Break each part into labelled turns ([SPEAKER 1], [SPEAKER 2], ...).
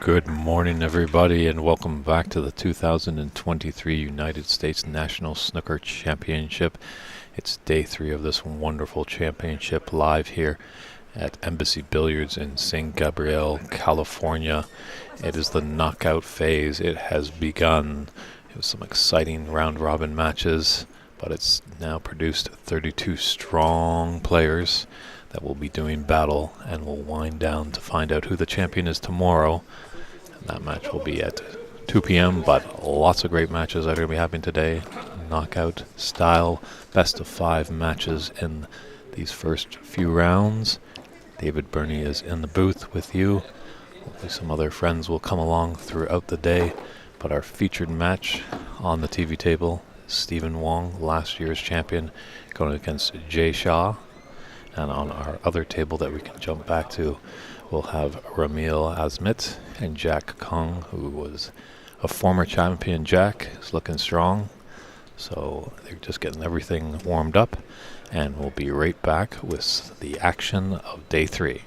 [SPEAKER 1] Good morning, everybody, and welcome back to the 2023 United States National Snooker Championship. It's day 3 of this wonderful championship live here at Embassy Billiards in San Gabriel, California. It is the knockout phase. It has begun. It was some exciting round-robin matches, but it's now produced 32 strong players that will be doing battle, and will wind down to find out who the champion is tomorrow. That match will be at 2 p.m., but lots of great matches are going to be happening today. Knockout style, best of 5 matches in these first few rounds. David Burney is in the booth with you. Hopefully some other friends will come along throughout the day. But our featured match on the TV table is Stephen Wong, last year's champion, going against Jay Shah. And on our other table that we can jump back to, we'll have Ramil Azmit and Jack Kung, who was a former champion. Jack is looking strong, so they're just getting everything warmed up, and we'll be right back with the action of day 3.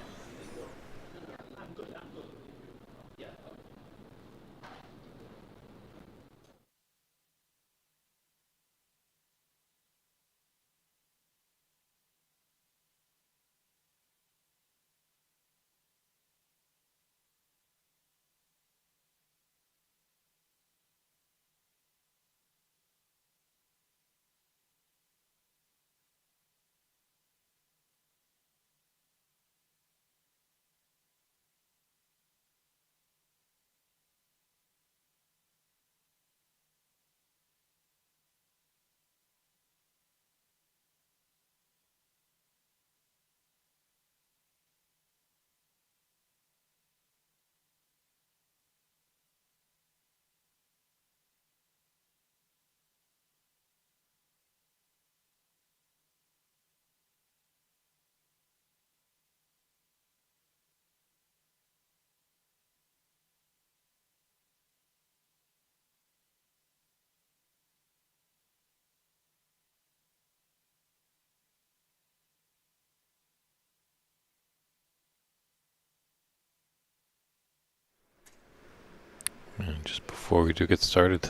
[SPEAKER 1] And just before we do get started,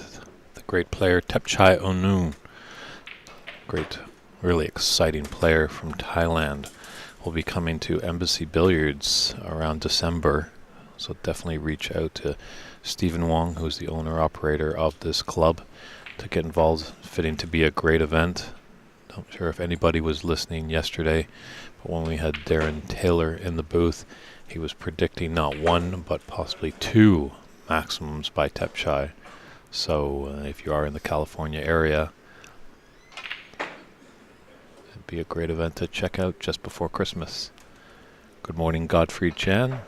[SPEAKER 1] the great player Thepchai Onun, great, really exciting player from Thailand, will be coming to Embassy Billiards around December. So definitely reach out to Stephen Wong, who's the owner-operator of this club, to get involved. Fitting to be a great event. Not sure if anybody was listening yesterday, but when we had Darren Taylor in the booth, he was predicting not 1, but possibly 2 maximums by Thepchai. So if you are in the California area, it'd be a great event to check out just before Christmas. Good morning, Godfrey Chan.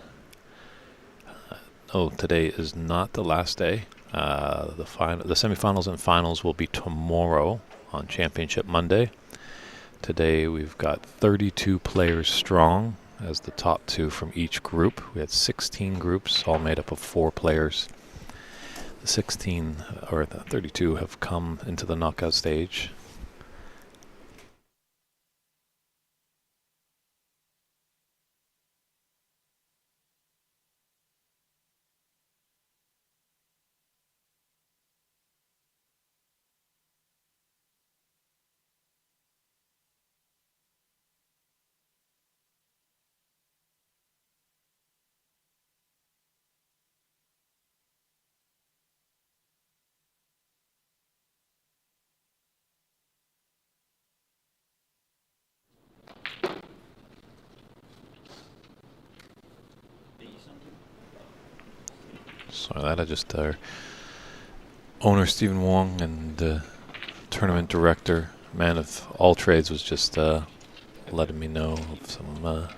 [SPEAKER 1] Today is not the last day. The semifinals and finals will be tomorrow on Championship Monday. Today we've got 32 players strong as the top 2 from each group. We had 16 groups, all made up of 4 players. The 32 have come into the knockout stage. So that I just owner Stephen Wong and tournament director, man of all trades, was just letting me know of some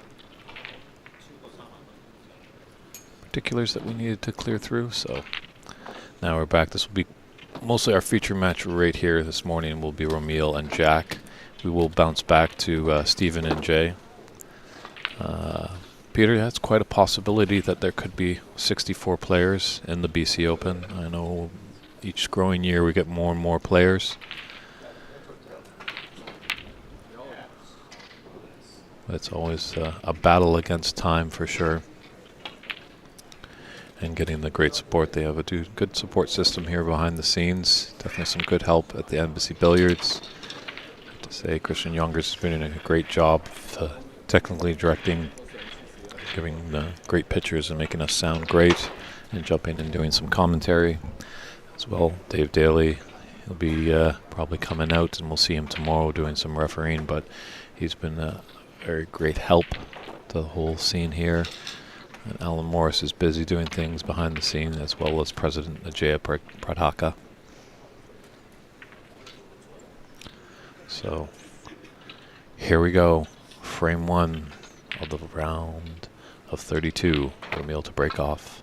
[SPEAKER 1] particulars that we needed to clear through. So now we're back. This will be mostly our feature match right here this morning. Will be Ramil and Jack. We will bounce back to Stephen and Jay. Peter, that's quite a possibility that there could be 64 players in the BC Open. I know each growing year we get more and more players. It's always a battle against time for sure. and getting the great support. They have a good support system here behind the scenes. Definitely some good help at the Embassy Billiards. I have to say, Christian Youngers has been doing a great job of technically directing, giving great pictures and making us sound great, and jumping and doing some commentary as well. Dave Daly, he'll be probably coming out, and we'll see him tomorrow doing some refereeing, but he's been a very great help to the whole scene here. And Alan Morris is busy doing things behind the scene, as well as President Ajaya Pradhaka. So here we go, frame one of the round of 32. Ramil to break off.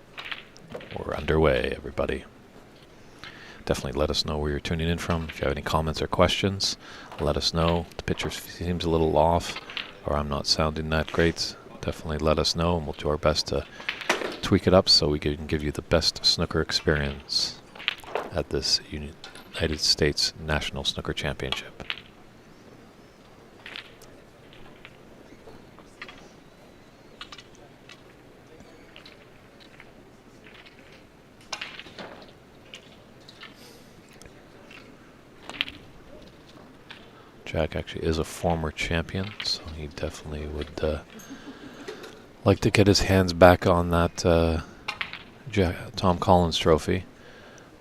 [SPEAKER 1] We're underway, everybody. Definitely let us know where you're tuning in from. If you have any comments or questions, let us know. The picture seems a little off, or I'm not sounding that great. Definitely let us know, and we'll do our best to tweak it up so we can give you the best snooker experience at this United States National Snooker Championship. Jack actually is a former champion, so he definitely would like to get his hands back on that Tom Collins trophy.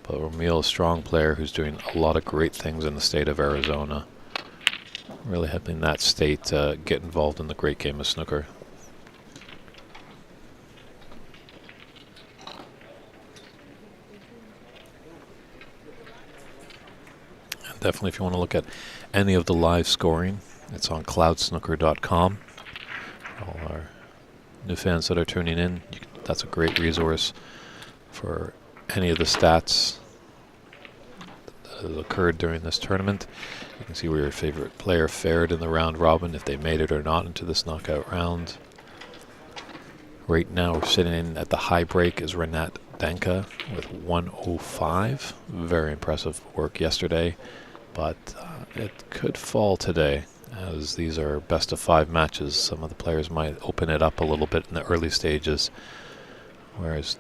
[SPEAKER 1] But Ramil, a strong player who's doing a lot of great things in the state of Arizona. Really helping that state get involved in the great game of snooker. And definitely, if you want to look at any of the live scoring, it's on cloudsnooker.com. All our new fans that are tuning in, that's a great resource for any of the stats that have occurred during this tournament. You can see where your favorite player fared in the round robin, if they made it or not into this knockout round. Right now we're sitting in at the high break is Renat Danka with 105. Very impressive work yesterday, but it could fall today, as these are best of 5 matches. Some of the players might open it up a little bit in the early stages. Whereas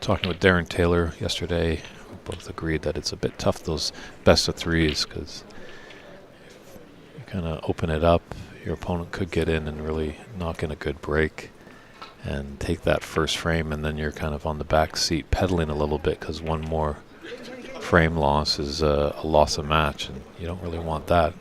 [SPEAKER 1] talking with Darren Taylor yesterday, we both agreed that it's a bit tough, those best of 3s, because if you kind of open it up, your opponent could get in and really knock in a good break and take that first frame, and then you're kind of on the back seat pedaling a little bit, because one more frame loss is a loss of match, and you don't really want that.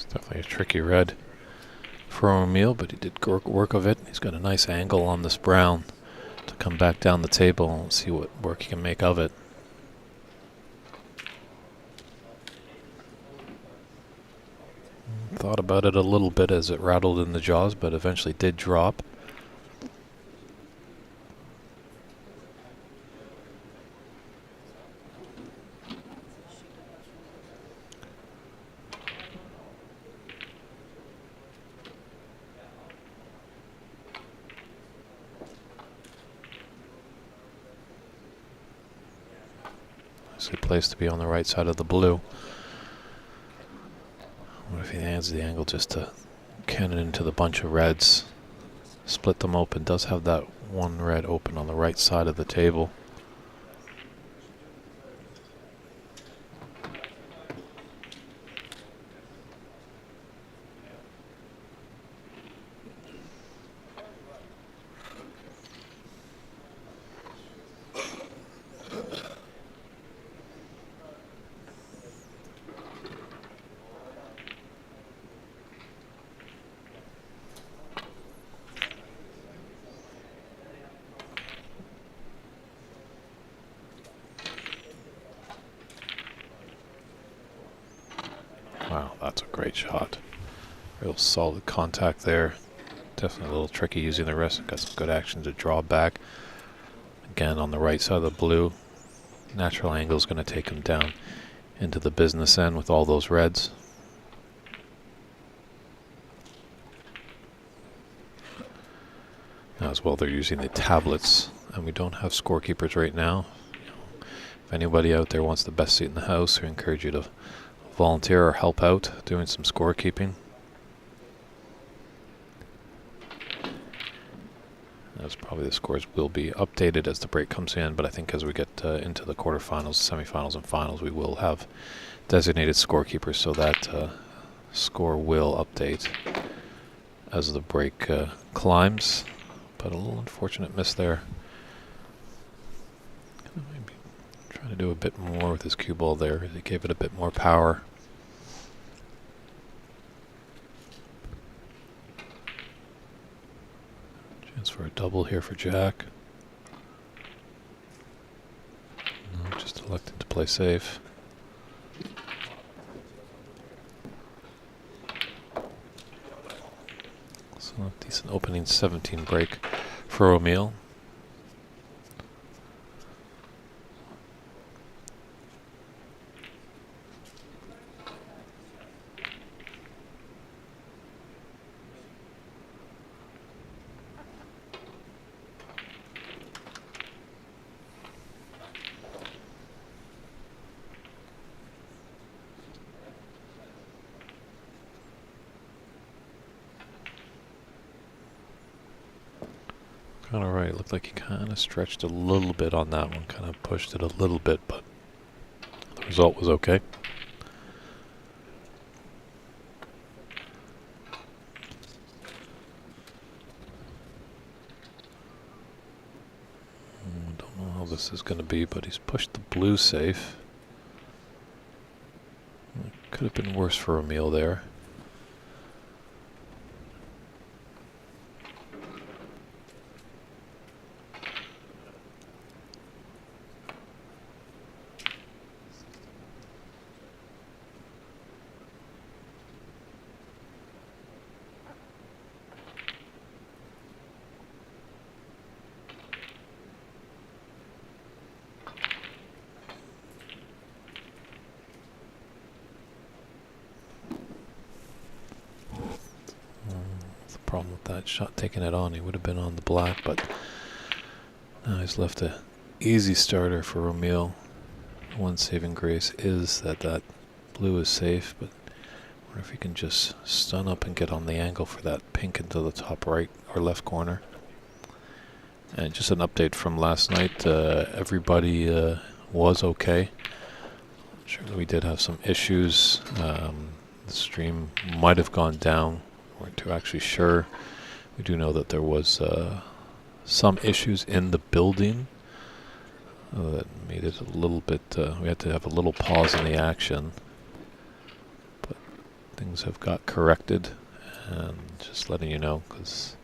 [SPEAKER 1] Definitely a tricky red for O'Meal, but he did work of it. He's got a nice angle on this brown to come back down the table and see what work he can make of it. Thought about it a little bit as it rattled in the jaws, but eventually did drop. Good place to be on the right side of the blue. What if he adds the angle just to cannon into the bunch of reds, split them open? Does have that one red open on the right side of the table. that's a great shot. Real solid contact there. Definitely a little tricky using the wrist. Got some good action to draw back. Again, on the right side of the blue. Natural angle is going to take him down into the business end with all those reds. As well, they're using the tablets, and we don't have scorekeepers right now. If anybody out there wants the best seat in the house, we encourage you to volunteer or help out doing some scorekeeping. As probably the scores will be updated as the break comes in, but I think as we get into the quarterfinals, semifinals, and finals, we will have designated scorekeepers, so that score will update as the break climbs. But a little unfortunate miss there. Maybe trying to do a bit more with his cue ball there. He gave it a bit more power. Chance for a double here for Jack. No, just elected to play safe. So a decent opening 17 break for O'Meal. Kind of right. Looked like he kind of stretched a little bit on that one. Kind of pushed it a little bit, but the result was okay. Don't know how this is going to be, but he's pushed the blue safe. It could have been worse for O'Meal there. Problem with that shot, taking it on, he would have been on the black, but now he's left a easy starter for O'Meal. One saving grace is that that blue is safe, but I wonder if he can just stun up and get on the angle for that pink into the top right or left corner. And just an update from last night, everybody was okay. Sure, we did have some issues. The stream might have gone down. Weren't too actually sure. We do know that there was some issues in the building that made it a little bit, we had to have a little pause in the action, but things have got corrected, and just letting you know, because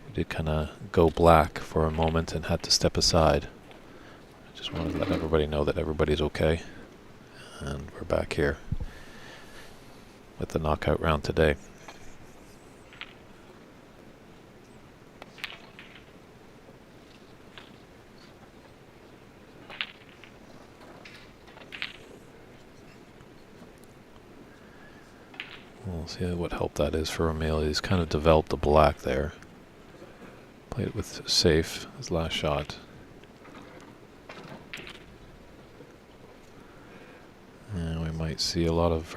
[SPEAKER 1] we did kind of go black for a moment and had to step aside. I just wanted to let everybody know that everybody's okay, and we're back here with the knockout round today. We'll see what help that is for O'Meal. He's kind of developed the black there. Played it with safe, his last shot. And we might see a lot of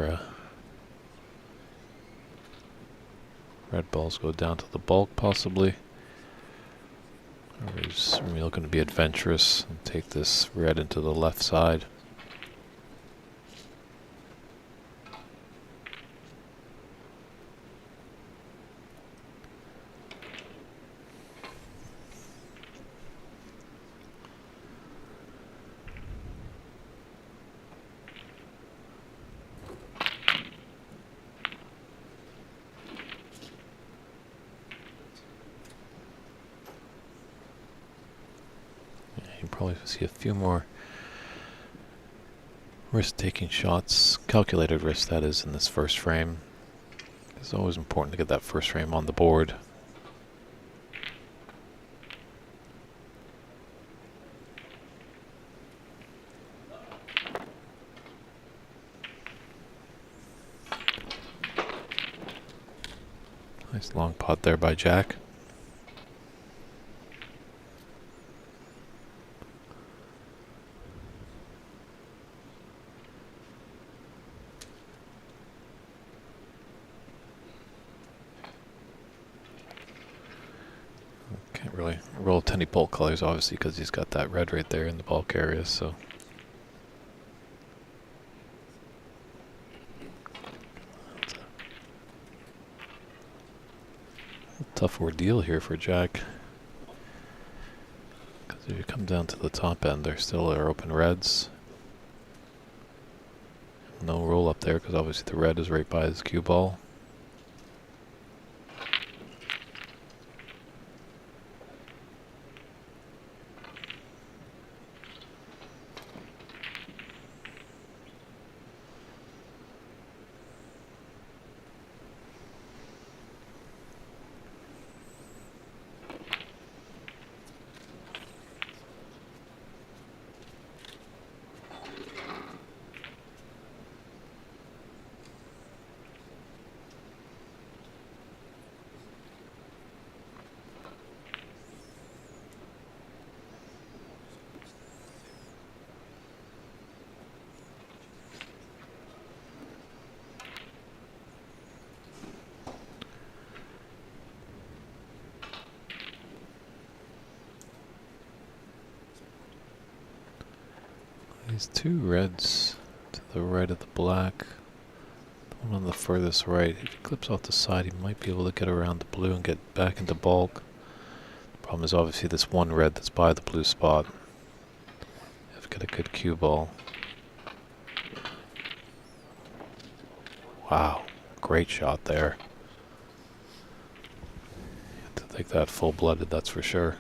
[SPEAKER 1] red balls go down to the bulk, possibly. Or is O'Meal going to be adventurous and take this red into the left side? Probably see a few more risk-taking shots, calculated risk that is, in this first frame. It's always important to get that first frame on the board. Nice long pot there by Jack. Can't really roll 10 bulk colors, obviously, because he's got that red right there in the bulk area, so. Tough ordeal here for Jack. Because if you come down to the top end, there still are open reds. No roll up there, because obviously the red is right by his cue ball. These two reds to the right of the black. The one on the furthest right, if he clips off the side, he might be able to get around the blue and get back into bulk. The problem is obviously this one red that's by the blue spot. You have to get a good cue ball. Wow, great shot there. You have to take that full-blooded, that's for sure.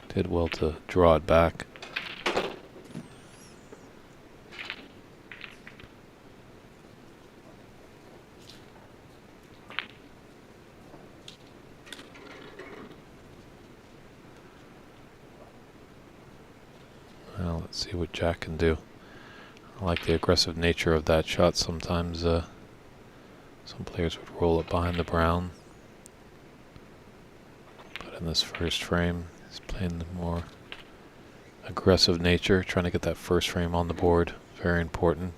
[SPEAKER 1] Did well to draw it back. Well, let's see what Jack can do. I like the aggressive nature of that shot. Sometimes some players would roll it behind the brown. But in this first frame, he's playing the more aggressive nature, trying to get that first frame on the board. Very important.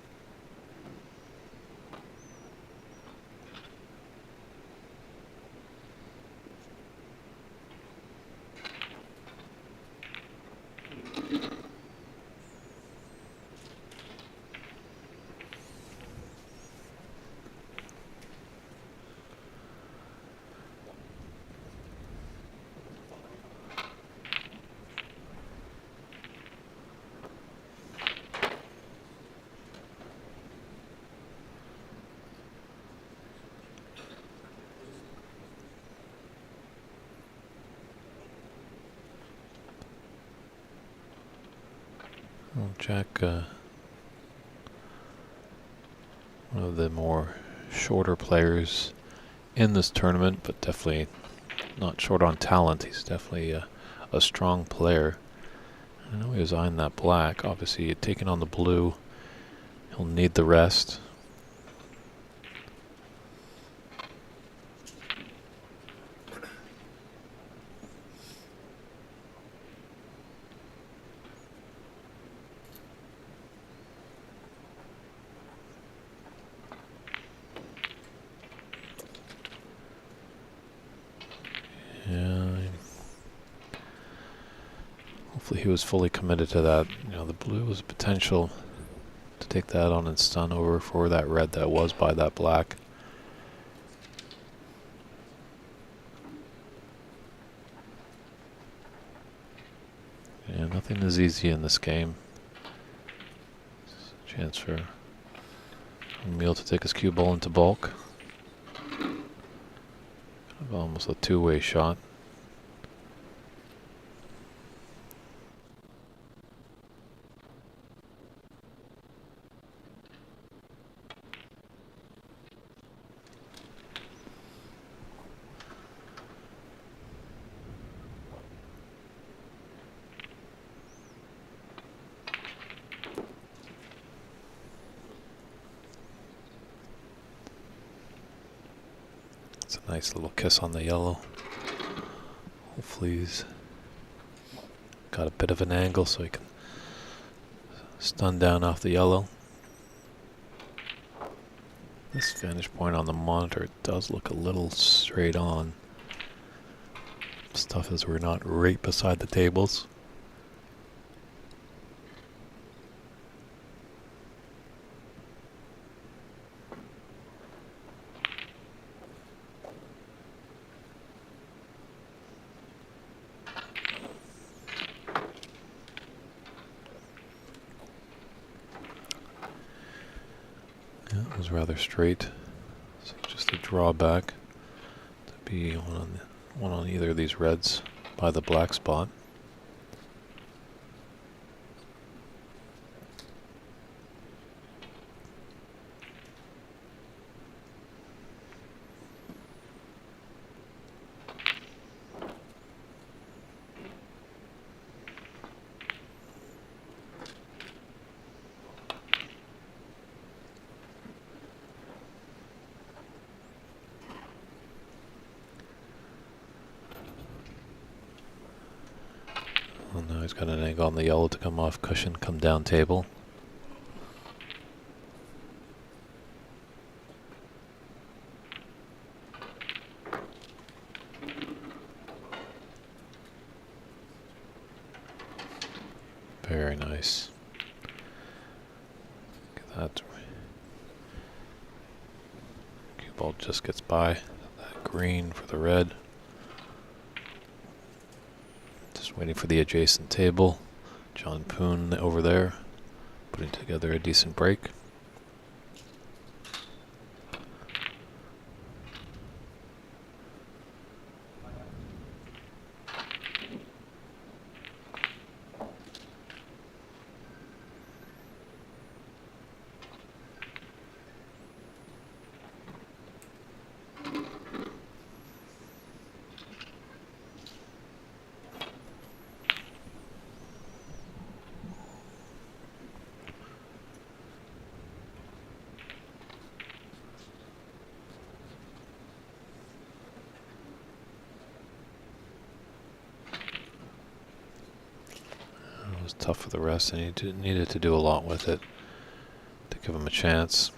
[SPEAKER 1] Well, Jack, one of the more shorter players in this tournament, but definitely not short on talent. He's definitely a strong player. I know he was eyeing that black. Obviously, taking on the blue, he'll need the rest. Hopefully he was fully committed to that. You know, the blue was a potential to take that on and stun over for that red that was by that black. Yeah, nothing is easy in this game. A chance for Emil to take his cue ball into bulk. Kind of almost a two-way shot. It's a nice little kiss on the yellow. Hopefully he's got a bit of an angle so he can stun down off the yellow. This vantage point on the monitor does look a little straight on. Stuff is we're not right beside the tables. Yeah, it was rather straight. So just a drawback to be one on either of these reds by the black spot. Well, now he's got an angle on the yellow to come off cushion, come down table. Very nice. Look at that. Cue ball just gets by. That green for the red. Just waiting for the adjacent table. John Poon over there, putting together a decent break. It was tough for the rest, and he needed to do a lot with it to give him a chance.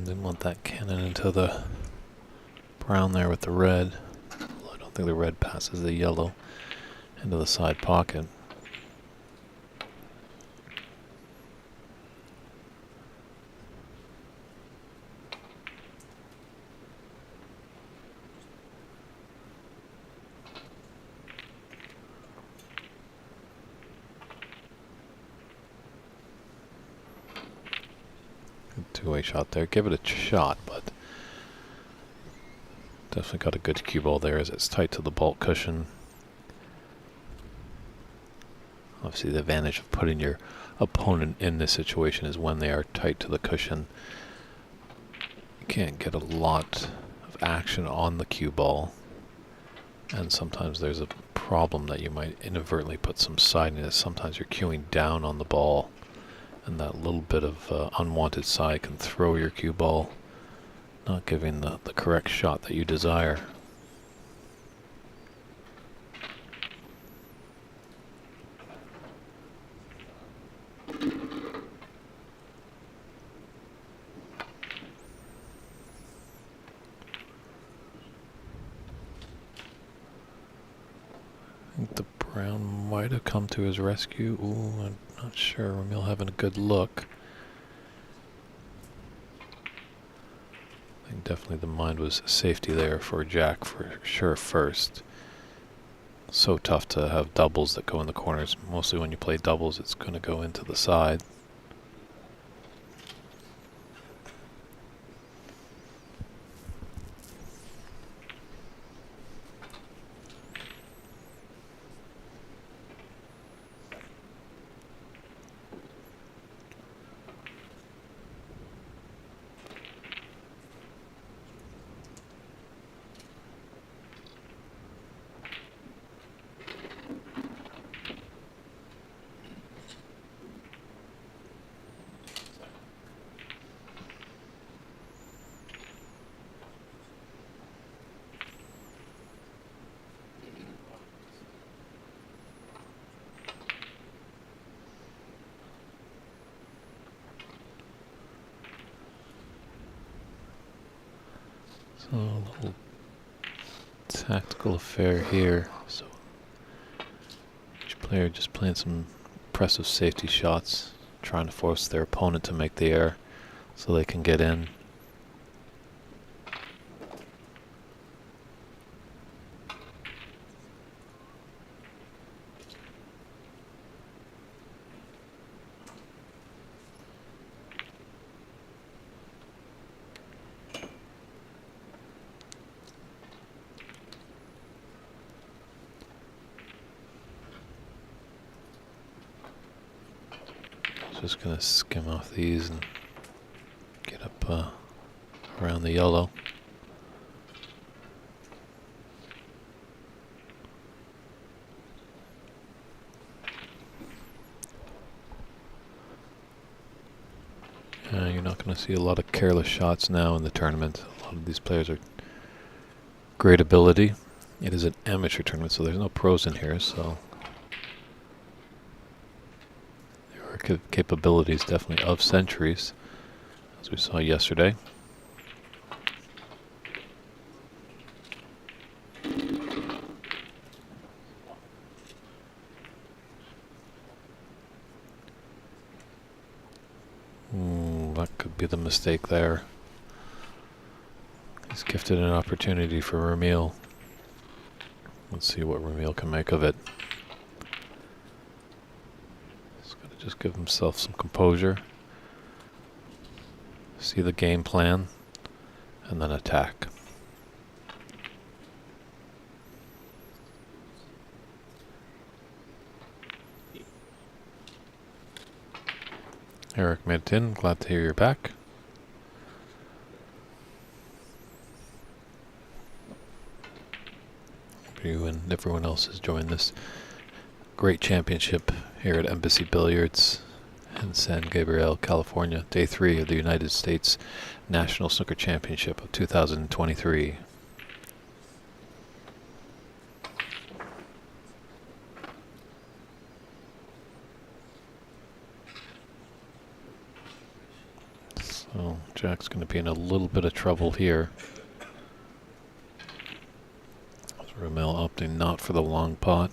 [SPEAKER 1] Didn't want that cannon into the brown there with the red. I don't think the red passes the yellow into the side pocket. Two-way shot there. Give it a shot, but definitely got a good cue ball there as it's tight to the bulk cushion. Obviously the advantage of putting your opponent in this situation is when they are tight to the cushion. You can't get a lot of action on the cue ball, and sometimes there's a problem that you might inadvertently put some sidiness. Sometimes you're cueing down on the ball, and that little bit of unwanted side can throw your cue ball, not giving the correct shot that you desire. I think the brown might have come to his rescue. Ooh, I'm not sure. Ramil having a good look. I think definitely the mind was safety there for Jack for sure first. So tough to have doubles that go in the corners. Mostly when you play doubles, it's going to go into the side. So a little tactical affair here. So each player just playing some impressive safety shots, trying to force their opponent to make the error so they can get in. Just gonna skim off these and get up around the yellow. You're not going to see a lot of careless shots now in the tournament. A lot of these players are great ability. It is an amateur tournament, so there's no pros in here, so there are capabilities definitely of centuries, as we saw yesterday. That could be the mistake there. He's gifted an opportunity for Ramil. Let's see what Ramil can make of it. He's got to just give himself some composure. See the game plan, and then attack. Eric made it in. Glad to hear you're back. You and everyone else has joined this great championship here at Embassy Billiards in San Gabriel, California. Day 3 of the United States National Snooker Championship of 2023. So Jack's going to be in a little bit of trouble here. Ramil opting not for the long pot.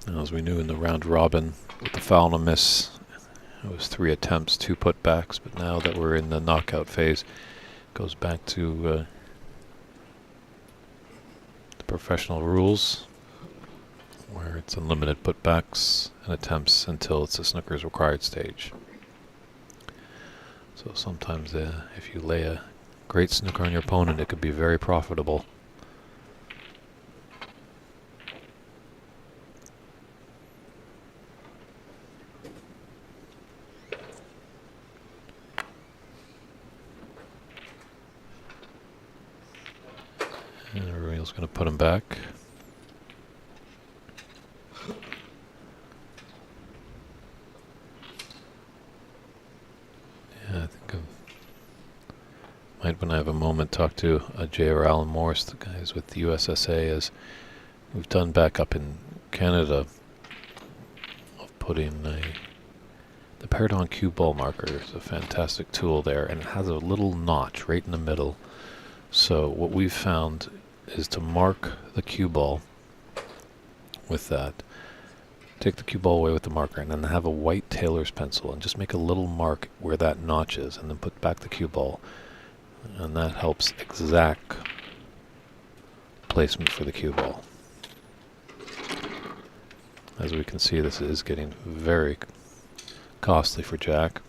[SPEAKER 1] As we knew in the round robin, with the foul and a miss, it was 3 attempts, 2 putbacks, but now that we're in the knockout phase, it goes back to the professional rules, where it's unlimited putbacks and attempts until it's a snooker's required stage. So sometimes if you lay a great snooker on your opponent, it could be very profitable. Just going to put him back. Yeah, I think might, when I have a moment, talk to Jay or Alan Morris, the guys with the USSA, as we've done back up in Canada, of putting the paired-on cue ball marker is a fantastic tool there, and it has a little notch right in the middle. So what we've found is to mark the cue ball with that. Take the cue ball away with the marker, and then have a white tailor's pencil and just make a little mark where that notch is, and then put back the cue ball. And that helps exact placement for the cue ball. As we can see, this is getting very costly for Jack.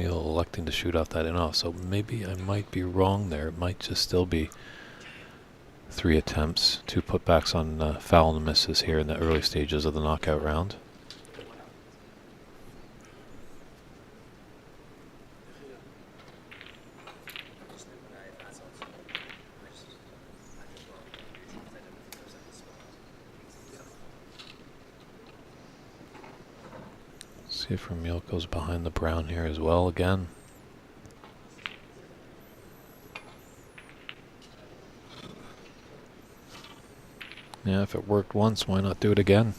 [SPEAKER 1] Electing to shoot off that in off, so maybe I might be wrong there. It might just still be 3 attempts, 2 putbacks on foul and misses here in the early stages of the knockout round. See if Ramil goes behind the brown here as well again. Yeah, if it worked once, why not do it again?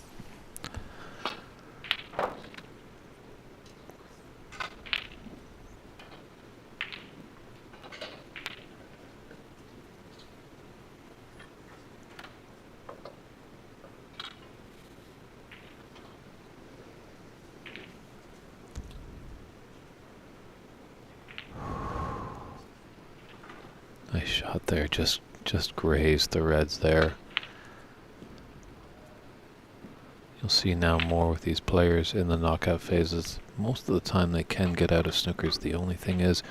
[SPEAKER 1] Nice shot there, just grazed the reds there. You'll see now more with these players in the knockout phases. Most of the time they can get out of snookers. The only thing is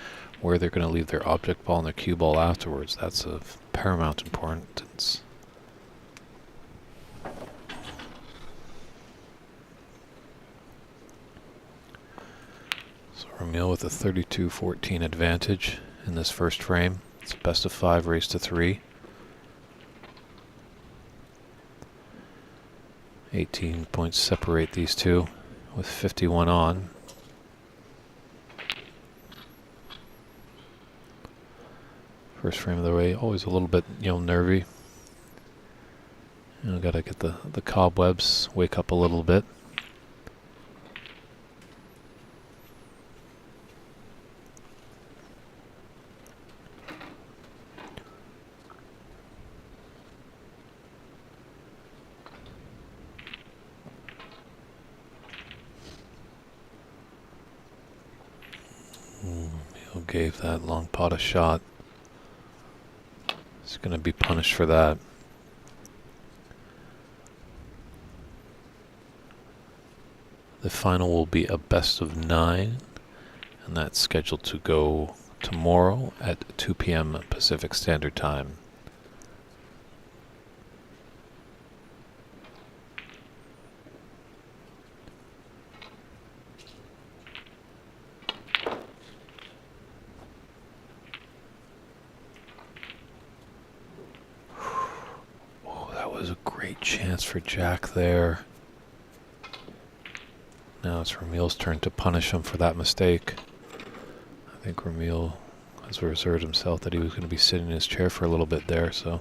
[SPEAKER 1] where they're going to leave their object ball and their cue ball afterwards. That's of paramount importance. So Ramil with a 32-14 advantage in this first frame. It's best of 5, race to 3. 18 points separate these two with 51 on. First frame of the way, always a little bit, nervy. Gotta get the cobwebs, wake up a little bit. Gave that long pot a shot. He's going to be punished for that. The final will be a best of 9, and that's scheduled to go tomorrow at 2 p.m. Pacific Standard Time. Chance for Jack there. Now it's Ramil's turn to punish him for that mistake. I think Ramil has reserved himself that he was going to be sitting in his chair for a little bit there, so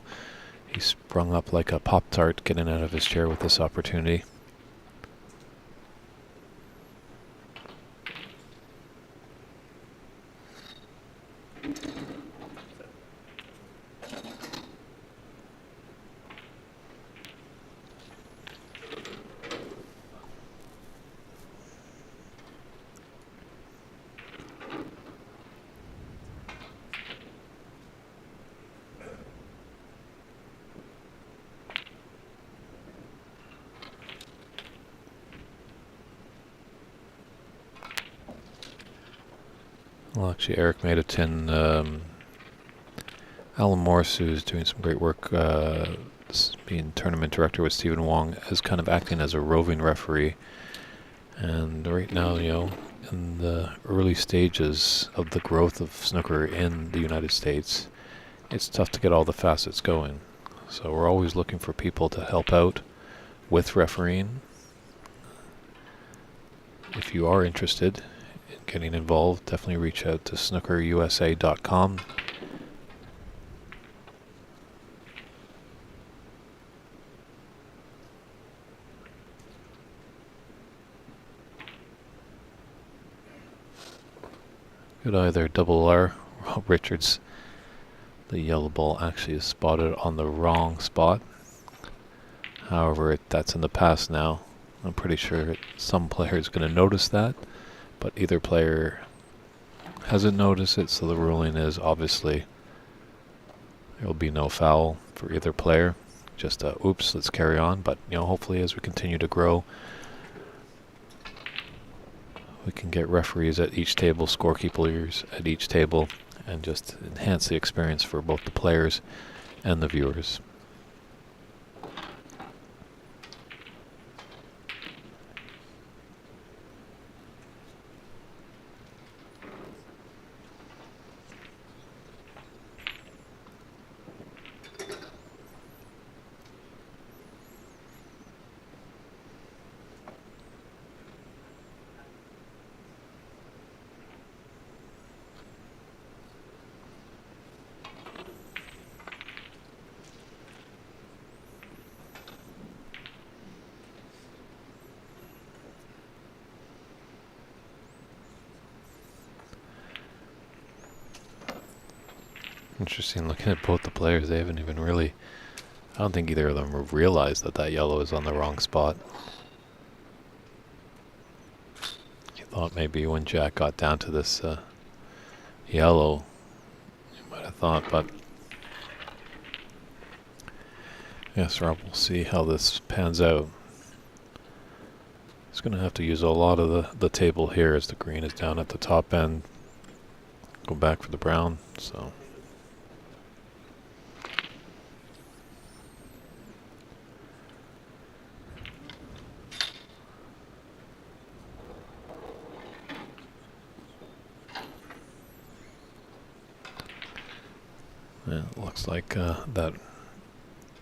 [SPEAKER 1] he sprung up like a Pop-Tart getting out of his chair with this opportunity. Well, actually, Eric made a tin. Alan Morris, who's doing some great work being tournament director with Stephen Wong, is kind of acting as a roving referee. And right now, in the early stages of the growth of snooker in the United States, it's tough to get all the facets going. So we're always looking for people to help out with refereeing. If you are interested in getting involved, definitely reach out to snookerusa.com. Good eye there, double R. Richards. The yellow ball actually is spotted on the wrong spot. However, that's in the past now. I'm pretty sure some player is going to notice that, but either player hasn't noticed it, so the ruling is obviously there will be no foul for either player. Just oops, let's carry on. But hopefully as we continue to grow, we can get referees at each table, scorekeepers at each table, and just enhance the experience for both the players and the viewers. Interesting looking at both the players. They haven't even really, I don't think either of them have realized that yellow is on the wrong spot. You thought maybe when Jack got down to this yellow, you might have thought, but yes, Rob, we'll see how this pans out. He's going to have to use a lot of the table here as the green is down at the top end. Go back for the brown, so... Yeah, it looks like that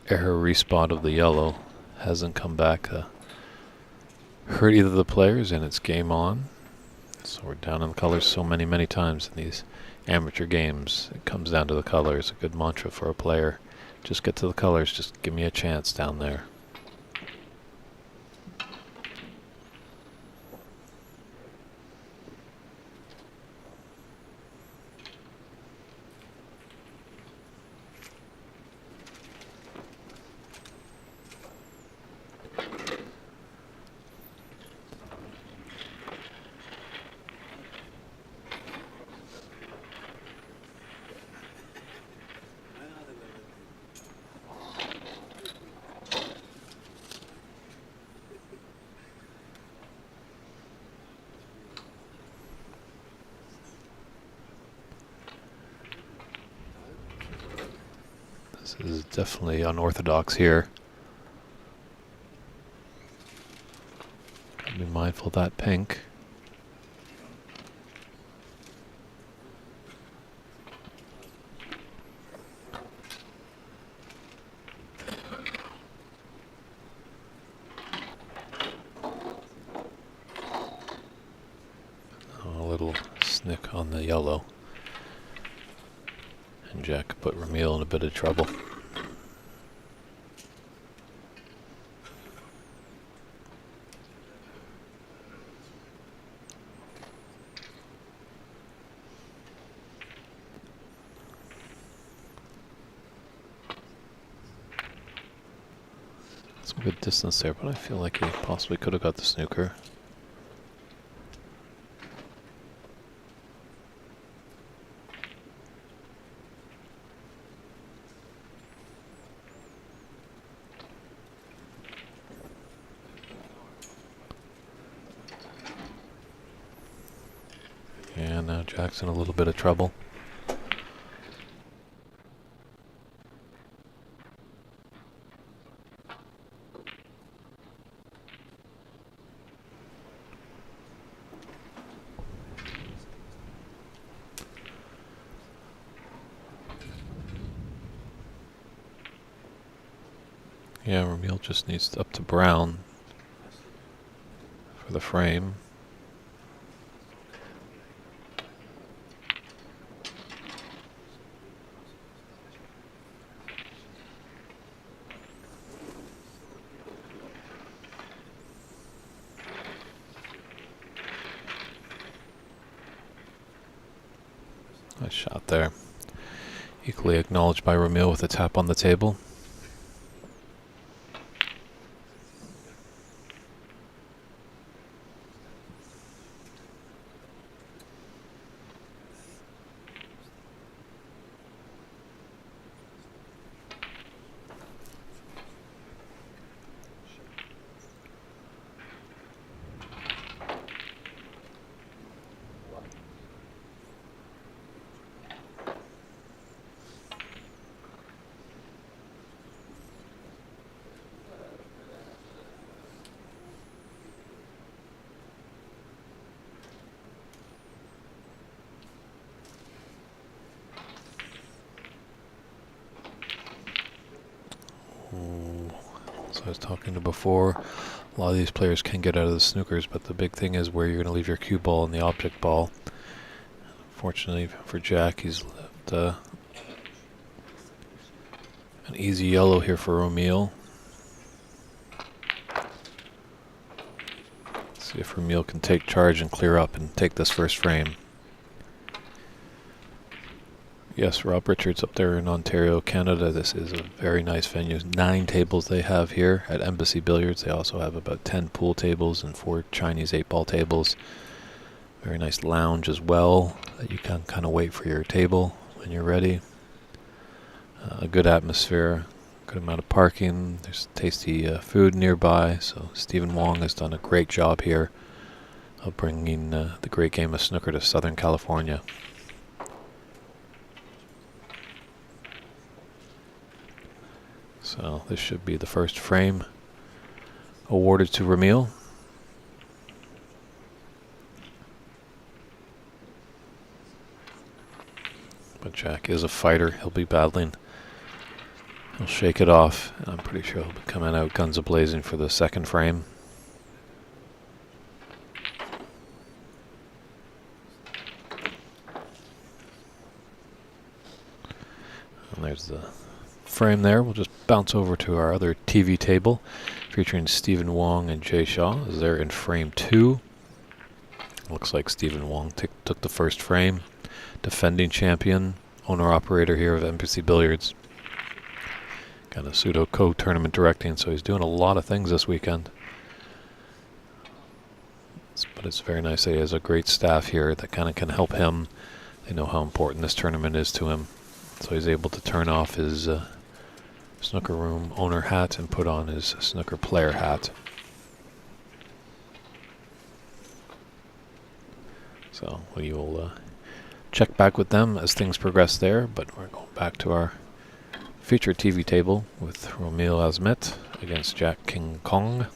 [SPEAKER 1] error respawn of the yellow hasn't come back. Hurt either of the players, and it's game on. So we're down in the colors so many times in these amateur games. It comes down to the colors. A good mantra for a player. Just get to the colors. Just give me a chance down there. This is definitely unorthodox here. Gotta be mindful of that pink. A little snick on the yellow. And Jack put Ramil in a bit of trouble. Some good distance there, but I feel like he possibly could have got the snooker. And now Jack's in a little bit of trouble. Yeah, Ramil just needs up to brown for the frame. Nice shot there. Equally acknowledged by Ramil with a tap on the table. So I was talking to before, a lot of these players can get out of the snookers, but the big thing is where you're going to leave your cue ball and the object ball. Fortunately for Jack, he's left an easy yellow here for Ramil. Let's see if Ramil can take charge and clear up and take this first frame. Yes, Rob Richards up there in Ontario, Canada. This is a very nice venue. 9 tables they have here at Embassy Billiards. They also have about 10 pool tables and 4 Chinese 8-ball tables. Very nice lounge as well that you can kind of wait for your table when you're ready. A good atmosphere, good amount of parking. There's tasty food nearby. So Stephen Wong has done a great job here of bringing the great game of snooker to Southern California. So this should be the first frame awarded to Ramil. But Jack is a fighter. He'll be battling. He'll shake it off. And I'm pretty sure he'll be coming out guns a-blazing for the second frame. And there's the frame there. We'll just bounce over to our other TV table featuring Stephen Wong and Jay Shaw as they're in frame 2. Looks like Stephen Wong took the first frame. Defending champion, owner-operator here of Embassy Billiards. Got a pseudo co-tournament directing, so he's doing a lot of things this weekend. But it's very nice that he has a great staff here that kind of can help him. They know how important this tournament is to him. So he's able to turn off his snooker room owner hat and put on his snooker player hat. So we will check back with them as things progress there, but we're going back to our featured TV table with Ramil Azmet against Jack King Kong.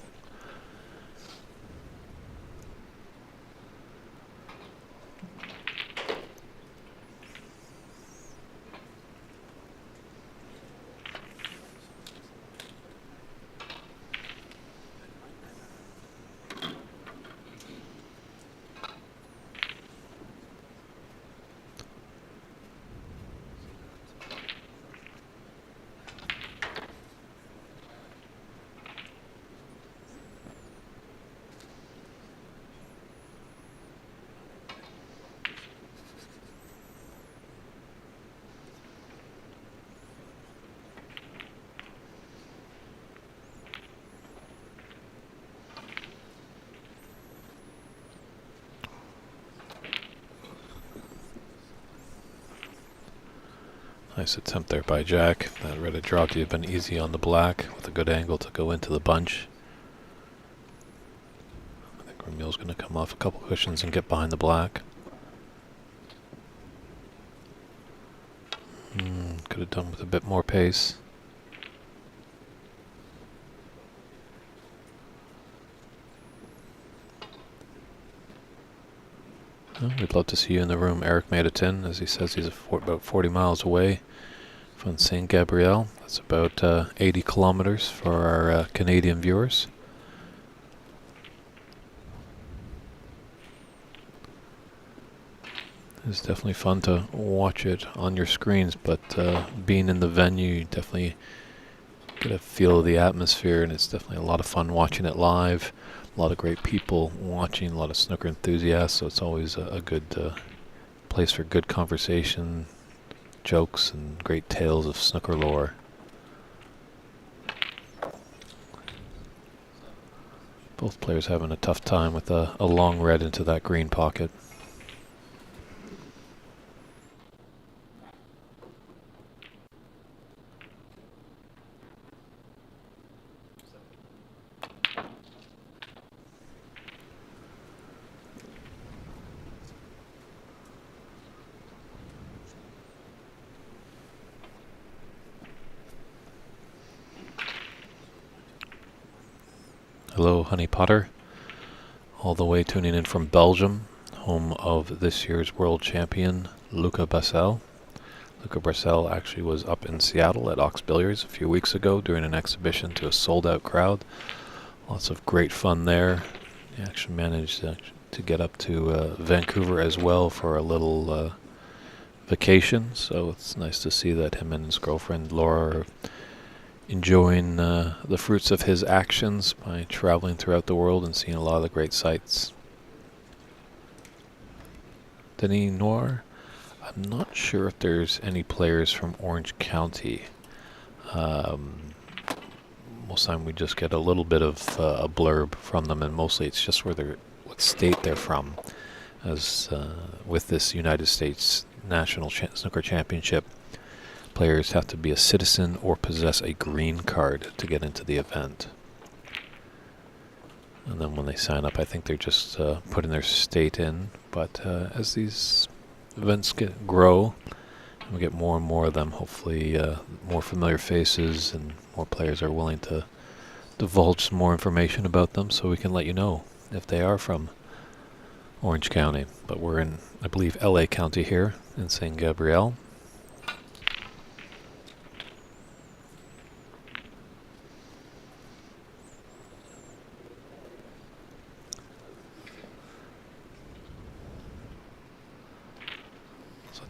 [SPEAKER 1] Nice attempt there by Jack. That red had dropped. He had been easy on the black with a good angle to go into the bunch. I think Ramil's going to come off a couple cushions and get behind the black. Could have done with a bit more pace. Well, we'd love to see you in the room. Eric made a 10, as he says he's about 40 miles away from St. Gabriel. That's about 80 kilometers for our Canadian viewers. It's definitely fun to watch it on your screens, but being in the venue, you definitely get a feel of the atmosphere, and it's definitely a lot of fun watching it live. A lot of great people watching, a lot of snooker enthusiasts, so it's always a good place for good conversation, jokes, and great tales of snooker lore. Both players having a tough time with a long red into that green pocket. Hello, Honey Potter, all the way tuning in from Belgium, home of this year's world champion, Luca Bassel. Luca Bassel actually was up in Seattle at Ox Billiards a few weeks ago doing an exhibition to a sold-out crowd. Lots of great fun there. He actually managed to get up to Vancouver as well for a little vacation, so it's nice to see that him and his girlfriend Laura are enjoying the fruits of his actions by traveling throughout the world and seeing a lot of the great sights. Denis Noir, I'm not sure if there's any players from Orange County. Most time we just get a little bit of a blurb from them, and mostly it's just what state they're from. As with this United States National Snooker Championship, players have to be a citizen or possess a green card to get into the event. And then when they sign up, I think they're just putting their state in. But as these events grow, and we get more and more of them, hopefully more familiar faces and more players are willing to divulge some more information about them, so we can let you know if they are from Orange County. But we're in, I believe, LA County here in St. Gabriel.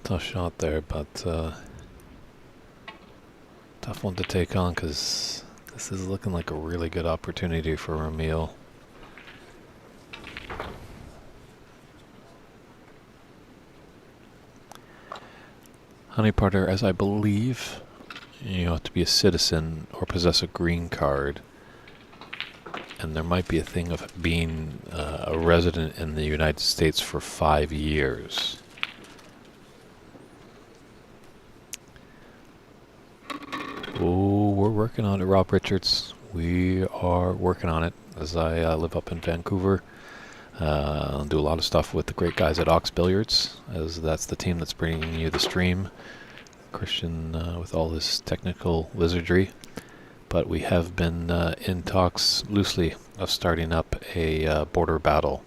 [SPEAKER 1] Tough shot there, but tough one to take on, because this is looking like a really good opportunity for Ramil. Honey Potter, as I believe, you have to be a citizen or possess a green card, and there might be a thing of being a resident in the United States for 5 years. Oh, we're working on it, Rob Richards. We are working on it, as I live up in Vancouver. Do a lot of stuff with the great guys at Ox Billiards, as that's the team that's bringing you the stream. Christian with all his technical wizardry. But we have been in talks loosely of starting up a border battle,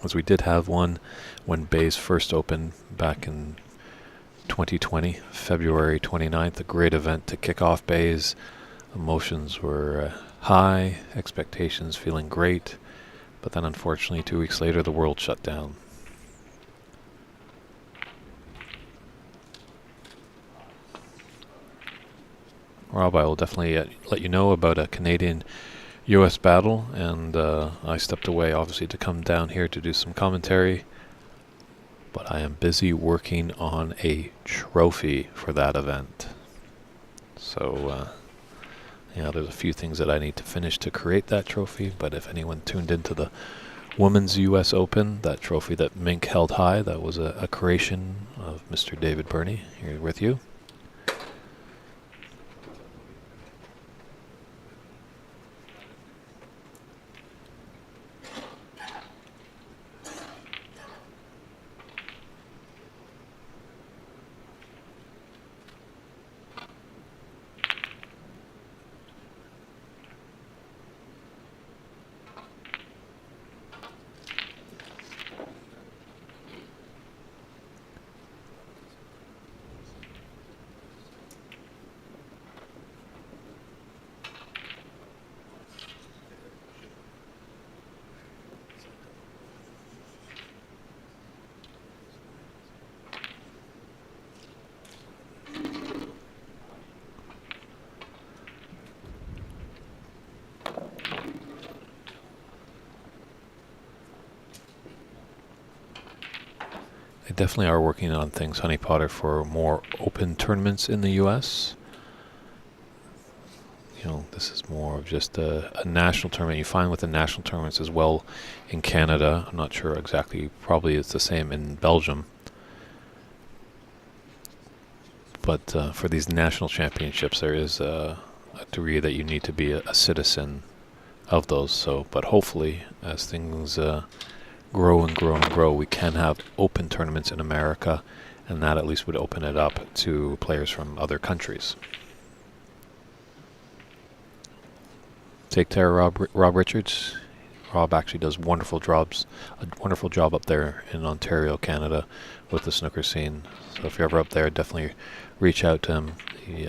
[SPEAKER 1] as we did have one when Bays first opened back in 2020, February 29th, a great event to kick off Bays. Emotions were high, expectations feeling great, but then unfortunately 2 weeks later the world shut down. Rob, I will definitely let you know about a Canadian-US battle, and I stepped away obviously to come down here to do some commentary. But I am busy working on a trophy for that event. So, yeah, there's a few things that I need to finish to create that trophy. But if anyone tuned into the Women's U.S. Open, that trophy that Mink held high, that was a creation of Mr. David Burney here with you. definitely are working on things, Honey Potter, for more open tournaments in the U.S. You know, this is more of just a national tournament. You find with the national tournaments as well in Canada. I'm not sure exactly. Probably it's the same in Belgium. But for these national championships, there is a degree that you need to be a citizen of those. So, but hopefully, as things grow and grow and grow, we can have open tournaments in America, and that at least would open it up to players from other countries. Take care, Rob Richards. Rob actually does a wonderful job up there in Ontario, Canada, with the snooker scene. So if you're ever up there, definitely reach out to him. He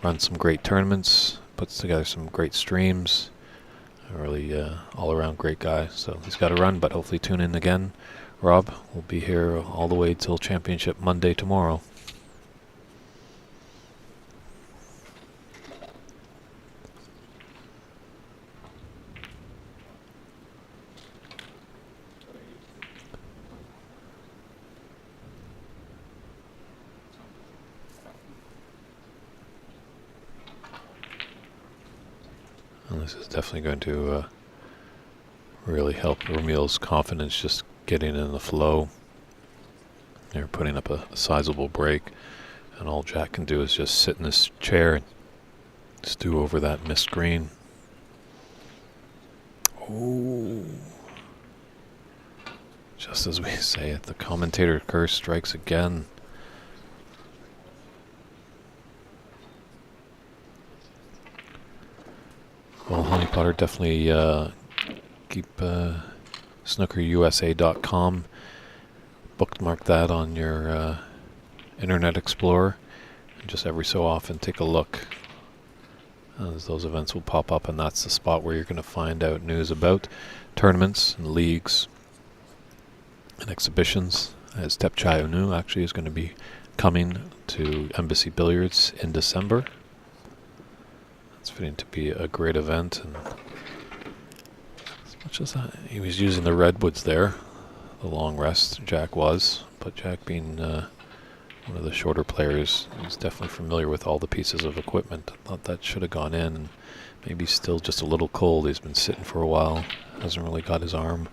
[SPEAKER 1] runs some great tournaments, puts together some great streams. A really all-around great guy. So he's got to run, but hopefully tune in again. Rob will be here all the way till Championship Monday tomorrow. And this is definitely going to really help Ramil's confidence, just getting in the flow. They're putting up a sizable break, and all Jack can do is just sit in this chair and stew over that missed green. Oh. Just as we say it, the commentator curse strikes again. Well, Honey Potter, definitely keep snookerusa.com. Bookmark that on your Internet Explorer, and just every so often take a look, as those events will pop up, and that's the spot where you're going to find out news about tournaments and leagues and exhibitions. As Tep Chai Unu actually is going to be coming to Embassy Billiards in December. It's fitting to be a great event, and as much as he was using the redwoods there, the long rest, Jack was, but Jack being one of the shorter players, he's definitely familiar with all the pieces of equipment. I thought that should have gone in, and maybe still just a little cold. He's been sitting for a while, hasn't really got his arm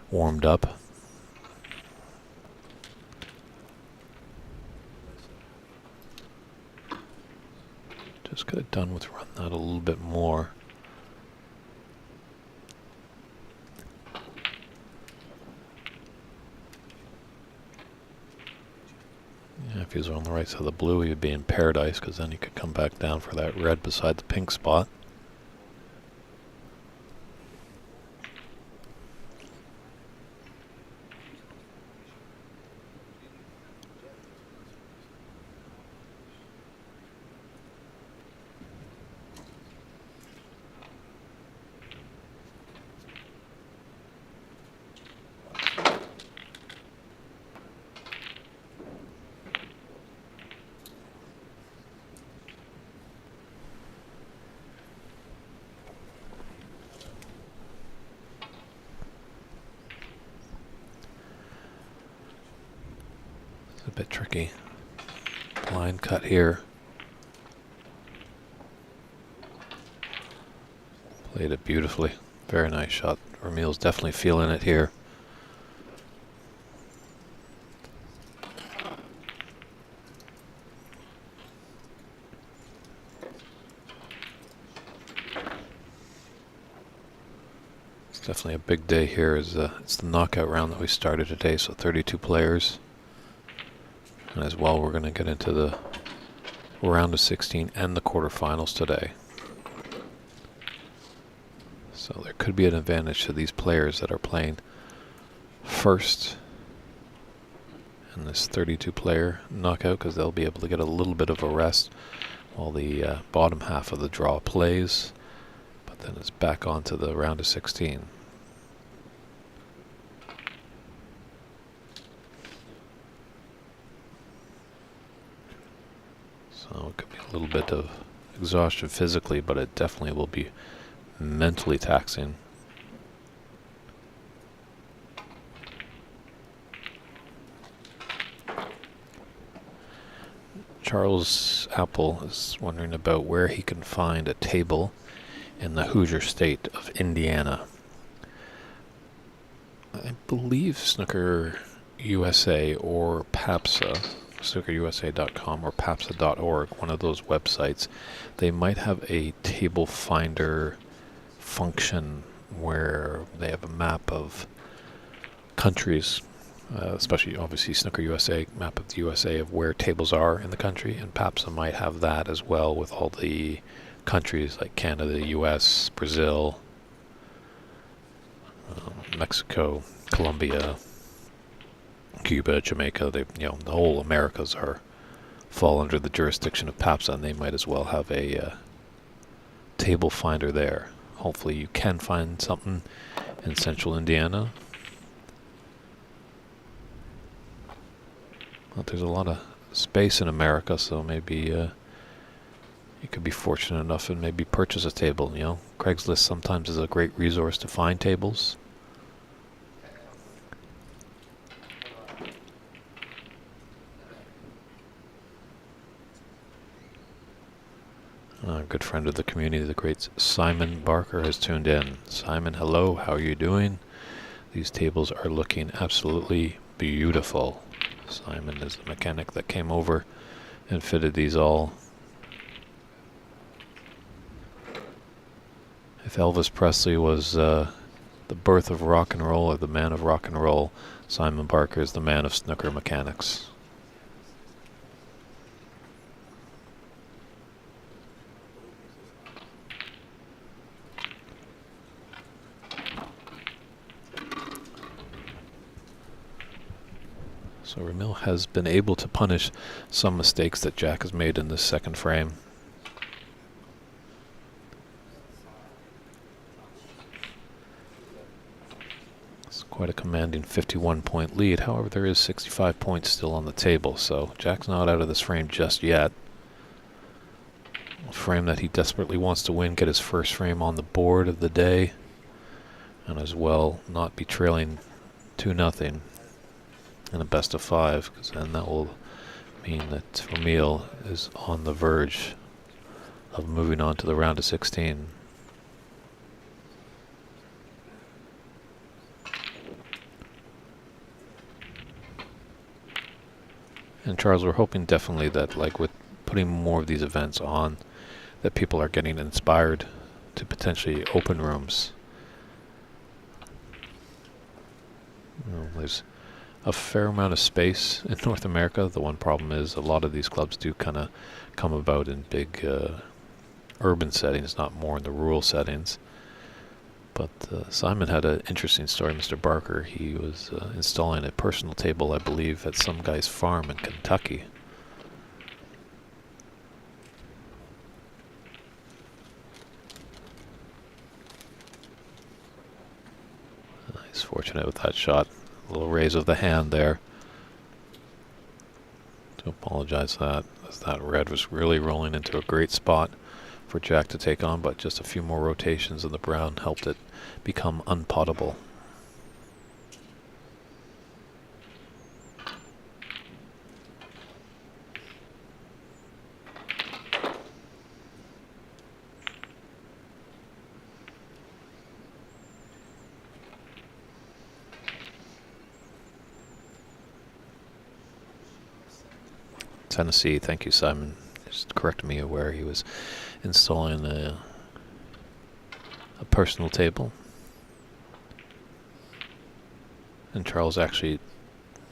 [SPEAKER 1] warmed up. Just could have done with running that a little bit more. Yeah, if he was on the right side of the blue, he would be in paradise, because then he could come back down for that red beside the pink spot. A bit tricky. Line cut here. Played it beautifully. Very nice shot. Ramil's definitely feeling it here. It's definitely a big day here. It's the knockout round that we started today, so 32 players. And as well, we're going to get into the round of 16 and the quarterfinals today. So there could be an advantage to these players that are playing first in this 32 player knockout, because they'll be able to get a little bit of a rest while the bottom half of the draw plays. But then it's back onto the round of 16. So it could be a little bit of exhaustion physically, but it definitely will be mentally taxing. Charles Apple is wondering about where he can find a table in the Hoosier state of Indiana. I believe Snooker USA or PAPSA, snookerusa.com or papsa.org, one of those websites, they might have a table finder function where they have a map of countries, especially obviously Snooker USA, map of the USA of where tables are in the country, and PAPSA might have that as well with all the countries like Canada, US, Brazil, Mexico, Colombia, Cuba, Jamaica. They, the whole Americas fall under the jurisdiction of PAPSA, and they might as well have a table finder there. Hopefully you can find something in central Indiana. Well, there's a lot of space in America, so maybe you could be fortunate enough and maybe purchase a table. Craigslist sometimes is a great resource to find tables. A good friend of the community, the great Simon Barker, has tuned in. Simon, hello, how are you doing? These tables are looking absolutely beautiful. Simon is the mechanic that came over and fitted these all. If Elvis Presley was the birth of rock and roll or the man of rock and roll, Simon Barker is the man of snooker mechanics. So Ramil has been able to punish some mistakes that Jack has made in this second frame. It's quite a commanding 51-point lead. However, there is 65 points still on the table, so Jack's not out of this frame just yet. A frame that he desperately wants to win, get his first frame on the board of the day, and as well not be trailing 2-0. In a best of 5, because then that will mean that Ramil is on the verge of moving on to the round of 16. And Charles, we're hoping definitely that, like with putting more of these events on, that people are getting inspired to potentially open rooms. There's a fair amount of space in North America. The one problem is a lot of these clubs do kind of come about in big urban settings, not more in the rural settings. But Simon had an interesting story, Mr. Barker. He was installing a personal table, I believe, at some guy's farm in Kentucky. He's fortunate with that shot. A little raise of the hand there. To apologize for that, as that red was really rolling into a great spot for Jack to take on, but just a few more rotations and the brown helped it become unpottable. Tennessee, thank you, Simon. Just corrected me where he was installing a personal table. And Charles actually,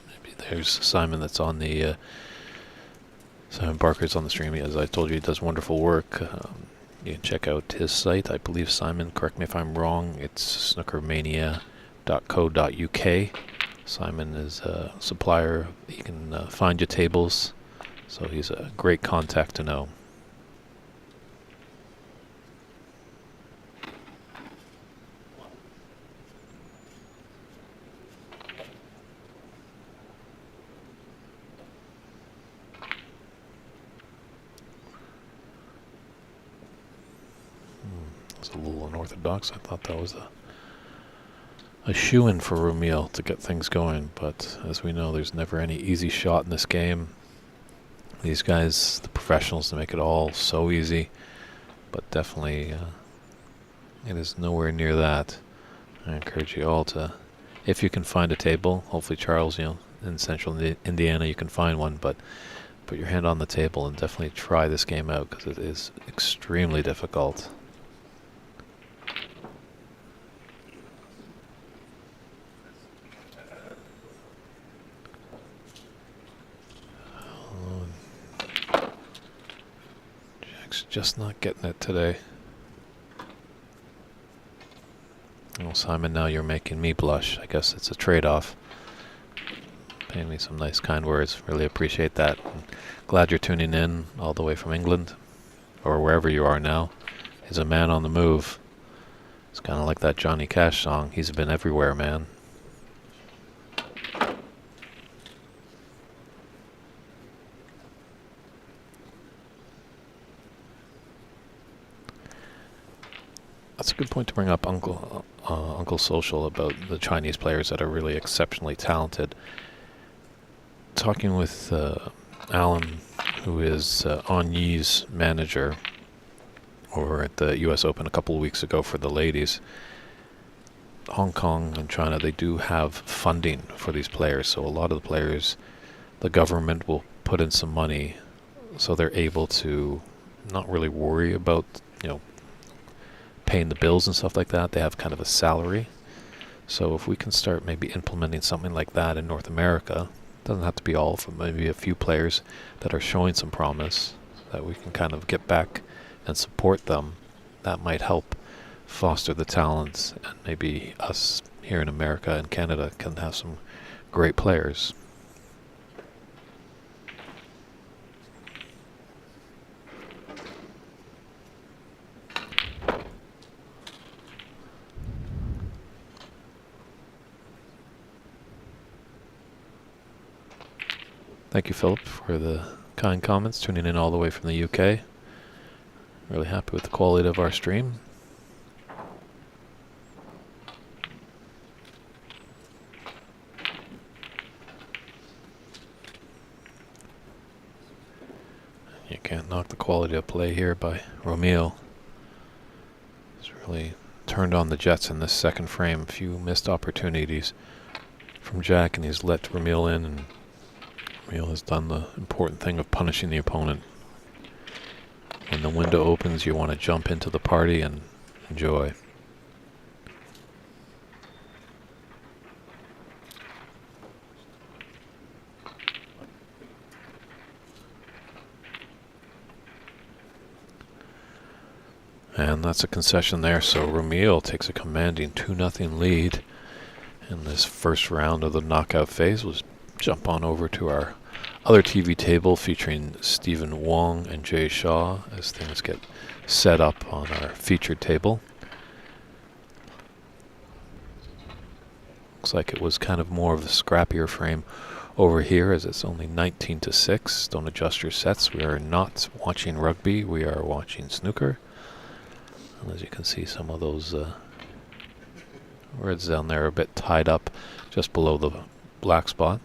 [SPEAKER 1] maybe there's Simon that's on the, Simon Barker's on the stream. As I told you, he does wonderful work. You can check out his site. I believe, Simon, correct me if I'm wrong, it's snookermania.co.uk. Simon is a supplier. He can find you tables. So he's a great contact to know. It's a little unorthodox. I thought that was a shoo-in for Ramil to get things going, but as we know, there's never any easy shot in this game. these guys, the professionals, to make it all so easy. But definitely, it is nowhere near that. I encourage you all to, if you can find a table, hopefully Charles, in central Indiana you can find one, but put your hand on the table and definitely try this game out because it is extremely difficult. Jack's just not getting it today. Well, Simon, now you're making me blush. I guess it's a trade-off. Paying me some nice, kind words. Really appreciate that. And glad you're tuning in all the way from England, or wherever you are now. He's a man on the move. It's kind of like that Johnny Cash song. He's been everywhere, man. That's a good point to bring up, Uncle Social, about the Chinese players that are really exceptionally talented. Talking with Alan, who is On Yi's manager over at the U.S. Open a couple of weeks ago for the ladies, Hong Kong and China, they do have funding for these players. So a lot of the players, the government will put in some money so they're able to not really worry about, paying the bills and stuff like that. They have kind of a salary. So if we can start maybe implementing something like that in North America, it doesn't have to be all, for maybe a few players that are showing some promise, that we can kind of get back and support them. That might help foster the talents, and maybe us here in America and Canada can have some great players. Thank you, Philip, for the kind comments, tuning in all the way from the UK. Really happy with the quality of our stream. You can't knock the quality of play here by Romeo. He's really turned on the jets in this second frame. A few missed opportunities from Jack, and he's let Romeo in, and Romeo has done the important thing of punishing the opponent. When the window opens, you want to jump into the party and enjoy. And that's a concession there, so Romeo takes a commanding 2-0 lead in this first round of the knockout phase. We'll jump on over to our other TV table featuring Stephen Wong and Jay Shaw as things get set up on our featured table. Looks like it was kind of more of a scrappier frame over here, as it's only 19-6. Don't adjust your sets. We are not watching rugby. We are watching snooker. And as you can see, some of those reds down there are a bit tied up just below the black spot.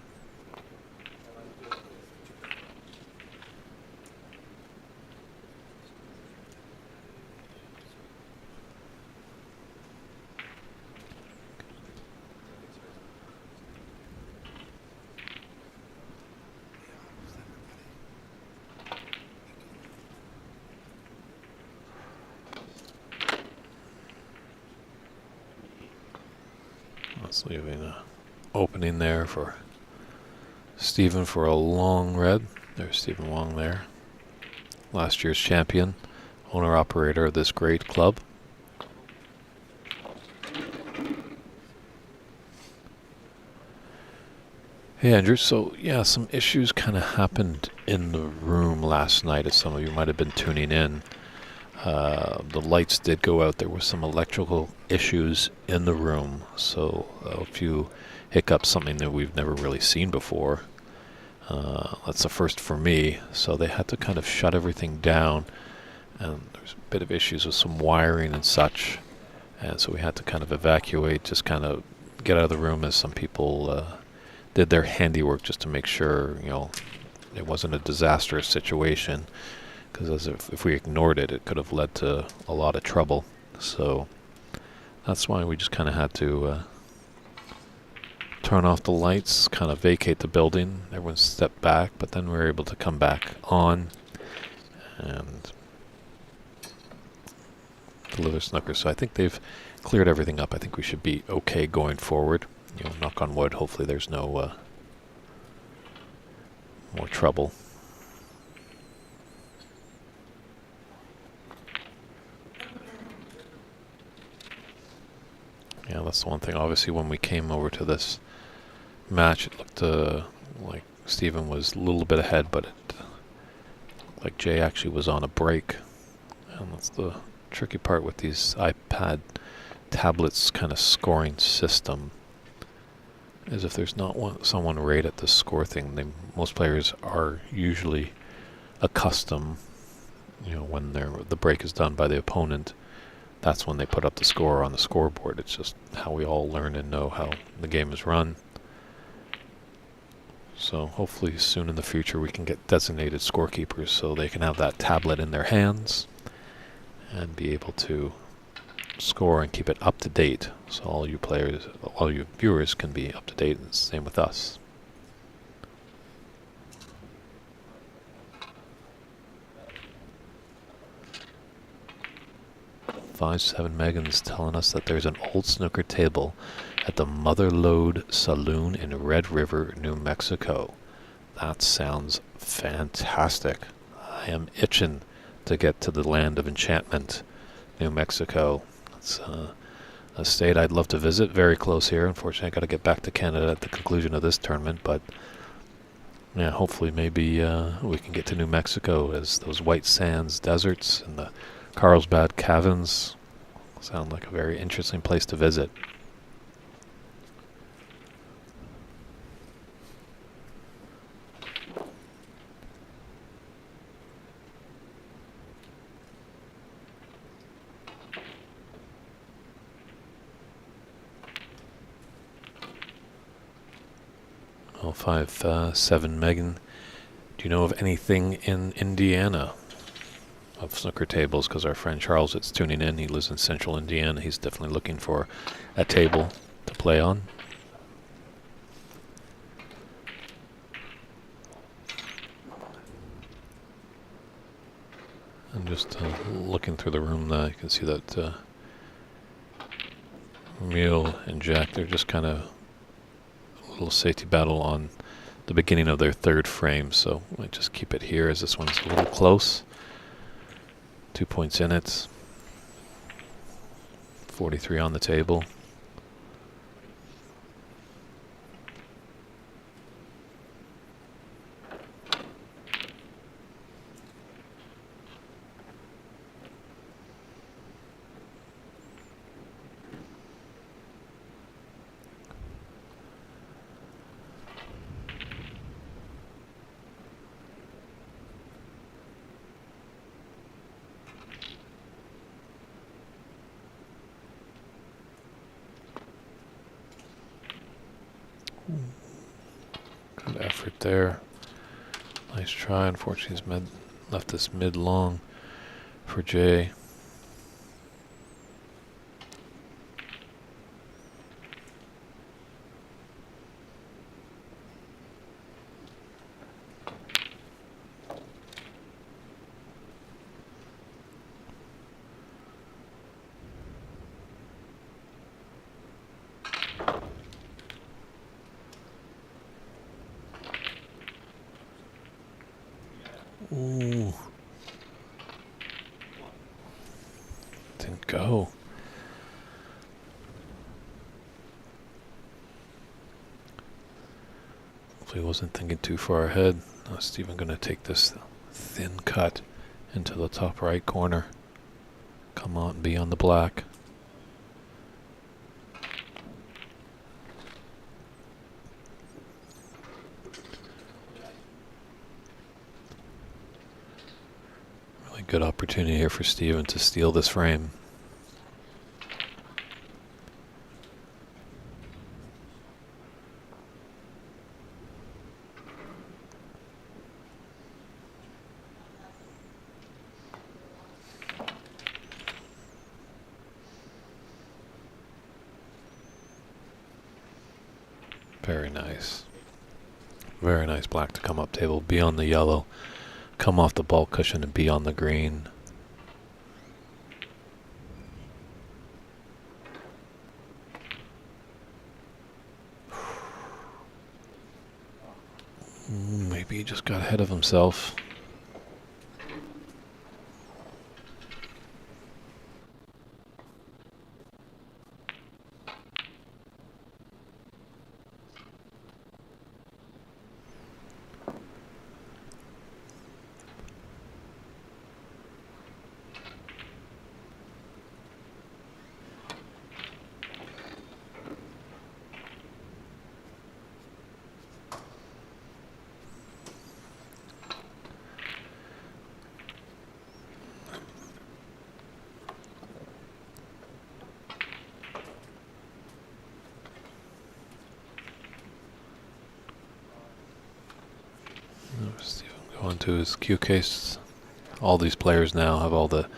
[SPEAKER 1] That's leaving an opening there for Stephen for a long red. There's Stephen Wong there. Last year's champion, owner-operator of this great club. Hey Andrew, so yeah, some issues kind of happened in the room last night, as some of you might have been tuning in. The lights did go out. There were some electrical issues in the room, so a few hiccups, something that we've never really seen before. That's the first for me, so they had to kind of shut everything down, and there's a bit of issues with some wiring and such, and so we had to kind of evacuate, just kind of get out of the room as some people did their handiwork just to make sure, it wasn't a disastrous situation, because if we ignored it, it could have led to a lot of trouble. So that's why we just kind of had to turn off the lights, kind of vacate the building. Everyone stepped back, but then we were able to come back on and deliver snooker. So I think they've cleared everything up. I think we should be okay going forward. You know, knock on wood, hopefully there's no more trouble. Yeah, that's the one thing. Obviously, when we came over to this match, it looked like Steven was a little bit ahead, but it like Jay actually was on a break. And that's the tricky part with these iPad tablets kind of scoring system, is if there's not someone right at the score thing, most players are usually accustomed, you know, when the break is done by the opponent, that's when they put up the score on the scoreboard. It's just how we all learn and know how the game is run. So hopefully soon in the future we can get designated scorekeepers so they can have that tablet in their hands and be able to score and keep it up to date, so all you players, all you viewers can be up to date, and the same with us. 57 Megan's telling us that there's an old snooker table at the Mother Lode Saloon in Red River, New Mexico. That sounds fantastic. I am itching to get to the land of enchantment, New Mexico. It's a state I'd love to visit, very close here. Unfortunately, I got to get back to Canada at the conclusion of this tournament, but yeah, hopefully maybe we can get to New Mexico, as those white sands deserts and the Carlsbad Caverns sound like a very interesting place to visit. Oh, 5-7 Megan. Do you know of anything in Indiana of snooker tables? Because our friend Charles that's tuning in, he lives in central Indiana. He's definitely looking for a table to play on. I'm just looking through the room now. You can see that Emil and Jack, they're just kind of a little safety battle on the beginning of their third frame, so I just keep it here as this one's a little close. 2 points in it. 43 on the table. Good effort there. Nice try. Unfortunately, he's left this mid long for Jay. Ooh. Didn't go. Hopefully wasn't thinking too far ahead. Now Steven gonna take this thin cut into the top right corner. Come on, be on the black. Good opportunity here for Steven to steal this frame. Very nice. Very nice black to come up table, be on the yellow, come off the ball cushion and be on the green. Maybe he just got ahead of himself. Steven going to his cue case. All these players now have all the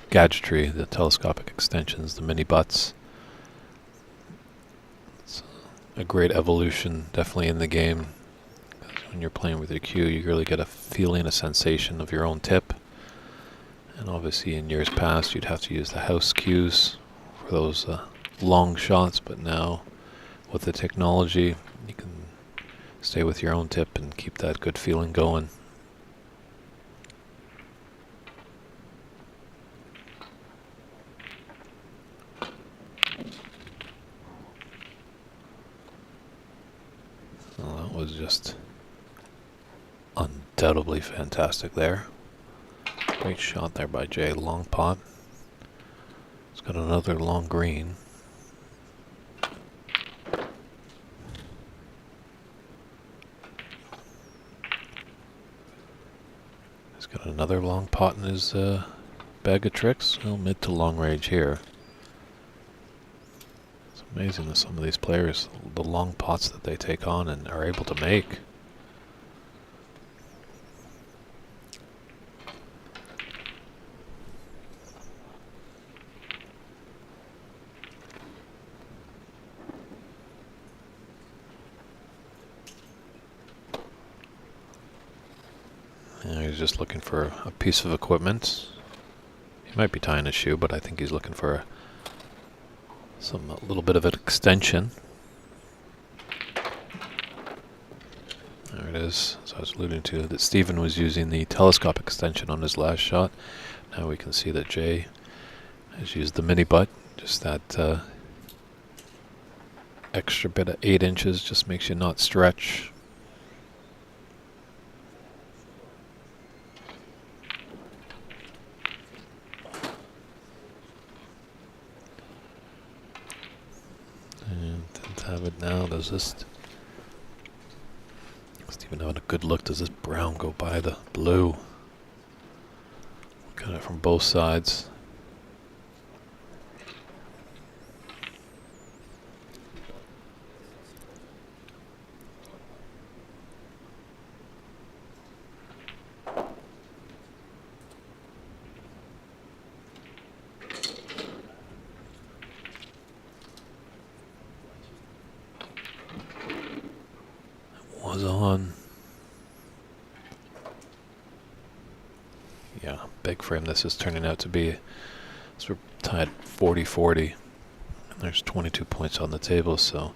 [SPEAKER 1] gadgetry, the telescopic extensions, the mini butts. It's a great evolution, definitely in the game. When you're playing with your cue, you really get a feeling, a sensation of your own tip. And obviously in years past, you'd have to use the house cues for those long shots, but now with the technology, you can stay with your own tip and keep that good feeling going. Well, that was just undoubtedly fantastic there. Great shot there by Jay. Long pot. He's got another long green. He's got another long pot in his bag of tricks. Well, mid to long range here. It's amazing that some of these players, the long pots that they take on and are able to make. He's just looking for a piece of equipment. He might be tying a shoe, but I think he's looking for a little bit of an extension. There it is. As I was alluding to, that Stephen was using the telescope extension on his last shot. Now we can see that Jay has used the mini butt. Just that extra bit of 8 inches just makes you not stretch. Have it now. Does this Stephen having a good look? Does this brown go by the blue? Look at it from both sides. Was on. Yeah, big frame this is turning out to be. So we're tied 40-40. And there's 22 points on the table, so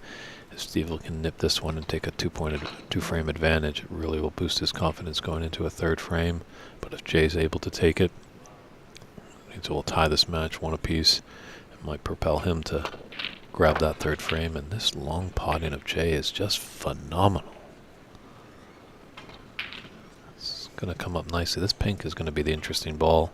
[SPEAKER 1] if Steve can nip this one and take a 2-frame advantage, it really will boost his confidence going into a third frame. But if Jay's able to take it, it will tie this match one apiece. It might propel him to grab that third frame, and this long potting of Jay is just phenomenal. Going to come up nicely. This pink is going to be the interesting ball.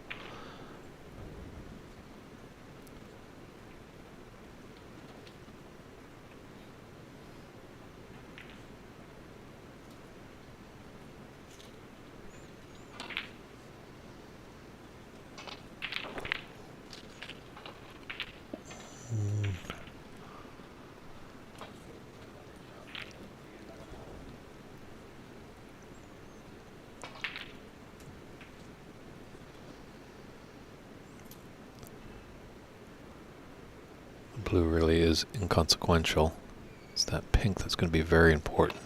[SPEAKER 1] Blue really is inconsequential. It's It's that pink that's going to be very important.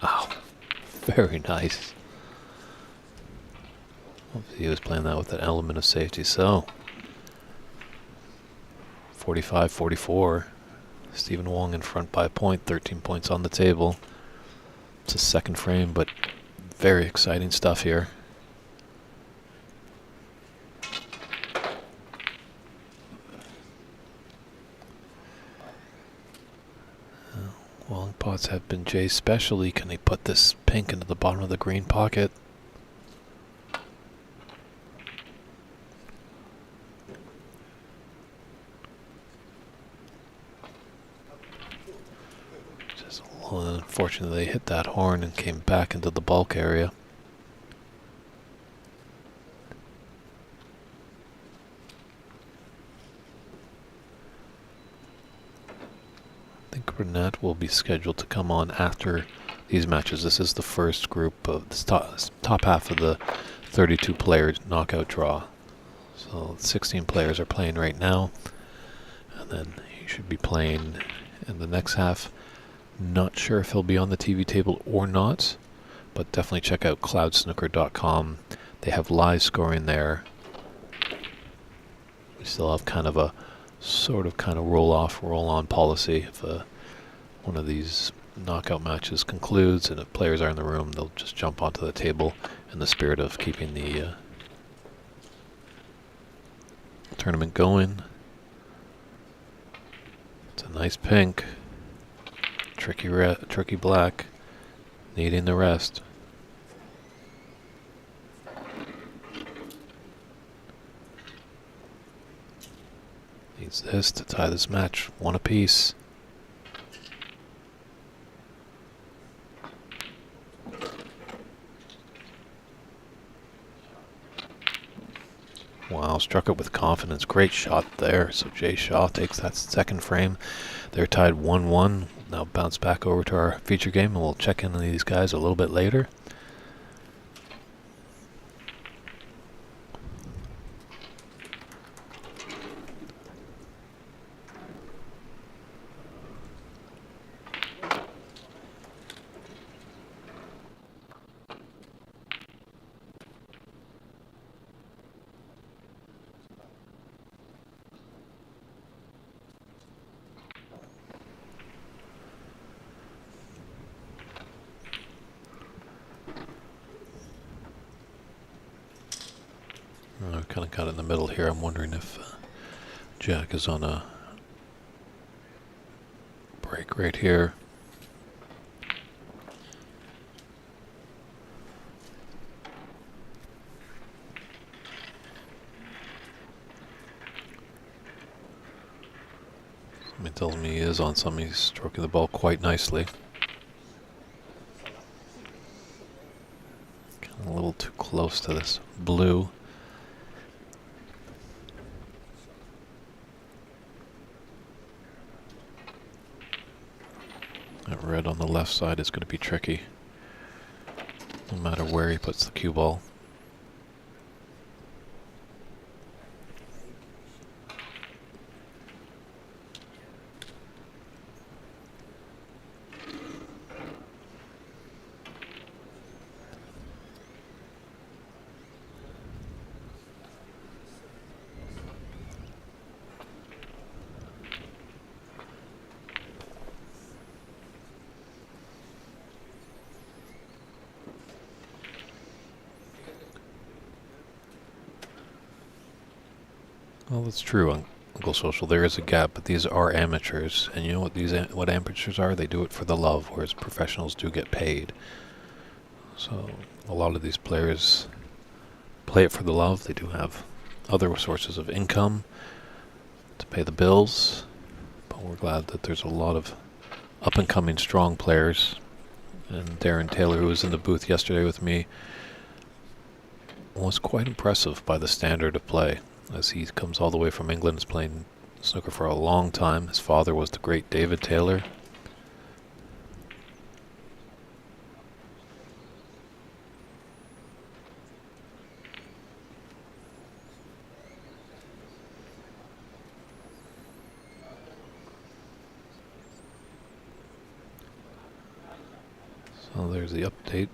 [SPEAKER 1] Wow, very nice. He was playing that with an element of safety. So 45-44. Stephen Wong in front by a point, 13 points on the table. It's a second frame, but very exciting stuff here. Long pots have been Jay's specialty. Can he put this pink into the bottom of the green pocket? Just unfortunately, they hit that horn and came back into the bulk area. I think Burnett will be scheduled to come on after these matches. This is the first group of the top half of the 32 player knockout draw. So 16 players are playing right now, and then he should be playing in the next half. Not sure if he'll be on the TV table or not, but definitely check out cloudsnooker.com. They have live scoring there. We still have kind of a kind of roll off, roll on policy. If one of these knockout matches concludes and if players are in the room, they'll just jump onto the table in the spirit of keeping the tournament going. It's a nice pink. Tricky black. Needing the rest. Needs this to tie this match. One apiece. Wow, struck it with confidence. Great shot there. So Jay Shaw takes that second frame. They're tied 1-1. Now bounce back over to our feature game, and we'll check in on these guys a little bit later. I've kind of got it in the middle here. I'm wondering if Jack is on a break right here. Something tells me he is on something. He's stroking the ball quite nicely. Getting a little too close to this blue. That red on the left side is going to be tricky, no matter where he puts the cue ball. Well, that's true, Uncle Social. There is a gap, but these are amateurs, and you know what amateurs are? They do it for the love, whereas professionals do get paid. So a lot of these players play it for the love. They do have other sources of income to pay the bills, but we're glad that there's a lot of up-and-coming strong players. And Darren Taylor, who was in the booth yesterday with me, was quite impressive by the standard of play, as he comes all the way from England, is playing snooker for a long time. His father was the great David Taylor. So there's the update.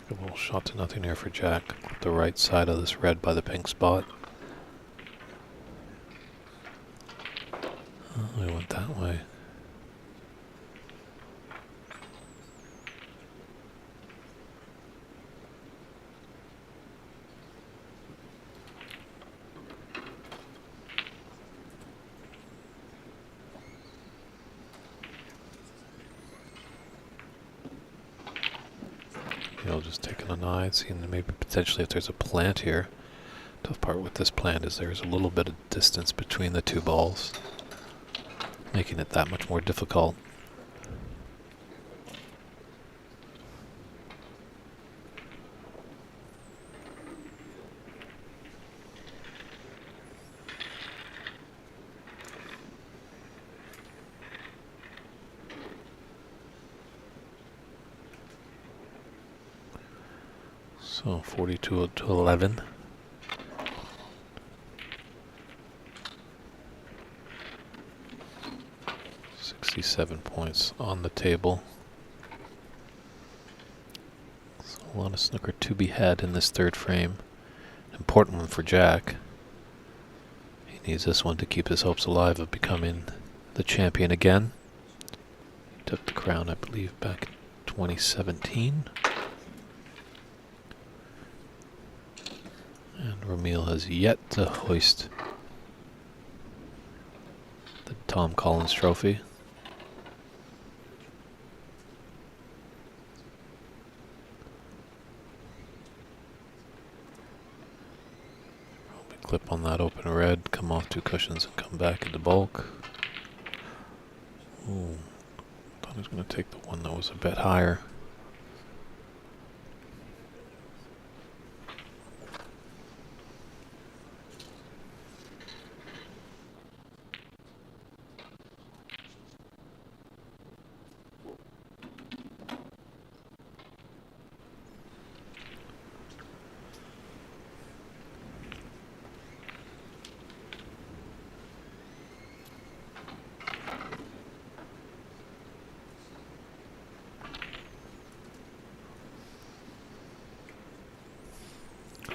[SPEAKER 1] A little shot to nothing here for Jack. The right side of this red by the pink spot. Oh, we went that way. Just taking an eye, seeing maybe potentially if there's a plant here. Tough part with this plant is there's a little bit of distance between the two balls, making it that much more difficult. So 42 to 11. £67 on the table. So a lot of snooker to be had in this third frame. Important one for Jack. He needs this one to keep his hopes alive of becoming the champion again. He took the crown, I believe, back in 2017. And Ramil has yet to hoist the Tom Collins Trophy. Probably clip on that open red, come off two cushions and come back into bulk. Ooh, thought he was going to take the one that was a bit higher.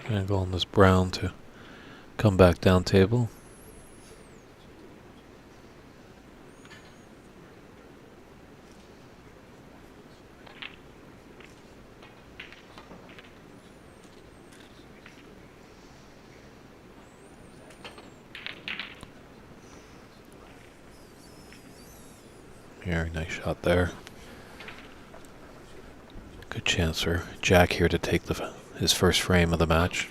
[SPEAKER 1] Gonna go on this brown to come back down table. Very nice shot there. Good chance for Jack here to take his first frame of the match.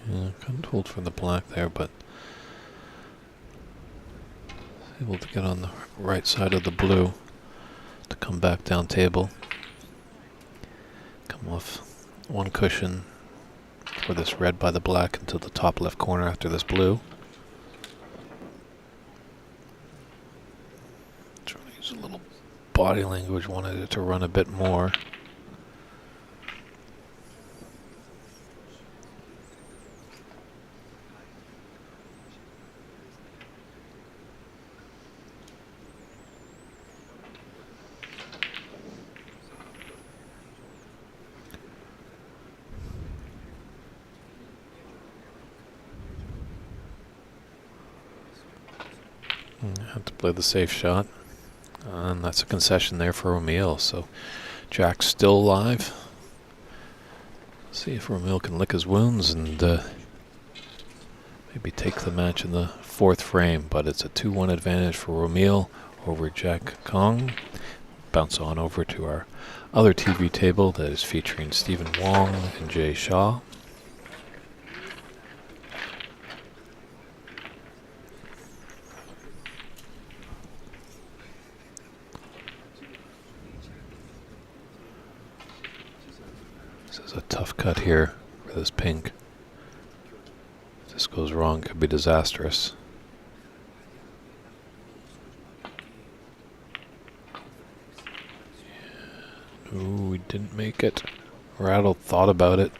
[SPEAKER 1] Yeah, couldn't hold for the black there, but able to get on the right side of the blue to come back down table. Come off one cushion for this red by the black into the top left corner after this blue. There's a little body language, wanted it to run a bit more. Have to play the safe shot. And that's a concession there for O'Meal. So Jack's still alive. See if O'Meal can lick his wounds and maybe take the match in the fourth frame. But it's a 2-1 advantage for O'Meal over Jack Kong. Bounce on over to our other TV table that is featuring Stephen Wong and Jay Shaw. This is a tough cut here for this pink. If this goes wrong, it could be disastrous. Ooh, we didn't make it. Rattled, thought about it.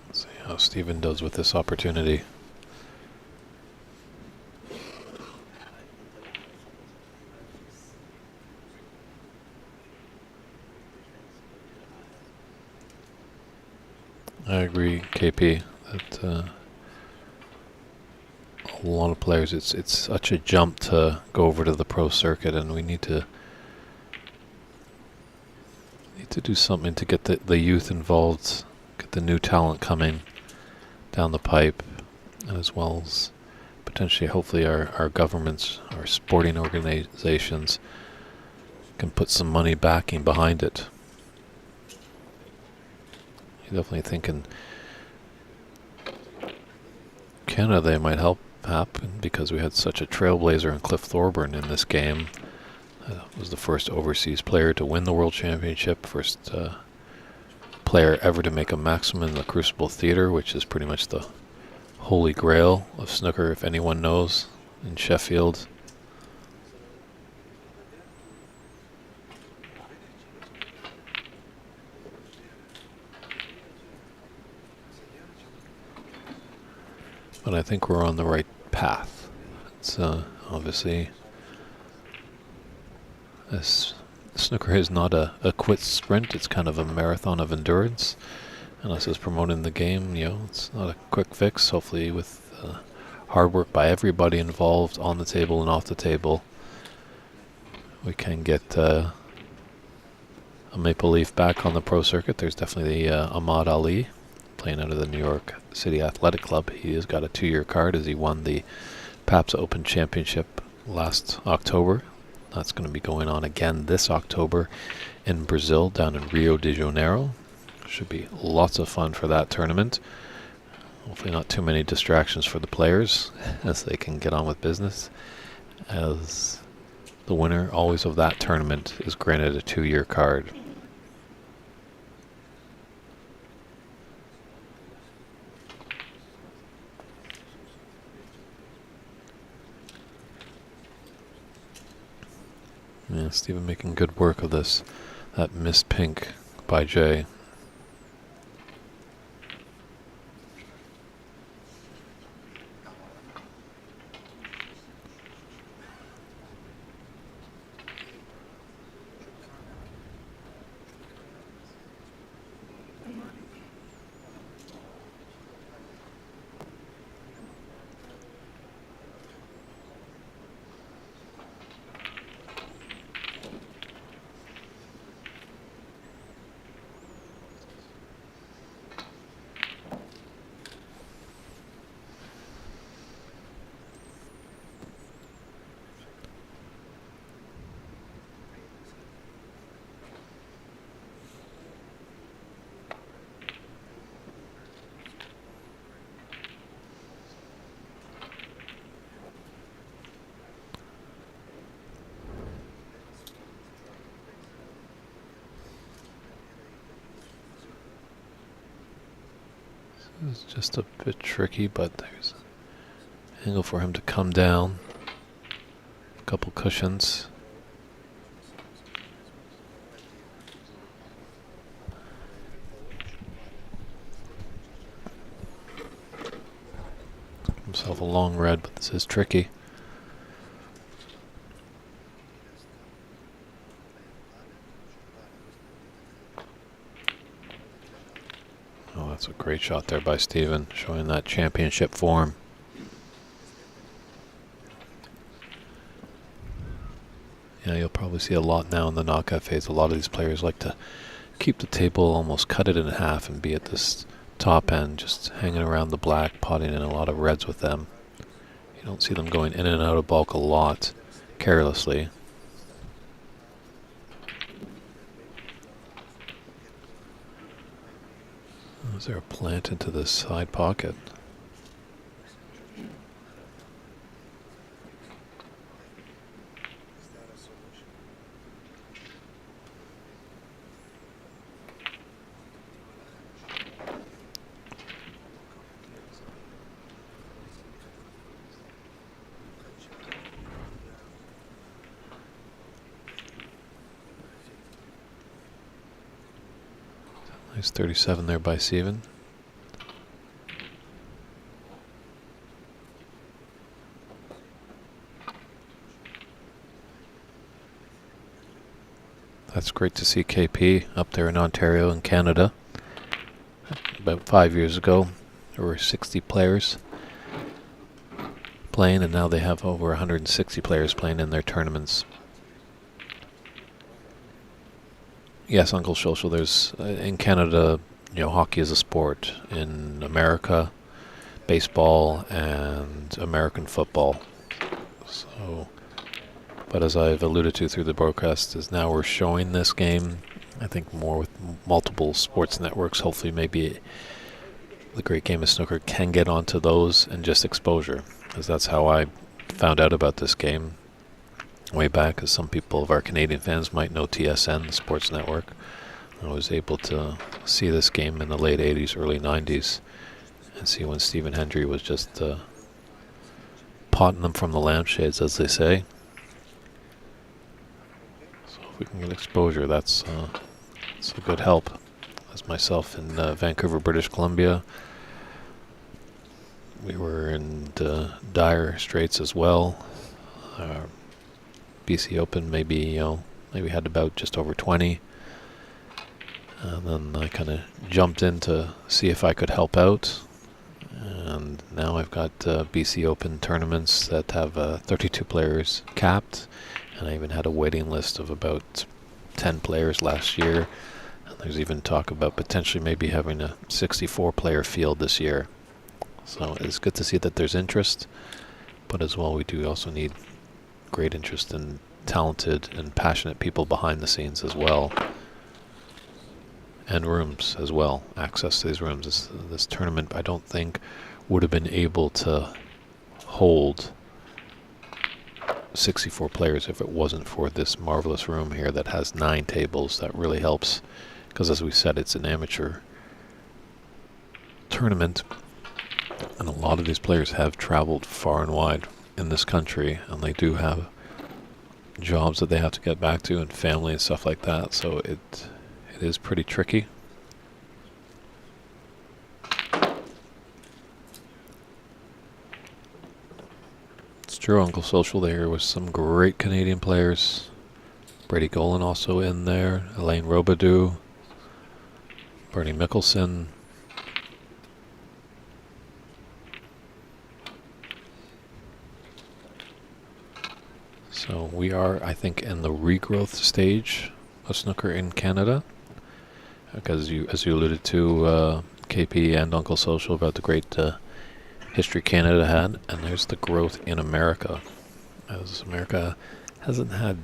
[SPEAKER 1] Let's see how Stephen does with this opportunity. I agree, KP, that a lot of players, it's such a jump to go over to the pro circuit, and we need to do something to get the youth involved, get the new talent coming down the pipe, as well as potentially, hopefully, our governments, our sporting organizations can put some money backing behind it. You're definitely thinking Canada, they might help happen because we had such a trailblazer in Cliff Thorburn in this game. Was the first overseas player to win the World Championship, first player ever to make a maximum in the Crucible Theatre, which is pretty much the holy grail of snooker, if anyone knows, in Sheffield. But I think we're on the right path. It's obviously, snooker is not a quick sprint. It's kind of a marathon of endurance. And as is promoting the game, it's not a quick fix. Hopefully with hard work by everybody involved on the table and off the table, we can get a Maple Leaf back on the pro circuit. There's definitely Ahmad Ali playing out of the New York City Athletic Club. He has got a 2-year card as he won the PAPS Open Championship last October. That's going to be going on again this October in Brazil, down in Rio de Janeiro. Should be lots of fun for that tournament. Hopefully not too many distractions for the players as they can get on with business, as the winner always of that tournament is granted a 2-year card. Yeah, Stephen making good work of this. That missed pink by Jay. It's just a bit tricky, but there's an angle for him to come down. A couple cushions. Himself a long red, but this is tricky. Oh, that's a great shot there by Steven, showing that championship form. Yeah, you'll probably see a lot now in the knockout phase. A lot of these players like to keep the table, almost cut it in half and be at this top end, just hanging around the black, potting in a lot of reds with them. You don't see them going in and out of bulk a lot, carelessly. Is there a plant into this side pocket? Nice 37 there by Steven. That's great to see KP up there in Ontario in Canada. About 5 years ago, there were 60 players playing, and now they have over 160 players playing in their tournaments. Yes, Uncle Social, there's, in Canada, hockey is a sport. In America, baseball and American football. So, but as I've alluded to through the broadcast, is now we're showing this game, I think more with multiple sports networks. Hopefully maybe the great game of snooker can get onto those and just exposure. Because that's how I found out about this game way back, as some people of our Canadian fans might know TSN, the sports network. I was able to see this game in the late 80s, early 90s, and see when Stephen Hendry was just potting them from the lampshades, as they say. So if we can get exposure, that's a good help. As myself in Vancouver, British Columbia, we were in dire straits as well. BC Open maybe had about just over 20, and then I kind of jumped in to see if I could help out, and now I've got BC Open tournaments that have 32 players capped, and I even had a waiting list of about 10 players last year, and there's even talk about potentially maybe having a 64 player field this year. So it's good to see that there's interest, but as well we do also need great interest in talented and passionate people behind the scenes as well, and rooms as well, access to these rooms. This tournament, I don't think, would have been able to hold 64 players if it wasn't for this marvelous room here that has 9 tables. That really helps, because as we said, it's an amateur tournament, and a lot of these players have traveled far and wide in this country, and they do have jobs that they have to get back to and family and stuff like that, so it is pretty tricky. It's true, Uncle Social there with some great Canadian players. Brady Golan also in there, Elaine Robidoux, Bernie Mickelson. So we are, I think, in the regrowth stage of snooker in Canada, because as you alluded to, KP and Uncle Social, about the great history Canada had, and there's the growth in America, as America hasn't had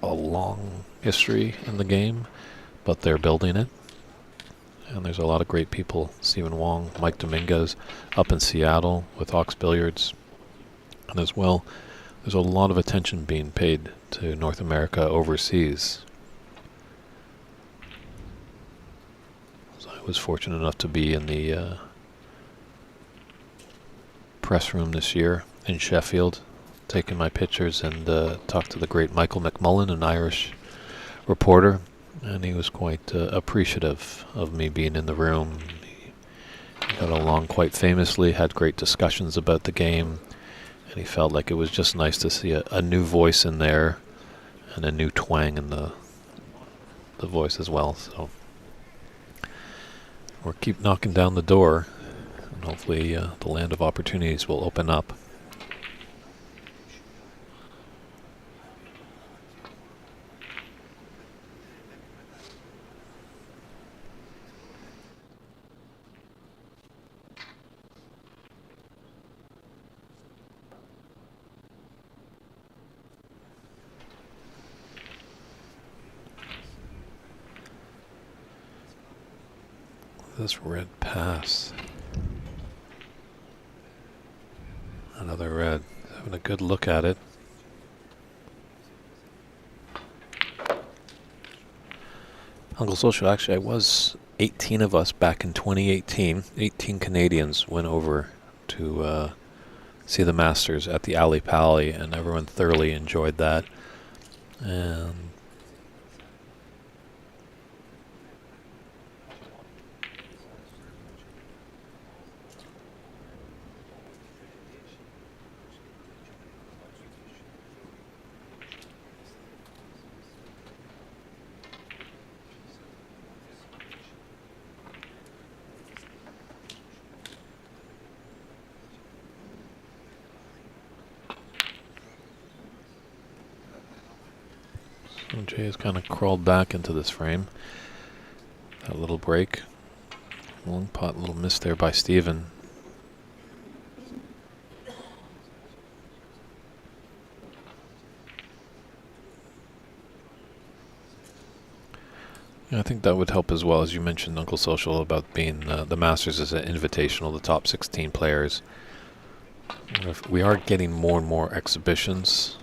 [SPEAKER 1] a long history in the game, but they're building it, and there's a lot of great people. Stephen Wong, Mike Dominguez up in Seattle with Ox Billiards, and as well there's a lot of attention being paid to North America overseas. I was fortunate enough to be in the press room this year in Sheffield, taking my pictures, and talked to the great Michael McMullen, an Irish reporter, and he was quite appreciative of me being in the room. He got along quite famously, had great discussions about the game, and he felt like it was just nice to see a new voice in there and a new twang in the voice as well. So we'll keep knocking down the door, and hopefully the land of opportunities will open up. This red pass. Another red. Having a good look at it. Uncle Social, actually, I was 18 of us back in 2018. 18 Canadians went over to see the Masters at the Ali Pali, and everyone thoroughly enjoyed that. And Jay has kind of crawled back into this frame. That little break. Long pot, little miss there by Steven. Yeah, I think that would help as well, as you mentioned, Uncle Social, about being the Masters is an invitational, the top 16 players. We are getting more and more exhibitions,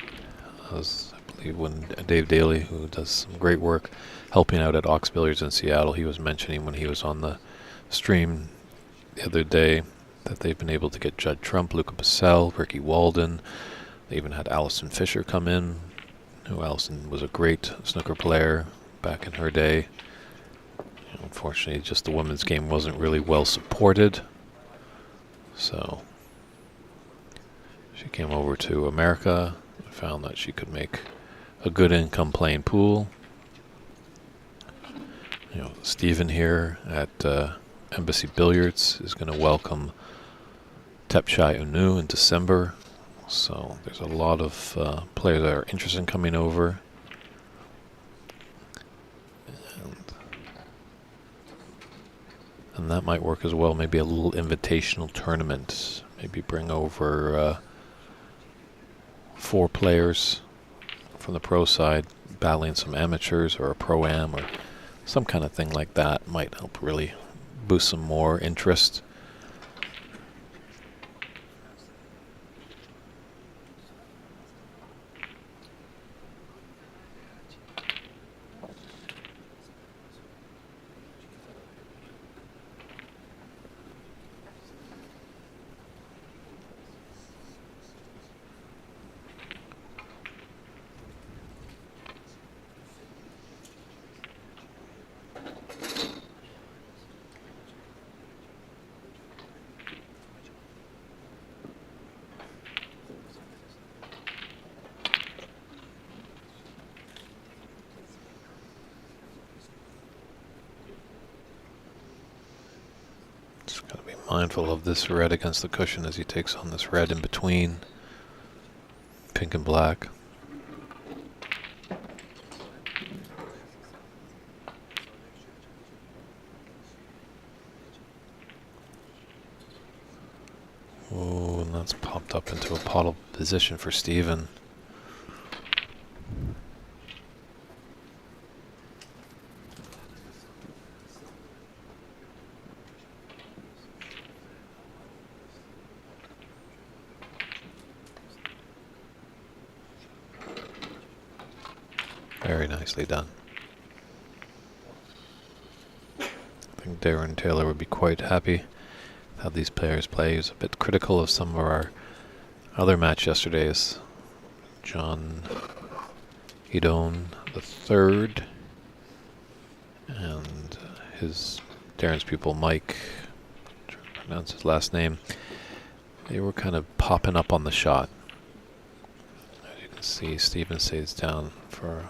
[SPEAKER 1] as when Dave Daly, who does some great work helping out at Ox Billiards in Seattle, he was mentioning when he was on the stream the other day that they've been able to get Judd Trump, Luca Bassell, Ricky Walden. They even had Alison Fisher come in, who Alison was a great snooker player back in her day. Unfortunately, just the women's game wasn't really well supported, so she came over to America and found that she could make a good income playing pool. Stephen here at Embassy Billiards is going to welcome Tepchai Unu in December. So there's a lot of players that are interested in coming over. And that might work as well. Maybe a little invitational tournament. Maybe bring over 4 players from the pro side, battling some amateurs or a pro-am or some kind of thing like that. Might help really boost some more interest. Mindful of this red against the cushion as he takes on this red in between pink and black. Oh, and that's popped up into a pottle position for Steven. Very nicely done. think Darren Taylor would be quite happy how these players play. He's a bit critical of some of our other match yesterday's. John Edone the third and Darren's pupil Mike, trying to pronounce his last name, they were kind of popping up on the shot. As you can see, Steven stays down for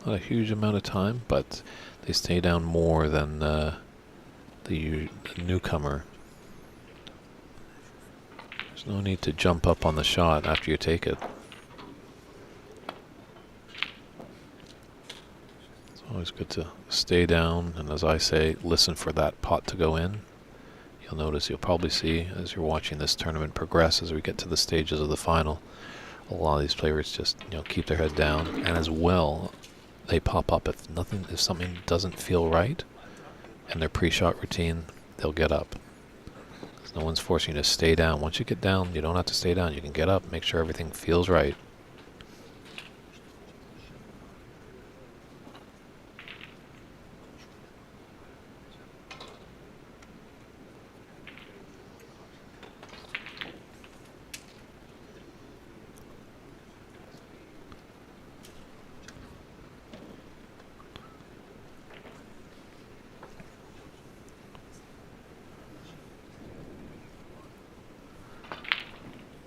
[SPEAKER 1] not a huge amount of time, but they stay down more than the newcomer. There's no need to jump up on the shot after you take it. It's always good to stay down, and as I say, listen for that pot to go in. You'll notice, you'll probably see as you're watching this tournament progress, as we get to the stages of the final, a lot of these players just keep their head down, and as well, they pop up if something doesn't feel right in their pre-shot routine, they'll get up. No one's forcing you to stay down. Once you get down, you don't have to stay down. You can get up, make sure everything feels right.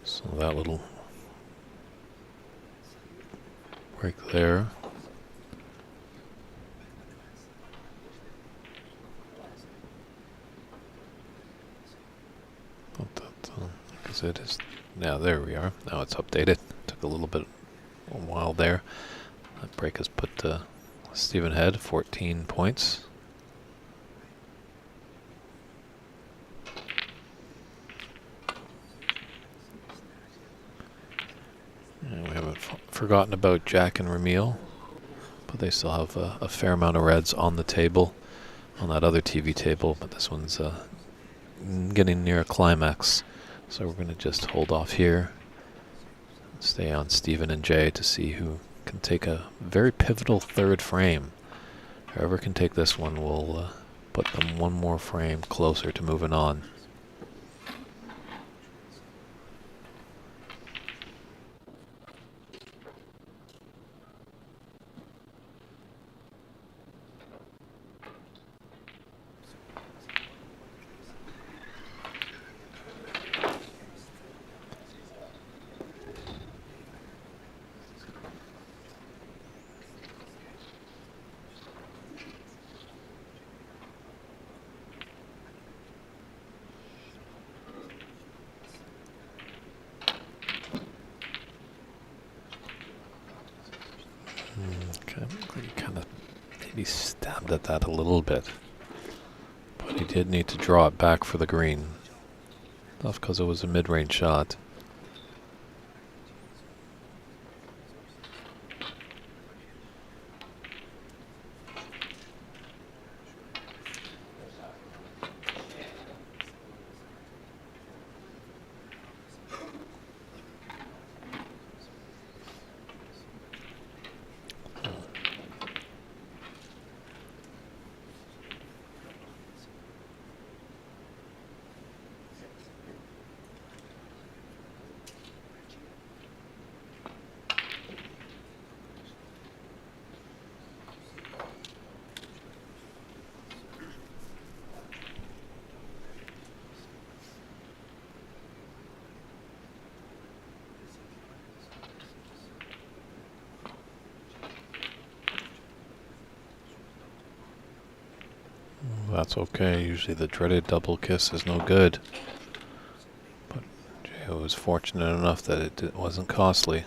[SPEAKER 1] So that little break there. Because it is now. There we are. Now it's updated. Took a while there. That break has put Stephen ahead 14 points. And we haven't forgotten about Jack and Ramil, but they still have a fair amount of reds on the table, on that other TV table, but this one's getting near a climax. So we're going to just hold off here, stay on Stephen and Jay to see who can take a very pivotal third frame. Whoever can take this one will put them one more frame closer to moving on. He kind of maybe stabbed at that a little bit, but he did need to draw it back for the green. Tough because it was a mid-range shot. That's okay. Usually the dreaded double kiss is no good. But Jay was fortunate enough that it wasn't costly.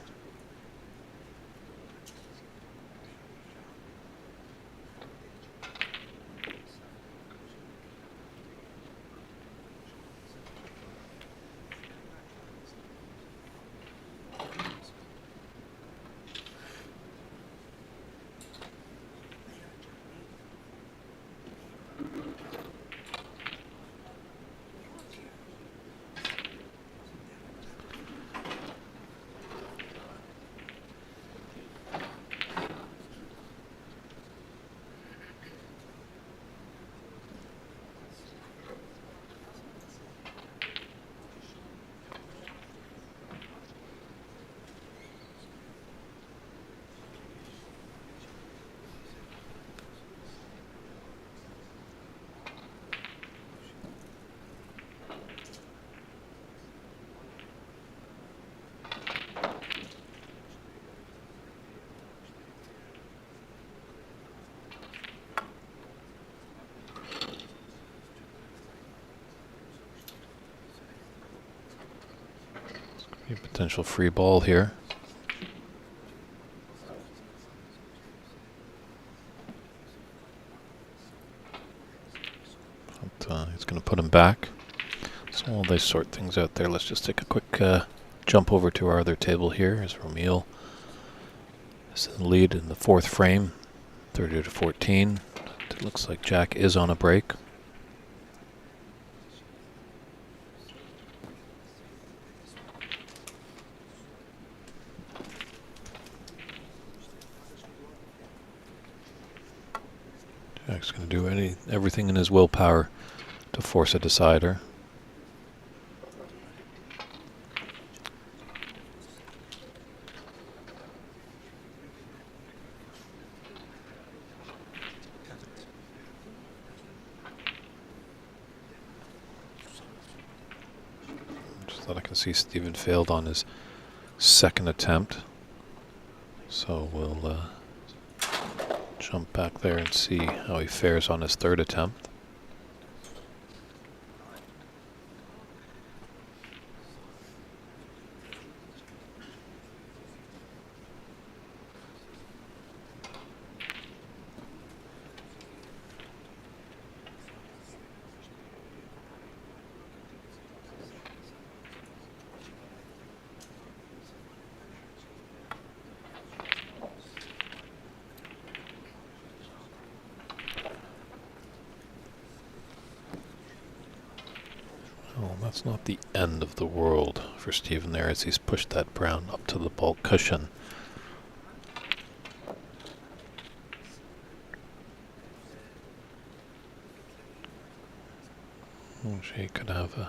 [SPEAKER 1] A potential free ball here. But, he's going to put him back. So while they sort things out there, let's just take a quick jump over to our other table here as Romil is in the lead in the fourth frame, 30 to 14. It looks like Jack is on a break. Jack's going to do everything in his willpower to force a decider. Just thought I can see Stephen failed on his second attempt. So we'll jump back there and see how he fares on his third attempt. Well, that's not the end of the world for Stephen there as he's pushed that brown up to the bulk cushion. He could have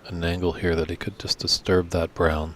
[SPEAKER 1] an angle here that he could just disturb that brown.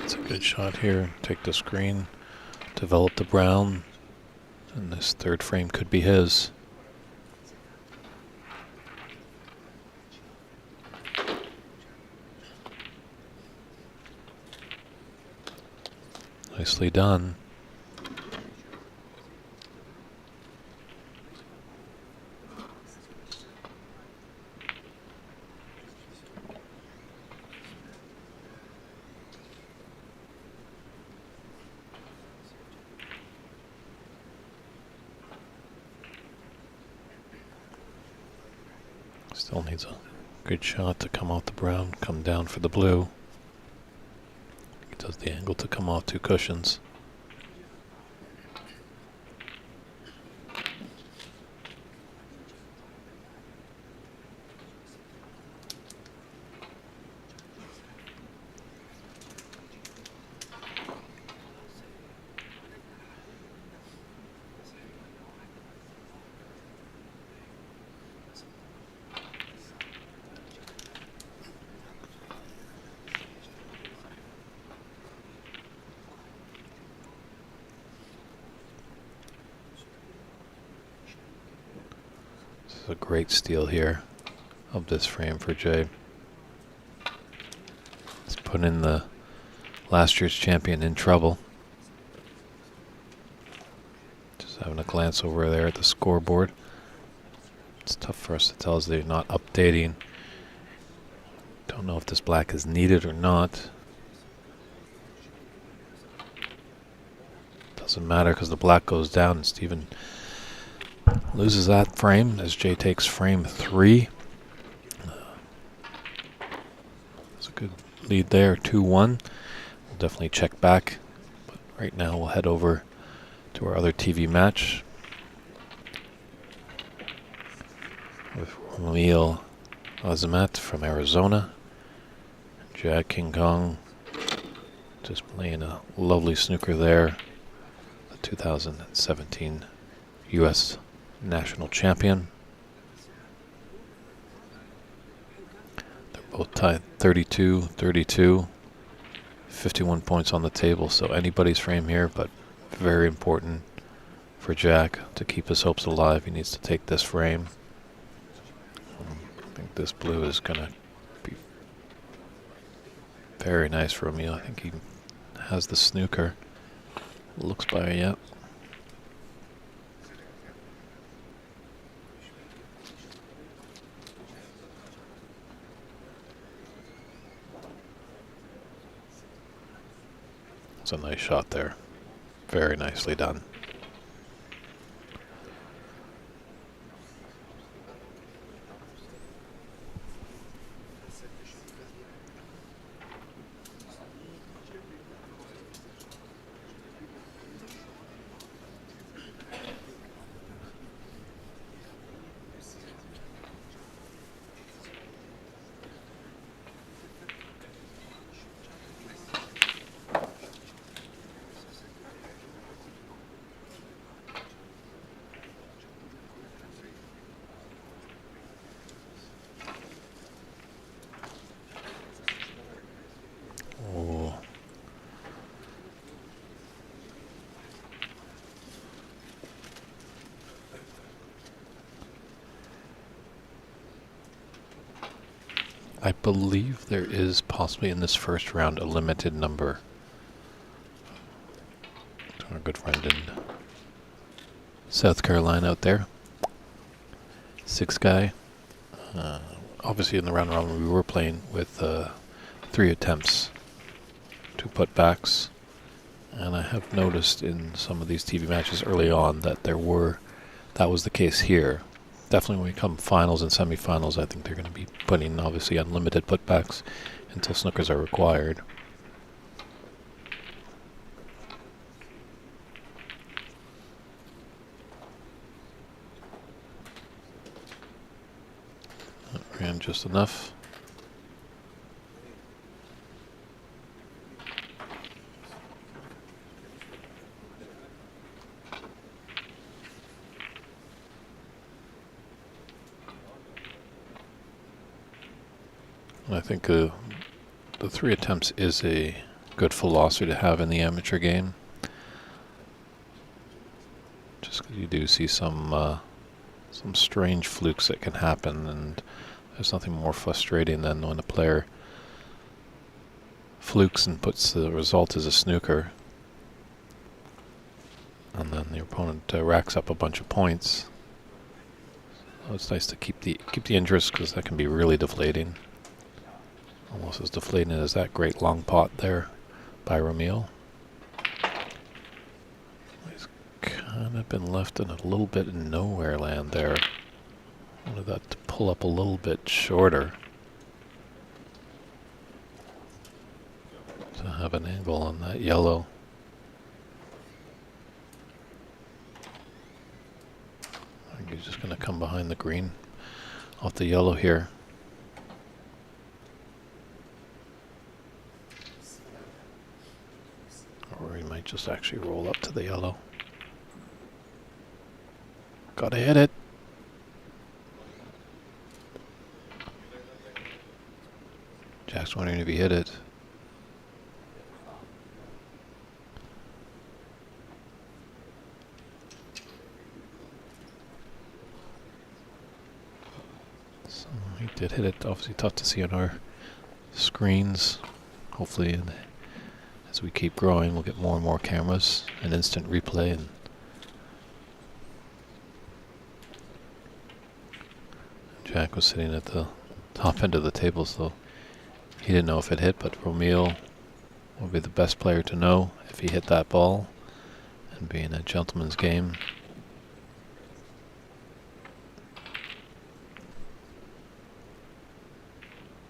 [SPEAKER 1] It's a good shot here. Take the screen, develop the brown, and this third frame could be his. Nicely done. Still needs a good shot to come off the brown, come down for the blue. He does the angle to come off two cushions. A great steal here of this frame for Jay. It's putting the last year's champion in trouble. Just having a glance over there at the scoreboard. It's tough for us to tell as they're not updating. Don't know if this black is needed or not. Doesn't matter because the black goes down and Stephen loses that frame as Jay takes frame 3. That's a good lead there, 2-1. We'll definitely check back, but right now we'll head over to our other TV match. Emil Azamat from Arizona. Jack King Kong just playing a lovely snooker there. The 2017 U.S. National Champion. They're both tied 32-32. 51 points on the table, so anybody's frame here, but very important for Jack to keep his hopes alive. He needs to take this frame. I think this blue is going to be very nice for Emil. I think he has the snooker. Looks by it, yeah. It's a nice shot there. Very nicely done. I believe there is possibly in this first round a limited number. To our good friend in South Carolina out there. 6 guy. Obviously in the round robin we were playing with 3 attempts, 2 putbacks. And I have noticed in some of these TV matches early on that that was the case here. Definitely when we come finals and semifinals, I think they're going to be putting obviously unlimited putbacks until snookers are required. That ran just enough. I think the 3 attempts is a good philosophy to have in the amateur game. Just because you do see some strange flukes that can happen, and there's nothing more frustrating than when a player flukes and puts the result as a snooker, and then the opponent racks up a bunch of points. So it's nice to keep the interest, because that can be really deflating. Almost as deflating as that great long pot there by Ramil. He's kind of been left in a little bit in nowhere land there. Wanted that to pull up a little bit shorter to have an angle on that yellow. I think he's just going to come behind the green off the yellow here. Or he might just actually roll up to the yellow. Gotta hit it. Jack's wondering if he hit it. So he did hit it. Obviously tough to see on our screens. Hopefully as we keep growing, we'll get more and more cameras and instant replay. And Jack was sitting at the top end of the table, so he didn't know if it hit, but Ramil will be the best player to know if he hit that ball, and being a gentleman's game.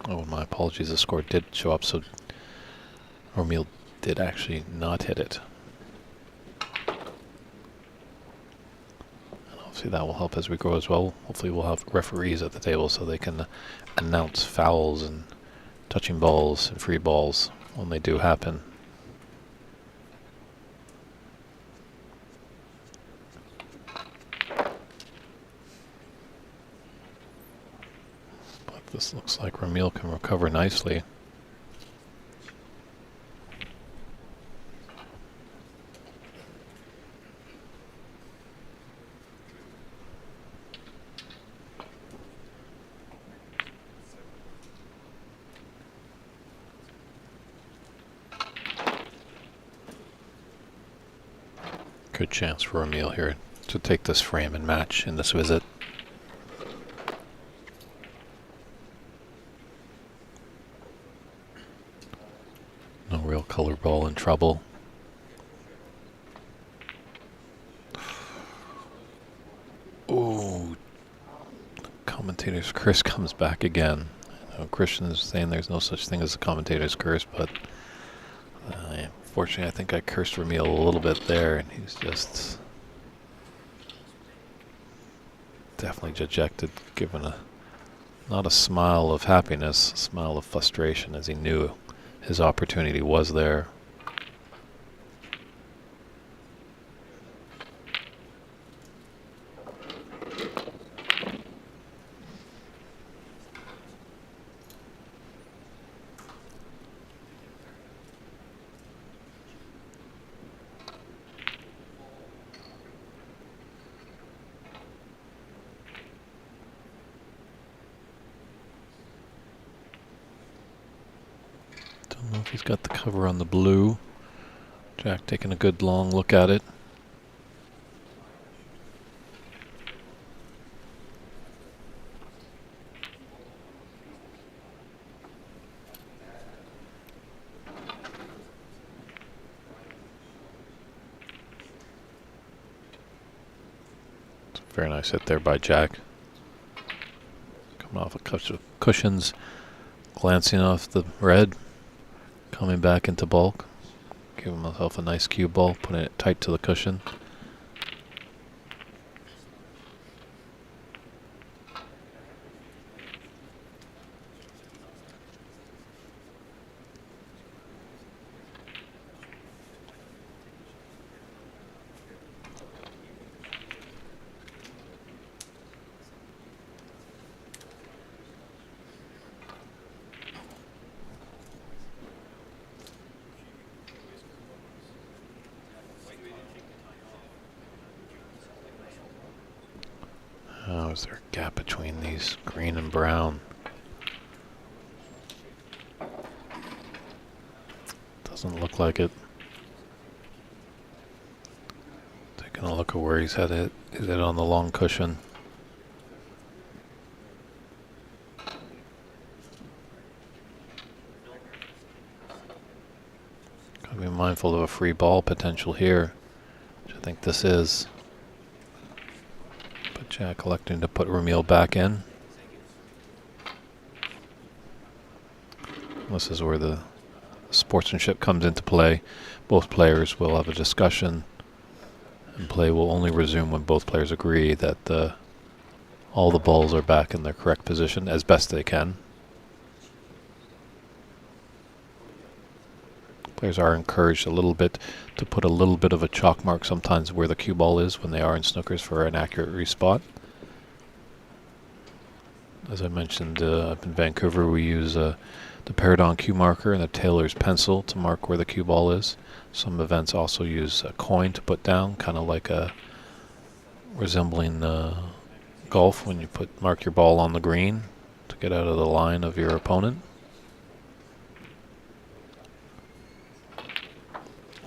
[SPEAKER 1] Oh, my apologies, the score did show up, so Ramil did actually not hit it. And Hopefully that will help as we grow as well. Hopefully we'll have referees at the table so they can announce fouls and touching balls and free balls when they do happen. But this looks like Ramil can recover nicely. Good chance for Ramil here to take this frame and match in this visit. No real color ball in trouble. Ooh. Commentator's curse comes back again. I know Christian is saying there's no such thing as a commentator's curse, but unfortunately I think I cursed Ramil a little bit there, and he's just definitely dejected, given not a smile of happiness, a smile of frustration, as he knew his opportunity was there. Don't know if he's got the cover on the blue. Jack taking a good long look at it. It's a very nice hit there by Jack. Coming off a couple of cushions, glancing off the red, coming back into bulk. Giving himself a nice cue ball, putting it tight to the cushion. Oh, is there a gap between these green and brown? Doesn't look like it. Taking a look at where he's had it. Is it on the long cushion? Gotta be mindful of a free ball potential here, which I think this is. Jack electing to put Ramil back in. This is where the sportsmanship comes into play. Both players will have a discussion, and play will only resume when both players agree that all the balls are back in their correct position as best they can. Players are encouraged a little bit to put a little bit of a chalk mark sometimes where the cue ball is when they are in snookers for an accurate respot. As I mentioned, up in Vancouver we use the Paragon cue marker and the Taylor's pencil to mark where the cue ball is. Some events also use a coin to put down, kind of like resembling golf when you mark your ball on the green to get out of the line of your opponent.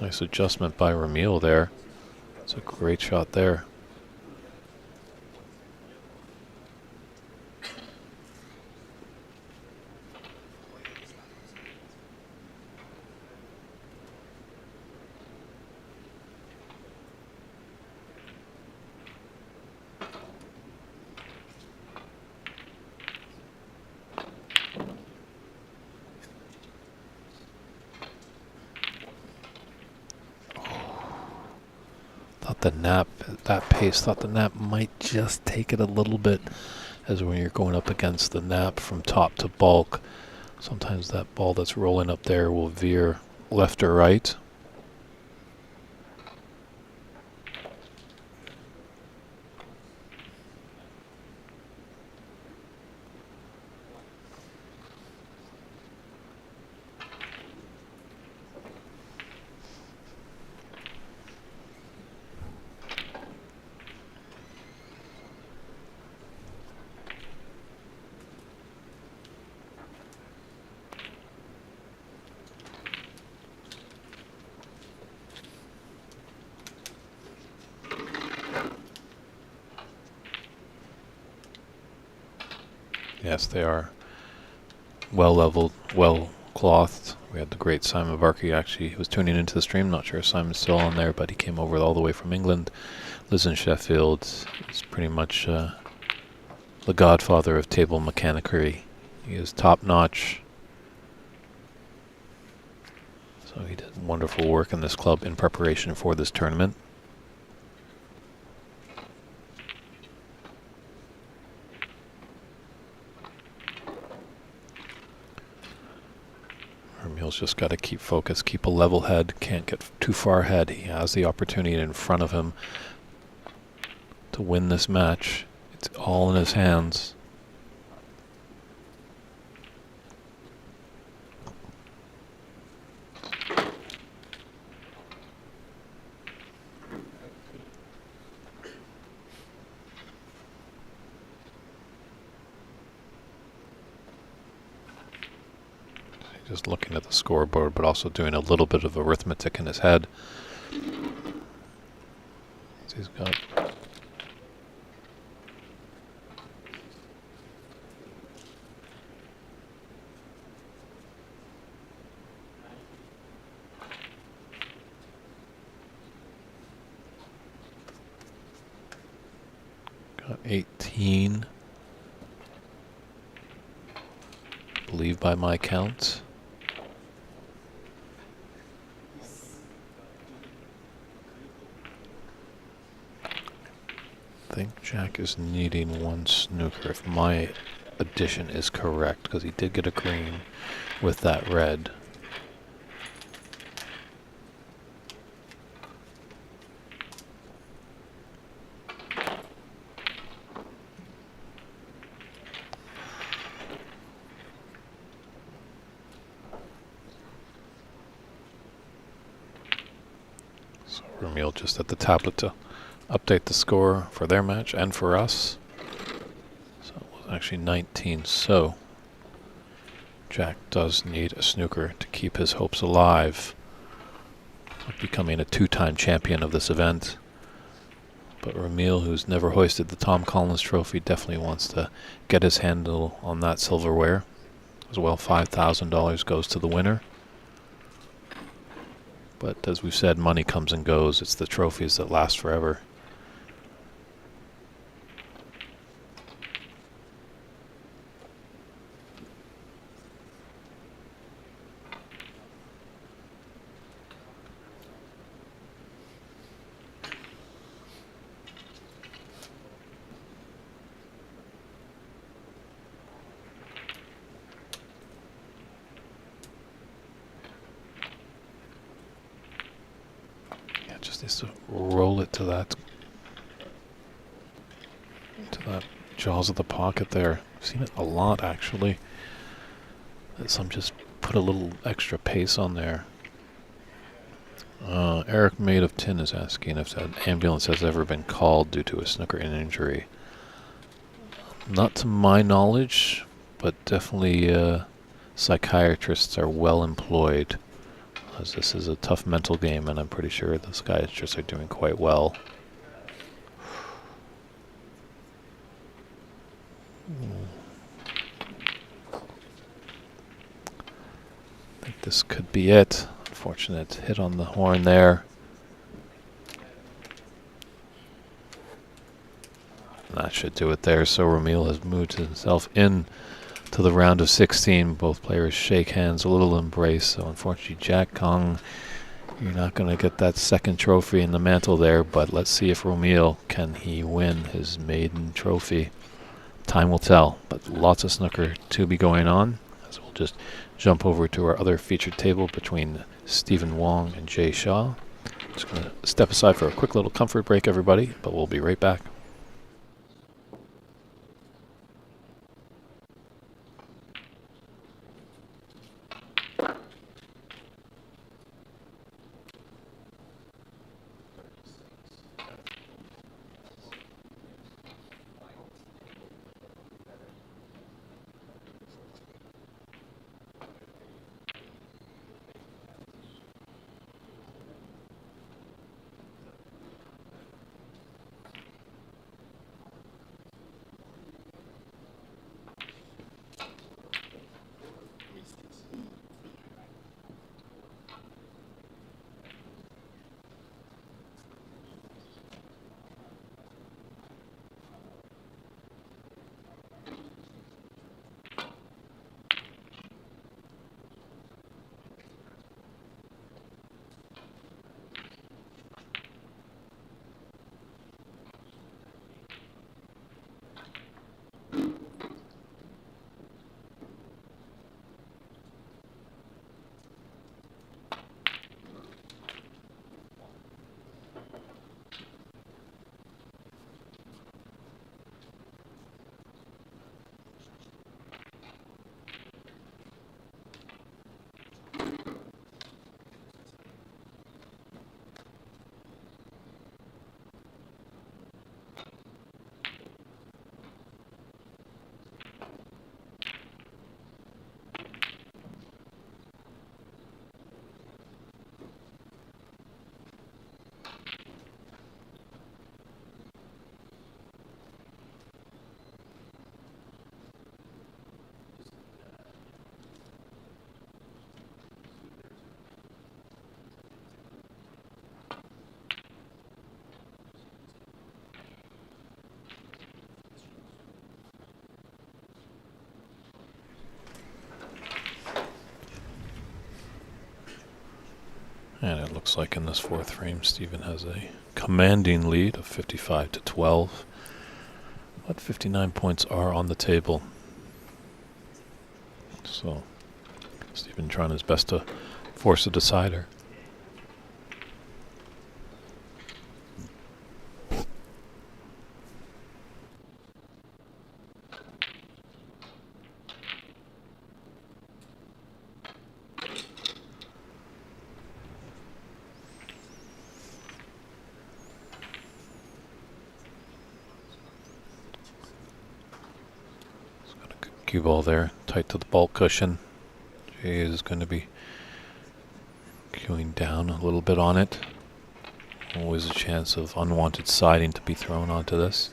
[SPEAKER 1] Nice adjustment by Ramil there. It's a great shot there. the nap at that pace. Thought the nap might just take it a little bit, as when you're going up against the nap from top to bulk, sometimes that ball that's rolling up there will veer left or right. Yes, they are well leveled, well clothed. We had the great Simon Barkey. Actually, he was tuning into the stream. Not sure if Simon's still on there, but he came over all the way from England. Lives in Sheffield. He's pretty much the godfather of table mechanicery. He is top notch. So he did wonderful work in this club in preparation for this tournament. Vermeil's just got to keep focused, keep a level head, can't get too far ahead. He has the opportunity in front of him to win this match. It's all in his hands. Just looking at the scoreboard, but also doing a little bit of arithmetic in his head. He's got got 18, I believe, by my count. I think Jack is needing one snooker, if my addition is correct, because he did get a green with that red. So Vermeil just at the tablet to update the score for their match and for us. So it was actually 19. So Jack does need a snooker to keep his hopes alive of becoming a two-time champion of this event. But Vermeil, who's never hoisted the Tom Collins Trophy, definitely wants to get his handle on that silverware. As well, $5,000 goes to the winner. But as we've said, money comes and goes. It's the trophies that last forever. Just needs to roll it to that jaws of the pocket there. I've seen it a lot, actually. That some just put a little extra pace on there. Eric Made of Tin is asking if an ambulance has ever been called due to a snooker injury. Not to my knowledge, but definitely psychiatrists are well employed, as this is a tough mental game, and I'm pretty sure the psychiatrists are doing quite well. I think this could be it. Unfortunate hit on the horn there. And that should do it there. So Vermeil has moved himself in to the round of 16. Both players shake hands, a little embrace. So unfortunately, Jack Kong You're not going to get that second trophy in the mantle there, but let's see if Romeo can he win his maiden trophy. Time will tell, but lots of snooker to be going on. So we'll just jump over to our other featured table between Stephen Wong and Jay Shaw. Just going to step aside for a quick little comfort break, everybody, but we'll be right back. And it looks like in this fourth frame, Stephen has a commanding lead of 55-12. But 59 points are on the table. So Stephen trying his best to force a decider. Cue ball there, tight to the ball cushion. Jay is going to be cueing down a little bit on it. Always a chance of unwanted siding to be thrown onto this.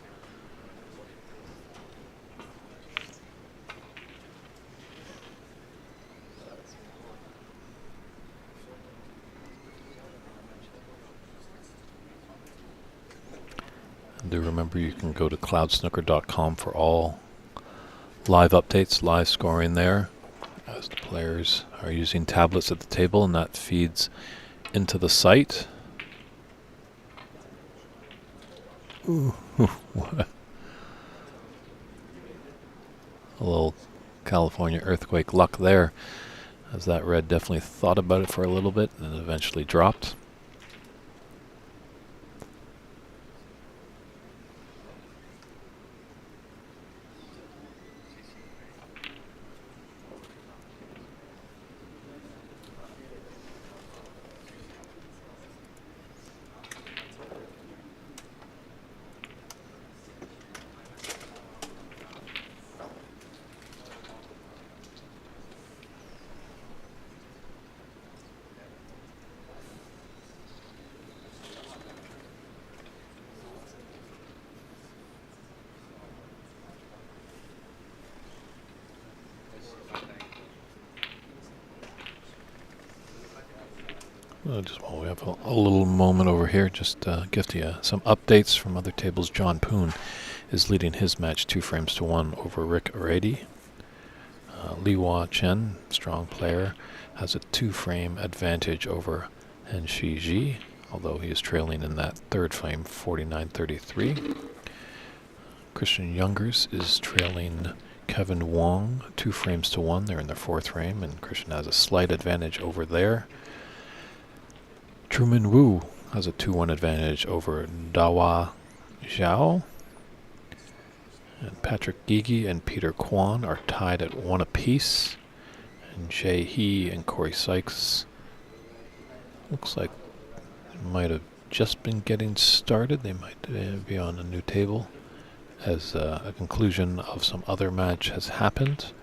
[SPEAKER 1] And do remember you can go to cloudsnooker.com for all live updates, live scoring there, as the players are using tablets at the table, and that feeds into the site. Ooh, a little California earthquake luck there, as that red definitely thought about it for a little bit and eventually dropped. Just while we have a little moment over here, just give you some updates from other tables. John Poon is leading his match 2-1 over Rick Arady. Li Hua Chen, strong player, has a 2-frame advantage over and Shiji, although he is trailing in that third frame, 49-33. Christian Youngers is trailing Kevin Wong 2 frames to 1. They're in their fourth frame, and Christian has a slight advantage over there. Truman Wu has a 2-1 advantage over Dawa Zhao. And Patrick Gigi and Peter Kwan are tied at 1 apiece. And Jay He and Corey Sykes looks like they might have just been getting started. They might be on a new table as a conclusion of some other match has happened,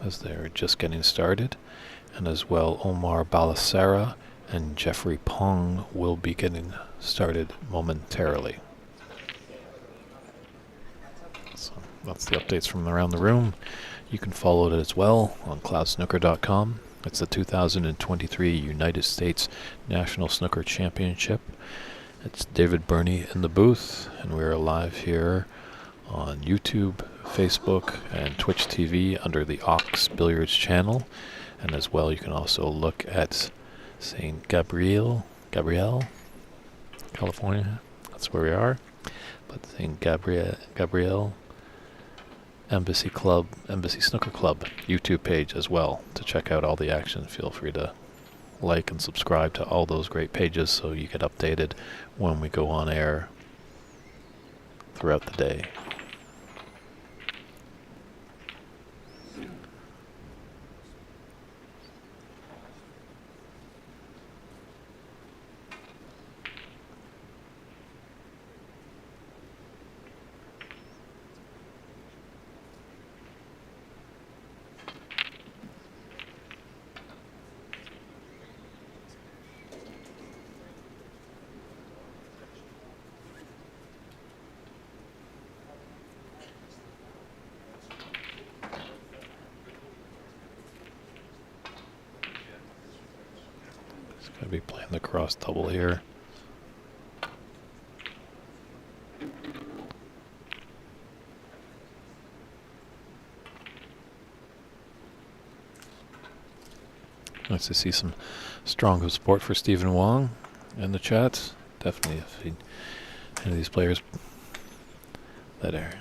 [SPEAKER 1] as they're just getting started. And as well, Omar Balasara and Jeffrey Pong will be getting started momentarily. So that's the updates from around the room. You can follow it as well on cloudsnooker.com. It's the 2023 United States National Snooker Championship. It's David Burney in the booth, and we're live here on YouTube, Facebook, and Twitch TV under the Ox Billiards channel. And as well, you can also look at St. Gabriel, California. That's where we are. But St. Gabriel Embassy Snooker Club YouTube page as well to check out all the action. Feel free to like and subscribe to all those great pages so you get updated when we go on air throughout the day. Gonna be playing the cross double here. Nice to see some strong support for Stephen Wong in the chat. Definitely, if any of these players that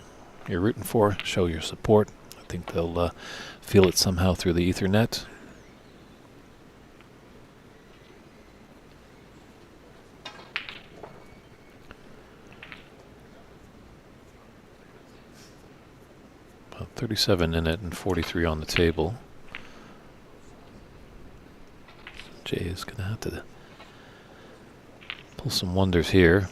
[SPEAKER 1] you're rooting for, show your support. I think they'll feel it somehow through the Ethernet. About 37 in it and 43 on the table. Jay is going to have to pull some wonders here.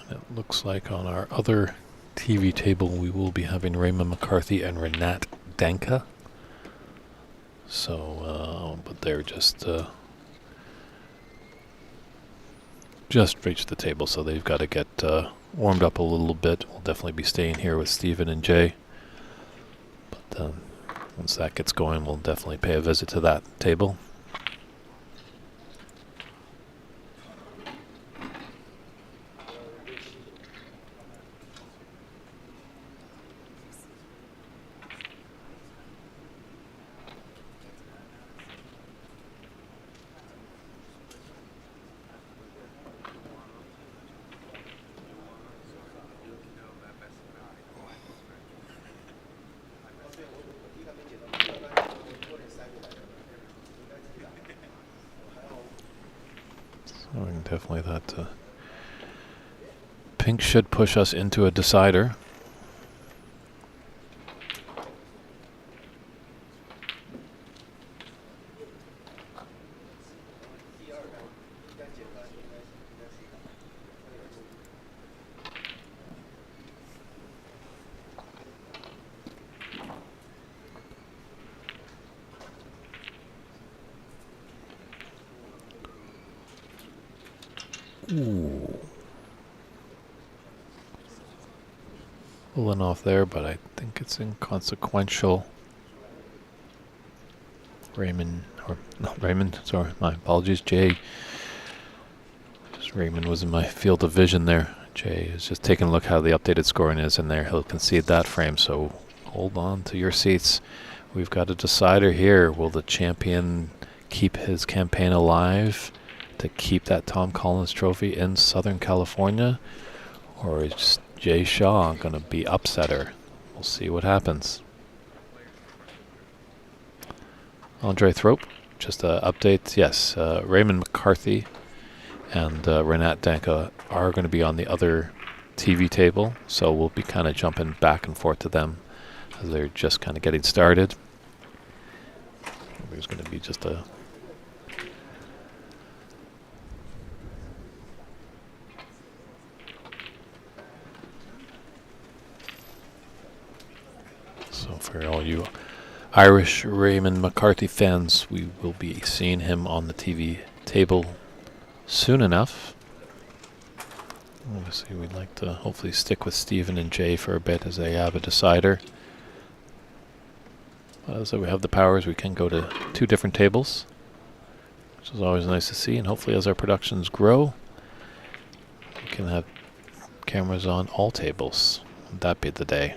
[SPEAKER 1] And it looks like on our other TV table we will be having Raymond McCarthy and Renat Danka. So, but they're just reached the table, so they've got to get warmed up a little bit. We'll definitely be staying here with Stephen and Jay. But once that gets going, we'll definitely pay a visit to that table. Definitely that pink should push us into a decider. Ooh. pulling off there, but I think it's inconsequential. Raymond, or not Raymond, sorry, my apologies, Jay. Just Raymond was in my field of vision there. Jay is just taking a look how the updated scoring is in there. He'll concede that frame, so hold on to your seats. We've got a decider here. Will the champion keep his campaign alive to keep that Tom Collins trophy in Southern California? Or is Jay Shaw going to be upsetter? We'll see what happens. Andre Thrope, just an update. Yes, Raymond McCarthy and Renat Danka are going to be on the other TV table, so we'll be kind of jumping back and forth to them as they're just kind of getting started. There's going to be just a so for all you Irish Raymond McCarthy fans, we will be seeing him on the TV table soon enough. Obviously, we'd like to hopefully stick with Stephen and Jay for a bit as they have a decider. So we have the powers, we can go to 2 different tables, which is always nice to see. And hopefully as our productions grow, we can have cameras on all tables. Would that be the day?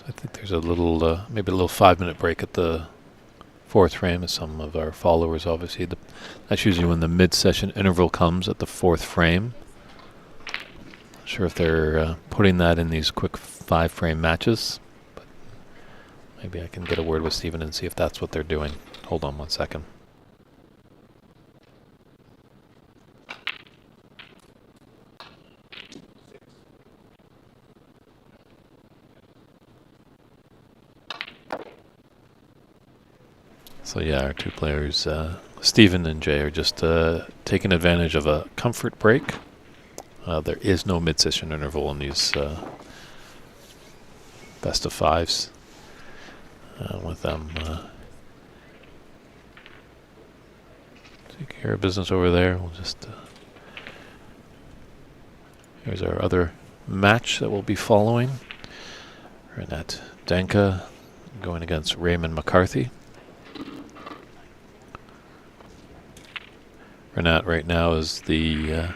[SPEAKER 1] I think there's a little, maybe a little 5-minute break at the 4th frame, as some of our followers obviously. That's usually when the mid-session interval comes at the 4th frame. Not sure if they're putting that in these quick 5-frame matches, but maybe I can get a word with Stephen and see if that's what they're doing. Hold on 1 second. So yeah, our 2 players, Stephen and Jay, are just taking advantage of a comfort break. There is no mid-session interval in these best of 5s. With them take care of business over there. We'll just here's our other match that we'll be following. Renat Danka going against Raymond McCarthy. Renat right now is the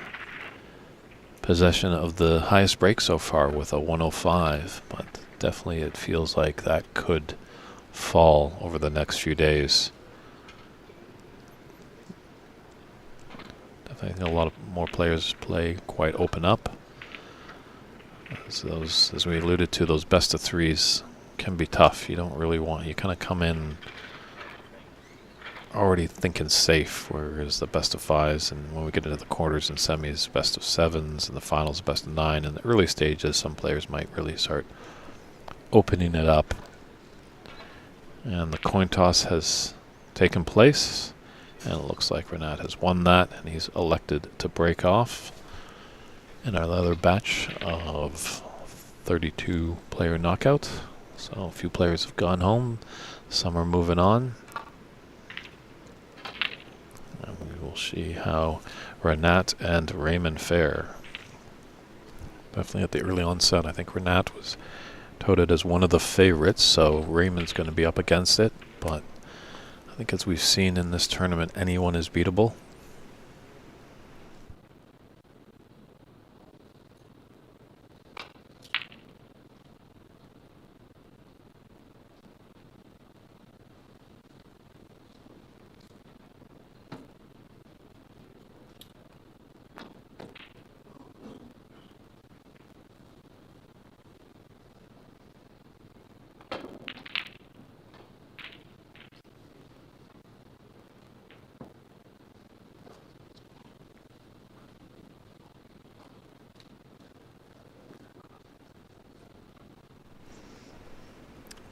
[SPEAKER 1] possession of the highest break so far with a 105, but definitely it feels like that could fall over the next few days. Definitely a lot of more players play quite open up. As we alluded to, those best of 3s can be tough. You don't really want, you kind of come in already thinking safe, whereas the best of 5s, and when we get into the quarters and semis, best of 7s, and the finals, best of 9. In the early stages, some players might really start opening it up. And the coin toss has taken place, and it looks like Renat has won that, and he's elected to break off in our other batch of 32 player knockout. So a few players have gone home, some are moving on. And we will see how Renat and Raymond fare. Definitely at the early onset, I think Renat was touted as one of the favorites, so Raymond's going to be up against it. But I think as we've seen in this tournament, anyone is beatable.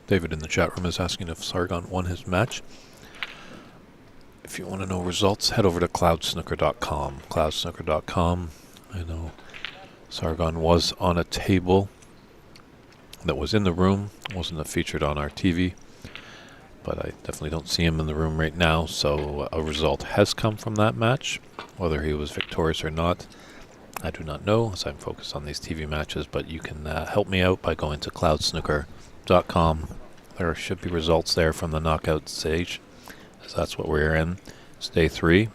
[SPEAKER 1] David in the chat room is asking if Sargon won his match. If you want to know results, head over to cloudsnooker.com. Cloudsnooker.com. I know Sargon was on a table that was in the room, wasn't featured on our TV, but I definitely don't see him in the room right now, so a result has come from that match. Whether he was victorious or not, I do not know, as I'm focused on these TV matches, but you can help me out by going to cloudsnooker.com. There should be results there from the knockout stage, as that's what we're in. It's day 3.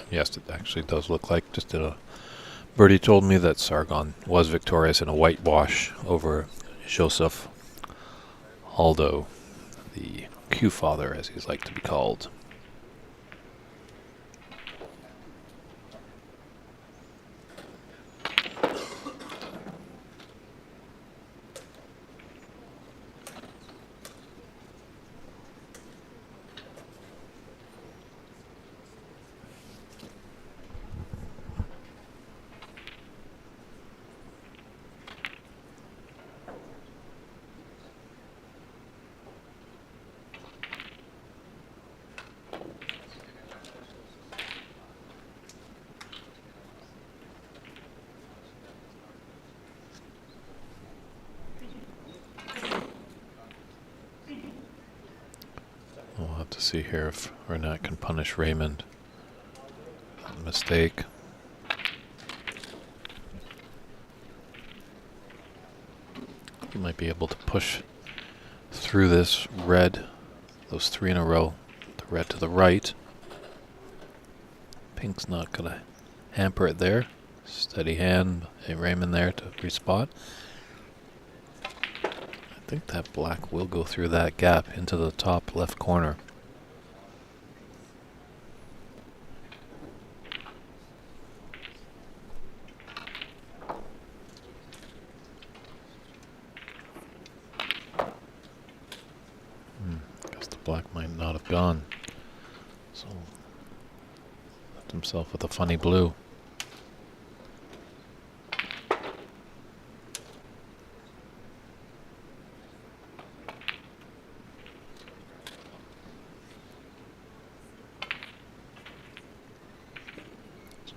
[SPEAKER 1] Yes, it actually does look like, just did a birdie told me that Sargon was victorious in a whitewash over Joseph Aldo, the Q-father, as he's like to be called. We'll have to see here if Renat can punish Raymond. Mistake. He might be able to push through this red, those 3 in a row, the red to the right. Pink's not going to hamper it there. Steady hand, Raymond there to respot. I think that black will go through that gap into the top left corner. Guess the black might not have gone. So left himself with a funny blue.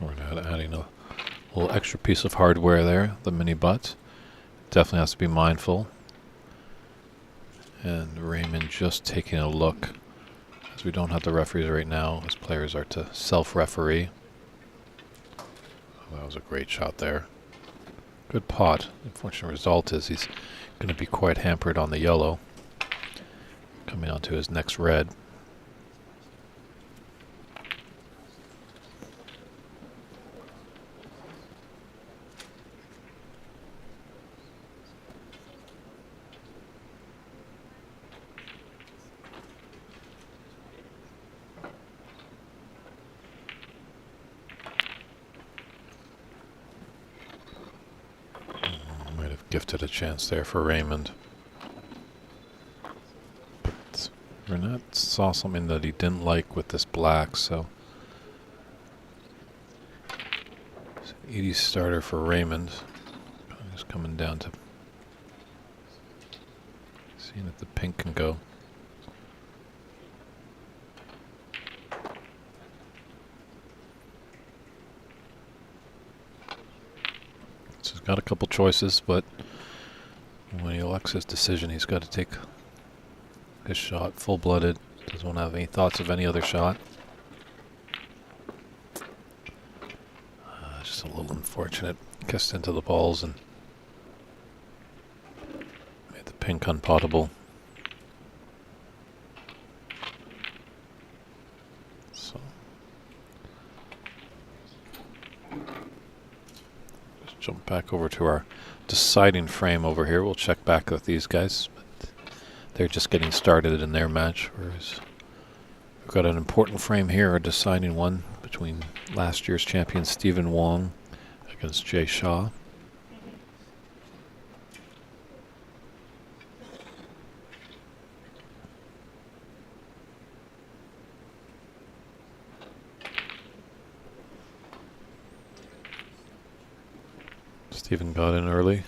[SPEAKER 1] We're adding a little extra piece of hardware there, the mini butt. Definitely has to be mindful. And Raymond just taking a look, as we don't have the referees right now, as players are to self-referee. Oh, that was a great shot there. Good pot. The unfortunate result is he's going to be quite hampered on the yellow, coming onto his next red. Gifted a chance there for Raymond. But Renat saw something that he didn't like with this black, so it's an 80 starter for Raymond. He's coming down to seeing if the pink can go. So he's got a couple choices, but when he elects his decision, he's got to take his shot full-blooded. Doesn't want to have any thoughts of any other shot. Just a little unfortunate. Kissed into the balls and made the pink unpottable. So just jump back over to our deciding frame over here. We'll check back with these guys, but they're just getting started in their match, whereas we've got an important frame here, a deciding one between last year's champion Stephen Wong against Jay Shaw. Steven got in early.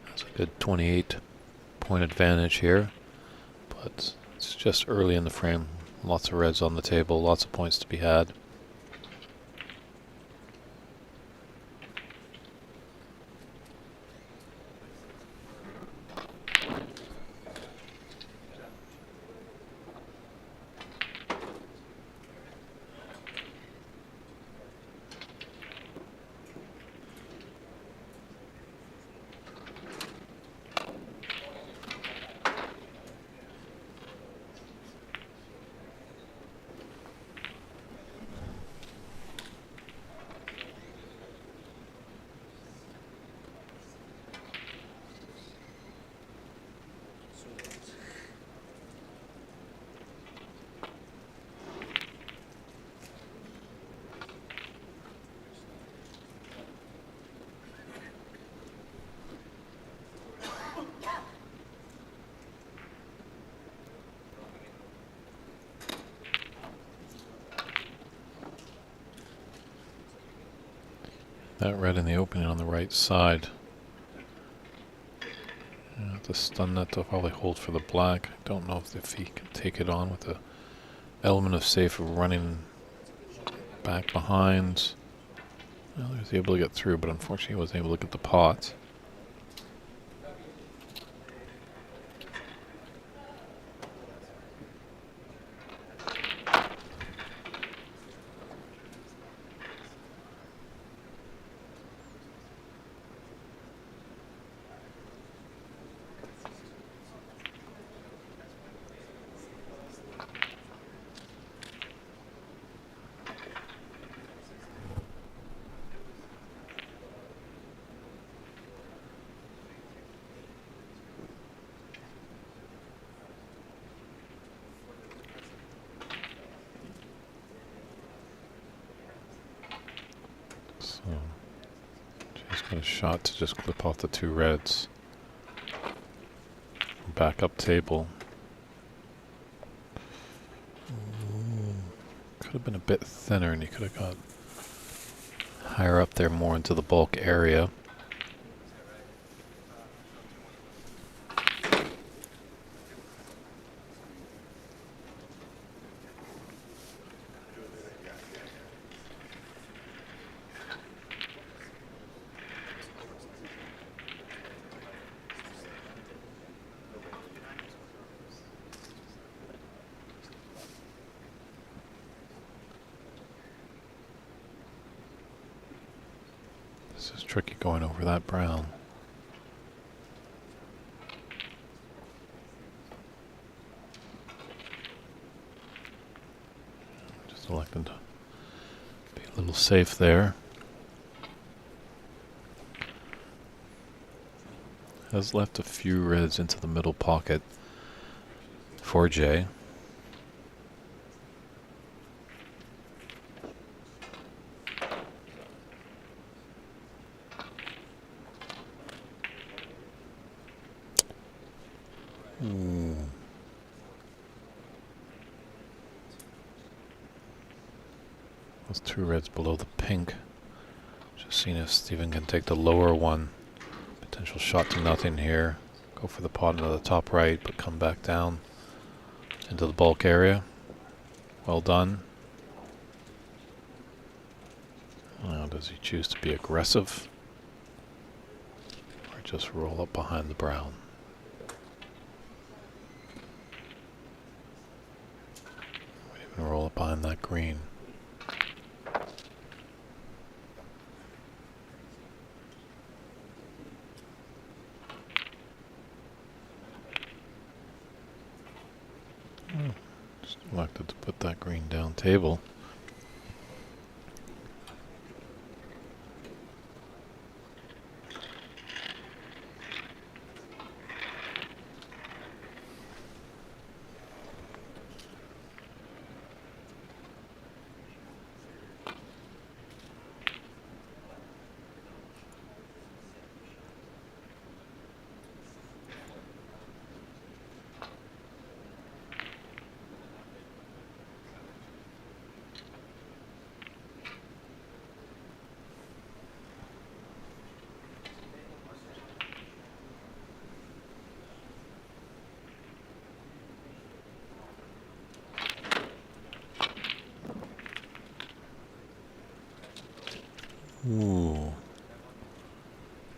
[SPEAKER 1] That's a good 28-point advantage here. But it's just early in the frame. Lots of reds on the table, lots of points to be had. That red in the opening on the right side. The stun net will probably hold for the black. I don't know if he can take it on with the element of safe of running back behind. Well, he was able to get through, but unfortunately he wasn't able to get the pot. So, just got a shot to just clip off the two reds. Back up table. Could have been a bit thinner and he could have got higher up there, more into the bulk area. This is tricky going over that brown. Just elected to be a little safe there. Has left a few reds into the middle pocket for Jay. Those two reds below the pink. Just seeing if Steven can take the lower one. Potential shot to nothing here. Go for the pot into the top right, but come back down into the bulk area. Well done. Now, does he choose to be aggressive? Or just roll up behind the brown? Even roll up behind that green. Just elected to put that green down table. Ooh.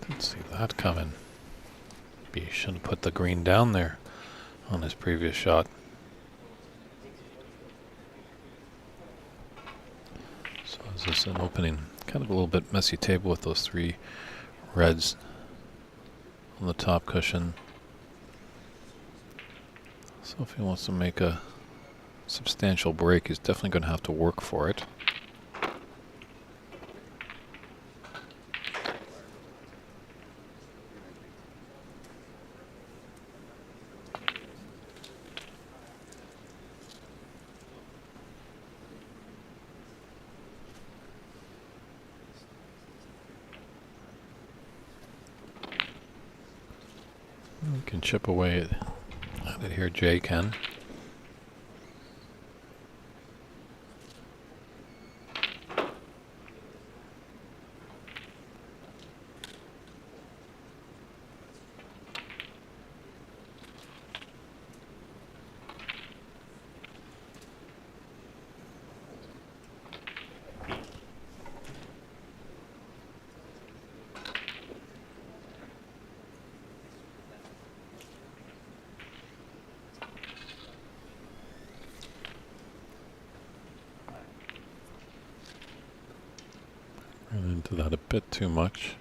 [SPEAKER 1] Didn't see that coming. He should have put the green down there on his previous shot. So is this an opening? Kind of a little bit messy table with those 3 reds on the top cushion. So if he wants to make a substantial break, he's definitely going to have to work for it. We can chip away at it here, Jay can. Ran into that a bit too much.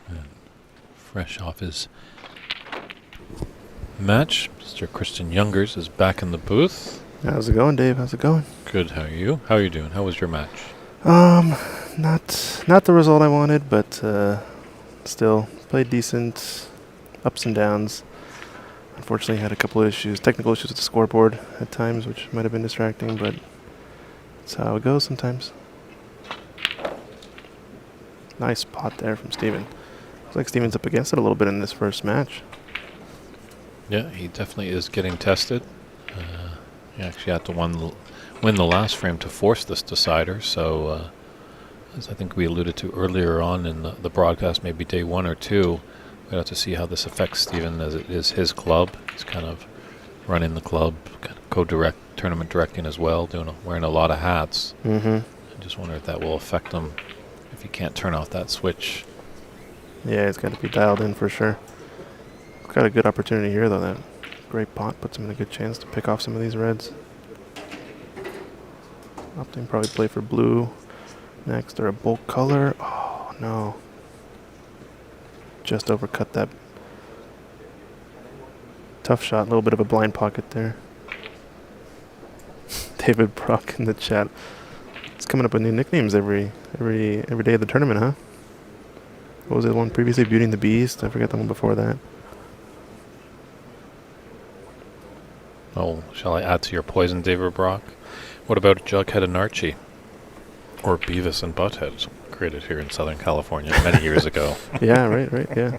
[SPEAKER 1] And fresh off his match, Mr. Christian Youngers is back in the booth.
[SPEAKER 2] How's it going, Dave? How's it going?
[SPEAKER 1] Good, how are you? How are you doing? How was your match?
[SPEAKER 2] Not the result I wanted, but still played decent. Ups and downs. Unfortunately, had a couple of issues, technical issues with the scoreboard at times, which might have been distracting, but that's how it goes sometimes. Nice pot there from Steven. Looks like Steven's up against it a little bit in this first match.
[SPEAKER 1] Yeah, he definitely is getting tested. He actually had to win the last frame to force this decider, so as I think we alluded to earlier on in the broadcast, maybe day 1 or 2, we'll have to see how this affects Steven, as it is his club. He's kind of running the club, kind of co-direct, tournament directing as well, wearing a lot of hats.
[SPEAKER 2] Mm-hmm.
[SPEAKER 1] I just wonder if that will affect him if he can't turn off that switch.
[SPEAKER 2] Yeah, it's got to be dialed in for sure. Got a good opportunity here, though. That great pot puts him in a good chance to pick off some of these reds. Opting probably play for blue next, or a bulk color. Oh, no. Just overcut that. Tough shot. A little bit of a blind pocket there. David Brock in the chat. It's coming up with new nicknames every day of the tournament, huh? What was the one previously? Beauty and the Beast? I forget the one before that.
[SPEAKER 1] Oh, shall I add to your poison, David Brock? What about Jughead and Archie? Or Beavis and Butthead, created here in Southern California many years ago.
[SPEAKER 2] Yeah, right, yeah.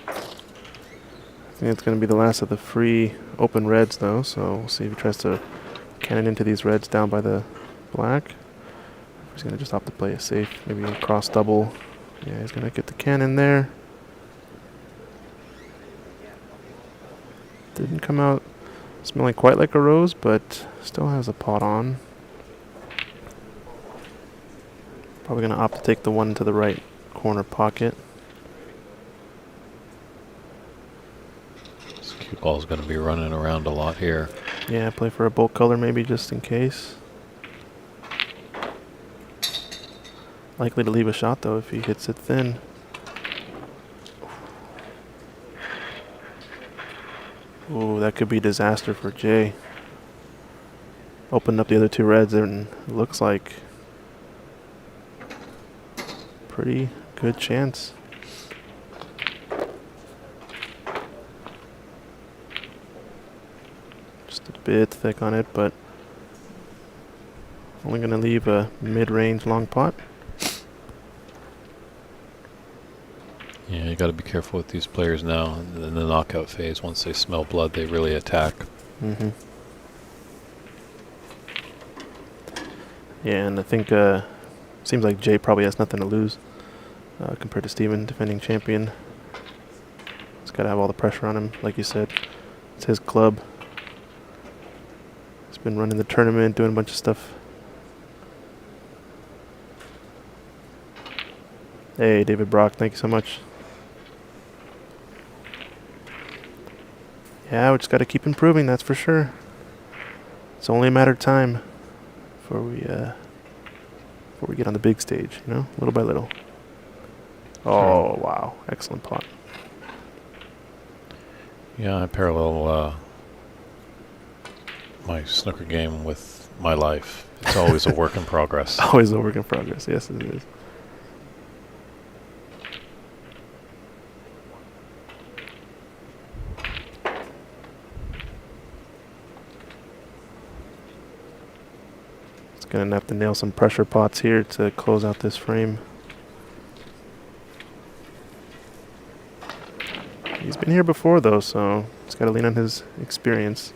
[SPEAKER 2] I think it's going to be the last of the free open reds, though, so we'll see if he tries to cannon into these reds down by the black. He's going to just opt to play it safe, maybe a cross double. Yeah, he's going to get the cannon there. Didn't come out smelling quite like a rose, but still has a pot on. Probably going to opt to take the one to the right corner pocket.
[SPEAKER 1] This cue ball is going to be running around a lot here.
[SPEAKER 2] Yeah, play for a bulk color maybe just in case. Likely to leave a shot, though, if he hits it thin. Ooh, that could be disaster for Jay. Opened up the other 2 reds, and it looks like pretty good chance. Just a bit thick on it, but only going to leave a mid-range long pot.
[SPEAKER 1] Yeah, you got to be careful with these players now. In the knockout phase, once they smell blood, they really attack.
[SPEAKER 2] Mm-hmm. Yeah, and I think seems like Jay probably has nothing to lose compared to Steven, defending champion. He's got to have all the pressure on him, like you said. It's his club. He's been running the tournament, doing a bunch of stuff. Hey, David Brock, thank you so much. Yeah, we just got to keep improving, that's for sure. It's only a matter of time before we get on the big stage, you know, little by little. Oh, wow. Excellent pot.
[SPEAKER 1] Yeah, I parallel my snooker game with my life. It's always a work in progress.
[SPEAKER 2] Always a work in progress. Yes, it is. It's going to have to nail some pressure pots here to close out this frame. He's been here before, though, so he's got to lean on his experience.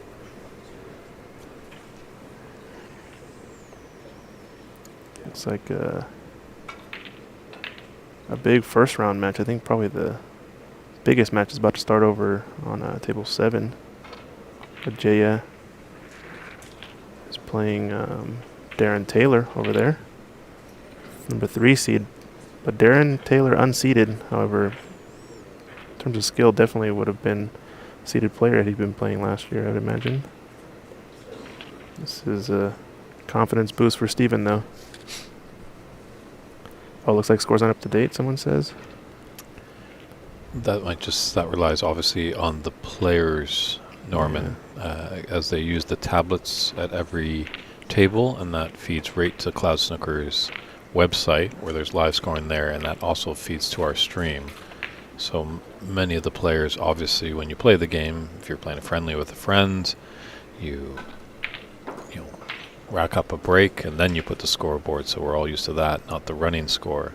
[SPEAKER 2] Looks like a big first round match. I think probably the biggest match is about to start over on table 7. But Jaya is playing Darren Taylor over there, number 3 seed. But Darren Taylor unseeded, however, in terms of skill, definitely would have been a seeded player had he been playing last year, I would imagine. This is a confidence boost for Steven, though. Oh, looks like scores aren't up to date, someone says.
[SPEAKER 1] That relies obviously on the players, Norman, as they use the tablets at every table, and that feeds right to Cloud Snooker's website where there's live scoring there, and that also feeds to our stream. So many of the players, obviously, when you play the game, if you're playing a friendly with a friend, you rack up a break and then you put the scoreboard, so we're all used to that, not the running score.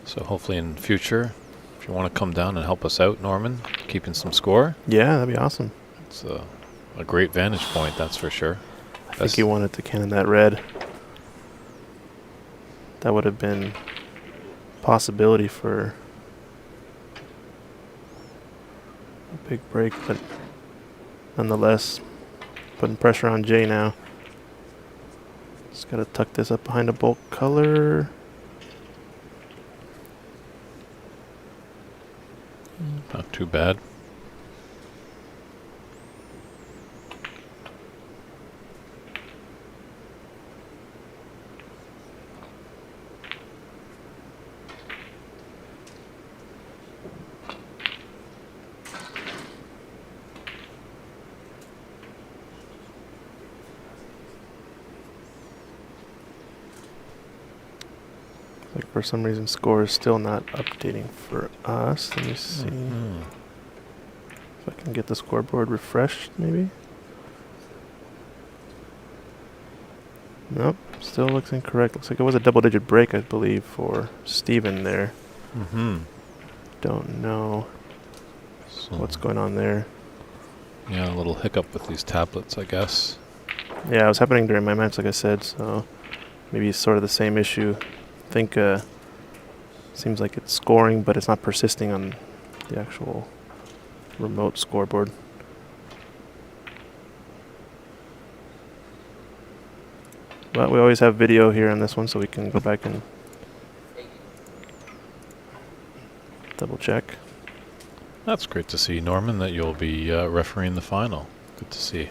[SPEAKER 1] So hopefully in the future, if you want to come down and help us out, Norman, keeping some score.
[SPEAKER 2] Yeah, that'd be awesome.
[SPEAKER 1] It's a great vantage point, that's for sure.
[SPEAKER 2] I think he wanted to cannon that red. That would have been a possibility for a big break, but nonetheless, putting pressure on Jay now. Just got to tuck this up behind a bulk color.
[SPEAKER 1] Not too bad.
[SPEAKER 2] Like for some reason, score is still not updating for us. Let me see if I can get the scoreboard refreshed, maybe. Nope, still looks incorrect. Looks like it was a double-digit break, I believe, for Steven there. Don't know what's going on there.
[SPEAKER 1] Yeah, a little hiccup with these tablets, I guess.
[SPEAKER 2] Yeah, it was happening during my match, like I said, so maybe it's sort of the same issue. I think seems like it's scoring, but it's not persisting on the actual remote scoreboard. But we always have video here on this one, so we can go back and double check.
[SPEAKER 1] That's great to see, Norman, that you'll be refereeing the final. Good to see.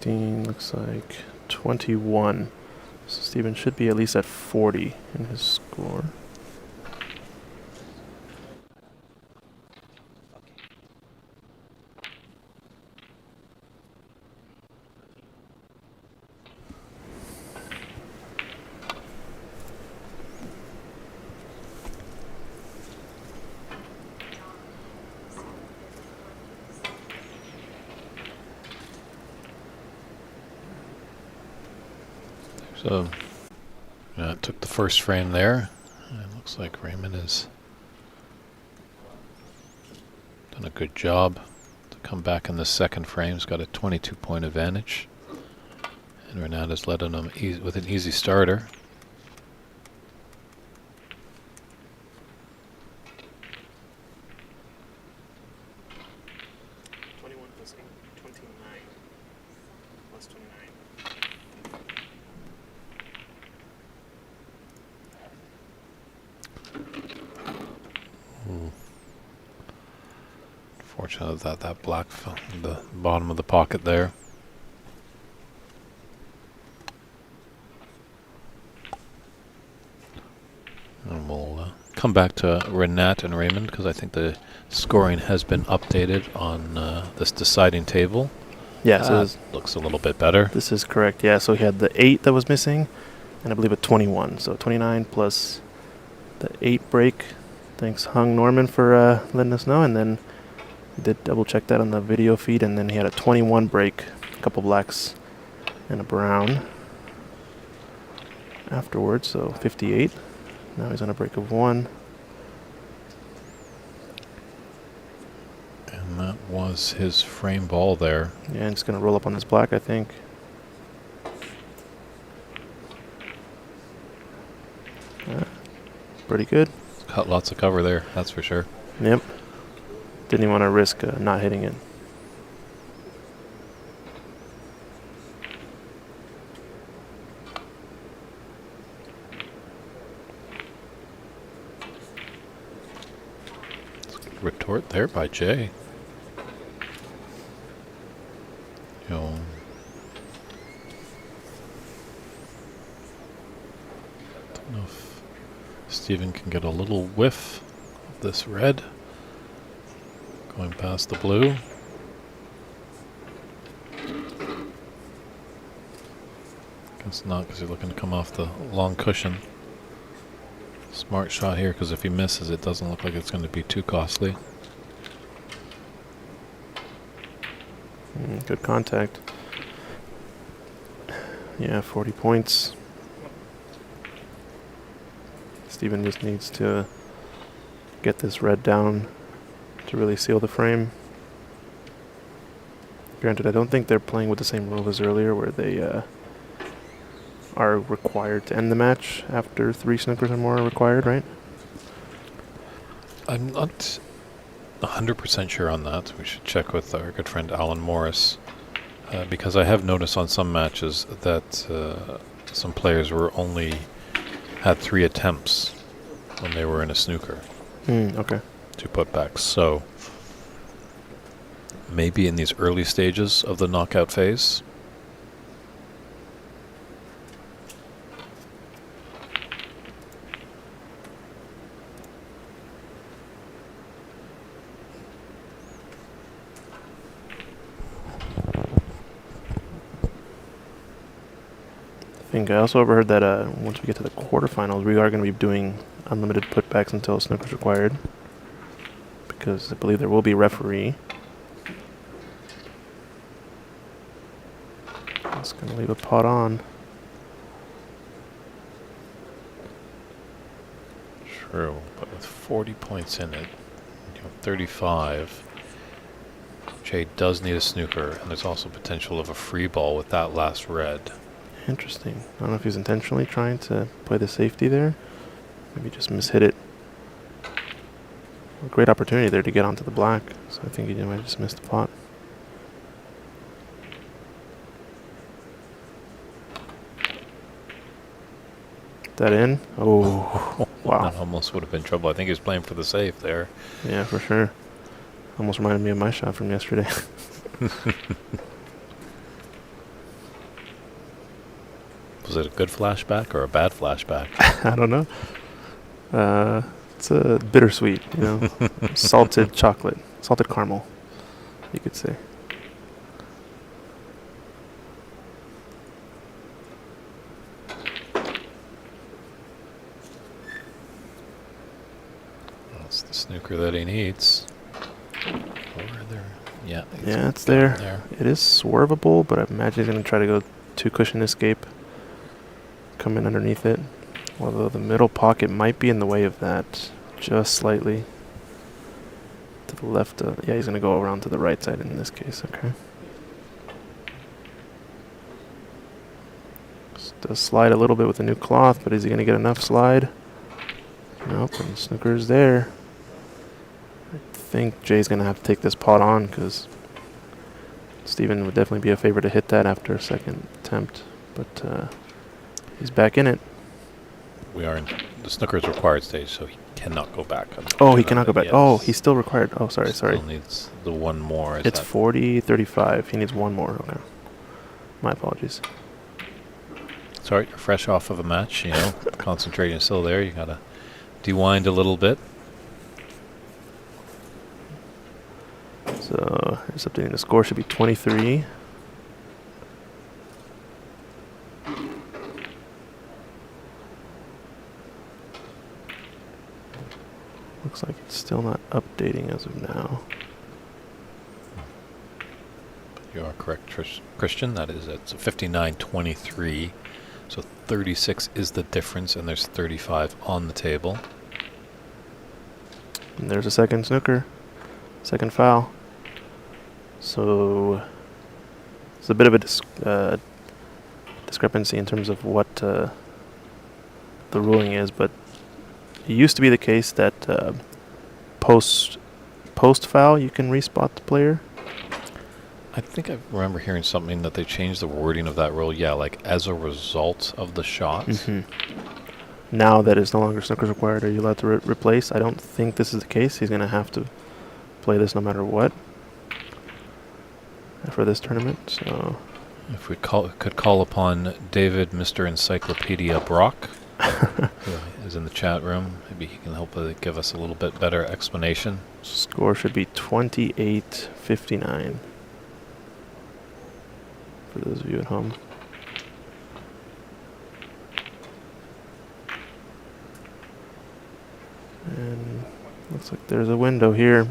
[SPEAKER 2] Looks like 21. So Steven should be at least at 40 in his score.
[SPEAKER 1] So took the first frame there. And it looks like Raymond has done a good job to come back in the second frame. He's got a 22-point advantage. And Renat has led him with an easy starter. Fortunate that black fell in the bottom of the pocket there. And we'll come back to Renat and Raymond because I think the scoring has been updated on this deciding table.
[SPEAKER 2] Yeah, so
[SPEAKER 1] looks a little bit better.
[SPEAKER 2] This is correct. Yeah, so he had the 8 that was missing, and I believe a 21. So 29 plus the 8 break. Thanks, Hung Norman, for letting us know. And then we did double check that on the video feed, and then he had a 21 break, a couple blacks, and a brown afterwards. So 58. Now he's on a break of 1.
[SPEAKER 1] And that was his frame ball there.
[SPEAKER 2] Yeah, and it's going to roll up on this black, I think. Pretty good.
[SPEAKER 1] Cut lots of cover there, that's for sure.
[SPEAKER 2] Yep. Didn't even want to risk not hitting it.
[SPEAKER 1] Retort there by Jay. Don't know if Stephen can get a little whiff of this red going past the blue. Guess not, because you're looking to come off the long cushion. Smart shot here, because if he misses, it doesn't look like it's going to be too costly.
[SPEAKER 2] Good contact. Yeah, 40 points. Steven just needs to get this red down to really seal the frame. Granted, I don't think they're playing with the same rule as earlier, where they are required to end the match after 3 snookers or more are required, right?
[SPEAKER 1] I'm not 100% sure on that. We should check with our good friend Alan Morris, because I have noticed on some matches that some players were had 3 attempts when they were in a snooker.
[SPEAKER 2] Okay.
[SPEAKER 1] To putbacks. So maybe in these early stages of the knockout phase.
[SPEAKER 2] I also overheard that once we get to the quarterfinals, we are going to be doing unlimited putbacks until snooker's required, because I believe there will be a referee. It's going to leave a pot on.
[SPEAKER 1] True, but with 40 points in it, 35, Jay does need a snooker, and there's also potential of a free ball with that last red.
[SPEAKER 2] Interesting. I don't know if he's intentionally trying to play the safety there. Maybe just mishit it. A great opportunity there to get onto the black, so I think he might have just missed the pot. That in? Oh, wow.
[SPEAKER 1] That almost would have been trouble. I think he was playing for the safe there.
[SPEAKER 2] Yeah, for sure. Almost reminded me of my shot from yesterday.
[SPEAKER 1] Was it a good flashback or a bad flashback?
[SPEAKER 2] I don't know. It's a bittersweet, salted chocolate, salted caramel, you could say.
[SPEAKER 1] That's the snooker that he needs. Yeah,
[SPEAKER 2] it's there. It is swervable, but I imagine he's going to try to go 2 cushion escape. come in underneath it. Although the middle pocket might be in the way of that, just slightly. To the left, yeah, he's going to go around to the right side in this case, okay. Does slide a little bit with the new cloth, but is he going to get enough slide? Nope, and Snooker's there. I think Jay's going to have to take this pot on because Steven would definitely be a favorite to hit that after a second attempt, but he's back in it.
[SPEAKER 1] We are in the Snooker's required stage, so he cannot go back.
[SPEAKER 2] Oh, he cannot go back.
[SPEAKER 1] Yes.
[SPEAKER 2] Oh, he's still required. Oh, sorry.
[SPEAKER 1] Still needs the one more.
[SPEAKER 2] It's 40-35. He needs one more. Okay. My apologies.
[SPEAKER 1] Sorry, you're fresh off of a match, you know, concentrating still there. You gotta dewind a little bit.
[SPEAKER 2] So here's updating the score. Should be 23. Looks like it's still not updating as of now.
[SPEAKER 1] You are correct, Christian. That is, it's 59-23. So 36 is the difference, and there's 35 on the table.
[SPEAKER 2] And there's a second snooker. Second foul. So it's a bit of a discrepancy in terms of what the ruling is, but it used to be the case that post foul you can respot the player.
[SPEAKER 1] I think I remember hearing something that they changed the wording of that rule. Yeah, like as a result of the shot.
[SPEAKER 2] Now that it's no longer snookers required, are you allowed to replace? I don't think this is the case. He's going to have to play this no matter what for this tournament. So,
[SPEAKER 1] if we could call upon David, Mr. Encyclopedia Brock, who is in the chat room, maybe he can help give us a little bit better explanation.
[SPEAKER 2] Score should be 28-59 for those of you at home. And looks like there's a window here.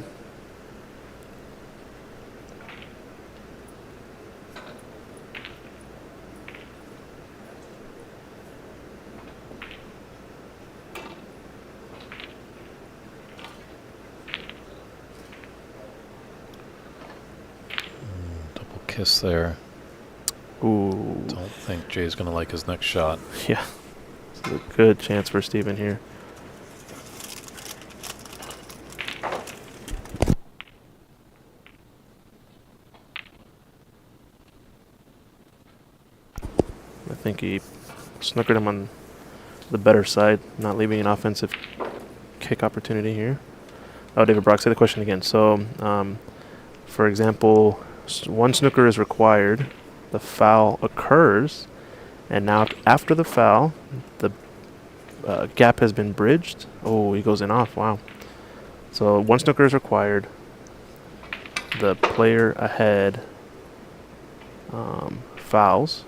[SPEAKER 1] Double kiss there.
[SPEAKER 2] Ooh.
[SPEAKER 1] Don't think Jay's going to like his next shot.
[SPEAKER 2] Yeah. This is a good chance for Steven here. I think he snookered him on the better side, not leaving an offensive kick opportunity here. Oh, David Brock, say the question again. So, for example, one snooker is required, the foul occurs, and now after the foul, the gap has been bridged. Oh, he goes in off. Wow. So one snooker is required. The player ahead fouls.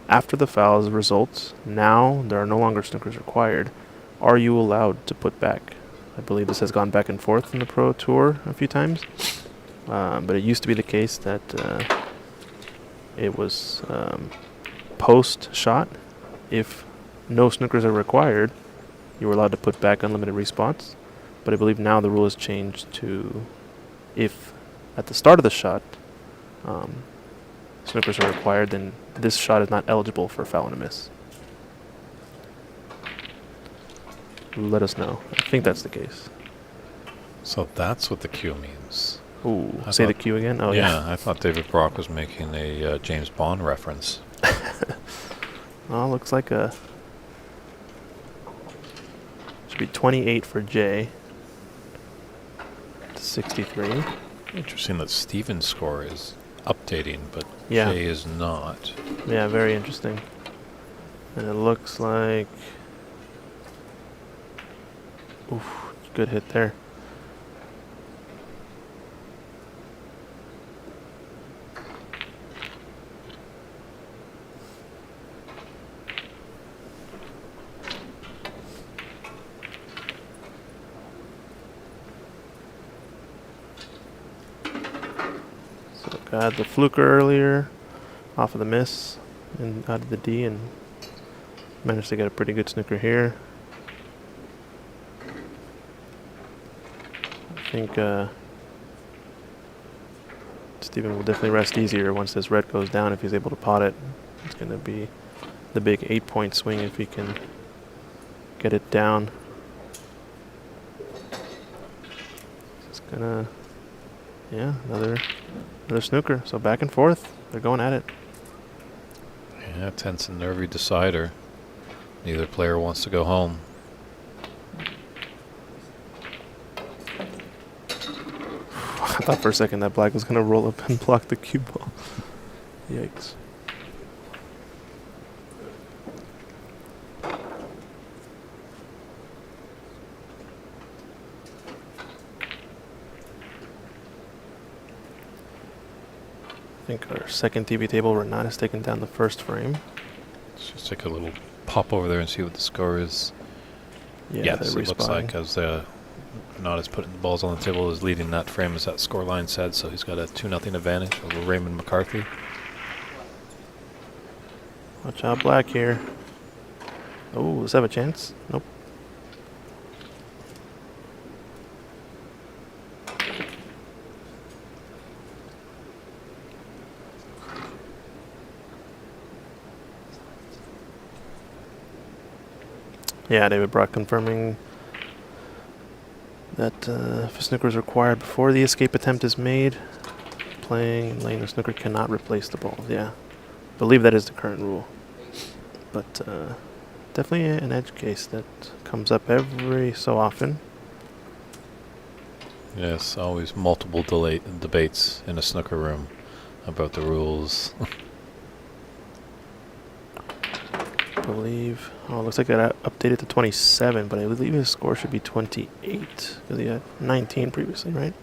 [SPEAKER 2] After the fouls results, now there are no longer snookers required. Are you allowed to put back? I believe this has gone back and forth in the Pro Tour a few times. But it used to be the case that it was post-shot. If no snookers are required, you were allowed to put back unlimited respots. But I believe now the rule has changed to if at the start of the shot snookers are required, then this shot is not eligible for foul and a miss. Let us know. I think that's the case.
[SPEAKER 1] So that's what the Q means.
[SPEAKER 2] Ooh, say the Q again? Oh,
[SPEAKER 1] yeah. I thought David Brock was making a James Bond reference.
[SPEAKER 2] Oh, looks like a... Should be 28 for Jay. 63.
[SPEAKER 1] Interesting that Steven's score is updating, but
[SPEAKER 2] Yeah.
[SPEAKER 1] Jay is not.
[SPEAKER 2] Yeah, very interesting. And it looks like... Oof, good hit there. So got the fluker earlier, off of the miss, and out of the D, and managed to get a pretty good snooker here. I think Steven will definitely rest easier once this red goes down if he's able to pot it. It's going to be the big 8-point swing if he can get it down. It's gonna, yeah, another snooker. So back and forth, they're going at it.
[SPEAKER 1] Yeah, tense and nervy decider. Neither player wants to go home.
[SPEAKER 2] I thought for a second that black was gonna roll up and block the cue ball. Yikes. I think our second TV table, Renat has taken down the first frame.
[SPEAKER 1] Let's just take a little pop over there and see what the score is.
[SPEAKER 2] Yeah,
[SPEAKER 1] Yes, it looks like as Renat is putting the balls on the table, is leading that frame as that score line said, so he's got a 2-0 advantage over Raymond McCarthy.
[SPEAKER 2] Watch out, black here. Oh, does that have a chance? Nope. Yeah, David Brock confirming that if a snooker is required before the escape attempt is made, playing lane or snooker cannot replace the ball. Yeah, believe that is the current rule. But definitely an edge case that comes up every so often.
[SPEAKER 1] Yes, always multiple debates in a snooker room about the rules.
[SPEAKER 2] I believe, oh, it looks like it updated to 27, but I believe his score should be 28 because he had 19 previously, right?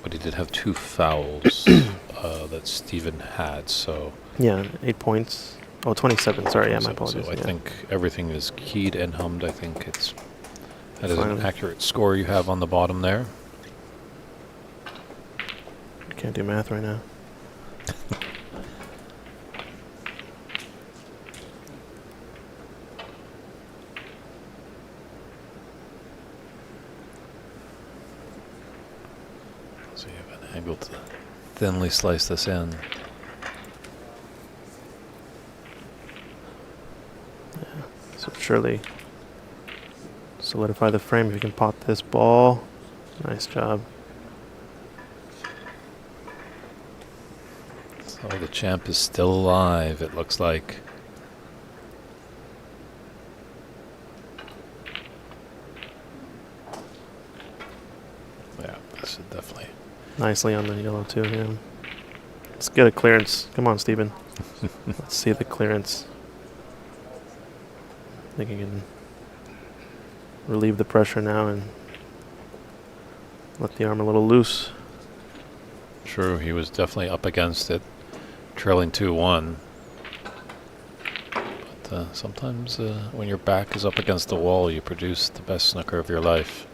[SPEAKER 1] But he did have 2 fouls that Steven had, so...
[SPEAKER 2] Yeah, 8 points. Oh, 27, sorry, yeah, my apologies.
[SPEAKER 1] So I think everything is keyed and hummed. I think that is an accurate score you have on the bottom there.
[SPEAKER 2] Can't do math right now.
[SPEAKER 1] So you have an angle to thinly slice this in.
[SPEAKER 2] Yeah, so surely solidify the frame if you can pot this ball. Nice job.
[SPEAKER 1] So the champ is still alive, it looks like. Yeah, this is definitely...
[SPEAKER 2] Nicely on the yellow too, yeah. Let's get a clearance. Come on, Steven. Let's see the clearance. I think he can relieve the pressure now and let the arm a little loose.
[SPEAKER 1] True, he was definitely up against it, trailing 2-1. But sometimes when your back is up against the wall, you produce the best snooker of your life.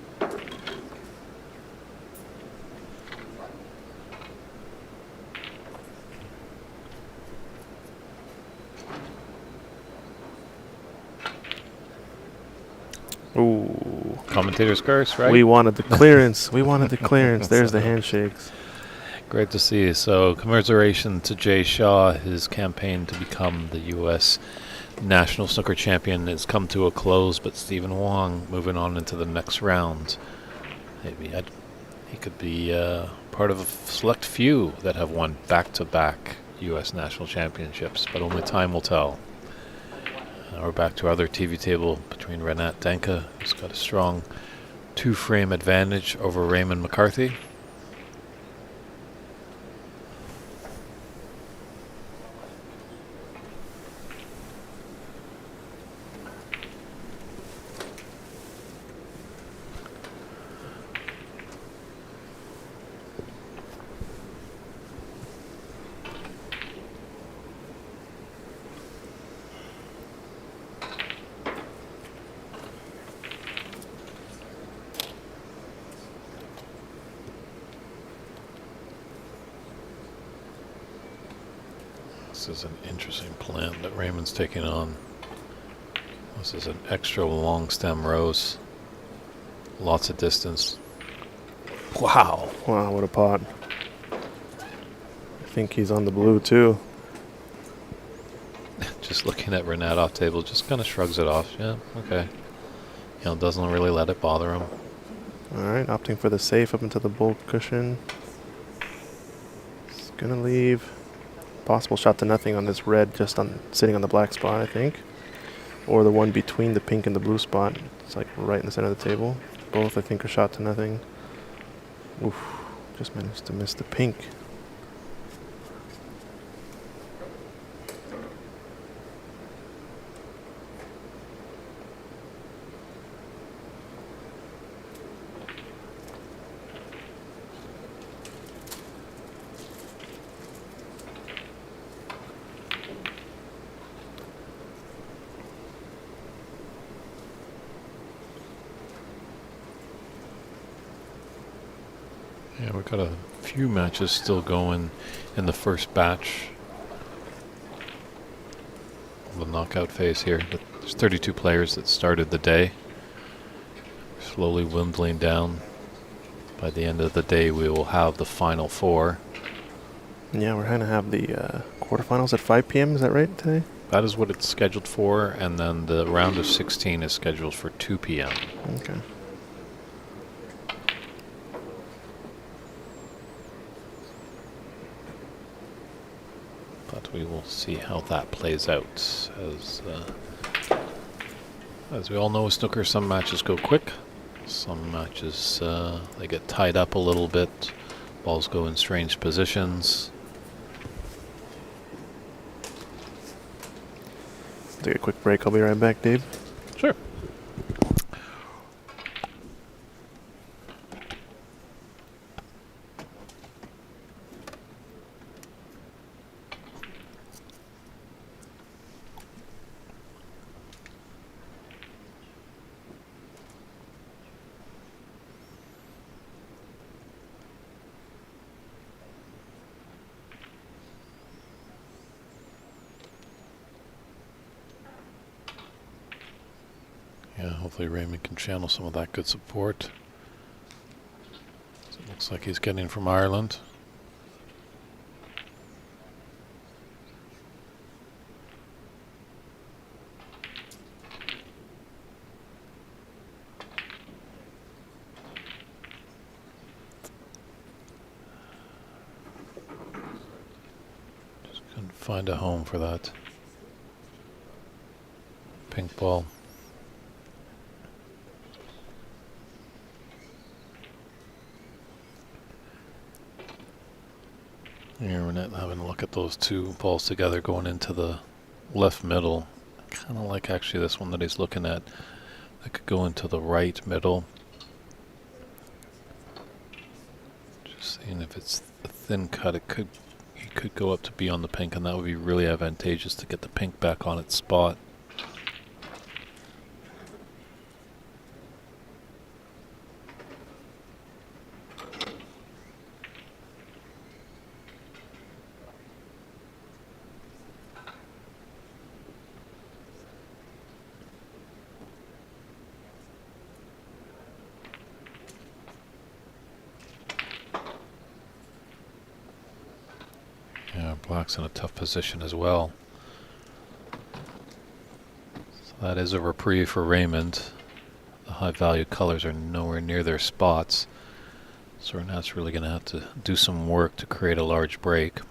[SPEAKER 2] Ooh.
[SPEAKER 1] Commentator's curse, right?
[SPEAKER 2] We wanted the clearance. We wanted the clearance. There's the handshakes.
[SPEAKER 1] Great to see. So, commiseration to Jay Shaw. His campaign to become the U.S. National Snooker Champion has come to a close, but Stephen Wong moving on into the next round. Maybe he could be part of a select few that have won back-to-back U.S. National Championships, but only time will tell. We're back to our other TV table between Renat Denka, who's got a strong 2-frame advantage over Raymond McCarthy. This is an interesting plan that Raymond's taking on. This is an extra long stem rose. Lots of distance. Wow.
[SPEAKER 2] Wow, what a pot. I think he's on the blue too.
[SPEAKER 1] Just looking at Renat off table, just kind of shrugs it off. Yeah, okay. You know, doesn't really let it bother him.
[SPEAKER 2] Alright, opting for the safe up into the bull cushion. It's gonna leave. Possible shot to nothing on this red, just on sitting on the black spot, I think. Or the one between the pink and the blue spot. It's like right in the center of the table. Both, I think, are shot to nothing. Oof, just managed to miss the pink.
[SPEAKER 1] Yeah, we've got a few matches still going in the first batch of the knockout phase here. There's 32 players that started the day. Slowly dwindling down. By the end of the day, we will have the final four.
[SPEAKER 2] Yeah, we're going to have the quarterfinals at 5 p.m. Is that right today?
[SPEAKER 1] That is what it's scheduled for, and then the round of 16 is scheduled for 2 p.m.
[SPEAKER 2] Okay.
[SPEAKER 1] But we will see how that plays out. As we all know with snooker, some matches go quick. Some matches, they get tied up a little bit. Balls go in strange positions.
[SPEAKER 2] Take a quick break. I'll be right back, Dave.
[SPEAKER 1] Sure. Yeah, hopefully Raymond can channel some of that good support. It looks like he's getting from Ireland. Just couldn't find a home for that pink ball. Here we're not having a look at those two balls together going into the left middle. Kind of like actually this one that he's looking at. That could go into the right middle. Just seeing if it's a thin cut, he could go up to be on the pink, and that would be really advantageous to get the pink back on its spot. Yeah, black's in a tough position as well. So that is a reprieve for Raymond. The high value colors are nowhere near their spots. So Renat's really going to have to do some work to create a large break.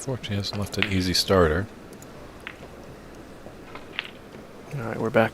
[SPEAKER 1] unfortunately hasn't left an easy starter.
[SPEAKER 2] All right, we're back.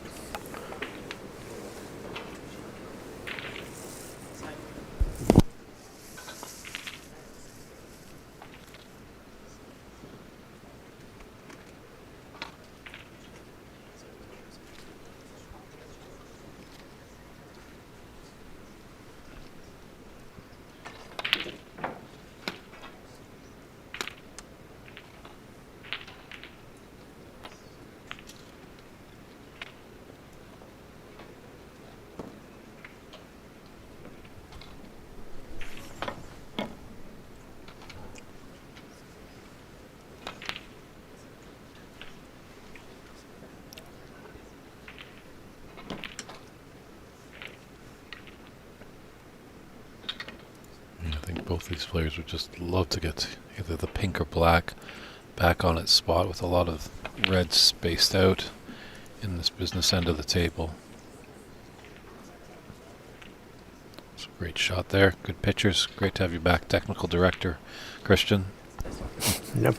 [SPEAKER 1] I think both these players would just love to get either the pink or black back on its spot with a lot of red spaced out in this business end of the table. It's a great shot there. Good pictures. Great to have you back, technical director Christian.
[SPEAKER 2] Yep.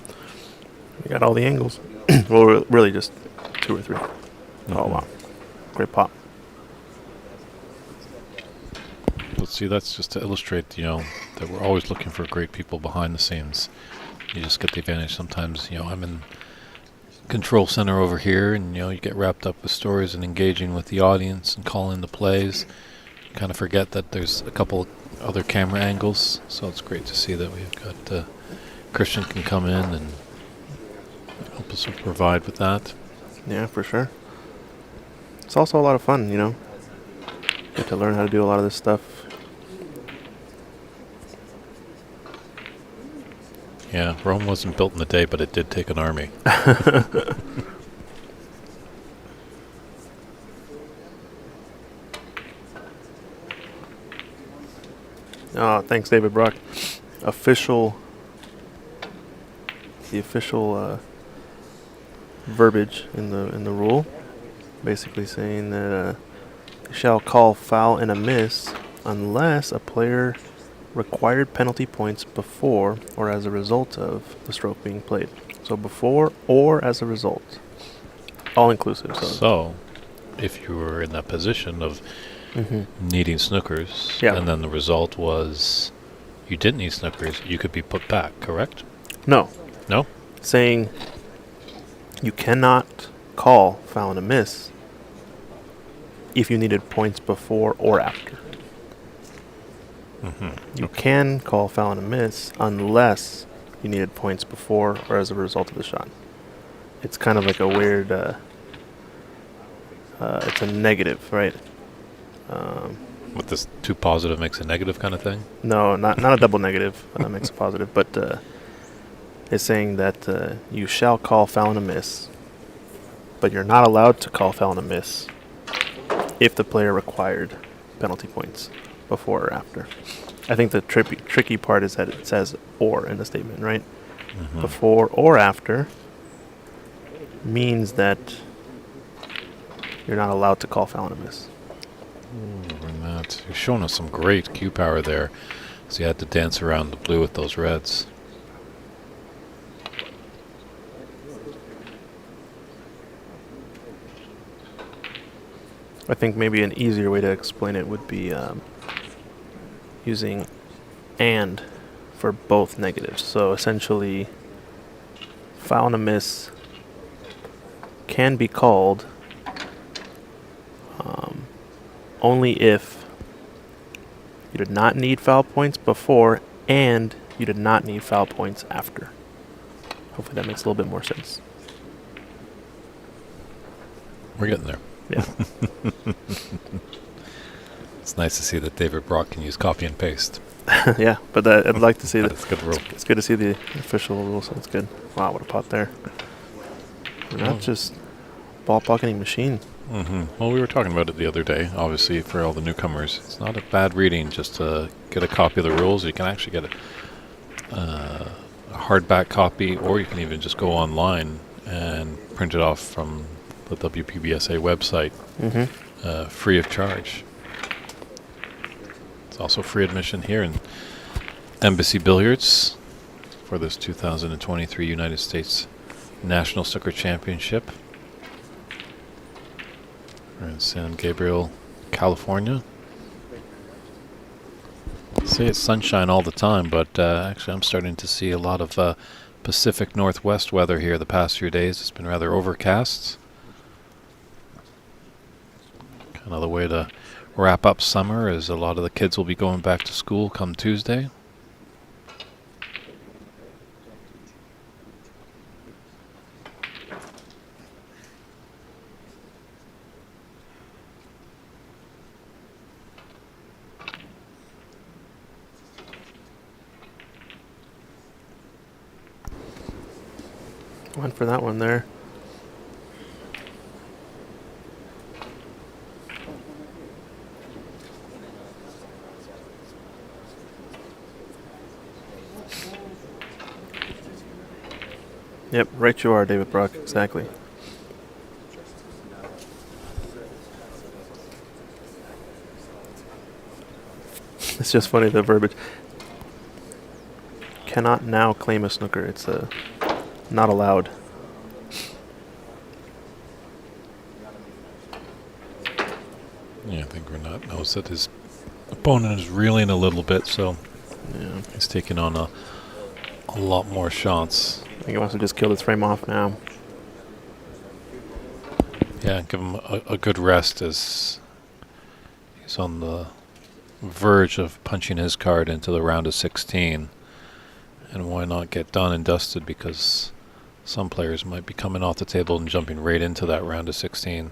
[SPEAKER 2] We got all the angles. Well, really just 2 or 3. Oh, wow. Great pop.
[SPEAKER 1] But see, that's just to illustrate, that we're always looking for great people behind the scenes. You just get the advantage sometimes, I'm in control center over here, and, you get wrapped up with stories and engaging with the audience and calling the plays. You kind of forget that there's a couple other camera angles, so it's great to see that we've got Christian can come in and help us provide with that.
[SPEAKER 2] Yeah, for sure. It's also a lot of fun, Get to learn how to do a lot of this stuff.
[SPEAKER 1] Yeah, Rome wasn't built in a day, but it did take an army.
[SPEAKER 2] Oh, thanks, David Brock. The official verbiage in the rule, basically saying that you shall call foul and a miss unless a player required penalty points before or as a result of the stroke being played. So before or as a result. All inclusive.
[SPEAKER 1] So if you were in that position of needing snookers, and then the result was you didn't need snookers, you could be put back, correct?
[SPEAKER 2] No.
[SPEAKER 1] No?
[SPEAKER 2] Saying you cannot call foul and a miss if you needed points before or after. You can call foul and a miss unless you needed points before or as a result of the shot. It's kind of like a weird, it's a negative, right?
[SPEAKER 1] With this too positive makes a negative kind of thing?
[SPEAKER 2] No, not a double negative makes a positive, but it's saying that you shall call foul and a miss, but you're not allowed to call foul and a miss if the player required penalty points before or after. I think the tricky part is that it says or in the statement, right? Before or after means that you're not allowed to call foul and a miss.
[SPEAKER 1] You're showing us some great cue power there. So you had to dance around the blue with those reds.
[SPEAKER 2] I think maybe an easier way to explain it would be using and for both negatives. So essentially, foul and a miss can be called only if you did not need foul points before and you did not need foul points after. Hopefully that makes a little bit more sense.
[SPEAKER 1] We're getting there.
[SPEAKER 2] Yeah.
[SPEAKER 1] It's nice to see that David Brock can use copy and paste.
[SPEAKER 2] Yeah, but I'd like to see that.
[SPEAKER 1] That's a good rule.
[SPEAKER 2] It's good to see the official rule, so it's good. Wow, what a pot there. We're not just ball pocketing machine.
[SPEAKER 1] Well, we were talking about it the other day, obviously, for all the newcomers. It's not a bad reading just to get a copy of the rules. You can actually get a hardback copy, or you can even just go online and print it off from the WPBSA website, free of charge. It's also free admission here in Embassy Billiards. for this 2023 United States National Snooker Championship. We're in San Gabriel, California. Say it's sunshine all the time, but actually I'm starting to see a lot of Pacific Northwest weather here the past few days. It's been rather overcast. Kind of the way to wrap up summer is a lot of the kids will be going back to school come Tuesday.
[SPEAKER 2] Went for that one there. Yep, right you are, David Brock, exactly. It's just funny, the verbiage. Cannot now claim a snooker. It's not allowed.
[SPEAKER 1] Yeah, I think Renat knows that his opponent is reeling a little bit, so yeah, he's taking on a lot more shots.
[SPEAKER 2] I think he wants to just kill this frame off now.
[SPEAKER 1] Yeah, give him a good rest as he's on the verge of punching his card into the round of 16. And why not get done and dusted, because some players might be coming off the table and jumping right into that round of 16.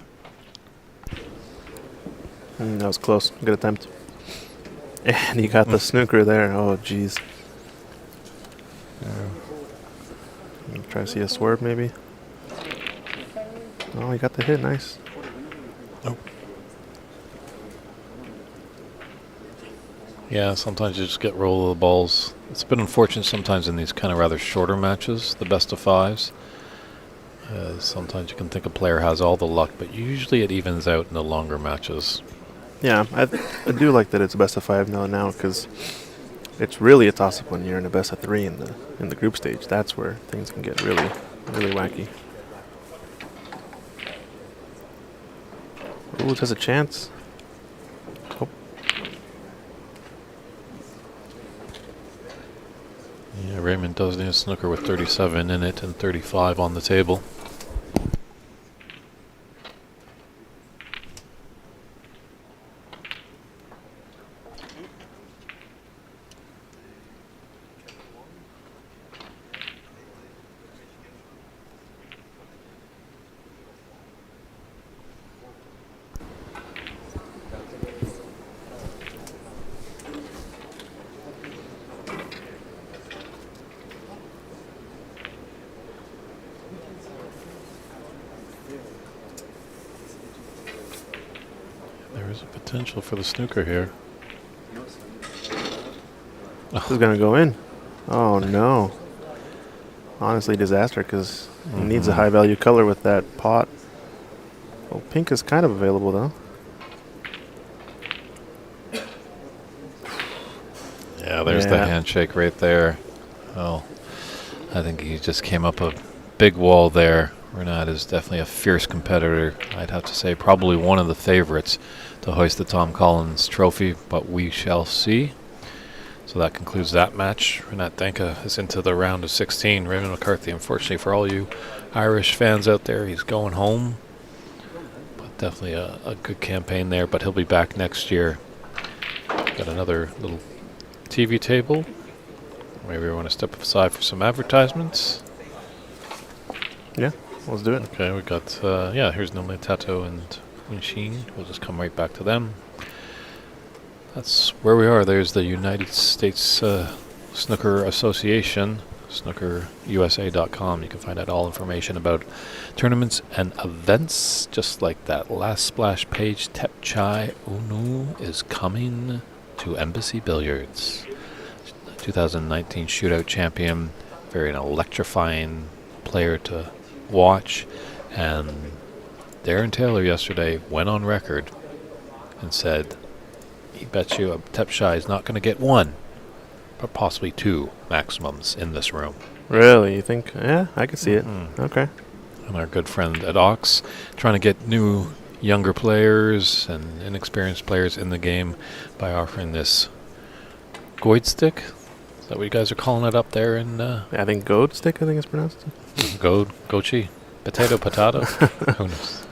[SPEAKER 2] That was close. Good attempt. And he got the snooker there. Oh, jeez. Try to see a swerve, maybe. Oh, he got the hit. Nice.
[SPEAKER 1] Nope. Yeah, sometimes you just get roll of the balls. It's been unfortunate sometimes in these kind of rather shorter matches, the best of fives. Sometimes you can think a player has all the luck, but usually it evens out in the longer matches.
[SPEAKER 2] Yeah, I do like that it's a best of five now, because it's really a toss-up when you're in a best of three in the group stage. That's where things can get really, really wacky. Ooh, it has a chance. Oh.
[SPEAKER 1] Yeah, Raymond does need a snooker with 37 in it and 35 on the table. There's a potential for the snooker here.
[SPEAKER 2] This is going to go in. Oh, no. Honestly, disaster, because he needs a high-value color with that pot. Well, pink is kind of available, though.
[SPEAKER 1] Yeah, there's the handshake right there. Well, I think he just came up a big wall there. Renat is definitely a fierce competitor. I'd have to say probably one of the favorites to hoist the Tom Collins trophy, but we shall see. So that concludes that match. Renat Danka is into the round of 16. Raymond McCarthy, unfortunately for all you Irish fans out there, he's going home. But definitely a good campaign there, but he'll be back next year. Got another little TV table. Maybe we want to step aside for some advertisements.
[SPEAKER 2] Yeah, let's do it.
[SPEAKER 1] Okay, we got, here's Nomle Tato and Winshin. We'll just come right back to them. That's where we are. There's the United States Snooker Association, snookerusa.com. You can find out all information about tournaments and events. Just like that last splash page, Tepchai Unu is coming to Embassy Billiards. 2019 shootout champion, very an electrifying player to watch. And Darren Taylor yesterday went on record and said he bet you Tepchai is not going to get one, or possibly 2 maximums in this room.
[SPEAKER 2] Really? You think? Yeah, I could see it. Okay.
[SPEAKER 1] And our good friend at Ox, trying to get new, younger players and inexperienced players in the game by offering this Goid stick. Is that what you guys are calling it up there in
[SPEAKER 2] Yeah, I think goat stick, I think it's pronounced.
[SPEAKER 1] Gochi? Potato? Who knows?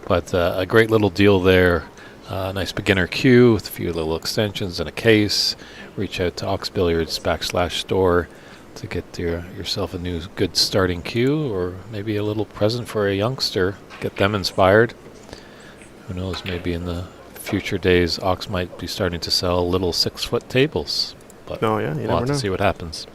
[SPEAKER 1] But a great little deal there. Nice beginner cue with a few little extensions and a case. Reach out to Ox Billiards /store to get yourself a new good starting cue, or maybe a little present for a youngster. Get them inspired. Who knows, maybe in the future days Ox might be starting to sell little 6-foot tables. But
[SPEAKER 2] Oh, yeah, you
[SPEAKER 1] we'll
[SPEAKER 2] never
[SPEAKER 1] have
[SPEAKER 2] know.
[SPEAKER 1] to see what happens.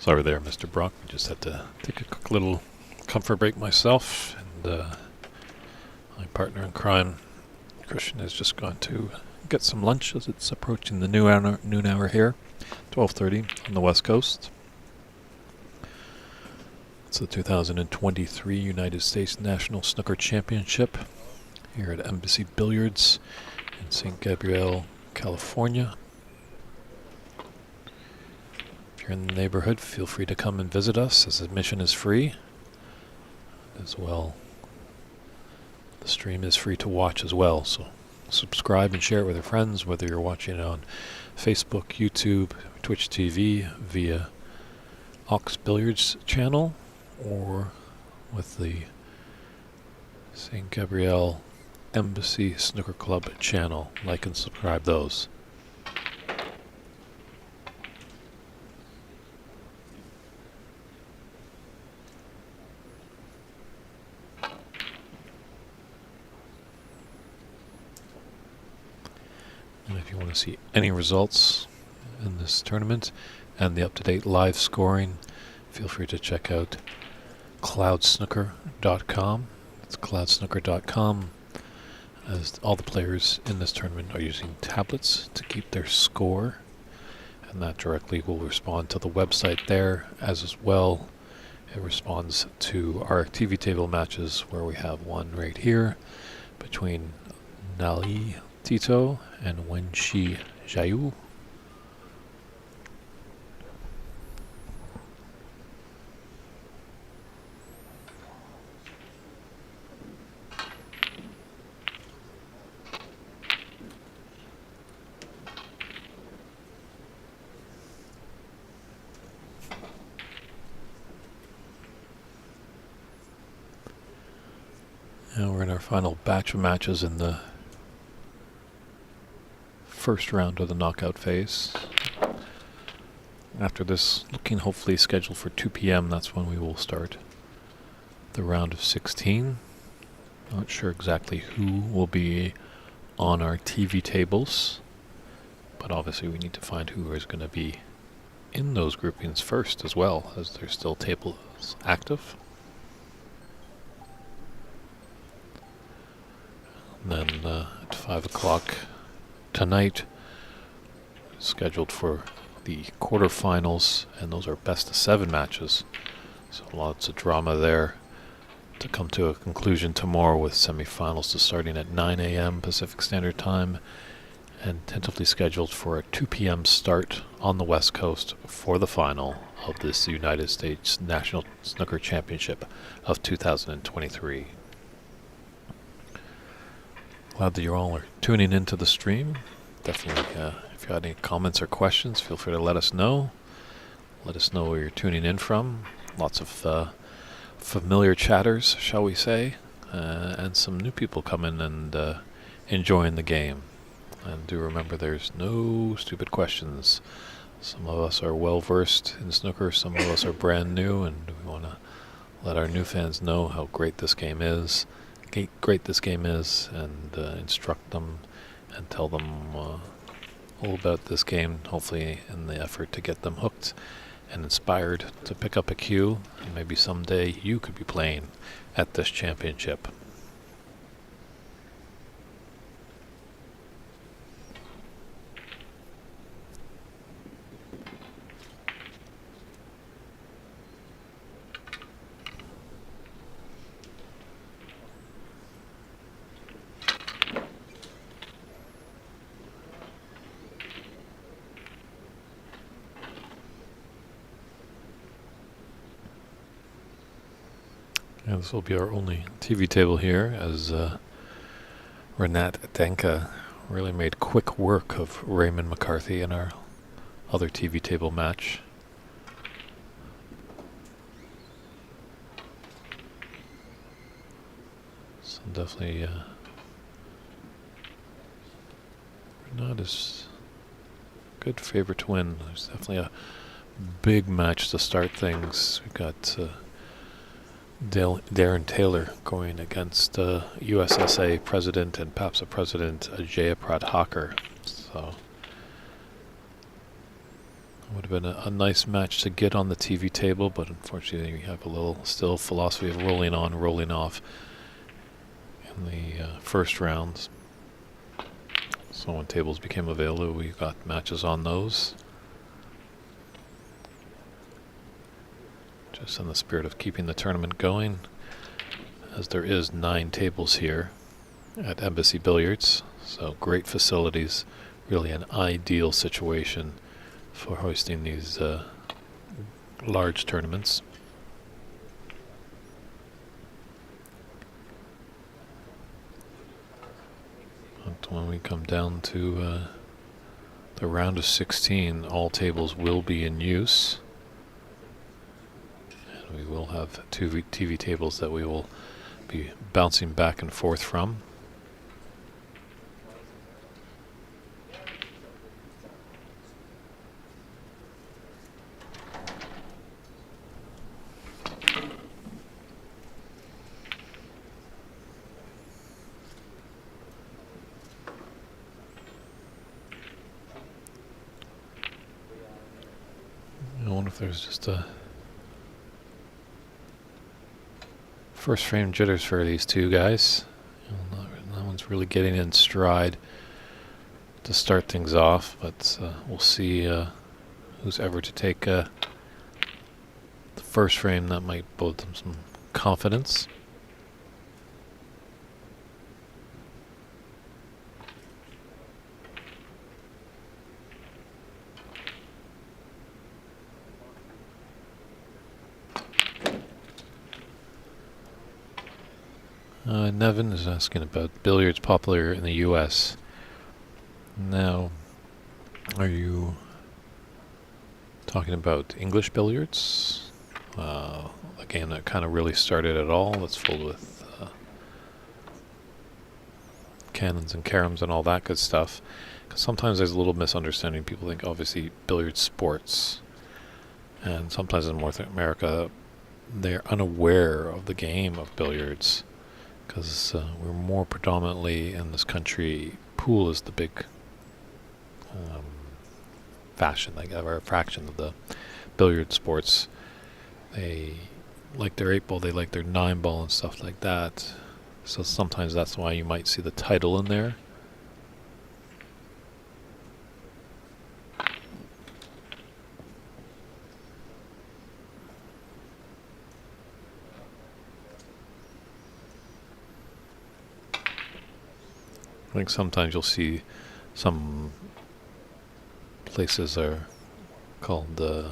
[SPEAKER 1] Sorry there, Mr. Brock. I just had to take a quick little comfort break myself, and my partner in crime, Christian, has just gone to get some lunch as it's approaching the noon hour here, 12:30 on the West Coast. It's the 2023 United States National Snooker Championship here at Embassy Billiards in St. Gabriel, California. If you're in the neighborhood, feel free to come and visit us, as admission is free. As well, the stream is free to watch as well, so subscribe and share it with your friends, whether you're watching it on Facebook, YouTube, Twitch TV, via Ox Billiards channel, or with the St. Gabriel Embassy Snooker Club channel. Like and subscribe those. And if you want to see any results in this tournament and the up-to-date live scoring, feel free to check out cloudsnooker.com. It's cloudsnooker.com, as all the players in this tournament are using tablets to keep their score, and that directly will respond to the website there. As well, it responds to our TV table matches, where we have one right here between Nali Tito and Wenxi Zhayu. And we're in our final batch of matches in the first round of the knockout phase. After this, looking hopefully scheduled for 2 p.m., that's when we will start the round of 16. Not sure exactly who will be on our TV tables, but obviously we need to find who is going to be in those groupings first as well, as there's still tables active. And then at 5 o'clock tonight, scheduled for the quarterfinals, and those are best of 7 matches, so lots of drama there to come to a conclusion tomorrow, with semifinals starting at 9 a.m. Pacific Standard Time, and tentatively scheduled for a 2 p.m. start on the West Coast for the final of this United States National Snooker Championship of 2023. Glad that you all are tuning into the stream. Definitely, if you had any comments or questions, feel free to let us know. Let us know where you're tuning in from. Lots of familiar chatters, shall we say, and some new people coming and enjoying the game. And do remember, there's no stupid questions. Some of us are well versed in snooker, some of us are brand new, and we want to let our new fans know how great this game is. And instruct them and tell them all about this game, hopefully in the effort to get them hooked and inspired to pick up a cue, and maybe someday you could be playing at this championship. Yeah, this will be our only TV table here, as Renat Denka really made quick work of Raymond McCarthy in our other TV table match. So definitely Renat is a good favorite to win. There's definitely a big match to start things. We've got Darren Taylor going against USSA President and PAPSA President Jayaprat Hacker. So Would have been a nice match to get on the TV table, but unfortunately we have a little still philosophy of rolling on, rolling off in the first rounds. So when tables became available, we got matches on those. Just in the spirit of keeping the tournament going, as there is 9 tables here at Embassy Billiards. So great facilities, really an ideal situation for hosting these large tournaments. But when we come down to the round of 16, all tables will be in use. And we will have 2 TV tables that we will be bouncing back and forth from. I wonder if there's just a first frame jitters for these two guys. No one's really getting in stride to start things off, but we'll see who's ever to take the first frame. That might bode them some confidence. Nevin is asking about billiards popular in the U.S. Now, are you talking about English billiards? A game that kind of really started it all. That's filled with cannons and caroms and all that good stuff. Because sometimes there's a little misunderstanding. People think obviously billiards sports, and sometimes in North America they're unaware of the game of billiards. Because we're more predominantly in this country, pool is the big fashion, like a fraction of the billiard sports. They like their 8-ball, they like their 9-ball and stuff like that. So sometimes that's why you might see the title in there. I think sometimes you'll see some places are called the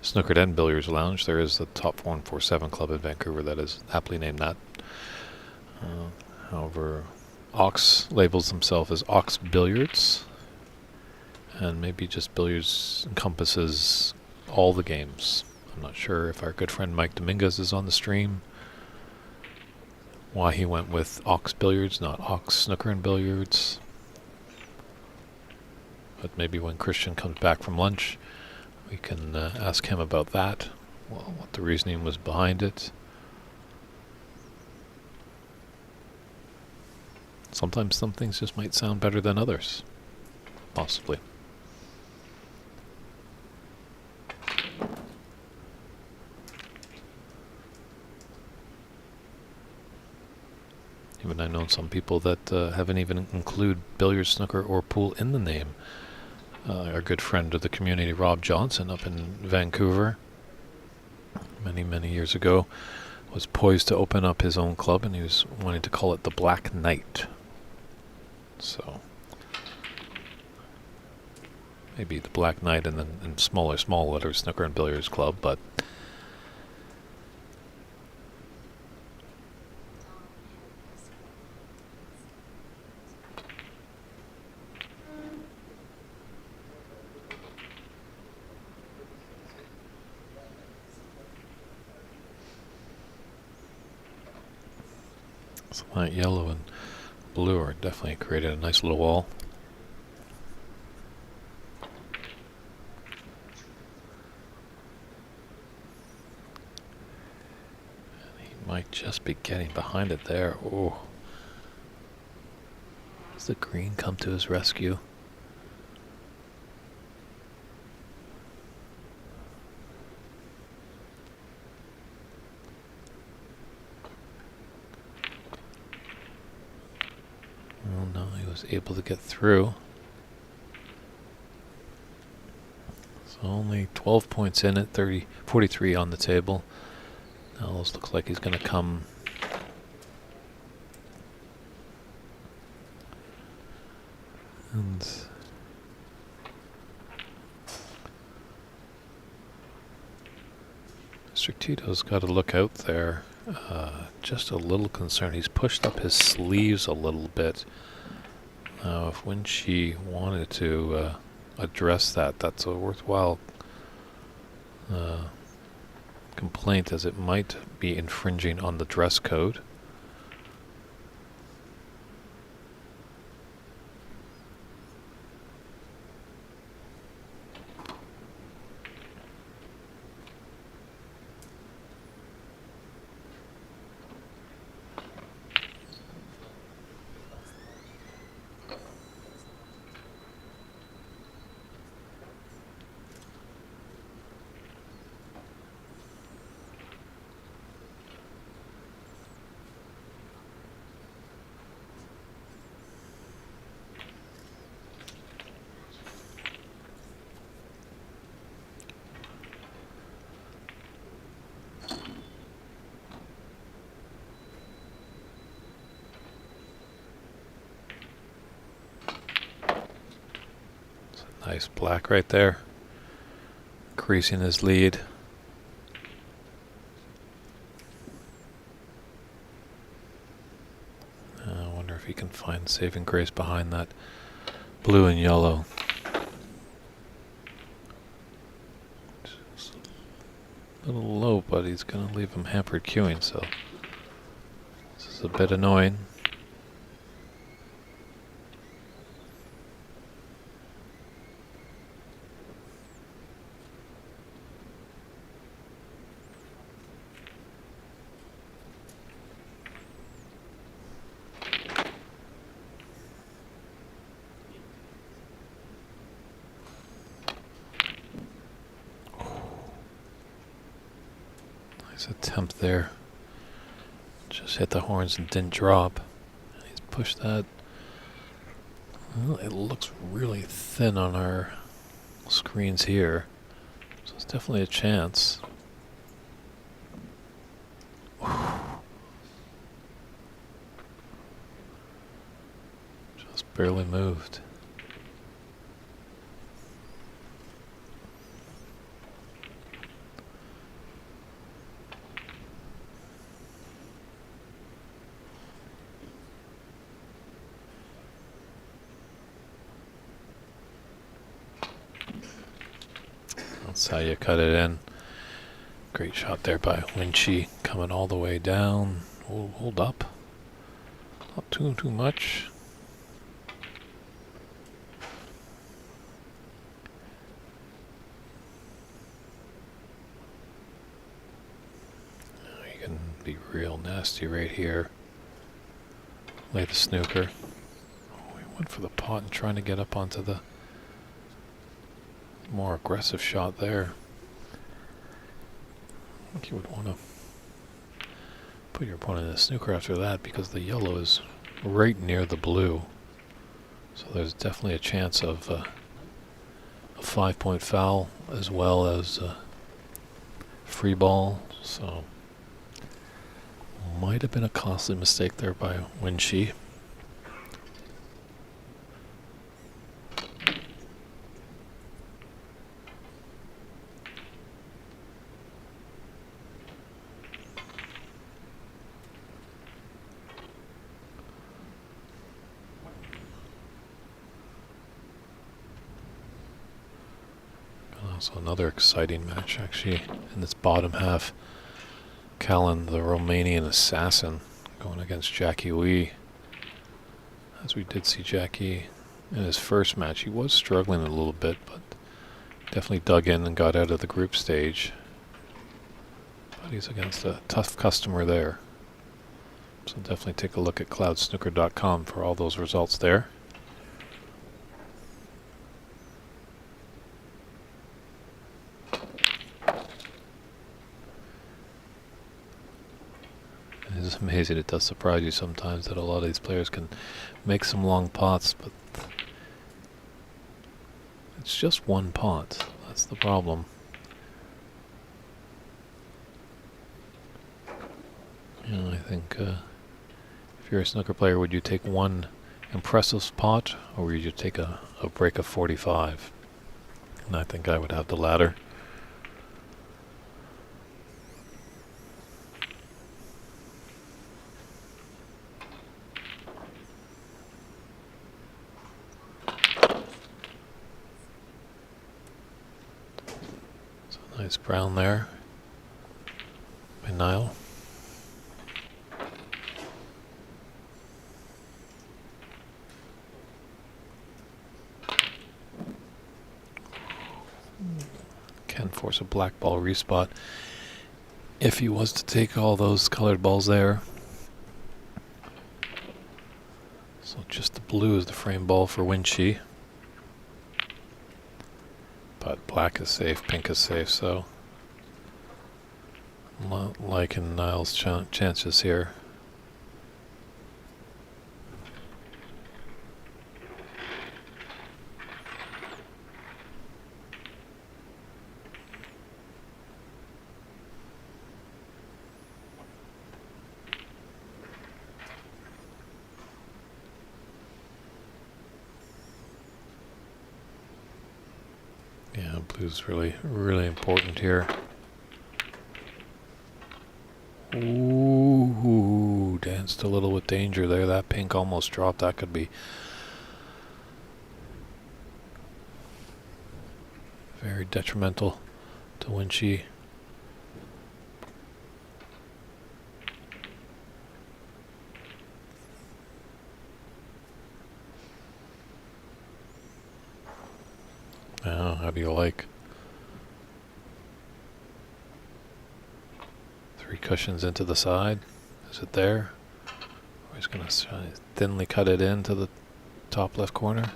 [SPEAKER 1] Snooker and Billiards Lounge. There is the Top 147 Club in Vancouver that is aptly named that. However, Ox labels himself as Ox Billiards, and maybe just billiards encompasses all the games. I'm not sure if our good friend Mike Dominguez is on the stream, why he went with Ox Billiards, not Ox Snooker and Billiards. But maybe when Christian comes back from lunch, we can ask him about that, well, what the reasoning was behind it. Sometimes some things just might sound better than others, possibly. Even I know some people that haven't even include billiards, snooker, or pool in the name. Our good friend of the community, Rob Johnson, up in Vancouver, many years ago, was poised to open up his own club, and he was wanting to call it the Black Knight. So maybe the Black Knight and then in small letters, Snooker and Billiards Club, but so that yellow and blue are definitely created a nice little wall. And he might just be getting behind it there. Oh. Does the green come to his rescue? was able to get through. So only 12 points in it, 43 on the table. Now this looks like he's going to come. And Mr. Tito's got to look out there. Just a little concerned. He's pushed up his sleeves a little bit. Now, if Winchi wanted to address that, that's a worthwhile complaint, as it might be infringing on the dress code. Nice black right there, increasing his lead. I wonder if he can find saving grace behind that blue and yellow. Just a little low, but he's going to leave him hampered queuing, so this is a bit annoying. Attempt there, just hit the horns and didn't drop. He's pushed that. Well, it looks really thin on our screens here, so it's definitely a chance. Just barely moved. That's how you cut it in. Great shot there by Winchi, coming all the way down. Hold up. Not too much. You can be real nasty right here. Lay the snooker. Oh, he went for the pot and trying to get up onto the more aggressive shot there. I think you would want to put your opponent in the snooker after that, because the yellow is right near the blue. So there's definitely a chance of a 5-point foul as well as a free ball. So might have been a costly mistake there by Winchi. So another exciting match actually in this bottom half. Callan, the Romanian assassin, going against Jackie Wee. As we did see Jackie in his first match, he was struggling a little bit, but definitely dug in and got out of the group stage. But he's against a tough customer there. So definitely take a look at cloudsnooker.com for all those results there. It's amazing. It does surprise you sometimes that a lot of these players can make some long pots, but it's just one pot. That's the problem. You know, I think if you're a snooker player, would you take one impressive pot, or would you take a break of 45? And I think I would have the latter. So nice brown there by Niall. Can force a black ball respot if he was to take all those colored balls there. So just the blue is the frame ball for Winchie. But black is safe, pink is safe, so I'm not liking Niall's chances here. Yeah, blue's really, really important here. Ooh, danced a little with danger there. That pink almost dropped. That could be very detrimental to Winchie. Now, how do you like? 3 cushions into the side. Is it there? Or he's going to try to thinly cut it into the top left corner.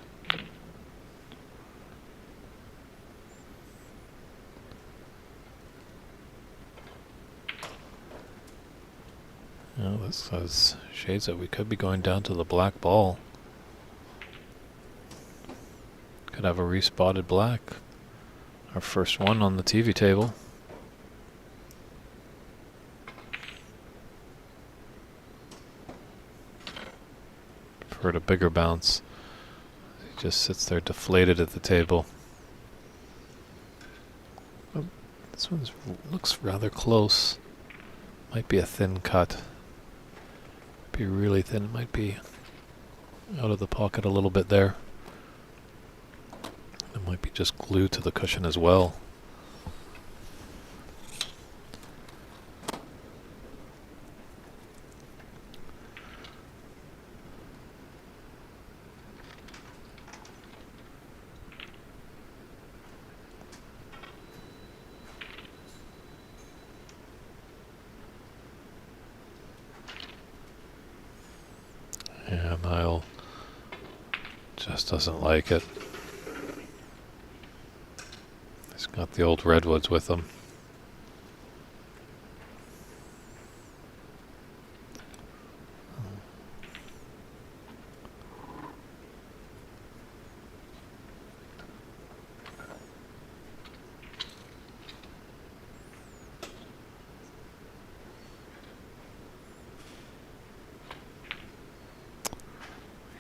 [SPEAKER 1] Well, this has shades that we could be going down to the black ball. Could have a respotted black. Our first one on the TV table. Preferred a bigger bounce. He just sits there deflated at the table. Oh, this one looks rather close. Might be a thin cut. Be really thin. It might be out of the pocket a little bit there. It might be just glued to the cushion as well. Yeah, Niall just doesn't like it. He's got the old redwoods with him.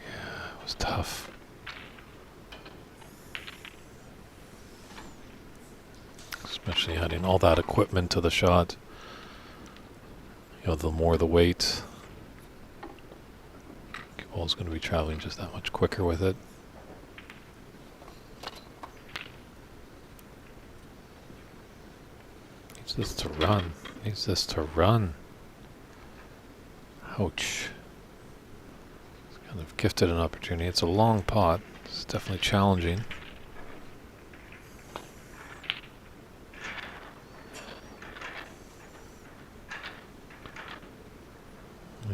[SPEAKER 1] Yeah, it was tough. Especially adding all that equipment to the shot. You know, the more the weight, the ball's going to be traveling just that much quicker with it. Needs this to run. Needs this to run. Ouch. It's kind of gifted an opportunity. It's a long pot. It's definitely challenging.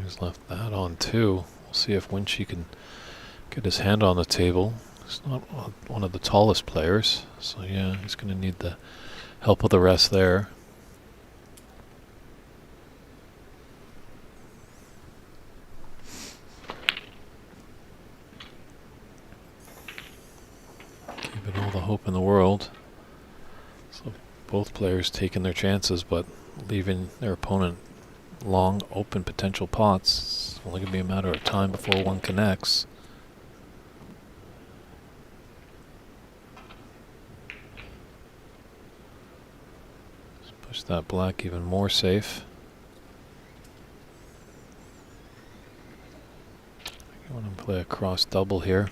[SPEAKER 1] He's left that on too. We'll see if Winchie can get his hand on the table. He's not one of the tallest players, so yeah, he's going to need the help of the rest there. Both players taking their chances, but leaving their opponent long open potential pots. It's only going to be a matter of time before one connects. Let's push that black even more safe. I want to play a cross double here.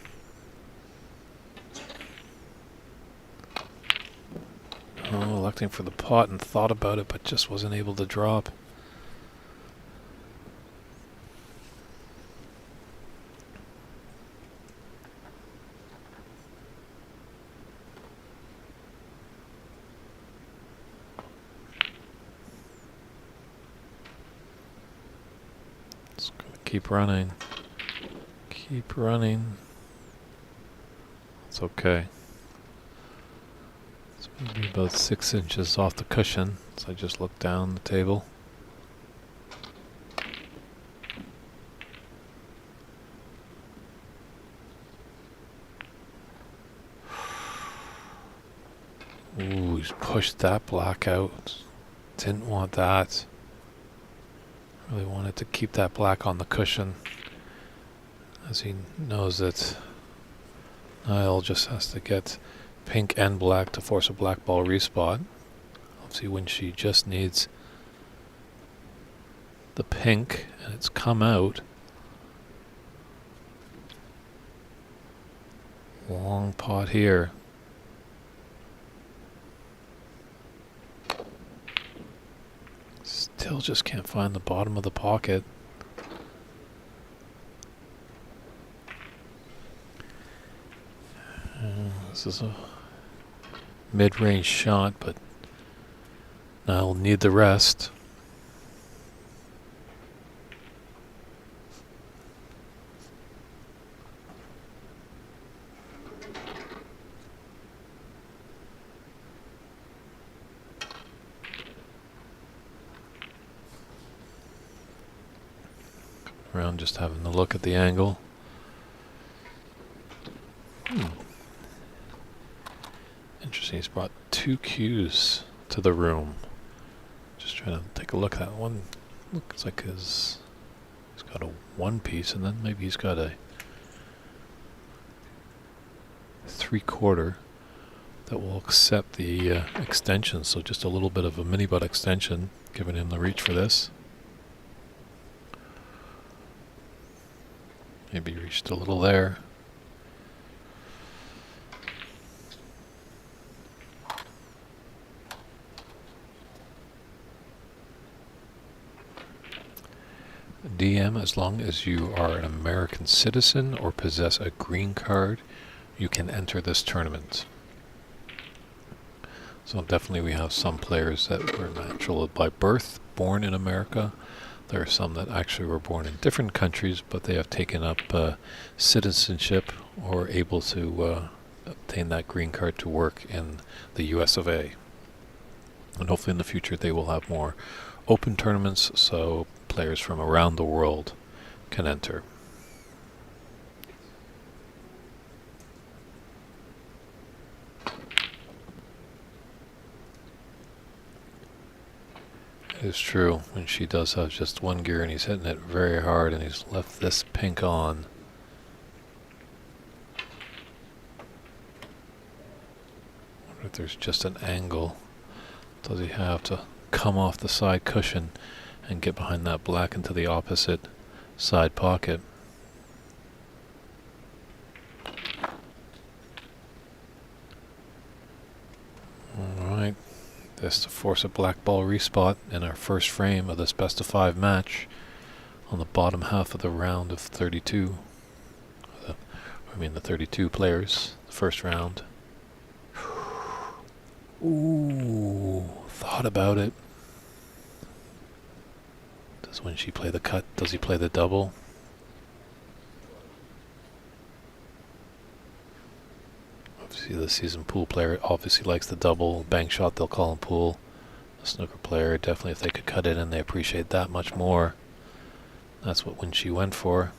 [SPEAKER 1] Oh, electing for the pot and thought about it, but just wasn't able to drop. Just gonna keep running. Keep running. It's okay. It's maybe about 6 inches off the cushion, so I just look down the table. Ooh, he's pushed that black out. Didn't want that. Really wanted to keep that black on the cushion, as he knows that Niall just has to get pink and black to force a black ball respot. Obviously when she just needs the pink and it's come out. Long pot here. Still just can't find the bottom of the pocket. This is a mid-range shot, but now we'll need the rest. Around just having a look at the angle. Interesting, he's brought 2 cues to the room. Just trying to take a look at that one. Looks like he's got a 1 piece, and then maybe he's got a 3/4 that will accept the extension. So just a little bit of a mini butt extension, giving him the reach for this. Maybe reached a little there. DM, as long as you are an American citizen or possess a green card, you can enter this tournament. So definitely we have some players that were natural by birth, born in America. There are some that actually were born in different countries, but they have taken up citizenship or able to obtain that green card to work in the US of A. And hopefully in the future they will have more open tournaments, so players from around the world can enter. It is true, when she does have just 1 gear and he's hitting it very hard and he's left this pink on. I wonder if there's just an angle. Does he have to come off the side cushion and get behind that black into the opposite side pocket? Alright, this to force a black ball respot in our first frame of this best of 5 match on the bottom half of the round of 32. The 32 players, the first round. Ooh, thought about it. Does when she play the cut, does he play the double? Obviously the seasoned pool player obviously likes the double. Bank shot, they'll call him pool. The snooker player, definitely if they could cut it in, they appreciate that much more. That's what when she went for.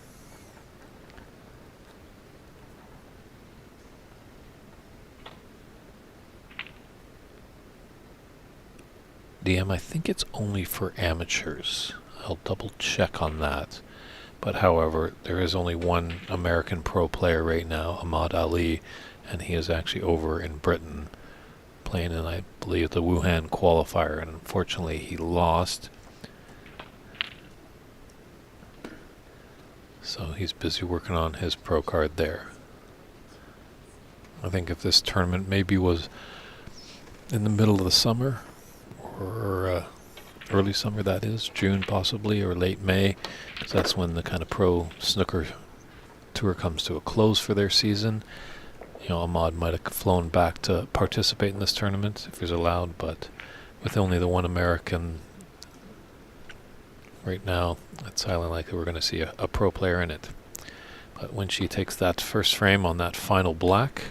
[SPEAKER 1] DM, I think it's only for amateurs. I'll double check on that. But however, there is only one American pro player right now, Ahmad Ali, and he is actually over in Britain playing in, I believe, the Wuhan qualifier, and unfortunately he lost. So he's busy working on his pro card there. I think if this tournament maybe was in the middle of the summer, or early summer, that is, June possibly, or late May, because that's when the kind of pro snooker tour comes to a close for their season. You know, Ahmad might have flown back to participate in this tournament if he's allowed, but with only the one American right now, it's highly likely we're going to see a pro player in it. But when she takes that first frame on that final black,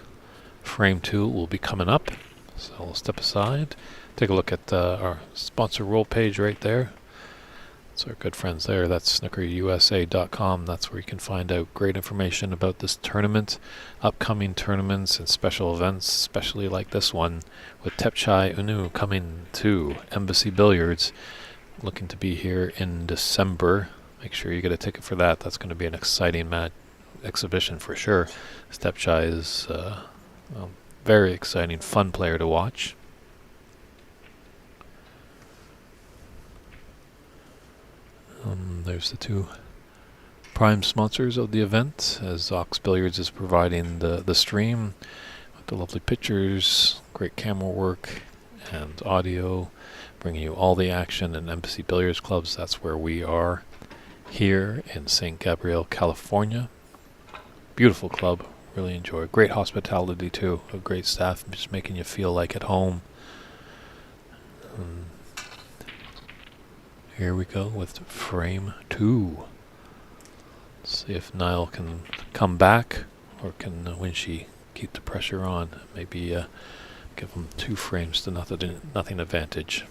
[SPEAKER 1] frame 2 will be coming up. So we'll step aside, take a look at our sponsor roll page right there. It's our good friends there. That's snookerusa.com. That's where you can find out great information about this tournament, upcoming tournaments and special events, especially like this one with Tepchai Unu coming to Embassy Billiards, looking to be here in December. Make sure you get a ticket for that. That's going to be an exciting exhibition for sure. Tepchai is a very exciting, fun player to watch. There's the two prime sponsors of the event, as Ox Billiards is providing the stream with the lovely pictures, great camera work, and audio, bringing you all the action in Embassy Billiards Clubs. That's where we are here in St. Gabriel, California. Beautiful club. Really enjoy. Great hospitality too. A great staff, just making you feel like at home. Here we go with frame 2. Let's see if Niall can come back, or can Winshee keep the pressure on. Maybe give them 2 frames to nothing advantage.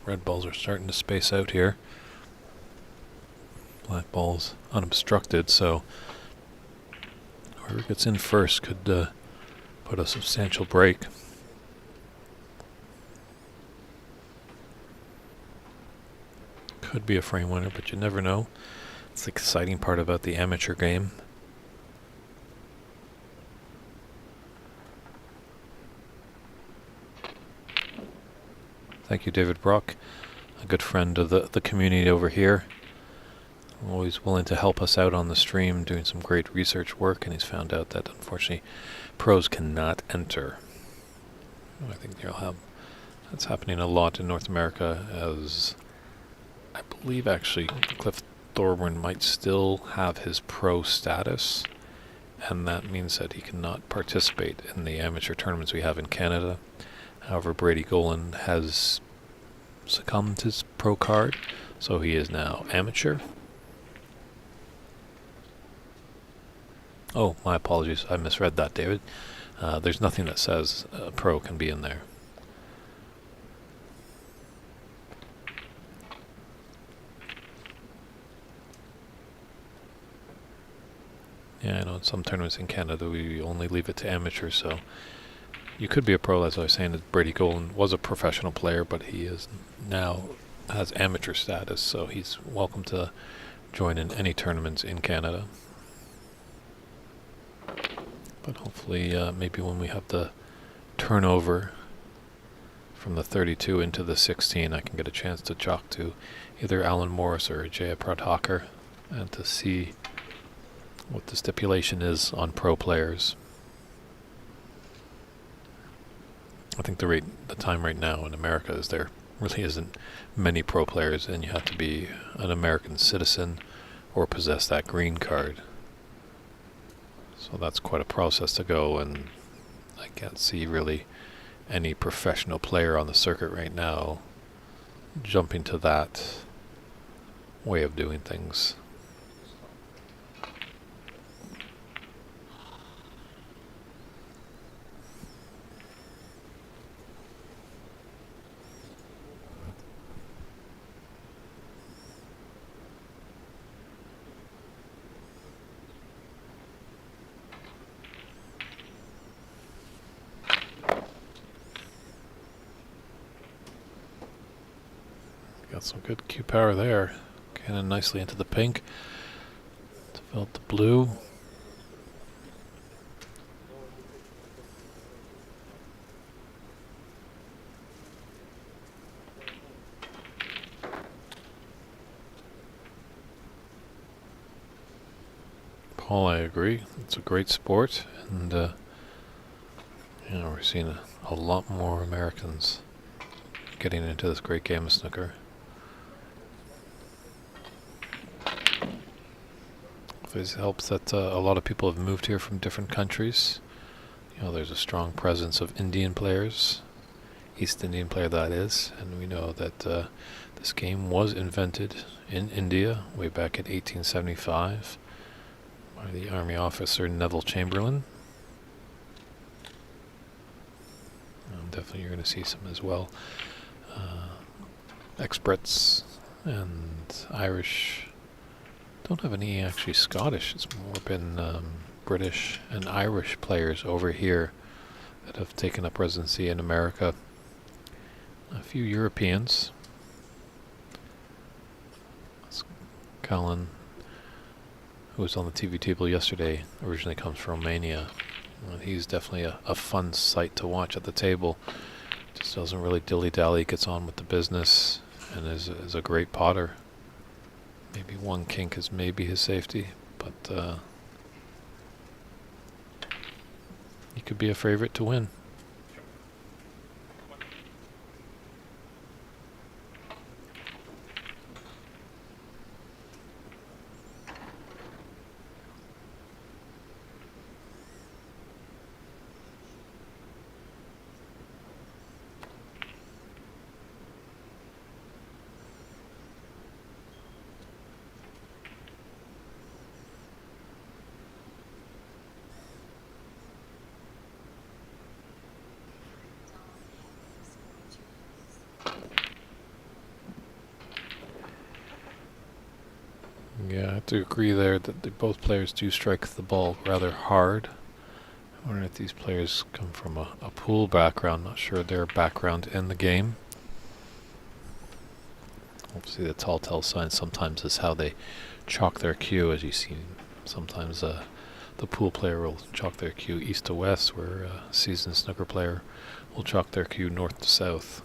[SPEAKER 1] Red balls are starting to space out here. Black balls unobstructed, so whoever gets in first could put a substantial break. Could be a frame winner, but you never know. It's the exciting part about the amateur game. Thank you, David Brock, a good friend of the community over here. Always willing to help us out on the stream, doing some great research work, and he's found out that unfortunately pros cannot enter. I think that's happening a lot in North America, as I believe actually Cliff Thorburn might still have his pro status, and that means that he cannot participate in the amateur tournaments we have in Canada. However, Brady Golan has succumbed his pro card, so he is now amateur. Oh, my apologies. I misread that, David. There's nothing that says a pro can be in there. Yeah, I know in some tournaments in Canada we only leave it to amateurs, so you could be a pro, as I was saying. Brady Golan was a professional player, but he is now has amateur status, so he's welcome to join in any tournaments in Canada. But hopefully, maybe when we have the turnover from the 32 into the 16, I can get a chance to talk to either Alan Morris or Jaya Pradhakar and to see what the stipulation is on pro players. I think the time right now in America is there really isn't many pro players, and you have to be an American citizen or possess that green card. So that's quite a process to go, and I can't see really any professional player on the circuit right now jumping to that way of doing things. Got some good cue power there. Cannon nicely into the pink. Develop the blue. Paul, I agree. It's a great sport, and we're seeing a lot more Americans getting into this great game of snooker. It helps that a lot of people have moved here from different countries. There's a strong presence of Indian players, East Indian player that is, and we know that this game was invented in India way back in 1875 by the Army officer Neville Chamberlain. Definitely you're going to see some as well. Ex-Brits and Irish. Don't have any actually Scottish. It's more been British and Irish players over here that have taken up residency in America. A few Europeans. Colin, who was on the TV table yesterday, originally comes from Romania. He's definitely a fun sight to watch at the table. Just doesn't really dilly-dally, gets on with the business, and is a great potter. Maybe one kink is maybe his safety, but he could be a favorite to win. Yeah, I have to agree there that both players do strike the ball rather hard. I wonder if these players come from a pool background. Not sure their background in the game. Obviously the telltale sign sometimes is how they chalk their cue, as you see. Sometimes the pool player will chalk their cue east to west, where a seasoned snooker player will chalk their cue north to south.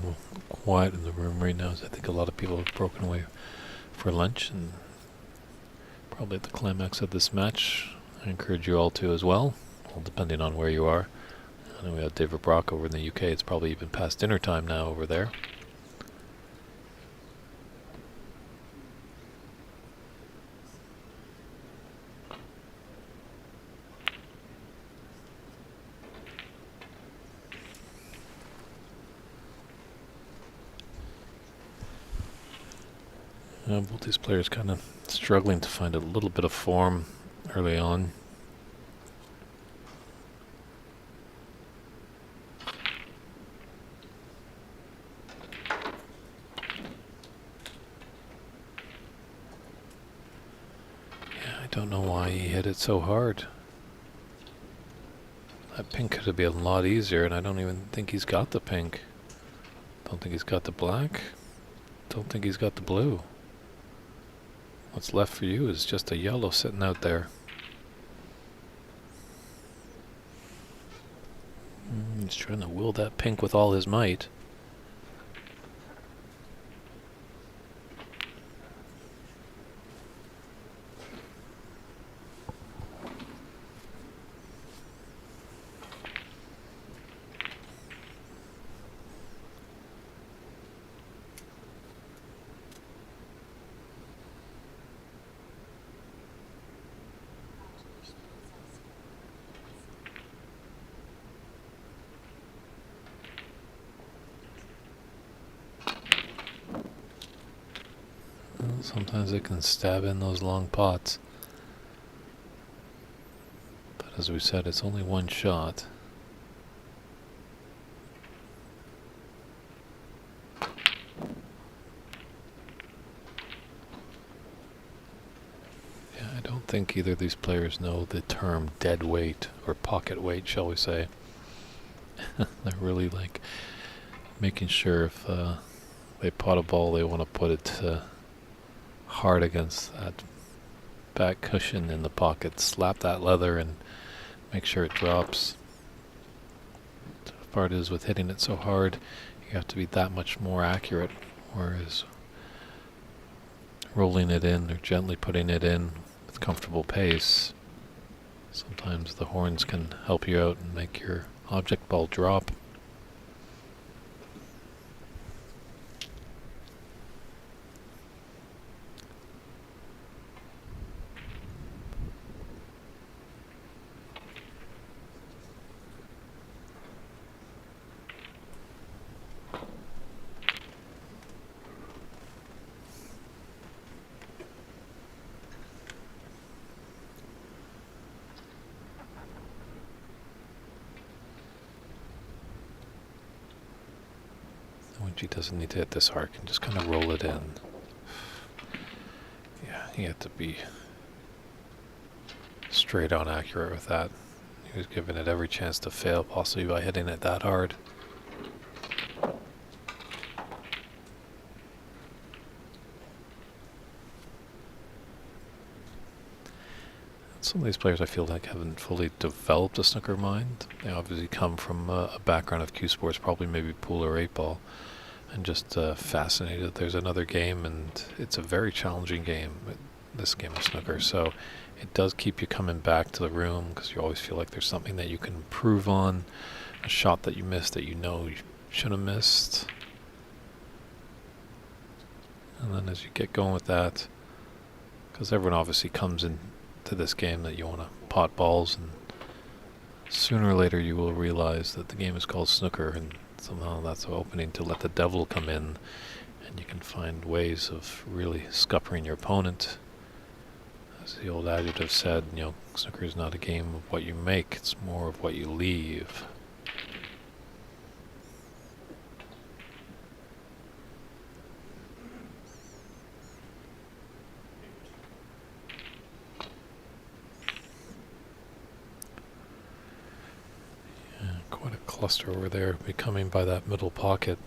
[SPEAKER 1] Well, quiet in the room right now, as I think a lot of people have broken away for lunch, and probably at the climax of this match. I encourage you all to as well depending on where you are. I know we have David Brock over in the UK. It's probably even past dinner time now over there. Both these players kind of struggling to find a little bit of form early on. Yeah, I don't know why he hit it so hard. That pink could have been a lot easier, and I don't even think he's got the pink. Don't think he's got the black. Don't think he's got the blue. What's left for you is just a yellow sitting out there. He's trying to will that pink with all his might. Sometimes it can stab in those long pots. But as we said, it's only one shot. Yeah, I don't think either of these players know the term dead weight or pocket weight, shall we say. They're really like making sure if they pot a ball, they want to put it hard against that back cushion in the pocket, slap that leather and make sure it drops. The part is with hitting it so hard, you have to be that much more accurate, whereas rolling it in or gently putting it in with comfortable pace, sometimes the horns can help you out and make your object ball drop. She doesn't need to hit this hard, can just kind of roll it in. Yeah, he had to be straight on accurate with that. He was giving it every chance to fail, possibly by hitting it that hard. Some of these players I feel like haven't fully developed a snooker mind. They obviously come from a background of cue sports, probably maybe pool or 8-ball. And just fascinated. There's another game, and it's a very challenging game, this game of snooker. So it does keep you coming back to the room because you always feel like there's something that you can improve on, a shot that you missed that you know you should have missed. And then as you get going with that, because everyone obviously comes into this game that you want to pot balls, and sooner or later you will realize that the game is called snooker, and somehow that's an opening to let the devil come in, and you can find ways of really scuppering your opponent. As the old adage said, snooker is not a game of what you make, it's more of what you leave. Quite a cluster over there, becoming by that middle pocket.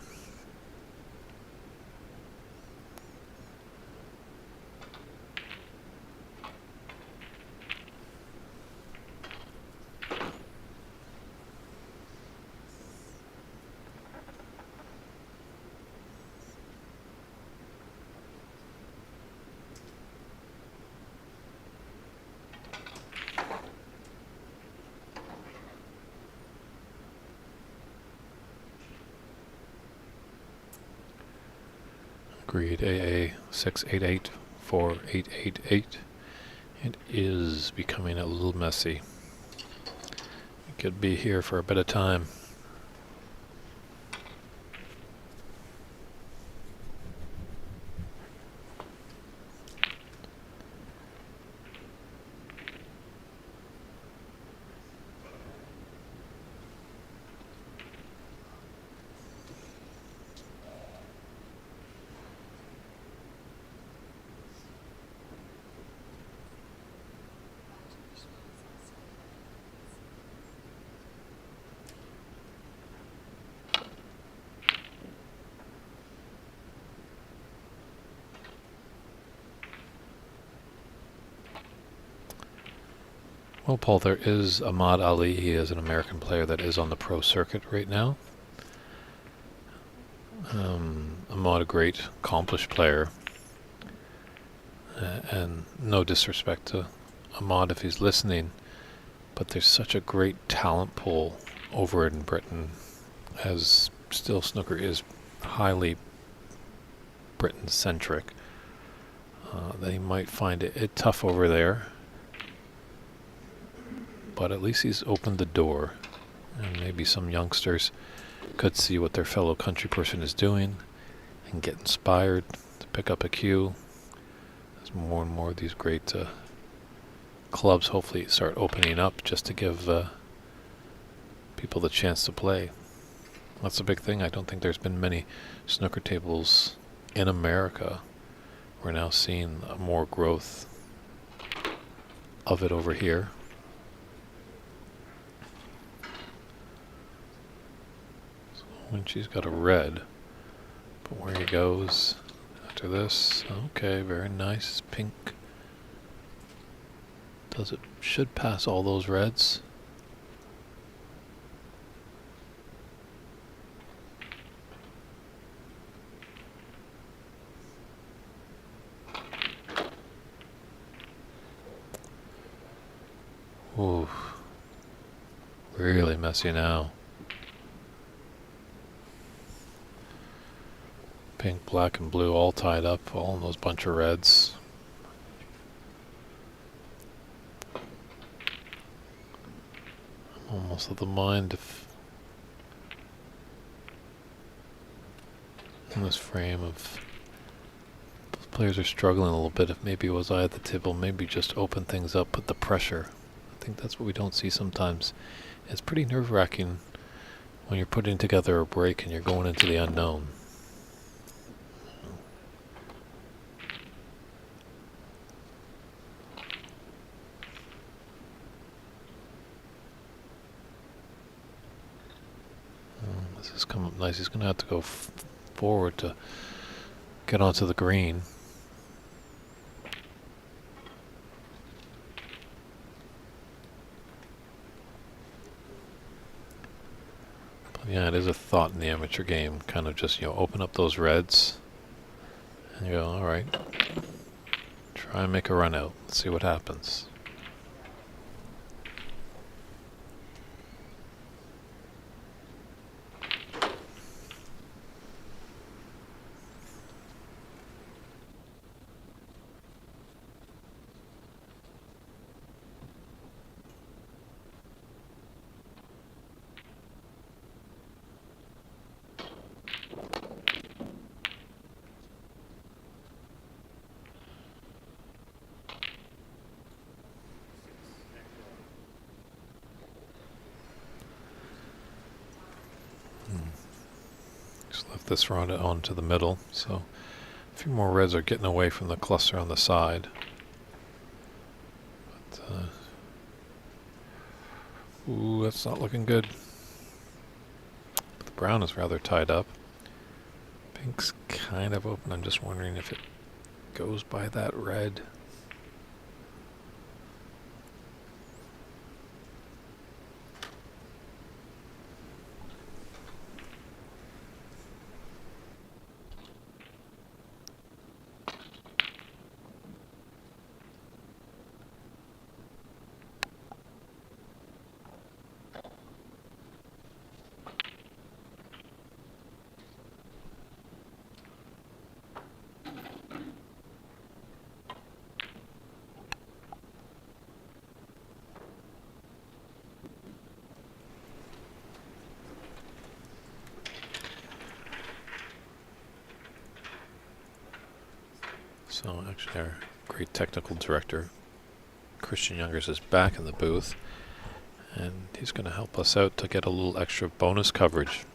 [SPEAKER 1] Agreed. AA 688-4888. It is becoming a little messy. It could be here for a bit of time. Well, Paul, there is Ahmad Ali. He is an American player that is on the pro circuit right now. Ahmad, a great, accomplished player. And no disrespect to Ahmad if he's listening, but there's such a great talent pool over in Britain, as still snooker is highly Britain-centric, that he might find it tough over there. But at least he's opened the door, and maybe some youngsters could see what their fellow country person is doing and get inspired to pick up a cue as more and more of these great clubs hopefully start opening up just to give people the chance to play. That's a big thing. I don't think there's been many snooker tables in America. We're now seeing more growth of it over here. When she's got a red, but where he goes after this, okay, very nice, pink. Does it, should pass all those reds. Ooh, really messy now. Pink, black, and blue all tied up, all in those bunch of reds. I'm almost of the mind if in this frame of both players are struggling a little bit, if maybe it was I at the table, maybe just open things up, put the pressure. I think that's what we don't see sometimes. It's pretty nerve-wracking when you're putting together a break and you're going into the unknown. This has come up nice. He's going to have to go forward to get onto the green. But yeah, it is a thought in the amateur game. Kind of just, open up those reds and you go, all right, try and make a run out. Let's see what happens. Just left this round onto the middle, so a few more reds are getting away from the cluster on the side. But, ooh, that's not looking good. But the brown is rather tied up. Pink's kind of open. I'm just wondering if it goes by that red. So actually our great technical director, Christian Youngers, is back in the booth, and he's going to help us out to get a little extra bonus coverage,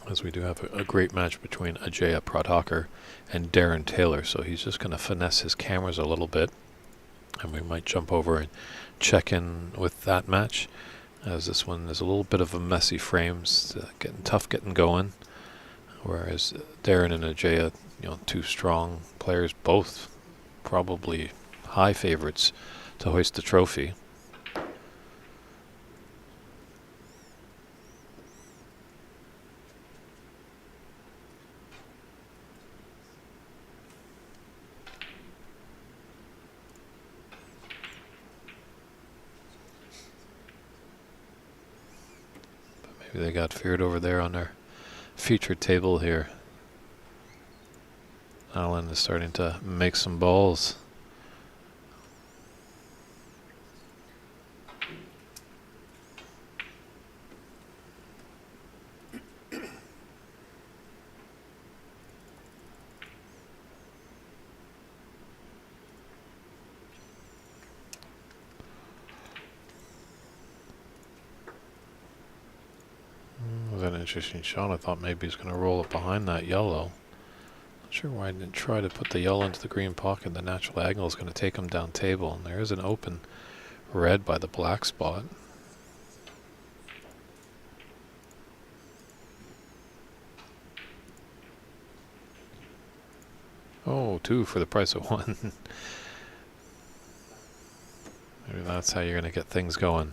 [SPEAKER 1] as we do have a great match between Ajaya Pradhakar and Darren Taylor. So he's just going to finesse his cameras a little bit, and we might jump over and check in with that match, as this one is a little bit of a messy frames, getting tough getting going, whereas Darren and Ajaya, two strong players, both probably high favorites to hoist the trophy. Maybe they got feared over there on their featured table here. Alan is starting to make some balls. An interesting shot. I thought maybe he's going to roll it behind that yellow. Not sure why I didn't try to put the yellow into the green pocket. The natural angle is going to take him down table, and there is an open red by the black spot. Oh, 2 for the price of 1. Maybe that's how you're going to get things going.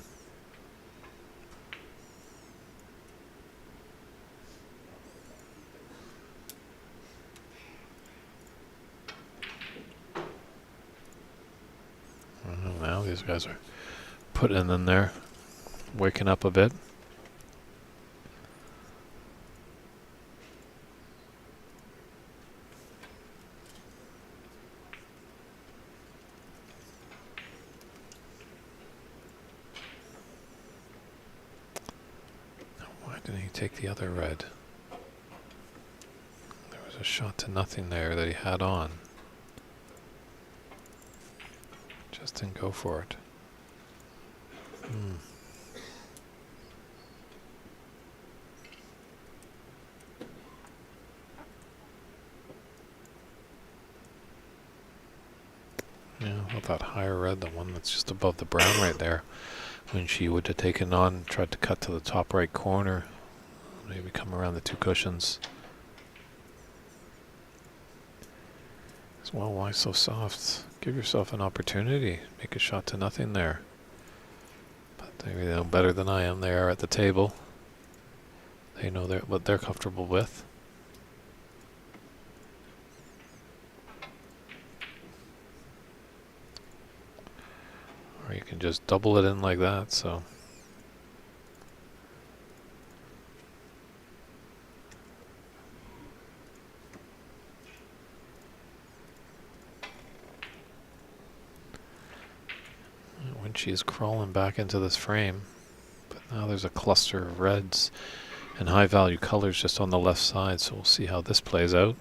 [SPEAKER 1] Now these guys are putting in there, waking up a bit. Why didn't he take the other red? There was a shot to nothing there that he had on. Just didn't go for it. Yeah, I thought higher red, the one that's just above the brown right there, when she would have taken on, tried to cut to the top right corner, maybe come around the 2 cushions. As well, why so soft? Give yourself an opportunity. Make a shot to nothing there. But they know better than I am. They are at the table. They know what they're comfortable with. Or you can just double it in like that, so. When she's crawling back into this frame, but now there's a cluster of reds and high value colors just on the left side, so we'll see how this plays out.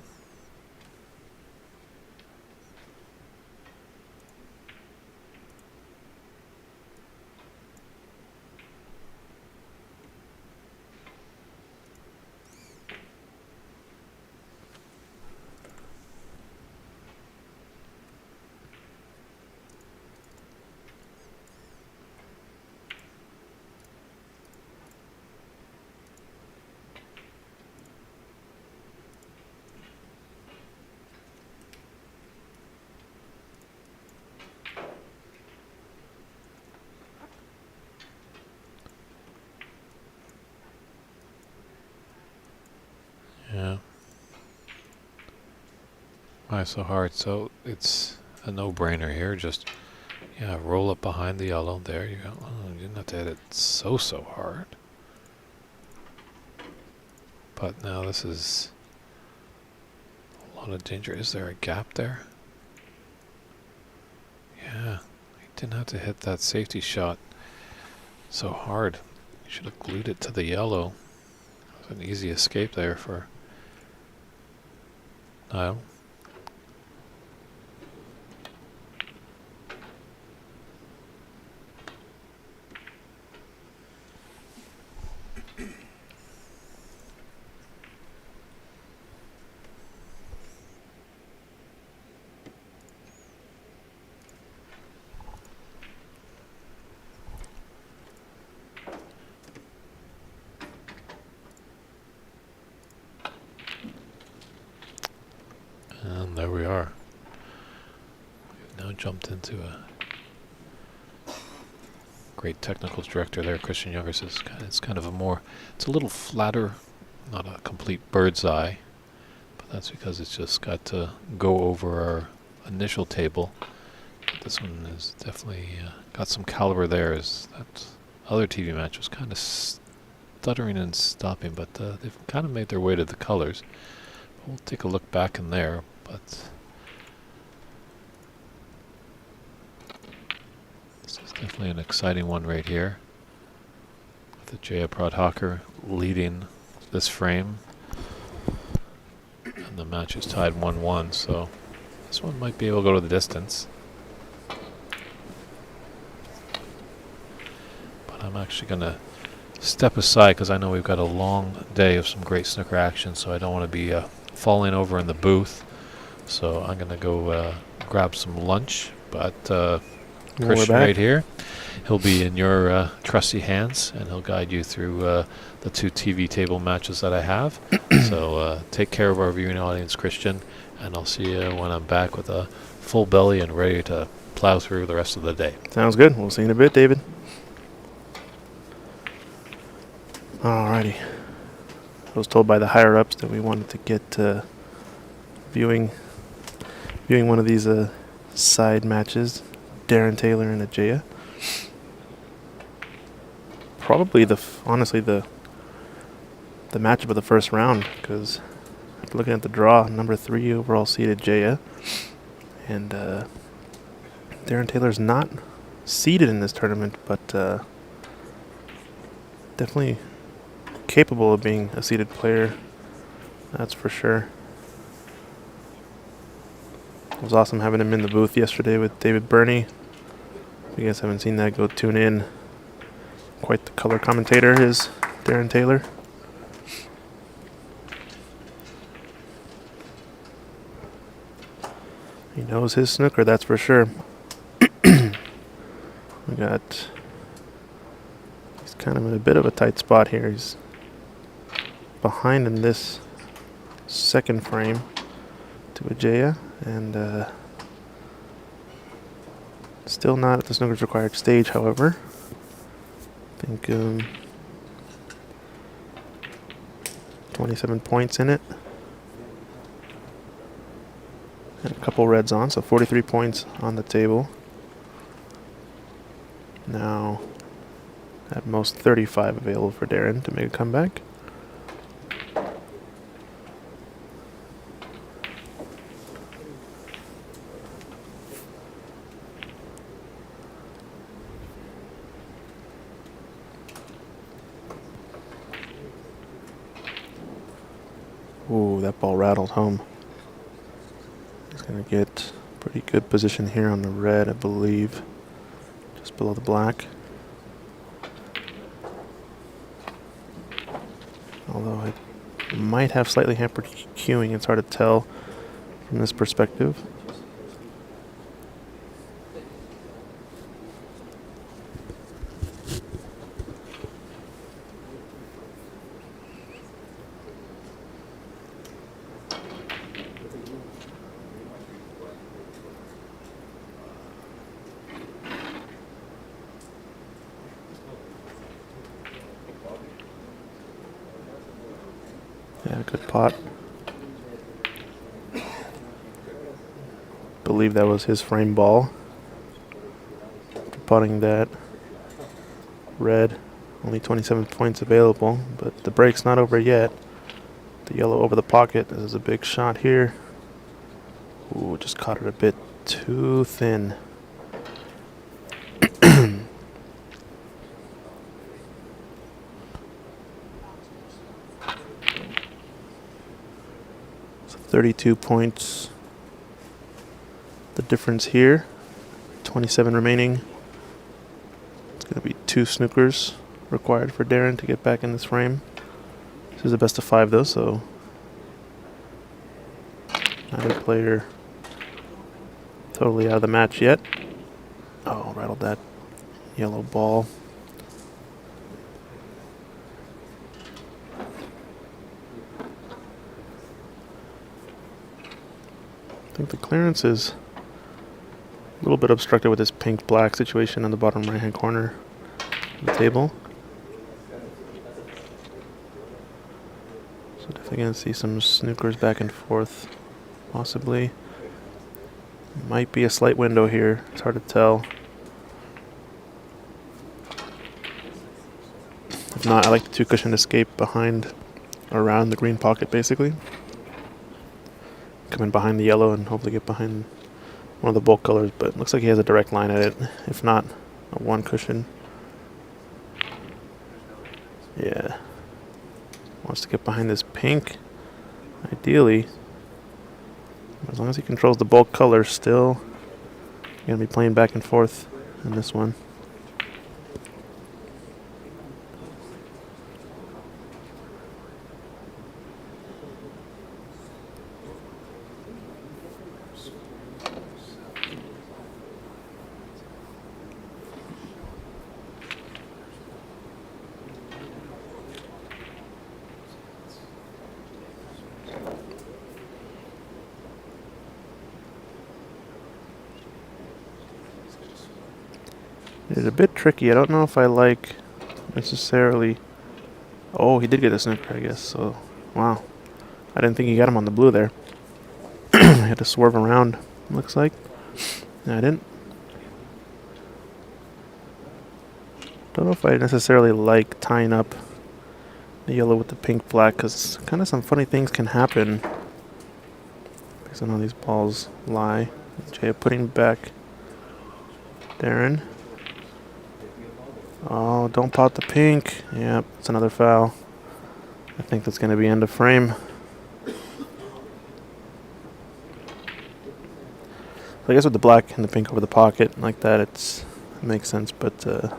[SPEAKER 1] Yeah. Why so hard? So it's a no-brainer here. Just, yeah, roll it behind the yellow. There you go. Oh, you didn't have to hit it so hard. But now this is a lot of danger. Is there a gap there? Yeah. He didn't have to hit that safety shot so hard. He should have glued it to the yellow. It was an easy escape there for Niall. there we are. We've now jumped into a great technical director there, Christian Younger says it's kind of a more, it's a little flatter, not a complete bird's eye, but that's because it's just got to go over our initial table. But this one is definitely got some caliber there. As that other TV match was kind of stuttering and stopping, but they've kind of made their way to the colors. We'll take a look back in there, but this is definitely an exciting one right here. With the Jaya Pradhakar leading this frame. And the match is tied 1-1, so this one might be able to go to the distance. But I'm actually going to step aside because I know we've got a long day of some great snooker action, so I don't want to be falling over in the booth. So I'm going to go grab some lunch, but Christian right here, he'll be in your trusty hands, and he'll guide you through the 2 TV table matches that I have. So take care of our viewing audience, Christian, and I'll see you when I'm back with a full belly and ready to plow through the rest of the day.
[SPEAKER 2] Sounds good. We'll see you in a bit, David. Alrighty. I was told by the higher-ups that we wanted to get viewing one of these side matches, Darren Taylor and Ajaya. Probably honestly the matchup of the first round, because looking at the draw, number 3 overall seeded Jaya, and Darren Taylor's not seeded in this tournament, but definitely capable of being a seeded player, that's for sure. It was awesome having him in the booth yesterday with David Burney. If you guys haven't seen that, go tune in. Quite the color commentator is Darren Taylor. He knows his snooker, that's for sure. He's kind of in a bit of a tight spot here. He's behind in this second frame to Ajaya, and still not at the snooker's required stage, however. I think 27 points in it. And a couple reds on, so 43 points on the table. Now, at most 35 available for Darren to make a comeback. Ooh, that ball rattled home. He's going to get pretty good position here on the red, I believe. Just below the black. Although it might have slightly hampered cueing, it's hard to tell from this perspective. Yeah, good pot. Believe that was his frame ball. After potting that red, only 27 points available, but the break's not over yet. The yellow over the pocket. This is a big shot here. Ooh, just caught it a bit too thin. So 32 points. The difference here. 27 remaining. It's going to be 2 snookers required for Darren to get back in this frame. This is a best of 5 though, so neither player totally out of the match yet. Oh, rattled that yellow ball. think the clearance is a little bit obstructed with this pink-black situation in the bottom right-hand corner of the table. So definitely going to see some snookers back and forth, possibly. Might be a slight window here. It's hard to tell. If not, I like the two-cushion escape behind, around the green pocket, basically. Come in behind the yellow and hopefully get behind one of the bulk colors, but it looks like he has a direct line at it. If not, a one cushion. Yeah. Wants to get behind this pink, ideally. As long as he controls the bulk color, still going to be playing back and forth in this one. It's a bit tricky. I don't know if I like necessarily. Oh, he did get a snooker, I guess. So, wow. I didn't think he got him on the blue there. I had to swerve around, looks like. No, I didn't. Don't know if I necessarily like tying up the yellow with the pink black, because kind of some funny things can happen based on how these balls lie. Jay putting back Darren. Oh, don't pot the pink. Yep, it's another foul. I think that's going to be end of frame. So I guess with the black and the pink over the pocket like that, it makes sense. But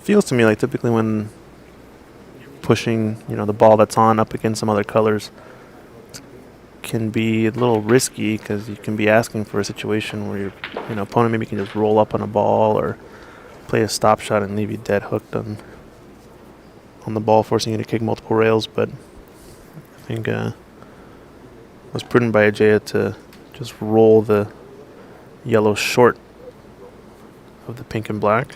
[SPEAKER 2] feels to me like typically when you're pushing, the ball that's on up against some other colors, can be a little risky because you can be asking for a situation where your opponent maybe can just roll up on a ball or play a stop shot and leave you dead hooked on the ball, forcing you to kick multiple rails. But I think it was prudent by Ajaya to just roll the yellow short of the pink and black,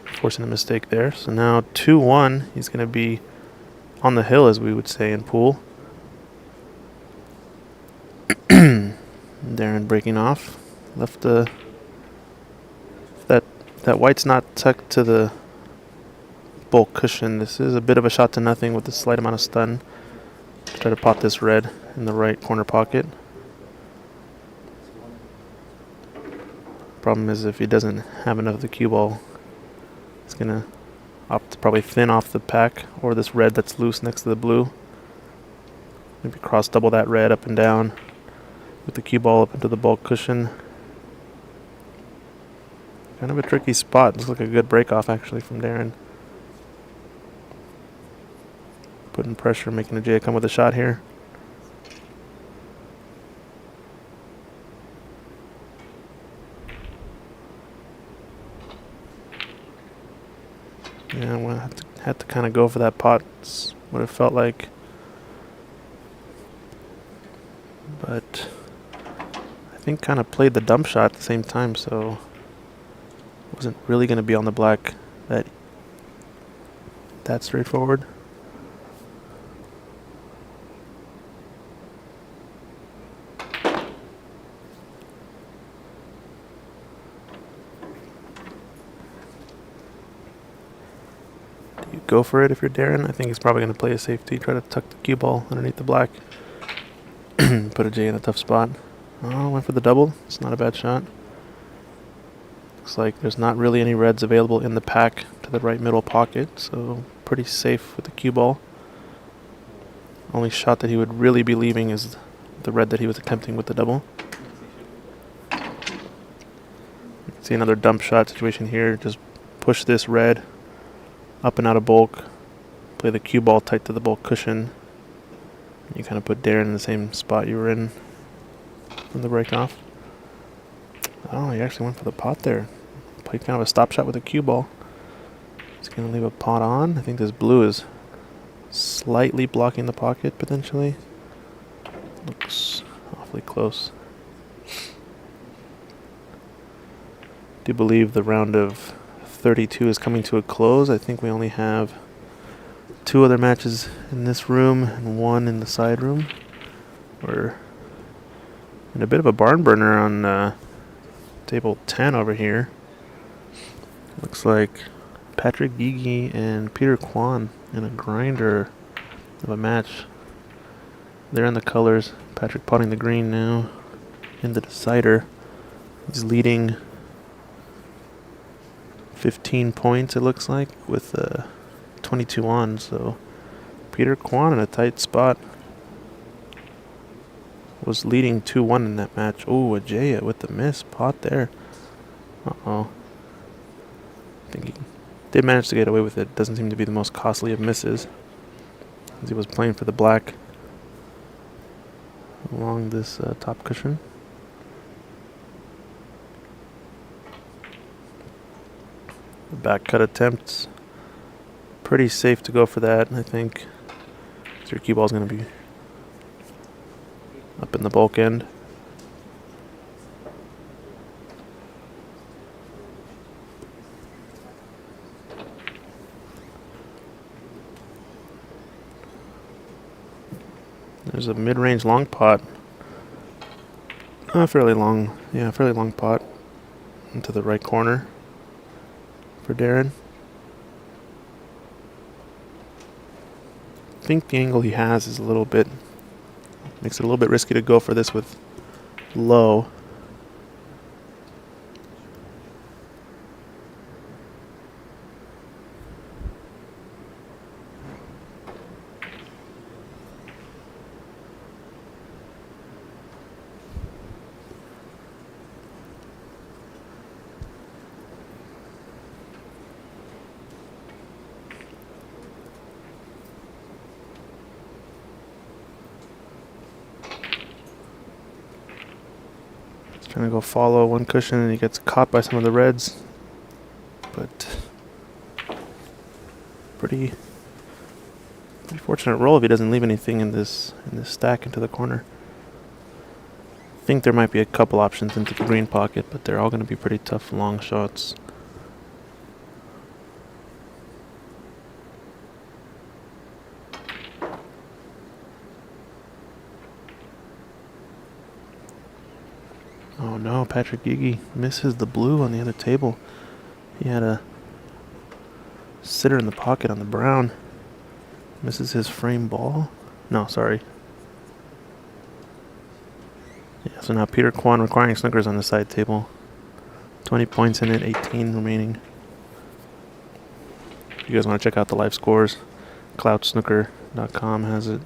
[SPEAKER 2] forcing a mistake there. So now 2-1. He's going to be on the hill, as we would say in pool. Darren breaking off. Left that white's not tucked to the bulk cushion. This is a bit of a shot to nothing with a slight amount of stun. Try to pot this red in the right corner pocket. Problem is, if he doesn't have enough of the cue ball, he's gonna opt to probably thin off the pack or this red that's loose next to the blue. Maybe cross double that red up and down with the cue ball up into the bulk cushion. Kind of a tricky spot. Looks like a good break off actually from Darren. Putting pressure, making Ajaya come with a shot here. Yeah, I'm gonna have to kind of go for that pot. It's what it felt like. But I think kind of played the dump shot at the same time, so wasn't really going to be on the black that straightforward. Do you go for it if you're Darren? I think he's probably going to play a safety, try to tuck the cue ball underneath the black. Put Ajay in a tough spot. Oh, went for the double. It's not a bad shot. Looks like there's not really any reds available in the pack to the right middle pocket, so pretty safe with the cue ball. Only shot that he would really be leaving is the red that he was attempting with the double. You can see another dump shot situation here. Just push this red up and out of bulk. Play the cue ball tight to the bulk cushion. You kind of put Darren in the same spot you were in from the break off. Oh, he actually went for the pot there. Played kind of a stop shot with a cue ball. He's going to leave a pot on. I think this blue is slightly blocking the pocket potentially. Looks off awfully close. Do believe the round of 32 is coming to a close. I think we only have 2 other matches in this room and 1 in the side room. We're in a bit of a barn burner on table 10 over here. Looks like Patrick Gigi and Peter Kwan in a grinder of a match. They're in the colors. Patrick potting the green now in the decider. He's leading 15 points, it looks like, with 22 on. So Peter Kwan in a tight spot. Was leading 2-1 in that match. Oh, Ajaya with the miss pot there. Uh-oh. I think he did manage to get away with it. Doesn't seem to be the most costly of misses, as he was playing for the black along this top cushion. The back cut attempts. Pretty safe to go for that, I think. Your cue ball's going to be up in the bulk end. There's a mid-range long pot. Fairly long. Yeah, fairly long pot into the right corner for Darren. I think the angle he has is a little bit, makes it a little bit risky to go for this with low. Trying to go follow one cushion and he gets caught by some of the reds. But pretty fortunate roll if he doesn't leave anything in this stack into the corner. I think there might be a couple options into the green pocket, but they're all going to be pretty tough long shots. Oh no, Patrick Gigi misses the blue on the other table. He had a sitter in the pocket on the brown. Misses his frame ball. No, sorry. Yeah, so now Peter Kwan requiring snookers on the side table. 20 points in it, 18 remaining. If you guys want to check out the live scores, cloudsnooker.com has it.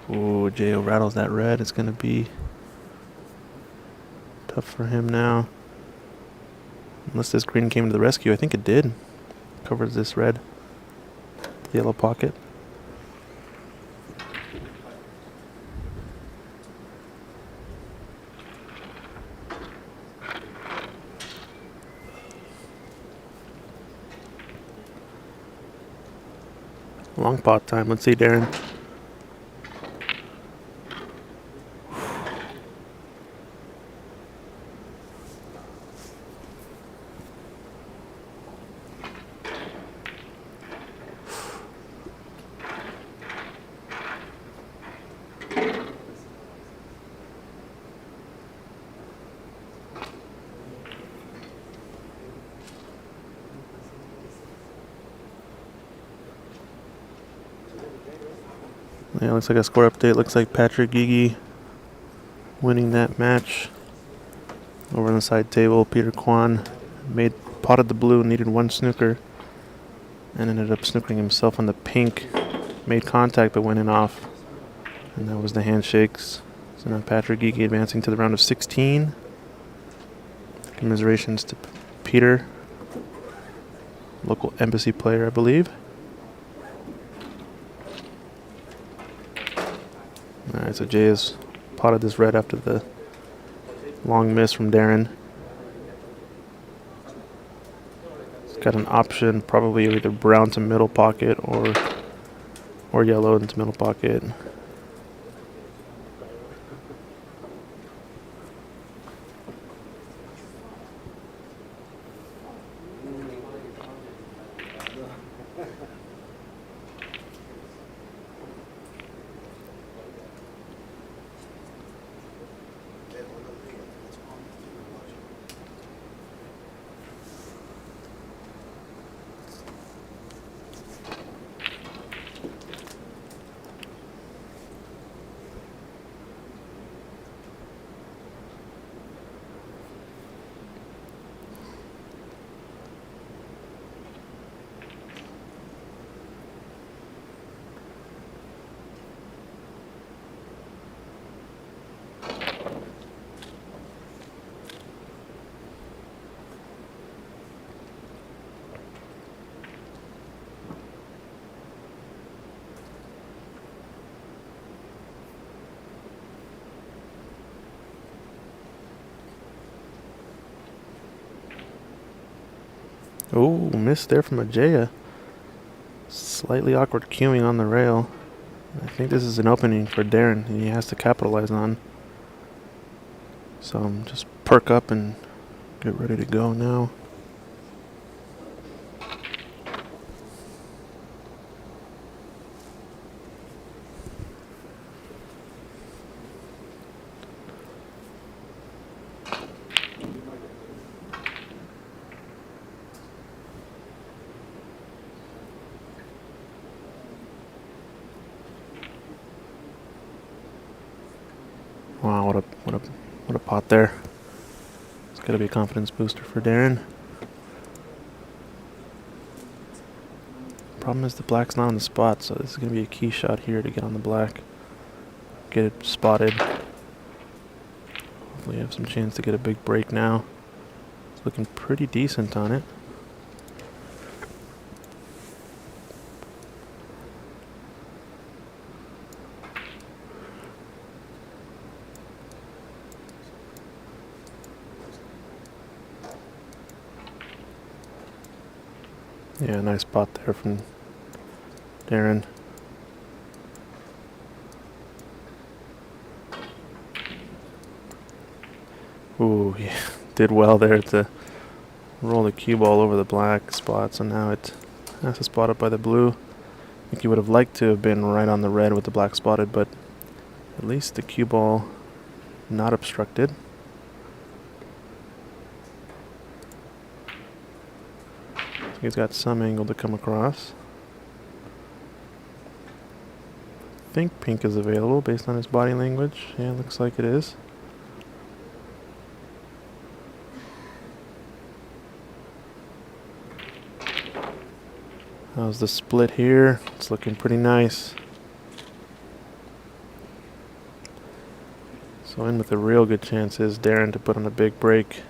[SPEAKER 2] Ooh, J.O. rattles that red. It's going to be tough for him now. Unless this green came to the rescue. I think it did. Covers this red. The yellow pocket. Long pot time. Let's see, Darren. Yeah, looks like a score update. Looks like Patrick Gigi winning that match. Over on the side table, Peter Kwan potted the blue, needed one snooker, and ended up snookering himself on the pink. Made contact but went in off. And that was the handshakes. So now Patrick Gigi advancing to the round of 16. Commiserations to Peter. Local embassy player, I believe. Alright, so Jay has potted this red after the long miss from Darren. He's got an option, probably either brown to middle pocket or yellow into middle pocket. Oh, missed there from Ajaya. Slightly awkward cueing on the rail. I think this is an opening for Darren he has to capitalize on. So just perk up and get ready to go now. Wow, what a pot there. It's gotta be a confidence booster for Darren. Problem is the black's not on the spot, so this is gonna be a key shot here to get on the black. Get it spotted. Hopefully have some chance to get a big break now. It's looking pretty decent on it. Yeah, nice spot there from Darren. Ooh, yeah, did well there to roll the cue ball over the black spot, so now it has to spot up by the blue. I think he would have liked to have been right on the red with the black spotted, but at least the cue ball not obstructed. So he's got some angle to come across. I think pink is available based on his body language. Yeah, looks like it is. How's the split here? It's looking pretty nice. So in with a real good chance is Darren to put on a big break.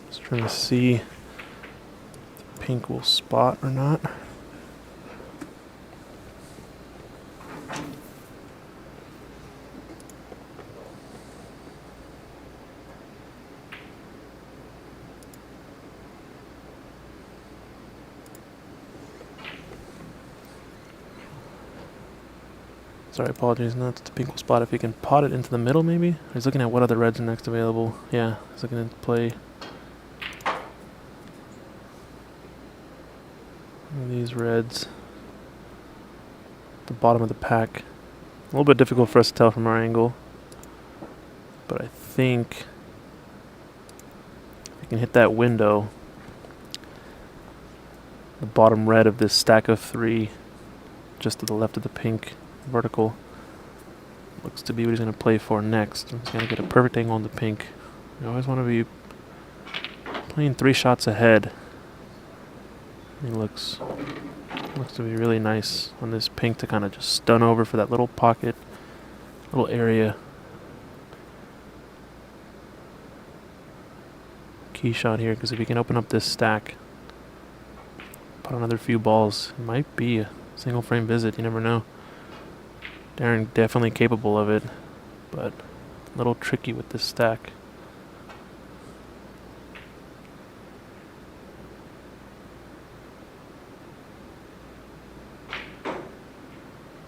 [SPEAKER 2] Just trying to see if pink will spot or not. Sorry, apologies, not the pink will spot. If he can pot it into the middle, maybe? He's looking at what other reds are next available. Yeah, he's looking to play these reds. The bottom of the pack. A little bit difficult for us to tell from our angle. But I think if we can hit that window, the bottom red of this stack of three, just to the left of the pink vertical, looks to be what he's going to play for next. He's going to get a perfect angle on the pink. You always want to be playing 3 shots ahead. He looks to be really nice on this pink to kind of just stun over for that little pocket, little area. Key shot here, because if he can open up this stack, put another few balls, it might be a single frame visit. You never know. Darren definitely capable of it, but a little tricky with this stack.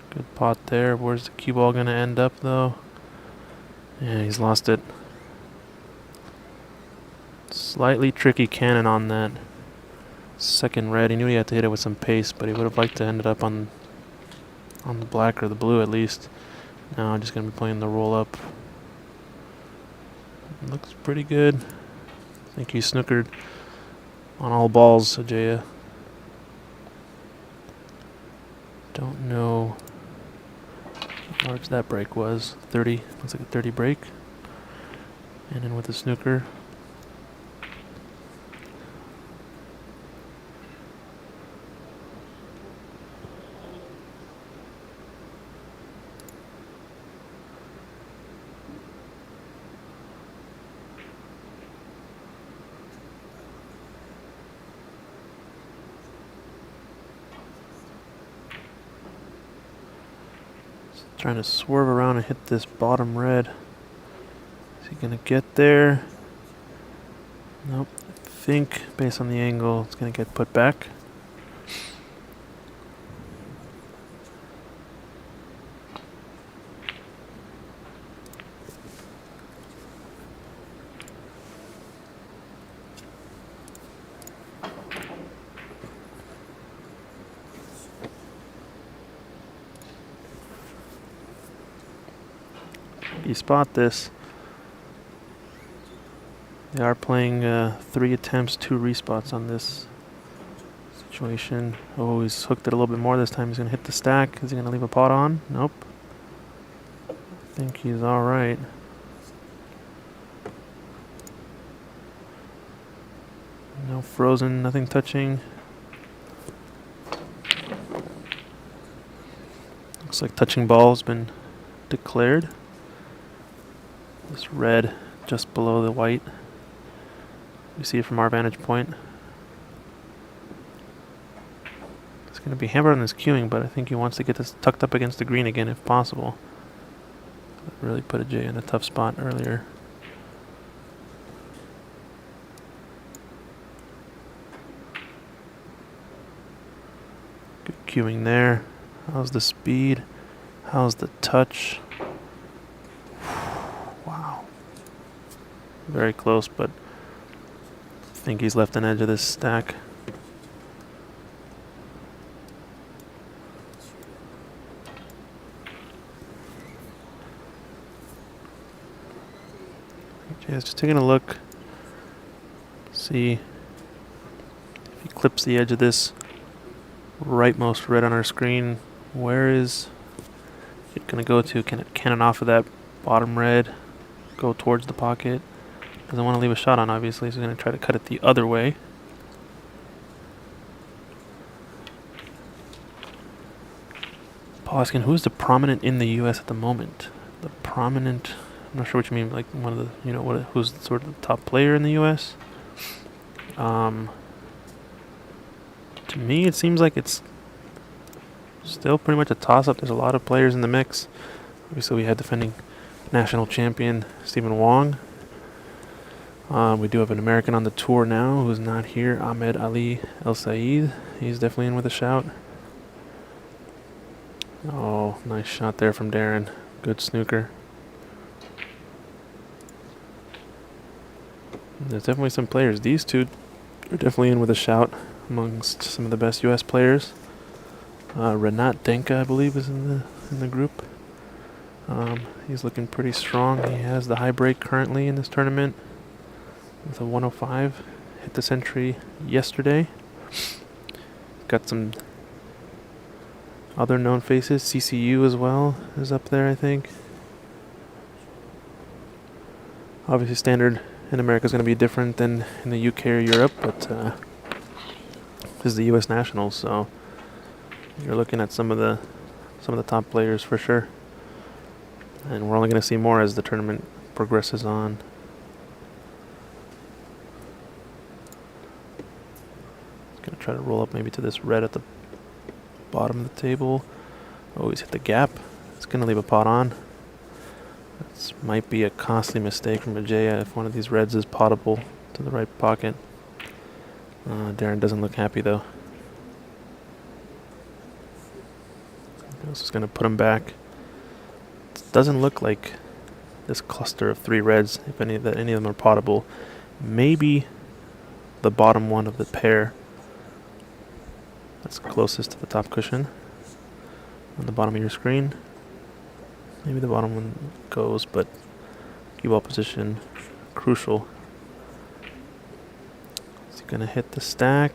[SPEAKER 2] Good pot there. Where's the cue ball going to end up, though? Yeah, he's lost it. Slightly tricky cannon on that second red. He knew he had to hit it with some pace, but he would have liked to end it up on the black or the blue at least. Now I'm just going to be playing the roll up. Looks pretty good. I think he snookered on all balls, Ajaya. Don't know how large that break was. 30, looks like a 30 break. And then with the snooker. Trying to swerve around and hit this bottom red. Is he gonna get there? Nope. I think based on the angle, it's gonna get put back. You spot this. They are playing 3 attempts, 2 respots on this situation. Oh, he's hooked it a little bit more this time. He's going to hit the stack. Is he going to leave a pot on? Nope. I think he's alright. No frozen, nothing touching. Looks like touching ball has been declared. This red just below the white. We see it from our vantage point. It's going to be hammered on this queuing, but I think he wants to get this tucked up against the green again if possible. Really put a J in a tough spot earlier. Good queuing there. How's the speed? How's the touch? Wow. Very close, but I think he's left an edge of this stack. Okay, just taking a look. See if he clips the edge of this rightmost red on our screen. Where is it going to go to? Can it cannon off of that bottom red? Go towards the pocket? Doesn't want to leave a shot on, obviously, so he's going to try to cut it the other way. Paul asking, who's the prominent in the U.S. at the moment? The prominent, I'm not sure what you mean, like one of the, you know, who's sort of the top player in the U.S.? To me, it seems like it's still pretty much a toss-up. There's a lot of players in the mix. Obviously, we had defending national champion Stephen Wong. We do have an American on the tour now who's not here, Ahmed Ali El Saeed. He's definitely in with a shout. Oh, nice shot there from Darren. Good snooker. There's definitely some players. These two are definitely in with a shout amongst some of the best U.S. players. Renat Denka, I believe, is in the group. He's looking pretty strong. He has the high break currently in this tournament with a 105. Hit the century yesterday. Got some other known faces. CCU as well is up there, I think. Obviously, standard in America is going to be different than in the UK or Europe, but this is the U.S. Nationals, so you're looking at some of the top players for sure. And we're only going to see more as the tournament progresses on. Going to try to roll up maybe to this red at the bottom of the table. Oh, he's hit the gap. It's going to leave a pot on. This might be a costly mistake from Ajaya if one of these reds is potable to the right pocket. Darren doesn't look happy though. This is going to put him back. It doesn't look like this cluster of 3 reds, if any of them are potable. Maybe the bottom one of the pair that's closest to the top cushion on the bottom of your screen. Maybe the bottom one goes, but cue ball position crucial. Is he gonna hit the stack?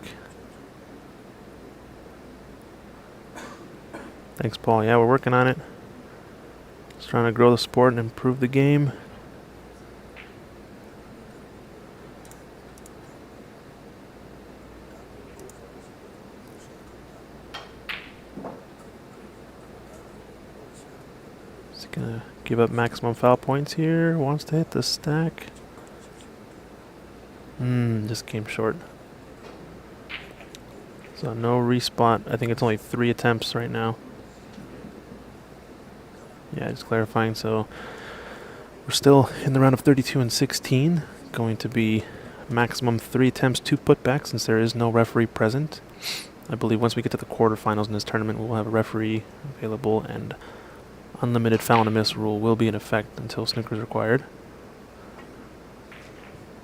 [SPEAKER 2] Thanks, Paul. Yeah, we're working on it. Just trying to grow the sport and improve the game. Is he gonna give up maximum foul points here? Wants to hit the stack. Just came short. So no respot. I think it's only 3 attempts right now. Yeah, just clarifying. So we're still in the round of 32 and 16. Going to be maximum 3 attempts, 2 putbacks, since there is no referee present. I believe once we get to the quarterfinals in this tournament, we'll have a referee available, and unlimited foul and a miss rule will be in effect until snooker is required.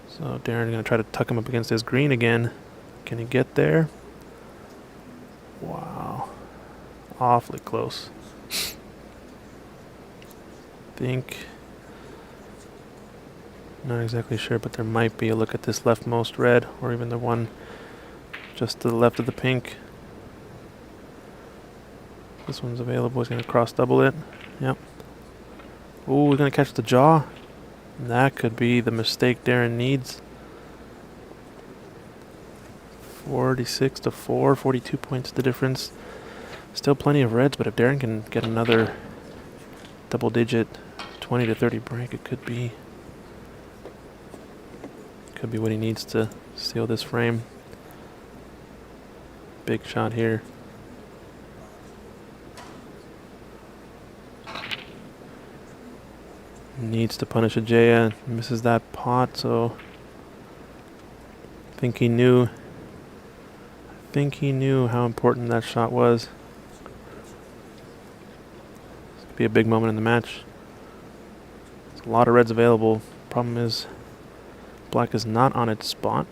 [SPEAKER 2] So Darren going to try to tuck him up against his green again. Can he get there? Wow. Awfully close. Think, not exactly sure, but there might be a look at this leftmost red, or even the one just to the left of the pink. This one's available. He's going to cross double it. Yep. Ooh, he's going to catch the jaw. That could be the mistake Darren needs. 46 to 4, 42 points the difference. Still plenty of reds, but if Darren can get another double digit 20 to 30 break, it could be what he needs to seal this frame. Big shot here. Needs to punish Ajaya. Misses that pot, so I think he knew how important that shot was. This could be a big moment in the match. There's a lot of reds available. Problem is, black is not on its spot.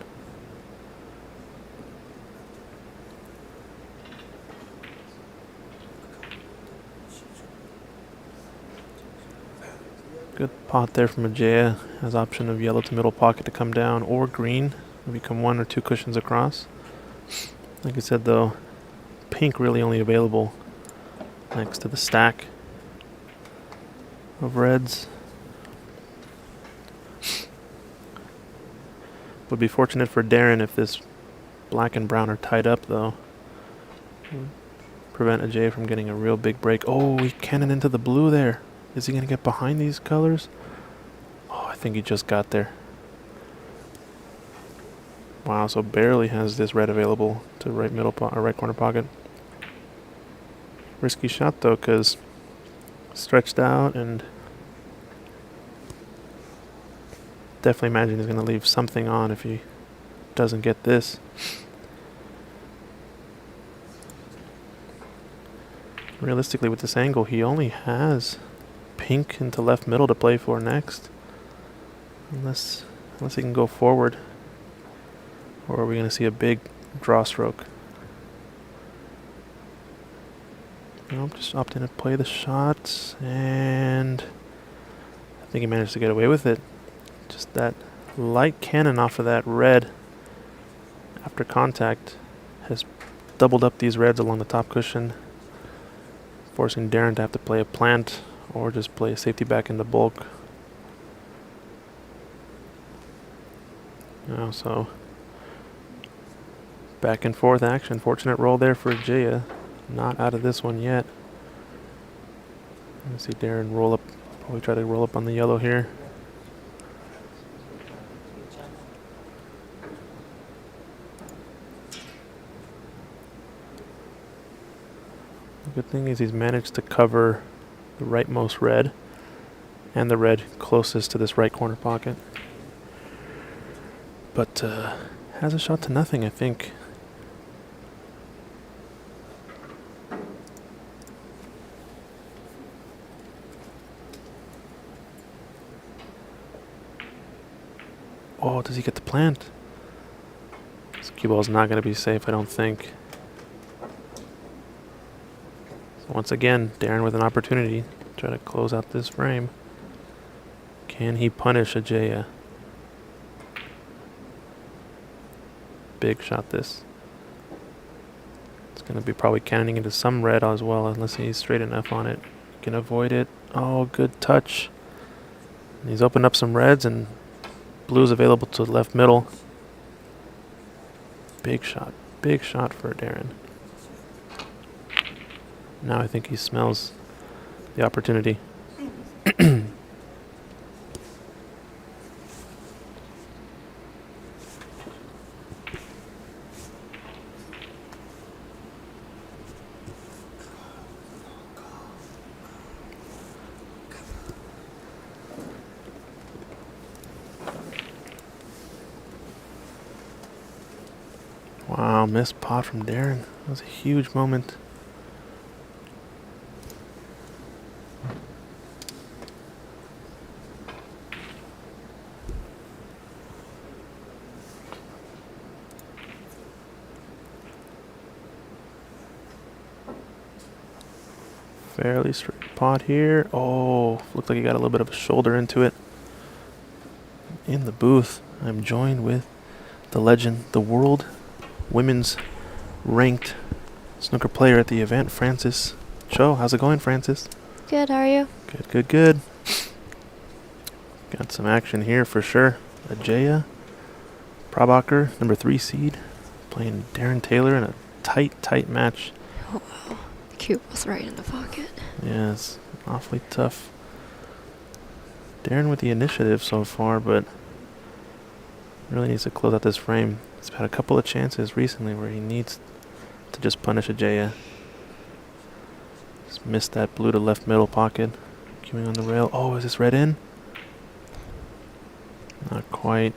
[SPEAKER 2] Good pot there from Ajaya. Has option of yellow to middle pocket to come down, or green. It'll become 1 or 2 cushions across. Like I said though, pink really only available next to the stack of reds. Would be fortunate for Darren if this black and brown are tied up though. Prevent Ajay from getting a real big break. Oh, he cannoned into the blue there. Is he going to get behind these colors? Oh, I think he just got there. Wow, so barely has this red available to right corner pocket. Risky shot though, because stretched out, and definitely imagine he's going to leave something on if he doesn't get this. Realistically, with this angle, he only has pink into left middle to play for next. Unless he can go forward. Or are we going to see a big draw stroke? Nope, just opting to play the shots, and I think he managed to get away with it. Just that light cannon off of that red after contact has doubled up these reds along the top cushion, forcing Darren to have to play a plant or just play a safety back in the bulk. So back and forth action. Fortunate roll there for Ajaya. Not out of this one yet. Let's see Darren roll up. Probably try to roll up on the yellow here. The good thing is he's managed to cover the rightmost red and the red closest to this right corner pocket. But has a shot to nothing, I think. Oh, does he get the plant? This cue ball's not going to be safe, I don't think. So once again, Darren with an opportunity to try to close out this frame. Can he punish Ajaya? Big shot this. It's going to be probably cannoning into some red as well, unless he's straight enough on it. Can avoid it. Oh, good touch. And he's opened up some reds, and blue's available to the left middle. Big shot for Darren. Now I think he smells the opportunity. Wow, missed pot from Darren. That was a huge moment. Fairly straight pot here. Oh, looked like he got a little bit of a shoulder into it. In the booth, I'm joined with the legend, the world women's ranked snooker player at the event, Frances Cho. How's it going, Frances?
[SPEAKER 3] Good, how are you?
[SPEAKER 2] Good. Got some action here for sure. Ajaya Prabhakar, number 3 seed, playing Darren Taylor in a tight match.
[SPEAKER 3] Oh, wow. The cue was right in the pocket.
[SPEAKER 2] Yeah, it's awfully tough. Darren with the initiative so far, but really needs to close out this frame. He's had a couple of chances recently where he needs to just punish Ajaya. Just missed that blue to left middle pocket. Queuing on the rail. Oh, is this red in? Not quite.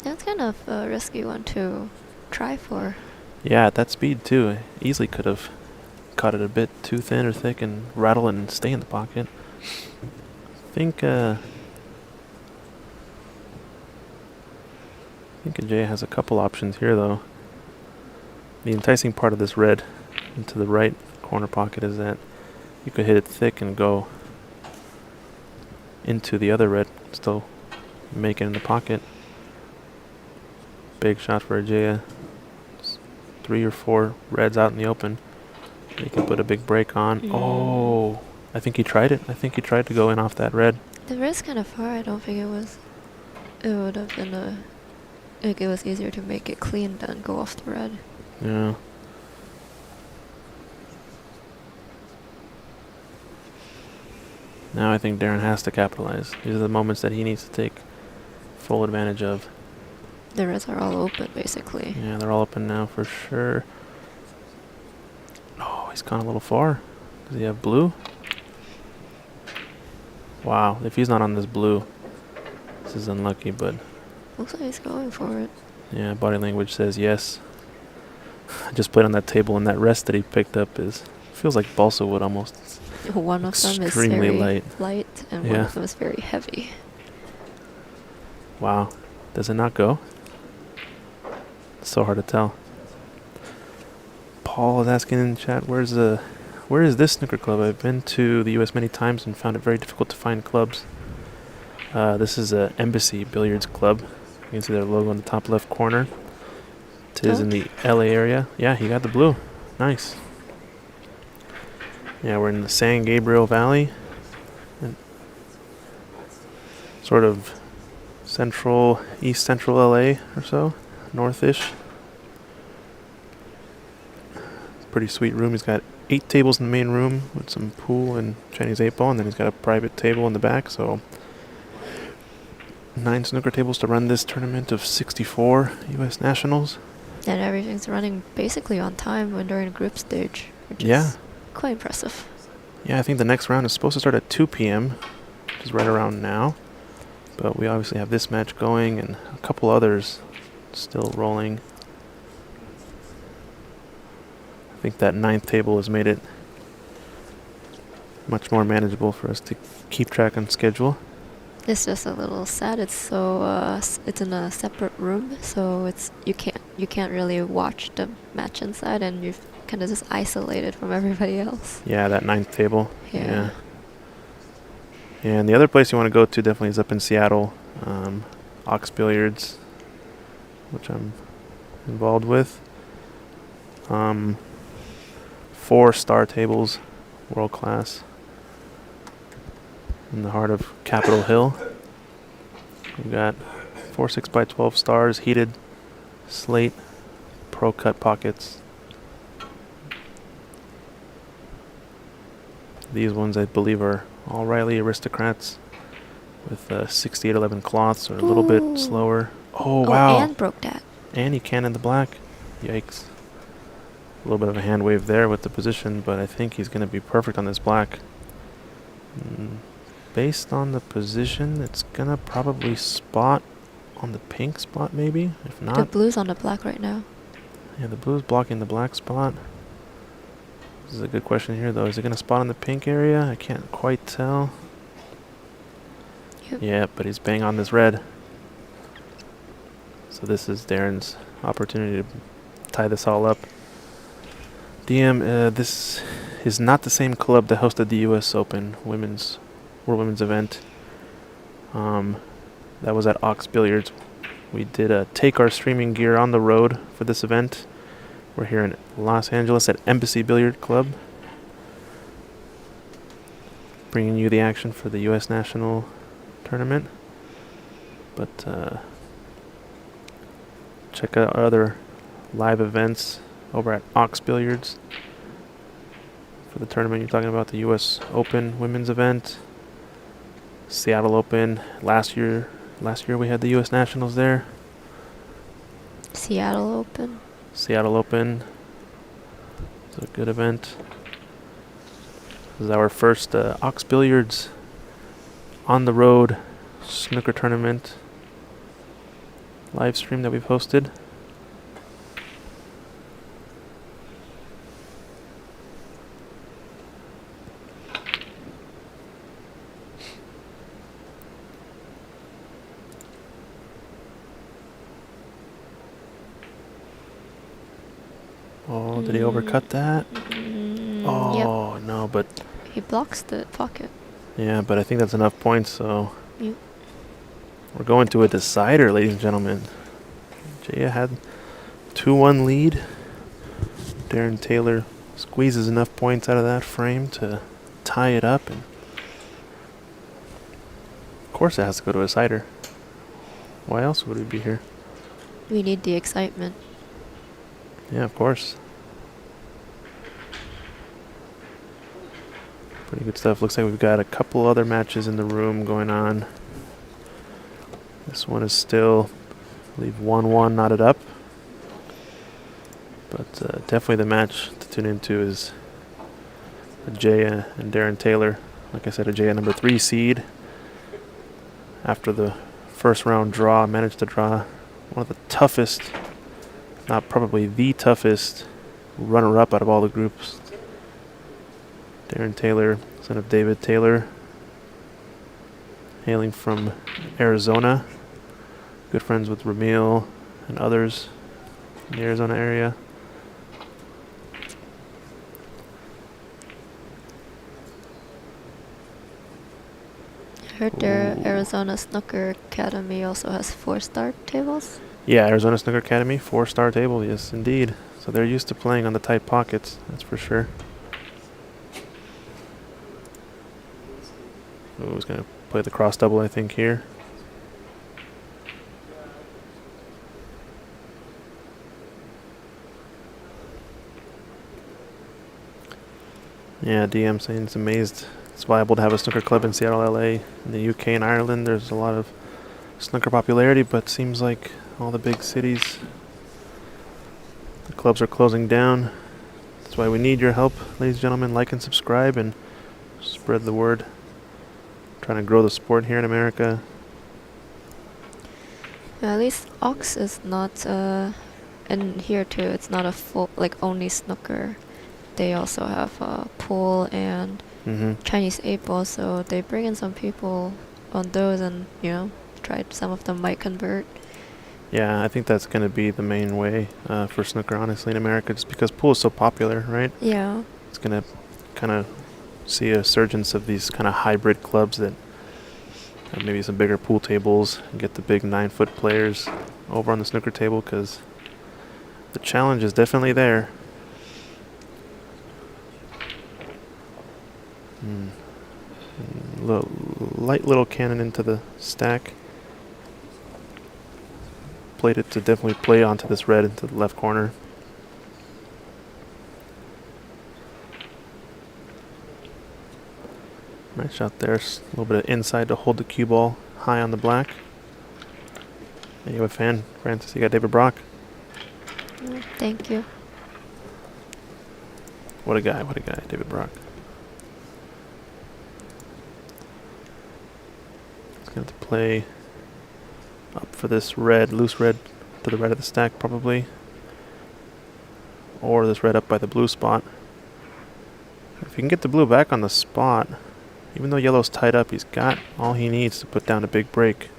[SPEAKER 3] That's kind of a risky one to try for.
[SPEAKER 2] Yeah, at that speed too. Easily could have caught it a bit too thin or thick and rattle and stay in the pocket. I think Ajay has a couple options here though. The enticing part of this red into the right corner pocket is that you could hit it thick and go into the other red, still make it in the pocket. Big shot for Ajaya. 3 or 4 reds out in the open. He can put a big break on. Oh, I think he tried it. I think he tried to go in off that red.
[SPEAKER 3] The red's kind of far. I don't think it was. It would have been like it was easier to make it clean than go off the red.
[SPEAKER 2] Yeah. Now I think Darren has to capitalize. These are the moments that he needs to take full advantage of.
[SPEAKER 3] The reds are all open, basically.
[SPEAKER 2] Yeah, they're all open now for sure. Oh, he's gone a little far. Does he have blue? Wow, if he's not on this blue, this is unlucky, but...
[SPEAKER 3] Looks like he's going for it.
[SPEAKER 2] Yeah, body language says yes. I just played on that table, and that rest that he picked up feels like balsa wood almost.
[SPEAKER 3] One of them is
[SPEAKER 2] extremely
[SPEAKER 3] very light and one
[SPEAKER 2] Yeah.
[SPEAKER 3] of them is very heavy.
[SPEAKER 2] Wow. Does it not go? It's so hard to tell. Paul is asking in the chat, where is this snooker club? I've been to the U.S. many times and found it very difficult to find clubs. This is a Embassy Billiards Club. You can see their logo in the top left corner. It is in the LA area. Yeah, he got the blue. Nice. Yeah, we're in the San Gabriel Valley. And sort of east central LA or so. Northish. Pretty sweet room. He's got 8 tables in the main room with some pool and Chinese 8-ball, and then he's got a private table in the back, so 9 snooker tables to run this tournament of 64 U.S. nationals.
[SPEAKER 3] And everything's running basically on time when during the group stage, which is quite impressive.
[SPEAKER 2] Yeah, I think the next round is supposed to start at 2 p.m., which is right around now. But we obviously have this match going and a couple others still rolling. I think that 9th table has made it much more manageable for us to keep track on schedule.
[SPEAKER 3] It's just a little sad. It's so it's in a separate room, so you can't really watch the match inside, and you're kind of just isolated from everybody else.
[SPEAKER 2] Yeah, that ninth table.
[SPEAKER 3] Yeah.
[SPEAKER 2] And the other place you want to go to definitely is up in Seattle, Ox Billiards, which I'm involved with. 4-star tables, world class, in the heart of Capitol Hill. We've got 4 6x12 stars, heated slate, pro cut pockets. These ones, I believe, are all Riley Aristocrats with 6811 cloths, or a little bit slower. Oh, wow.
[SPEAKER 3] And broke that.
[SPEAKER 2] And he can in the black. Yikes. A little bit of a hand wave there with the position, but I think he's going to be perfect on this black. Based on the position, it's going to probably spot on the pink spot, maybe. If not,
[SPEAKER 3] The blue's on the black right now.
[SPEAKER 2] yeah, the blue's blocking the black spot. This is a good question here, though. Is it going to spot on the pink area? I can't quite tell.
[SPEAKER 3] Yep.
[SPEAKER 2] Yeah, but he's bang on this red. So this is Darren's opportunity to tie this all up. DM, this is not the same club that hosted the U.S. Open World Women's event. That was at Ox Billiards. We did take our streaming gear on the road for this event. We're here in Los Angeles at Embassy Billiard Club, bringing you the action for the U.S. National Tournament. But check out our other live events over at Ox Billiards for the tournament you're talking about, the U.S. Open Women's event, Seattle Open. Last year we had the U.S. Nationals there.
[SPEAKER 3] Seattle Open.
[SPEAKER 2] Seattle Open. It's a good event. This is our first Ox Billiards on the road snooker tournament live stream that we've hosted. Oh, did he overcut that? Oh,
[SPEAKER 3] Yep.
[SPEAKER 2] no, but
[SPEAKER 3] He blocks the pocket.
[SPEAKER 2] yeah, but I think that's enough points, so
[SPEAKER 3] Yep.
[SPEAKER 2] we're going to a decider, ladies and gentlemen. Jaya had 2-1 lead. Darren Taylor squeezes enough points out of that frame to tie it up, and of course it has to go to a decider. Why else would we be here?
[SPEAKER 3] We need the excitement.
[SPEAKER 2] Yeah, of course. Pretty good stuff. Looks like we've got a couple other matches in the room going on. This one is still, I believe, 1-1 knotted up. But definitely the match to tune into is Jaya and Darren Taylor. Like I said, Jaya number 3 seed. After the first round draw, managed to draw one of the toughest, not probably the toughest, runner-up out of all the groups. Darren Taylor, son of David Taylor, hailing from Arizona. Good friends with Ramil and others in the Arizona area.
[SPEAKER 3] I heard their Arizona Snooker Academy also has 4-star tables.
[SPEAKER 2] Yeah, Arizona Snooker Academy, 4-star table, yes indeed. So they're used to playing on the tight pockets, that's for sure. Oh, he's going to play the cross double, I think, here. Yeah, DM saying it's amazed it's viable to have a snooker club in Seattle, LA. In the UK and Ireland, there's a lot of snooker popularity, but seems like all the big cities, the clubs are closing down. That's why we need your help, ladies and gentlemen. Like and subscribe and spread the word. Trying to grow the sport here in America.
[SPEAKER 3] Yeah, at least Ox is not, and here too, it's not a full, like, only snooker. They also have pool and Chinese 8 ball, so they bring in some people on those, and some of them might convert.
[SPEAKER 2] Yeah, I think that's going to be the main way for snooker, honestly, in America, just because pool is so popular, right?
[SPEAKER 3] Yeah.
[SPEAKER 2] It's going to kind of see a surgence of these kind of hybrid clubs that have maybe some bigger pool tables and get the big 9-foot players over on the snooker table, because the challenge is definitely there. Light little cannon into the stack. Played it to definitely play onto this red into the left corner. Nice shot there. A little bit of inside to hold the cue ball high on the black. There you have a fan, Francis. You got David Brock.
[SPEAKER 3] Thank you.
[SPEAKER 2] What a guy, David Brock. He's going to have to play up for this red, loose red to the right of the stack probably. Or this red up by the blue spot. If he can get the blue back on the spot, even though yellow's tied up, he's got all he needs to put down a big break.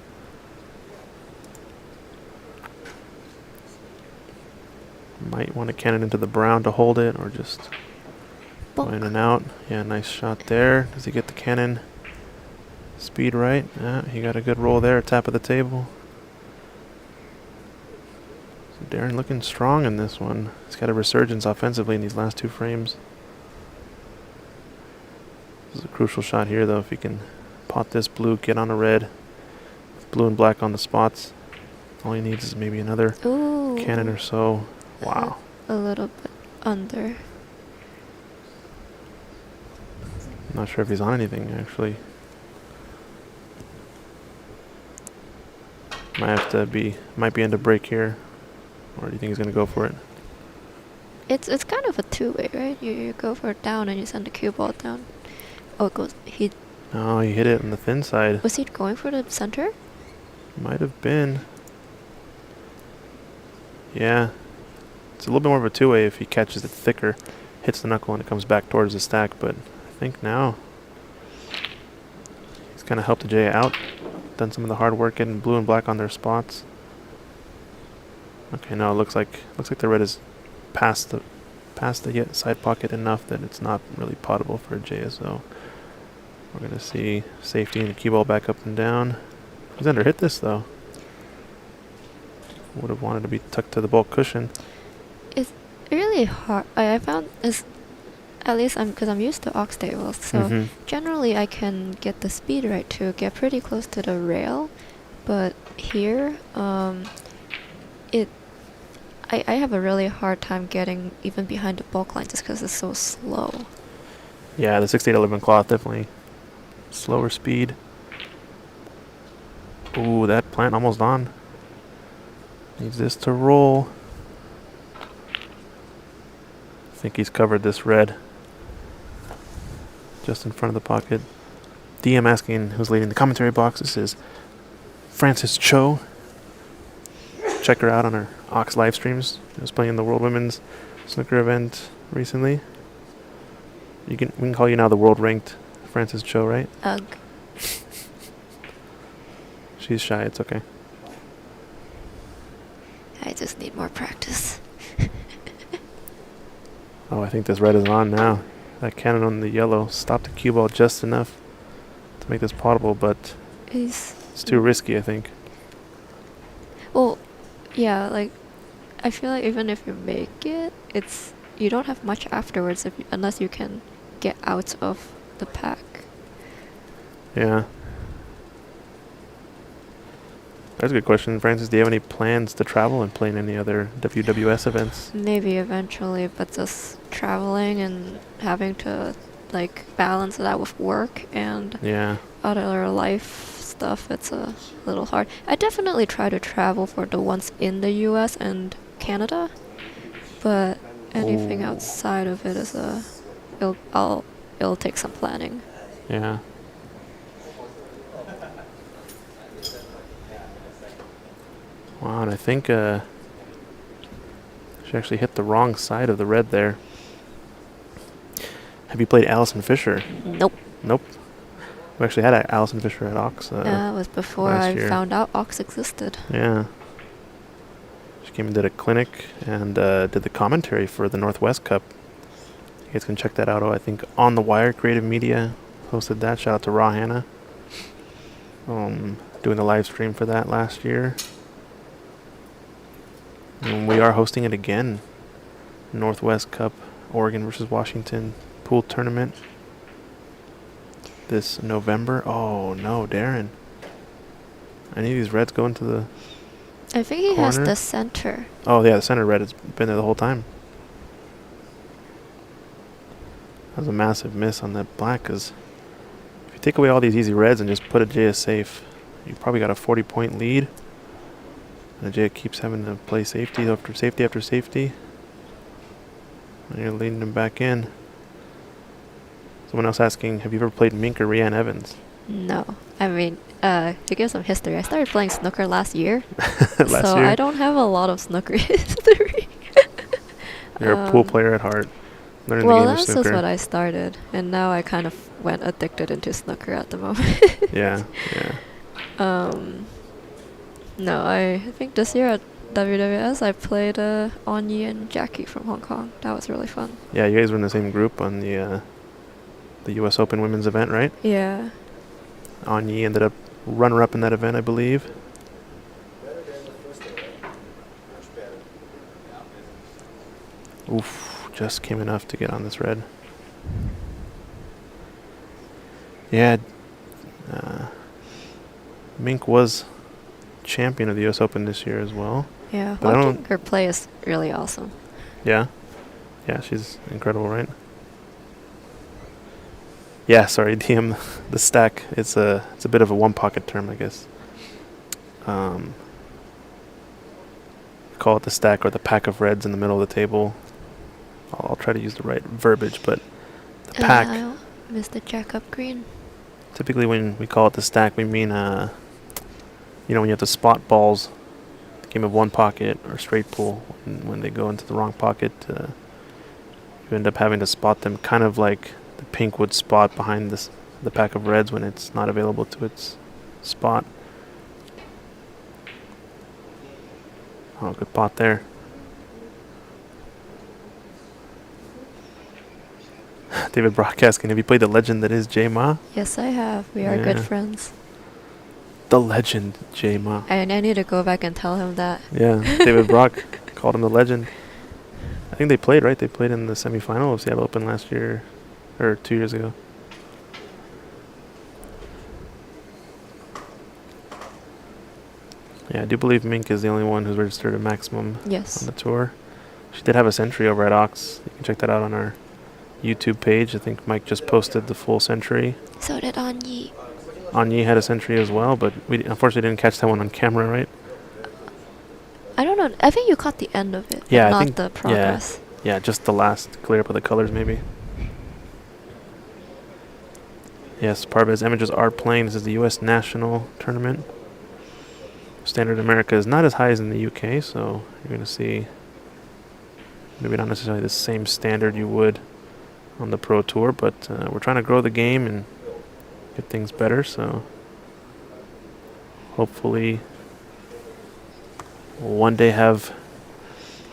[SPEAKER 2] Might want to cannon into the brown to hold it, or just go in and out. Yeah, nice shot there. Does he get the cannon speed right? Yeah, he got a good roll there, top of the table. So Darren looking strong in this one. He's got a resurgence offensively in these last 2 frames. This is a crucial shot here, though. If he can pot this blue, get on a red, with blue and black on the spots, all he needs is maybe another cannon or so. Wow.
[SPEAKER 3] A little bit under.
[SPEAKER 2] I'm not sure if he's on anything, actually. Might be into break here. Or do you think he's going to go for it?
[SPEAKER 3] It's kind of a two-way, right? You go for it down and you send the cue ball down. Oh, it goes.
[SPEAKER 2] Oh, he hit it on the thin side.
[SPEAKER 3] Was he going for the center?
[SPEAKER 2] Might have been. Yeah. It's a little bit more of a two-way if he catches it thicker, hits the knuckle, and it comes back towards the stack. But I think now he's kind of helped the J out. Done some of the hard work getting blue and black on their spots. Okay, now it looks like the red is past the side pocket enough that it's not really potable for a JSO. We're gonna see safety and the cue ball back up and down. He's under hit this though. Would have wanted to be tucked to the bulk cushion.
[SPEAKER 3] It's really hard. I found this, at least because I'm used to ox tables, so generally I can get the speed right to get pretty close to the rail, but here, I have a really hard time getting even behind the bulk line just because it's so slow.
[SPEAKER 2] Yeah, the 6811 cloth definitely slower speed. Ooh, that plant almost on. Needs this to roll. I think he's covered this red. Just in front of the pocket. DM asking who's leading the commentary box. This is Francis Cho. Check her out on her Ox live streams. She was playing the World Women's Snooker event recently. We can call you now the world ranked Francis Cho, right?
[SPEAKER 3] Ugh.
[SPEAKER 2] She's shy, it's okay.
[SPEAKER 3] I just need more practice.
[SPEAKER 2] Oh, I think this red is on now. That cannon on the yellow stopped the cue ball just enough to make this potable, but it's too risky, I think.
[SPEAKER 3] Well, yeah, like, I feel like even if you make it, you don't have much afterwards unless you can get out of the pack.
[SPEAKER 2] Yeah. That's a good question. Francis, do you have any plans to travel and play in any other WWS events?
[SPEAKER 3] Maybe eventually, but just traveling and having to, like, balance that with work and other life stuff, it's a little hard. I definitely try to travel for the ones in the US and Canada, but anything outside of it is it'll take some planning.
[SPEAKER 2] Yeah. Wow, and I think she actually hit the wrong side of the red there. Have you played Allison Fisher?
[SPEAKER 3] Nope.
[SPEAKER 2] Nope. We actually had Allison Fisher at Ox.
[SPEAKER 3] It was before I found out Ox existed.
[SPEAKER 2] Yeah. She came and did a clinic and did the commentary for the Northwest Cup. You guys can check that out. I think On the Wire Creative Media hosted that. Shout out to Raw Hannah. Doing the live stream for that last year. And we are hosting it again. Northwest Cup, Oregon versus Washington pool tournament this November. Oh no, Darren. Any of these reds go into the
[SPEAKER 3] I think he
[SPEAKER 2] corner?
[SPEAKER 3] has the center.
[SPEAKER 2] Oh yeah, the center red has been there the whole time. That was a massive miss on that black, because if you take away all these easy reds and just put a JS safe, you probably got a 40-point lead. And the J keeps having to play safety after safety after safety. And you're leading him back in. Someone else asking, have you ever played Mink or Rianne Evans?
[SPEAKER 3] No. I mean, to give some history, I started playing snooker last year.
[SPEAKER 2] Last year?
[SPEAKER 3] I don't have a lot of snooker history.
[SPEAKER 2] You're a pool player at heart. Learning
[SPEAKER 3] well,
[SPEAKER 2] the game of
[SPEAKER 3] that's
[SPEAKER 2] snooker.
[SPEAKER 3] just what I started. And now I kind of went addicted into snooker at the moment.
[SPEAKER 2] Yeah, yeah.
[SPEAKER 3] No, I think this year at WWS I played Onyi and Jackie from Hong Kong. That was really fun.
[SPEAKER 2] Yeah, you guys were in the same group on the U.S. Open women's event, right?
[SPEAKER 3] Yeah.
[SPEAKER 2] Onyi ended up runner-up in that event, I believe. Oof, just came enough to get on this red. Yeah, Mink was champion of the U.S. Open this year as well.
[SPEAKER 3] Yeah,
[SPEAKER 2] but
[SPEAKER 3] watching her play is really awesome.
[SPEAKER 2] Yeah? Yeah, she's incredible, right? Yeah, sorry, DM, the stack, it's a bit of a one-pocket term, I guess. Call it the stack or the pack of reds in the middle of the table. I'll try to use the right verbiage, but the pack...
[SPEAKER 3] I missed the jack up green.
[SPEAKER 2] Typically when we call it the stack, we mean, when you have to spot balls, game of one pocket or straight pool, when they go into the wrong pocket, you end up having to spot them kind of like the pink would spot behind the pack of reds when it's not available to its spot. Oh, good pot there. David Brock asking, have you played the legend that is J Ma?
[SPEAKER 3] Yes, I have. We are good friends.
[SPEAKER 2] The legend J Ma.
[SPEAKER 3] And I need to go back and tell him that.
[SPEAKER 2] Yeah, David Brock called him the legend. I think they played, right? They played in the semifinal of Seattle Open last year, or 2 years ago. Yeah, I do believe Mink is the only one who's registered a maximum on the tour. She did have a century over at Ox. You can check that out on our YouTube page. I think Mike just posted the full century.
[SPEAKER 3] So did Onyi.
[SPEAKER 2] Onyi had a century as well, but we unfortunately didn't catch that one on camera, right?
[SPEAKER 3] I don't know. I think you caught the end of it,
[SPEAKER 2] yeah,
[SPEAKER 3] but not the progress.
[SPEAKER 2] Yeah, just the last clear up of the colors, maybe. Yes, Parvez Images are playing. This is the U.S. National Tournament. Standard America is not as high as in the UK, so you're going to see maybe not necessarily the same standard you would on the Pro Tour, but we're trying to grow the game and get things better, so hopefully we'll one day have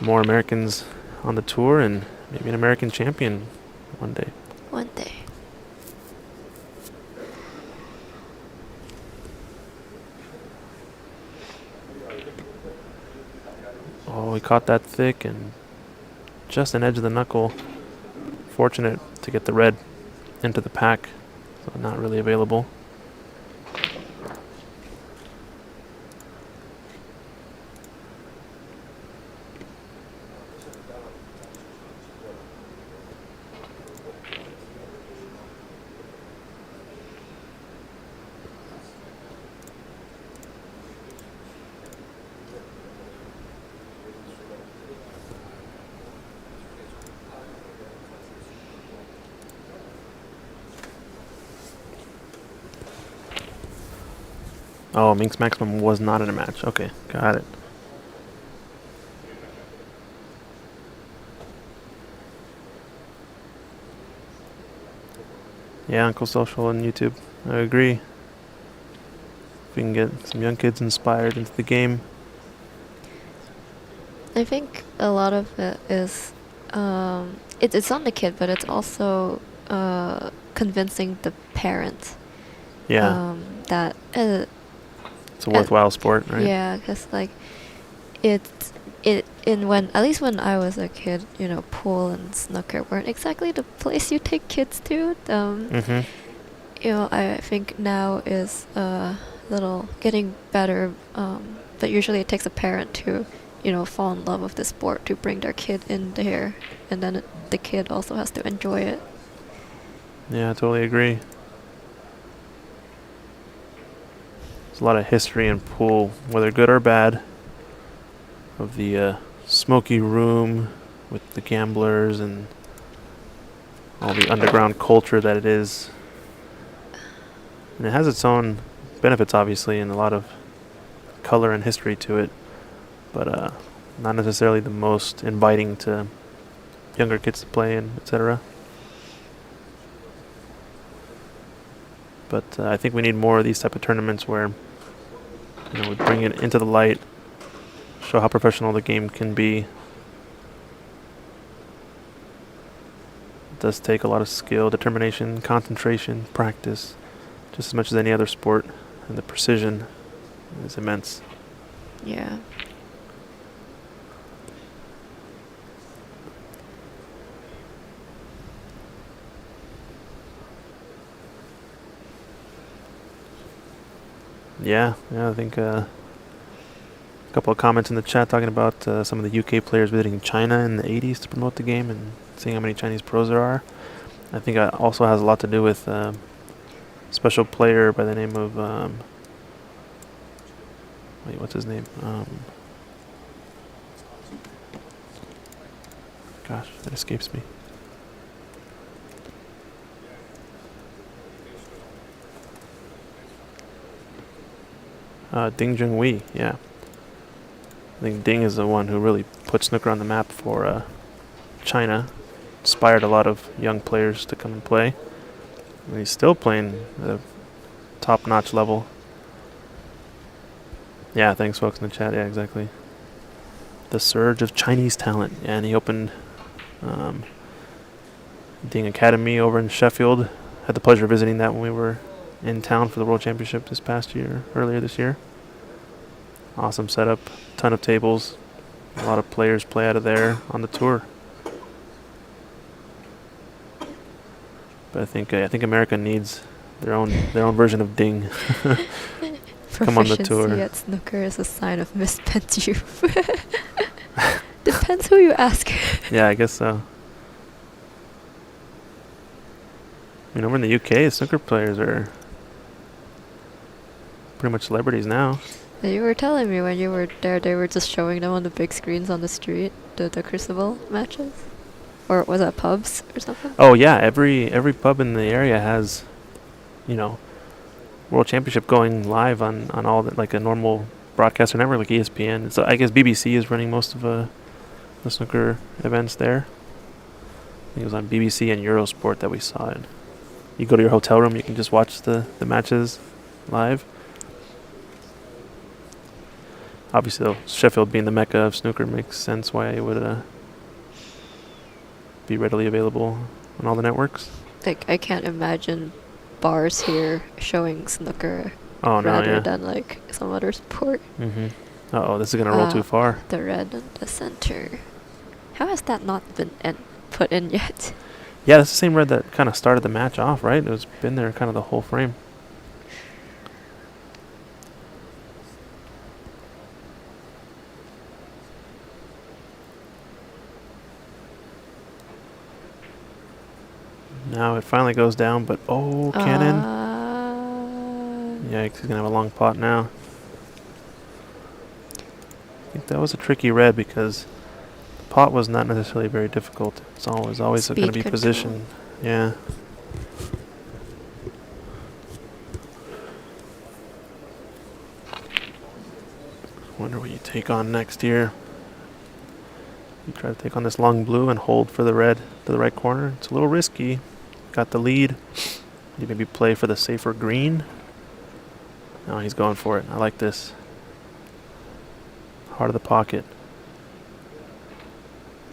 [SPEAKER 2] more Americans on the tour and maybe an American champion one day.
[SPEAKER 3] One day.
[SPEAKER 2] Oh, we caught that thick and just an edge of the knuckle. Fortunate to get the red into the pack, so not really available. Oh, Mink's maximum was not in a match. Okay, got it. Yeah, Uncle Social on YouTube. I agree. If we can get some young kids inspired into the game.
[SPEAKER 3] I think a lot of it is, it's on the kid, but it's also convincing the parent.
[SPEAKER 2] Yeah.
[SPEAKER 3] That
[SPEAKER 2] It's a worthwhile sport, right?
[SPEAKER 3] Yeah, because like at least when I was a kid, pool and snooker weren't exactly the place you take kids to. I think now is a little getting better, but usually it takes a parent to fall in love with the sport to bring their kid in there, and then the kid also has to enjoy it.
[SPEAKER 2] Yeah, I totally agree. There's a lot of history in pool, whether good or bad, of the smoky room with the gamblers and all the underground culture that it is. And it has its own benefits, obviously, and a lot of color and history to it, but not necessarily the most inviting to younger kids to play and etc. But I think we need more of these type of tournaments where we bring it into the light, show how professional the game can be. It does take a lot of skill, determination, concentration, practice, just as much as any other sport, and the precision is immense.
[SPEAKER 3] Yeah.
[SPEAKER 2] I think a couple of comments in the chat talking about some of the UK players visiting China in the 80s to promote the game and seeing how many Chinese pros there are. I think it also has a lot to do with a special player by the name of what's his name? Gosh, that escapes me. Ding Junhui, yeah. I think Ding is the one who really put snooker on the map for China. Inspired a lot of young players to come and play. And he's still playing at a top-notch level. Yeah, thanks folks in the chat. Yeah, exactly. The surge of Chinese talent. Yeah, and he opened Ding Academy over in Sheffield. Had the pleasure of visiting that when we were in town for the World Championship earlier this year. Awesome setup, ton of tables, a lot of players play out of there on the tour. But I think America needs their own version of Ding. Come on the tour.
[SPEAKER 3] Proficiency at snooker is a sign of misspent youth. Depends who you ask.
[SPEAKER 2] Yeah, I guess so. Over in the UK, the snooker players are pretty much celebrities now.
[SPEAKER 3] You were telling me when you were there, they were just showing them on the big screens on the street, the Crucible matches? Or was that pubs or something?
[SPEAKER 2] Oh yeah, every pub in the area has, World Championship going live on all that, like a normal broadcaster network like ESPN. So I guess BBC is running most of the snooker events there. I think it was on BBC and Eurosport that we saw it. You go to your hotel room, you can just watch the matches live. Obviously, though, Sheffield being the mecca of snooker makes sense why it would be readily available on all the networks.
[SPEAKER 3] Like, I can't imagine bars here showing snooker rather than some other sport.
[SPEAKER 2] Uh-oh, this is going to roll too far.
[SPEAKER 3] The red in the center. How has that not been put in yet?
[SPEAKER 2] Yeah, that's the same red that kind of started the match off, right? It was been there kind of the whole frame. Now it finally goes down, but cannon. Yikes, he's going to have a long pot now. I think that was a tricky red because the pot was not necessarily very difficult. It's always going to be positioned. Yeah. Wonder what you take on next here. You try to take on this long blue and hold for the red to the right corner. It's a little risky. Got the lead. Did he maybe play for the safer green? No, he's going for it. I like this. Heart of the pocket.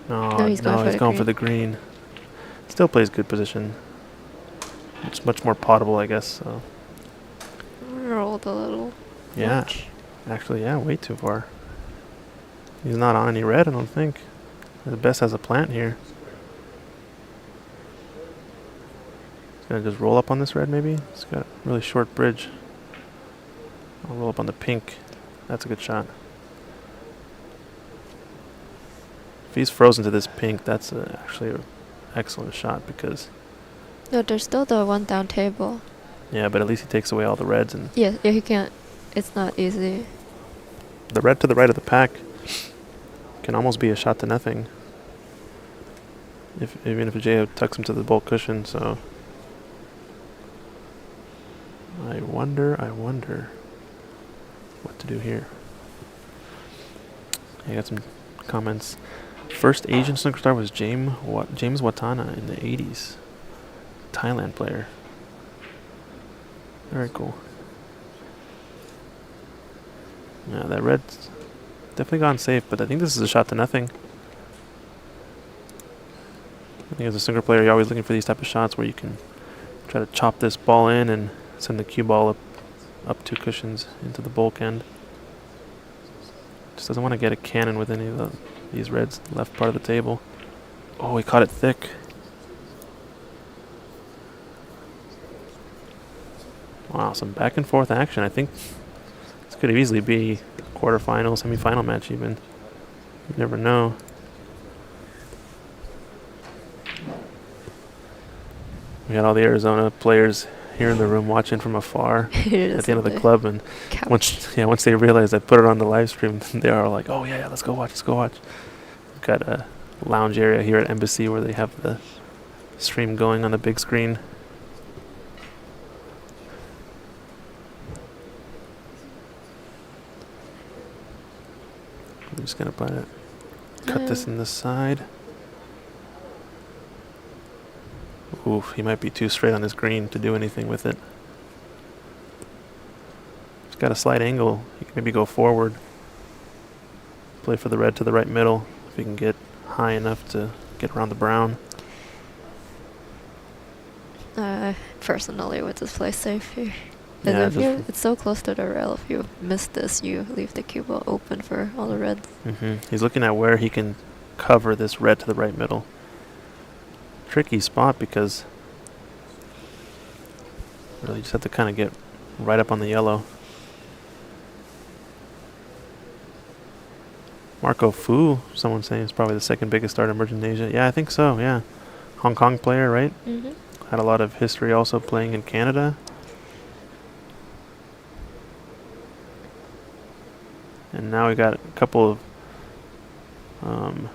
[SPEAKER 3] No, he's
[SPEAKER 2] going for the green. Still plays good position. It's much more potable, I guess. So.
[SPEAKER 3] Rolled a little.
[SPEAKER 2] Yeah.
[SPEAKER 3] Much.
[SPEAKER 2] Actually, yeah, way too far. He's not on any red, I don't think. The best has a plant here. He's going to just roll up on this red, maybe? It's got a really short bridge. I'll roll up on the pink. That's a good shot. If he's frozen to this pink, that's actually an excellent shot because...
[SPEAKER 3] No, there's still the one down table.
[SPEAKER 2] Yeah, but at least he takes away all the reds. And
[SPEAKER 3] yeah, he can't. It's not easy.
[SPEAKER 2] the red to the right of the pack can almost be a shot to nothing. Even if J tucks him to the bulk cushion, so... I wonder what to do here. I got some comments. First Asian snooker star was James Watana in the 80s. Thailand player. Very cool. Yeah, that red's definitely gone safe, but I think this is a shot to nothing. I think as a snooker player, you're always looking for these type of shots where you can try to chop this ball in and send the cue ball up 2 cushions into the bulk end. Just doesn't want to get a cannon with any of these reds left part of the table. Oh, he caught it thick. Wow, some back and forth action. I think this could easily be quarterfinal, semifinal match even. You never know. We had all the Arizona players here in the room watching from afar at the end of the club, and once they realized I put it on the live stream, they are like, "Oh yeah, let's go watch." We've got a lounge area here at Embassy where they have the stream going on the big screen. I'm just gonna cut this in the side. Oof, he might be too straight on his green to do anything with it. He's got a slight angle. He can maybe go forward. Play for the red to the right middle if he can get high enough to get around the brown.
[SPEAKER 3] Personally would just play safe here.
[SPEAKER 2] Yeah,
[SPEAKER 3] It's so close to the rail. If you miss this, you leave the cue ball open for all the reds.
[SPEAKER 2] He's looking at where he can cover this red to the right middle. Tricky spot because really just have to kind of get right up on the yellow. Marco Fu, someone's saying, is probably the second biggest star emerging in Asia. Yeah, I think so, yeah. Hong Kong player, right? Had a lot of history also playing in Canada. And now we got a couple of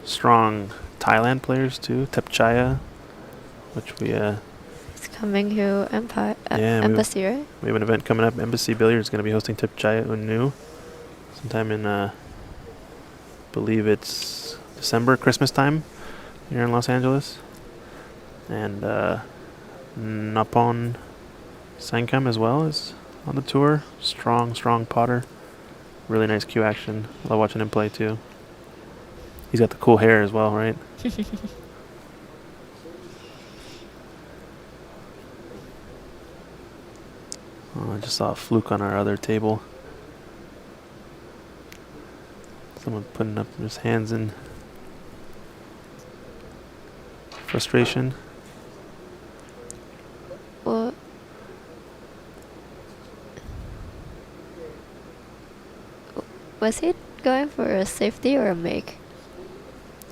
[SPEAKER 2] strong Thailand players too. Tepchaya, which we
[SPEAKER 3] It's coming to Embassy, right?
[SPEAKER 2] we have an event coming up. Embassy Billiards is going to be hosting Tepchaya Unnu sometime in believe it's December, Christmas time here in Los Angeles. And Napon Sangkam as well is on the tour. Strong potter. Really nice cue action. I love watching him play too. He's got the cool hair as well, right? Oh, I just saw a fluke on our other table. Someone putting up his hands in frustration.
[SPEAKER 3] What? Was he going for a safety or a make?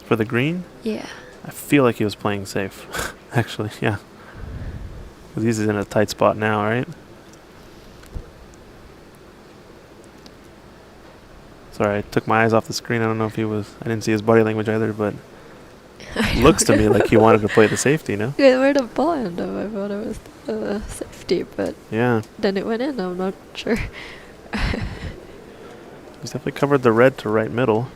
[SPEAKER 2] For the green?
[SPEAKER 3] Yeah.
[SPEAKER 2] I feel like he was playing safe, actually, yeah. Because he's in a tight spot now, right? Sorry, I took my eyes off the screen. I don't know if he was... I didn't see his body language either, but... looks to me like he wanted to play the safety, no?
[SPEAKER 3] Yeah, where the ball ended up, I thought it was safety, but...
[SPEAKER 2] Yeah.
[SPEAKER 3] Then it went in, I'm not sure.
[SPEAKER 2] He's definitely covered the red to right middle.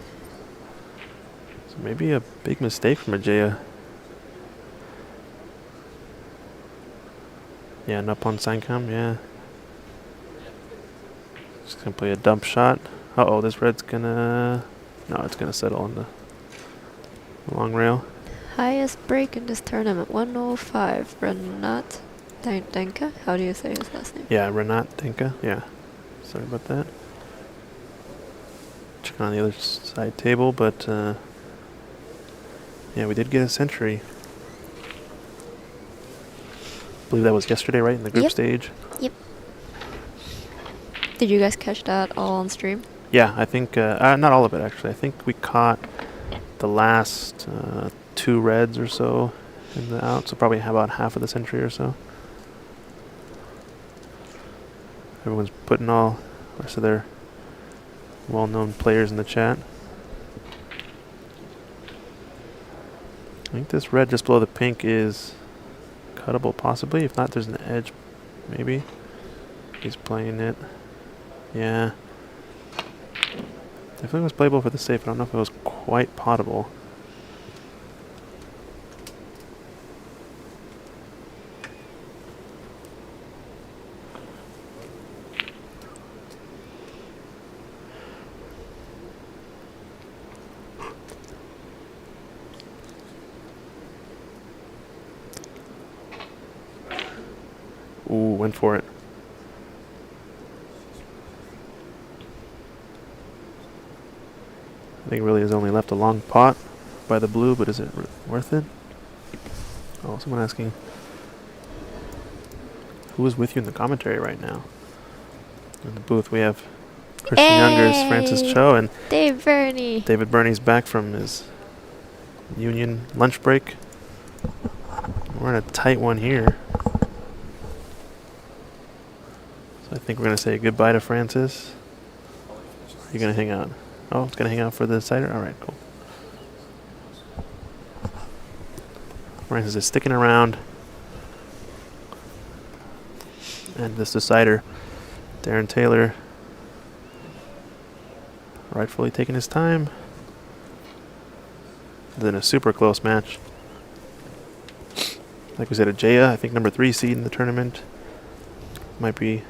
[SPEAKER 2] So maybe a big mistake from Ajaya. Yeah, and up on Sankam, yeah. Just going to play a dump shot. Uh-oh, this red's going to... No, it's going to settle on the long rail.
[SPEAKER 3] Highest break in this tournament, 105. Renat Denka? How do you say his last name?
[SPEAKER 2] Yeah, Renat Denka. Yeah. Sorry about that. Checking on the other side table, but yeah, we did get a century. I believe that was yesterday, right, in the group stage?
[SPEAKER 3] Yep. Did you guys catch that all on stream?
[SPEAKER 2] Yeah, I think, not all of it actually. I think we caught the last 2 reds or so in the out, so probably about half of the century or so. Everyone's putting all the rest of their well-known players in the chat. I think this red just below the pink is cuttable possibly. If not, there's an edge maybe. He's playing it. Yeah. Definitely was playable for the safe. I don't know if it was quite potable. Ooh, went for it. I think really has only left a long pot by the blue, but is it worth it? Oh, someone asking who is with you in the commentary right now? In the booth we have Christian Youngers, Francis Cho, and David Burney's back from his union lunch break. We're in a tight one here. So I think we're going to say goodbye to Francis. You're going to hang out. Oh, it's going to hang out for the decider? All right, cool. Francis is sticking around. And this decider, Darren Taylor, rightfully taking his time. Then a super close match. Like we said, Ajaya, I think number 3 seed in the tournament. Might be.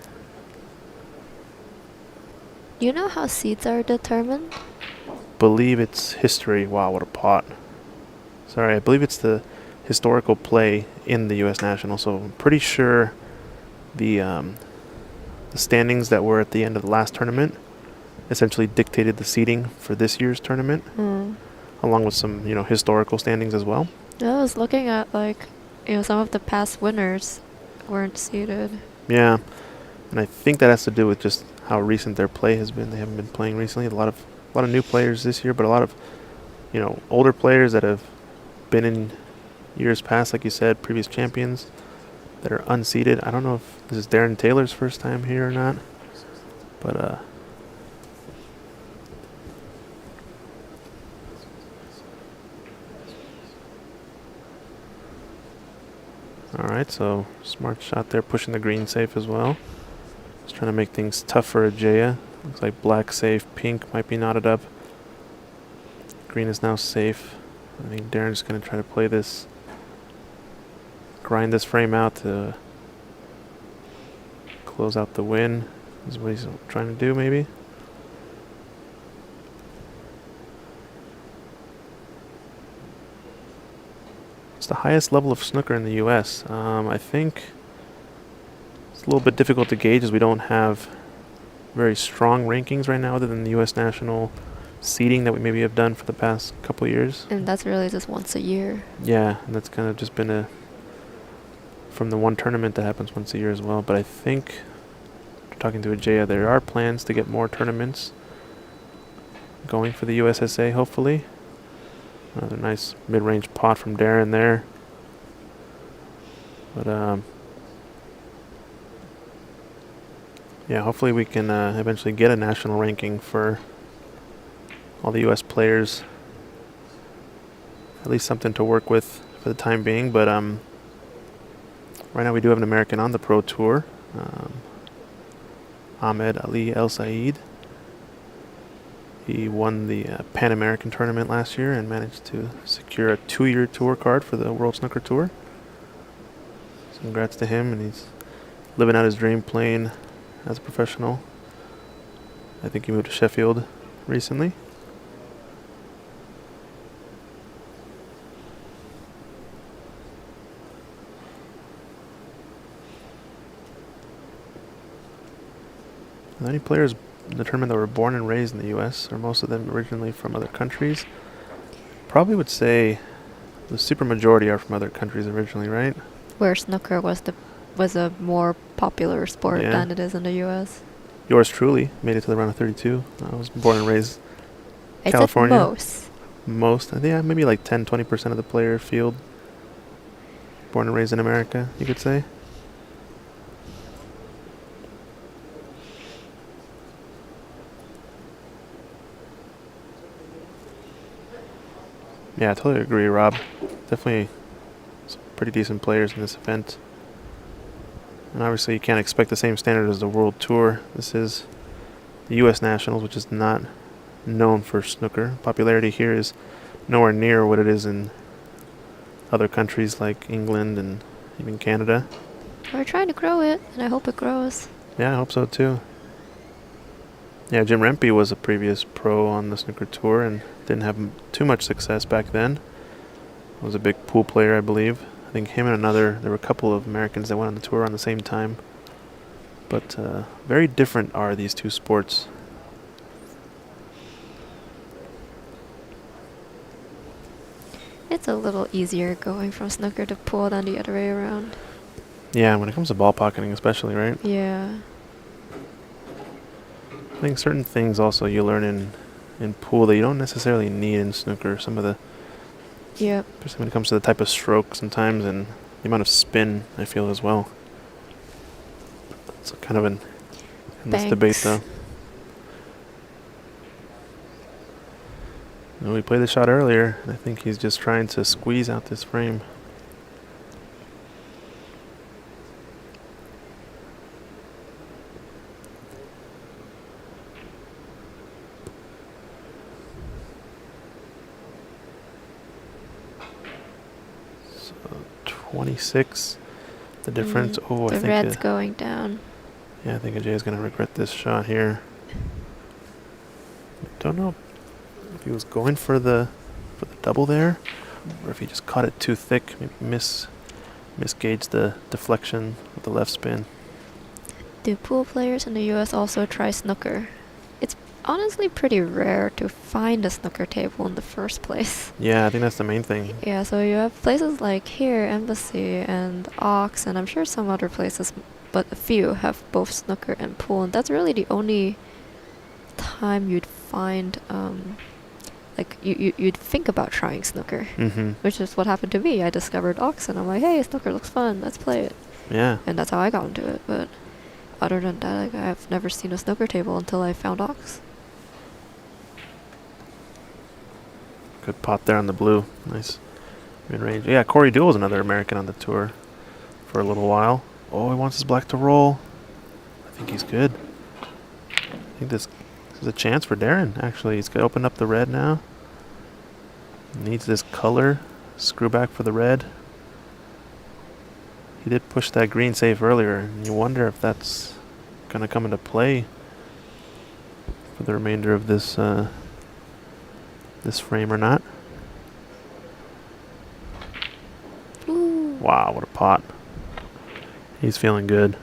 [SPEAKER 3] You know how seeds are determined?
[SPEAKER 2] Believe it's history. Wow, what a pot. Sorry, I believe it's the historical play in the U.S. National. So I'm pretty sure the standings that were at the end of the last tournament essentially dictated the seeding for this year's tournament, along with some, historical standings as well.
[SPEAKER 3] I was looking at, some of the past winners weren't seeded.
[SPEAKER 2] Yeah, and I think that has to do with just how recent their play has been. They haven't been playing recently. A lot of new players this year, but a lot of, older players that have been in years past, like you said, previous champions that are unseeded. I don't know if this is Darren Taylor's first time here or not, but alright, so smart shot there, pushing the green safe as well. Just trying to make things tough for Ajaya. Looks like black safe, pink might be knotted up. Green is now safe. I think Darren's going to try to play this, grind this frame out to close out the win. Is what he's trying to do, maybe. It's the highest level of snooker in the U.S. I think it's a little bit difficult to gauge as we don't have very strong rankings right now other than the U.S. National seeding that we maybe have done for the past couple of years.
[SPEAKER 3] And that's really just once a year.
[SPEAKER 2] Yeah, and that's kind of just been from the one tournament that happens once a year as well. But I think, talking to Ajaya, there are plans to get more tournaments going for the USSA, hopefully. Another nice mid-range pot from Darren there. But, yeah, hopefully we can eventually get a national ranking for all the U.S. players. At least something to work with for the time being. But right now we do have an American on the Pro Tour. Ahmed Ali El Said. He won the Pan American tournament last year and managed to secure a 2-year tour card for the World Snooker Tour. So congrats to him, and he's living out his dream playing as a professional. I think he moved to Sheffield recently. Are there any players in the tournament that were born and raised in the U.S., or most of them originally from other countries? Probably would say the super majority are from other countries originally, right?
[SPEAKER 3] Where snooker was a more popular sport than it is in the U.S.
[SPEAKER 2] Yours truly made it to the round of 32. I was born and raised
[SPEAKER 3] I
[SPEAKER 2] California.
[SPEAKER 3] Said
[SPEAKER 2] Most. I think maybe like 10-20% of the player field born and raised in America, you could say. Yeah, I totally agree, Rob. Definitely some pretty decent players in this event. And obviously you can't expect the same standard as the World Tour. This is the U.S. Nationals, which is not known for snooker. Popularity here is nowhere near what it is in other countries like England and even Canada.
[SPEAKER 3] We're trying to grow it, and I hope it grows.
[SPEAKER 2] Yeah, I hope so too. Yeah, Jim Rempe was a previous pro on the snooker tour and didn't have too much success back then. Was a big pool player, I believe. I think him and there were a couple of Americans that went on the tour on the same time. But very different are these two sports.
[SPEAKER 3] It's a little easier going from snooker to pool than the other way around.
[SPEAKER 2] Yeah, when it comes to ball pocketing especially, right?
[SPEAKER 3] Yeah.
[SPEAKER 2] I think certain things also you learn in pool that you don't necessarily need in snooker. Some of the...
[SPEAKER 3] Yep.
[SPEAKER 2] Especially when it comes to the type of stroke sometimes and the amount of spin, I feel, as well. It's kind of an endless debate, though. And we played the shot earlier. I think he's just trying to squeeze out this frame. So 26, the difference. Oh, I think
[SPEAKER 3] the red's going down.
[SPEAKER 2] Yeah, I think Ajay's going to regret this shot here. Don't know if he was going for the double there, or if he just caught it too thick, maybe misgauged the deflection with the left spin.
[SPEAKER 3] Do pool players in the U.S. also try snooker? It's honestly pretty rare to find a snooker table in the first place.
[SPEAKER 2] Yeah, I think that's the main thing.
[SPEAKER 3] Yeah, so you have places like here, Embassy and Ox, and I'm sure some other places, but a few have both snooker and pool, and that's really the only time you'd find like you'd think about trying snooker, which is what happened to me. I discovered Ox and I'm like, hey, snooker looks fun, let's play it.
[SPEAKER 2] Yeah,
[SPEAKER 3] and that's how I got into it. But other than that, like, I've never seen a snooker table until I found Ox.
[SPEAKER 2] good pot there on the blue. Nice mid-range. Yeah, Corey Deuel's another American on the tour for a little while. Oh, he wants his black to roll. I think he's good. I think this is a chance for Darren, actually. He's going to open up the red now. Needs this color. Screw back for the red. He did push that green safe earlier, and you wonder if that's going to come into play for the remainder of this this frame or not.
[SPEAKER 3] Ooh.
[SPEAKER 2] Wow, what a pot. He's feeling good.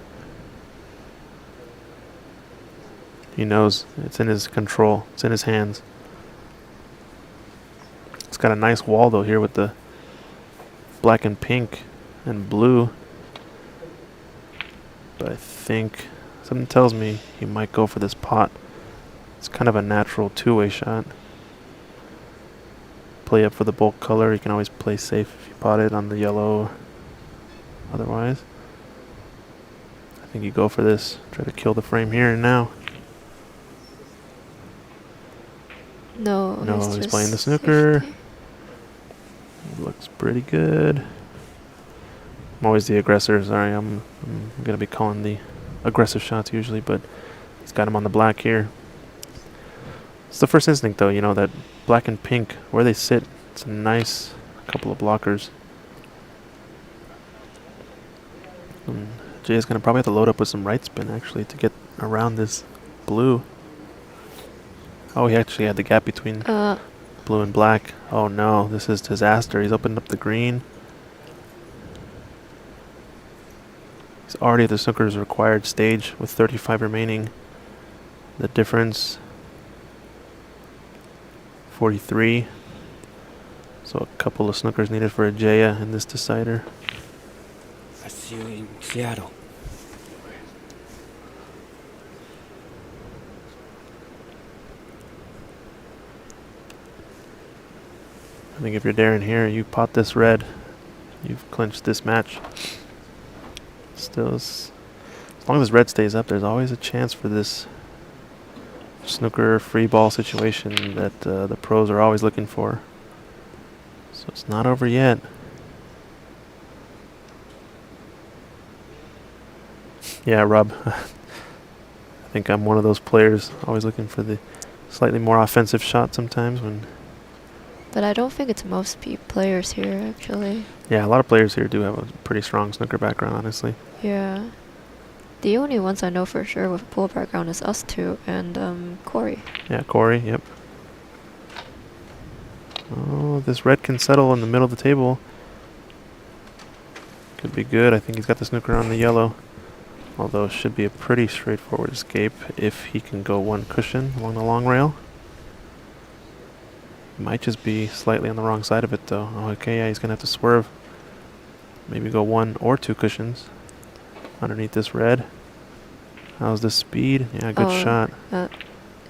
[SPEAKER 2] He knows it's in his control. It's in his hands. It's got a nice wall though here with the black and pink and blue. But I think something tells me he might go for this pot. It's kind of a natural two-way shot. Play up for the bulk color. You can always play safe if you pot it on the yellow. Otherwise, I think you go for this. Try to kill the frame here and now.
[SPEAKER 3] No,
[SPEAKER 2] He's playing the snooker.
[SPEAKER 3] safety.
[SPEAKER 2] Looks pretty good. I'm always the aggressor. Sorry, I'm going to be calling the aggressive shots usually, but he's got him on the black here. It's the first instinct, though, you know, that black and pink, where they sit, it's a nice couple of blockers. Jay's going to probably have to load up with some right spin, actually, to get around this blue. Oh, he actually had the gap between blue and black. Oh, no. This is disaster. He's opened up the green. He's already at the snooker's required stage with 35 remaining. The difference, 43. So a couple of snookers needed for a Jaya in this decider.
[SPEAKER 4] I see you in Seattle.
[SPEAKER 2] I think if you're Darren here, you pot this red. You've clinched this match. Still, as long as red stays up, there's always a chance for this snooker free ball situation that the pros are always looking for. So it's not over yet. Yeah, Rob. I think I'm one of those players always looking for the slightly more offensive shot sometimes when...
[SPEAKER 3] But I don't think it's most players here, actually.
[SPEAKER 2] Yeah, a lot of players here do have a pretty strong snooker background, honestly.
[SPEAKER 3] Yeah. The only ones I know for sure with a pool background is us two and Corey.
[SPEAKER 2] Yeah, Corey, yep. Oh, this red can settle in the middle of the table. Could be good. I think he's got the snooker on the yellow. Although it should be a pretty straightforward escape if he can go one cushion along the long rail. Might just be slightly on the wrong side of it though. Oh, okay, yeah, he's going to have to swerve. Maybe go one or two cushions underneath this red. How's the speed? Yeah, good shot.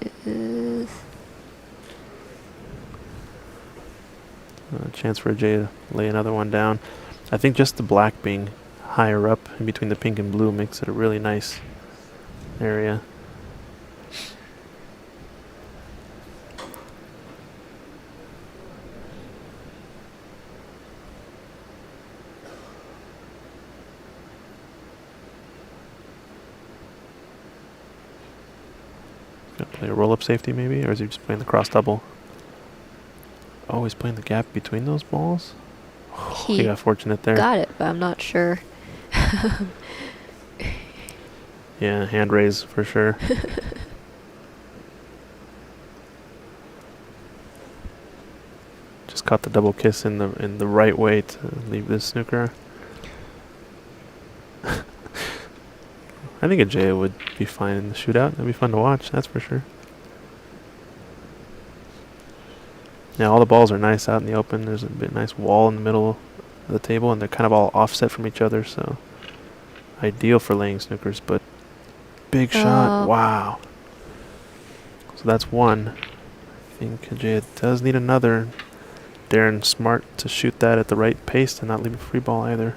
[SPEAKER 3] It is...
[SPEAKER 2] A chance for Jay to lay another one down. I think just the black being higher up in between the pink and blue makes it a really nice area. Gonna play a roll-up safety maybe, or is he just playing the cross double? Oh, he's playing the gap between those balls? He got fortunate there.
[SPEAKER 3] Got it, but I'm not sure.
[SPEAKER 2] Yeah, hand raise for sure. Just caught the double kiss in the right way to leave this snooker. I think a Jaya would be fine in the shootout. That'd be fun to watch, that's for sure. Yeah, all the balls are nice out in the open. There's a nice wall in the middle of the table, and they're kind of all offset from each other, so ideal for laying snookers, but big shot. Wow. So that's one. I think Jay does need another. Darren smart to shoot that at the right pace and not leave a free ball either.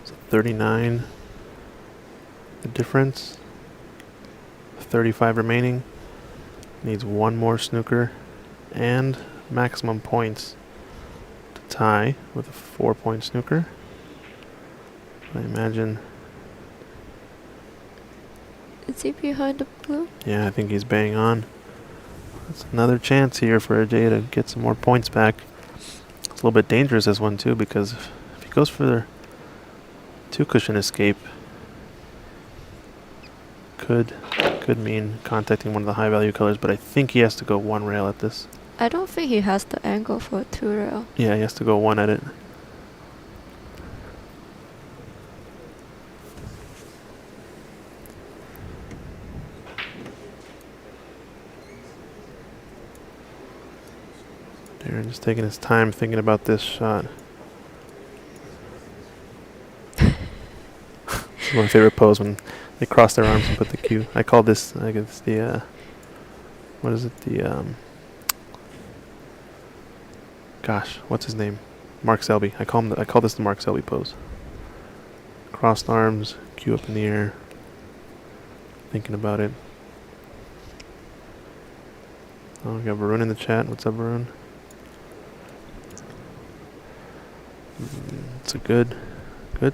[SPEAKER 2] So 39. The difference. 35 remaining. Needs one more snooker and maximum points to tie with a 4-point snooker. I imagine.
[SPEAKER 3] Is he behind the blue?
[SPEAKER 2] Yeah, I think he's bang on. That's another chance here for Ajay to get some more points back. It's a little bit dangerous, this one too, because if he goes for the 2-cushion escape, could mean contacting one of the high value colors, but I think he has to go one rail at this.
[SPEAKER 3] I don't think he has the angle for a 2-rail.
[SPEAKER 2] Yeah, he has to go one at it. Darren just taking his time thinking about this shot. This is my favorite pose when they cross their arms and put the cue. I call this, I guess, the, what is it? The, gosh, what's his name? Mark Selby. I call this the Mark Selby pose. Crossed arms, cue up in the air, thinking about it. Oh, we got Varun in the chat. What's up, Varun? It's a good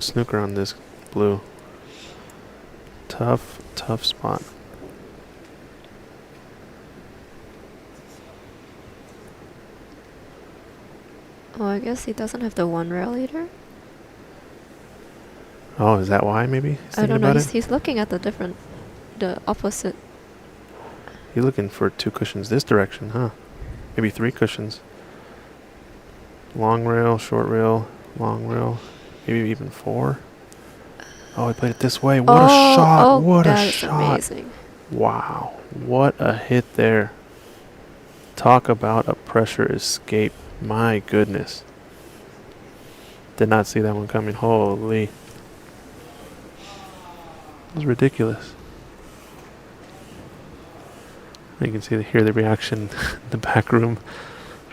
[SPEAKER 2] snooker on this blue. Tough spot.
[SPEAKER 3] Oh, I guess he doesn't have the one rail either.
[SPEAKER 2] Oh, is that why maybe he's
[SPEAKER 3] I
[SPEAKER 2] thinking
[SPEAKER 3] don't know.
[SPEAKER 2] about it?
[SPEAKER 3] He's looking at the opposite.
[SPEAKER 2] He's looking for 2 cushions this direction, huh? Maybe 3 cushions. Long rail, short rail, long rail, maybe even 4. Oh, he played it this way. What a shot!
[SPEAKER 3] Oh,
[SPEAKER 2] What a
[SPEAKER 3] that is
[SPEAKER 2] shot!
[SPEAKER 3] amazing.
[SPEAKER 2] Wow, what a hit there. Talk about a pressure escape. My goodness. Did not see that one coming. Holy. It was ridiculous. You can hear the reaction in the back room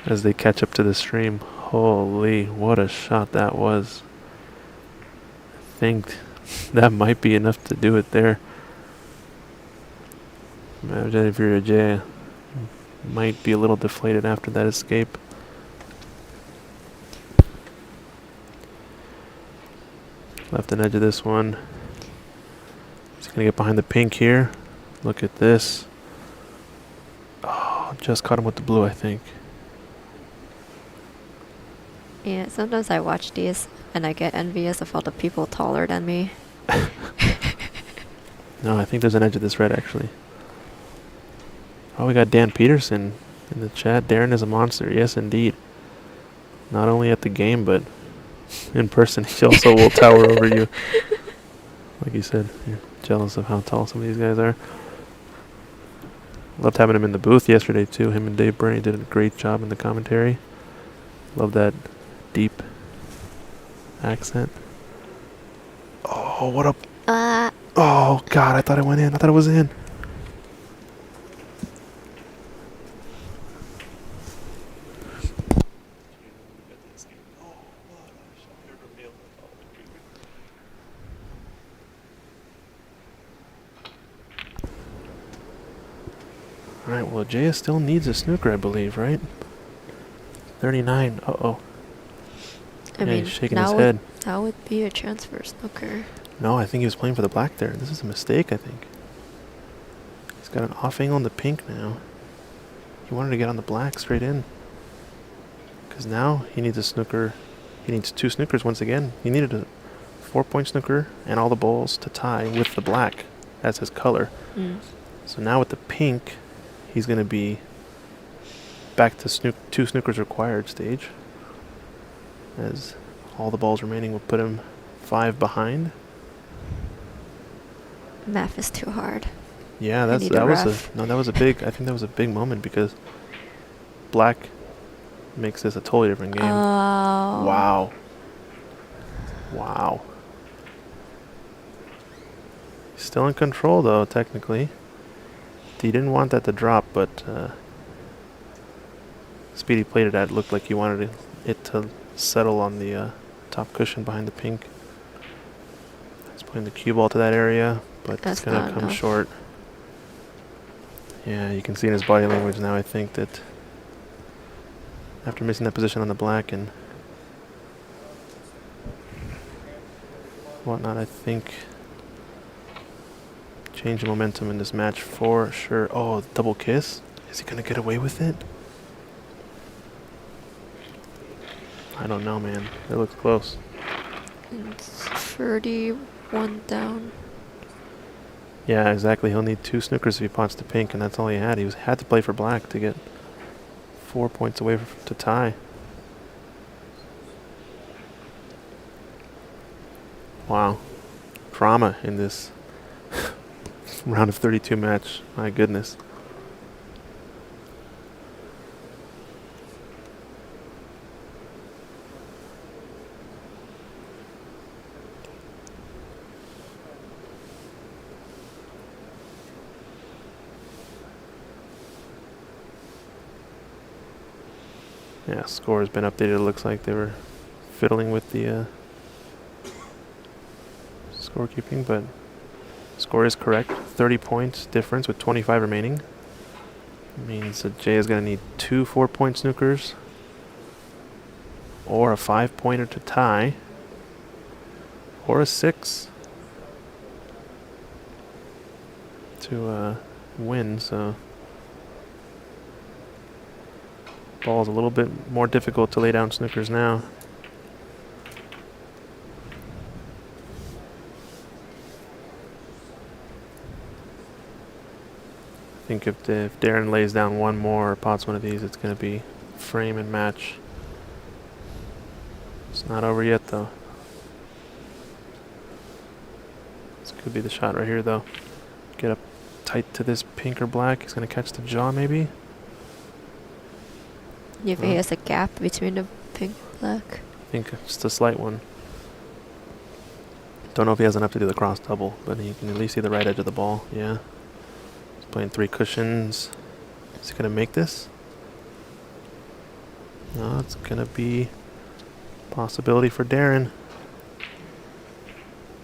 [SPEAKER 2] as they catch up to the stream. Holy, what a shot that was. I think that might be enough to do it there. Imagine if you're a Jay, might be a little deflated after that escape. Left and edge of this one. He's going to get behind the pink here. Look at this. Oh, just caught him with the blue, I think.
[SPEAKER 3] Yeah, sometimes I watch these and I get envious of all the people taller than me.
[SPEAKER 2] No, I think there's an edge of this red, actually. Oh, we got Dan Peterson in the chat. Darren is a monster. Yes, indeed. Not only at the game, but in person, he also will tower over you. Like you said, you're jealous of how tall some of these guys are. Loved having him in the booth yesterday, too. Him and Dave Burney did a great job in the commentary. Love that deep accent. Oh, what up? Oh, God, I thought it went in. I thought it was in. Alright, well, Jaya still needs a snooker, I believe, right? 39. Uh-oh.
[SPEAKER 3] I
[SPEAKER 2] Yeah,
[SPEAKER 3] mean,
[SPEAKER 2] he's shaking his head.
[SPEAKER 3] that would be a chance for Snooker.
[SPEAKER 2] No, I think he was playing for the black there. This is a mistake, I think. He's got an off angle on the pink now. He wanted to get on the black straight in. Because now he needs a snooker. He needs 2 snookers once again. He needed a 4-point snooker and all the balls to tie with the black as his color. So now with the pink, he's going to be back to 2 snookers required stage. As all the balls remaining will put him 5 behind.
[SPEAKER 3] Math is too hard.
[SPEAKER 2] Yeah, that was a big. I think that was a big moment because black makes this a totally different game.
[SPEAKER 3] Oh.
[SPEAKER 2] Wow. Wow. Still in control though, technically. He didn't want that to drop, but Speedy played it at. Looked like he wanted it to settle on the top cushion behind the pink. He's playing the cue ball to that area, but it's going to come short. Yeah, you can see in his body language now, I think, that after missing that position on the black and whatnot, I think change the momentum in this match for sure. Oh, double kiss? Is he going to get away with it? I don't know, man. It looks close.
[SPEAKER 3] It's 31 down.
[SPEAKER 2] Yeah, exactly. He'll need 2 snookers if he pots the pink, and that's all he had. He had to play for black to get 4 points away to tie. Wow. Drama in this round of 32 match. My goodness. Yeah, score has been updated. It looks like they were fiddling with the scorekeeping, but score is correct. 30 points difference with 25 remaining. Means that Jay is going to need 2 4-point snookers or a 5-pointer to tie or a 6 to win. So Ball's a little bit more difficult to lay down snookers now. I think if Darren lays down one more or pots one of these, it's going to be frame and match. It's not over yet, though. This could be the shot right here, though. Get up tight to this pink or black. He's going to catch the jaw, maybe.
[SPEAKER 3] If he has a gap between the pink and black.
[SPEAKER 2] I think just a slight one. Don't know if he has enough to do the cross double, but you can at least see the right edge of the ball. Yeah. He's playing 3 cushions. Is he going to make this? No, it's going to be a possibility for Darren.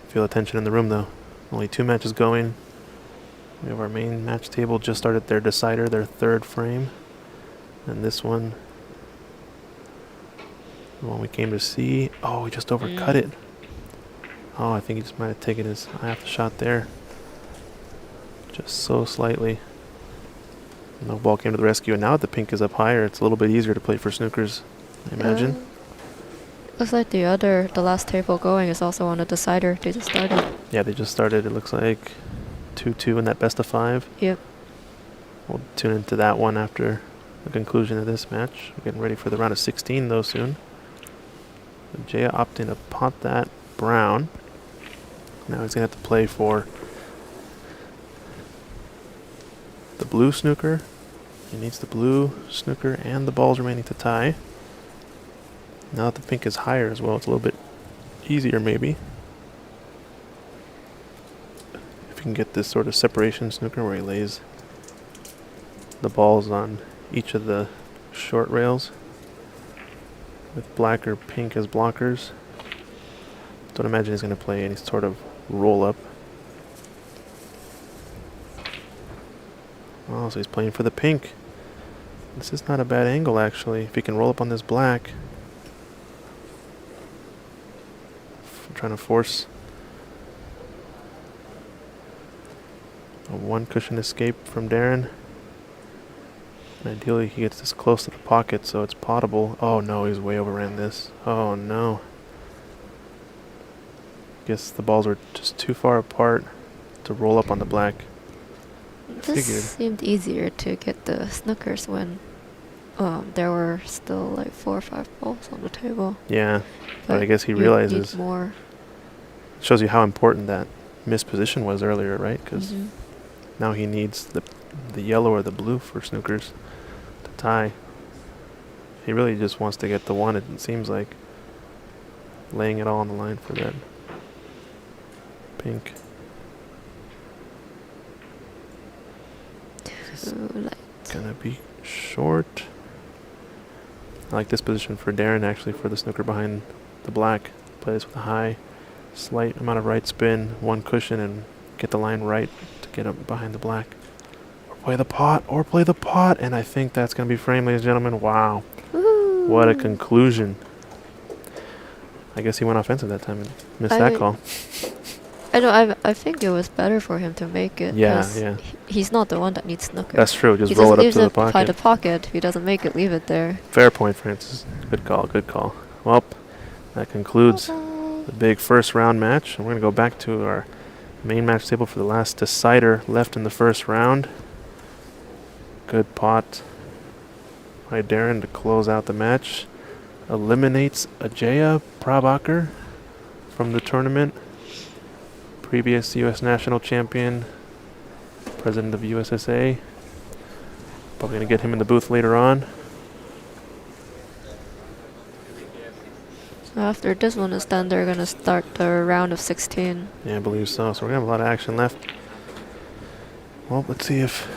[SPEAKER 2] Feel the tension in the room, though. Only 2 matches going. We have our main match table just started their decider, their 3rd frame. And this one, the one we came to see. Oh, he just overcut it. Oh, I think he just might have taken his eye off the shot there. Just so slightly. No ball came to the rescue, and now that the pink is up higher, it's a little bit easier to play for snookers, I imagine.
[SPEAKER 3] Looks like the last table going is also on the decider. They just started.
[SPEAKER 2] Yeah, they just started. It looks like 2-2 in that best of 5.
[SPEAKER 3] Yep.
[SPEAKER 2] We'll tune into that one after the conclusion of this match. We're getting ready for the round of 16, though, soon. So Jaya opting to pot that brown. Now he's going to have to play for the blue snooker. He needs the blue snooker and the balls remaining to tie. Now that the pink is higher as well, it's a little bit easier maybe. If you can get this sort of separation snooker where he lays the balls on each of the short rails with black or pink as blockers. Don't imagine he's going to play any sort of roll up. Oh, so he's playing for the pink. This is not a bad angle, actually. If he can roll up on this black. Trying to force a 1 cushion escape from Darren. Ideally, he gets this close to the pocket so it's potable. Oh no, he's way overran this. Oh no. Guess the balls were just too far apart to roll up on the black.
[SPEAKER 3] This seemed easier to get the snookers when there were still like 4 or 5 balls on the table.
[SPEAKER 2] Yeah, but I guess he realizes.
[SPEAKER 3] More.
[SPEAKER 2] Shows you how important that missed position was earlier, right? Because now he needs the yellow or the blue for snookers to tie. He really just wants to get the one, it seems like. Laying it all on the line for that pink. It's gonna be short. I like this position for Darren, actually, for the snooker behind the black. Play this with a high, slight amount of right spin, 1 cushion, and get the line right to get up behind the black. Or play the pot, and I think that's going to be frame, ladies and gentlemen. Wow.
[SPEAKER 3] Woo.
[SPEAKER 2] What a conclusion. I guess he went offensive that time and missed that call.
[SPEAKER 3] I think it was better for him to make it.
[SPEAKER 2] Yeah.
[SPEAKER 3] He's not the one that needs snooker.
[SPEAKER 2] That's true. Just roll it up to the pocket.
[SPEAKER 3] By the pocket. If he doesn't make it, leave it there.
[SPEAKER 2] Fair point, Francis. Good call. Good call. Well, that concludes the big first round match. And we're going to go back to our main match table for the last decider left in the first round. Good pot by Darren to close out the match. Eliminates Ajaya Prabhakar from the tournament. Previous U.S. national champion, president of USSA. Probably going to get him in the booth later on.
[SPEAKER 3] After this one is done, they're going to start the round of 16.
[SPEAKER 2] Yeah, I believe so. So we're going to have a lot of action left. Well, let's see if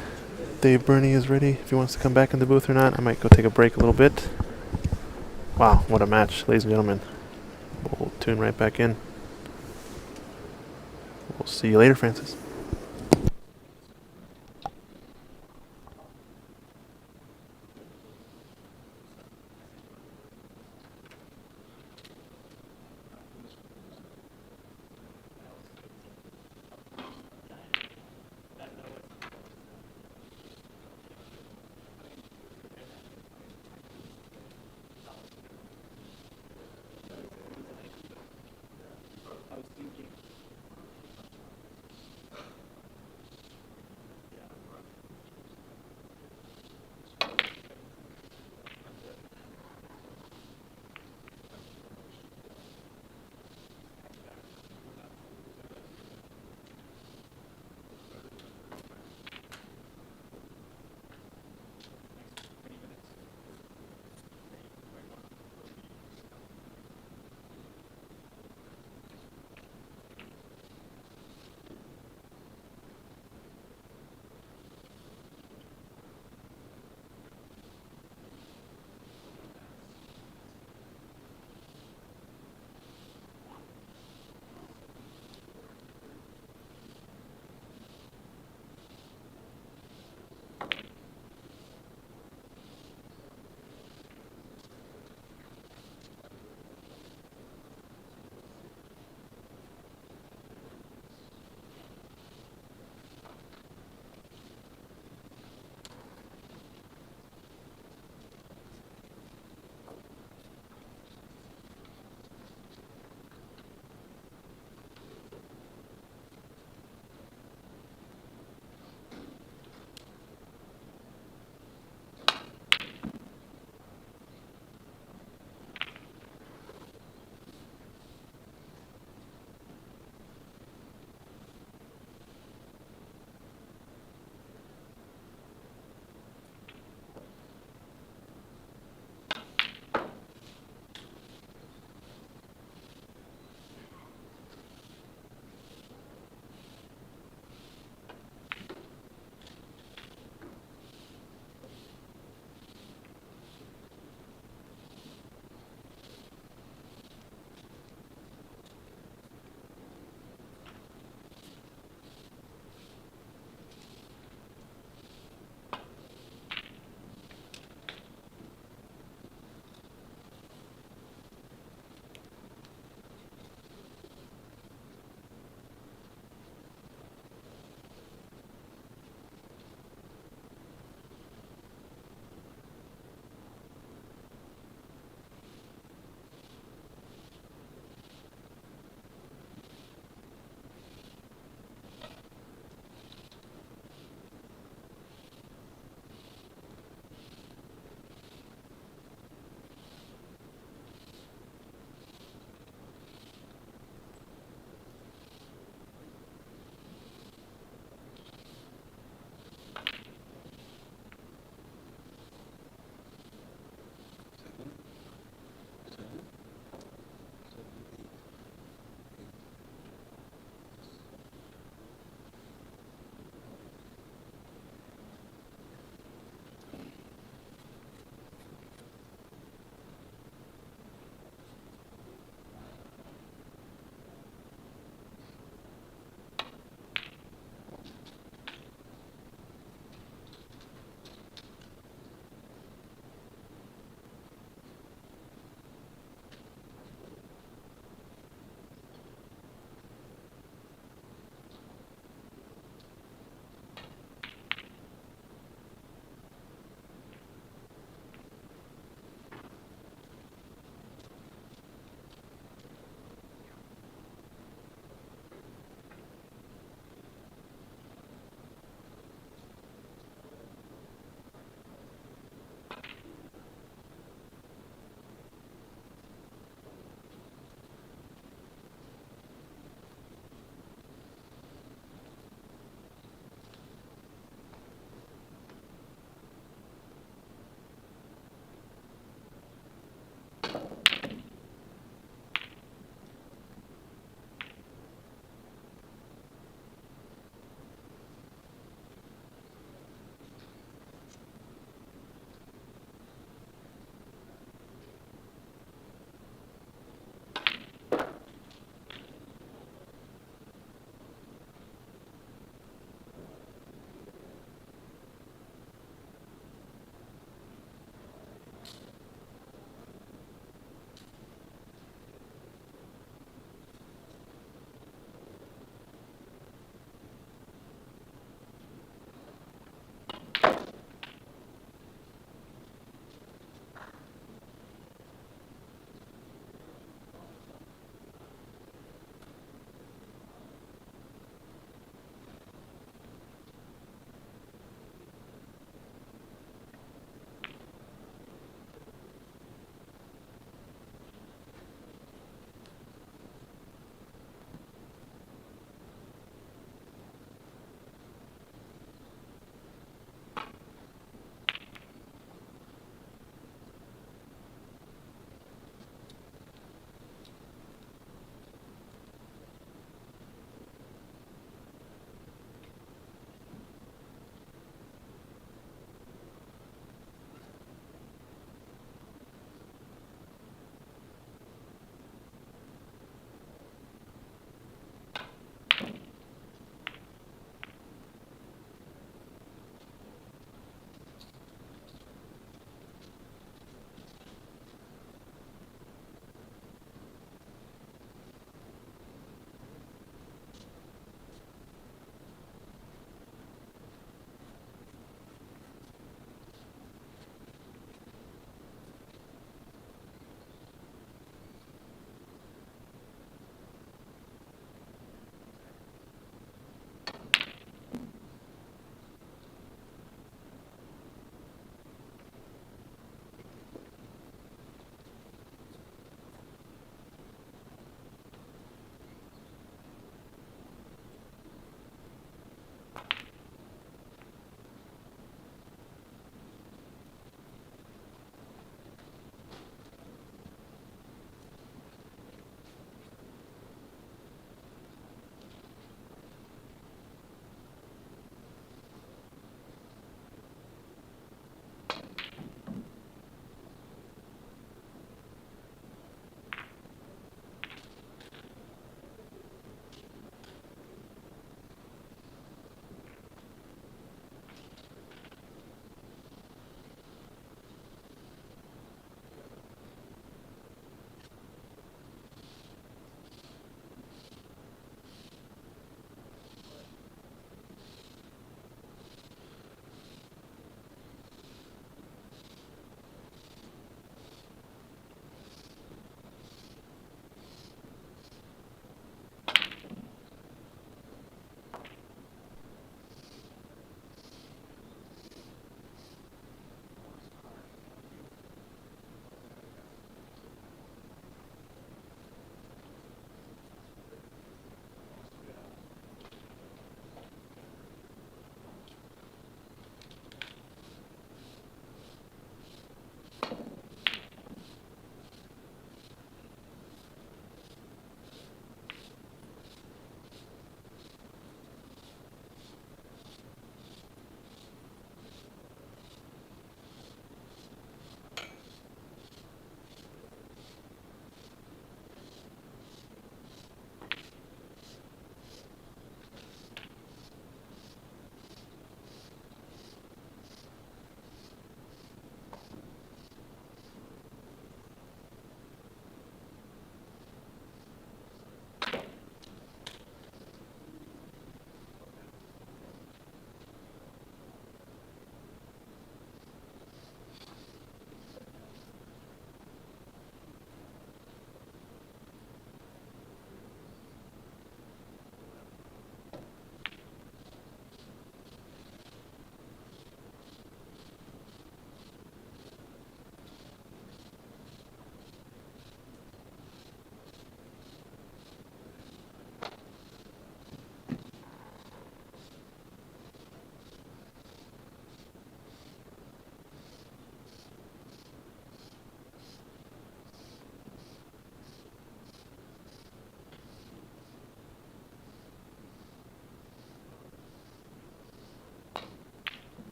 [SPEAKER 2] Dave Burney is ready, if he wants to come back in the booth or not. I might go take a break a little bit. Wow, what a match, ladies and gentlemen. We'll tune right back in. We'll see you later, Francis.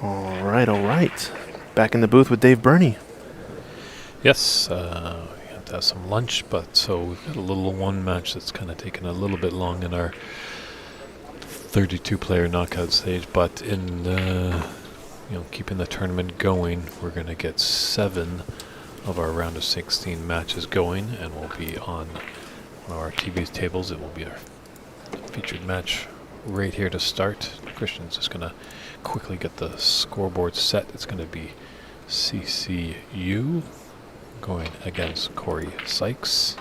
[SPEAKER 2] All right. Back in the booth with Dave Burney.
[SPEAKER 1] Yes, we have to have some lunch, but so we've got a little one match that's kind of taken a little bit long in our 32-player knockout stage, but in keeping the tournament going, we're going to get 7 of our round of 16 matches going, and we'll be on one of our TV tables. It will be our featured match right here to start. Christian's just going to quickly get the scoreboard set. It's going to be CCU going against Corey Sykes.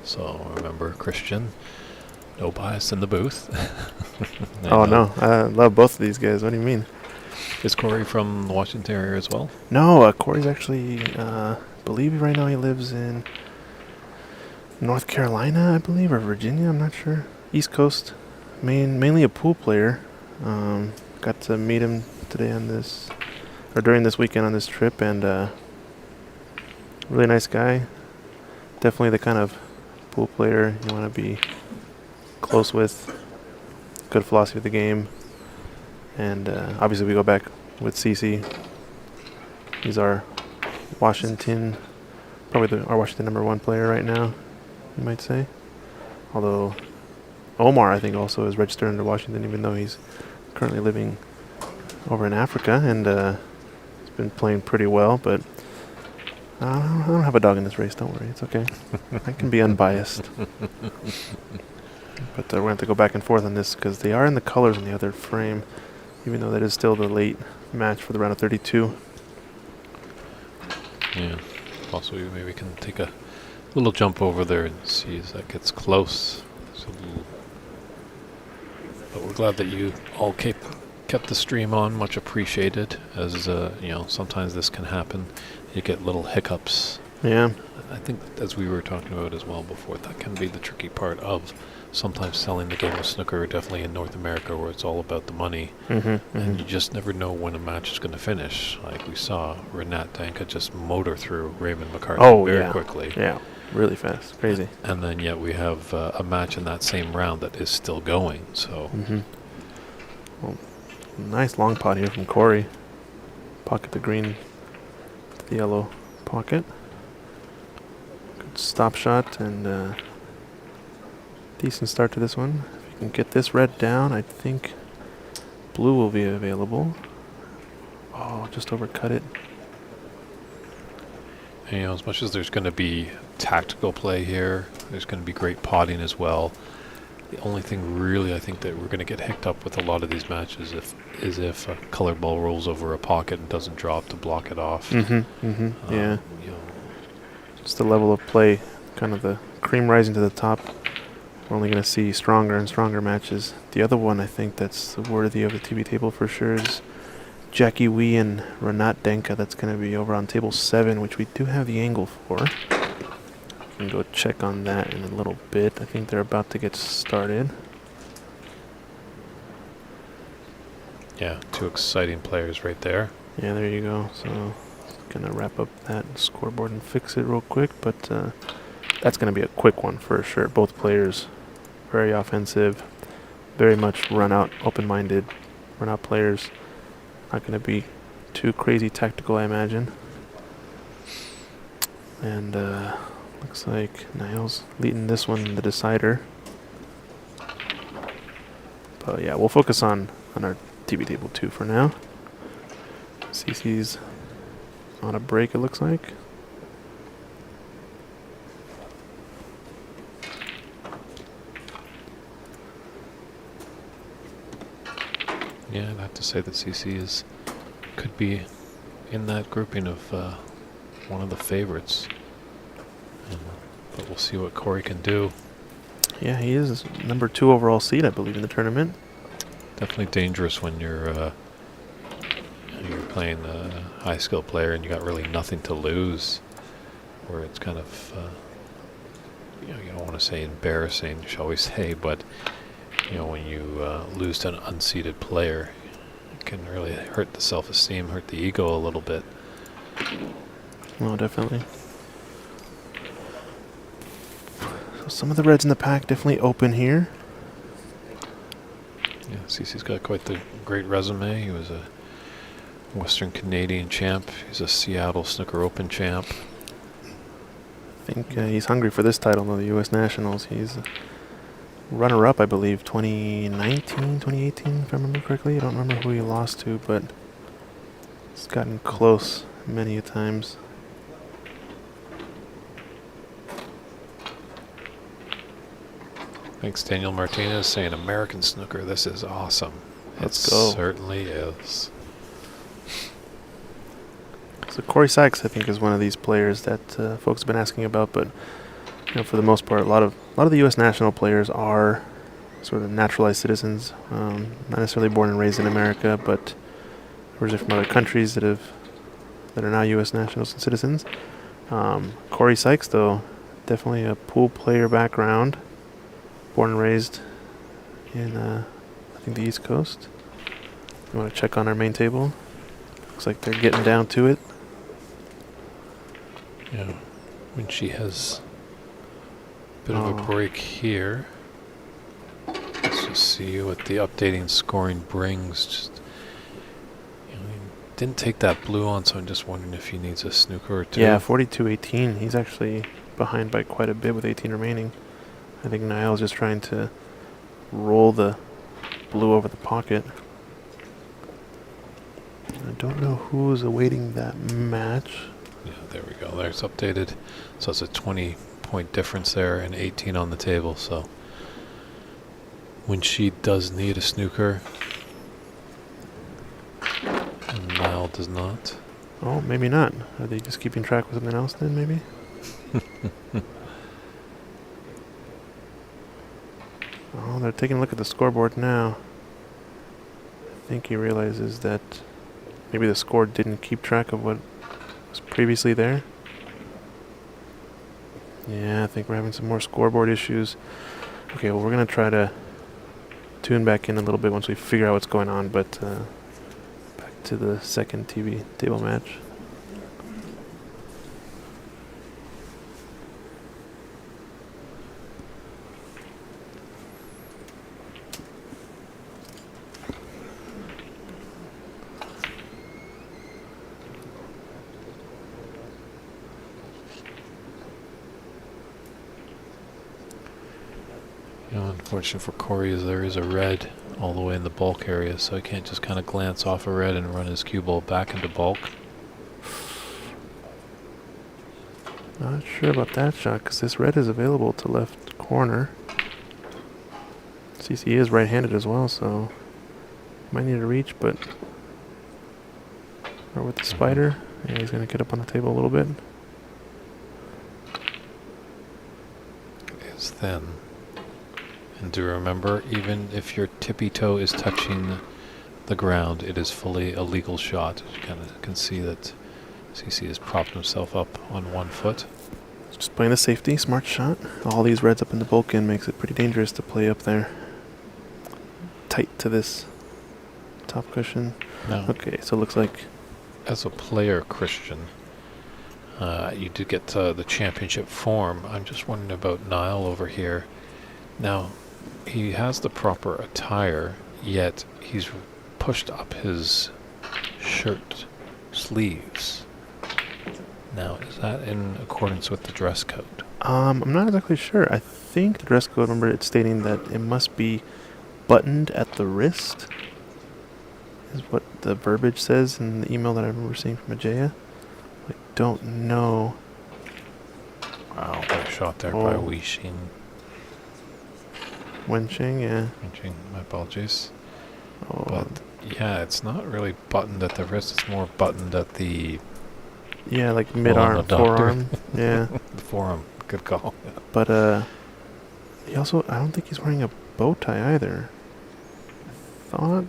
[SPEAKER 1] So remember, Christian, no bias in the booth.
[SPEAKER 2] Oh, no. I love both of these guys. What do you mean?
[SPEAKER 1] Is Corey from the Washington area as well?
[SPEAKER 2] No, Corey's actually, I believe right now he lives in North Carolina, I believe, or Virginia. I'm not sure. East Coast. Mainly a pool player. Got to meet him today during this weekend on this trip, and really nice guy. Definitely the kind of pool player you want to be close with. Good philosophy of the game. And obviously we go back with CC. He's our Washington, probably our Washington #1 player right now, you might say. Although Omar, I think, also is registered under Washington, even though he's currently living over in Africa, and he's been playing pretty well. But I don't have a dog in this race. Don't worry, it's okay. I can be unbiased. But we're going to have to go back and forth on this because they are in the colors in the other frame, even though that is still the late match for the round of 32.
[SPEAKER 1] Yeah, possibly maybe we can take a little jump over there and see as that gets close. But we're glad that you all kept the stream on. Much appreciated. As sometimes this can happen. You get little hiccups.
[SPEAKER 2] Yeah.
[SPEAKER 1] I think, as we were talking about as well before, that can be the tricky part of sometimes selling the game of snooker, definitely in North America, where it's all about the money. And you just never know when a match is going to finish. Like we saw Renat Danka just motor through Raymond McCarthy very quickly.
[SPEAKER 2] Yeah, really fast. Crazy.
[SPEAKER 1] And then yet we have a match in that same round that is still going. So
[SPEAKER 2] Well, nice long pot here from Corey. Pocket the green, the yellow pocket. Good stop shot and decent start to this one. If you can get this red down, I think blue will be available. Oh, just overcut it.
[SPEAKER 1] And, as much as there's going to be tactical play here, there's going to be great potting as well. The only thing really I think that we're going to get hicked up with a lot of these matches is if a colored ball rolls over a pocket and doesn't drop to block it off.
[SPEAKER 2] Yeah. Just the level of play, kind of the cream rising to the top. We're only going to see stronger and stronger matches. The other one I think that's worthy of the TV table for sure is Jackie Wee and Renat Denka. That's going to be over on table 7, which we do have the angle for. We can go check on that in a little bit. I think they're about to get started.
[SPEAKER 1] Yeah, 2 exciting players right there.
[SPEAKER 2] Yeah, there you go. So, going to wrap up that scoreboard and fix it real quick. But that's going to be a quick one for sure. Both players very offensive, very much run-out, open-minded run-out players. Not going to be too crazy tactical, I imagine. And looks like Niles leading this one, the decider. But yeah, we'll focus on our TV table 2 for now. CC's on a break, it looks like.
[SPEAKER 1] Yeah, I'd have to say that CC could be in that grouping of one of the favorites. But we'll see what Corey can do.
[SPEAKER 2] Yeah, he is number 2 overall seed, I believe, in the tournament.
[SPEAKER 1] Definitely dangerous when you're playing a high skill player and you got really nothing to lose, where it's kind of you don't want to say embarrassing, shall we say, but when you lose to an unseeded player, it can really hurt the self-esteem, hurt the ego a little bit.
[SPEAKER 2] Oh, definitely. So some of the reds in the pack definitely open here.
[SPEAKER 1] Yeah, Cece's got quite the great resume. He was a Western Canadian champ. He's a Seattle Snooker Open champ.
[SPEAKER 2] I think he's hungry for this title, though, the U.S. Nationals. He's runner-up, I believe, 2019, 2018, if I remember correctly. I don't remember who he lost to, but he's gotten close many a times.
[SPEAKER 1] Thanks, Daniel Martinez, saying American snooker. This is awesome.
[SPEAKER 2] Let's go.
[SPEAKER 1] It certainly is.
[SPEAKER 2] So Corey Sykes, I think, is one of these players that folks have been asking about, but for the most part, a lot of the U.S. national players are sort of naturalized citizens, not necessarily born and raised in America, but originally from other countries that are now U.S. nationals and citizens. Corey Sykes, though, definitely a pool player background, born and raised in I think the East Coast. You want to check on our main table? Looks like they're getting down to it.
[SPEAKER 1] Yeah, when she has a bit of a break here. Let's just see what the updating scoring brings. Just, he didn't take that blue on, so I'm just wondering if he needs a snooker or two.
[SPEAKER 2] Yeah, 42-18. He's actually behind by quite a bit with 18 remaining. I think Niall's just trying to roll the blue over the pocket. I don't know who's awaiting that match.
[SPEAKER 1] Yeah, there we go. There's updated. So it's a 20-point difference there and 18 on the table. So when she does need a snooker, and Niall does not.
[SPEAKER 2] Oh, maybe not. Are they just keeping track with something else then, maybe? Oh, they're taking a look at the scoreboard now. I think he realizes that maybe the score didn't keep track of what was previously there. Yeah, I think we're having some more scoreboard issues. Okay, well, we're going to try to tune back in a little bit once we figure out what's going on, but back to the second TV table match.
[SPEAKER 1] Unfortunate for Corey is there is a red all the way in the bulk area, so he can't just kind of glance off a red and run his cue ball back into bulk.
[SPEAKER 2] Not sure about that shot, because this red is available to left corner. CC is right-handed as well, so might need a reach, but... Or with the spider. Yeah, he's going to get up on the table a little bit.
[SPEAKER 1] It is thin. And do remember, even if your tippy toe is touching the ground, it is fully a legal shot. You kind of can see that CC has propped himself up on one foot.
[SPEAKER 2] Just playing the safety, smart shot. All these reds up in the bulk end makes it pretty dangerous to play up there. Tight to this top cushion.
[SPEAKER 1] Now,
[SPEAKER 2] okay, so it looks like...
[SPEAKER 1] As a player, Christian, you did get the championship form. I'm just wondering about Niall over here. Now, he has the proper attire, yet he's pushed up his shirt sleeves. Now, is that in accordance with the dress code?
[SPEAKER 2] I'm not exactly sure. I think the dress code, remember, it's stating that it must be buttoned at the wrist, is what the verbiage says in the email that I remember seeing from Ajaya. I don't know.
[SPEAKER 1] Wow, what a shot there by Weixin.
[SPEAKER 2] Wenching, yeah.
[SPEAKER 1] Wenching, my apologies.
[SPEAKER 2] Oh.
[SPEAKER 1] But, yeah, it's not really buttoned at the wrist. It's more buttoned at the...
[SPEAKER 2] Yeah, like mid-arm, forearm. Yeah.
[SPEAKER 1] The forearm. Good call. Yeah.
[SPEAKER 2] But, he also... I don't think he's wearing a bow tie either. I thought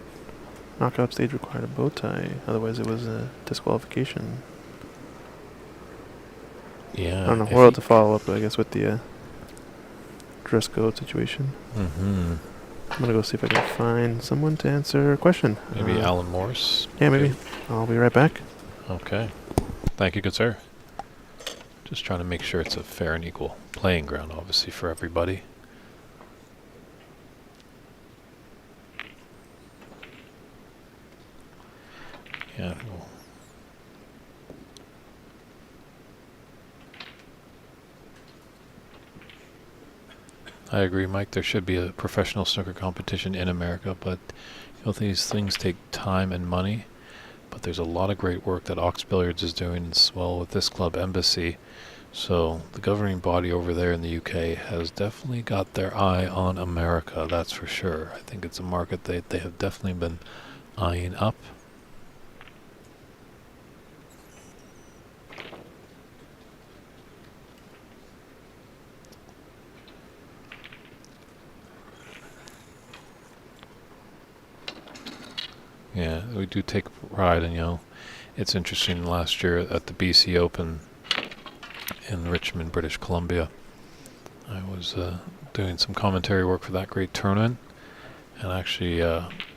[SPEAKER 2] knockout stage required a bow tie. Otherwise, it was a disqualification.
[SPEAKER 1] Yeah.
[SPEAKER 2] I don't know. We'll have to follow up, I guess, with the dress code situation.
[SPEAKER 1] Mm-hmm.
[SPEAKER 2] I'm going to go see if I can find someone to answer a question.
[SPEAKER 1] Maybe Alan Morse?
[SPEAKER 2] Yeah, maybe. I'll be right back.
[SPEAKER 1] Okay. Thank you, good sir. Just trying to make sure it's a fair and equal playing ground, obviously, for everybody. Yeah. I agree, Mike. There should be a professional snooker competition in America, but these things take time and money. But there's a lot of great work that Ox Billiards is doing as well with this club Embassy. So the governing body over there in the UK has definitely got their eye on America, that's for sure. I think it's a market they have definitely been eyeing up. Yeah, we do take pride, and it's interesting. Last year at the BC Open in Richmond, British Columbia, I was doing some commentary work for that great tournament, and actually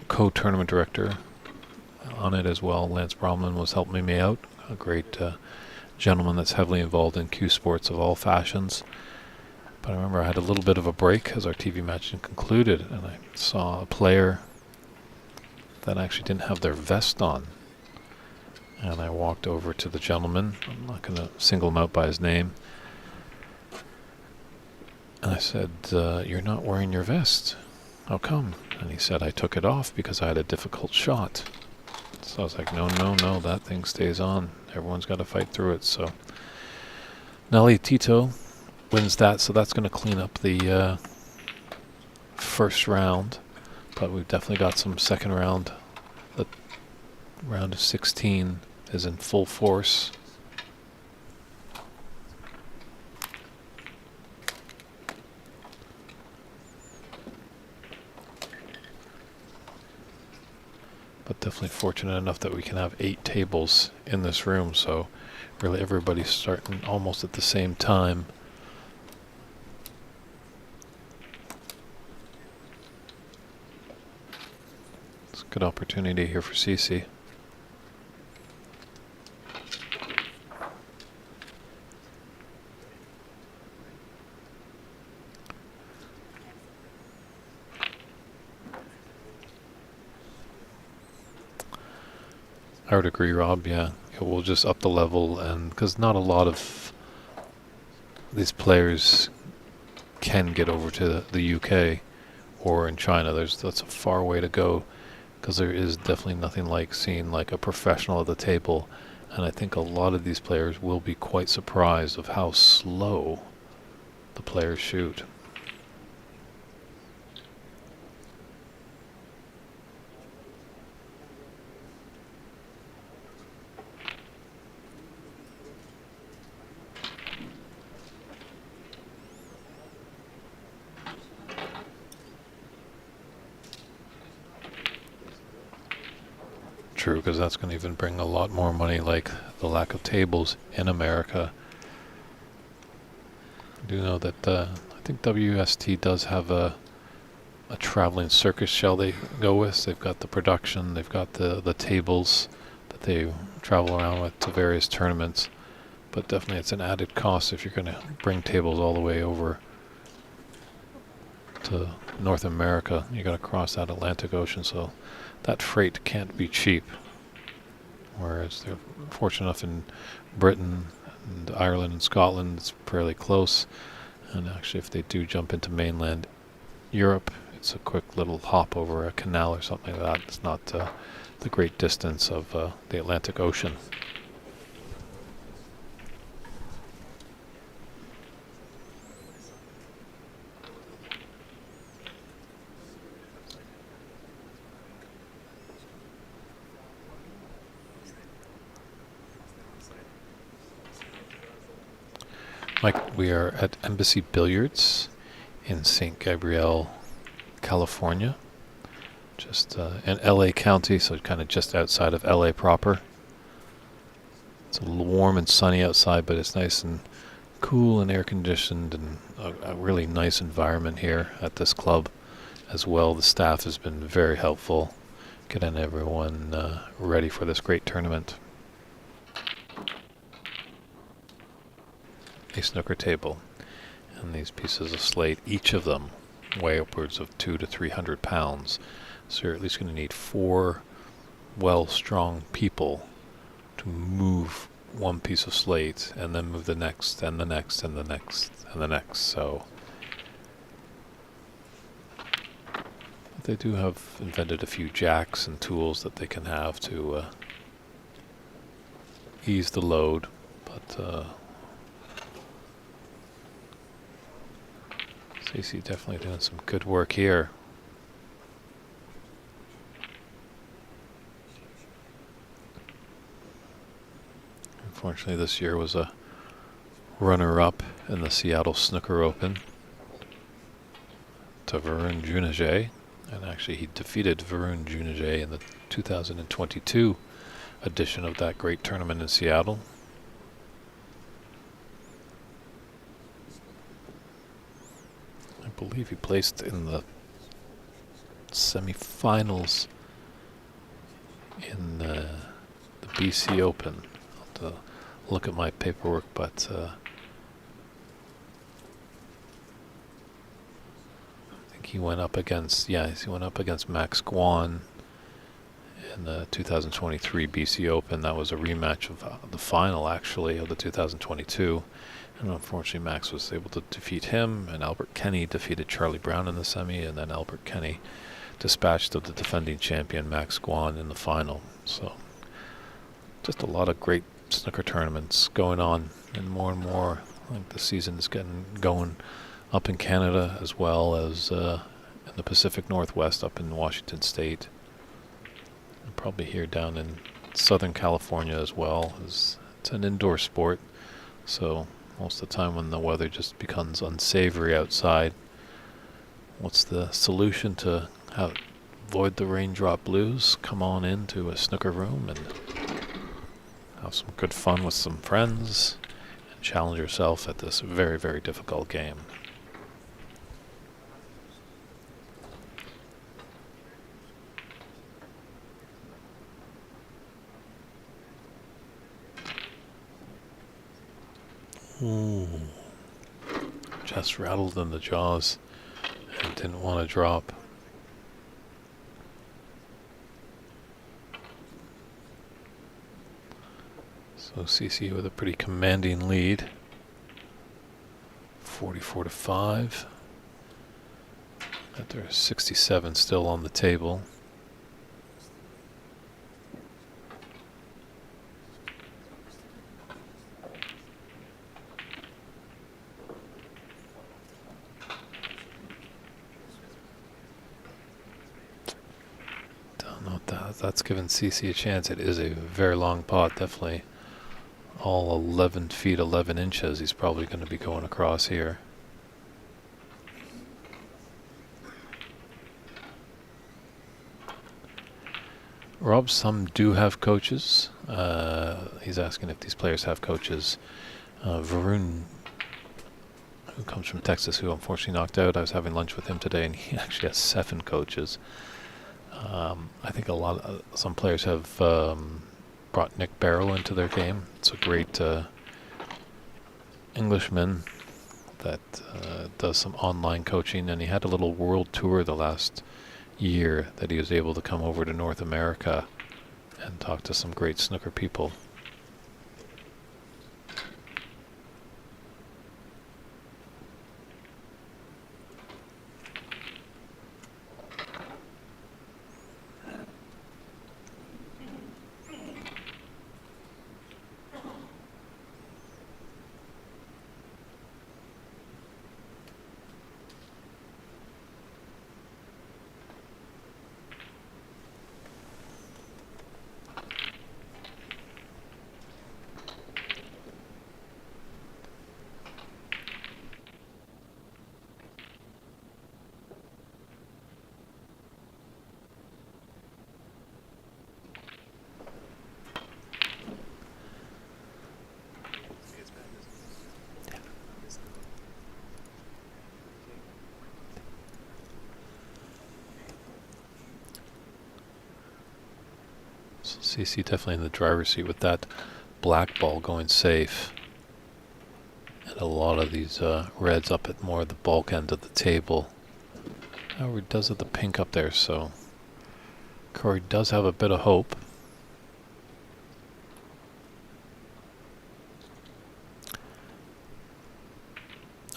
[SPEAKER 1] co-tournament director on it as well, Lance Bromlin, was helping me out. A great gentleman that's heavily involved in Q sports of all fashions. But I remember I had a little bit of a break as our TV match concluded, and I saw a player that actually didn't have their vest on. And I walked over to the gentleman. I'm not going to single him out by his name. And I said, "You're not wearing your vest. How come?" And he said, "I took it off because I had a difficult shot." So I was like, no, that thing stays on. Everyone's got to fight through it. So Nelly Tito wins that, so that's going to clean up the first round. But we've definitely got some second round. The round of 16 is in full force. But definitely fortunate enough that we can have 8 tables in this room, so really everybody's starting almost at the same time. It's a good opportunity here for CC. I would agree, Rob. Yeah, we'll just up the level, and because not a lot of these players can get over to the UK or in China. That's a far way to go, because there is definitely nothing like seeing like a professional at the table, and I think a lot of these players will be quite surprised of how slow the players shoot. True, because that's going to even bring a lot more money, like the lack of tables in America. I do know that I think WST does have a traveling circus shell they go with. They've got the production, they've got the tables that they travel around with to various tournaments. But definitely it's an added cost if you're going to bring tables all the way over to North America. You got to cross that Atlantic Ocean, so that freight can't be cheap. Whereas they're fortunate enough in Britain and Ireland and Scotland, it's fairly close. And actually, if they do jump into mainland Europe, it's a quick little hop over a canal or something like that. It's not the great distance of the Atlantic Ocean. Mike, we are at Embassy Billiards in St. Gabriel, California, just in LA County, so kind of just outside of LA proper. It's a little warm and sunny outside, but it's nice and cool and air conditioned, and a really nice environment here at this club as well. The staff has been very helpful getting everyone ready for this great tournament. A snooker table, and these pieces of slate, each of them weigh upwards of 200 to 300 pounds. So you're at least going to need 4 strong people to move one piece of slate and then move the next and the next and the next and the next. So they do have invented a few jacks and tools that they can have to ease the load, but CC definitely doing some good work here. Unfortunately, this year was a runner-up in the Seattle Snooker Open to Varun Juneja, and actually he defeated Varun Juneja in the 2022 edition of that great tournament in Seattle. I believe he placed in the semifinals in the BC Open. I'll have to look at my paperwork, but I think he went up against, he went up against Max Guan in the 2023 BC Open. That was a rematch of the final, actually, of the 2022. And unfortunately, Max was able to defeat him, and Albert Kenny defeated Charlie Brown in the semi, and then Albert Kenny dispatched the defending champion Max Guan in the final. So just a lot of great snooker tournaments going on, and more. I think the season is getting going up in Canada as well as in the Pacific Northwest, up in Washington State, and probably here down in Southern California as well. It's an indoor sport, so most of the time when the weather just becomes unsavory outside, what's the solution to avoid the raindrop blues? Come on into a snooker room and have some good fun with some friends and challenge yourself at this very, very difficult game. Ooh. Just rattled in the jaws and didn't want to drop. So CC with a pretty commanding lead, 44-5. But there's 67 still on the table. Don't know if that's given CC a chance. It is a very long pot, definitely. All 11 feet 11 inches he's probably going to be going across here. Rob, some do have coaches. He's asking if these players have coaches. Varun, who comes from Texas, who unfortunately knocked out, I was having lunch with him today, and he actually has 7 coaches. I think some players have brought Nick Barrow into their game. It's a great Englishman that does some online coaching, and he had a little world tour the last year that he was able to come over to North America and talk to some great snooker people. CC definitely in the driver's seat with that black ball going safe. And a lot of these reds up at more of the bulk end of the table. However, he does have the pink up there, so Corey does have a bit of hope.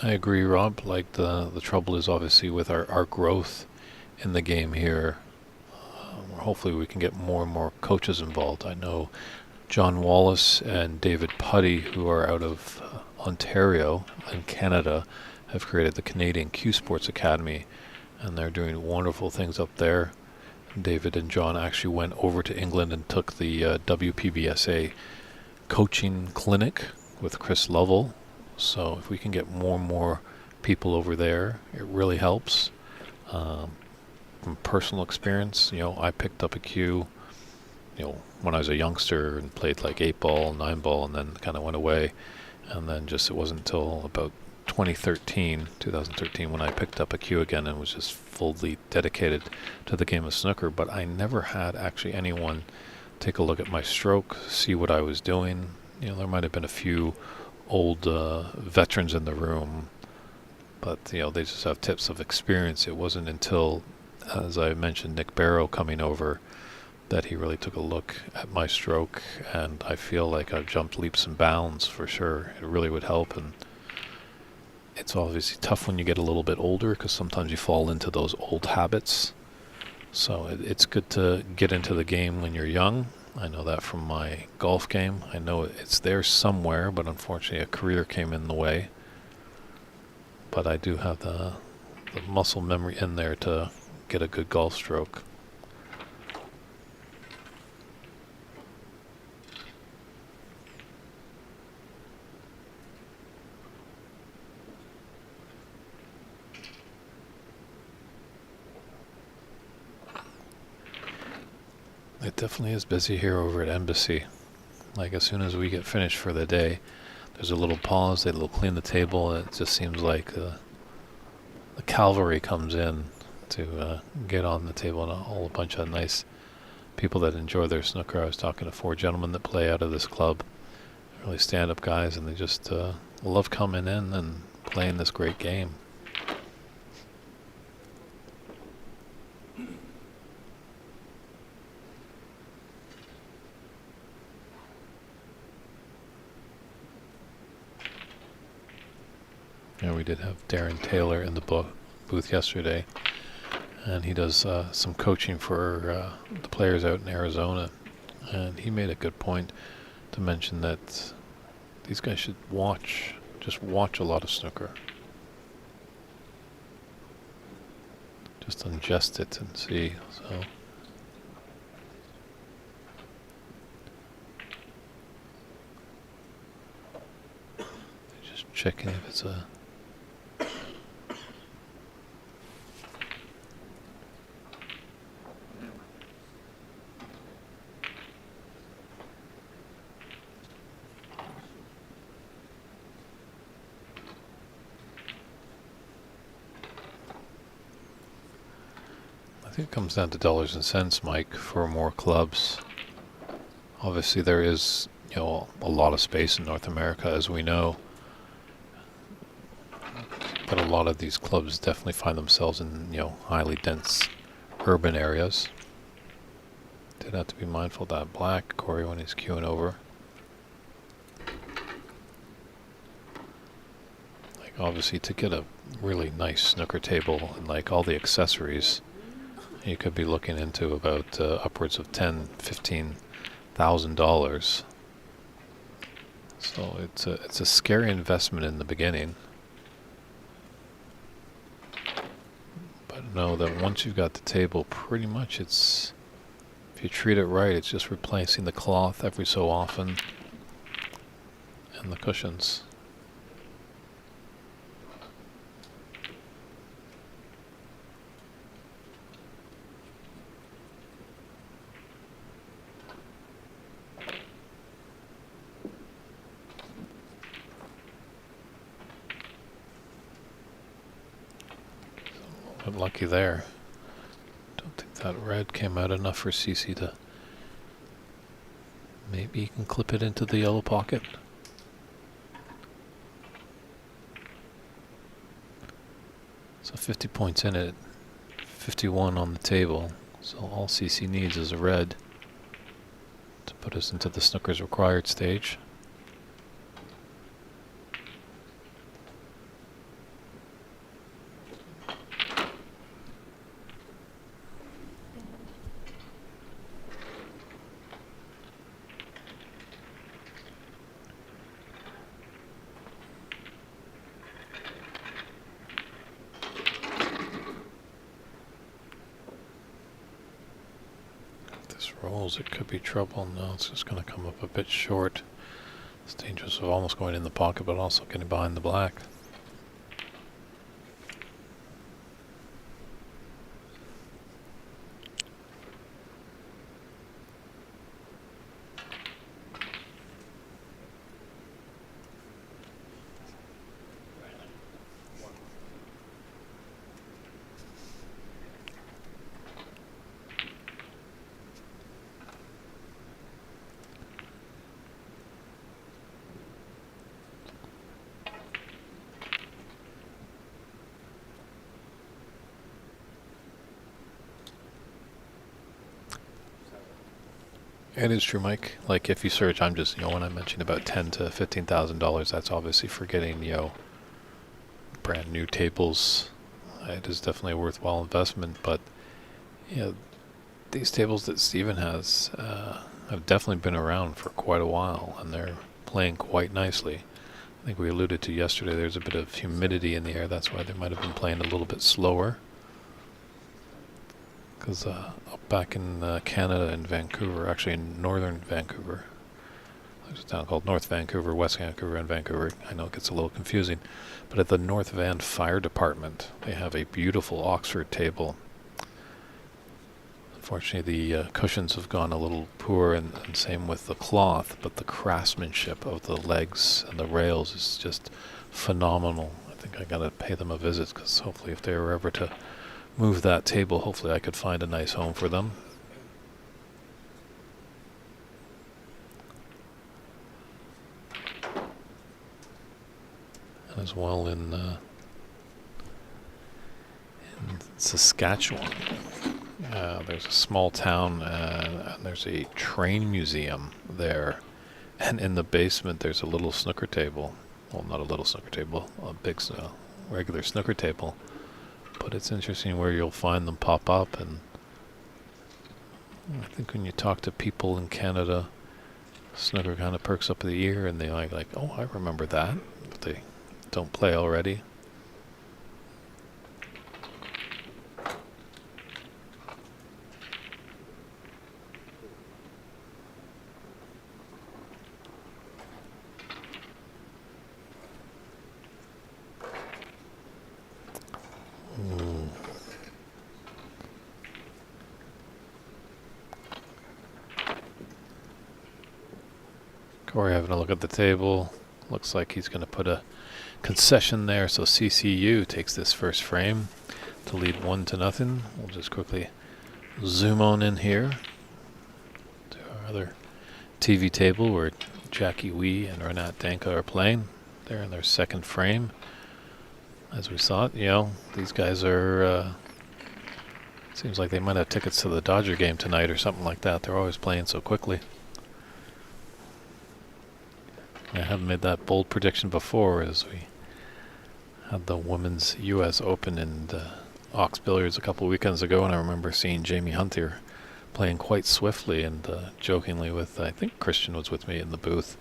[SPEAKER 1] I agree, Rob. Like the trouble is obviously with our growth in the game here. Hopefully we can get more and more coaches involved. I know John Wallace and David Putty, who are out of Ontario in Canada, have created the Canadian Q Sports Academy, and they're doing wonderful things up there. David and John actually went over to England and took the WPBSA coaching clinic with Chris Lovell. So if we can get more and more people over there, it really helps. From personal experience, I picked up a cue, when I was a youngster and played like 8-ball, 9-ball, and then kind of went away. And then it wasn't until about 2013, when I picked up a cue again and was just fully dedicated to the game of snooker. But I never had actually anyone take a look at my stroke, see what I was doing. There might have been a few old veterans in the room, but they just have tips of experience. It wasn't until, as I mentioned, Nick Barrow coming over, that he really took a look at my stroke, and I feel like I've jumped leaps and bounds for sure. It really would help, and it's obviously tough when you get a little bit older because sometimes you fall into those old habits. So it's good to get into the game when you're young. I know that from my golf game. I know it's there somewhere, but unfortunately a career came in the way. But I do have the muscle memory in there to get a good golf stroke. It definitely is busy here over at Embassy. Like as soon as we get finished for the day, there's a little pause, they'll clean the table, and it just seems like the cavalry comes in to get on the table, and a whole bunch of nice people that enjoy their snooker. I was talking to 4 gentlemen that play out of this club, really stand-up guys, and they just love coming in and playing this great game. Yeah, we did have Darren Taylor in the booth yesterday, and he does some coaching for the players out in Arizona, and he made a good point to mention that these guys should just watch a lot of snooker. Just ingest it and see. So just checking if it's a I think it comes down to dollars and cents, Mike, for more clubs. Obviously there is, a lot of space in North America, as we know. But a lot of these clubs definitely find themselves in, highly dense urban areas. Did have to be mindful of that black, Corey, when he's queuing over. Like obviously to get a really nice snooker table and like all the accessories, you could be looking into about upwards of $10,000-$15,000. So it's a scary investment in the beginning. But know that once you've got the table, pretty much if you treat it right, it's just replacing the cloth every so often and the cushions. But lucky there. Don't think that red came out enough for CC to... Maybe you can clip it into the yellow pocket. So 50 points in it, 51 on the table. So all CC needs is a red to put us into the snooker's required stage. tables, it could be trouble. No, it's just going to come up a bit short. It's dangerous of almost going in the pocket, but also getting behind the black. It is true, Mike. Like if you search, I'm just, when I mentioned about $10,000 to $15,000, that's obviously for getting, brand new tables. It is definitely a worthwhile investment, but these tables that Steven has have definitely been around for quite a while, and they're playing quite nicely. I think we alluded to yesterday there's a bit of humidity in the air. That's why they might have been playing a little bit slower. Because back in Canada and Vancouver, actually in northern Vancouver, there's a town called North Vancouver, West Vancouver, and Vancouver. I know it gets a little confusing. But at the North Van Fire Department, they have a beautiful Oxford table. Unfortunately, the cushions have gone a little poor, and same with the cloth, but the craftsmanship of the legs and the rails is just phenomenal. I think I gotta pay them a visit, because hopefully if they were ever to move that table, hopefully I could find a nice home for them. And as well in Saskatchewan, there's a small town and there's a train museum there, and in the basement there's a little snooker table. Well, not a little snooker table, a big regular snooker table. But it's interesting where you'll find them pop up, and I think when you talk to people in Canada, snooker kind of perks up the ear, and they like, oh, I remember that, but they don't play already. Corey having a look at the table. Looks like he's going to put a concession there, so CCU takes this first frame to lead 1-0. We'll just quickly zoom on in here to our other TV table where Jackie Wee and Renat Danka are playing. They're in their second frame. As we saw it, these guys are, seems like they might have tickets to the Dodger game tonight or something like that. They're always playing so quickly. I haven't made that bold prediction before, as we had the Women's U.S. Open in Ox Billiards a couple weekends ago, and I remember seeing Jamie Hunter playing quite swiftly, and jokingly with, I think Christian was with me in the booth,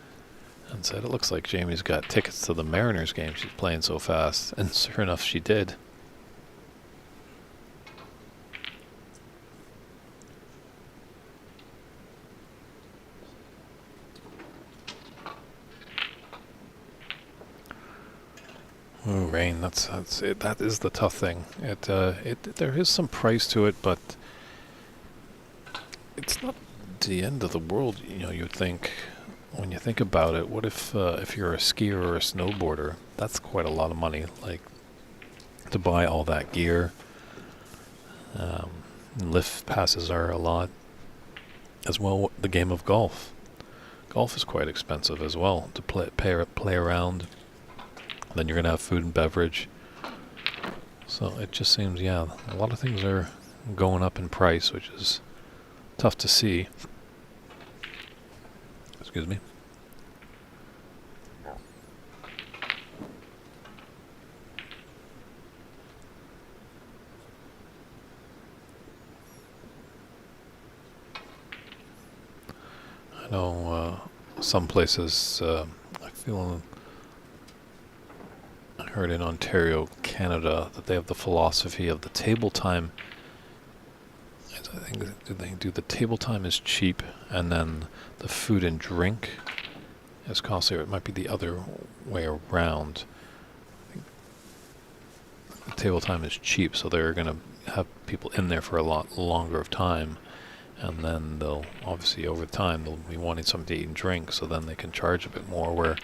[SPEAKER 1] and said, it looks like Jamie's got tickets to the Mariners game, she's playing so fast, and sure enough she did. Ooh, rain. That's it. That is the tough thing. There is some price to it, but it's not the end of the world. You'd think, when you think about it, what if you're a skier or a snowboarder? That's quite a lot of money. Like, to buy all that gear. Lift passes are a lot. As well, the game of golf. Golf is quite expensive as well to play around. Then you're going to have food and beverage. So it just seems, a lot of things are going up in price, which is tough to see. Excuse me. I know some places, I feel... I heard in Ontario, Canada, that they have the philosophy of the table time. I think they do the table time is cheap, and then the food and drink is costly. Or it might be the other way around. I think the table time is cheap, so they're going to have people in there for a lot longer of time, and then they'll obviously over time they'll be wanting something to eat and drink, so then they can charge a bit more. Where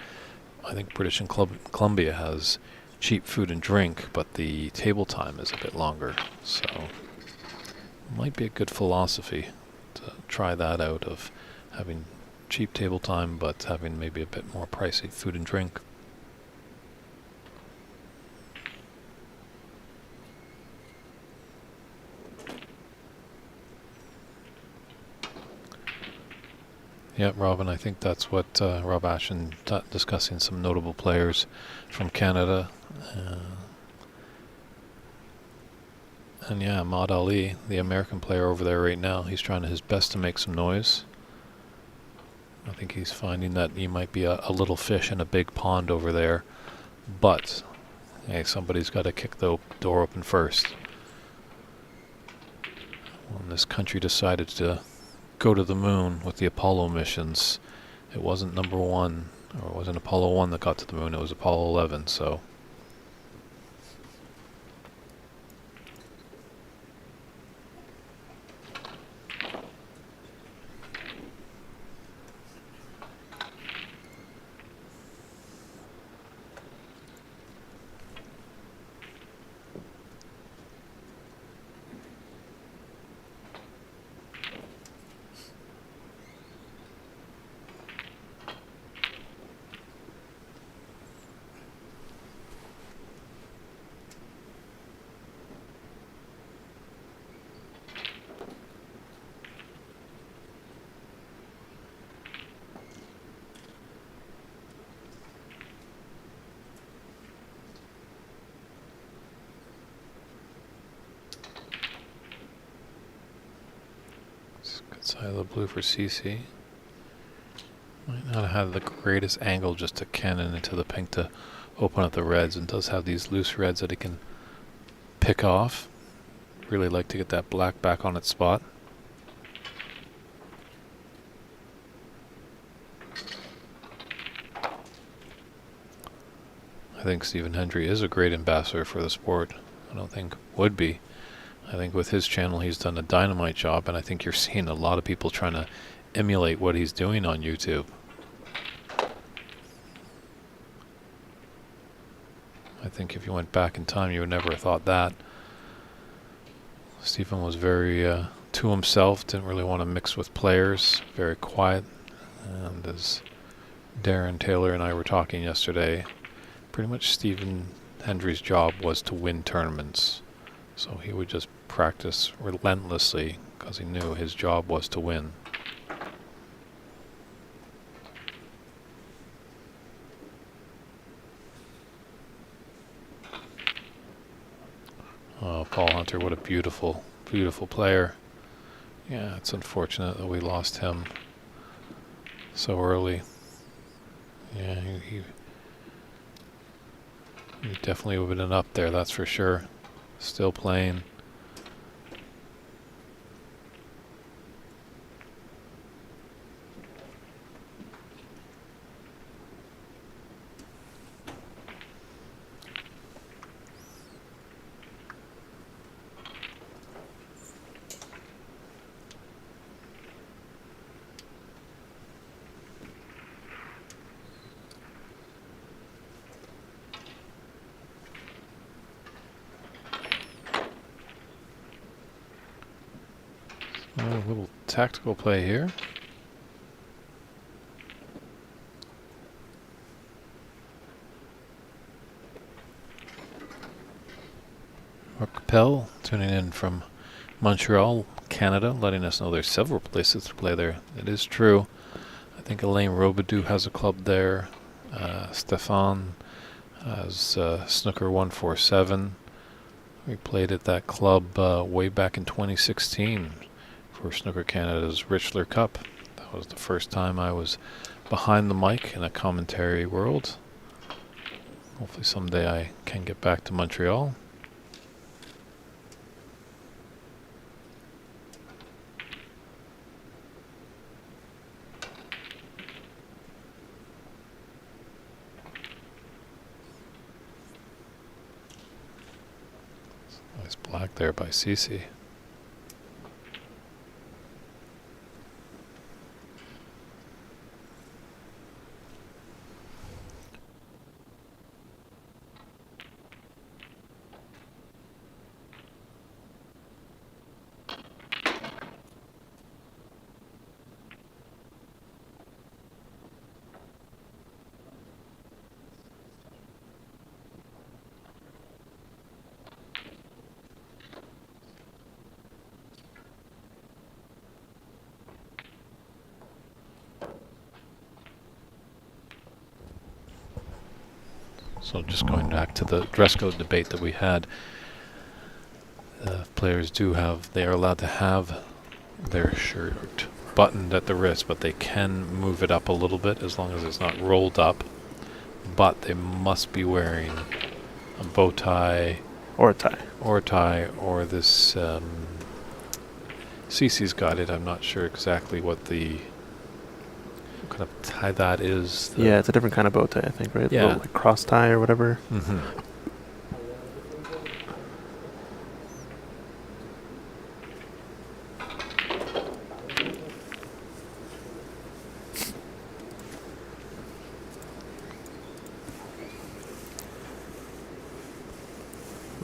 [SPEAKER 1] I think British and Columbia has cheap food and drink, but the table time is a bit longer, so might be a good philosophy to try that out, of having cheap table time but having maybe a bit more pricey food and drink. Yeah, Robin, I think that's what Rob Ashton discussing some notable players from Canada. And yeah, Ahmad Ali, the American player over there right now, he's trying his best to make some noise. I think he's finding that he might be a little fish in a big pond over there. But, hey, somebody's got to kick the door open first. When this country decided to go to the moon with the Apollo missions, it wasn't number 1, or it wasn't Apollo 1 that got to the moon, it was Apollo 11, so... Side of the blue for CC. Might not have the greatest angle just to cannon into the pink to open up the reds, and does have these loose reds that he can pick off. Really like to get that black back on its spot. I think Stephen Hendry is a great ambassador for the sport. I don't think would be. I think with his channel he's done a dynamite job, and I think you're seeing a lot of people trying to emulate what he's doing on YouTube. I think if you went back in time you would never have thought that. Stephen was very to himself, didn't really want to mix with players, very quiet, and as Darren Taylor and I were talking yesterday, pretty much Stephen Hendry's job was to win tournaments. So he would just practice relentlessly because he knew his job was to win. Oh, Paul Hunter, what a beautiful, beautiful player. Yeah, it's unfortunate that we lost him so early. Yeah, he definitely would have been up there, that's for sure. Still playing. A little tactical play here. Mark Capel tuning in from Montreal, Canada, letting us know there's several places to play there. It is true. I think Elaine Robidoux has a club there. Stefan has Snooker 147. We played at that club way back in 2016 for Snooker Canada's Richler Cup. That was the first time I was behind the mic in a commentary world. Hopefully someday I can get back to Montreal. Nice black there by CC. So just going back to the dress code debate that we had, players they are allowed to have their shirt buttoned at the wrist, but they can move it up a little bit as long as it's not rolled up. But they must be wearing a bow tie.
[SPEAKER 2] Or a tie.
[SPEAKER 1] Or a tie, or this, CC's got it. I'm not sure exactly what kind of tie that is.
[SPEAKER 2] Yeah, it's a different kind of bow tie, I think, right?
[SPEAKER 1] Yeah.
[SPEAKER 2] Like cross tie or whatever.
[SPEAKER 1] Mm-hmm.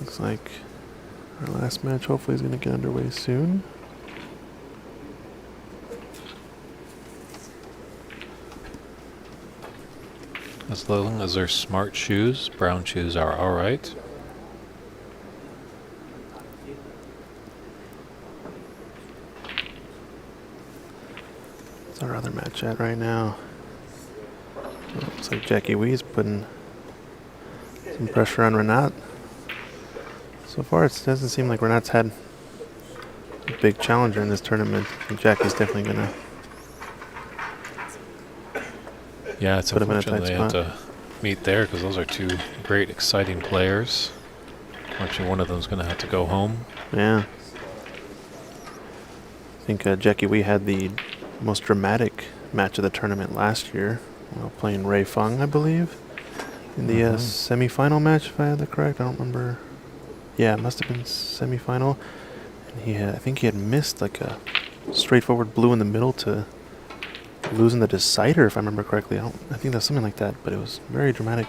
[SPEAKER 2] Looks like our last match hopefully is going to get underway soon.
[SPEAKER 1] As long as they're smart shoes, brown shoes are alright.
[SPEAKER 2] What's our other match at right now? Looks like Jackie Wee's putting some pressure on Renat. So far, it doesn't seem like Renat's had a big challenger in this tournament. I think Jackie's definitely going to.
[SPEAKER 1] Yeah, it's unfortunate they had to meet there because those are two great, exciting players. Unfortunately, one of them's going to have to go home.
[SPEAKER 2] Yeah. I think Jackie Wee had the most dramatic match of the tournament last year, while playing Ray Feng, I believe, in the semi-final match, if I had that correct. I don't remember. Yeah, it must have been semi-final. And I think he had missed like a straightforward blue in the middle to losing the decider, if I remember correctly. I think that's something like that, but it was a very dramatic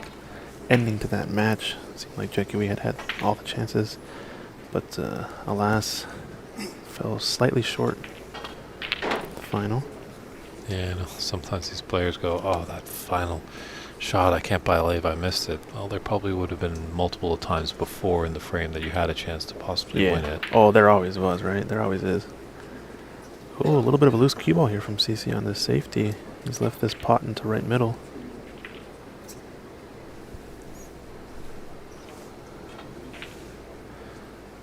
[SPEAKER 2] ending to that match. It seemed like Jackie Wee had all the chances, but alas, fell slightly short the final.
[SPEAKER 1] Yeah, sometimes these players go, oh, that final shot, I can't believe I missed it. Well, there probably would have been multiple times before in the frame that you had a chance to possibly win it.
[SPEAKER 2] Oh, there always was, right? There always is. Oh, a little bit of a loose cue ball here from CC on this safety. He's left this pot into right middle.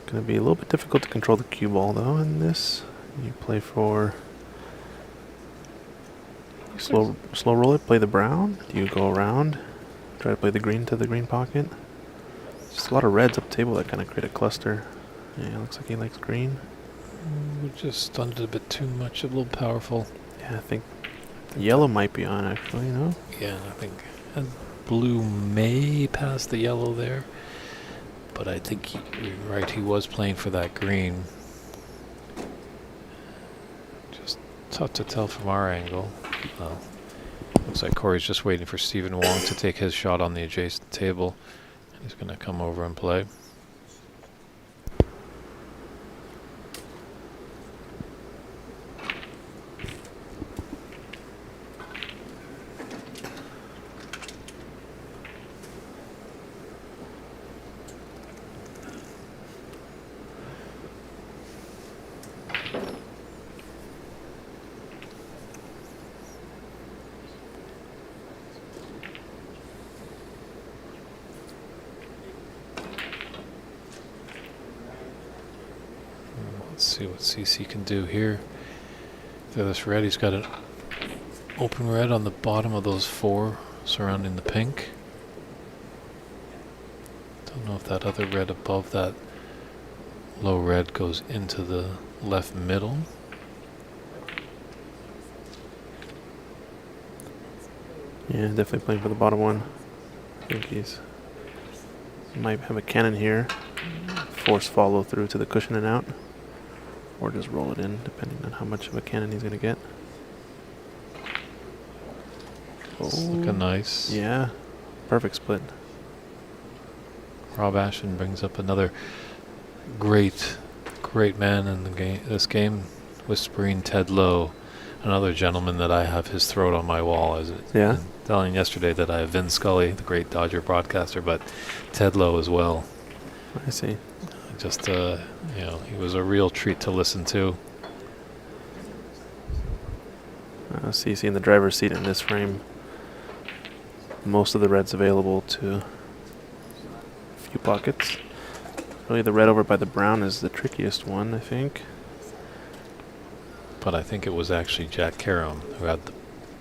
[SPEAKER 2] Going to be a little bit difficult to control the cue ball, though, in this. You play for... Slow roll it, play the brown. Do you go around? Try to play the green to the green pocket? Just a lot of reds up table that kind of create a cluster. Yeah, looks like he likes green.
[SPEAKER 1] We just stunned it a bit too much, a little powerful.
[SPEAKER 2] Yeah, I think yellow might be on, actually, no?
[SPEAKER 1] Yeah, I think blue may pass the yellow there. But I think you're right, he was playing for that green. Just tough to tell from our angle. Looks like Corey's just waiting for Stephen Wong to take his shot on the adjacent table. He's going to come over and play. Let's see what CC can do here. For this red, he's got an open red on the bottom of those four surrounding the pink. Don't know if that other red above that low red goes into the left middle.
[SPEAKER 2] Yeah, definitely playing for the bottom one. I think he might have a cannon here. force follow through to the cushion and out, or just roll it in, depending on how much of a cannon he's going to get.
[SPEAKER 1] It's looking nice.
[SPEAKER 2] Yeah, perfect split.
[SPEAKER 1] Rob Ashton brings up another great man in the game. This game, Whispering Ted Lowe, another gentleman that I have his throat on my wall.
[SPEAKER 2] Yeah.
[SPEAKER 1] Telling yesterday that I have Vin Scully, the great Dodger broadcaster, but Ted Lowe as well.
[SPEAKER 2] I see.
[SPEAKER 1] Just he was a real treat to listen to.
[SPEAKER 2] CC in the driver's seat in this frame. Most of the reds available to a few pockets. Really, the red over by the brown is the trickiest one, I think.
[SPEAKER 1] But I think it was actually Jack Carom who had the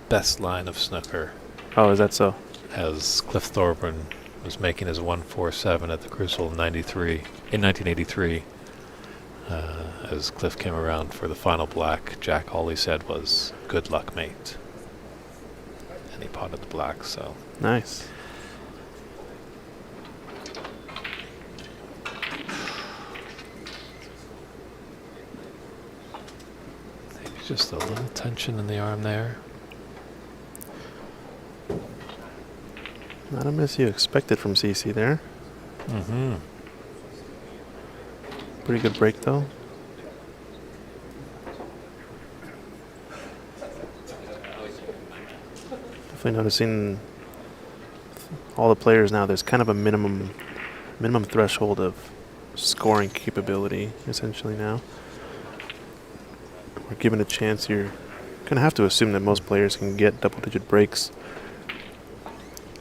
[SPEAKER 1] best line of snooker.
[SPEAKER 2] Oh, is that so?
[SPEAKER 1] As Cliff Thorburn was making his 147 at the Crucible in 1983. As Cliff came around for the final black, Jack, all he said was, "Good luck, mate." And he potted the black, so.
[SPEAKER 2] Nice.
[SPEAKER 1] Maybe just a little tension in the arm there.
[SPEAKER 2] Not a miss you expected from CC there.
[SPEAKER 1] Mm-hmm.
[SPEAKER 2] Pretty good break, though. Definitely noticing all the players now, there's kind of a minimum threshold of scoring capability, essentially, now. We're given a chance, you're going to have to assume that most players can get double-digit breaks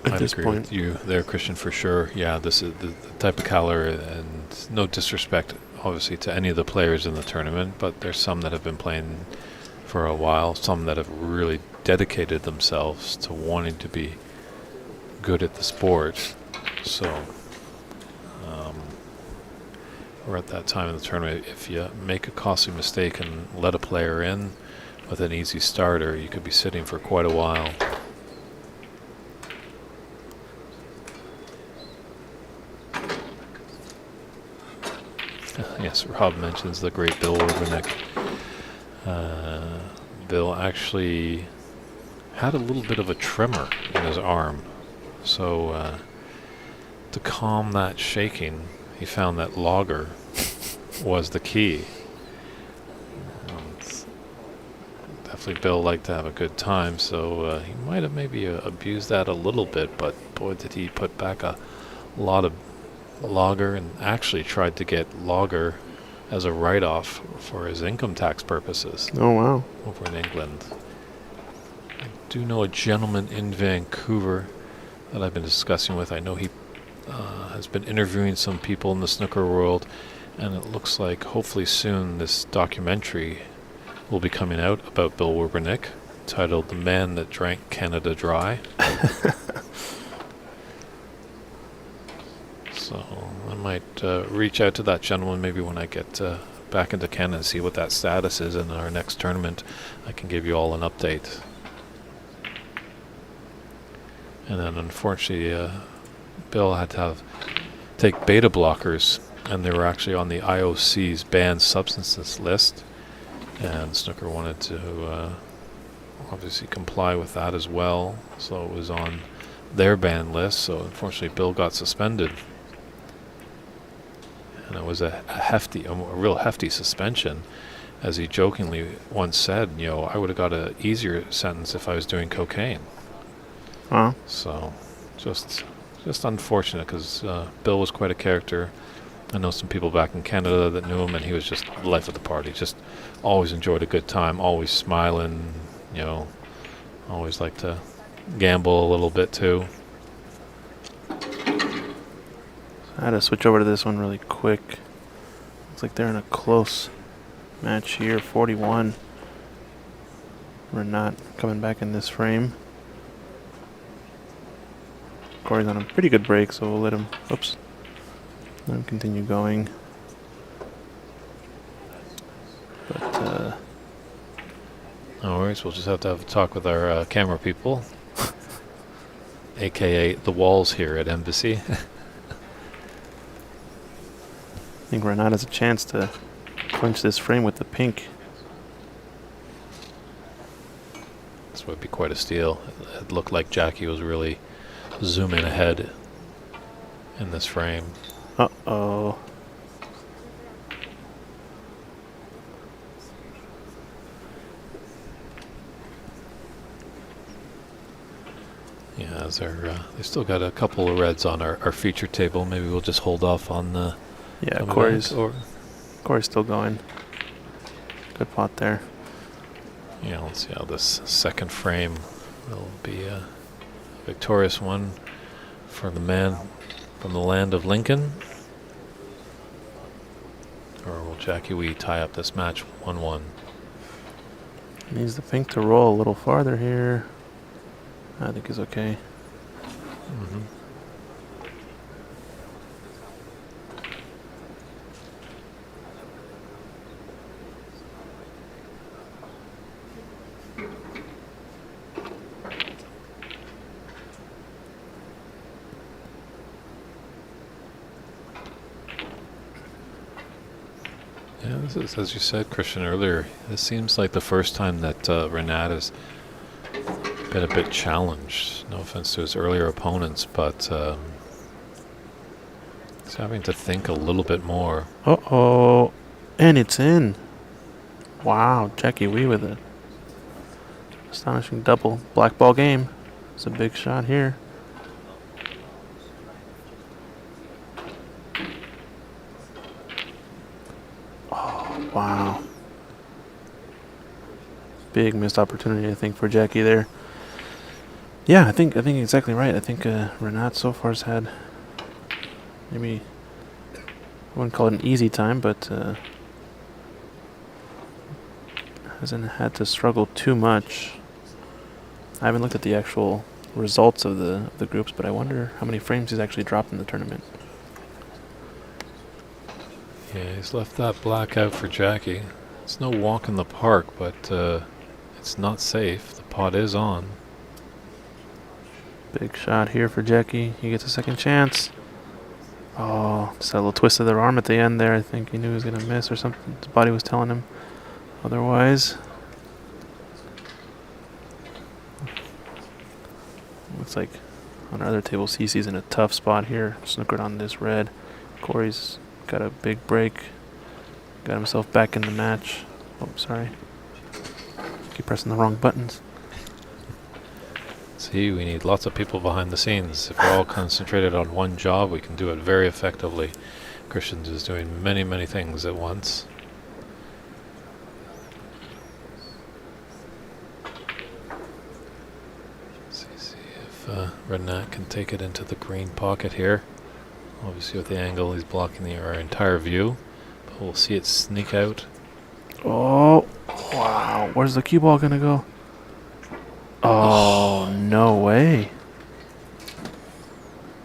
[SPEAKER 2] at this point.
[SPEAKER 1] With you there, Christian, for sure. Yeah, this is the type of caliber, and no disrespect, obviously, to any of the players in the tournament, but there's some that have been playing for a while, some that have really dedicated themselves to wanting to be good at the sport. So we're at that time in the tournament. If you make a costly mistake and let a player in with an easy starter, you could be sitting for quite a while. Yes, Rob mentions the great Bill Urbanek. Bill actually had a little bit of a tremor in his arm. So to calm that shaking, he found that lager was the key. Definitely Bill liked to have a good time, so he might have maybe abused that a little bit, but boy, did he put back a lot of lager, and actually tried to get lager as a write-off for his income tax purposes.
[SPEAKER 2] Oh, wow.
[SPEAKER 1] Over in England. I do know a gentleman in Vancouver that I've been discussing with. I know he has been interviewing some people in the snooker world, and it looks like hopefully soon this documentary will be coming out about Bill Werbernick, titled "The Man That Drank Canada Dry." So I might reach out to that gentleman maybe when I get back into Canada and see what that status is in our next tournament. I can give you all an update. And then unfortunately, Bill had to take beta blockers, and they were actually on the IOC's banned substances list. And Snooker wanted to obviously comply with that as well. So it was on their ban list. So unfortunately, Bill got suspended. And it was a real hefty suspension. As he jokingly once said, I would have got an easier sentence if I was doing cocaine.
[SPEAKER 2] Wow.
[SPEAKER 1] So just unfortunate, because Bill was quite a character. I know some people back in Canada that knew him, and he was just the life of the party. Just always enjoyed a good time, always smiling, always liked to gamble a little bit too.
[SPEAKER 2] I had to switch over to this one really quick. Looks like they're in a close match here, 41. We're not coming back in this frame. Corey's on a pretty good break, so we'll let him continue going. But
[SPEAKER 1] no worries, we'll just have to have a talk with our camera people, aka the walls here at Embassy.
[SPEAKER 2] think Renat has a chance to clinch this frame with the pink.
[SPEAKER 1] This would be quite a steal. It looked like Jackie was really zooming ahead in this frame.
[SPEAKER 2] Uh-oh.
[SPEAKER 1] Yeah, as they still got a couple of reds on our feature table. Maybe we'll just hold off on the.
[SPEAKER 2] Yeah, Corey's still going. Good pot there.
[SPEAKER 1] Yeah, let's see how this second frame will be a victorious one for the man from the land of Lincoln. Or will Jackie Wee tie up this match 1-1?
[SPEAKER 2] Needs the pink to roll a little farther here. I think he's okay.
[SPEAKER 1] Mm-hmm. Yeah, this is, as you said, Christian, earlier, this seems like the first time that Renat has been a bit challenged. No offense to his earlier opponents, but he's having to think a little bit more.
[SPEAKER 2] Uh-oh. And it's in. Wow, Jackie Wee with it. Astonishing double. Black ball game. It's a big shot here. Oh, wow. Big missed opportunity, I think, for Jackie there. Yeah, I think exactly right. I think Renat so far has had maybe, I wouldn't call it an easy time, but hasn't had to struggle too much. I haven't looked at the actual results of the groups, but I wonder how many frames he's actually dropped in the tournament.
[SPEAKER 1] Yeah, he's left that black out for Jackie. It's no walk in the park, but it's not safe. The pot is on.
[SPEAKER 2] Big shot here for Jackie. He gets a second chance. Oh, just a little twist of their arm at the end there. I think he knew he was going to miss or something. His body was telling him otherwise. Looks like on our other table, CC's in a tough spot here. Snookered on this red. Corey's got a big break. Got himself back in the match. Oh, sorry. Keep pressing the wrong buttons.
[SPEAKER 1] See, we need lots of people behind the scenes. If we're all concentrated on one job, we can do it very effectively. Christians is doing many, many things at once. See if Renat can take it into the green pocket here. Obviously with the angle he's blocking our entire view, but we'll see it sneak out.
[SPEAKER 2] Oh, wow. Where's the cue ball going to go? Oh, no way.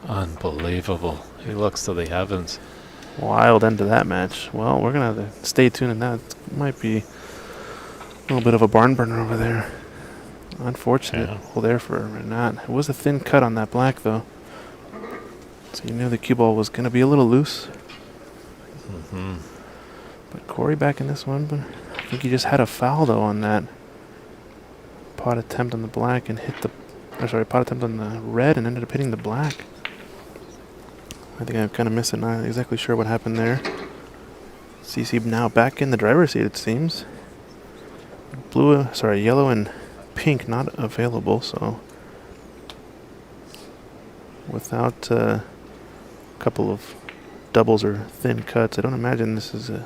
[SPEAKER 1] Unbelievable. He looks to the heavens.
[SPEAKER 2] Wild end to that match. Well, we're going to have to stay tuned in that. It might be a little bit of a barn burner over there. Unfortunate hole there for Renat. It was a thin cut on that black, though. So you knew the cue ball was going to be a little loose.
[SPEAKER 1] Mm-hmm.
[SPEAKER 2] But Corey back in this one. But I think he just had a foul, though, on that pot attempt on the black and hit the... pot attempt on the red and ended up hitting the black. I think I'm kind of missing. Not exactly sure what happened there. CC now back in the driver's seat, it seems. Yellow and pink not available, so without a couple of doubles or thin cuts, I don't imagine this is a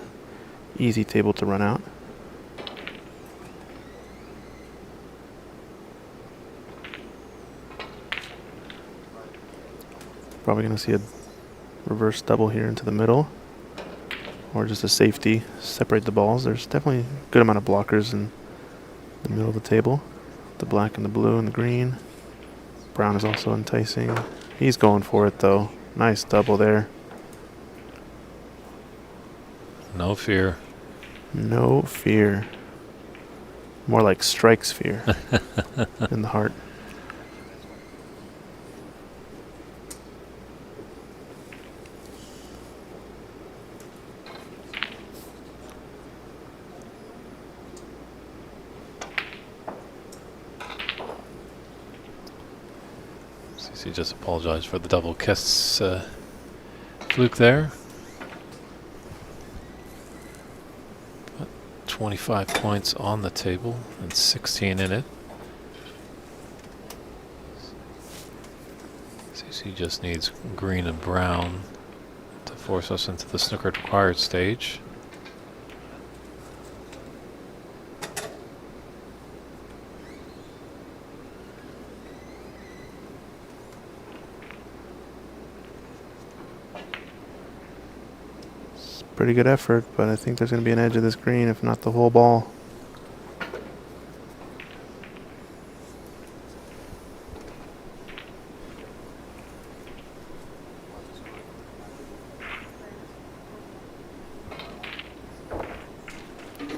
[SPEAKER 2] easy table to run out. Probably going to see a reverse double here into the middle, or just a safety, separate the balls. There's definitely a good amount of blockers in the middle of the table. The black and the blue and the green. Brown is also enticing. He's going for it, though. Nice double there.
[SPEAKER 1] No fear.
[SPEAKER 2] No fear. More like strikes fear in the heart.
[SPEAKER 1] CC just apologized for the double kiss fluke there. But 25 points on the table and 16 in it. CC just needs green and brown to force us into the snooker required stage.
[SPEAKER 2] Pretty good effort, but I think there's going to be an edge of this green, if not the whole ball.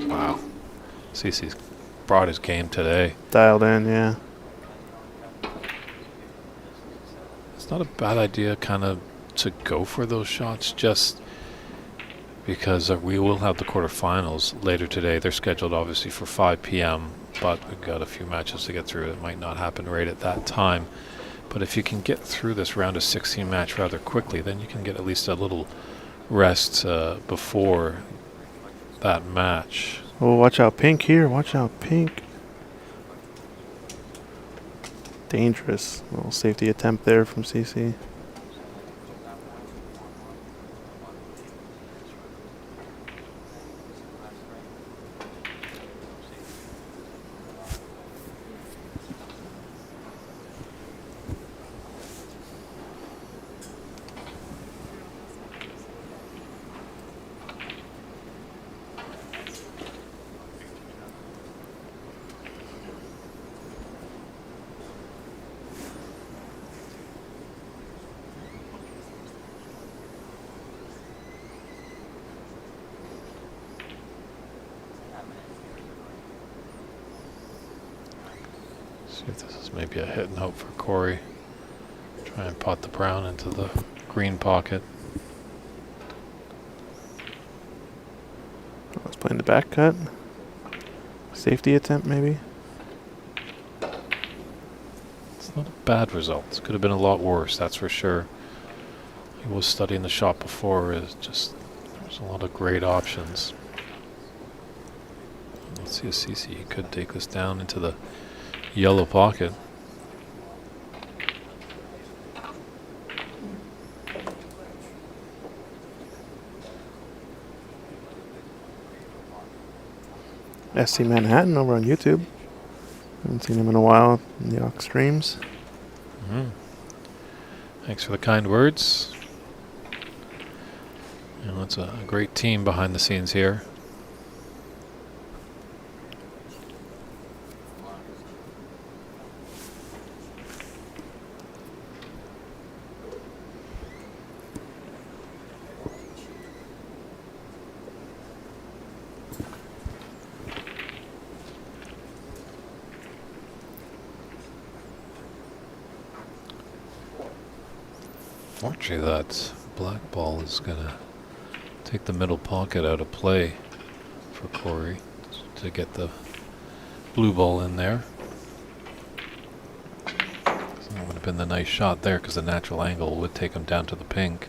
[SPEAKER 1] Wow. CC's brought his game today.
[SPEAKER 2] Dialed in, yeah.
[SPEAKER 1] It's not a bad idea kind of to go for those shots just because we will have the quarterfinals later today. They're scheduled obviously for 5 p.m., but we've got a few matches to get through. It might not happen right at that time. But if you can get through this round of 16 match rather quickly, then you can get at least a little rest before that match.
[SPEAKER 2] Oh, watch out pink here. Watch out pink. Dangerous. Little safety attempt there from CC.
[SPEAKER 1] See if this is maybe a hit and hope for Corey. Try and pot the brown into the green pocket.
[SPEAKER 2] Let's play in the back cut. Safety attempt maybe.
[SPEAKER 1] It's not a bad result. It could have been a lot worse, that's for sure. He was studying the shot before. It's just there's a lot of great options. Let's see if CC could take this down into the yellow pocket.
[SPEAKER 2] SC Manhattan over on YouTube. Haven't seen him in a while in the Aux streams.
[SPEAKER 1] Thanks for the kind words. You know, it's a great team behind the scenes here. Fortunately, that black ball is going to take the middle pocket out of play for Corey to get the blue ball in there. So that would have been the nice shot there because the natural angle would take him down to the pink.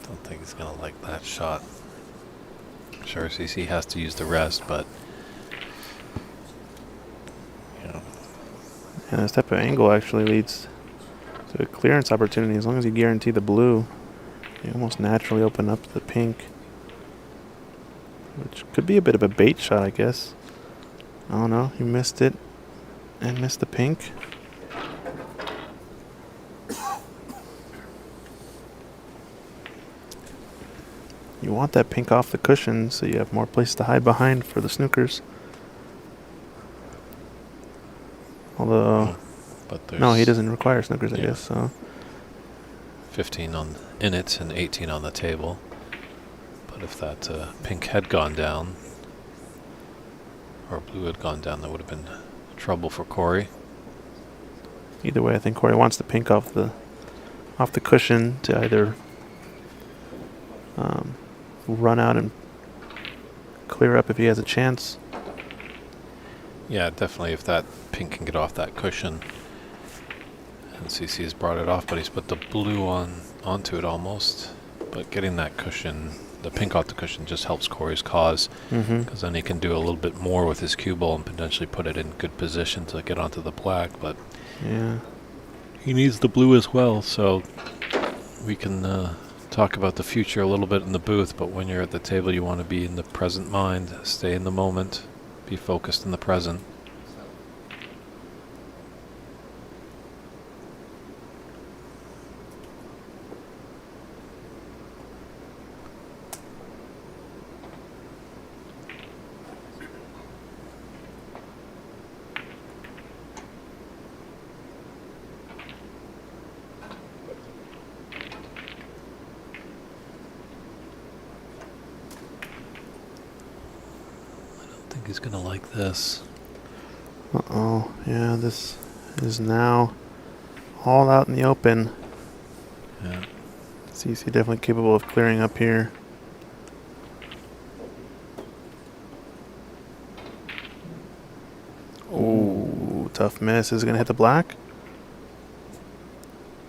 [SPEAKER 1] Don't think he's going to like that shot. Sure, CC has to use the rest, but you know.
[SPEAKER 2] And this type of angle actually leads to a clearance opportunity. As long as you guarantee the blue, you almost naturally open up the pink, which could be a bit of a bait shot, I guess. I don't know. He missed it and missed the pink. You want that pink off the cushion so you have more place to hide behind for the snookers. Although,
[SPEAKER 1] but
[SPEAKER 2] no, he doesn't require snookers, I guess. So
[SPEAKER 1] 15 in it and 18 on the table. But if that pink had gone down, or blue had gone down, that would have been trouble for Corey.
[SPEAKER 2] Either way, I think Corey wants the pink off the cushion to either run out and clear up if he has a chance.
[SPEAKER 1] Yeah, definitely if that pink can get off that cushion. And CC has brought it off, but he's put the blue onto it almost. But getting that cushion, the pink off the cushion, just helps Corey's cause. Because then he can do a little bit more with his cue ball and potentially put it in good position to get onto the black. But
[SPEAKER 2] yeah,
[SPEAKER 1] he needs the blue as well, so we can talk about the future a little bit in the booth, but when you're at the table you want to be in the present mind, stay in the moment, be focused in the present. He's gonna like this.
[SPEAKER 2] Uh-oh. Yeah, this is now all out in the open.
[SPEAKER 1] Yeah.
[SPEAKER 2] CC definitely capable of clearing up here. Ooh, tough miss. Is it gonna hit the black?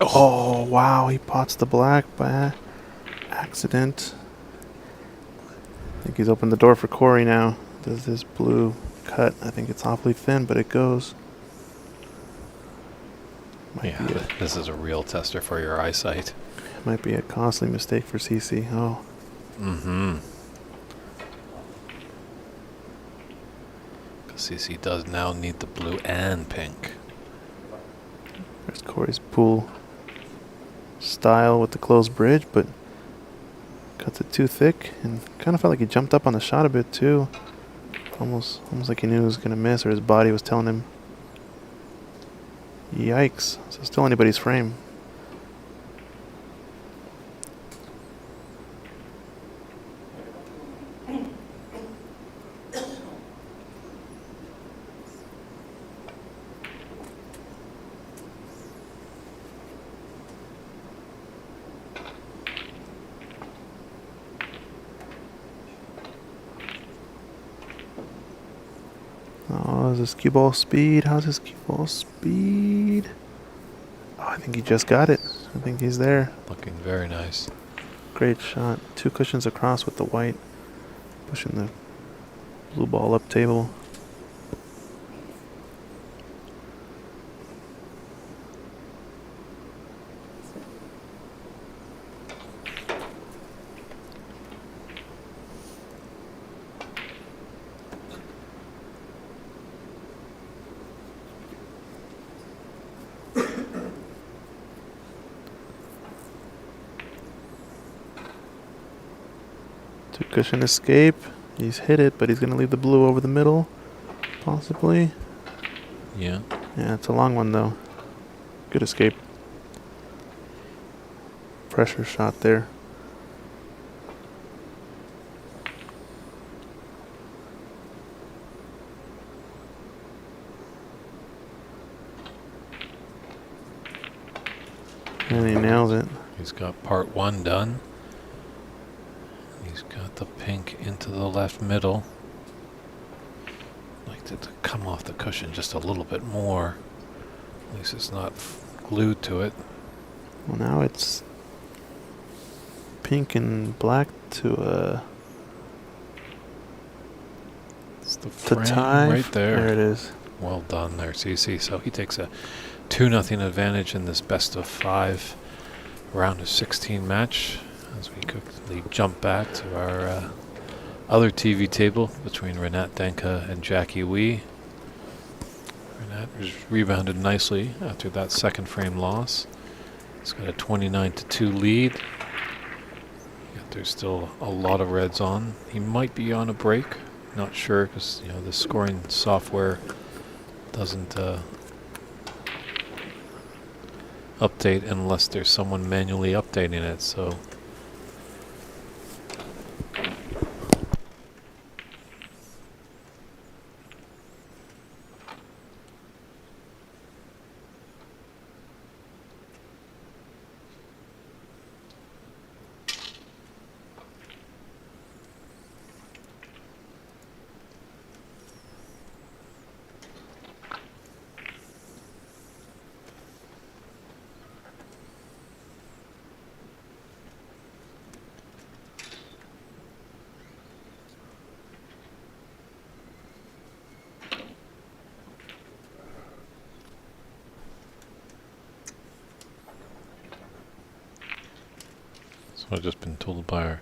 [SPEAKER 2] Oh, wow, he pots the black by accident. I think he's opened the door for Corey now. Does this blue cut? I think it's awfully thin, but it goes.
[SPEAKER 1] This is a real tester for your eyesight.
[SPEAKER 2] Might be a costly mistake for CC. Oh.
[SPEAKER 1] Because CC does now need the blue and pink.
[SPEAKER 2] There's Corey's pool style with the closed bridge, but cuts it too thick and kind of felt like he jumped up on the shot a bit too. Almost like he knew he was going to miss, or his body was telling him. Yikes. So still anybody's frame. Oh, is his cue ball speed? How's his cue ball speed? Oh, I think he just got it. I think he's there.
[SPEAKER 1] Looking very nice.
[SPEAKER 2] Great shot. 2 cushions across with the white. Pushing the blue ball up table. Cushion escape. He's hit it, but he's going to leave the blue over the middle, possibly.
[SPEAKER 1] Yeah.
[SPEAKER 2] Yeah, it's a long one, though. Good escape. Pressure shot there. And he nails it.
[SPEAKER 1] He's got part 1 done. He's got the pink into the left middle. Like to come off the cushion just a little bit more. At least it's not glued to it.
[SPEAKER 2] Well, now it's pink and black to
[SPEAKER 1] it's the frame
[SPEAKER 2] tie
[SPEAKER 1] right there.
[SPEAKER 2] There it is.
[SPEAKER 1] Well done there, CC. So he takes a 2-0 advantage in this best of 5 round of 16 match. As we quickly jump back to our other TV table between Renat Denka and Jackie Wee. Renat has rebounded nicely after that second frame loss. He's got a 29-2 lead. Got There's still a lot of reds on. He might be on a break. Not sure because the scoring software doesn't update unless there's someone manually updating it. So. I've just been told by our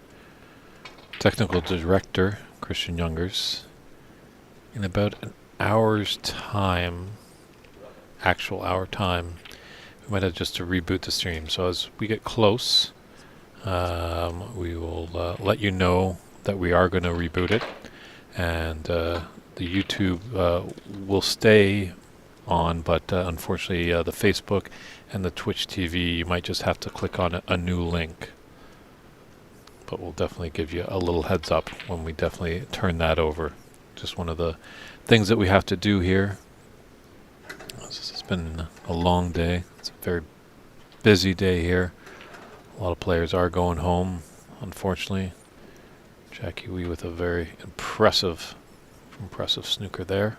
[SPEAKER 1] technical director, Christian Youngers, in about an hour's time, actual hour time, we might have just to reboot the stream. So as we get close, we will let you know that we are going to reboot it, and the YouTube will stay on, but unfortunately the Facebook and the Twitch TV, you might just have to click on a new link. But we'll definitely give you a little heads up when we definitely turn that over. Just one of the things that we have to do here. This has been a long day. It's a very busy day here. A lot of players are going home, unfortunately. Jackie Wee with a very impressive snooker there.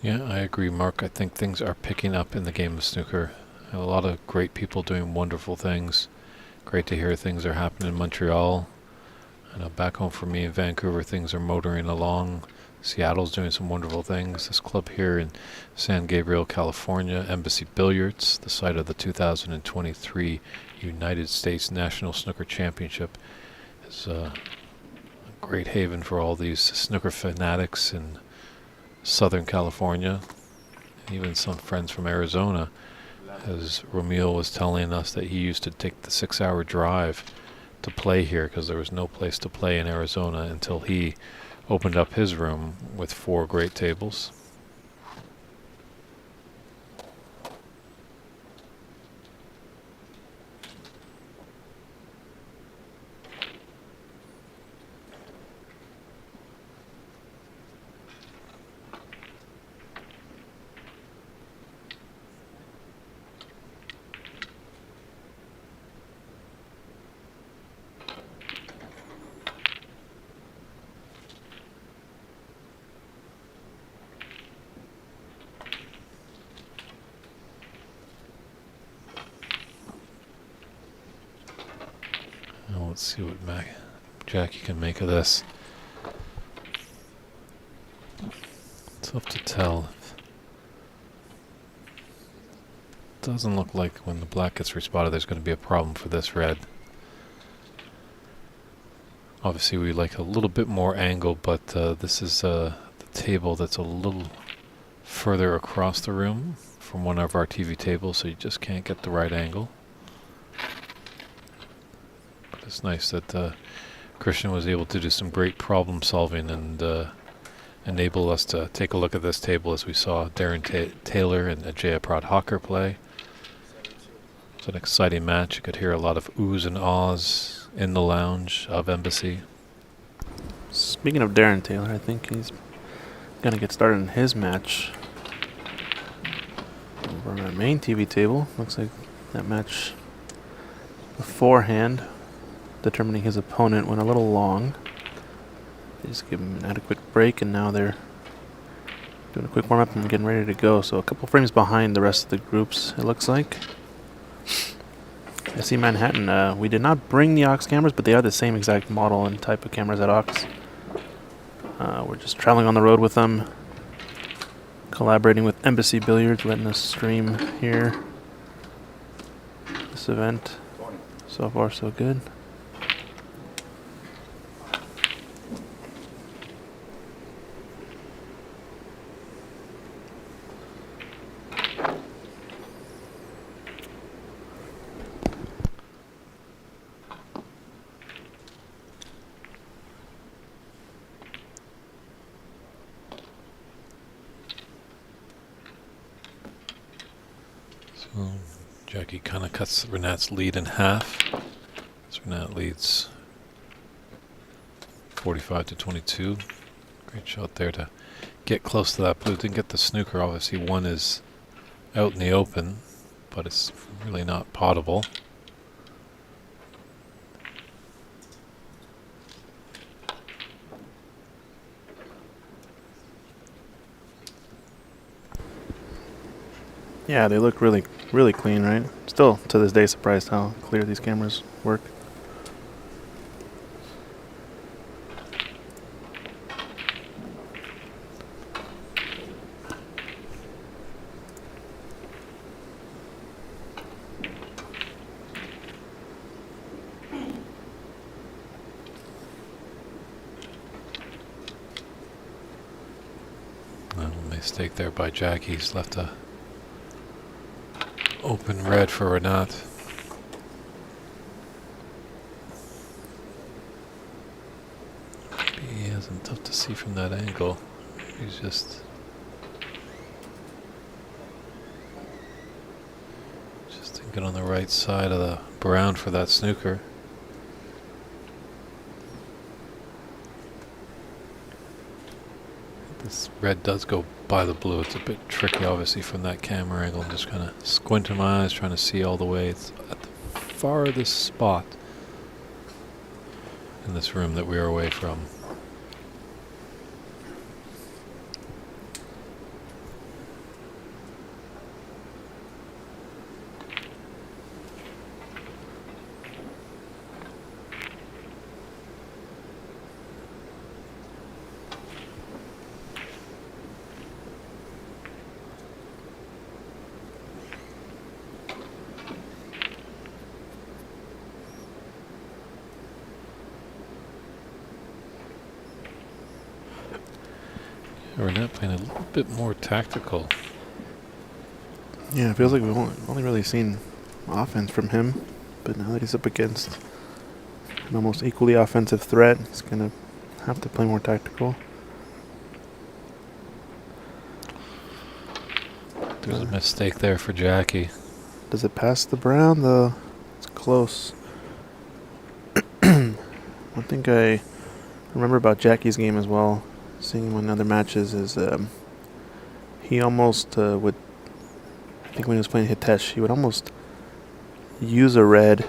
[SPEAKER 1] Yeah, I agree, Mark. I think things are picking up in the game of snooker. A lot of great people doing wonderful things. Great to hear things are happening in Montreal. I know back home for me in Vancouver, things are motoring along. Seattle's doing some wonderful things. This club here in San Gabriel, California, Embassy Billiards, the site of the 2023 United States National Snooker Championship, is a great haven for all these snooker fanatics in Southern California, even some friends from Arizona, as Romeo was telling us that he used to take the 6-hour drive to play here because there was no place to play in Arizona until he opened up his room with 4 great tables. Let's see what Jackie can make of this. Tough to tell. Doesn't look like when the black gets respotted there's going to be a problem for this red. Obviously we like a little bit more angle, but this is the table that's a little further across the room from one of our TV tables, so you just can't get the right angle. It's nice that Christian was able to do some great problem solving and enable us to take a look at this table as we saw Darren Taylor and Jayaprad Hawker play. It's an exciting match. You could hear a lot of oohs and ahs in the lounge of Embassy.
[SPEAKER 2] Speaking of Darren Taylor, I think he's going to get started in his match over on our main TV table. Looks like that match beforehand, determining his opponent, went a little long. They just give him an adequate break, and now they're doing a quick warm-up and getting ready to go. So a couple frames behind the rest of the groups, it looks like. I see Manhattan. We did not bring the aux cameras, but they are the same exact model and type of cameras at aux. We're just traveling on the road with them, collaborating with Embassy Billiards, letting us stream here. This event. So far, so good.
[SPEAKER 1] So Jackie kind of cuts Renat's lead in half. So Renat leads 45-22. Great shot there to get close to that blue. Didn't get the snooker. Obviously, one is out in the open, but it's really not potable.
[SPEAKER 2] Yeah, they look really, really clean, right? Still, to this day, surprised how clear these cameras work.
[SPEAKER 1] Mistake there by Jackie. He's left a open red for Renat. He hasn't tough to see from that angle. He's just thinking on the right side of the brown for that snooker. This red does go by the blue. It's a bit tricky, obviously, from that camera angle. I'm just kind of squinting my eyes, trying to see all the way. It's at the farthest spot in this room that we are away from. Renat playing a little bit more tactical.
[SPEAKER 2] Yeah, it feels like we've only really seen offense from him, but now that he's up against an almost equally offensive threat, he's going to have to play more tactical.
[SPEAKER 1] There's a mistake there for Jackie.
[SPEAKER 2] Does it pass the brown, though? It's close. One thing I remember about Jackie's game as well, seeing him in other matches, is he almost would, I think when he was playing Hitesh, he would almost use a red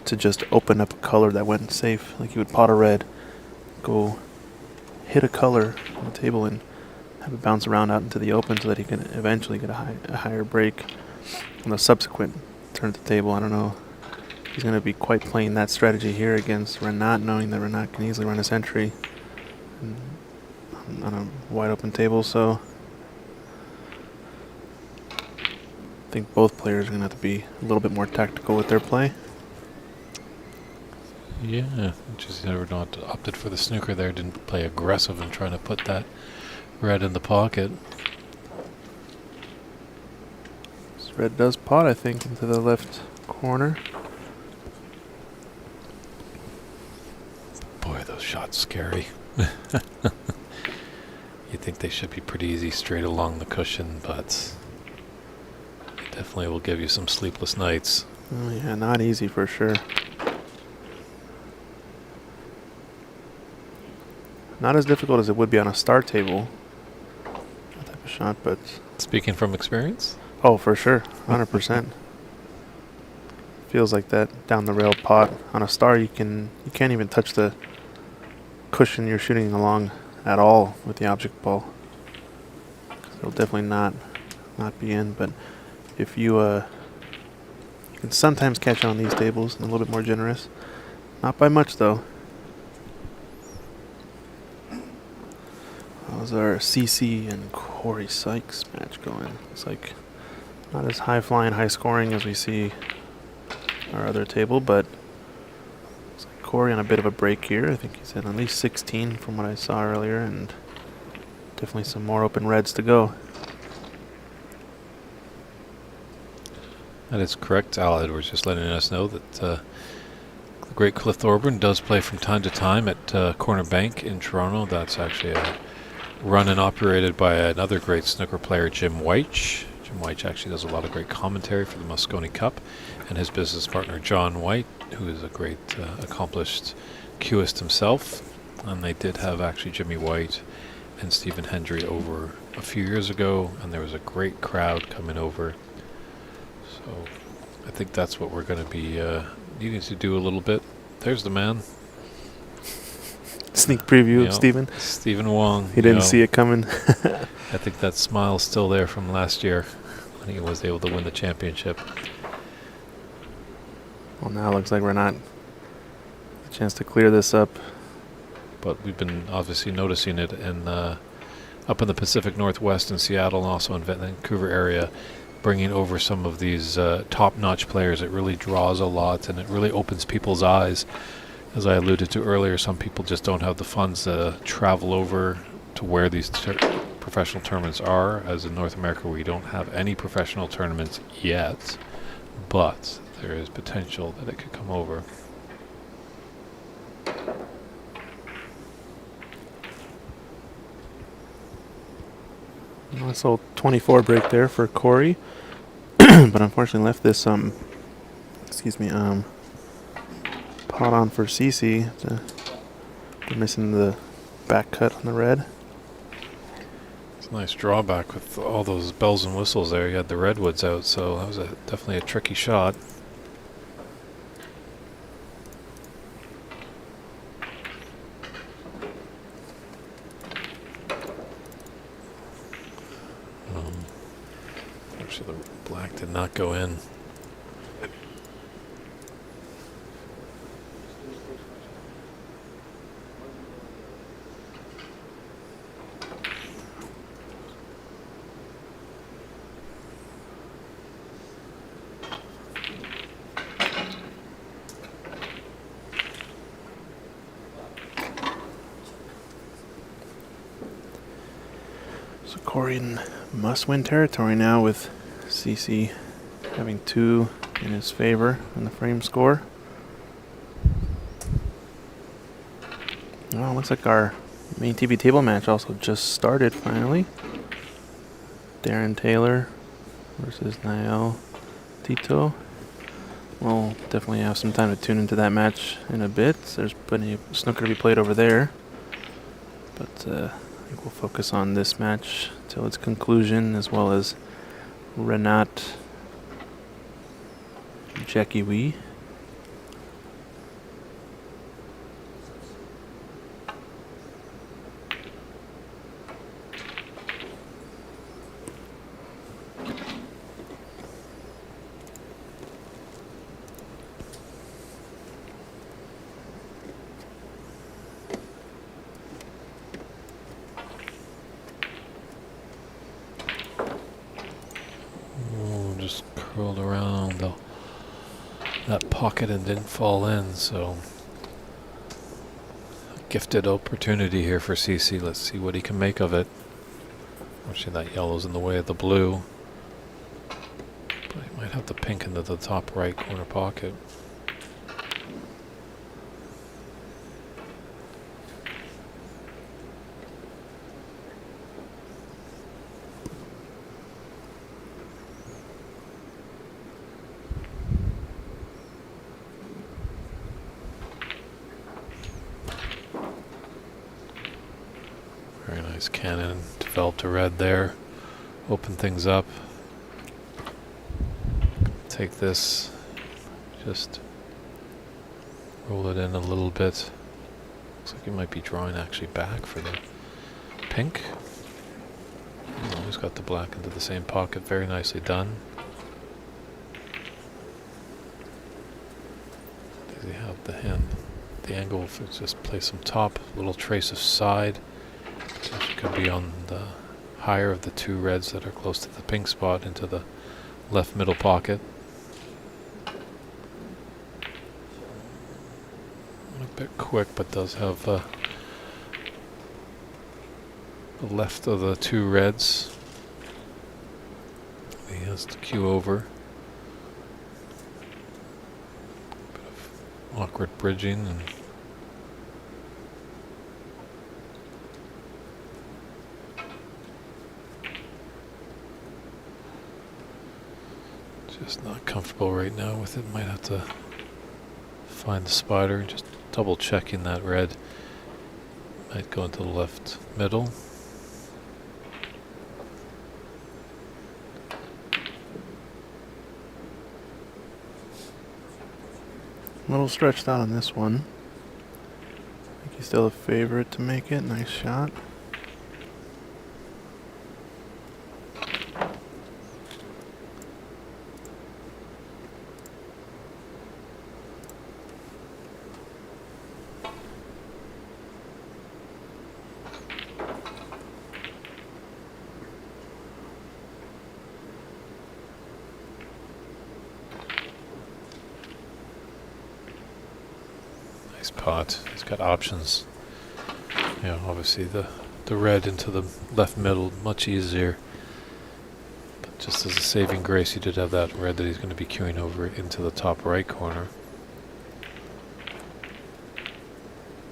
[SPEAKER 2] to just open up a color that went safe. Like he would pot a red, go hit a color on the table and have it bounce around out into the open so that he can eventually get a higher break on the subsequent turn at the table. I don't know. He's going to be quite playing that strategy here against Renat, knowing that Renat can easily run a century on a wide open table. So I think both players are going to have to be a little bit more tactical with their play.
[SPEAKER 1] Yeah, just never not opted for the snooker there. Didn't play aggressive and trying to put that red in the pocket.
[SPEAKER 2] This red does pot, I think, into the left corner.
[SPEAKER 1] Boy, those shots scary. You think they should be pretty easy straight along the cushion, but it definitely will give you some sleepless nights.
[SPEAKER 2] Oh yeah, not easy for sure. Not as difficult as it would be on a start table, that type of shot, but...
[SPEAKER 1] Speaking from experience?
[SPEAKER 2] Oh, for sure, 100%. Feels like that down the rail pot. On a star, you can't even touch the cushion you're shooting along at all with the object ball. It'll definitely not be in, but if you can sometimes catch on these tables and a little bit more generous. Not by much, though. How's our CC and Corey Sykes match going? It's like not as high-flying, high-scoring as we see our other table, but it's like Corey on a bit of a break here. I think he's at least 16 from what I saw earlier, and definitely some more open reds to go.
[SPEAKER 1] That is correct. Al Edwards just letting us know that the great Cliff Thorburn does play from time to time at Corner Bank in Toronto. That's actually run and operated by another great snooker player, Jim White. Jim White actually does a lot of great commentary for the Moscone Cup, and his business partner John White, who is a great accomplished cueist himself. And they did have actually Jimmy White and Stephen Hendry over a few years ago, and there was a great crowd coming over. So I think that's what we're going to be needing to do a little bit. There's the man.
[SPEAKER 2] Sneak preview of Stephen.
[SPEAKER 1] Stephen Wong.
[SPEAKER 2] He didn't see it coming.
[SPEAKER 1] I think that smile's still there from last year when he was able to win the championship.
[SPEAKER 2] Well, now it looks like we're not a chance to clear this up.
[SPEAKER 1] But we've been obviously noticing it in up in the Pacific Northwest in Seattle and also in Vancouver area, bringing over some of these top-notch players. It really draws a lot, and it really opens people's eyes. As I alluded to earlier, some people just don't have the funds to travel over to where these professional tournaments are. As in North America, we don't have any professional tournaments yet, but there is potential that it could come over.
[SPEAKER 2] Nice little 24 break there for Corey, but unfortunately left this pot on for CC. We're missing the back cut on the red.
[SPEAKER 1] It's a nice drawback with all those bells and whistles there. You had the redwoods out, so that was definitely a tricky shot. Actually, the black did not go in.
[SPEAKER 2] So Corey in must-win territory now with CC having 2 in his favor in the frame score. Well, looks like our main TV table match also just started finally. Darren Taylor versus Niall Tito. We'll definitely have some time to tune into that match in a bit. There's plenty of snooker to be played over there. But I think we'll focus on this match till its conclusion, as well as Renat Jackie Wee.
[SPEAKER 1] Just curled around that pocket and didn't fall in, so gifted opportunity here for CC. Let's see what he can make of it. Actually, that yellow's in the way of the blue, but he might have the pink into the top right corner pocket. Very nice cannon, developed a red there, open things up. Take this, just roll it in a little bit. Looks like you might be drawing actually back for the pink. He's got the black into the same pocket, very nicely done. the hand, the angle, if it's just play some top, little trace of side. It could be on the higher of the two reds that are close to the pink spot into the left middle pocket. A bit quick, but does have the left of the two reds. He has to cue over. Bit of awkward bridging and just not comfortable right now with it. Might have to find the spider. Just double checking that red. Might go into the left middle.
[SPEAKER 2] A little stretched out on this one. I think he's still a favorite to make it. Nice shot.
[SPEAKER 1] Nice pot. He's got options. Yeah, obviously the red into the left middle, much easier. But just as a saving grace, he did have that red that he's going to be queuing over into the top right corner.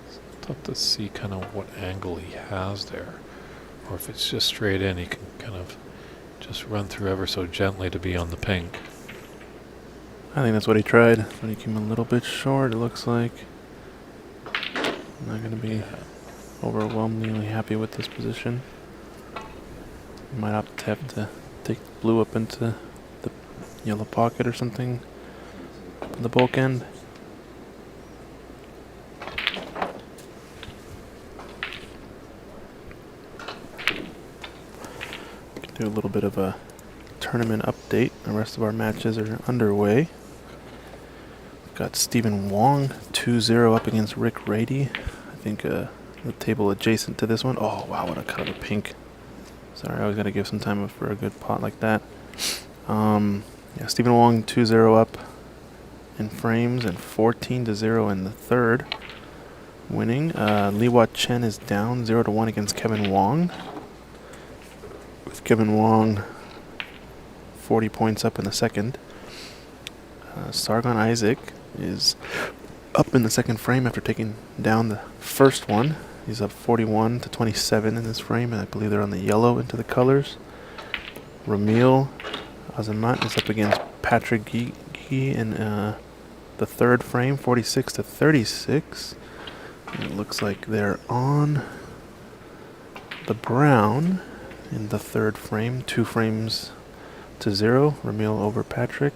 [SPEAKER 1] It's tough to see kind of what angle he has there. Or if it's just straight in, he can kind of just run through ever so gently to be on the pink.
[SPEAKER 2] I think that's what he tried, but he came a little bit short, it looks like. Not going to be overwhelmingly happy with this position. Might have to take blue up into the yellow pocket or something on the bulk end. Do a little bit of a tournament update. The rest of our matches are underway. Got Stephen Wong 2-0 up against Rick Rady. I think the table adjacent to this one. Oh wow, what a cut of a pink. Sorry, I always gotta give some time for a good pot like that. Yeah, Stephen Wong 2-0 up in frames and 14-0 in the third. Winning. Liwa Chen is down 0-1 against Kevin Wong. With Kevin Wong 40 points up in the second. Sargon Isaac is up in the second frame after taking down the first one. He's up 41-27 in this frame, and I believe they're on the yellow into the colors. Ramil Azamat is up against Patrick Gee in the third frame, 46-36. It looks like they're on the brown in the third frame, 2 frames to 0. Ramil over Patrick.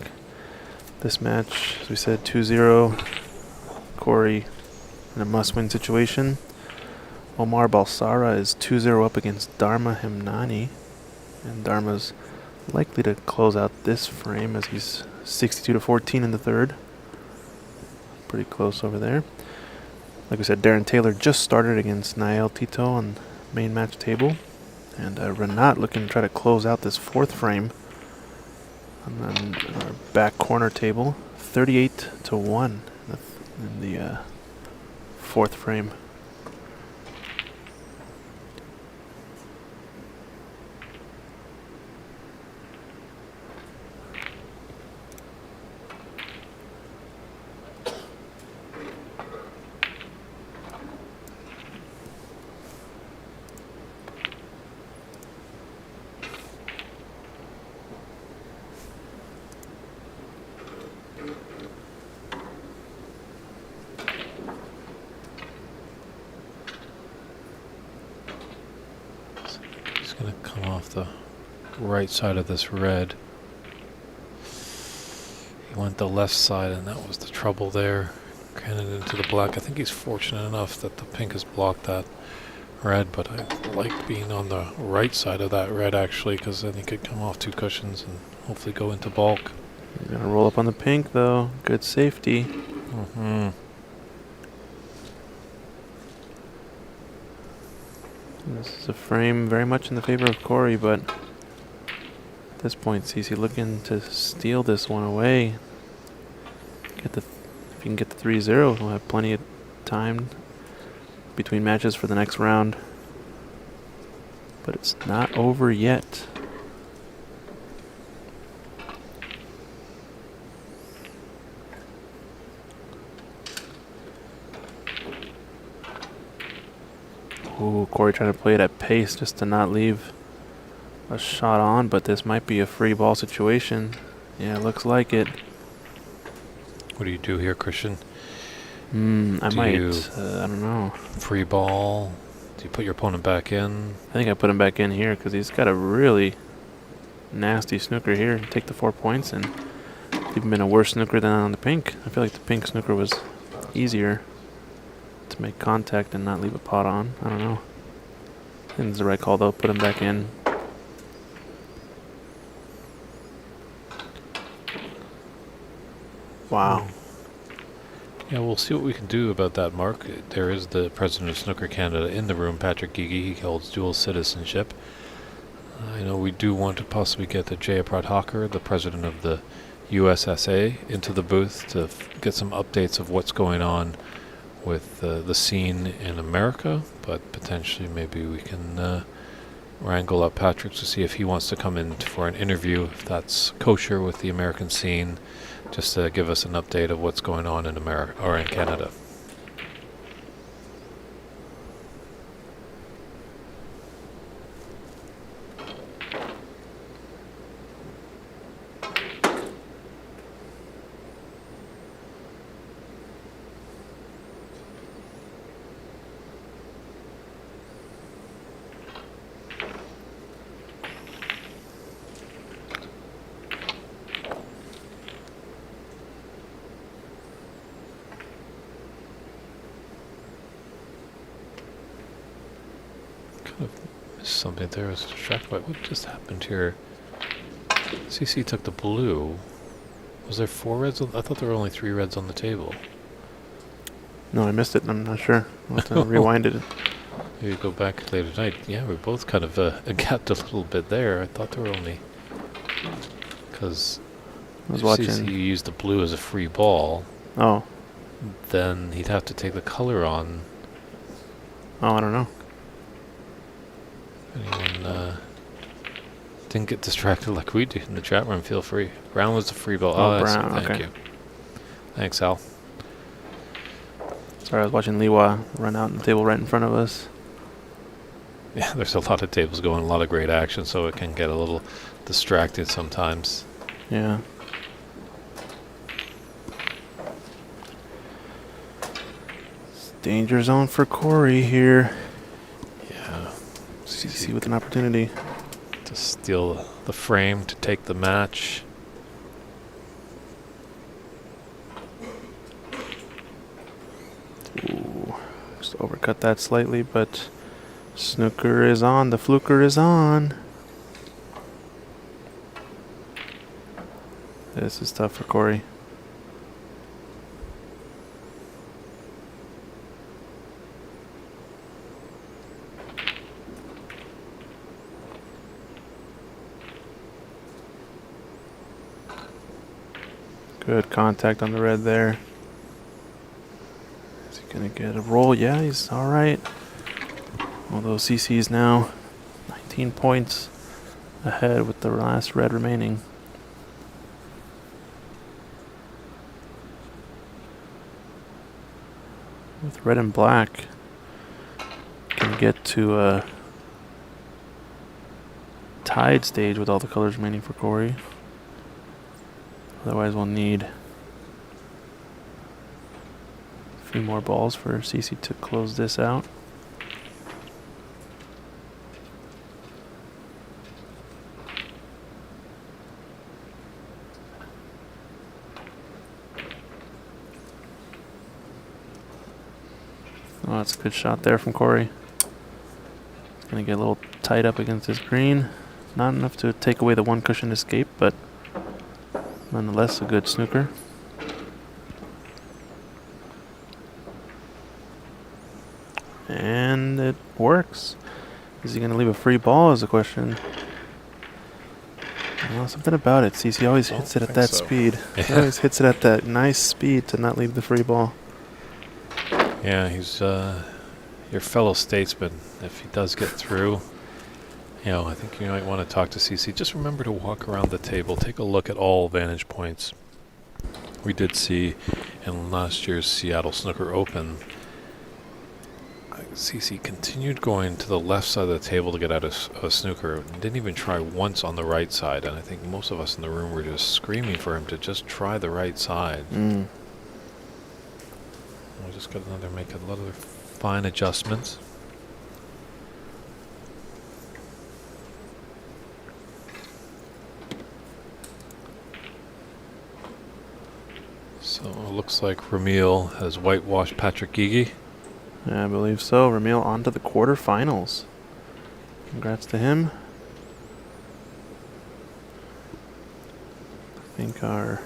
[SPEAKER 2] This match, as we said, 2-0. Corey in a must-win situation. Omar Balsara is 2-0 up against Dharma Hemnani. And Dharma's likely to close out this frame as he's 62-14 in the third. Pretty close over there. Like we said, Darren Taylor just started against Nael Tito on main match table. And Renat looking to try to close out this fourth frame. And then our back corner table, 38-1 in the fourth frame.
[SPEAKER 1] Going to come off the right side of this red. He went the left side, and that was the trouble there. Ran it into the black. I think he's fortunate enough that the pink has blocked that red, but I like being on the right side of that red actually, because then he could come off 2 cushions and hopefully go into bulk.
[SPEAKER 2] He's going to roll up on the pink though. Good safety. This is a frame very much in the favor of Corey, but at this point, CC looking to steal this one away. If you can get the 3-0, we'll have plenty of time between matches for the next round. But it's not over yet. Ooh, Corey trying to play it at pace just to not leave a shot on, but this might be a free ball situation. Yeah, it looks like it.
[SPEAKER 1] What do you do here, Christian?
[SPEAKER 2] I don't know.
[SPEAKER 1] Free ball? Do you put your opponent back in?
[SPEAKER 2] I think I put him back in here because he's got a really nasty snooker here. Take the 4 points and leave him in a worse snooker than on the pink. I feel like the pink snooker was easier to make contact and not leave a pot on. I don't know. I think it's the right call though. Put him back in. Wow.
[SPEAKER 1] Yeah, we'll see what we can do about that, Mark. There is the president of Snooker Canada in the room, Patrick Gigi. He holds dual citizenship. I know we do want to possibly get the Jayaprad Hawker, the president of the USSA, into the booth to get some updates of what's going on with the scene in America, but potentially maybe we can wrangle up Patrick to see if he wants to come in for an interview, if that's kosher with the American scene, just to give us an update of what's going on in America or in Canada. Something there. I was distracted by what just happened here. CC took the blue. Was there 4 reds? I thought there were only 3 reds on the table.
[SPEAKER 2] No, I missed it. I'm not sure. I'll have to rewind it.
[SPEAKER 1] Maybe go back later tonight. Yeah, we both kind of gapped a little bit there. I thought there were only... Because
[SPEAKER 2] I was watching.
[SPEAKER 1] CC used the blue as a free ball.
[SPEAKER 2] Oh.
[SPEAKER 1] Then he'd have to take the color on.
[SPEAKER 2] Oh, I don't know.
[SPEAKER 1] Anyone didn't get distracted like we do in the chat room, feel free. Brown was the free ball.
[SPEAKER 2] Oh,
[SPEAKER 1] I see.
[SPEAKER 2] Brown,
[SPEAKER 1] Thank
[SPEAKER 2] okay.
[SPEAKER 1] you. Thanks, Al.
[SPEAKER 2] Sorry, I was watching Liwa run out on the table right in front of us.
[SPEAKER 1] Yeah, there's a lot of tables going, a lot of great action, so it can get a little distracted sometimes.
[SPEAKER 2] Yeah. It's danger zone for Corey here.
[SPEAKER 1] Yeah.
[SPEAKER 2] CC with an opportunity
[SPEAKER 1] to steal the frame, to take the match.
[SPEAKER 2] Ooh, just overcut that slightly, but snooker is on. The fluker is on. This is tough for Corey. Good contact on the red there. Is he going to get a roll? Yeah, he's all right. Although CC's now 19 points ahead with the last red remaining. With red and black, can get to a tied stage with all the colors remaining for Corey. Otherwise, we'll need a few more balls for CC to close this out. Oh, that's a good shot there from Corey. It's going to get a little tight up against this green. Not enough to take away the one cushion escape, but nonetheless a good snooker. And it works. Is he going to leave a free ball is the question. Well, something about it. CC always hits it at that speed. He always hits it at that nice speed to not leave the free ball.
[SPEAKER 1] Yeah, he's your fellow statesman. If he does get through, I think you might want to talk to CC. Just remember to walk around the table, take a look at all vantage points. We did see in last year's Seattle Snooker Open, CC continued going to the left side of the table to get out a snooker. Didn't even try once on the right side, and I think most of us in the room were just screaming for him to just try the right side. We just got to make a lot of fine adjustments. So it looks like Ramil has whitewashed Patrick Gigi.
[SPEAKER 2] Yeah, I believe so. Ramil on to the quarterfinals. Congrats to him. I think our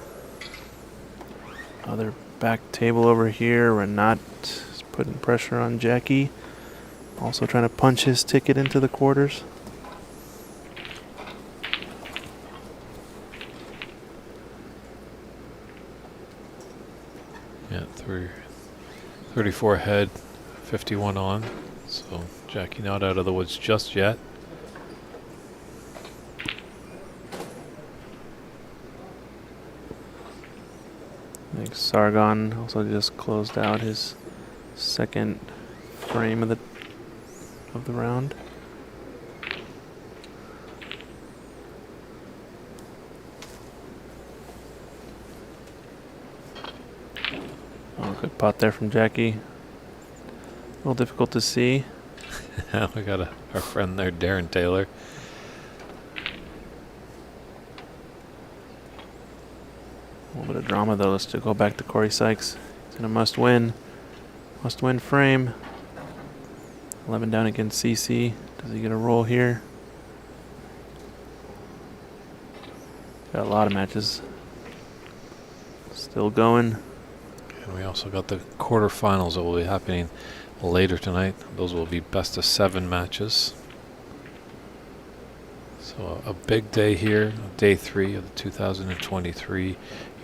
[SPEAKER 2] other back table over here, Renat is putting pressure on Jackie. Also trying to punch his ticket into the quarters.
[SPEAKER 1] Yeah, 34 ahead, 51 on. So Jackie not out of the woods just yet.
[SPEAKER 2] I think Sargon also just closed out his second frame of the round. Oh, good pot there from Jackie. A little difficult to see.
[SPEAKER 1] We got our friend there, Darren Taylor.
[SPEAKER 2] A little bit of drama though. Let's just go back to Corey Sykes. He's in a must-win frame. 11 down against CC. Does he get a roll here? Got a lot of matches still going.
[SPEAKER 1] And we also got the quarterfinals that will be happening later tonight. Those will be best of 7 matches. So a big day here, day 3 of the 2023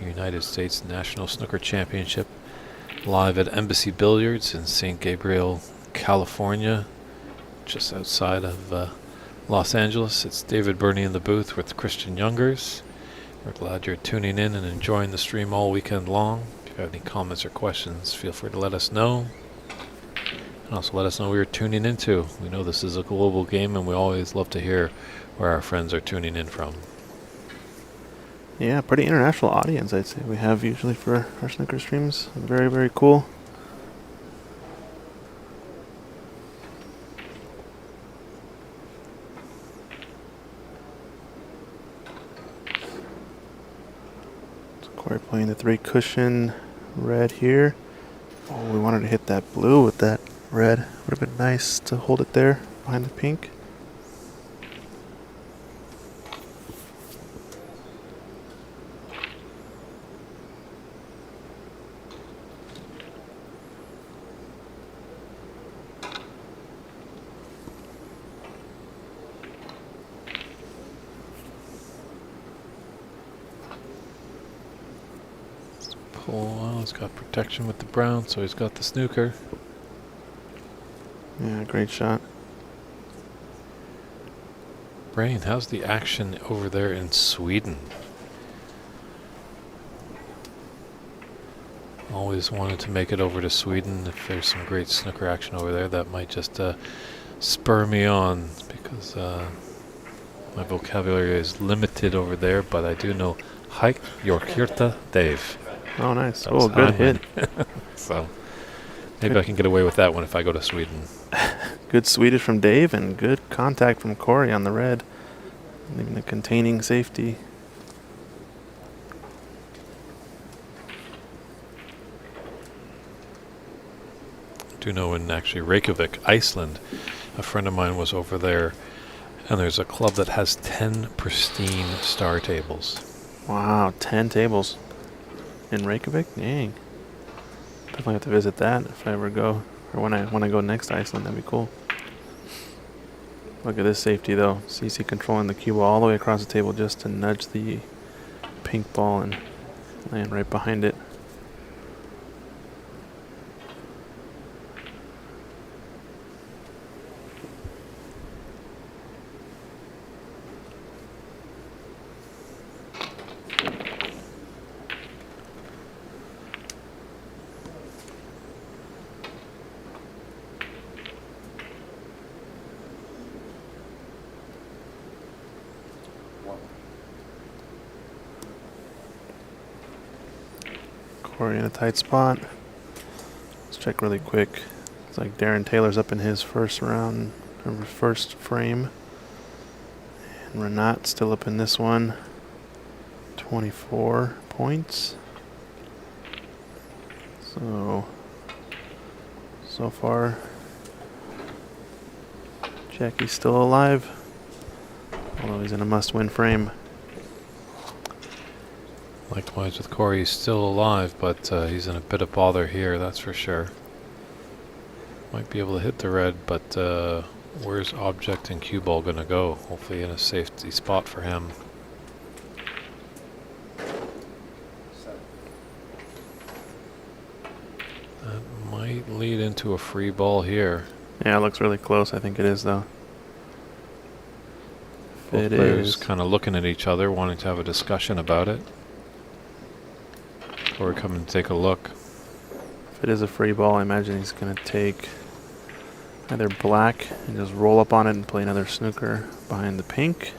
[SPEAKER 1] United States National Snooker Championship, live at Embassy Billiards in St. Gabriel, California, just outside of Los Angeles. It's David Burney in the booth with Christian Youngers. We're glad you're tuning in and enjoying the stream all weekend long. If you have any comments or questions, feel free to let us know. And also let us know where you're tuning into. We know this is a global game, and we always love to hear where our friends are tuning in from.
[SPEAKER 2] Yeah, pretty international audience, I'd say we have usually for our snooker streams. Very, very cool. So Corey playing the 3 cushion red here. Oh, we wanted to hit that blue with that red. Would have been nice to hold it there behind the pink.
[SPEAKER 1] Well, he's got protection with the brown, so he's got the snooker.
[SPEAKER 2] Yeah, great shot.
[SPEAKER 1] Brain, how's the action over there in Sweden? Always wanted to make it over to Sweden. If there's some great snooker action over there, that might just spur me on, because my vocabulary is limited over there, but I do know Hike Yorkirta Dave.
[SPEAKER 2] Oh, nice. Oh, good hit.
[SPEAKER 1] So maybe I can get away with that one if I go to Sweden.
[SPEAKER 2] Good Swedish from Dave and good contact from Corey on the red. Leaving the containing safety.
[SPEAKER 1] I do know in actually Reykjavik, Iceland, a friend of mine was over there, and there's a club that has 10 pristine star tables.
[SPEAKER 2] Wow, 10 tables in Reykjavik? Dang. Definitely have to visit that if I ever go, or when I go next to Iceland. That'd be cool. Look at this safety though. CC controlling the cue ball all the way across the table just to nudge the pink ball and land right behind it. Corey in a tight spot. Let's check really quick. It's like Darren Taylor's up in his first round, or first frame. And Renat still up in this one. 24 points. So far, Jackie's still alive, although he's in a must-win frame.
[SPEAKER 1] Likewise with Corey, he's still alive, but he's in a bit of bother here, that's for sure. Might be able to hit the red, but where's object and cue ball going to go? Hopefully in a safety spot for him. That might lead into a free ball here.
[SPEAKER 2] Yeah, it looks really close. I think it is, though.
[SPEAKER 1] Both players kind of looking at each other, wanting to have a discussion about it. Or come and take a look.
[SPEAKER 2] If it is a free ball, I imagine he's going to take either black and just roll up on it and play another snooker behind the pink.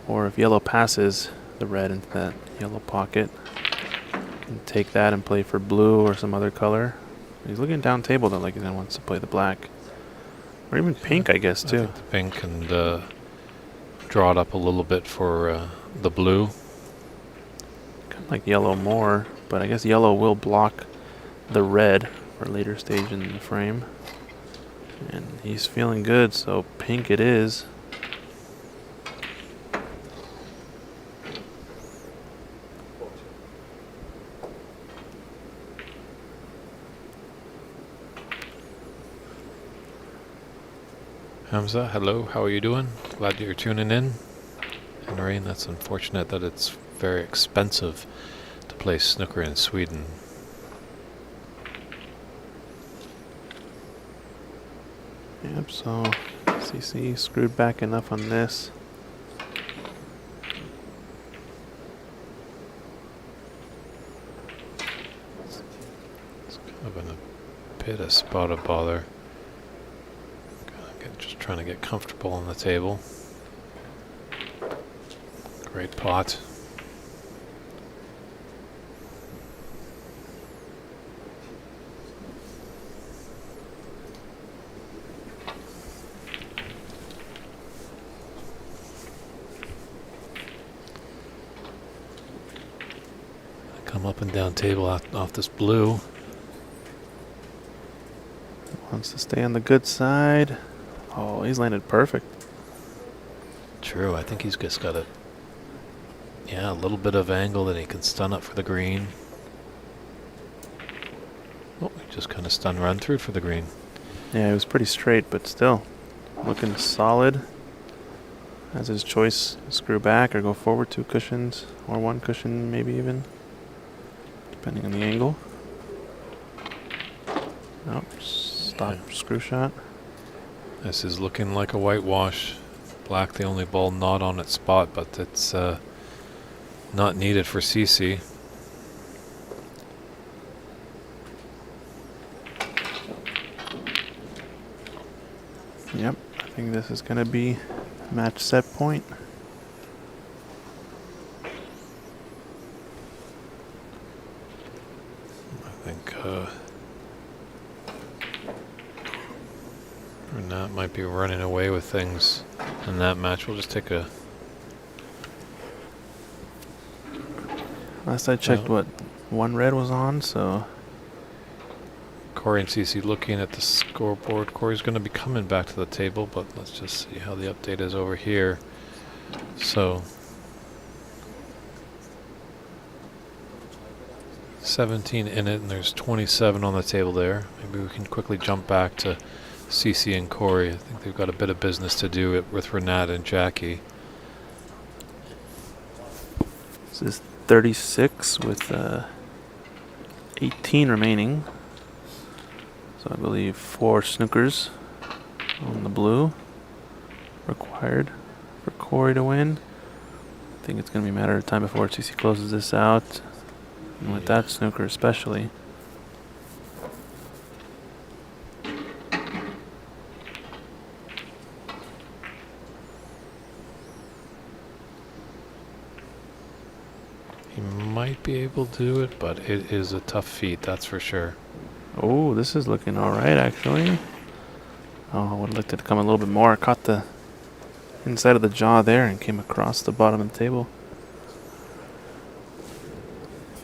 [SPEAKER 2] Or if yellow passes the red into that yellow pocket, can take that and play for blue or some other color. He's looking down table though, like he wants to play the black. Or even pink, I guess, too.
[SPEAKER 1] I think the pink and draw it up a little bit for the blue.
[SPEAKER 2] Kind of like yellow more, but I guess yellow will block the red for a later stage in the frame. And he's feeling good, so pink it is.
[SPEAKER 1] Hamza, hello, how are you doing? Glad that you're tuning in. And Rain, that's unfortunate that it's very expensive to play snooker in Sweden.
[SPEAKER 2] Yep, so CC screwed back enough on this.
[SPEAKER 1] It's kind of in a bit of spot of bother. Just trying to get comfortable on the table. Great pot. Come up and down table off this blue.
[SPEAKER 2] Wants to stay on the good side. Oh, he's landed perfect.
[SPEAKER 1] True, I think he's just got a little bit of angle that he can stun up for the green. Oh, he just kind of stun run through for the green.
[SPEAKER 2] Yeah, it was pretty straight, but still looking solid. Has his choice, screw back or go forward 2 cushions, or 1 cushion maybe even, depending on the angle. Nope, stop, yeah. Screw shot.
[SPEAKER 1] This is looking like a whitewash. Black the only ball not on its spot, but it's not needed for CC.
[SPEAKER 2] Yep, I think this is going to be match set point.
[SPEAKER 1] I think Renat might be running away with things in that match. We'll just take a...
[SPEAKER 2] Last I checked, what, 1 red was on, so...
[SPEAKER 1] Corey and CC looking at the scoreboard. Corey's going to be coming back to the table, but let's just see how the update is over here. So... 17 in it, and there's 27 on the table there. Maybe we can quickly jump back to Cece and Corey. I think they've got a bit of business to do it with Renat and Jackie.
[SPEAKER 2] This is 36 with 18 remaining. So I believe 4 snookers on the blue required for Corey to win. I think it's going to be a matter of time before CC closes this out. And with that snooker especially.
[SPEAKER 1] He might be able to do it, but it is a tough feat, that's for sure.
[SPEAKER 2] Oh, this is looking alright actually. Oh, I would have liked it to come a little bit more. Caught the inside of the jaw there and came across the bottom of the table.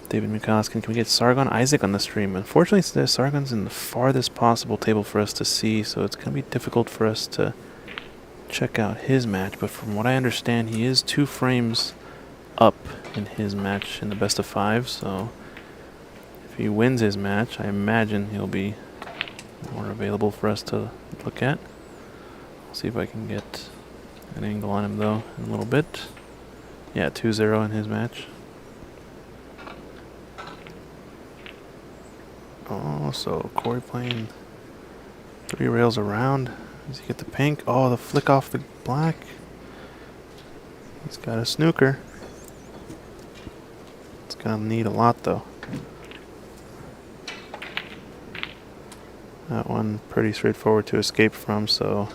[SPEAKER 2] David McCoskin, can we get Sargon Isaac on the stream? Unfortunately, Sargon's in the farthest possible table for us to see, so it's going to be difficult for us to check out his match. But from what I understand, he is 2 frames up in his match in the best of 5, so if he wins his match, I imagine he'll be more available for us to look at. I'll see if I can get an angle on him though in a little bit. Yeah, 2-0 in his match. Oh, so Corey playing 3 rails around. Does he get the pink? Oh, the flick off the black. He's got a snooker. It's gonna need a lot though. That one pretty straightforward to escape from, so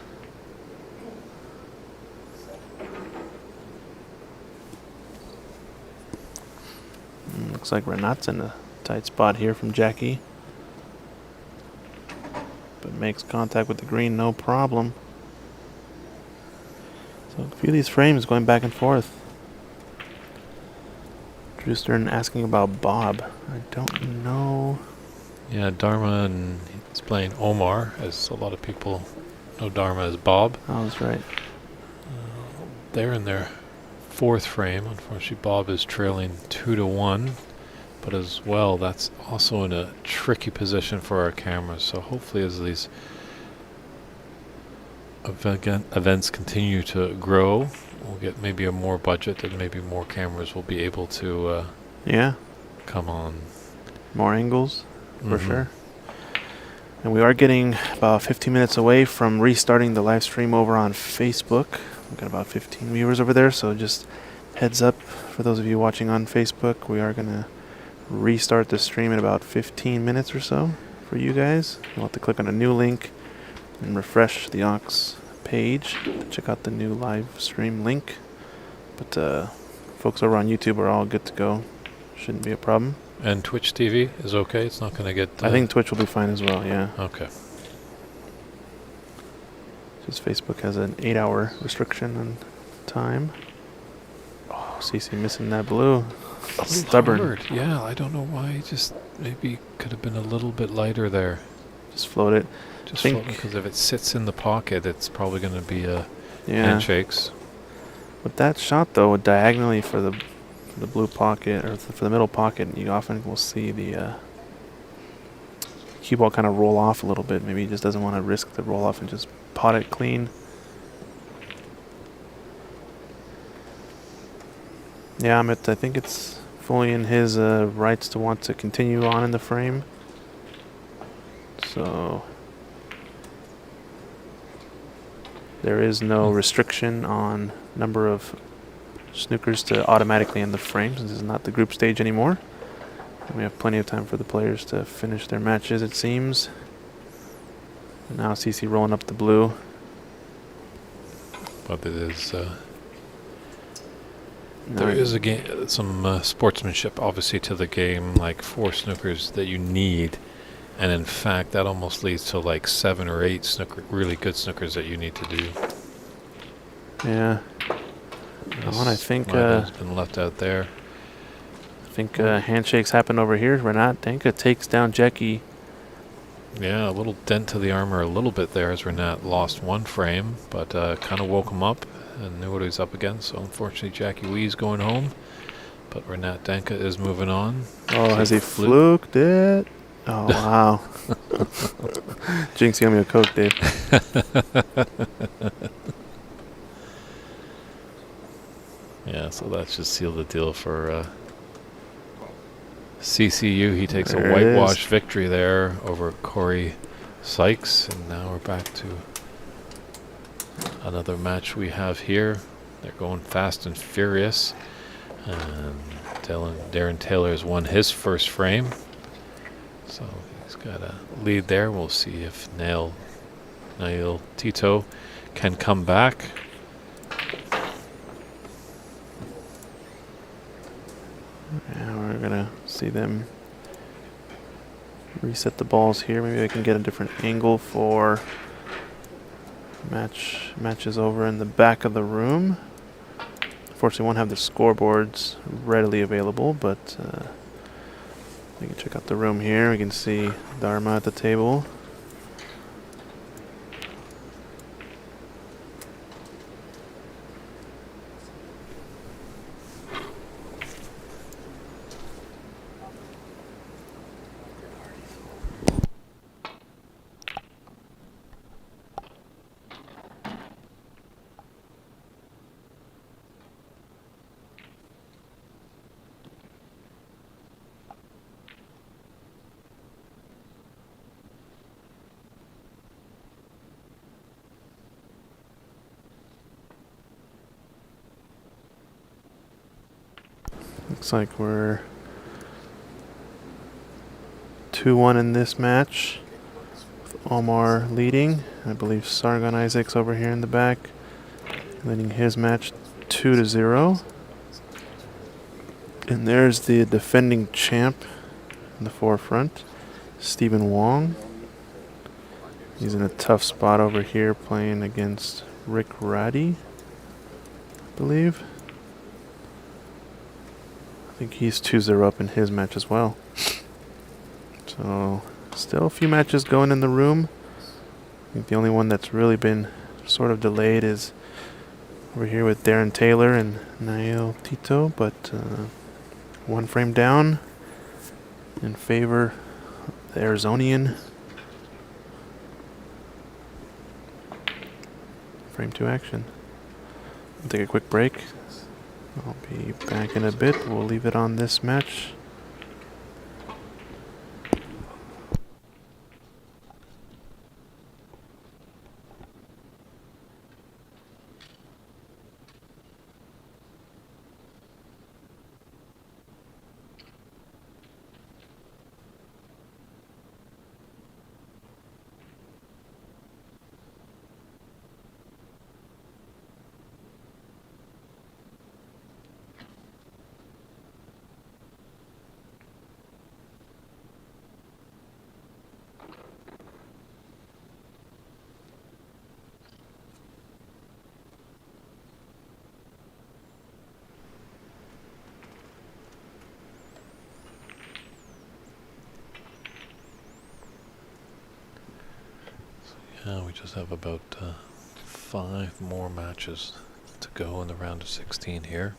[SPEAKER 2] looks like Renat's in a tight spot here from Jackie. But makes contact with the green, no problem. So a few of these frames going back and forth. Drew Stern asking about Bob. I don't know.
[SPEAKER 1] Yeah, Dharma, and he's playing Omar, as a lot of people know Dharma as Bob.
[SPEAKER 2] Oh, that's right.
[SPEAKER 1] They're in their 4th frame. Unfortunately, Bob is trailing 2-1. But as well, that's also in a tricky position for our cameras. So hopefully as these events continue to grow, we'll get maybe a more budget and maybe more cameras will be able to come on.
[SPEAKER 2] More angles, for sure. And we are getting about 15 minutes away from restarting the live stream over on Facebook. We've got about 15 viewers over there, so just heads up for those of you watching on Facebook. We are going to restart the stream in about 15 minutes or so for you guys. You'll have to click on a new link and refresh the Ox page to check out the new live stream link. But folks over on YouTube are all good to go. Shouldn't be a problem.
[SPEAKER 1] And Twitch TV is okay? It's not going to get...
[SPEAKER 2] I think Twitch will be fine as well, yeah.
[SPEAKER 1] Okay.
[SPEAKER 2] Just Facebook has an 8-hour restriction on time. Oh, CC missing that blue. Stubborn.
[SPEAKER 1] Hard. Yeah, I don't know why. Just maybe could have been a little bit lighter there.
[SPEAKER 2] Just float it.
[SPEAKER 1] Just float it, because if it sits in the pocket, it's probably going to be handshakes.
[SPEAKER 2] With that shot, though, diagonally for the blue pocket, or for the middle pocket, you often will see the cue ball kind of roll off a little bit. Maybe he just doesn't want to risk the roll off and just pot it clean. Yeah, I think it's fully in his rights to want to continue on in the frame. So there is no restriction on number of snookers to automatically end the frame, since this is not the group stage anymore. And we have plenty of time for the players to finish their matches, it seems. And now CC rolling up the blue.
[SPEAKER 1] But it is... there is some sportsmanship, obviously, to the game, like 4 snookers that you need, and in fact, that almost leads to like 7 or 8 really good snookers that you need to do.
[SPEAKER 2] Yeah. I think
[SPEAKER 1] has been left out there.
[SPEAKER 2] I think handshakes happen over here. Renat Danka takes down Jackie.
[SPEAKER 1] Yeah, a little dent to the armor a little bit there as Renat lost 1 frame, but kind of woke him up and knew what he was up against. So unfortunately, Jackie Wee's going home, but Renat Danka is moving on.
[SPEAKER 2] Oh, has he fluked it? Oh, wow. Jinx, you owe me a Coke, Dave.
[SPEAKER 1] Yeah, so that should seal the deal for CCU. He takes
[SPEAKER 2] There
[SPEAKER 1] a
[SPEAKER 2] it
[SPEAKER 1] whitewash
[SPEAKER 2] is.
[SPEAKER 1] victory there over Corey Sykes. And now we're back to another match we have here. They're going fast and furious. And Darren Taylor has won his first frame. So he's got a lead there. We'll see if Nail Tito can come back.
[SPEAKER 2] Yeah, we're going to see them reset the balls here. Maybe I can get a different angle for matches over in the back of the room. Unfortunately, won't have the scoreboards readily available, but we can check out the room here. We can see Dharma at the table. Looks like we're 2-1 in this match, with Omar leading. I believe Sargon Isaac's over here in the back, leading his match 2-0. And there's the defending champ in the forefront, Stephen Wong. He's in a tough spot over here playing against Rick Ratty, I believe. I think he's 2-0 up in his match as well. So, still a few matches going in the room. I think the only one that's really been sort of delayed is over here with Darren Taylor and Nail Tito, but one frame down in favor of the Arizonian. Frame 2 action. We'll take a quick break. I'll be back in a bit. We'll leave it on this match.
[SPEAKER 1] Yeah, we just have about 5 more matches to go in the round of 16 here.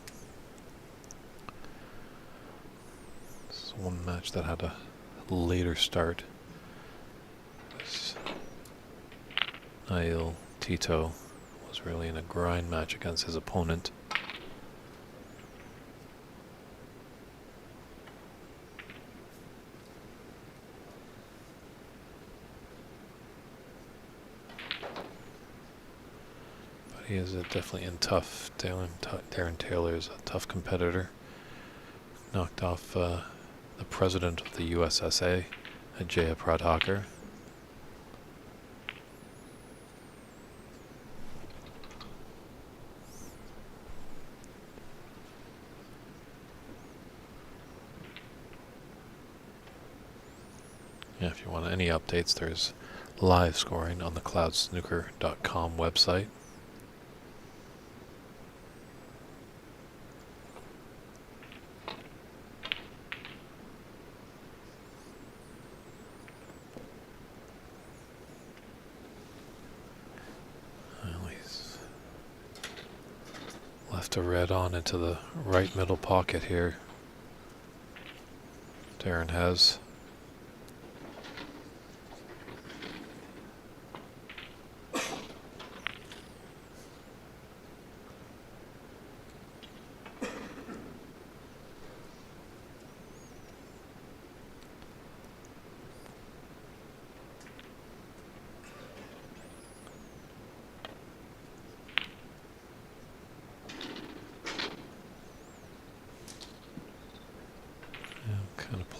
[SPEAKER 1] This is one match that had a later start. Nail Tito was really in a grind match against his opponent. He is definitely in tough. Darren Taylor is a tough competitor. Knocked off the president of the USSA, Ajaya Pradhakar. Yeah, if you want any updates, there's live scoring on the cloudsnooker.com website. Left a red on into the right middle pocket here. Darren has.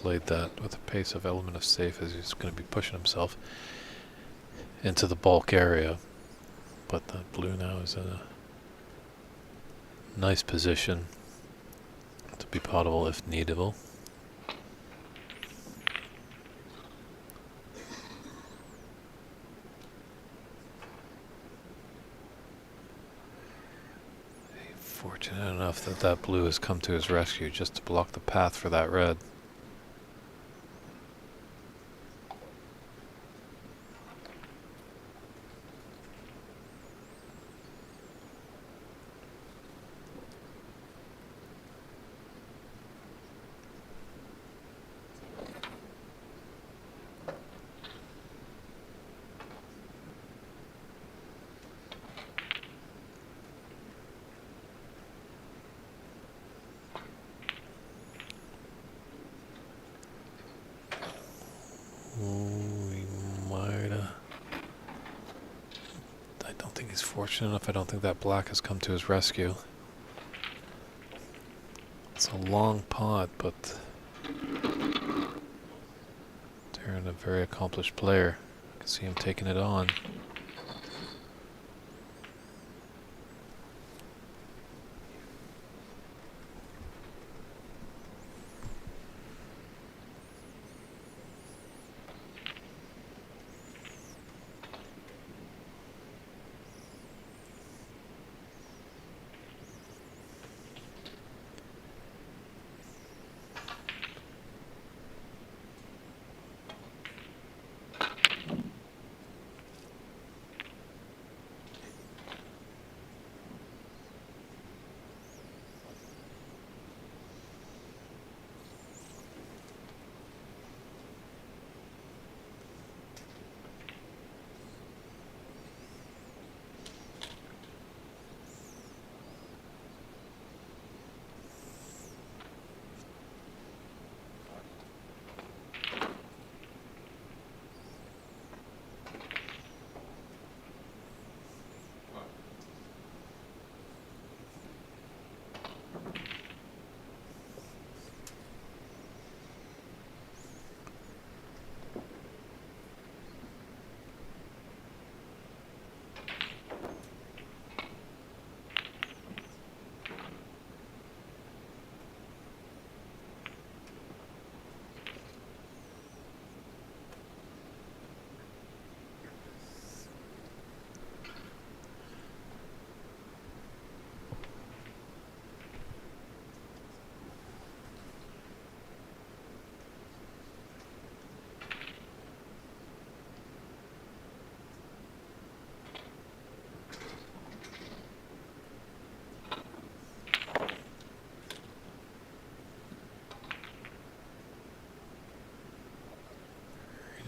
[SPEAKER 1] played that with a pace of element of safe, as he's going to be pushing himself into the bulk area. But the blue now is in a nice position to be potable if needable. Fortunate enough that that blue has come to his rescue just to block the path for that red. Fortunate enough, I don't think that black has come to his rescue. It's a long pot, but Darren, a very accomplished player. I can see him taking it on.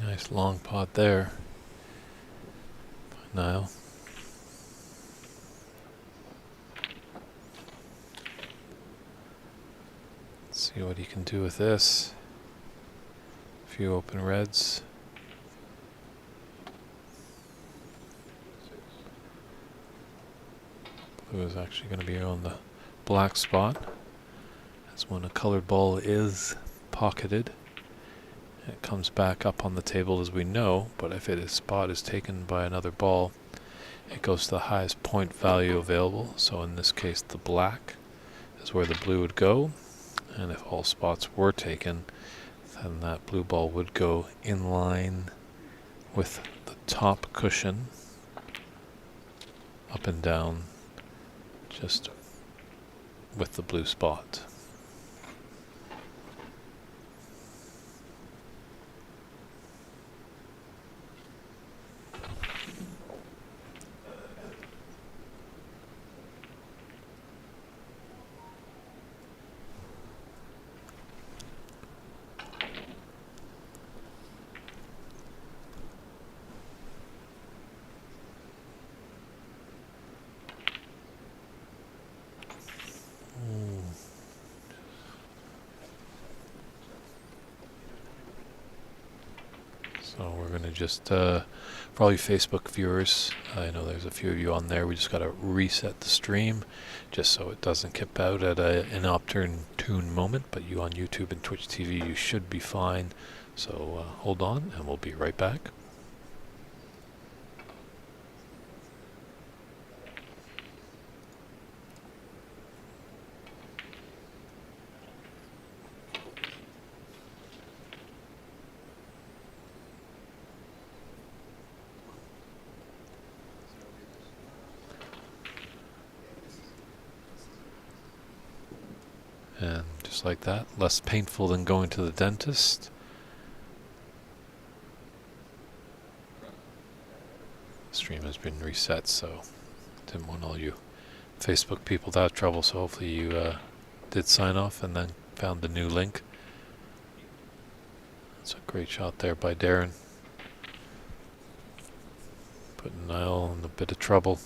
[SPEAKER 1] Nice long pot there by Niall. Let's see what he can do with this. A few open reds. Blue is actually going to be on the black spot. That's when a colored ball is pocketed. It comes back up on the table as we know, but if its spot is taken by another ball, it goes to the highest point value available. So in this case, the black is where the blue would go. And if all spots were taken, then that blue ball would go in line with the top cushion, up and down, just with the blue spot. So we're going to just, for all you Facebook viewers, I know there's a few of you on there, we just got to reset the stream just so it doesn't kip out at an inopportune moment, but you on YouTube and Twitch TV, you should be fine. So hold on and we'll be right back. And just like that, less painful than going to the dentist. The stream has been reset, so didn't want all you Facebook people to have trouble, so hopefully you did sign off and then found the new link. That's a great shot there by Darren. Putting Niall in a bit of trouble.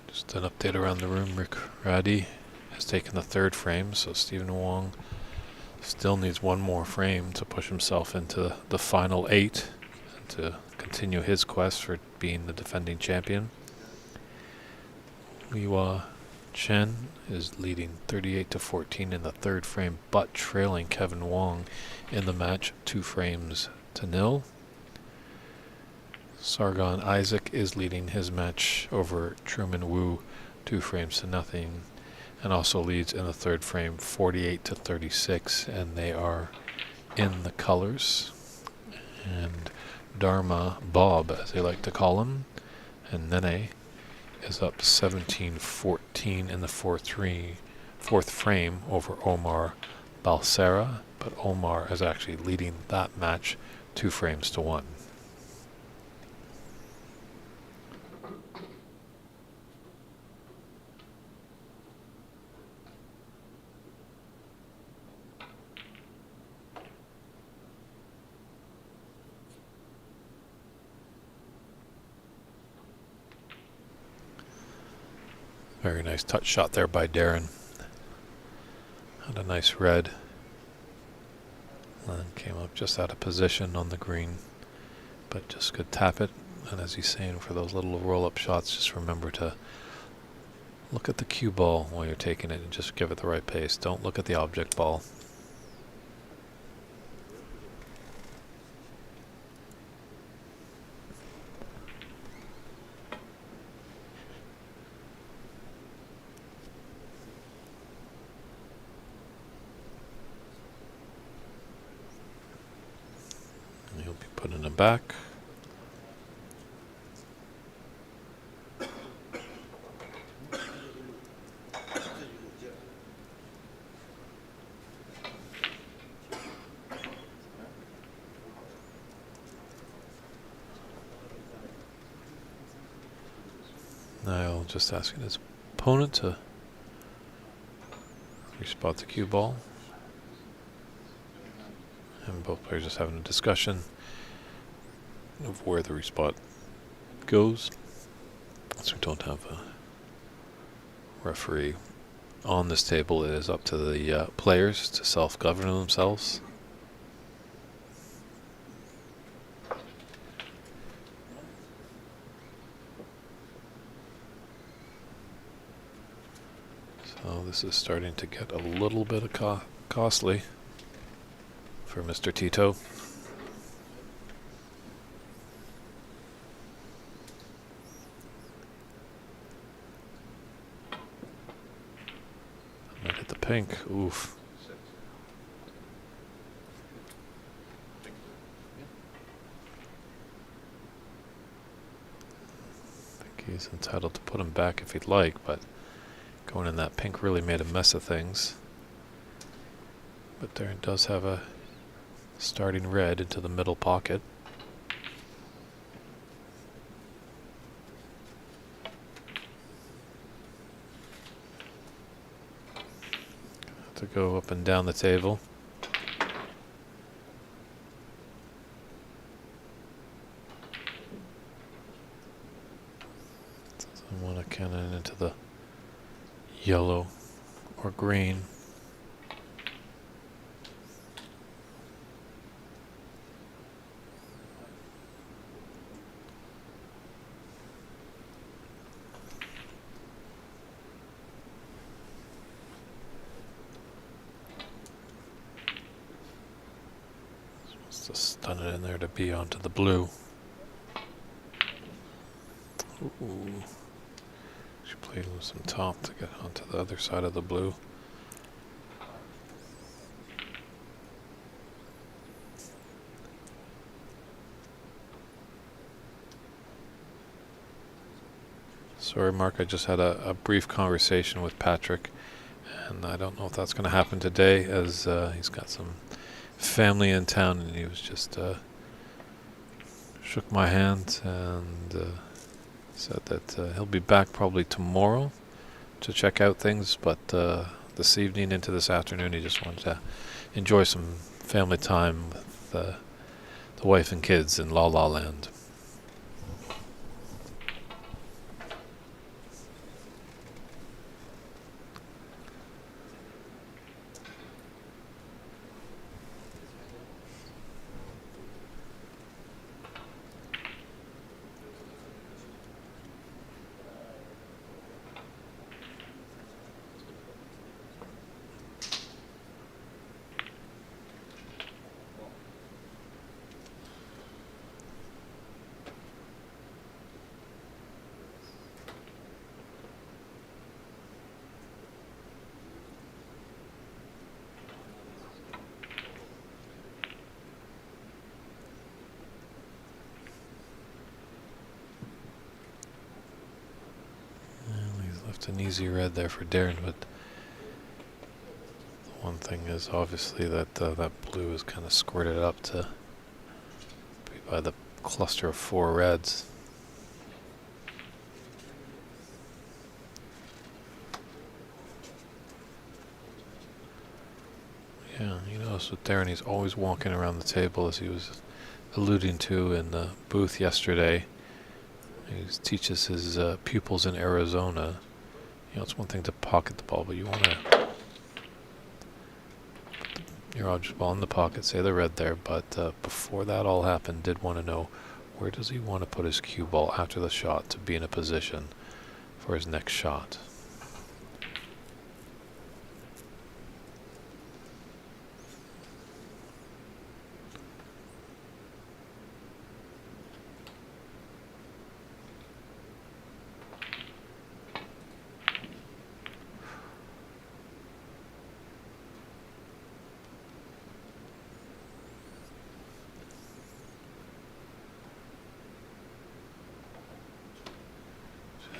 [SPEAKER 1] Just an update around the room. Rick Raddy has taken the third frame, so Stephen Wong still needs one more frame to push himself into the final 8 and to continue his quest for being the defending champion. Liwa Chen is leading 38-14 in the third frame, but trailing Kevin Wong in the match 2 frames to 0. Sargon Isaac is leading his match over Truman Wu 2 frames to nothing, and also leads in the third frame 48-36, and they are in the colors. And Dharma Bob, as they like to call him, and Nene is up 17-14 in the fourth frame over Omar Balsera, but Omar is actually leading that match 2 frames to 1. Very nice touch shot there by Darren. Had a nice red. And came up just out of position on the green. But just could tap it. And as he's saying, for those little roll-up shots, just remember to look at the cue ball while you're taking it and just give it the right pace. Don't look at the object ball. He'll be putting it back. Niall just asking his opponent to respot the cue ball. And both players just having a discussion of where the respot goes. So we don't have a referee on this table. It is up to the players to self-govern themselves. So this is starting to get a little bit of costly for Mr. Tito. Might hit the pink. Oof. I think he's entitled to put him back if he'd like, but going in that pink really made a mess of things. But Darren does have a Starting red into the middle pocket. To go up and down the table. I want to cannon into the yellow or green. Supposed to stun it in there to be onto the blue. Ooh. She played with some top to get onto the other side of the blue. Sorry, Mark, I just had a brief conversation with Patrick, and I don't know if that's going to happen today, as he's got some family in town, and he was just shook my hand and said that he'll be back probably tomorrow to check out things, but this evening into this afternoon he just wanted to enjoy some family time with the wife and kids in La La Land. Left an easy red there for Darren, but the one thing is obviously that that blue is kind of squirted up to be by the cluster of 4 reds. Yeah, you notice with Darren, he's always walking around the table, as he was alluding to in the booth yesterday. He teaches his pupils in Arizona. You know, it's one thing to pocket the ball, but you want to put your object ball in the pocket, say the red there, but before that all happened, did want to know where does he want to put his cue ball after the shot to be in a position for his next shot.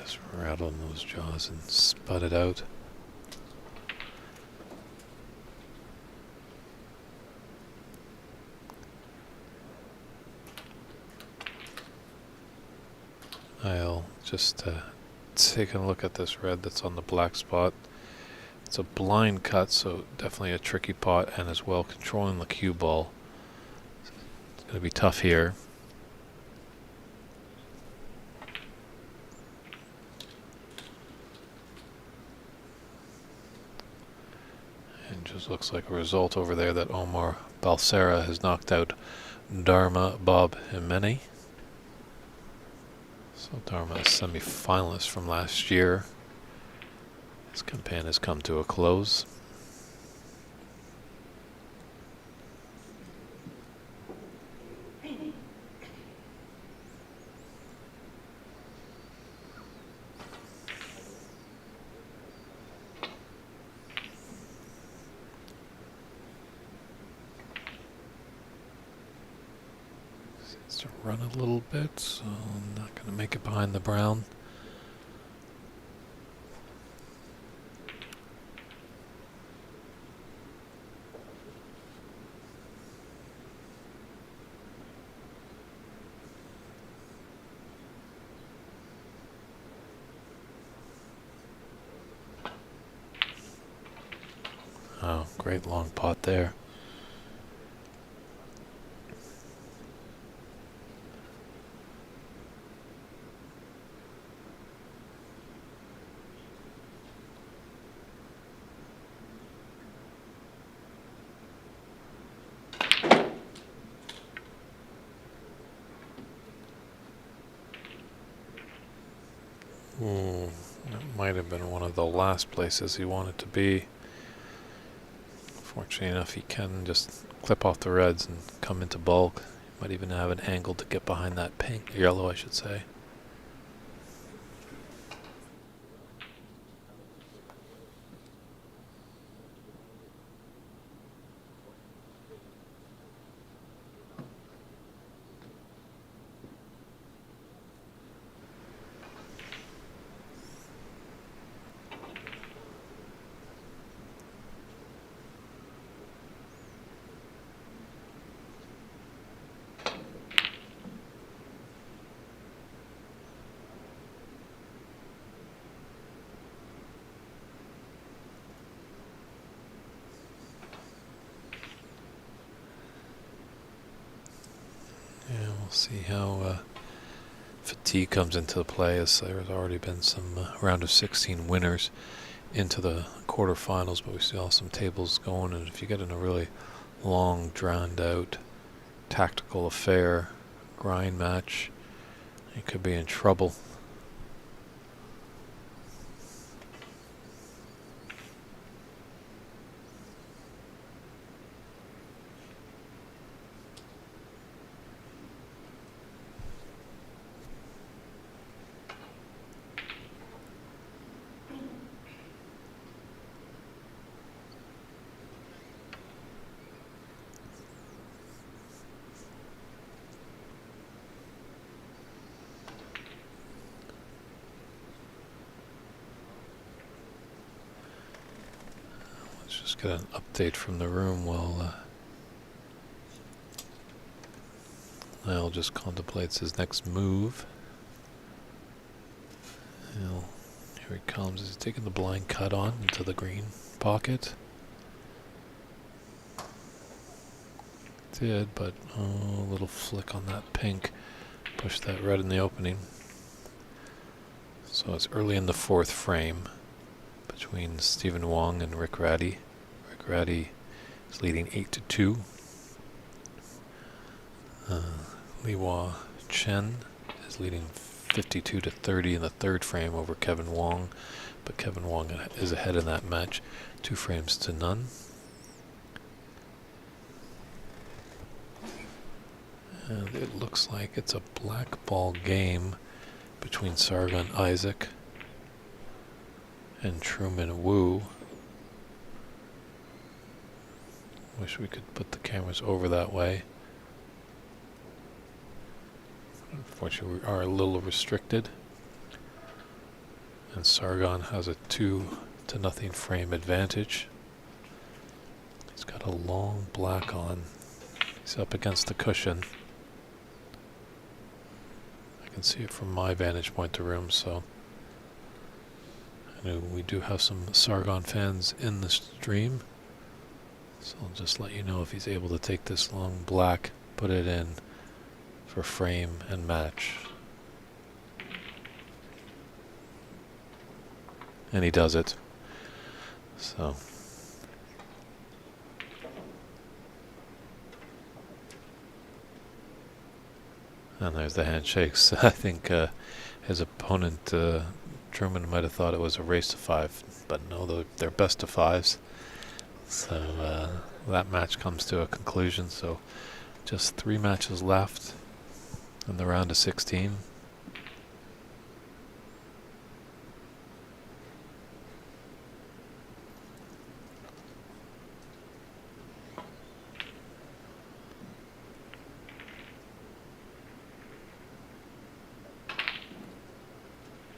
[SPEAKER 1] Just rattle in those jaws and spud it out. I'll just take a look at this red that's on the black spot. It's a blind cut, so definitely a tricky pot, and as well controlling the cue ball. It's going to be tough here. And just looks like a result over there that Omar Balsera has knocked out Dharma Bob Himeni. So Dharma is semi-finalist from last year. His campaign has come to a close. Seems to run a little bit, so I'm not going to make it behind the brown. Oh, great long pot there. That might have been one of the last places he wanted to be. Fortunately enough, he can just clip off the reds and come into bulk. Might even have an angle to get behind that pink, yellow I should say. Yeah, we'll see how fatigue comes into play, as there's already been some round of 16 winners into the quarterfinals, but we still have some tables going, and if you get in a really long, drawn out, tactical affair, grind match, you could be in trouble. Let's just get an update from the room while Lyle just contemplates his next move. Here he comes. He's taking the blind cut on into the green pocket. Did, but a little flick on that pink. Pushed that red in the opening. So it's early in the fourth frame between Stephen Wong and Rick Ratty. Rick Ratty is leading 8-2. Li Hua Chen is leading 52-30 in the third frame over Kevin Wong, but Kevin Wong is ahead in that match, 2 frames to none. And it looks like it's a black ball game between Sargon Isaac and Truman Wu. Wish we could put the cameras over that way. Unfortunately, we are a little restricted. And Sargon has a 2-0 frame advantage. He's got a long black on. He's up against the cushion. I can see it from my vantage point to room, so I know we do have some Sargon fans in the stream. So I'll just let you know if he's able to take this long black, put it in for frame and match. And he does it. So and there's the handshakes. I think his opponent Truman might have thought it was a race to 5, but no, they're best of 5s. So that match comes to a conclusion. So just 3 matches left in the round of 16.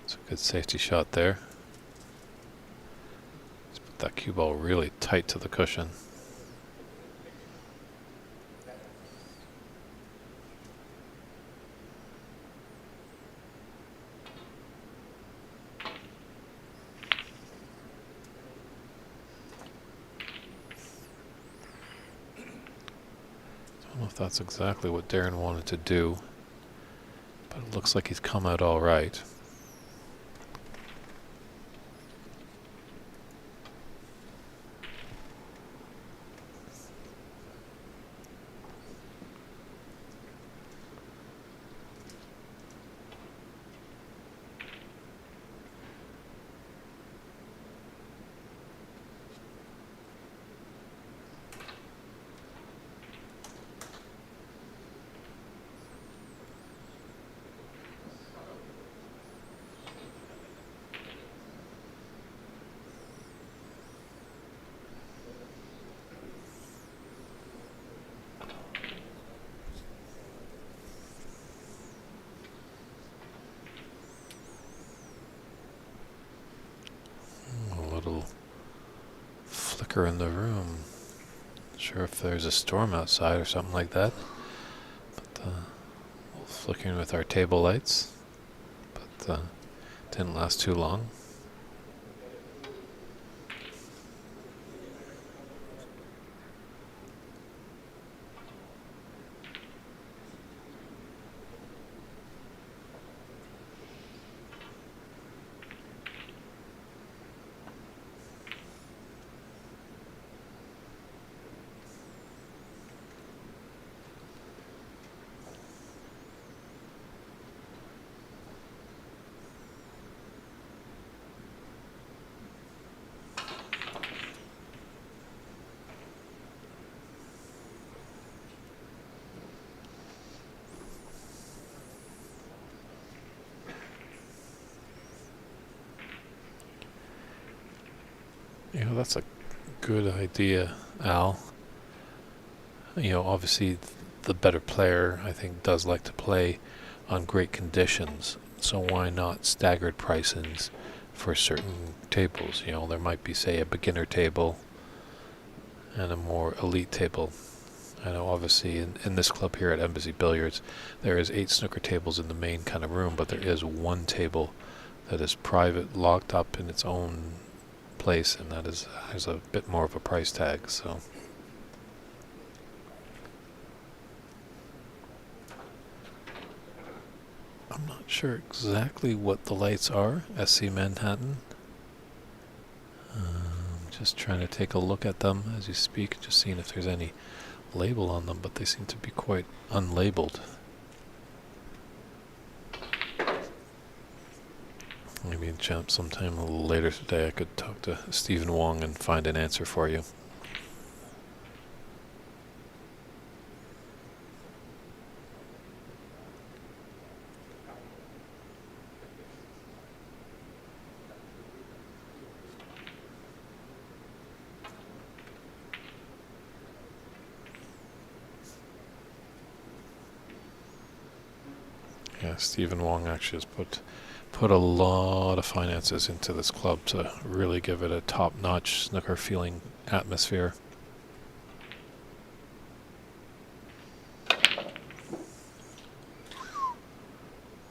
[SPEAKER 1] It's a good safety shot there. Let's put that cue ball really tight to the cushion. I don't know if that's exactly what Darren wanted to do, but it looks like he's come out all right. A little flicker in the room. Not sure if there's a storm outside or something like that. But we'll flickering with our table lights. But didn't last too long. You know, that's a good idea, Al. You know, obviously the better player, I think, does like to play on great conditions. So why not staggered pricings for certain tables? You know, there might be, say, a beginner table and a more elite table. I know, obviously, in this club here at Embassy Billiards, there is 8 snooker tables in the main kind of room, but there is one table that is private, locked up in its own place, and that has a bit more of a price tag. So I'm not sure exactly what the lights are. SC Manhattan. Just trying to take a look at them as you speak, just seeing if there's any label on them, but they seem to be quite unlabeled. Maybe in Champ sometime a little later today I could talk to Stephen Wong and find an answer for you. Yeah, Stephen Wong actually has put a lot of finances into this club to really give it a top-notch snooker feeling atmosphere.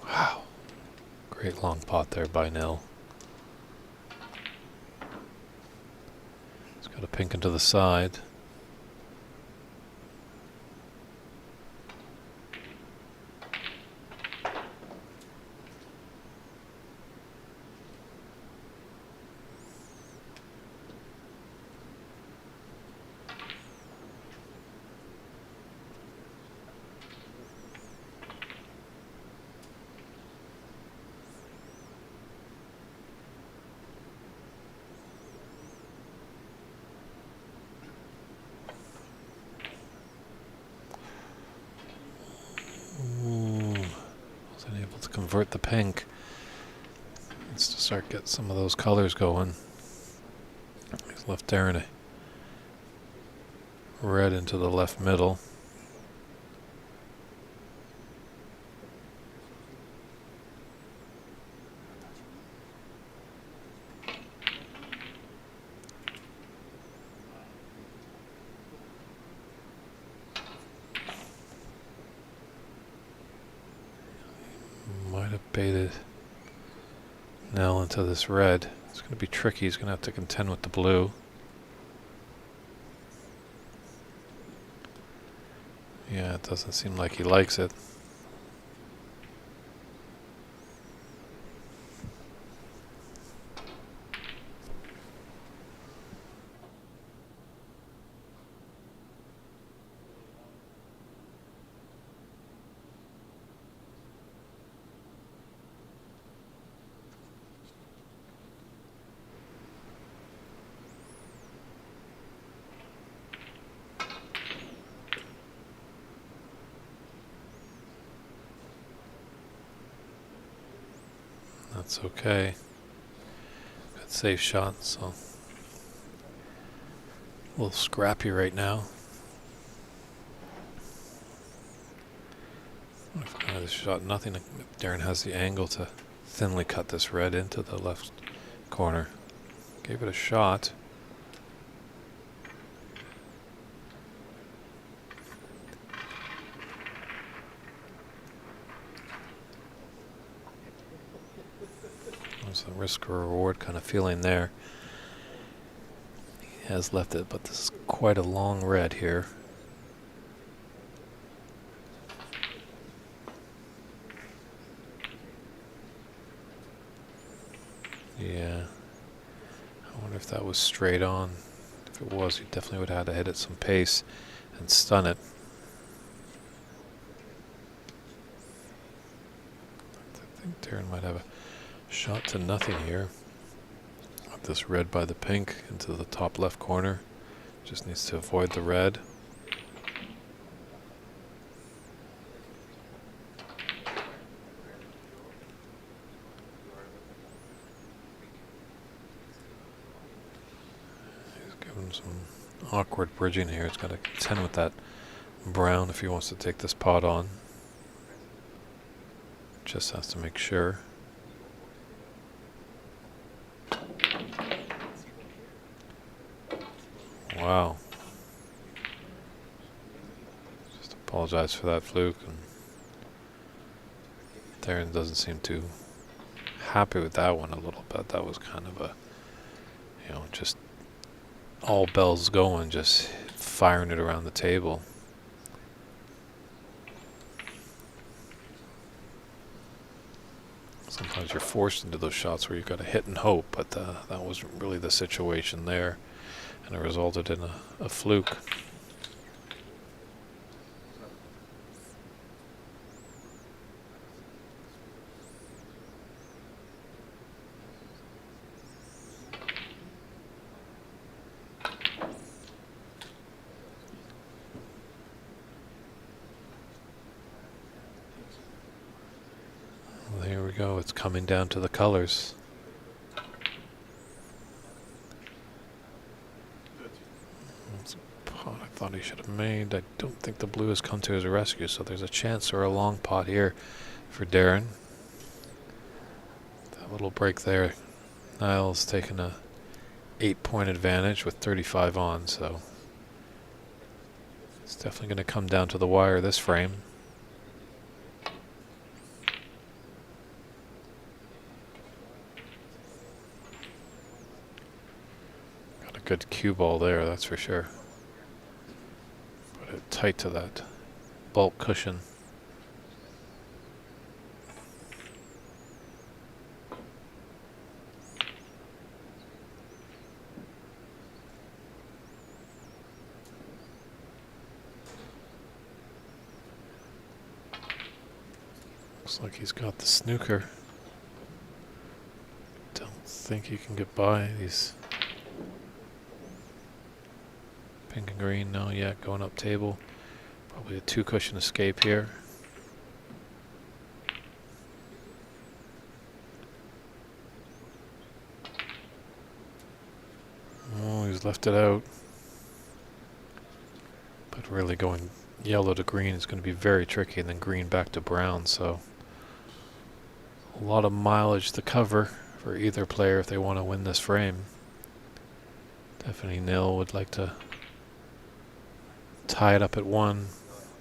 [SPEAKER 1] Wow. Great long pot there by Nil. It's got a pink into the side. Convert the pink. Let's just start get some of those colors going. He's left Darren a red into the left middle. Might have baited Nell into this red. It's going to be tricky. He's going to have to contend with the blue. Yeah, it doesn't seem like he likes it. That's okay. Good safe shot, so a little scrappy right now. This shot, nothing. Darren has the angle to thinly cut this red into the left corner. Gave it a shot. There's a risk or reward kind of feeling there. He has left it, but this is quite a long red here. Yeah. I wonder if that was straight on. If it was, he definitely would have had to hit it some pace and stun it. I think Darren might have a shot to nothing here. Got this red by the pink into the top left corner. Just needs to avoid the red. He's given some awkward bridging here. He's got to contend with that brown if he wants to take this pot on. Just has to make sure. Wow. Just apologize for that fluke. And Darren doesn't seem too happy with that one a little bit. That was kind of a, just all bells going, just firing it around the table. Sometimes you're forced into those shots where you've got to hit and hope, but that wasn't really the situation there, and it resulted in a fluke. Well, here we go. It's coming down to the colors. That's a pot I thought he should have made. I don't think the blue has come to his rescue, so there's a chance for a long pot here for Darren. That little break there. Niall's taken a 8-point advantage with 35 on, so it's definitely going to come down to the wire this frame. Got a good cue ball there, that's for sure. Put it tight to that bulk cushion. Looks like he's got the snooker. Don't think he can get by these pink and green. No, yeah, going up table. Probably a 2-cushion escape here. Oh, he's left it out. But really going yellow to green is going to be very tricky, and then green back to brown, so a lot of mileage to cover for either player if they want to win this frame. Definitely Nil would like to tie it up at 1,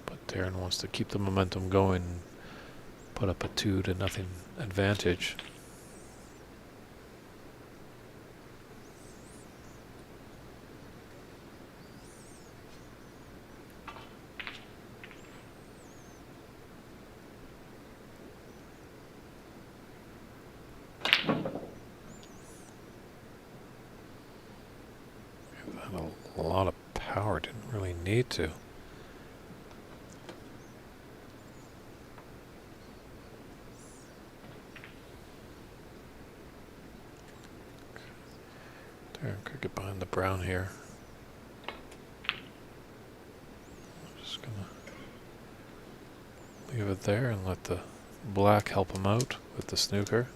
[SPEAKER 1] but Darren wants to keep the momentum going and put up a 2-0 advantage. a lot of power. Didn't really need to. Darren could get behind the brown here. I'm just gonna leave it there and let the black help him out with the snooker.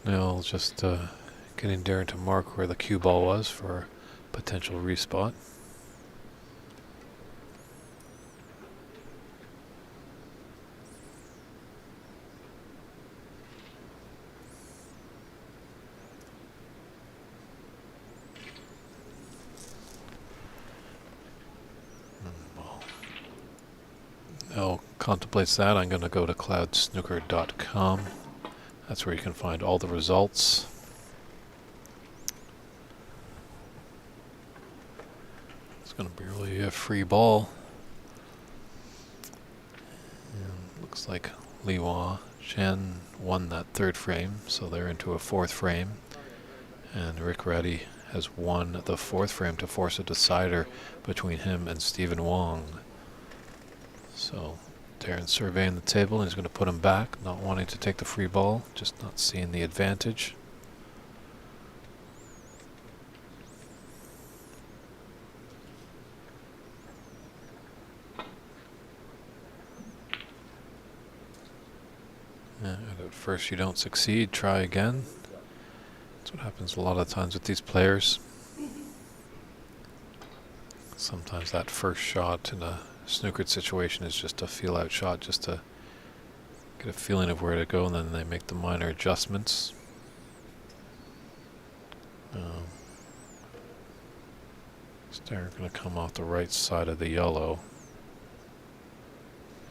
[SPEAKER 1] Now just getting Darren to mark where the cue ball was for a potential respot. Now contemplates that. I'm going to go to cloudsnooker.com. That's where you can find all the results. It's going to be really a free ball. And looks like Liwa Chen won that third frame, so they're into a fourth frame. And Rick Reddy has won the fourth frame to force a decider between him and Stephen Wong. So Darren's surveying the table and he's going to put him back, not wanting to take the free ball, just not seeing the advantage. And at first you don't succeed, try again. That's what happens a lot of times with these players. Sometimes that first shot in a snookered situation is just a feel-out shot, just to get a feeling of where to go, and then they make the minor adjustments. They're going to come off the right side of the yellow,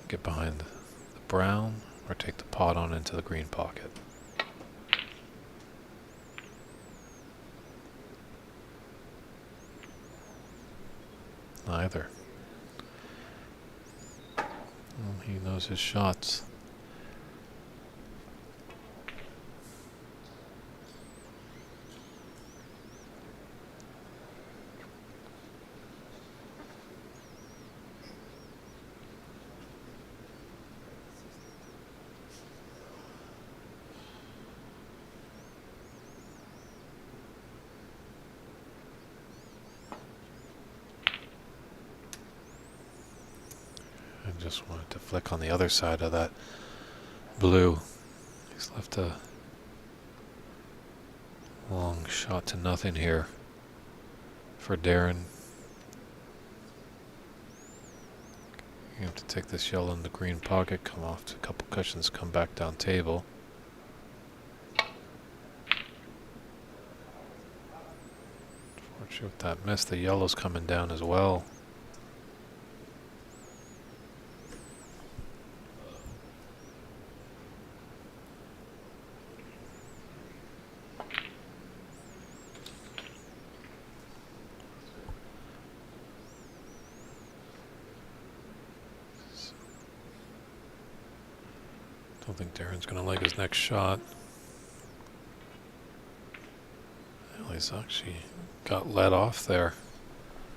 [SPEAKER 1] get behind the brown, or take the pot on into the green pocket. Neither. Well, he knows his shots. I just wanted to flick on the other side of that blue. He's left a long shot to nothing here for Darren. You have to take this yellow in the green pocket, come off to a couple cushions, come back down table. Unfortunately with that miss, the yellow's coming down as well. I don't think Darren's going to like his next shot. Well, he's actually got let off there.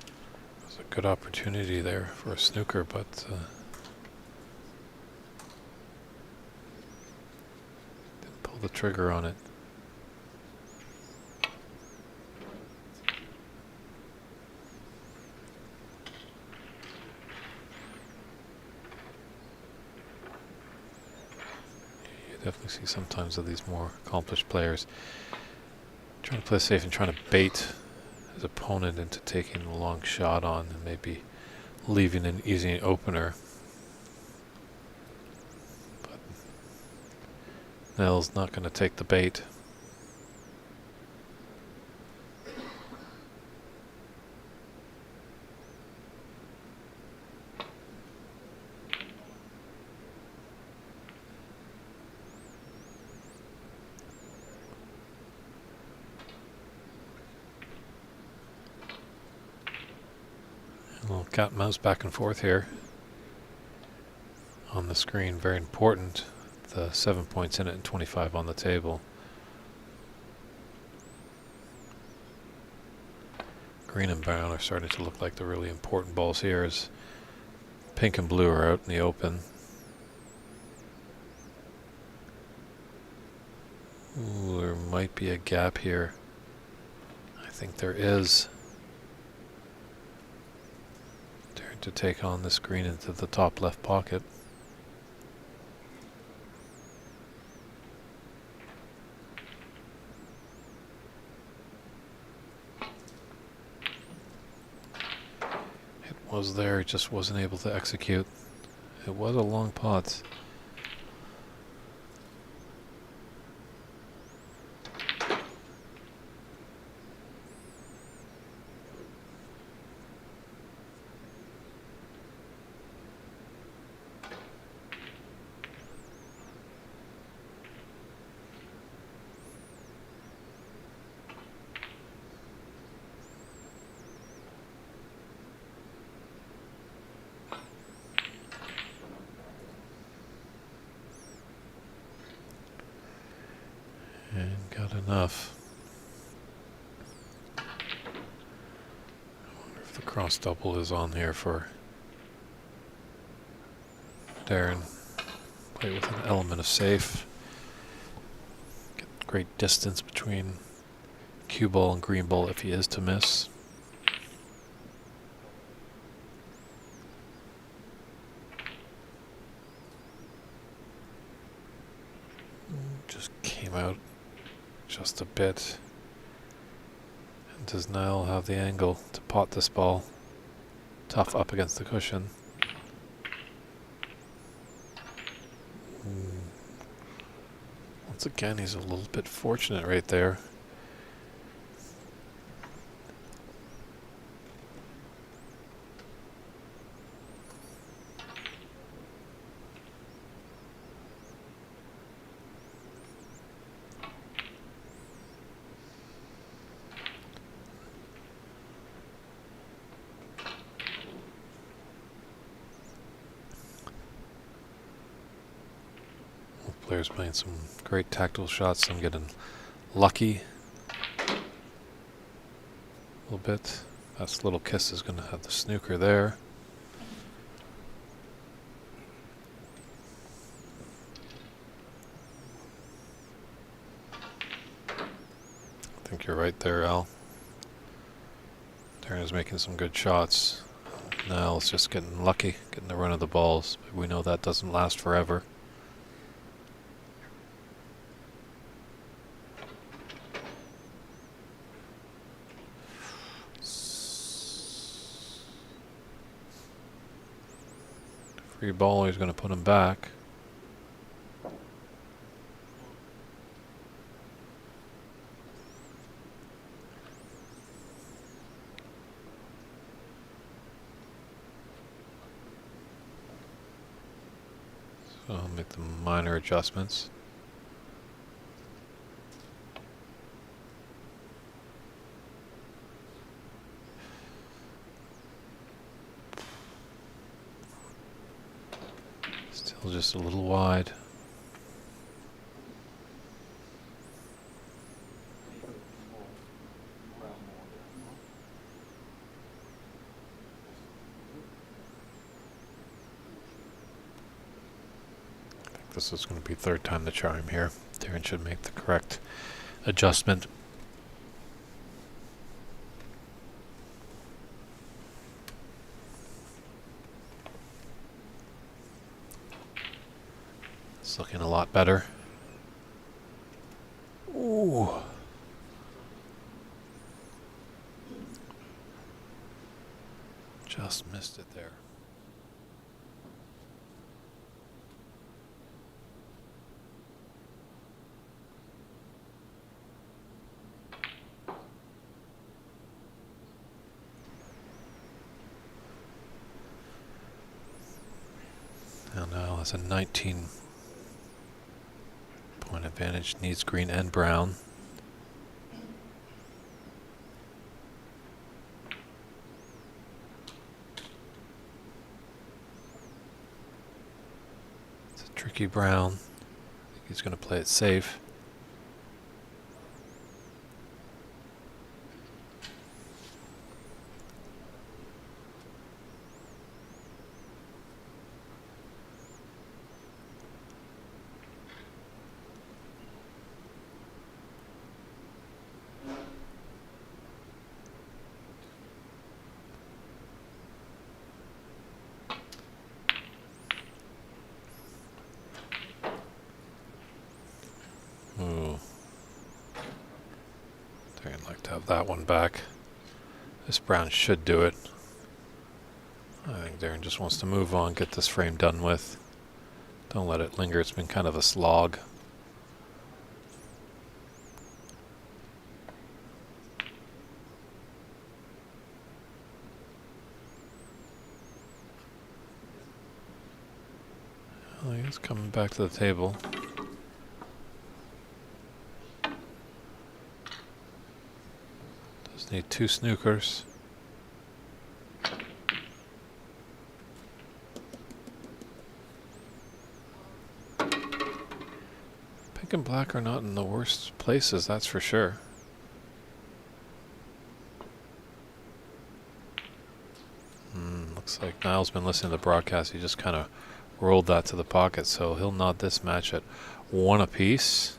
[SPEAKER 1] It was a good opportunity there for a snooker, but didn't pull the trigger on it. Definitely see sometimes of these more accomplished players trying to play safe and trying to bait his opponent into taking a long shot on and maybe leaving an easy opener. But Nell's not going to take the bait. Well, cat and mouse back and forth here on the screen. Very important. The 7 points in it and 25 on the table. Green and brown are starting to look like the really important balls here as pink and blue are out in the open. Ooh, there might be a gap here. I think there is. Turn to take on this green into the top left pocket. It was there, it just wasn't able to execute. It was a long pot. And got enough. I wonder if the cross double is on here for Darren. Play with an element of safe. Get great distance between cue ball and green ball if he is to miss. Just came out just a bit. And does Niall have the angle to pot this ball? Tough up against the cushion. Once again, he's a little bit fortunate right there. Players playing some great tactical shots. Some getting lucky a little bit. That's Little Kiss is going to have the snooker there. I think you're right there, Al. Darren is making some good shots. Now it's just getting lucky, getting the run of the balls. But we know that doesn't last forever. Free ball, he's going to put him back. So I'll make the minor adjustments. Still just a little wide. I think this is going to be third time the charm here. Darren should make the correct adjustment. It's looking a lot better. Ooh. Just missed it there. Now has a 19 point advantage, needs green and brown. Tricky Brown. He's going to play it safe. Ooh. I'd like to have that one back. This brown should do it. I think Darren just wants to move on, get this frame done with. Don't let it linger. It's been kind of a slog. Well, he's coming back to the table. Does need 2 snookers. Pink and black are not in the worst places, that's for sure. Looks like Niall's been listening to the broadcast. He just kind of rolled that to the pocket, so he'll nod this match at 1 apiece.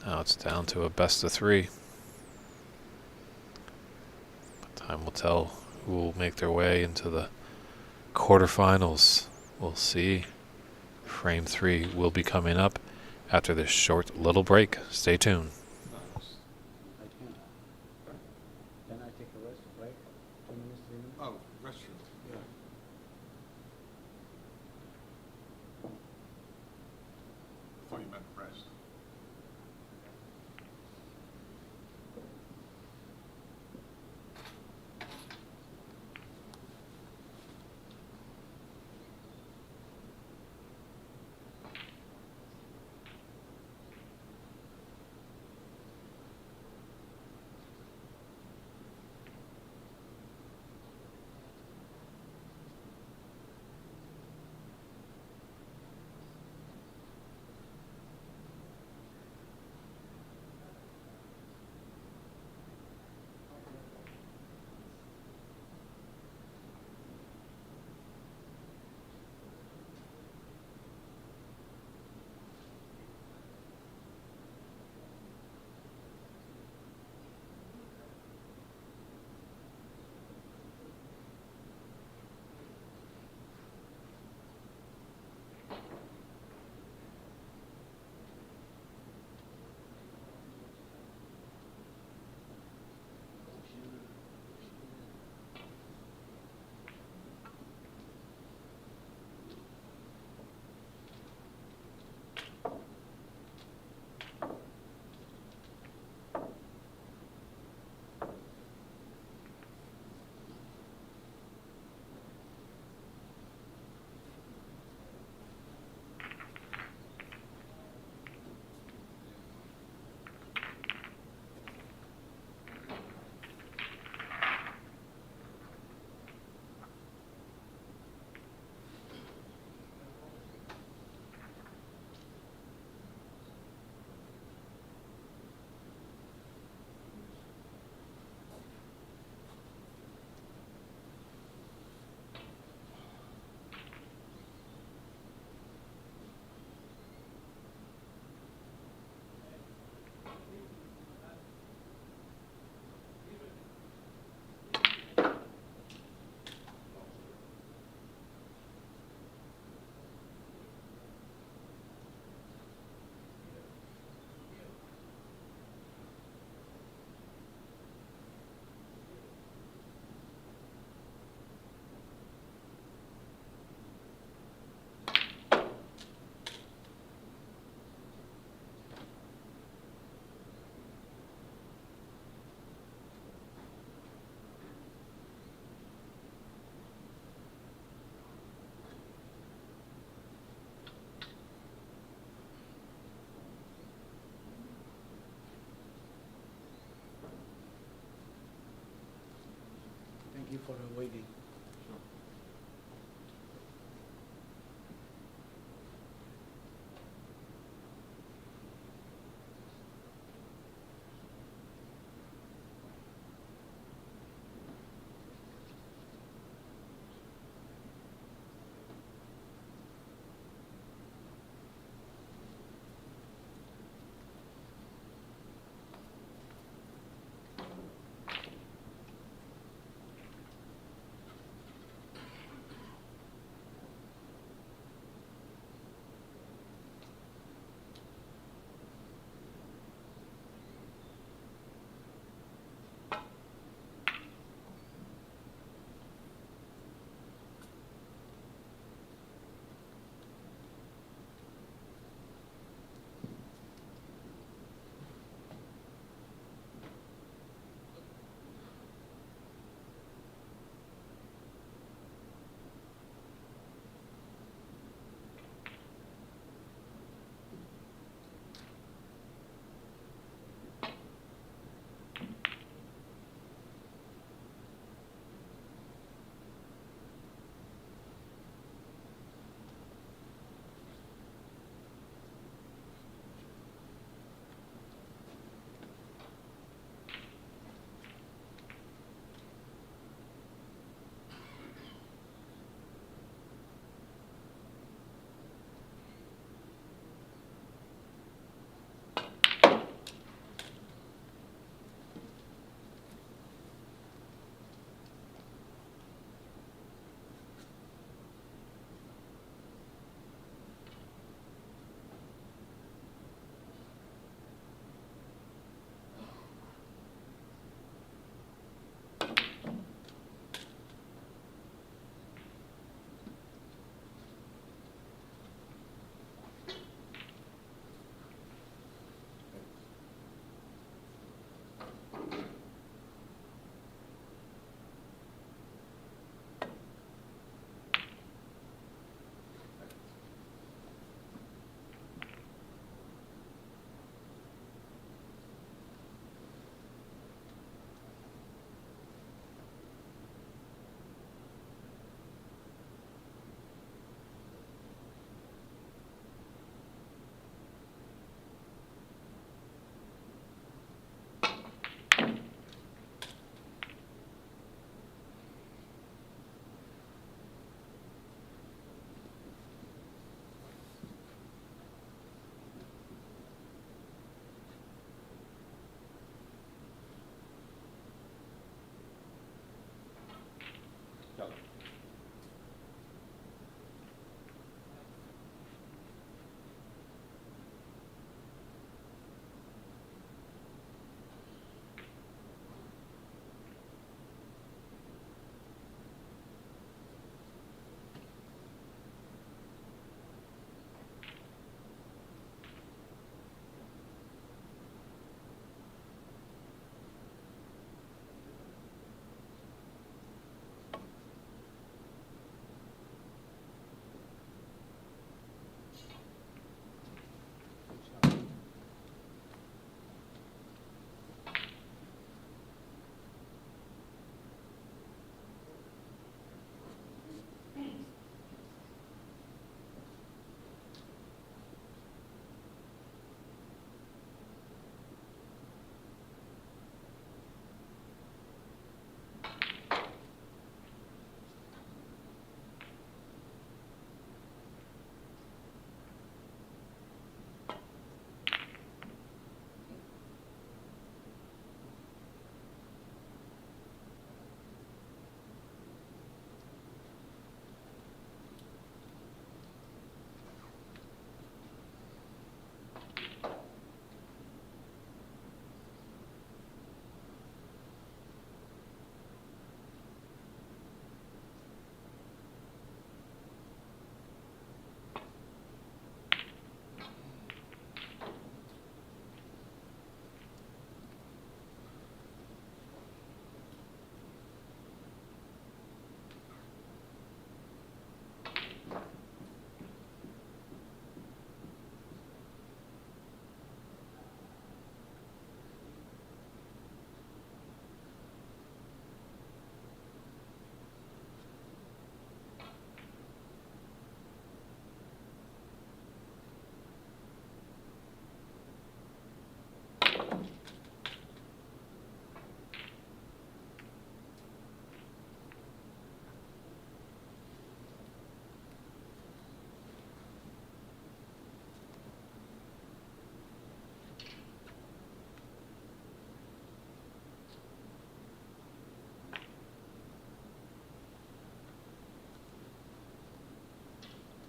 [SPEAKER 1] Now it's down to a best of 3. But time will tell who will make their way into the quarterfinals. We'll see. Frame 3 will be coming up after this short little break. Stay tuned.
[SPEAKER 5] Then I take a rest break, 2 minutes, 3 minutes.
[SPEAKER 6] Oh, restroom. Yeah. I thought you meant rest.
[SPEAKER 5] Thank you for waiting.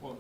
[SPEAKER 6] Well,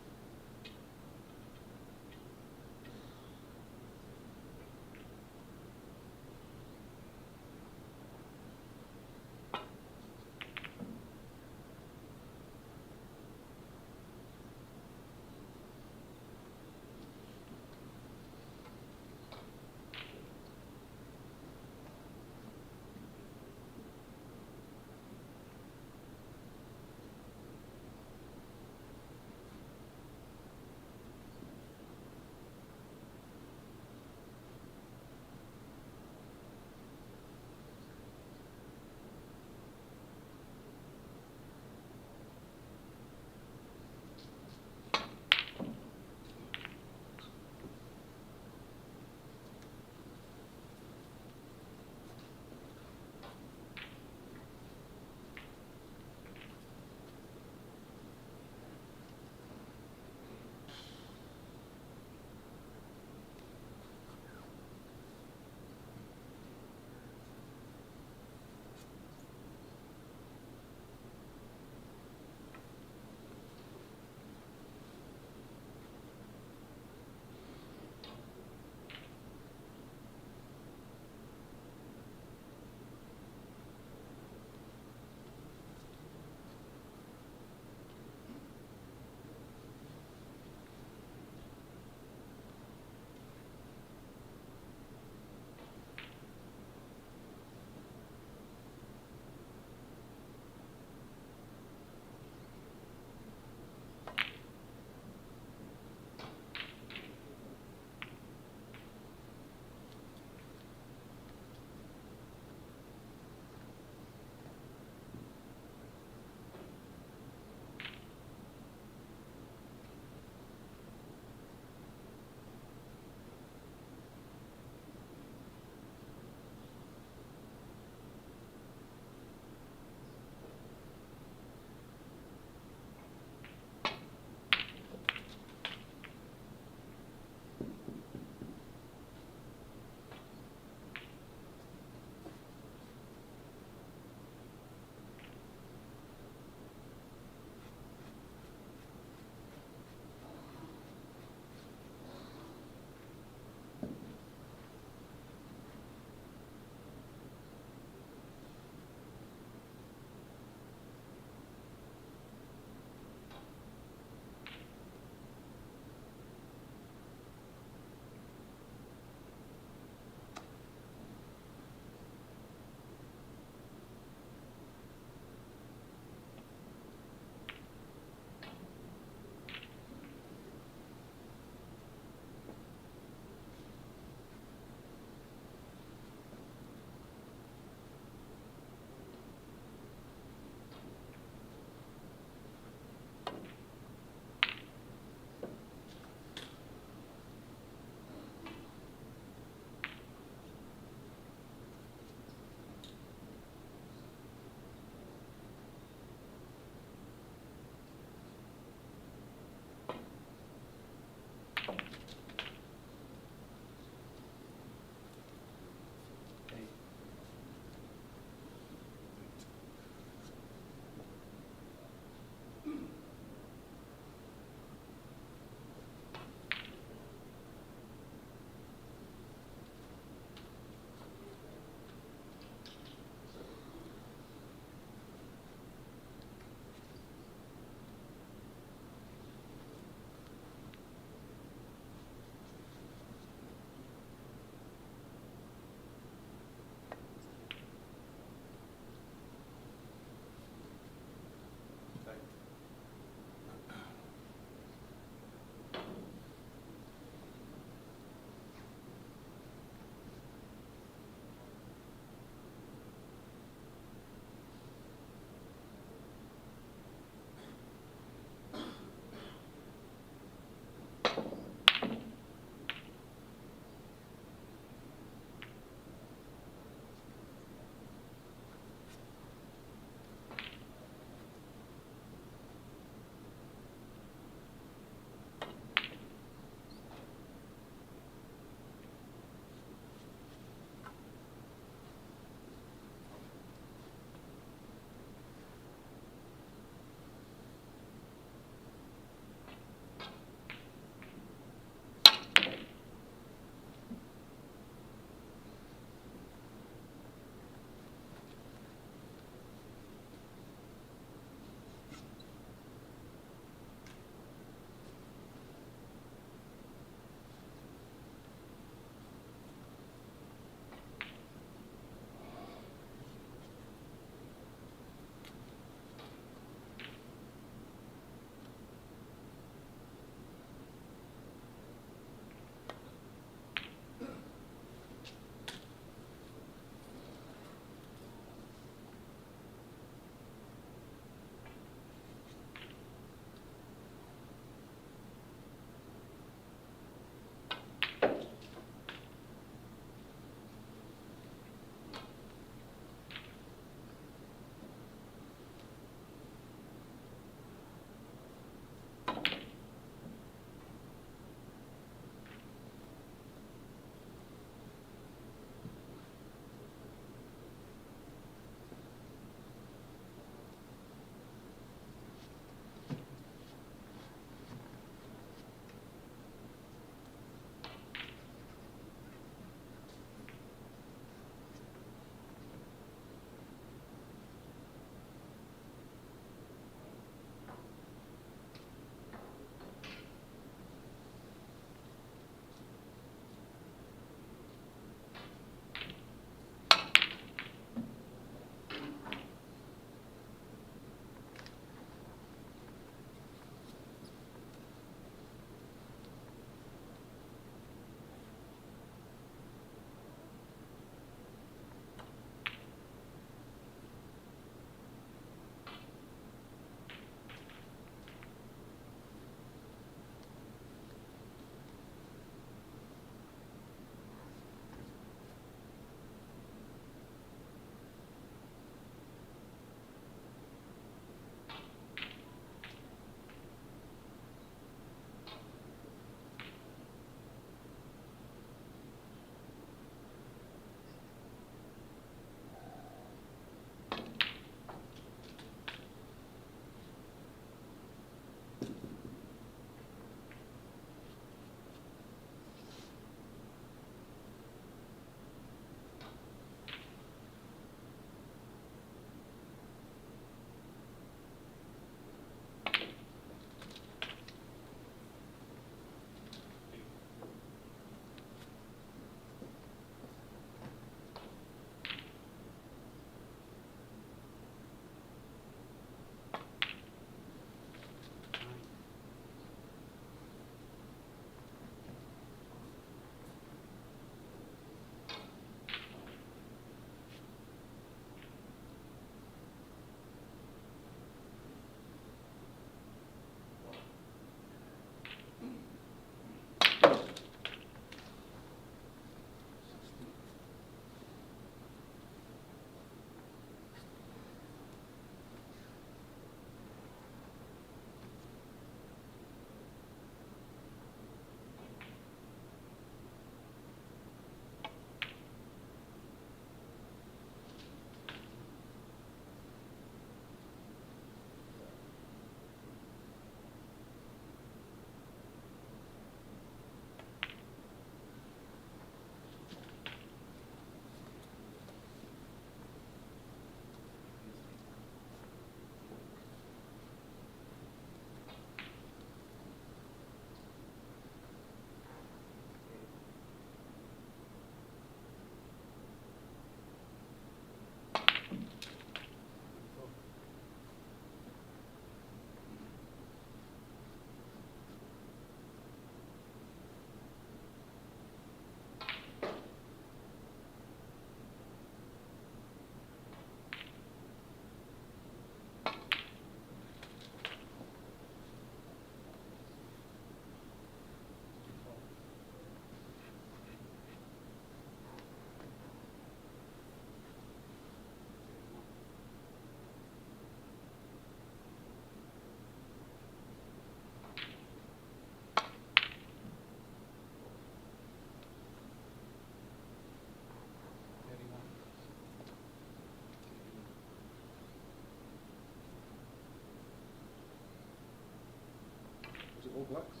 [SPEAKER 6] All blacks?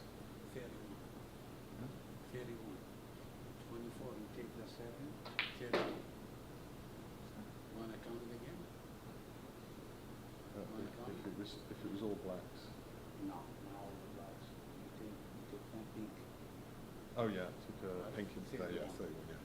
[SPEAKER 5] 31.
[SPEAKER 6] Huh?
[SPEAKER 5] 31. 24, you take the 7. 31. Want to count it again?
[SPEAKER 6] If it was all blacks.
[SPEAKER 5] No, not all the blacks. You take one pink.
[SPEAKER 6] Oh yeah, took a pink instead. Yeah,
[SPEAKER 5] 31.
[SPEAKER 6] 31. Yeah.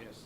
[SPEAKER 5] Yes.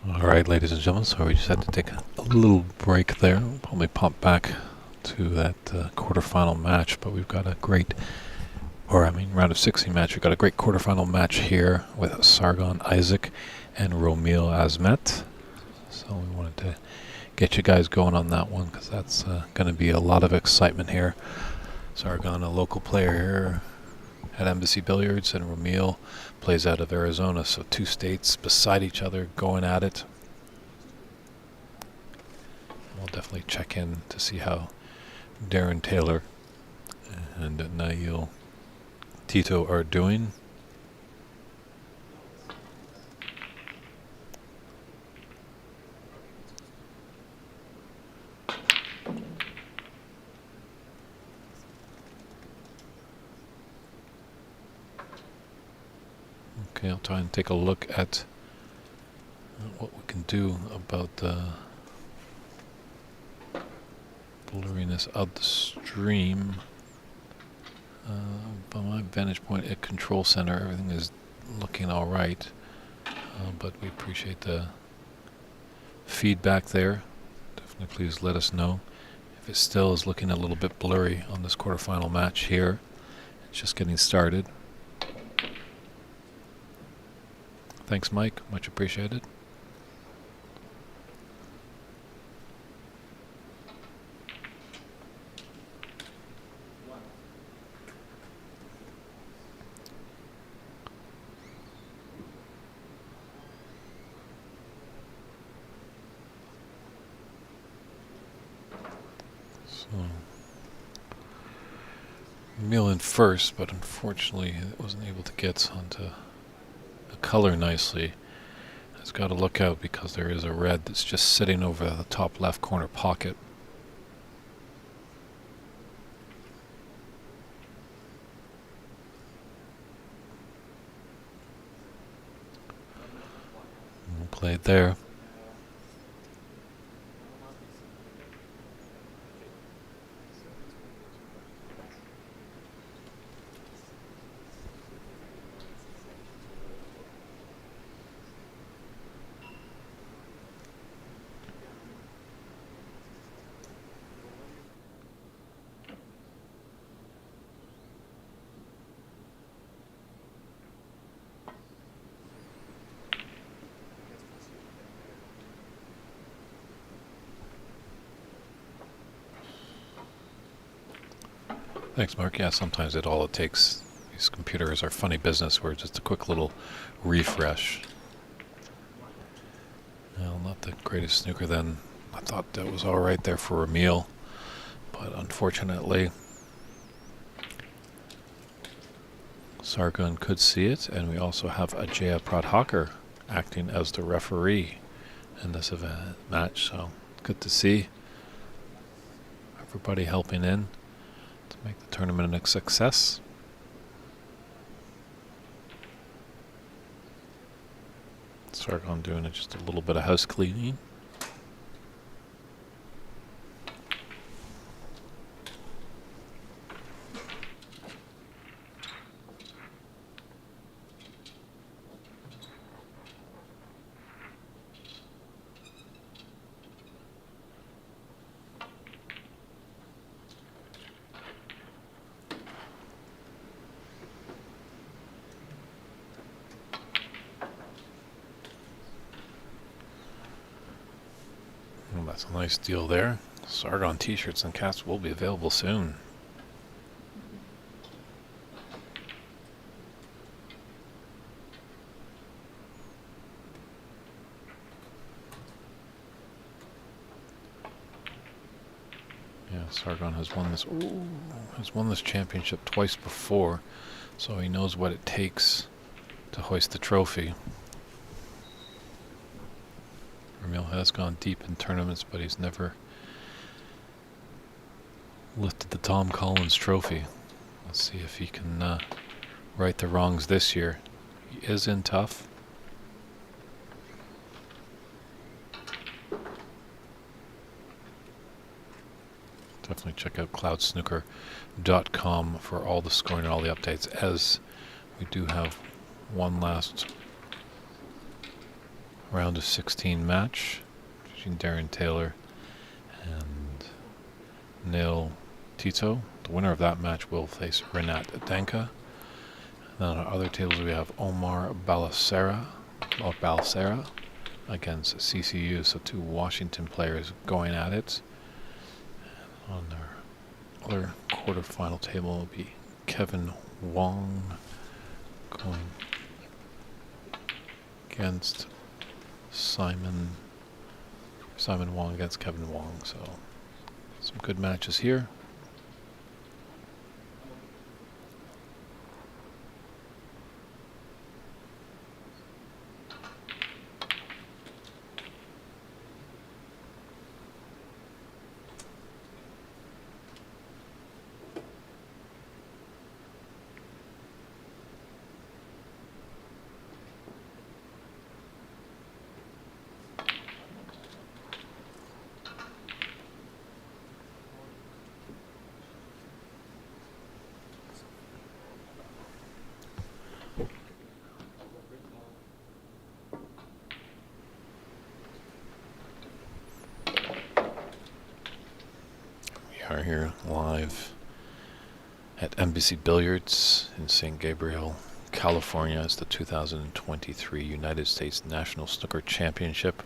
[SPEAKER 1] All right, ladies and gentlemen, so we just had to take a little break there. We'll probably pop back to that quarterfinal match, but we've got a great, round of 16 match. We've got a great quarterfinal match here with Sargon Isaac and Romil Azmet. So we wanted to get you guys going on that one because that's going to be a lot of excitement here. Sargon, a local player here at Embassy Billiards, and Romil plays out of Arizona, so two states beside each other going at it. We'll definitely check in to see how Darren Taylor and Nail Tito are doing. Okay, I'll try and take a look at what we can do about the blurriness of the stream. From my vantage point at Control Center, everything is looking all right, but we appreciate the feedback there. Definitely please let us know if it still is looking a little bit blurry on this quarterfinal match here. It's just getting started. Thanks, Mike. Much appreciated. Mill in first, but unfortunately it wasn't able to get onto the color nicely. It's got to look out because there is a red that's just sitting over the top left corner pocket. We'll play it there. Thanks, Mark. Yeah, sometimes all it takes, these computers are funny business where just a quick little refresh. Well, not the greatest snooker then. I thought that was all right there for a meal, but unfortunately, Sargon could see it, and we also have Ajaya Pradhakar acting as the referee in this event match, so good to see everybody helping in to make the tournament a success. Sargon doing just a little bit of house cleaning. Well, that's a nice deal there. Sargon t-shirts and caps will be available soon. Yeah, Sargon has won this. Ooh, has won this championship twice before, so he knows what it takes to hoist the trophy. Ramil has gone deep in tournaments, but he's never lifted the Tom Collins trophy. Let's see if he can right the wrongs this year. He is in tough. Definitely check out cloudsnooker.com for all the scoring and all the updates, as we do have one last round of 16 match between Darren Taylor and Neil Tito. The winner of that match will face Renat Danka. And then on our other tables we have Omar Balacera against CCU, so two Washington players going at it. And on our other quarterfinal table will be Kevin Wong going against Simon Wong against Kevin Wong. So some good matches here. here live at NBC Billiards in St. Gabriel, California. It's the 2023 United States National Snooker Championship.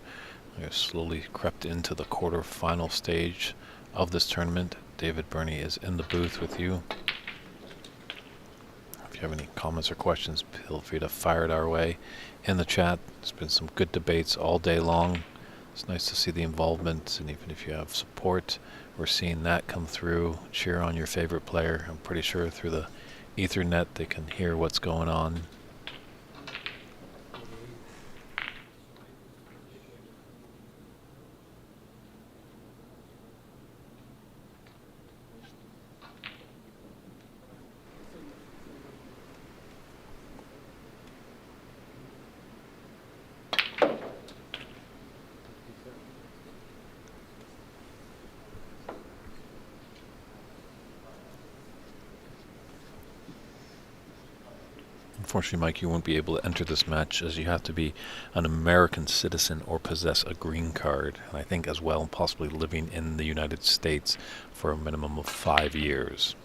[SPEAKER 1] We have slowly crept into the quarter-final stage of this tournament. David Burney is in the booth with you. If you have any comments or questions, feel free to fire it our way in the chat. There's been some good debates all day long. It's nice to see the involvement, and even if you have support, we're seeing that come through. Cheer on your favorite player. I'm pretty sure through the Ethernet they can hear what's going on. Unfortunately, Mike, you won't be able to enter this match as you have to be an American citizen or possess a green card. And I think as well, possibly living in the United States for a minimum of 5 years.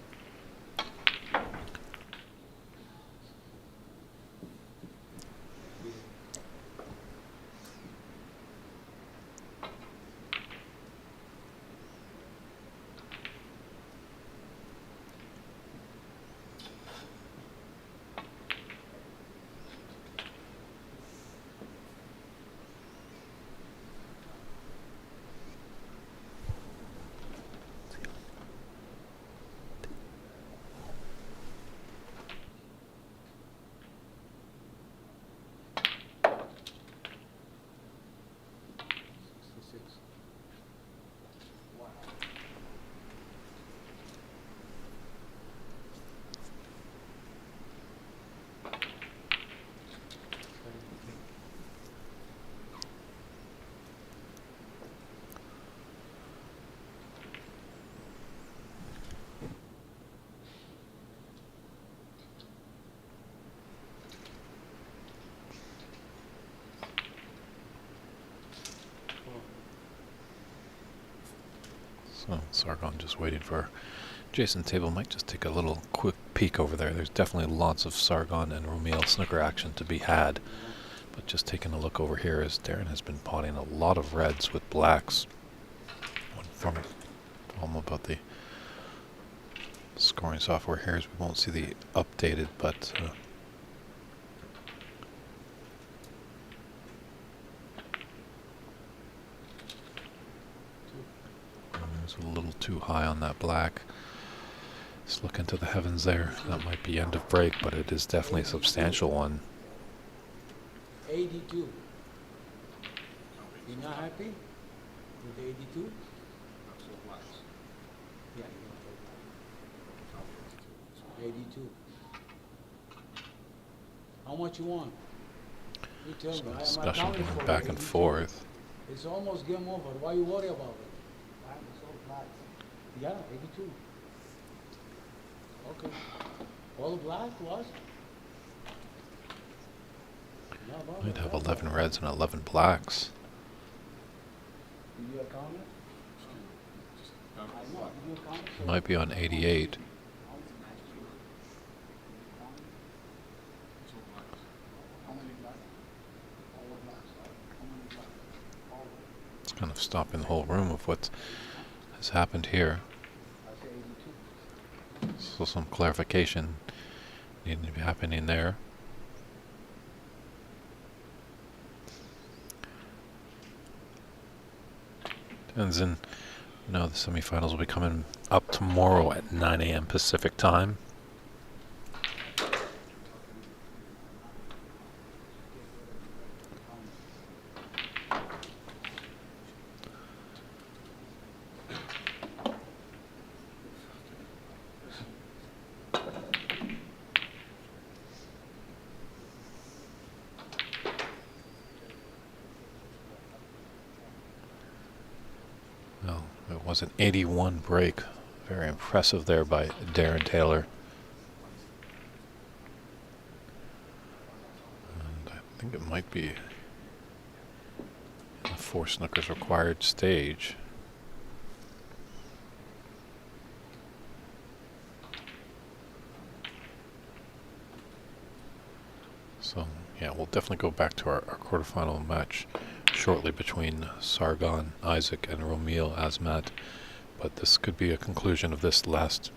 [SPEAKER 1] So Sargon just waiting for Jason Table. Might just take a little quick peek over there. There's definitely lots of Sargon and Romeil snooker action to be had. But just taking a look over here as Darren has been potting a lot of reds with blacks. One problem about the scoring software here is we won't see the updated, but it's a little too high on that black. Let's look into the heavens there. That might be end of break, but it is definitely a substantial one.
[SPEAKER 5] 82. You're not happy with the 82? Yeah, 82. How much you want? You tell
[SPEAKER 1] So
[SPEAKER 5] me.
[SPEAKER 1] discussion going back and forth.
[SPEAKER 5] It's almost game over. Why you worry about it? Yeah, 82. Okay. All black was?
[SPEAKER 1] Might have 11 reds and 11 blacks.
[SPEAKER 5] Did you account it? I know. Did you account it?
[SPEAKER 1] Might be on 88. It's kind of stopping the whole room of what has happened here. So some clarification needing to be happening there. Tenzin, the semifinals will be coming up tomorrow at 9 a.m. Pacific time. Well, it was an 81 break. Very impressive there by Darren Taylor. And I think it might be in the 4 snookers required stage. So, yeah, we'll definitely go back to our quarterfinal match shortly between Sargon Isaac and Romil Azmat. But this could be a conclusion of this last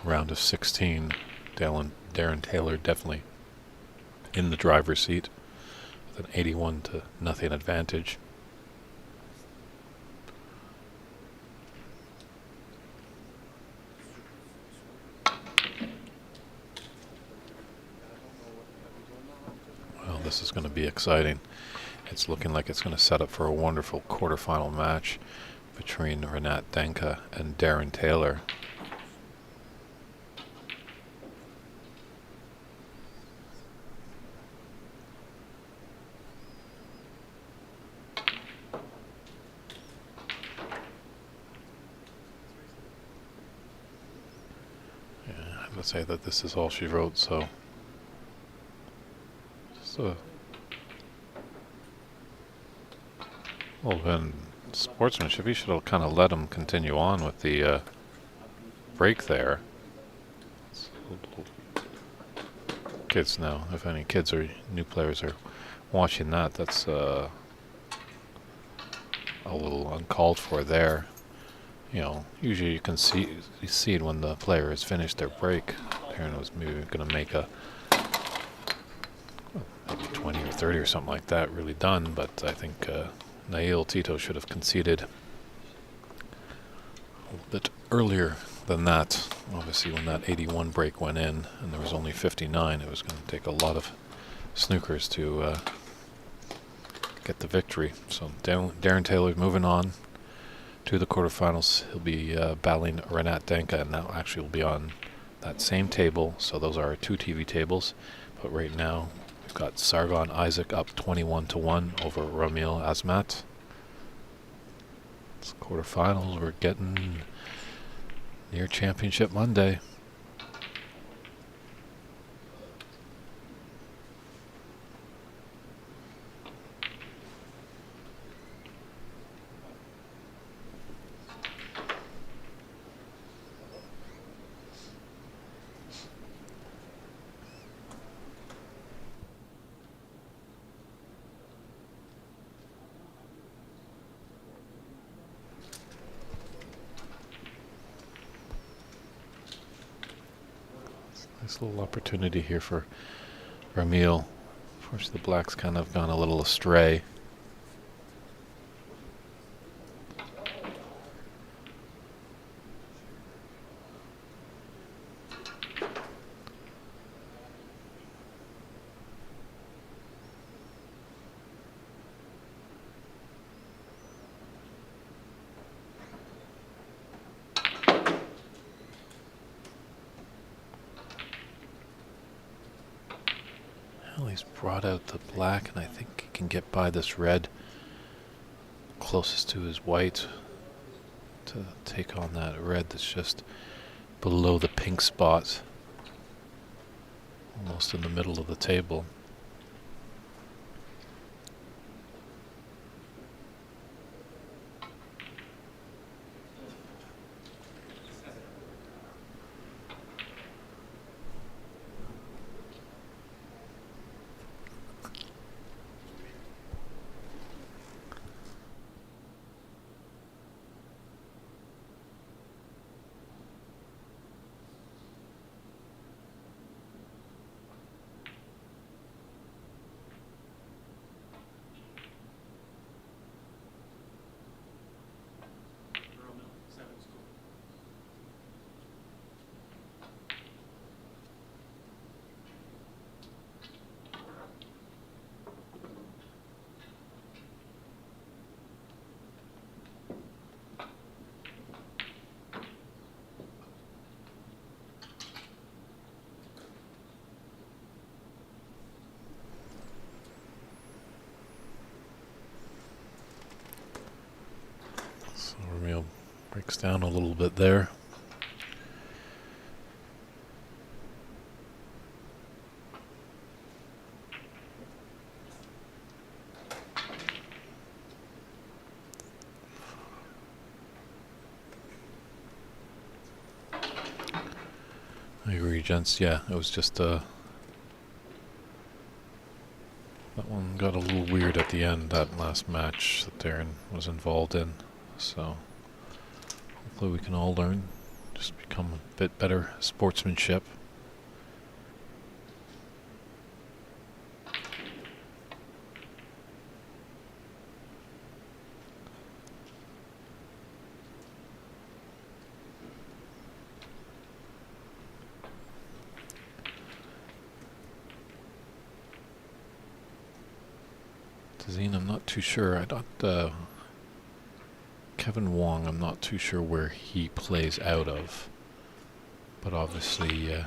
[SPEAKER 1] round of 16. Darren Taylor definitely in the driver's seat with an 81-0 advantage. Well, this is going to be exciting. It's looking like it's going to set up for a wonderful quarterfinal match between Renat Danka and Darren Taylor. Yeah, I would say that this is all she wrote, so just a well, then sportsmanship. You should have kind of let him continue on with the break there. Kids now, if any kids or new players are watching that, that's a little uncalled for there. You know, usually you can see it when the player has finished their break. Darren was maybe going to make a maybe 20 or 30 or something like that, really done. But I think Nail Tito should have conceded a little bit earlier than that. Obviously, when that 81 break went in and there was only 59, it was going to take a lot of snookers to get the victory. So Darren Taylor moving on to the quarterfinals. He'll be battling Renat Danka, and that actually will be on that same table. So those are our two TV tables. But right now, we've got Sargon Isaac up 21-1 over Romil Azmat. It's quarterfinals. We're getting near Championship Monday. Nice little opportunity here for Ramil. Unfortunately, the black's kind of gone a little astray. Well, he's brought out the black, and I think he can get by this red closest to his white to take on that red that's just below the pink spot, almost in the middle of the table. So Romeo breaks down a little bit there. I agree, gents. Yeah, it was just That one got a little weird at the end, that last match that Darren was involved in. So hopefully we can all learn, just become a bit better sportsmanship. Tazine, I'm not too sure. I don't. Kevin Wong, I'm not too sure where he plays out of. But obviously,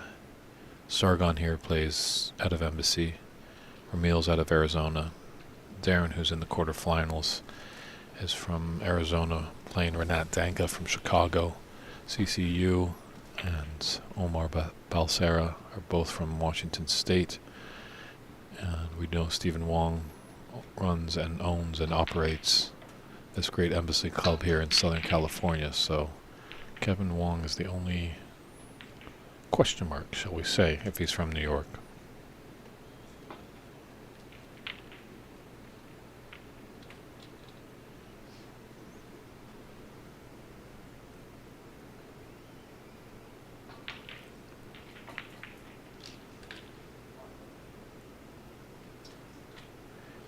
[SPEAKER 1] Sargon here plays out of Embassy. Ramil's out of Arizona. Darren, who's in the quarterfinals, is from Arizona, playing Renat Danka from Chicago. CCU and Omar Balsera are both from Washington State. And we know Stephen Wong runs and owns and operates this great embassy club here in Southern California. So Kevin Wong is the only question mark, shall we say, if he's from New York.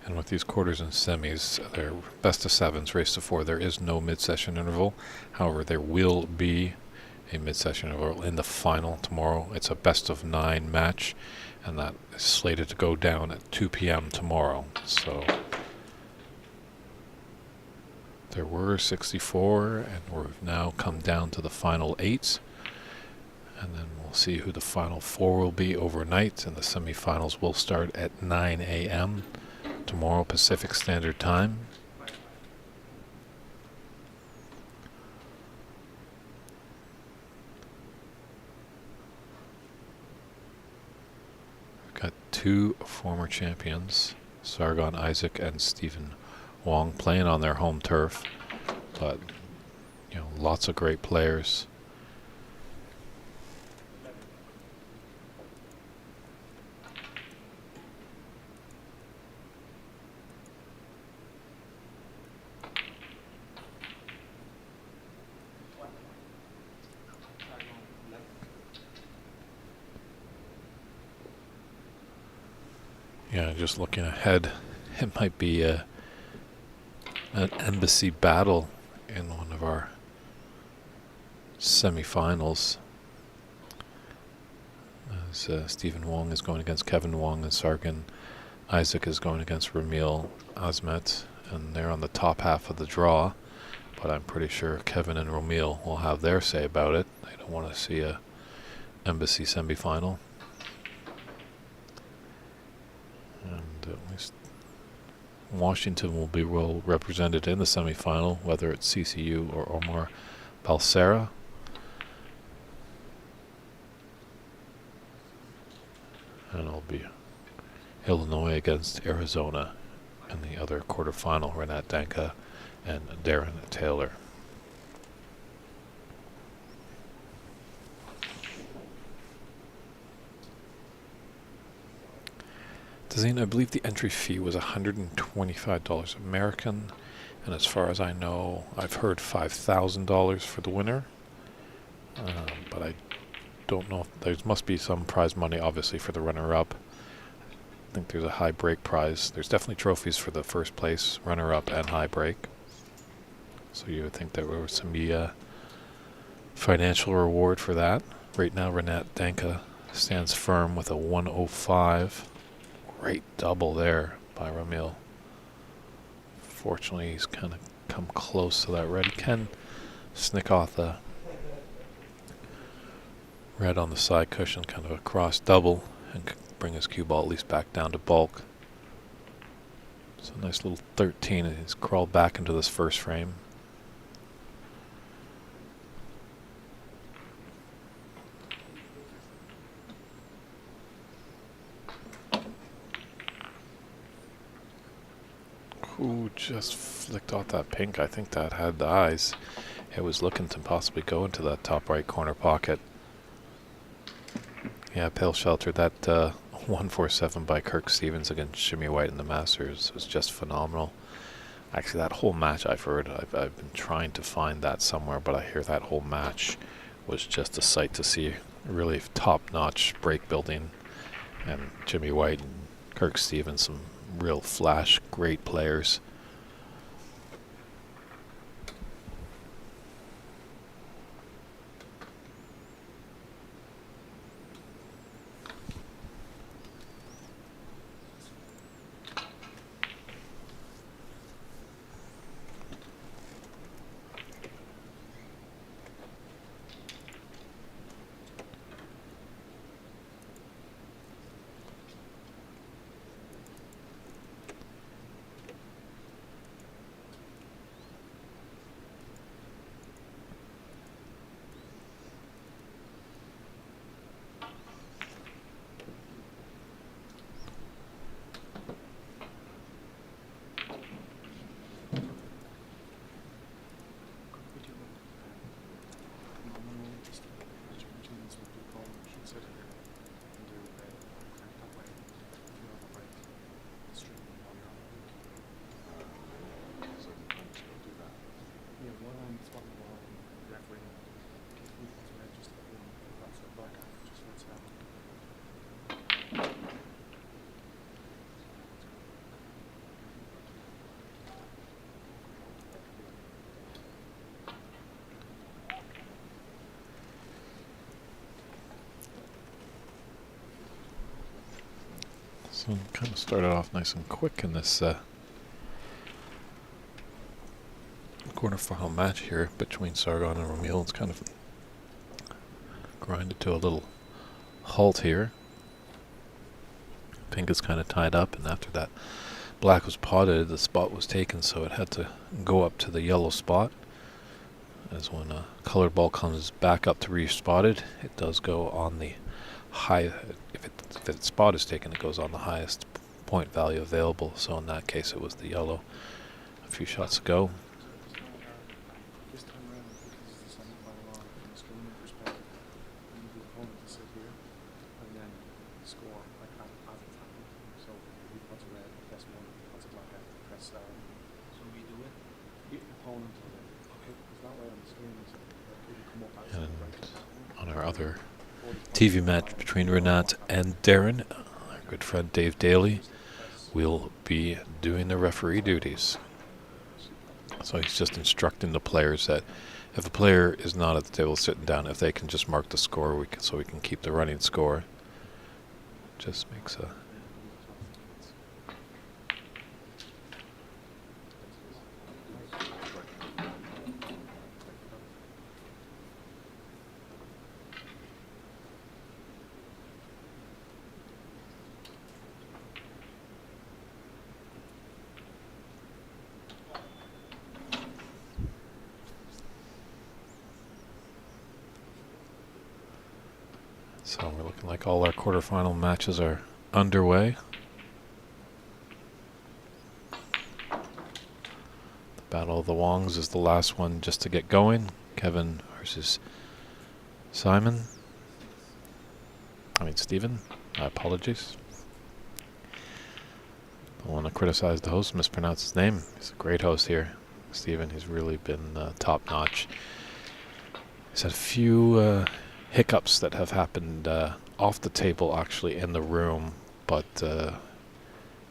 [SPEAKER 1] And with these quarters and semis, they're best of sevens, race to four. There is no mid-session interval. However, there will be a mid-session interval in the final tomorrow. It's a best of 9 match, and that is slated to go down at 2 p.m. tomorrow. So there were 64, and we've now come down to the final 8. And then we'll see who the final 4 will be overnight, and the semifinals will start at 9 a.m. tomorrow Pacific Standard Time. We've got 2 former champions, Sargon Isaac and Stephen Wong, playing on their home turf, but lots of great players. Yeah, just looking ahead, it might be an embassy battle in one of our semifinals. As Stephen Wong is going against Kevin Wong, and Sargon Isaac is going against Ramil Azmet, and they're on the top half of the draw. But I'm pretty sure Kevin and Ramil will have their say about it. They don't want to see a embassy semifinal. And at least Washington will be well represented in the semifinal, whether it's CCU or Omar Balsera. And it'll be Illinois against Arizona in the other quarterfinal, Renat Danka and Darren Taylor. Tazine, I believe the entry fee was $125 American, and as far as I know, I've heard $5,000 for the winner, but I don't know if there must be some prize money, obviously, for the runner-up. I think there's a high break prize. There's definitely trophies for the first place, runner-up, and high break. So you would think there would be a financial reward for that. Right now, Renat Danka stands firm with a 105. Great double there by Ramil. Fortunately, he's kind of come close to that red. He can snick off the red on the side cushion, kind of a cross double, and bring his cue ball at least back down to bulk. So a nice little 13, and he's crawled back into this first frame. Ooh, just flicked off that pink. I think that had the eyes. It was looking to possibly go into that top right corner pocket. Yeah, pale shelter. That 147 by Kirk Stevens against Jimmy White in the Masters was just phenomenal. Actually, that whole match I've been trying to find that somewhere, but I hear that whole match was just a sight to see. Really top-notch break building, and Jimmy White and Kirk Stevens, some real flash, great players. So kind of started off nice and quick in this quarterfinal match here between Sargon and Ramil. It's kind of grinded to a little halt here. Pink is kind of tied up, and after that black was potted, the spot was taken, so it had to go up to the yellow spot. As when a colored ball comes back up to re-spotted, it does go on the high. If its spot is taken, it goes on the highest point value available. So in that case, it was the yellow. A few shots to go.
[SPEAKER 6] This time around, because it's the semi-final on from a streaming perspective, you need the opponent to sit here and then score like as it's happening. So if he puts a red, press 1, if he puts a black, press star. So we do it? The opponent will do it. Okay. Because that way on the screen, it will come up as
[SPEAKER 1] And
[SPEAKER 6] right.
[SPEAKER 1] on our other TV match between Renat and Darren, our good friend Dave Daly will be doing the referee duties. So he's just instructing the players that if a player is not at the table sitting down, if they can just mark the score, so we can keep the running score. Just makes a So we're looking like all our quarterfinal matches are underway. The Battle of the Wongs is the last one just to get going. Kevin versus Stephen. My apologies. Don't want to criticize the host, mispronounce his name. He's a great host here. Stephen, he's really been top-notch. He's had a few hiccups that have happened off the table, actually in the room, but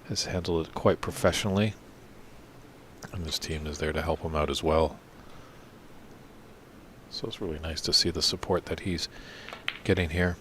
[SPEAKER 1] has handled it quite professionally, and his team is there to help him out as well. So it's really nice to see the support that he's getting here.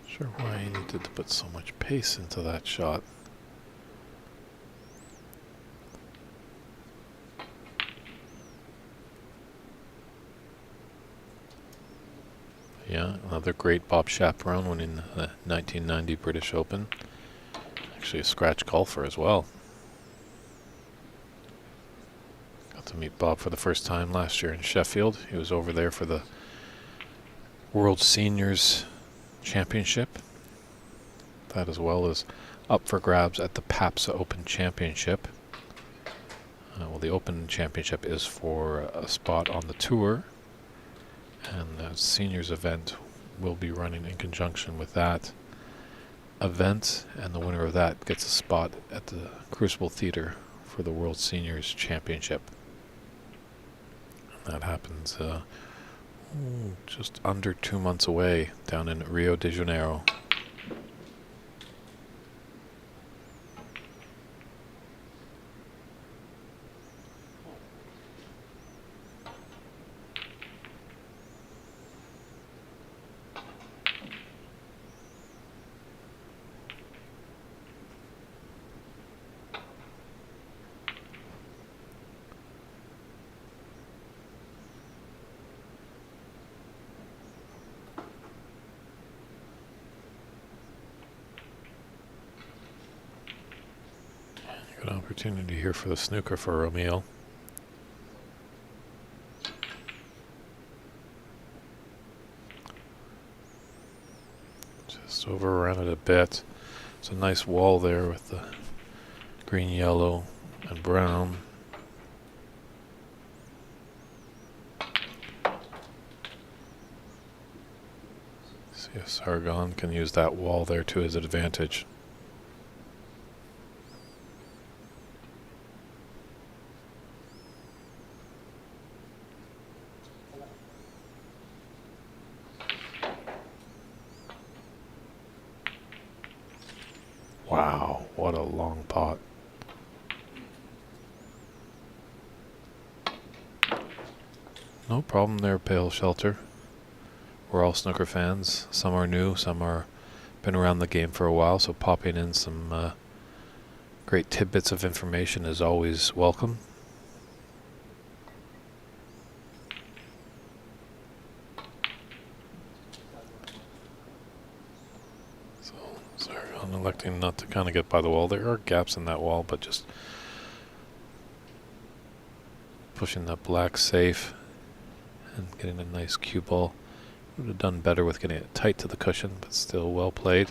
[SPEAKER 1] Sure why he needed to put so much pace into that shot. Yeah, another great Bob Chaperone winning the 1990 British Open. Actually a scratch golfer as well. to meet Bob for the first time last year in Sheffield. He was over there for the World Seniors Championship. That as well as up for grabs at the PAPSA Open Championship. Well, the Open Championship is for a spot on the tour, and the seniors event will be running in conjunction with that event, and the winner of that gets a spot at the Crucible Theater for the World Seniors Championship. And that happens just under 2 months away down in Rio de Janeiro. Good opportunity here for the snooker for Romeo. Just overrun it a bit. It's a nice wall there with the green, yellow, and brown. See if Sargon can use that wall there to his advantage. Wow, what a long pot. No problem there, Pale Shelter. We're all snooker fans. Some are new, some are been around the game for a while, so popping in some great tidbits of information is always welcome. So, sorry, I'm electing not to kind of get by the wall. There are gaps in that wall, but just pushing that black safe and getting a nice cue ball. Would have done better with getting it tight to the cushion, but still well played.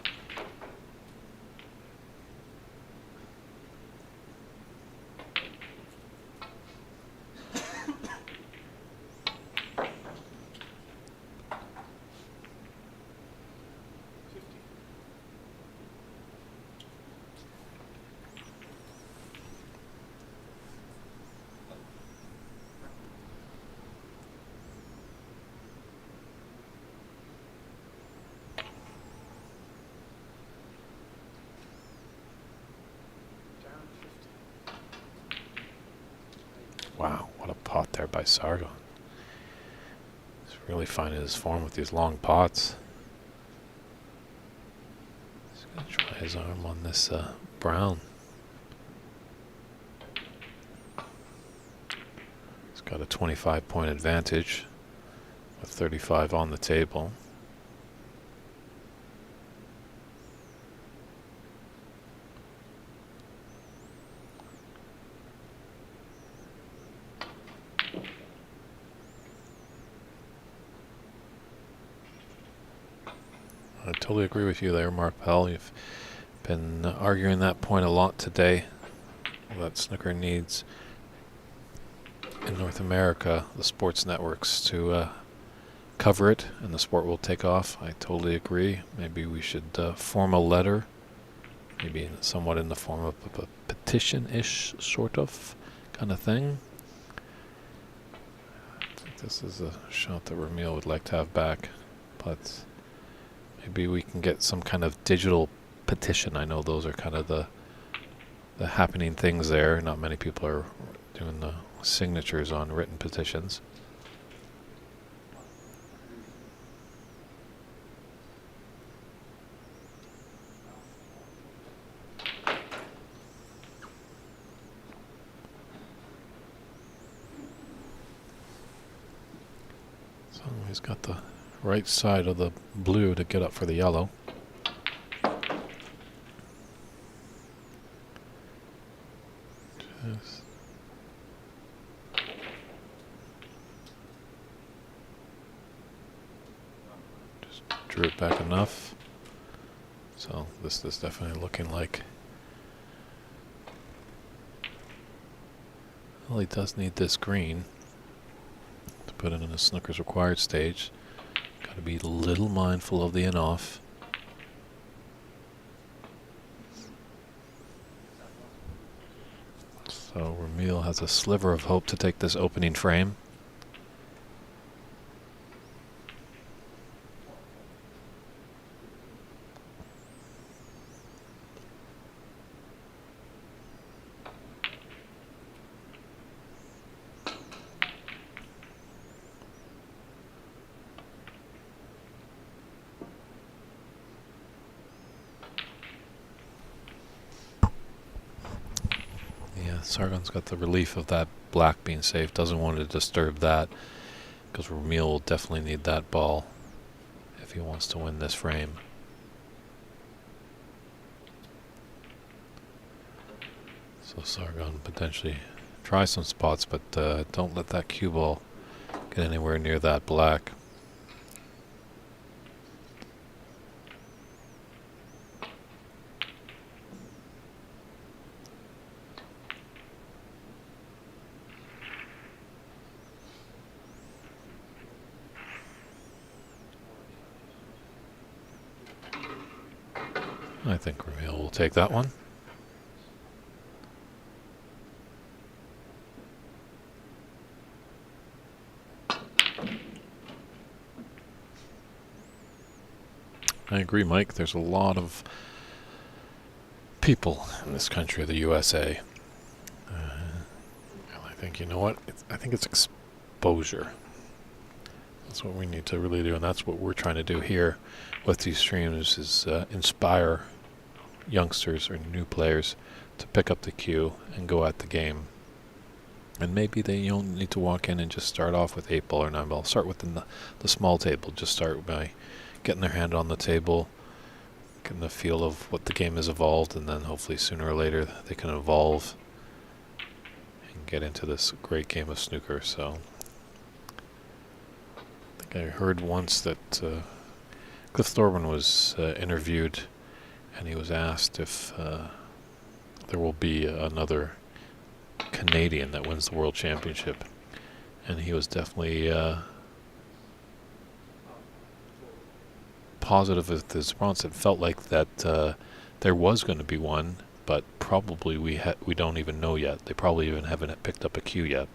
[SPEAKER 1] Wow, what a pot there by Sargon. He's really finding his form with these long pots. He's going to try his arm on this brown. He's got a 25-point advantage with 35 on the table. I totally agree with you there, Mark Pell. You've been arguing that point a lot today, that snooker needs, in North America, the sports networks to cover it, and the sport will take off. I totally agree. Maybe we should form a letter, maybe somewhat in the form of a petition-ish sort of kind of thing. I think this is a shot that Ramil would like to have back, but maybe we can get some kind of digital petition. I know those are kind of the happening things there. Not many people are doing the signatures on written petitions. So he's got the right side of the blue to get up for the yellow. Just drew it back enough. So this is definitely looking like... Well, he does need this green to put it in the snooker's required stage. Got to be a little mindful of the in-off. So Ramil has a sliver of hope to take this opening frame. Sargon's got the relief of that black being safe, doesn't want to disturb that, because Ramil will definitely need that ball if he wants to win this frame. So Sargon potentially try some spots, but don't let that cue ball get anywhere near that black. I think Ramil will take that one. I agree, Mike. There's a lot of people in this country, the USA. And I think, you know what? I think it's exposure. That's what we need to really do, and that's what we're trying to do here with these streams, is inspire youngsters or new players to pick up the cue and go at the game. And maybe they don't need to walk in and just start off with 8 ball or 9 ball. Start with the small table. Just start by getting their hand on the table, getting the feel of what the game has evolved, and then hopefully sooner or later they can evolve and get into this great game of snooker. So I think I heard once that Cliff Thorburn was interviewed, and he was asked if there will be another Canadian that wins the World Championship. And he was definitely positive with his response. It felt like that there was going to be one, but probably we don't even know yet. They probably even haven't picked up a cue yet.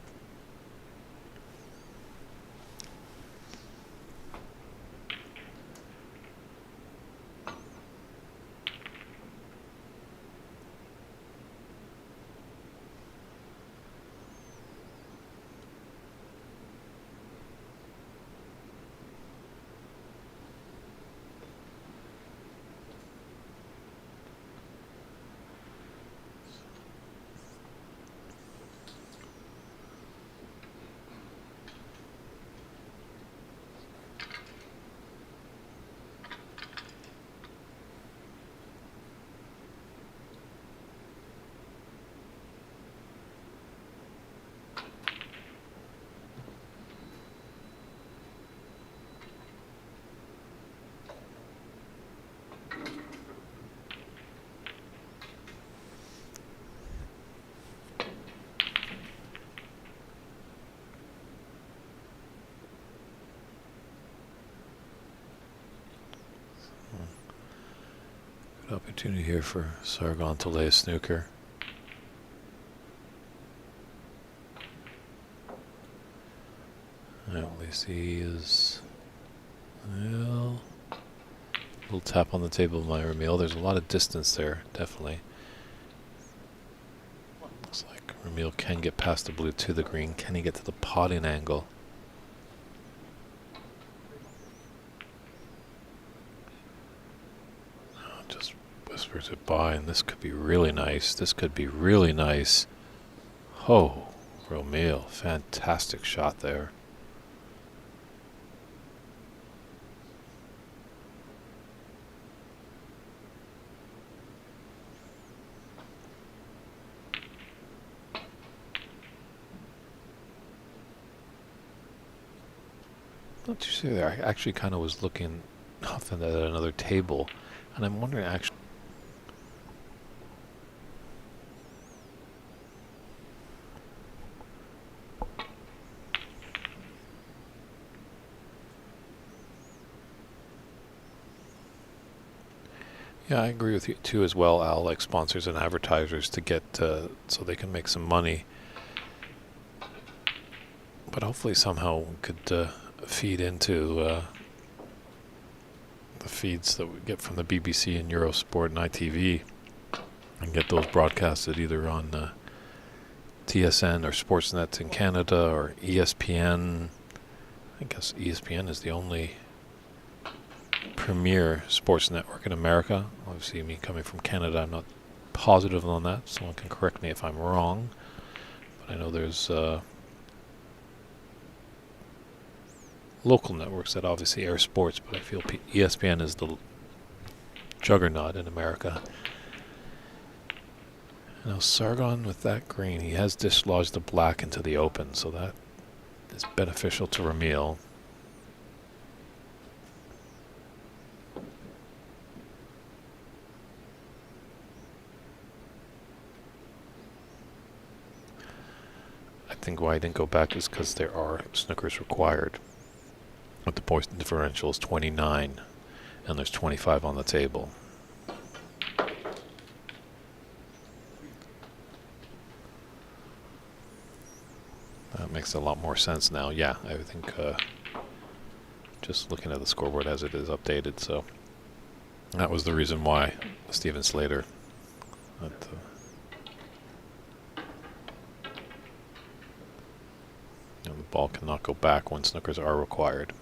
[SPEAKER 1] Good opportunity here for Sargon to lay a snooker. At least he is, well, a little tap on the table of my Ramil. There's a lot of distance there, definitely. Looks like Ramil can get past the blue to the green. Can he get to the potting angle? Oh, just whispers it by, and this could be really nice. This could be really nice. Oh, Ramil, fantastic shot there. Not too sure there. I actually kind of was looking, not off and at another table. And I'm wondering actually. Yeah, I agree with you too as well, Al, like sponsors and advertisers to get so they can make some money. But hopefully somehow we could feed into the feeds that we get from the BBC and Eurosport and ITV and get those broadcasted either on TSN or Sportsnet in Canada or ESPN. I guess ESPN is the only premier sports network in America. Obviously, me coming from Canada, I'm not positive on that. Someone can correct me if I'm wrong. But I know there's local networks that obviously air sports, but I feel ESPN is the juggernaut in America. Now Sargon with that green, he has dislodged the black into the open, so that is beneficial to Ramil. I think why I didn't go back is because there are snookers required. But the point differential is 29, and there's 25 on the table. That makes a lot more sense now. Yeah, I think just looking at the scoreboard as it is updated, so that was the reason why Steven Slater. The ball cannot go back when snookers are required.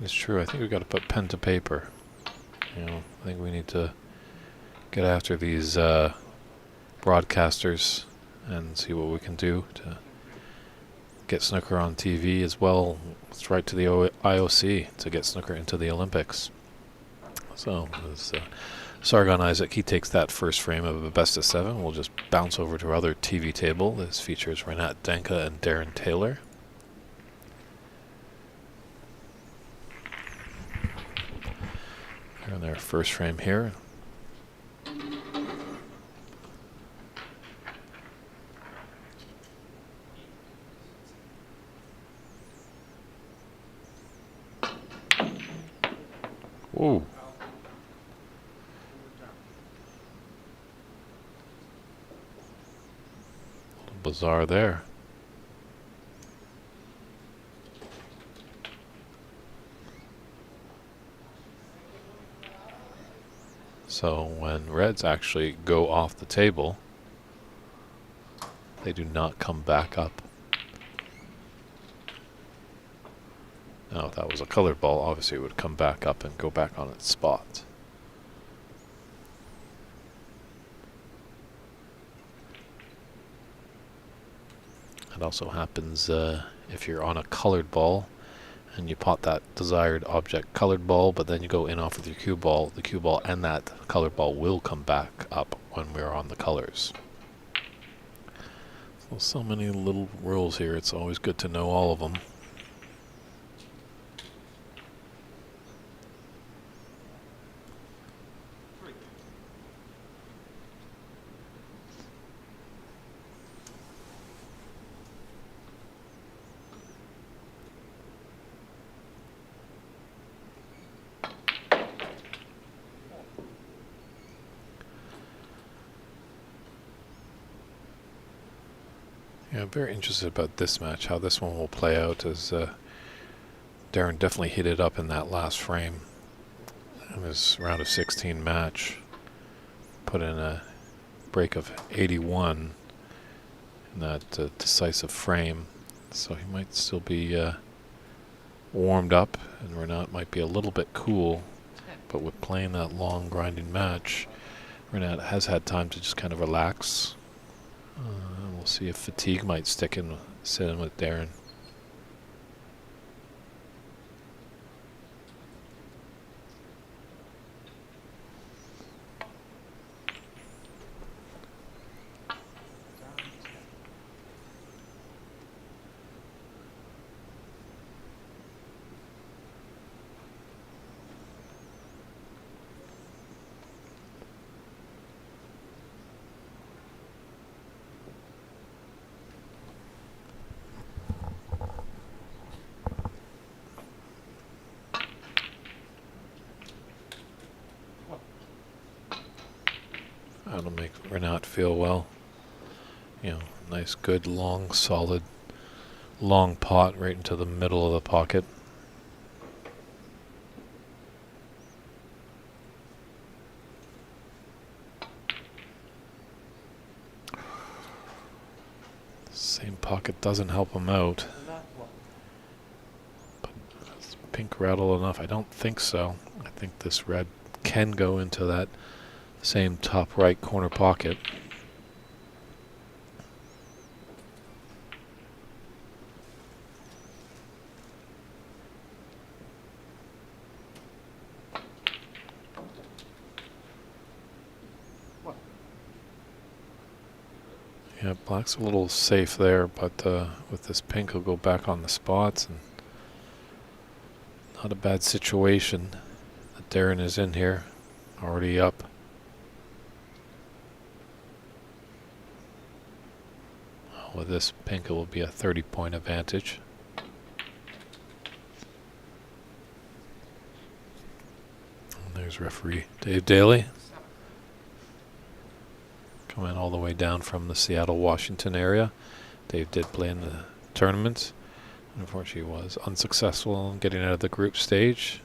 [SPEAKER 1] It's true. I think we've got to put pen to paper. I think we need to get after these broadcasters and see what we can do to get snooker on TV as well. Let's write to the IOC to get snooker into the Olympics. So, as Sargon Isaac, he takes that first frame of a best of 7. We'll just bounce over to our other TV table. This features Renat Denka and Darren Taylor. They're in their first frame here. Whoa. Bizarre there. So when reds actually go off the table, they do not come back up. Now, if that was a colored ball, obviously it would come back up and go back on its spot. It also happens if you're on a colored ball and you pot that desired object colored ball, but then you go in off with your cue ball, the cue ball and that colored ball will come back up when we're on the colors. So many little rules here, it's always good to know all of them. Yeah, I'm very interested about this match, how this one will play out, as Darren definitely hit it up in that last frame in his round of 16 match. Put in a break of 81 in that decisive frame, so he might still be warmed up, and Renat might be a little bit cool, but with playing that long grinding match, Renat has had time to just kind of relax. We'll see if fatigue might sit in with Darren. That'll make Renat feel well. You know, nice, good, long, solid, long pot right into the middle of the pocket. Same pocket doesn't help him out. But does pink rattle enough? I don't think so. I think this red can go into that same top right corner pocket. Yeah, black's a little safe there, but with this pink, he'll go back on the spots, and not a bad situation that Darren is in here, already up. With this pink, it will be a 30-point advantage. And there's referee Dave Daly. Coming all the way down from the Seattle, Washington area. Dave did play in the tournament. Unfortunately, he was unsuccessful in getting out of the group stage.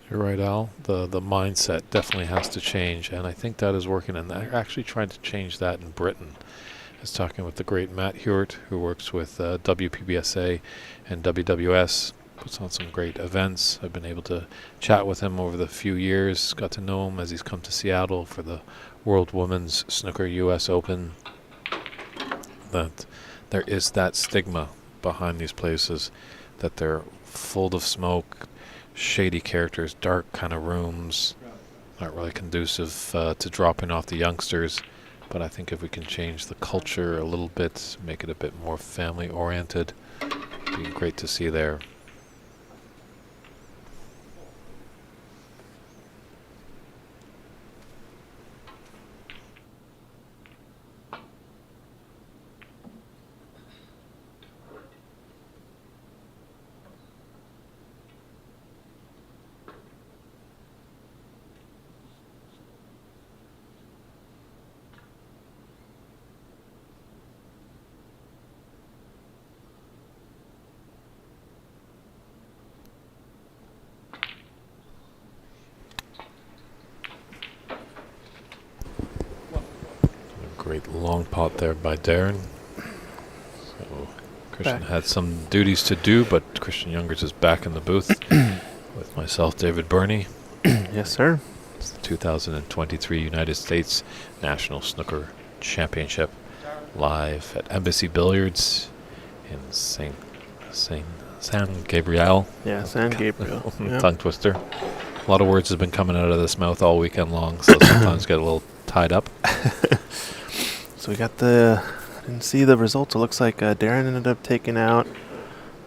[SPEAKER 1] You're right, Al. The mindset definitely has to change, and I think that is working, and they're actually trying to change that in Britain. I was talking with the great Matt Hewitt, who works with WPBSA and WWS, puts on some great events. I've been able to chat with him over the few years, got to know him as he's come to Seattle for the World Women's Snooker US Open. That there is that stigma behind these places, that they're full of smoke, shady characters, dark kind of rooms, not really conducive to dropping off the youngsters. But I think if we can change the culture a little bit, make it a bit more family oriented, it'd be great to see there. Great long pot there by Darren. So Christian had some duties to do, but Christian Youngers is back in the booth with myself, David Burney.
[SPEAKER 2] Yes, sir.
[SPEAKER 1] It's the 2023 United States National Snooker Championship, live at Embassy Billiards in San Gabriel.
[SPEAKER 2] Yeah, San Gabriel. Yep.
[SPEAKER 1] Tongue twister. A lot of words have been coming out of this mouth all weekend long, so sometimes get a little tied up.
[SPEAKER 2] So we got I didn't see the results. It looks like Darren ended up taking out,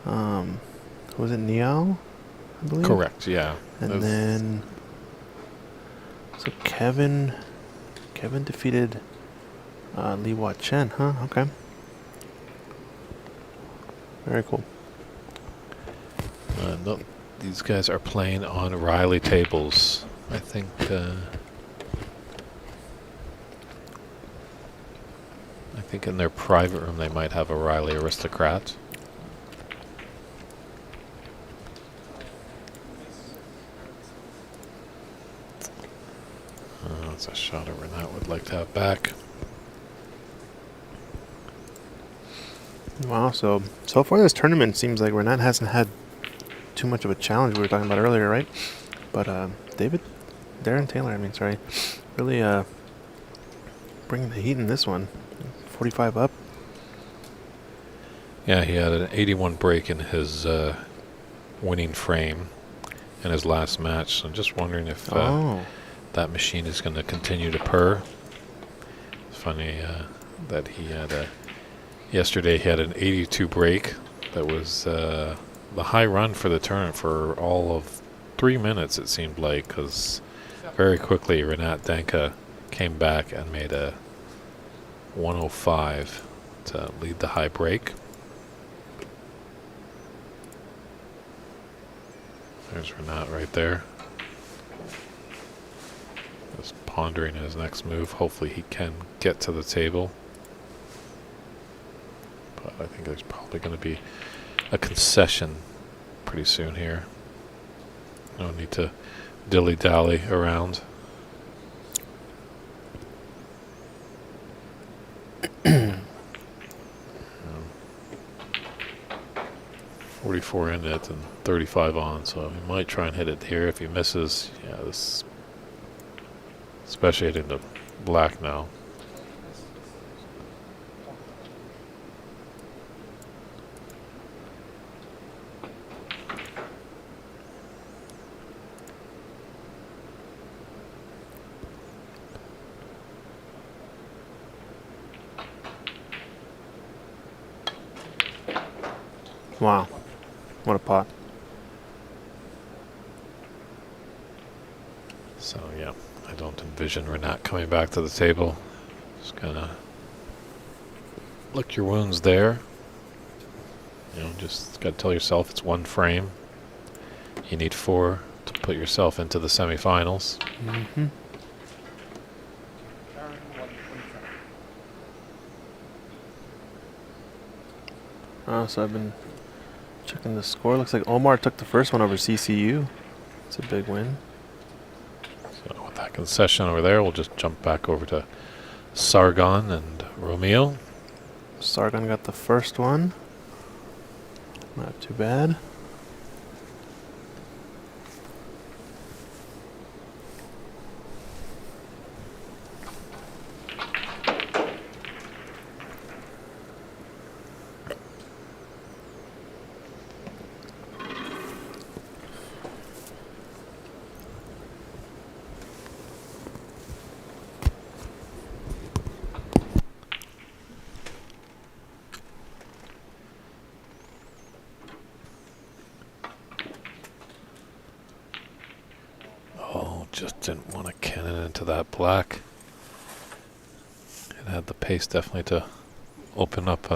[SPEAKER 2] was it Niall, I believe?
[SPEAKER 1] Correct, yeah.
[SPEAKER 2] And then, so Kevin defeated Li Wat Chen, huh? Okay. Very cool.
[SPEAKER 1] No, these guys are playing on Riley tables. I think in their private room they might have a Riley Aristocrat. That's a shot over that would like to have back.
[SPEAKER 2] Wow, so far this tournament seems like Renat hasn't had too much of a challenge we were talking about earlier, right? But Darren Taylor, really bringing the heat in this one. 45 up.
[SPEAKER 1] Yeah, he had an 81 break in his winning frame in his last match. So I'm just wondering if that machine is going to continue to purr. It's funny that he had yesterday he had an 82 break. That was the high run for the tournament for all of 3 minutes, it seemed like, because very quickly Renat Danka came back and made a 105 to lead the high break. There's Renat right there. Just pondering his next move. Hopefully he can get to the table. But I think there's probably going to be a concession pretty soon here. No need to dilly-dally around. 44 in it and 35 on, so he might try and hit it here. If he misses, yeah, this, especially hitting the black now.
[SPEAKER 2] Wow. What a pot.
[SPEAKER 1] So yeah, I don't envision Renat coming back to the table. Just gonna lick your wounds there. You know, just gotta tell yourself it's one frame. You need 4 to put yourself into the semifinals.
[SPEAKER 2] Mm-hmm. So I've been checking the score. Looks like Omar took the first one over CCU. It's a big win.
[SPEAKER 1] So with that concession over there, we'll just jump back over to Sargon and Romeo.
[SPEAKER 2] Sargon got the first one. Not too bad.
[SPEAKER 1] Just didn't want to cannon into that black. It had the pace definitely to open up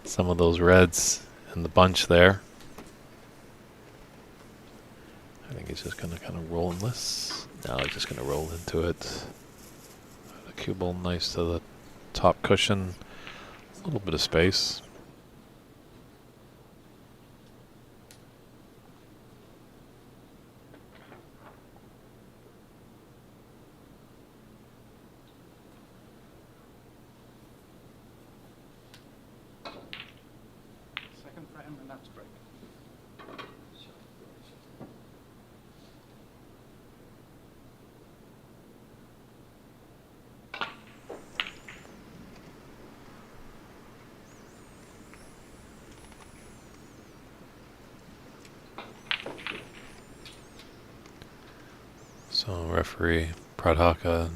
[SPEAKER 1] some of those reds in the bunch there. I think he's just going to kind of roll in this. Now he's just going to roll into it. The cue ball nice to the top cushion. A little bit of space.
[SPEAKER 5] Second frame and that's break.
[SPEAKER 1] So referee Pradhaka,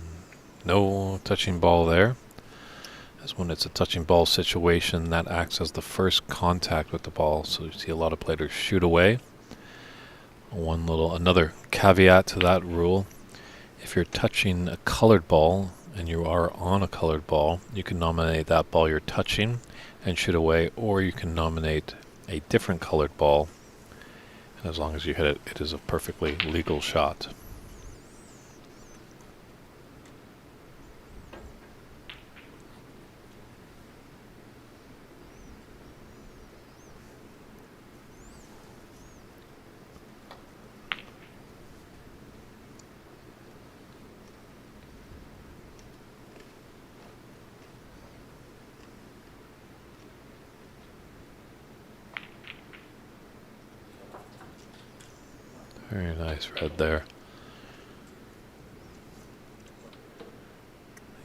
[SPEAKER 1] no touching ball there. As when it's a touching ball situation, that acts as the first contact with the ball. So you see a lot of players shoot away. Another caveat to that rule: if you're touching a colored ball and you are on a colored ball, you can nominate that ball you're touching and shoot away, or you can nominate a different colored ball. And as long as you hit it, it is a perfectly legal shot. Very nice red there.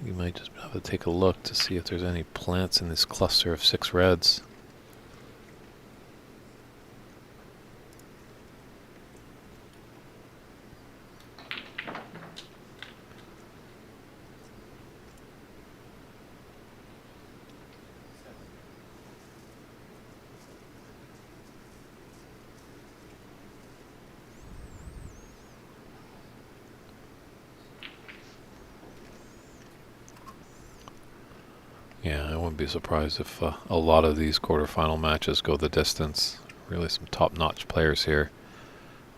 [SPEAKER 1] You might just have to take a look to see if there's any plants in this cluster of 6 reds. wouldn't be surprised if a lot of these quarterfinal matches go the distance. Really some top-notch players here.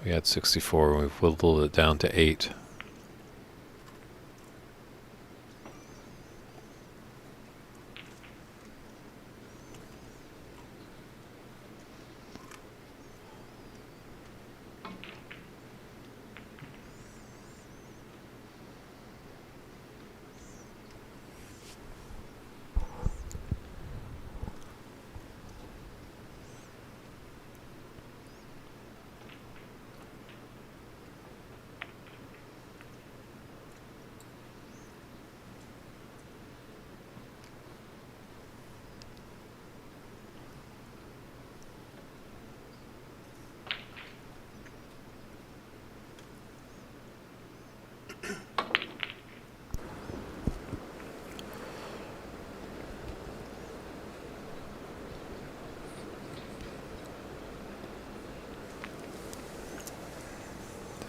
[SPEAKER 1] We had 64, and we've whittled it down to 8.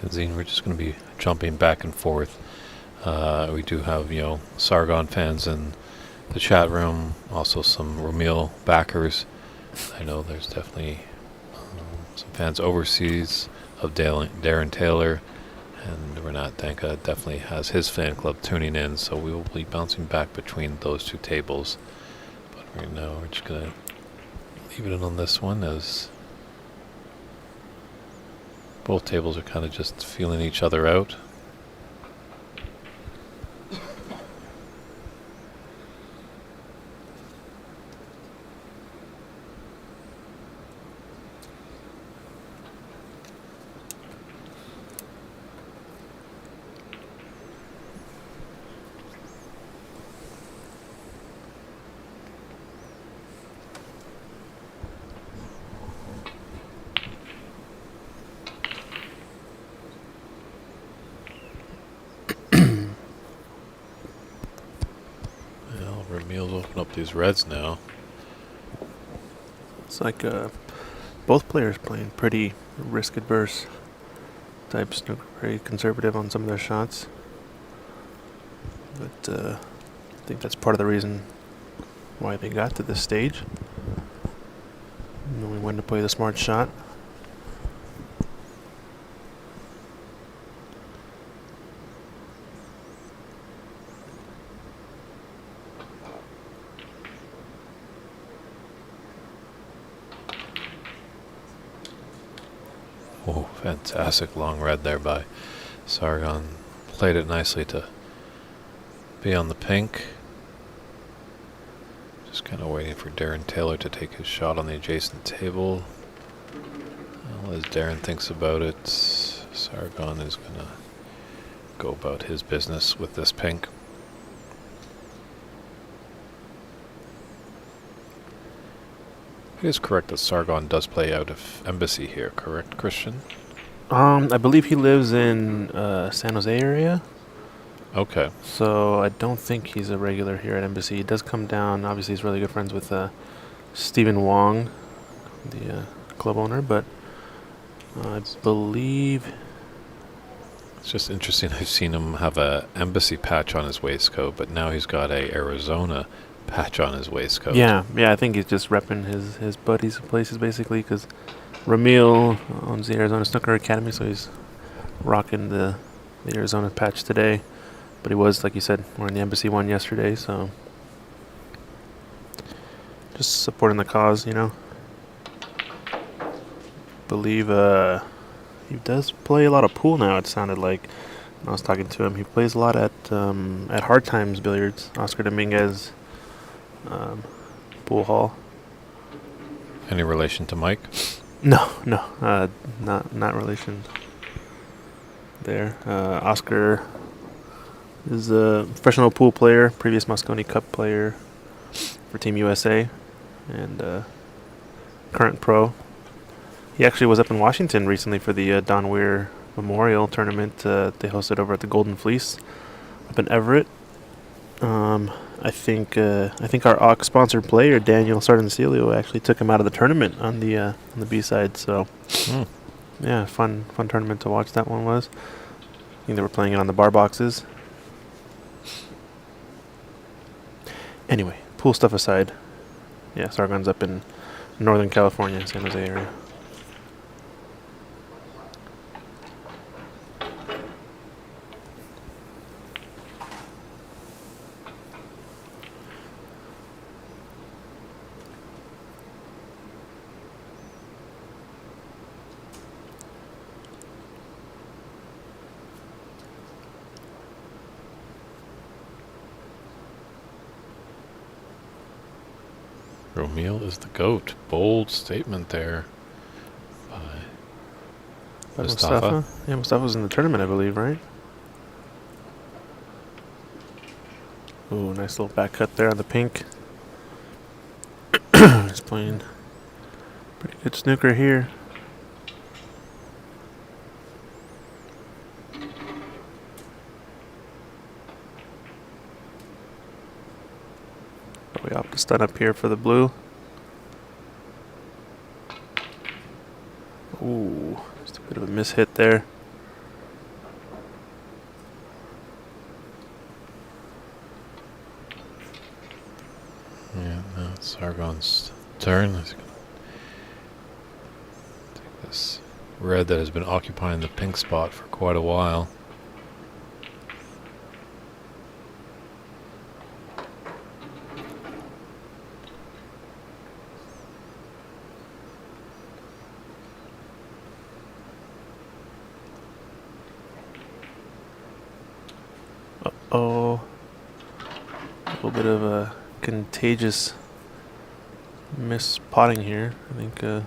[SPEAKER 1] Zine, we're just going to be jumping back and forth. We do have, Sargon fans in the chat room, also some Ramil backers. I know there's definitely some fans overseas of Darren Taylor, and Renat Danka definitely has his fan club tuning in, so we will be bouncing back between those two tables. But right now we're just going to leave it in on this one, as both tables are kind of just feeling each other out. Ramil's open up these reds now.
[SPEAKER 2] It's like both players playing pretty risk-adverse type snooker, very conservative on some of their shots. But I think that's part of the reason why they got to this stage. Knowing when to play the smart shot.
[SPEAKER 1] Oh, fantastic long red there by Sargon. Played it nicely to be on the pink. Just kind of waiting for Darren Taylor to take his shot on the adjacent table. Well, as Darren thinks about it, Sargon is going to go about his business with this pink. It is correct that Sargon does play out of Embassy here, correct, Christian?
[SPEAKER 2] I believe he lives in San Jose area.
[SPEAKER 1] Okay.
[SPEAKER 2] So I don't think he's a regular here at Embassy. He does come down. Obviously, he's really good friends with Stephen Wong, the club owner. But I believe
[SPEAKER 1] It's just interesting. I've seen him have a Embassy patch on his waistcoat, but now he's got a Arizona patch on his waistcoat.
[SPEAKER 2] Yeah, I think he's just repping his buddies' places basically, because Ramil owns the Arizona Snooker Academy, so he's rocking the Arizona patch today. But he was, like you said, wearing the Embassy one yesterday, so just supporting the cause, Believe he does play a lot of pool now. It sounded like when I was talking to him. He plays a lot at Hard Times Billiards, Oscar Dominguez pool hall.
[SPEAKER 1] Any relation to Mike?
[SPEAKER 2] No, not relation there. Oscar is a professional pool player, previous Moscone Cup player for Team USA, and current pro. He actually was up in Washington recently for the Don Weir Memorial Tournament. They hosted over at the Golden Fleece up in Everett. I think our Ox sponsored player Daniel Sardancilio actually took him out of the tournament on the B side. So yeah, fun tournament to watch. That one was. I think they were playing it on the bar boxes. Anyway, pool stuff aside, yeah, Sargon's up in Northern California, San Jose area.
[SPEAKER 1] Romeo is the GOAT. Bold statement there by Mustafa.
[SPEAKER 2] Yeah, Mustafa was in the tournament, I believe, right? Ooh, nice little back cut there on the pink. He's playing pretty good snooker here. We opt to stun up here for the blue. Ooh, just a bit of a mishit there.
[SPEAKER 1] Yeah, now it's Sargon's turn. He's gonna take this red that has been occupying the pink spot for quite a while.
[SPEAKER 2] Uh-oh. A little bit of a contagious mispotting here. I think from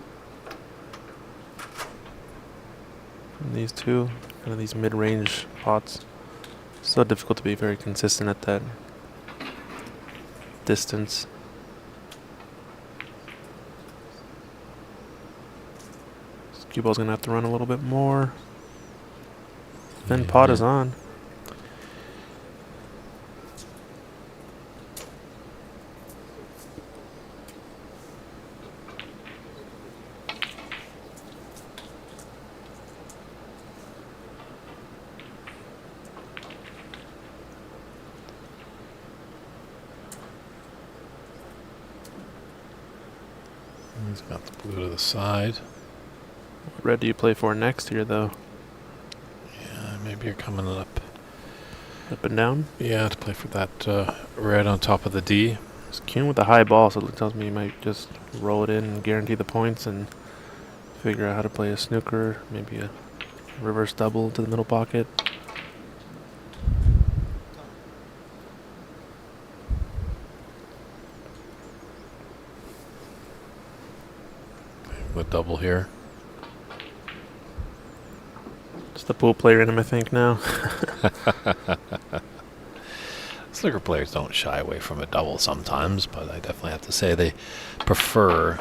[SPEAKER 2] these two, kind of these mid-range pots. So difficult to be very consistent at that distance. This cue ball's gonna have to run a little bit more. Thin pot is on.
[SPEAKER 1] He's got the blue to the side.
[SPEAKER 2] What red do you play for next here, though?
[SPEAKER 1] Yeah, maybe you're coming up.
[SPEAKER 2] Up and down?
[SPEAKER 1] Yeah, to play for that red on top of the D.
[SPEAKER 2] It's queuing with a high ball, so it tells me you might just roll it in and guarantee the points and figure out how to play a snooker, maybe a reverse double to the middle pocket.
[SPEAKER 1] The double here.
[SPEAKER 2] It's the pool player in him, I think, now.
[SPEAKER 1] Snooker players don't shy away from a double sometimes, but I definitely have to say they prefer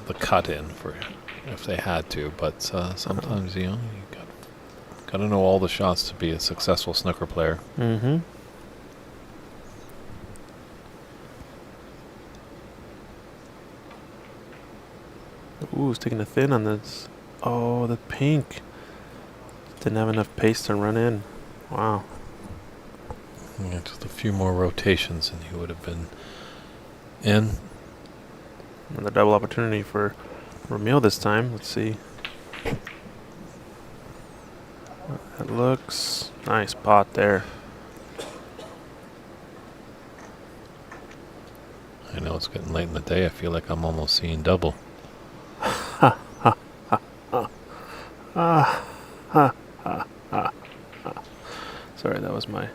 [SPEAKER 1] the cut in for if they had to. But sometimes you got to know all the shots to be a successful snooker player.
[SPEAKER 2] Mm-hmm. Ooh, he's taking a thin on this. Oh, the pink. Didn't have enough pace to run in. Wow.
[SPEAKER 1] Yeah, just a few more rotations and he would have been in.
[SPEAKER 2] Another double opportunity for Ramil this time. Let's see. That looks nice pot there.
[SPEAKER 1] I know it's getting late in the day. I feel like I'm almost seeing double.
[SPEAKER 2] Sorry, that was my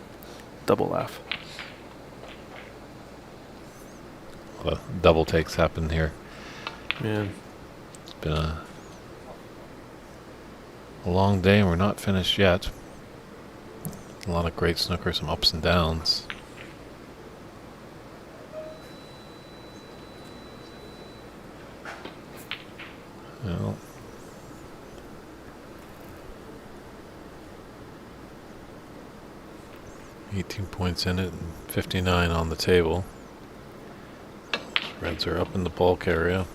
[SPEAKER 2] double laugh.
[SPEAKER 1] Well, double takes happen here.
[SPEAKER 2] Man.
[SPEAKER 1] It's been a long day and we're not finished yet. A lot of great snooker, some ups and downs. Well, $18 points in it and 59 on the table. Reds are up in the bulk area.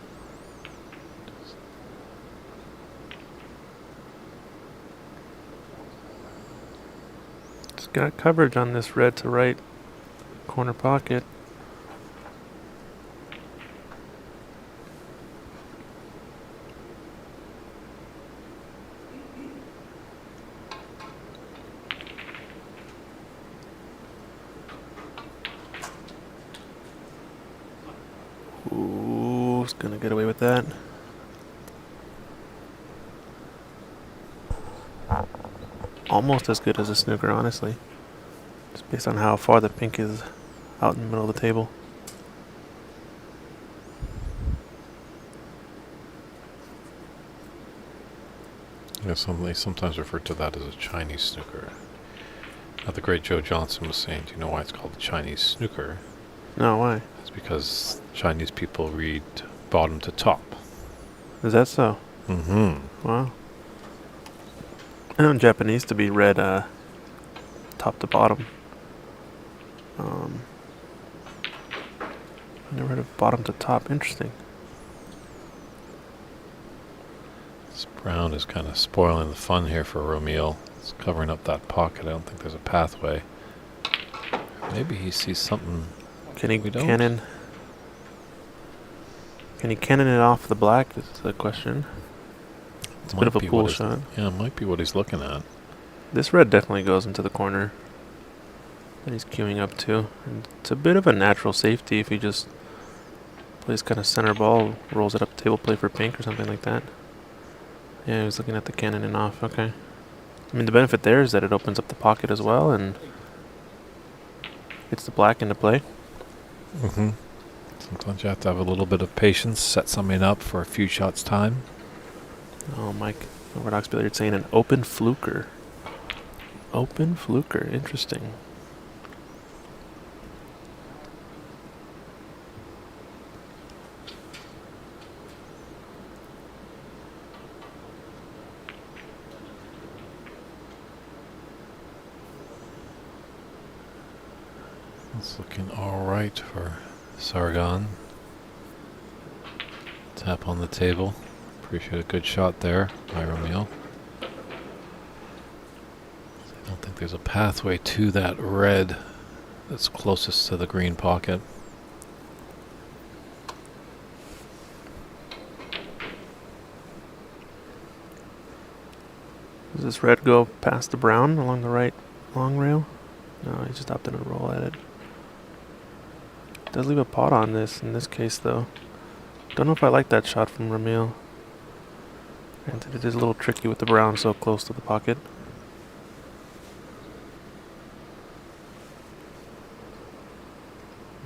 [SPEAKER 2] It's got coverage on this red to right corner pocket. gonna get away with that. Almost as good as a snooker, honestly. Just based on how far the pink is out in the middle of the table.
[SPEAKER 1] Yeah, they sometimes refer to that as a Chinese snooker. The great Joe Johnson was saying, do you know why it's called the Chinese snooker?
[SPEAKER 2] No, why?
[SPEAKER 1] It's because Chinese people read bottom to top.
[SPEAKER 2] Is that so?
[SPEAKER 1] Mm-hmm.
[SPEAKER 2] Wow. I know in Japanese to be read top to bottom. I never heard of bottom to top. Interesting.
[SPEAKER 1] This brown is kind of spoiling the fun here for Romeo. It's covering up that pocket. I don't think there's a pathway. Maybe he sees something.
[SPEAKER 2] Can he
[SPEAKER 1] we don't.
[SPEAKER 2] cannon? Can he cannon it off the black? Is the question. It's a bit of a pool shot.
[SPEAKER 1] Yeah, it might be what he's looking at.
[SPEAKER 2] This red definitely goes into the corner that he's queuing up to. And it's a bit of a natural safety if he just plays kind of center ball, rolls it up table play for pink or something like that. Yeah, he was looking at the cannon and off. Okay. I mean, the benefit there is that it opens up the pocket as well and gets the black into play.
[SPEAKER 1] Mm-hmm. Sometimes you have to have a little bit of patience, set something up for a few shots time.
[SPEAKER 2] Oh, Mike, Overdox Billiards saying an open fluker. Open fluker, interesting.
[SPEAKER 1] It's looking all right for Sargon. Tap on the table. Appreciate a good shot there by Romeo. I don't think there's a pathway to that red that's closest to the green pocket.
[SPEAKER 2] Does this red go past the brown along the right long rail? No, he just opted to roll at it. Does leave a pot on this in this case though. Don't know if I like that shot from Ramil. And it is a little tricky with the brown so close to the pocket.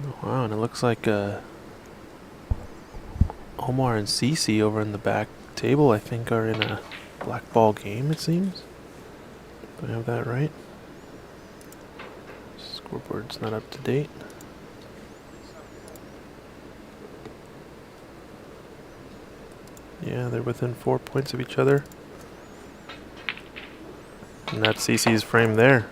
[SPEAKER 2] Oh, wow, and it looks like Omar and Cece over in the back table I think are in a black ball game, it seems. Do I have that right? Scoreboard's not up to date. Yeah, they're within 4 points of each other. And that's CC's frame there.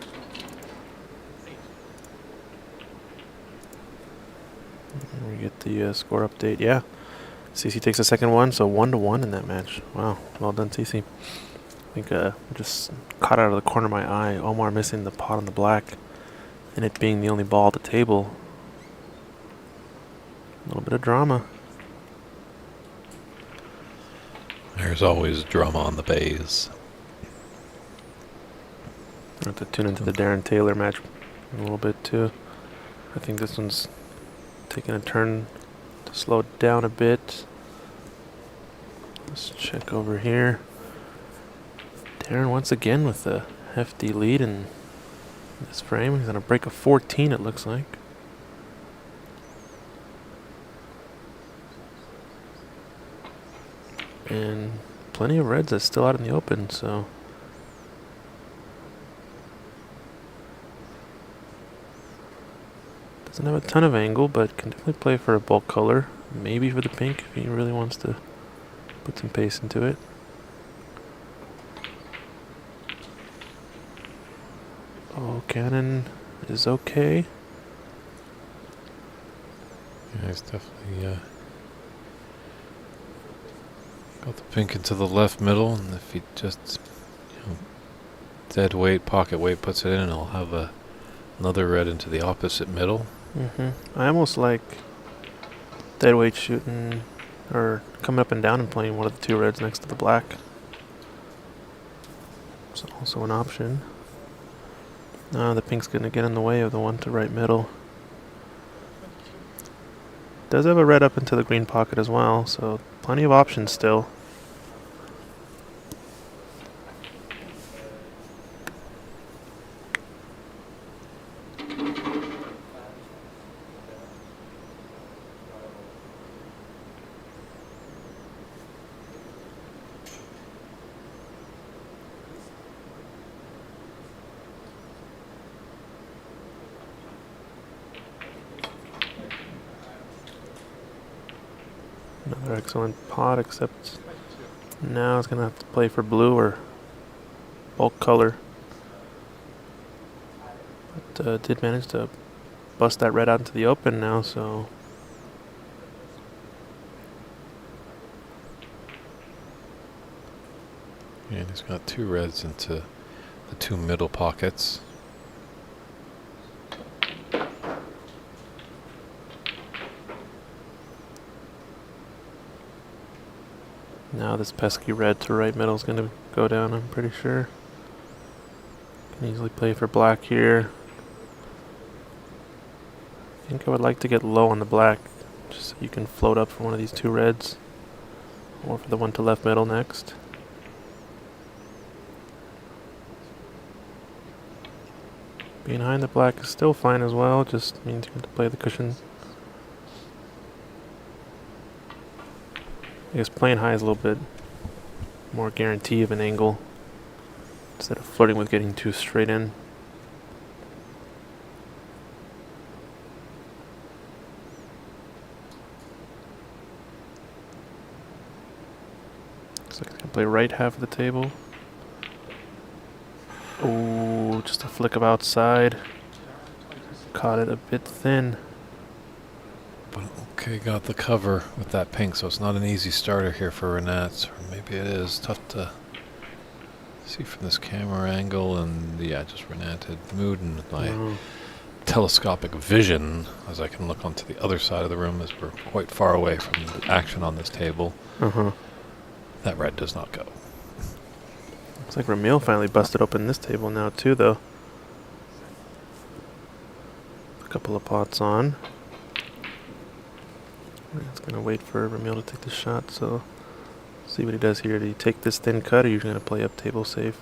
[SPEAKER 2] And we get the score update. Yeah, CC takes the second one, so 1-1 in that match. Wow, well done, CC. I think just caught out of the corner of my eye. Omar missing the pot on the black, and it being the only ball at the table. A little bit of drama.
[SPEAKER 1] There's always drama on the bays.
[SPEAKER 2] I have to tune into the Darren Taylor match a little bit too. I think this one's taking a turn to slow down a bit. Let's check over here. Darren once again with a hefty lead in this frame. He's on a break of 14 it looks like. And plenty of reds that's still out in the open, so doesn't have a ton of angle, but can definitely play for a bulk color. Maybe for the pink if he really wants to put some pace into it. Oh, cannon is okay.
[SPEAKER 1] Yeah, he's definitely got the pink into the left middle, and if he just dead weight, pocket weight puts it in, he'll have another red into the opposite middle.
[SPEAKER 2] I almost like dead weight shooting or coming up and down and playing one of the two reds next to the black. It's also an option. The pink's going to get in the way of the one to right middle. Does have a red up into the green pocket as well, so plenty of options still. Another excellent pot, except now it's going to have to play for blue or bulk color. But did manage to bust that red out into the open now, so...
[SPEAKER 1] And he's got 2 reds into the 2 middle pockets.
[SPEAKER 2] Now this pesky red to right middle is going to go down, I'm pretty sure. Can easily play for black here. I think I would like to get low on the black, just so you can float up for one of these 2 reds. Or for the one to left middle next. Behind the black is still fine as well, just means you have to play the cushion. I guess playing high is a little bit more guarantee of an angle instead of flirting with getting too straight in. Looks like I can play right half of the table. Oh, just a flick of outside. Caught it a bit thin.
[SPEAKER 1] But okay, got the cover with that pink, so it's not an easy starter here for Renat. Or maybe it is. Tough to see from this camera angle, and yeah, just Renat had mood and my telescopic vision as I can look onto the other side of the room as we're quite far away from the action on this table. That red does not go.
[SPEAKER 2] Looks like Ramil finally busted open this table now too, though. A couple of pots on. It's gonna wait for Ramil to take the shot, so see what he does here. Do you take this thin cut, or are you gonna play up table safe?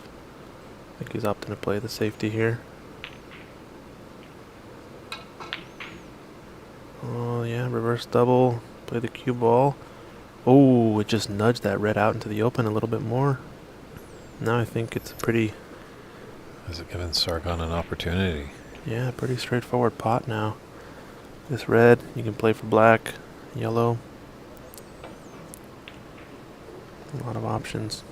[SPEAKER 2] I think he's opting to play the safety here. Oh yeah, reverse double. Play the cue ball. Oh, it just nudged that red out into the open a little bit more. Now I think it's a pretty...
[SPEAKER 1] Has it given Sargon an opportunity?
[SPEAKER 2] Yeah, pretty straightforward pot now. This red, you can play for black, yellow. A lot of options.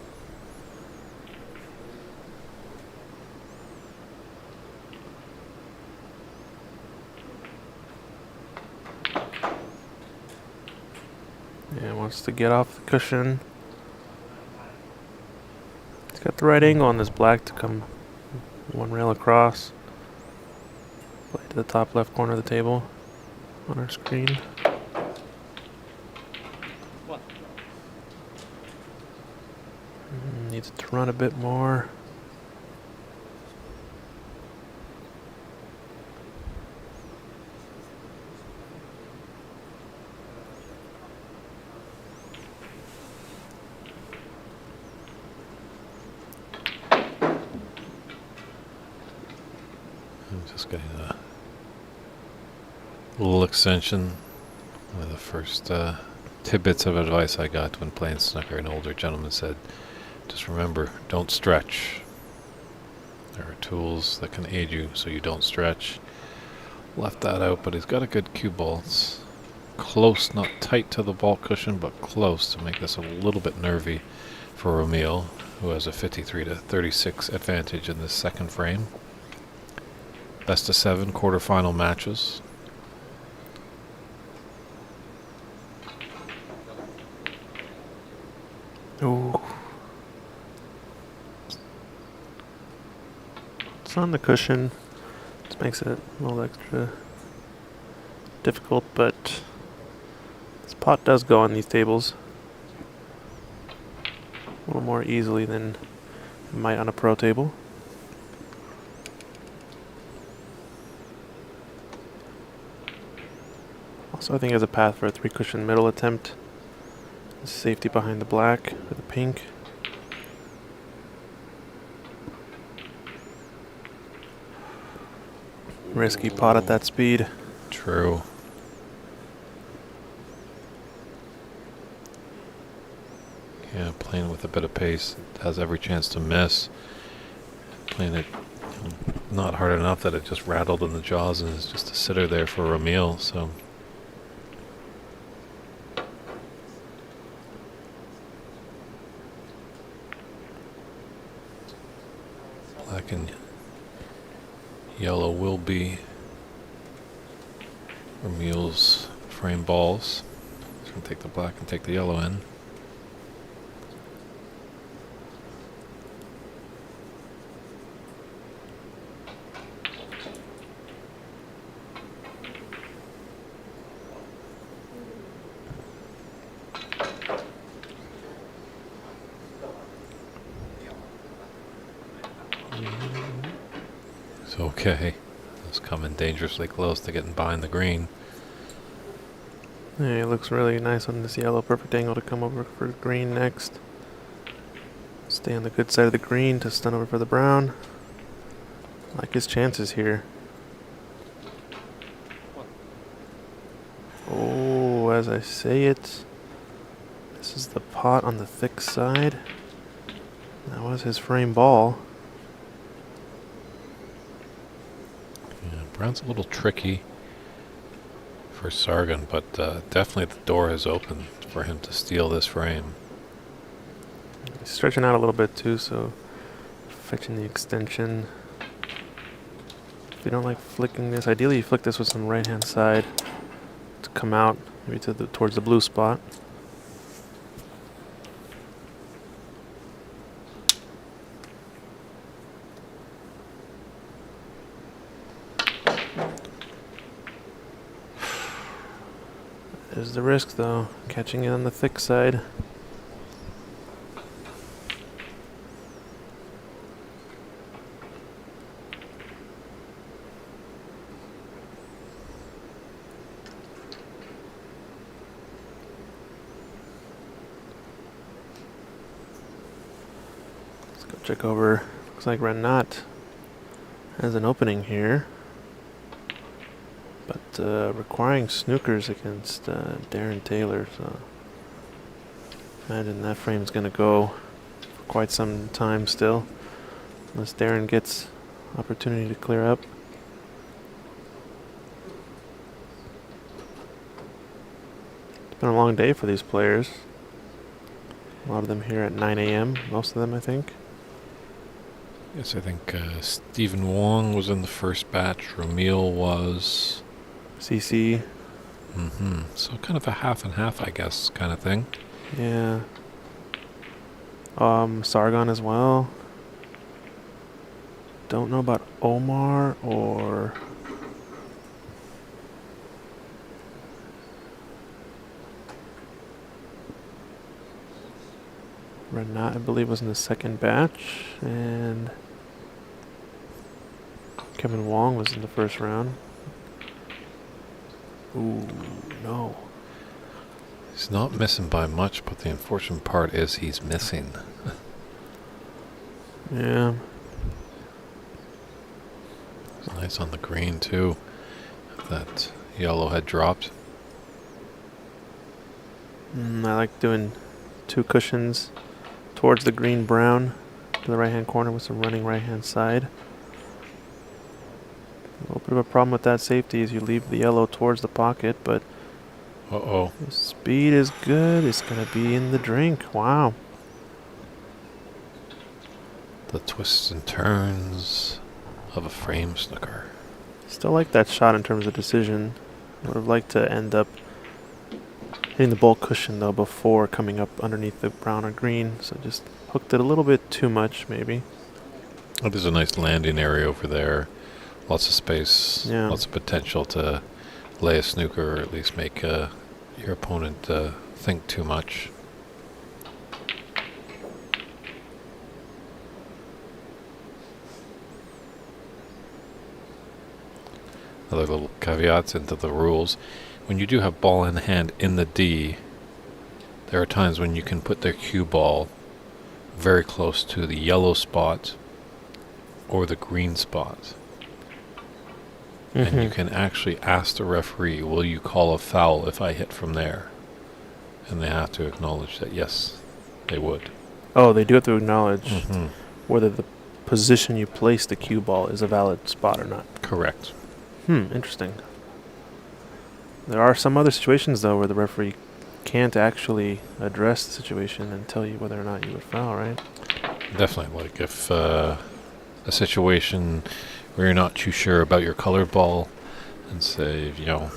[SPEAKER 2] Yeah, wants to get off the cushion. He's got the right angle on this black to come one rail across. Play to the top left corner of the table on our screen. Needs to run a bit more.
[SPEAKER 1] I'm just getting a little extension. One of the first tidbits of advice I got when playing snooker, an older gentleman said, just remember, don't stretch. There are tools that can aid you so you don't stretch. Left that out, but he's got a good cue ball. It's close, not tight to the ball cushion, but close to make this a little bit nervy for Ramil, who has a 53-36 advantage in this second frame. Best of 7 quarterfinal matches.
[SPEAKER 2] Ooh. It's on the cushion. This makes it a little extra difficult, but this pot does go on these tables a little more easily than it might on a pro table. So I think he has a path for a 3-cushion middle attempt. Safety behind the black with the pink. Risky pot at that speed.
[SPEAKER 1] True. Yeah, playing with a bit of pace. It has every chance to miss. Playing it not hard enough that it just rattled in the jaws and is just a sitter there for Ramil. So black and yellow will be Ramil's frame balls. He's going to take the black and take the yellow in. It's okay. It's coming dangerously close to getting behind the green.
[SPEAKER 2] Yeah, it looks really nice on this yellow. Perfect angle to come over for green next. Stay on the good side of the green to stun over for the brown. Like his chances here. Oh, as I say it, this is the pot on the thick side. That was his frame ball.
[SPEAKER 1] Yeah, brown's a little tricky for Sargon, but definitely the door is open for him to steal this frame.
[SPEAKER 2] He's stretching out a little bit too, so fetching the extension. If you don't like flicking this, ideally you flick this with some right hand side to come out, maybe to the towards the blue spot. There's the risk though, catching it on the thick side. Let's go check over. Looks like Renat has an opening here. But requiring snookers against Darren Taylor, so imagine that frame's going to go for quite some time still, unless Darren gets opportunity to clear up. It's been a long day for these players. A lot of them here at 9 a.m., most of them I think.
[SPEAKER 1] Yes, I think Stephen Wong was in the first batch. Ramil was...
[SPEAKER 2] CC.
[SPEAKER 1] So kind of a half and half, I guess, kind of thing.
[SPEAKER 2] Yeah. Sargon as well. Don't know about Omar or... Renat, I believe, was in the second batch. And Kevin Wong was in the first round. Ooh, no.
[SPEAKER 1] He's not missing by much, but the unfortunate part is he's missing.
[SPEAKER 2] Yeah.
[SPEAKER 1] It's nice on the green, too. If that yellow had dropped.
[SPEAKER 2] I like doing 2 cushions towards the green-brown to the right-hand corner with some running right-hand side. A little bit of a problem with that safety is you leave the yellow towards the pocket, but
[SPEAKER 1] Uh-oh.
[SPEAKER 2] the speed is good. It's going to be in the drink. Wow.
[SPEAKER 1] The twists and turns of a frame snooker.
[SPEAKER 2] Still like that shot in terms of decision. Would have liked to end up hitting the ball cushion, though, before coming up underneath the brown or green. So just hooked it a little bit too much, maybe.
[SPEAKER 1] Oh, there's a nice landing area over there. Lots of space,
[SPEAKER 2] Yeah.
[SPEAKER 1] lots of potential to lay a snooker, or at least make your opponent think too much. Other little caveats into the rules. when you do have ball in hand in the D, there are times when you can put their cue ball very close to the yellow spot or the green spot. And you can actually ask the referee, will you call a foul if I hit from there? And they have to acknowledge that, yes, they would.
[SPEAKER 2] Oh, they do have to acknowledge whether the position you place the cue ball is a valid spot or not.
[SPEAKER 1] Correct.
[SPEAKER 2] Interesting. There are some other situations, though, where the referee can't actually address the situation and tell you whether or not you would foul, right?
[SPEAKER 1] Definitely. Like if a situation where you're not too sure about your colored ball and say, you know,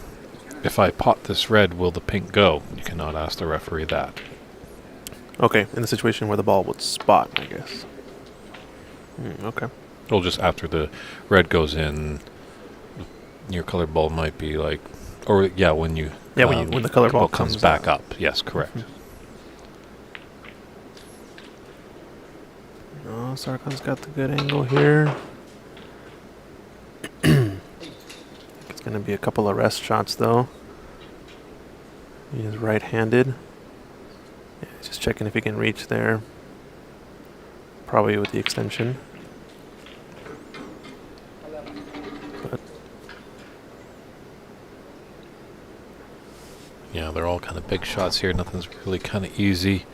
[SPEAKER 1] if I pot this red, will the pink go? You cannot ask the referee that.
[SPEAKER 2] Okay, in the situation where the ball would spot, I guess. Okay.
[SPEAKER 1] Well, just after the red goes in, your colored ball might be like, or yeah, when you
[SPEAKER 2] when the colored ball
[SPEAKER 1] comes back up. Yes, correct.
[SPEAKER 2] Oh, Sargon's got the good angle here. It's going to be a couple of rest shots, though. He is right-handed. Yeah, just checking if he can reach there. Probably with the extension. But
[SPEAKER 1] Yeah, they're all kind of big shots here. Nothing's really kind of easy.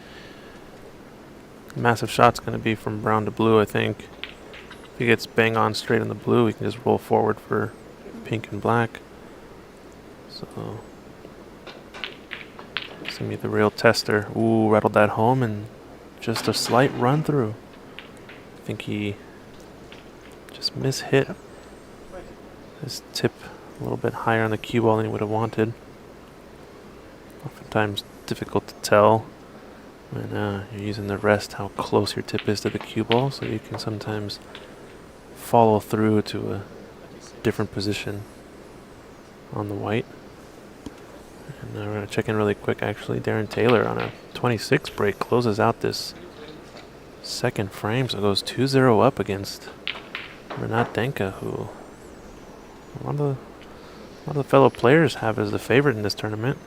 [SPEAKER 2] massive shot's going to be from brown to blue, I think. If he gets bang on straight on the blue, he can just roll forward for pink and black. So, it's going to be the real tester. Ooh, rattled that home and just a slight run through. I think he just mishit his tip a little bit higher on the cue ball than he would have wanted. Oftentimes difficult to tell when you're using the rest how close your tip is to the cue ball, so you can sometimes follow through to a different position on the white. And we're going to check in really quick, actually. Darren Taylor on a 26 break closes out this second frame, so it goes 2-0 up against Renat Denka, who a lot of the fellow players have as the favorite in this tournament.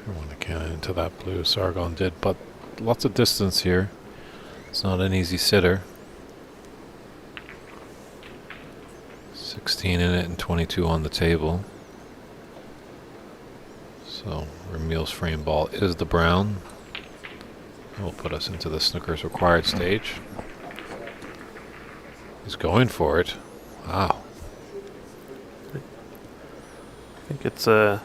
[SPEAKER 1] One cannon into that blue, Sargon did, but lots of distance here. It's not an easy sitter. 16 in it and 22 on the table. So Ramil's frame ball is the brown. That will put us into the snooker's required stage. He's going for it. Wow.
[SPEAKER 2] I think it's a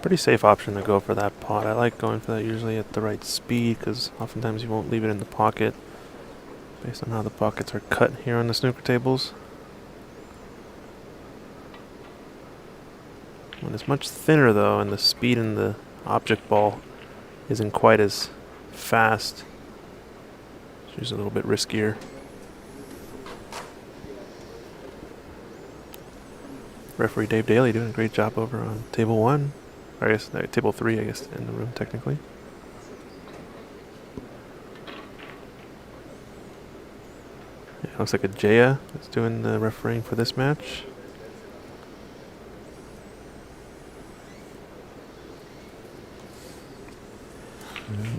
[SPEAKER 2] pretty safe option to go for that pot. I like going for that usually at the right speed, because oftentimes you won't leave it in the pocket based on how the pockets are cut here on the snooker tables. When it's much thinner though, and the speed in the object ball isn't quite as fast, it's usually a little bit riskier. Referee Dave Daly doing a great job over on table 1. Or I guess table 3, I guess, in the room technically. Yeah, looks like a Jaya is doing the refereeing for this match.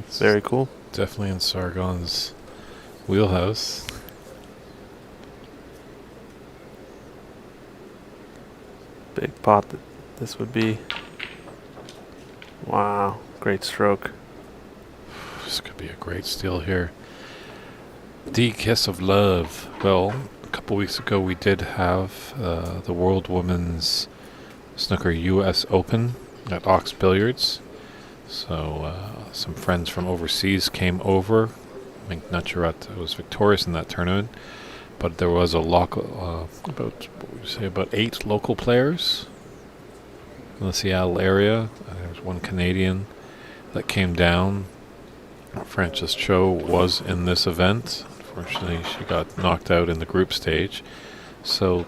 [SPEAKER 1] It's
[SPEAKER 2] very cool.
[SPEAKER 1] Definitely in Sargon's wheelhouse.
[SPEAKER 2] Big pot that this would be. Wow, great stroke.
[SPEAKER 1] This could be a great steal here. The Kiss of Love. Well, a couple weeks ago we did have the World Women's Snooker US Open at Ox Billiards. So some friends from overseas came over. I think Naturat was victorious in that tournament. But there was a local, about 8 local players in the Seattle area. There was one Canadian that came down. Frances Cho was in this event. Unfortunately, she got knocked out in the group stage. So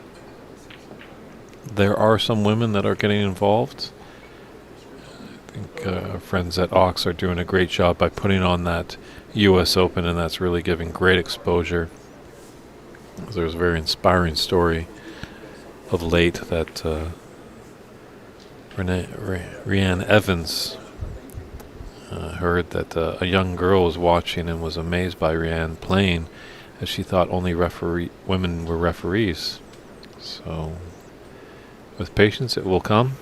[SPEAKER 1] there are some women that are getting involved. I think our friends at Ox are doing a great job by putting on that U.S. Open, and that's really giving great exposure. There's a very inspiring story of late that Rhiannon Evans heard that a young girl was watching and was amazed by Rhiannon playing, as she thought only women were referees. So, with patience, it will come.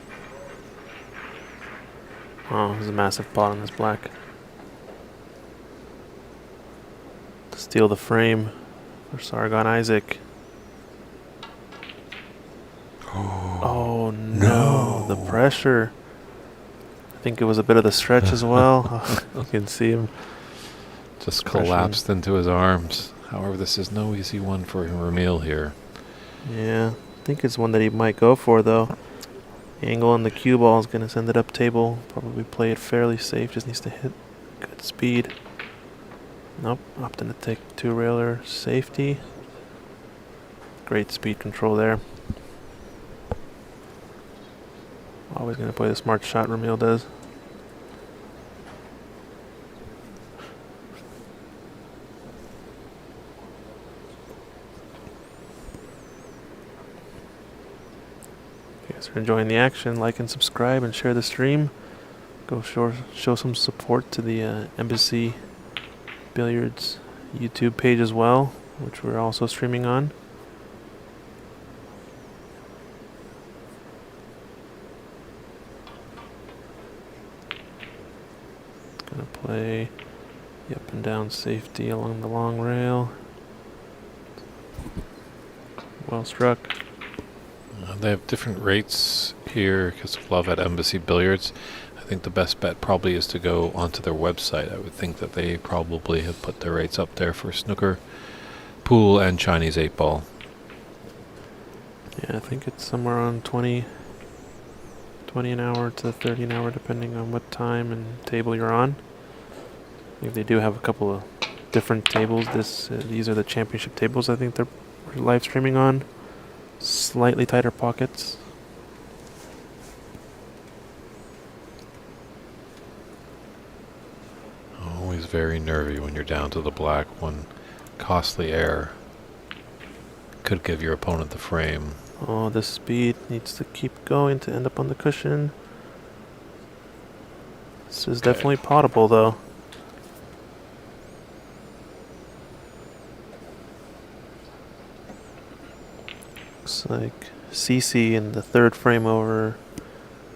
[SPEAKER 2] Oh, there's a massive pot on this black. To steal the frame for Sargon Isaac. Oh no, the pressure. I think it was a bit of the stretch as well. You can see him.
[SPEAKER 1] Just collapsed into his arms. However, this is no easy one for Ramil here.
[SPEAKER 2] Yeah, I think it's one that he might go for though. Angle on the cue ball is going to send it up table. Probably play it fairly safe. Just needs to hit good speed. Nope, opting to take two-railer safety. Great speed control there. Always going to play the smart shot, Ramil does. If you guys are enjoying the action, like and subscribe and share the stream. Go show some support to the Embassy Billiards YouTube page as well, which we're also streaming on. Gonna play the up and down safety along the long rail. Well struck.
[SPEAKER 1] They have different rates here because of love at Embassy Billiards. I think the best bet probably is to go onto their website. I would think that they probably have put their rates up there for snooker, pool, and Chinese 8-ball.
[SPEAKER 2] Yeah, I think it's somewhere on 20 an hour to 30 an hour, depending on what time and table you're on. I think they do have a couple of different tables. These are the championship tables I think they're live streaming on. Slightly tighter pockets.
[SPEAKER 1] Always very nervy when you're down to the black. One costly error could give your opponent the frame.
[SPEAKER 2] Oh, this speed needs to keep going to end up on the cushion. This is definitely potable though. Looks like CC in the third frame over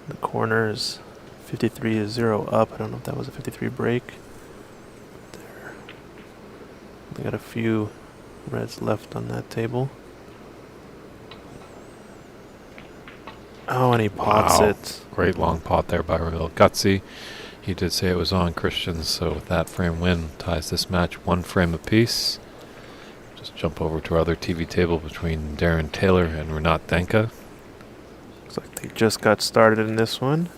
[SPEAKER 2] the corner is 53-0 up. I don't know if that was a 53 break. There. They got a few reds left on that table. Oh, and he pots it.
[SPEAKER 1] Great long pot there by Ramil. Gutsy. He did say it was on Christian, so with that frame win, ties this match 1 frame apiece. Just jump over to our other TV table between Darren Taylor and Renat Denka.
[SPEAKER 2] Looks like they just got started in this one.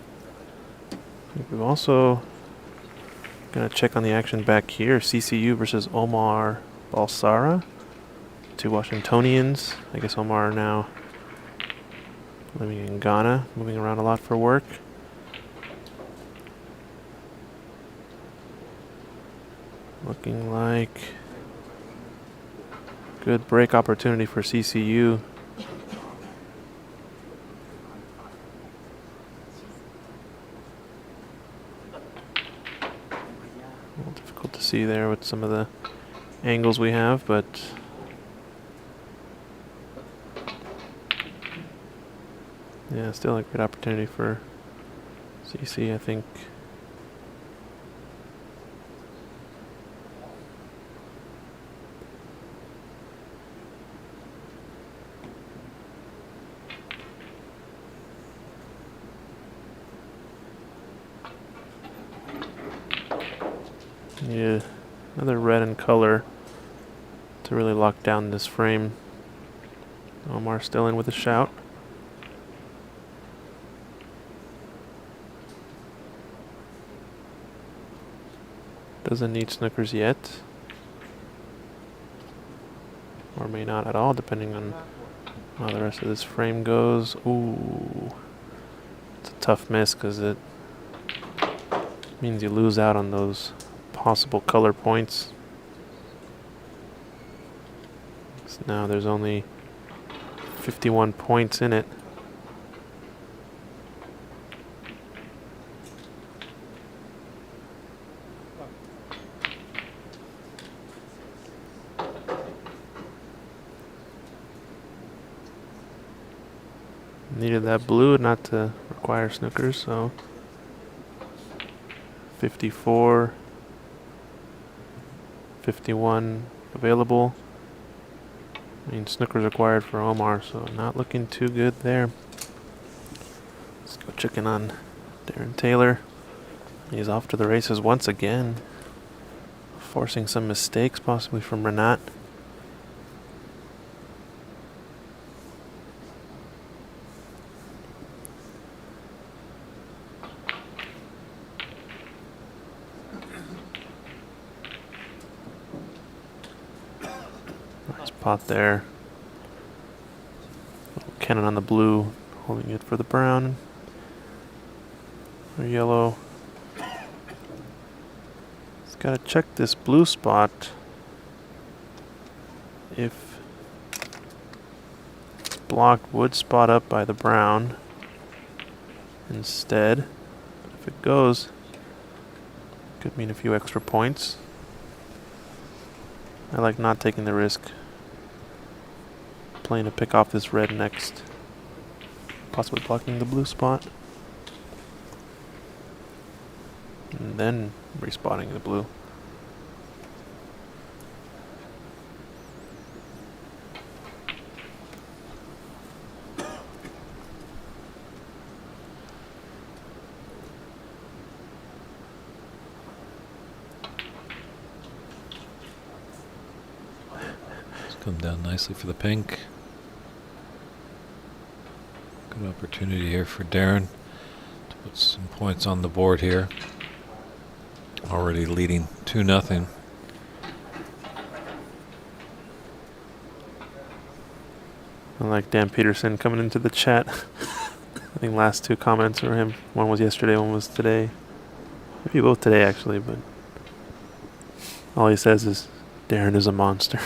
[SPEAKER 2] We've also gonna check on the action back here. CCU versus Omar Balsara. 2 Washingtonians. I guess Omar now living in Ghana, moving around a lot for work. Looking like good break opportunity for CCU. A little difficult to see there with some of the angles we have, but yeah, still a great opportunity for CC, I think. Need another red in color to really lock down this frame. Omar still in with a shout. Doesn't need snookers yet. Or may not at all, depending on how the rest of this frame goes. Ooh. It's a tough miss because it means you lose out on those possible color points. So now there's only 51 points in it. Needed that blue not to require snookers, so 54, 51 available. I mean, snookers required for Omar, so not looking too good there. Let's go check in on Darren Taylor. He's off to the races once again, forcing some mistakes possibly from Renat. Nice pot there. Cannon on the blue, holding it for the brown. Or yellow. He's got to check this blue spot. If it's blocked, would spot up by the brown instead. If it goes, could mean a few extra points. I like not taking the risk. Playing to pick off this red next. Possibly blocking the blue spot. And then respotting the blue.
[SPEAKER 1] It's come down nicely for the pink. Good opportunity here for Darren to put some points on the board here. Already leading 2-0.
[SPEAKER 2] I like Dan Peterson coming into the chat. I think last two comments were him. One was yesterday, one was today. Maybe both today actually, but all he says is Darren is a monster.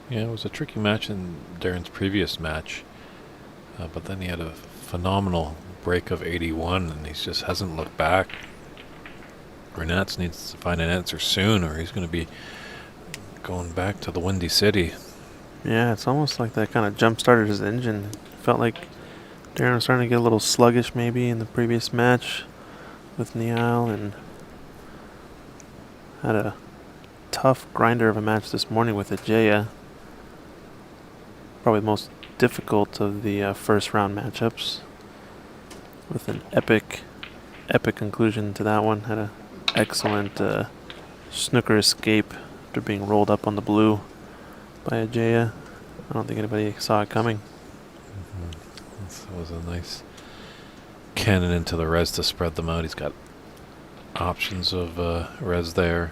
[SPEAKER 1] Yeah, it was a tricky match in Darren's previous match, but then he had a phenomenal break of 81, and he just hasn't looked back. Renats needs to find an answer soon, or he's going to be going back to the Windy City.
[SPEAKER 2] Yeah, it's almost like that kind of jump-started his engine. Felt like Darren was starting to get a little sluggish maybe in the previous match with Niall, and had a tough grinder of a match this morning with Ajaya. Probably the most difficult of the first round matchups, with an epic conclusion to that one. Had an excellent snooker escape after being rolled up on the blue by Ajaya. I don't think anybody saw it coming.
[SPEAKER 1] That was a nice cannon into the res to spread them out. He's got options of res there.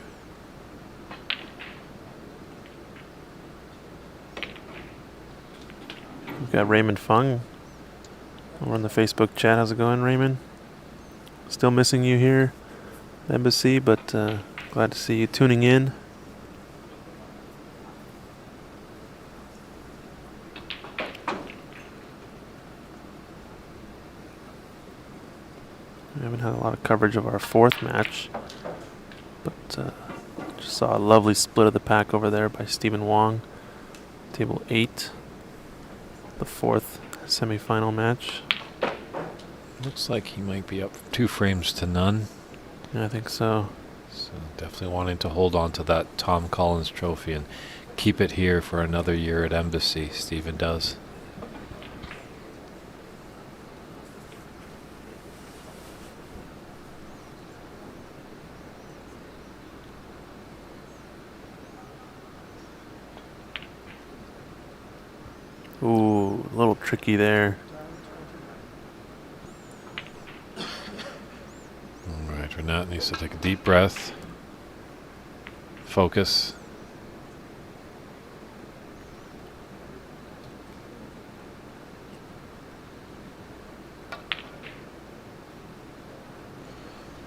[SPEAKER 2] We've got Raymond Fung over on the Facebook chat. How's it going, Raymond? Still missing you here at Embassy, but glad to see you tuning in. We haven't had a lot of coverage of our fourth match, but just saw a lovely split of the pack over there by Stephen Wong. Table 8. The fourth semi-final match.
[SPEAKER 1] Looks like he might be up 2 frames to none.
[SPEAKER 2] Yeah, I think so.
[SPEAKER 1] So definitely wanting to hold on to that Tom Collins trophy and keep it here for another year at Embassy. Stephen does.
[SPEAKER 2] Ooh, a little tricky there.
[SPEAKER 1] All right, Renat needs to take a deep breath. Focus.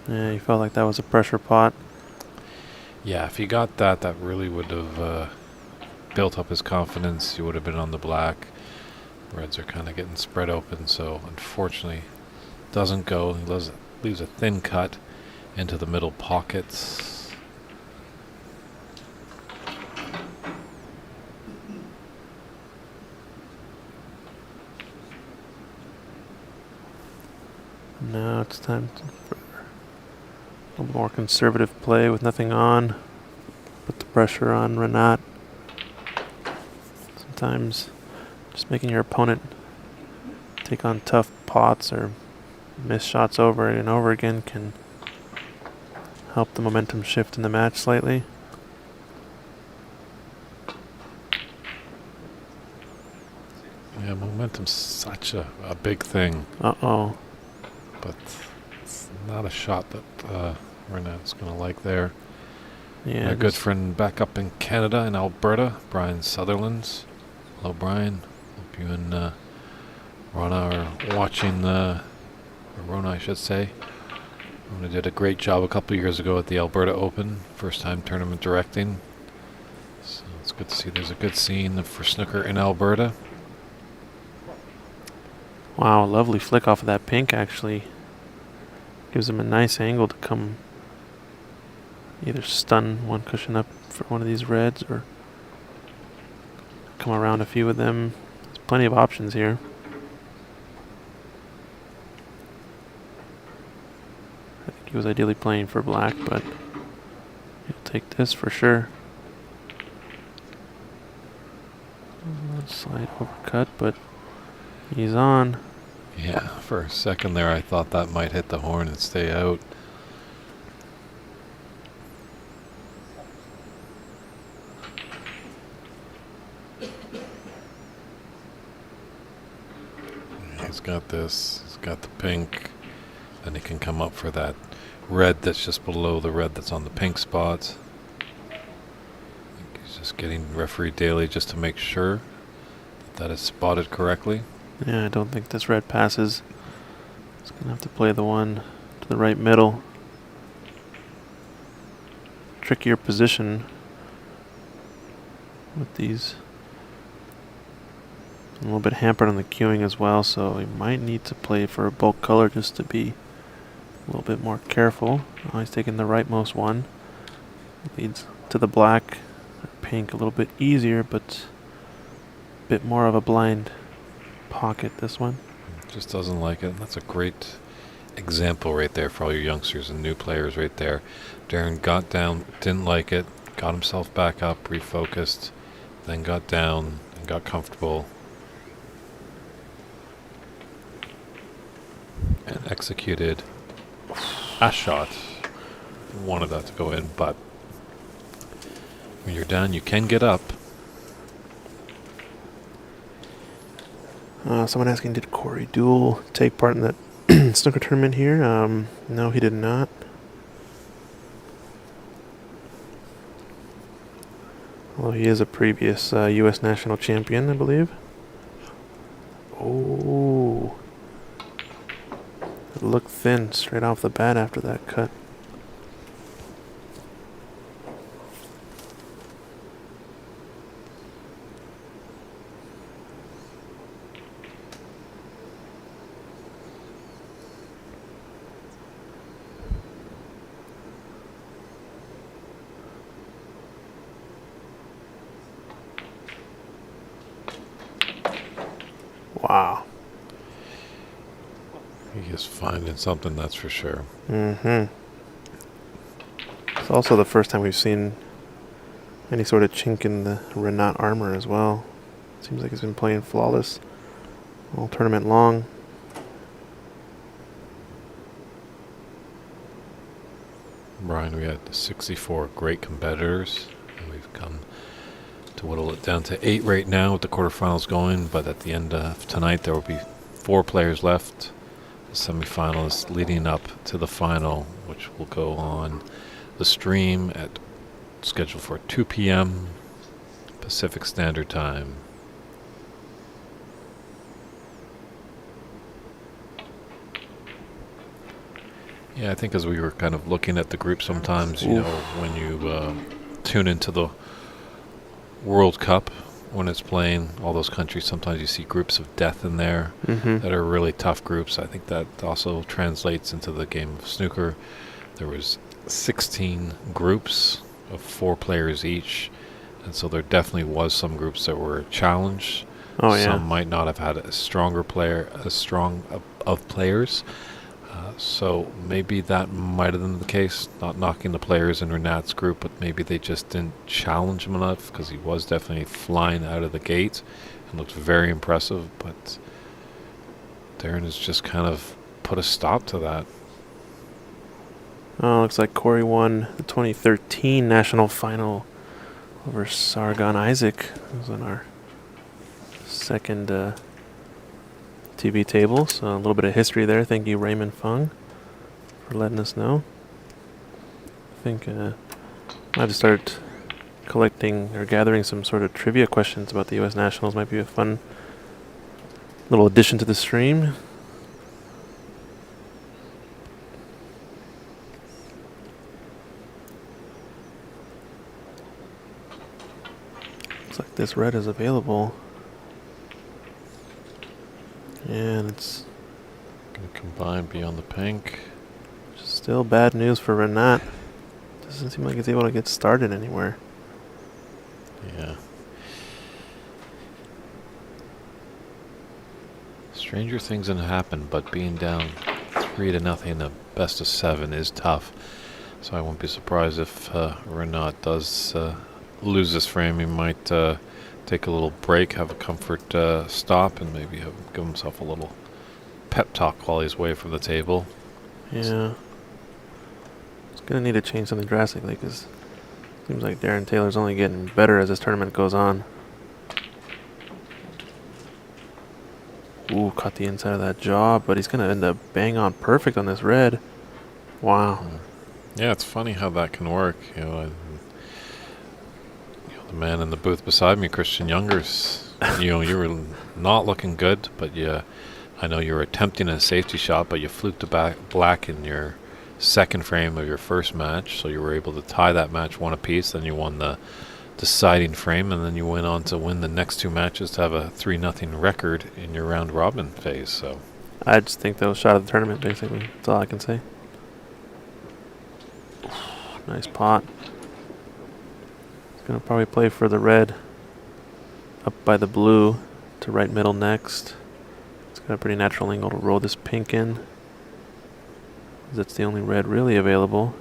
[SPEAKER 2] Yeah, you felt like that was a pressure pot.
[SPEAKER 1] Yeah, if he got that, that really would have built up his confidence. He would have been on the black. Reds are kind of getting spread open, so unfortunately doesn't go. He leaves a thin cut into the middle pockets.
[SPEAKER 2] Now it's time for a little more conservative play with nothing on. Put the pressure on Renat. Sometimes just making your opponent take on tough pots or miss shots over and over again can help the momentum shift in the match slightly.
[SPEAKER 1] Yeah, momentum's such a big thing.
[SPEAKER 2] Uh-oh.
[SPEAKER 1] But it's not a shot that Renat's going to like there.
[SPEAKER 2] Yeah,
[SPEAKER 1] My good friend back up in Canada, in Alberta, Brian Sutherlands. Hello, Brian. Hope you and Rona are watching the... Or Rona, I should say. Rona did a great job a couple years ago at the Alberta Open. First time tournament directing. So it's good to see there's a good scene for snooker in Alberta.
[SPEAKER 2] wow, lovely flick off of that pink actually. Gives him a nice angle to come either stun one cushion up for one of these reds or come around a few of them. There's plenty of options here. I think he was ideally playing for black, but he'll take this for sure. Slide overcut, but he's on.
[SPEAKER 1] Yeah, for a second there I thought that might hit the horn and stay out. He's got this, he's got the pink, then he can come up for that red that's just below the red that's on the pink spots. I think he's just getting referee daily just to make sure that is spotted correctly.
[SPEAKER 2] Yeah, I don't think this red passes. He's going to have to play the one to the right middle. Trickier position with these. A little bit hampered on the queuing as well, so he might need to play for a bulk color just to be a little bit more careful. Oh, he's taking the rightmost one. Leads to the black or pink a little bit easier, but a bit more of a blind pocket, this one.
[SPEAKER 1] Just doesn't like it. That's a great example right there for all your youngsters and new players right there. Darren got down, didn't like it, got himself back up, refocused, then got down and got comfortable and executed a shot. Wanted that to go in, but when you're down, you can get up.
[SPEAKER 2] Someone asking, did Corey Duell take part in that snooker tournament here? No, he did not. Although he is a previous U.S. national champion, I believe. Oh. It looked thin straight off the bat after that cut. Wow.
[SPEAKER 1] He is finding something, that's for sure.
[SPEAKER 2] Mm-hmm. It's also the first time we've seen any sort of chink in the Renat armor as well. Seems like he's been playing flawless all tournament long.
[SPEAKER 1] Brian, we had 64 great competitors, and we've come to whittle it down to 8 right now with the quarterfinals going, but at the end of tonight there will be 4 players left. the semifinalists leading up to the final, which will go on the stream at scheduled for 2 p.m. Pacific Standard Time. Yeah, I think as we were kind of looking at the group sometimes, you know, when you tune into the World Cup, when it's playing all those countries, sometimes you see groups of death in there that are really tough groups. I think that also translates into the game of snooker. There was 16 groups of 4 players each, and so there definitely was some groups that were challenged.
[SPEAKER 2] Oh yeah.
[SPEAKER 1] Some might not have had a stronger player, as strong of players. So maybe that might have been the case, not knocking the players in Renat's group, but maybe they just didn't challenge him enough, because he was definitely flying out of the gate and looked very impressive, but Darren has just kind of put a stop to that.
[SPEAKER 2] Oh, looks like Corey won the 2013 national final over Sargon Isaac. It was on our second TV table, so a little bit of history there. Thank you, Raymond Fung, for letting us know. I think I have to start collecting or gathering some sort of trivia questions about the U.S. Nationals. Might be a fun little addition to the stream. Looks like this red is available. And it's
[SPEAKER 1] Going to combine beyond the pink.
[SPEAKER 2] still bad news for Renat. Doesn't seem like he's able to get started anywhere.
[SPEAKER 1] Yeah. Stranger things can happen, but being down 3-0 in the best of 7 is tough. So I won't be surprised if Renat does lose this frame. He might take a little break, have a comfort stop, and maybe give himself a little pep talk while he's away from the table.
[SPEAKER 2] Yeah. It's going to need to change something drastically, because it seems like Darren Taylor's only getting better as this tournament goes on. Ooh, caught the inside of that jaw, but he's going to end up bang on perfect on this red. Wow.
[SPEAKER 1] Yeah, it's funny how that can work. The man in the booth beside me, Christian Youngers, you were not looking good, but I know you were attempting a safety shot, but you fluked the black in your second frame of your first match, so you were able to tie that match 1 apiece. Then you won the deciding frame, and then you went on to win the next 2 matches to have a 3-0 record in your round robin phase. So
[SPEAKER 2] I just think that was shot of the tournament, basically. That's all I can say. Nice pot. He's going to probably play for the red up by the blue to right middle next. It's got a pretty natural angle to roll this pink in. That's the only red really available.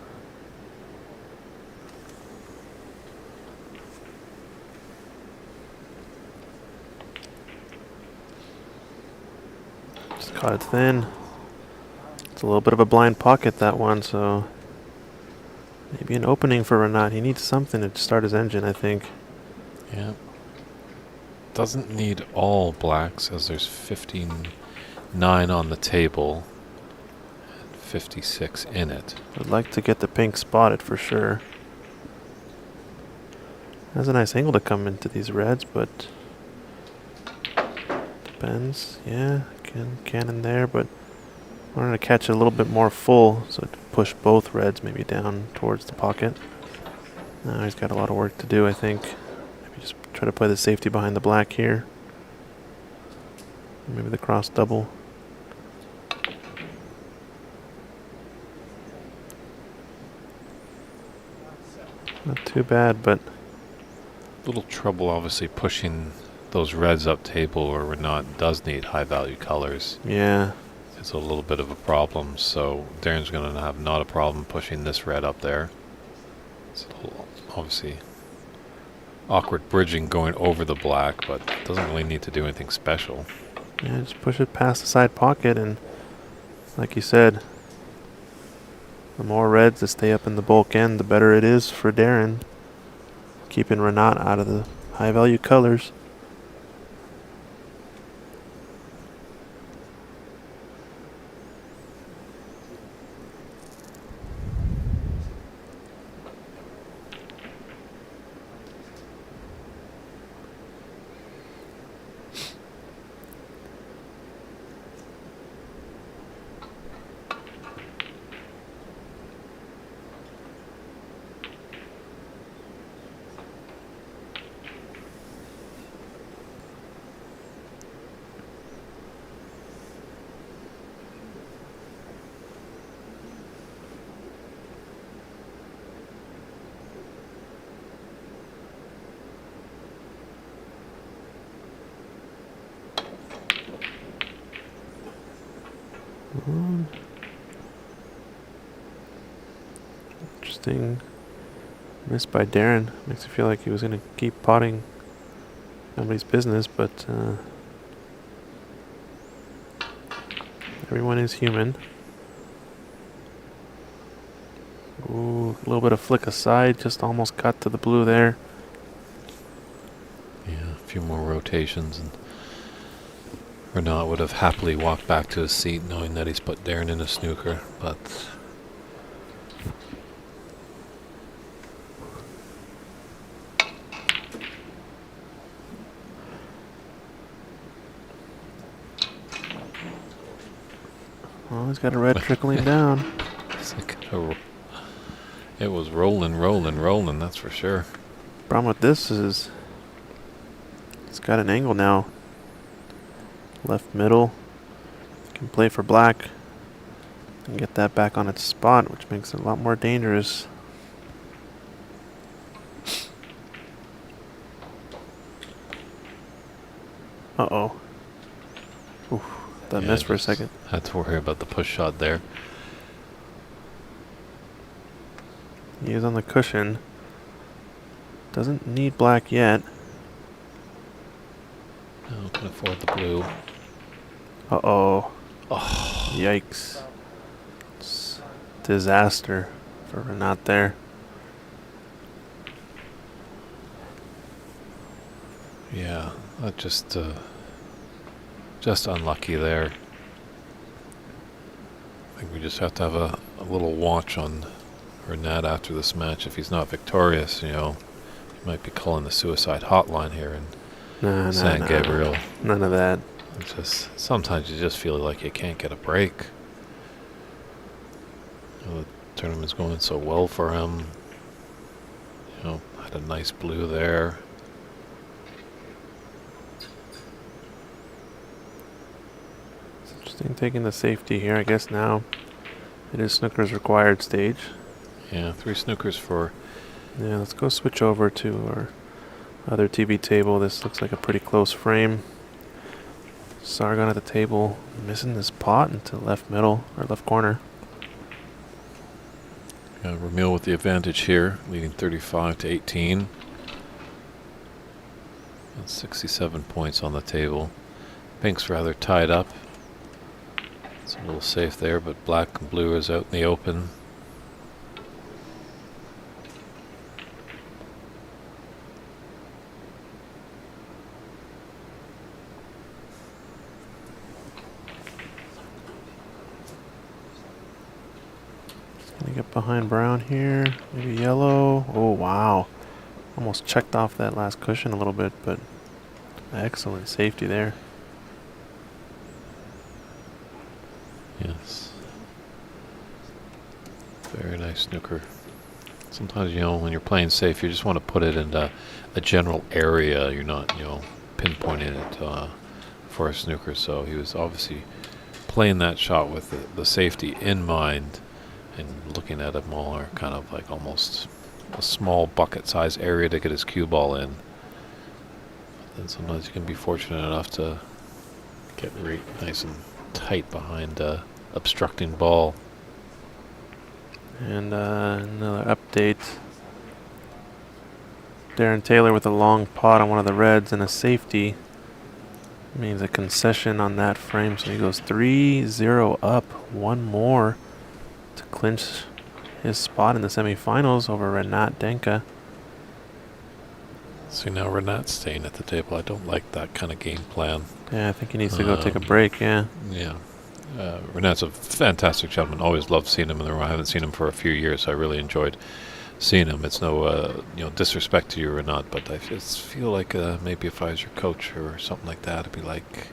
[SPEAKER 2] Just caught it thin. It's a little bit of a blind pocket, that one, so maybe an opening for Renat. He needs something to start his engine, I think.
[SPEAKER 1] yeah, doesn't need all blacks, as there's 59 on the table and 56 in it.
[SPEAKER 2] I'd like to get the pink spotted for sure. Has a nice angle to come into these reds, but depends. Yeah, can in there, but I wanted to catch it a little bit more full, so to push both reds maybe down towards the pocket. Now he's got a lot of work to do, I think. Maybe just try to play the safety behind the black here. Maybe the cross double. Not too bad, but
[SPEAKER 1] Little trouble, obviously, pushing those reds up table where Renat does need high value colors.
[SPEAKER 2] yeah.
[SPEAKER 1] It's a little bit of a problem, so Darren's going to have not a problem pushing this red up there. It's a little, obviously, awkward bridging going over the black, but doesn't really need to do anything special.
[SPEAKER 2] Yeah, just push it past the side pocket, and like you said, the more reds that stay up in the bulk end, the better it is for Darren. Keeping Renat out of the high value colors. Interesting miss by Darren. Makes me feel like he was going to keep potting nobody's business, but everyone is human. Ooh, a little bit of flick aside, just almost got to the blue there.
[SPEAKER 1] Yeah, a few more rotations and Renaud would have happily walked back to his seat knowing that he's put Darren in a snooker, but
[SPEAKER 2] Oh, he's got a red trickling down.
[SPEAKER 1] it's like it was rolling, that's for sure.
[SPEAKER 2] Problem with this is it's got an angle now. Left middle. Can play for black and get that back on its spot, which makes it a lot more dangerous. Uh-oh. Oof, that
[SPEAKER 1] Yeah,
[SPEAKER 2] missed for a
[SPEAKER 1] just
[SPEAKER 2] second.
[SPEAKER 1] Had to worry about the push shot there.
[SPEAKER 2] He is on the cushion. Doesn't need black yet.
[SPEAKER 1] No, can afford the blue.
[SPEAKER 2] Uh-oh.
[SPEAKER 1] Oh,
[SPEAKER 2] Yikes. It's disaster for Renaud there.
[SPEAKER 1] yeah, that just unlucky there. I think we just have to have a little watch on Renaud after this match. If he's not victorious, you know, he might be calling the suicide hotline here in San Gabriel.
[SPEAKER 2] None of that.
[SPEAKER 1] It's just sometimes you just feel like you can't get a break. You know, the tournament's going so well for him. You know, had a nice blue there.
[SPEAKER 2] It's interesting taking the safety here, I guess now. It is snooker's required stage.
[SPEAKER 1] Yeah, 3 snookers for.
[SPEAKER 2] Yeah, let's go switch over to our other TV table. This looks like a pretty close frame. Sargon at the table, missing this pot into left middle, or left corner.
[SPEAKER 1] Ramil with the advantage here, leading 35-18. That's 67 points on the table. Pink's rather tied up. It's a little safe there, but black and blue is out in the open.
[SPEAKER 2] Gonna get behind brown here, maybe yellow. Oh wow, almost checked off that last cushion a little bit, but excellent safety there.
[SPEAKER 1] Yes. Very nice snooker. Sometimes, you know, when you're playing safe, you just want to put it in a general area. You're not, you know, pinpointing it for a snooker. So he was obviously playing that shot with the safety in mind and looking at a more kind of like almost a small bucket size area to get his cue ball in. Then sometimes you can be fortunate enough to get right nice and tight behind obstructing ball.
[SPEAKER 2] And another update. Darren Taylor with a long pot on one of the reds and a safety. Means a concession on that frame, so he goes 3-0 up. One more to clinch his spot in the semifinals over Renaud Denka.
[SPEAKER 1] So now Renaud's staying at the table. I don't like that kind of game plan.
[SPEAKER 2] Yeah, I think he needs to go take a break, yeah.
[SPEAKER 1] Yeah. Renaud's a fantastic gentleman. Always loved seeing him in the room. I haven't seen him for a few years. So I really enjoyed seeing him. It's no disrespect to you, Renaud, but I just feel like maybe if I was your coach or something like that, it'd be like,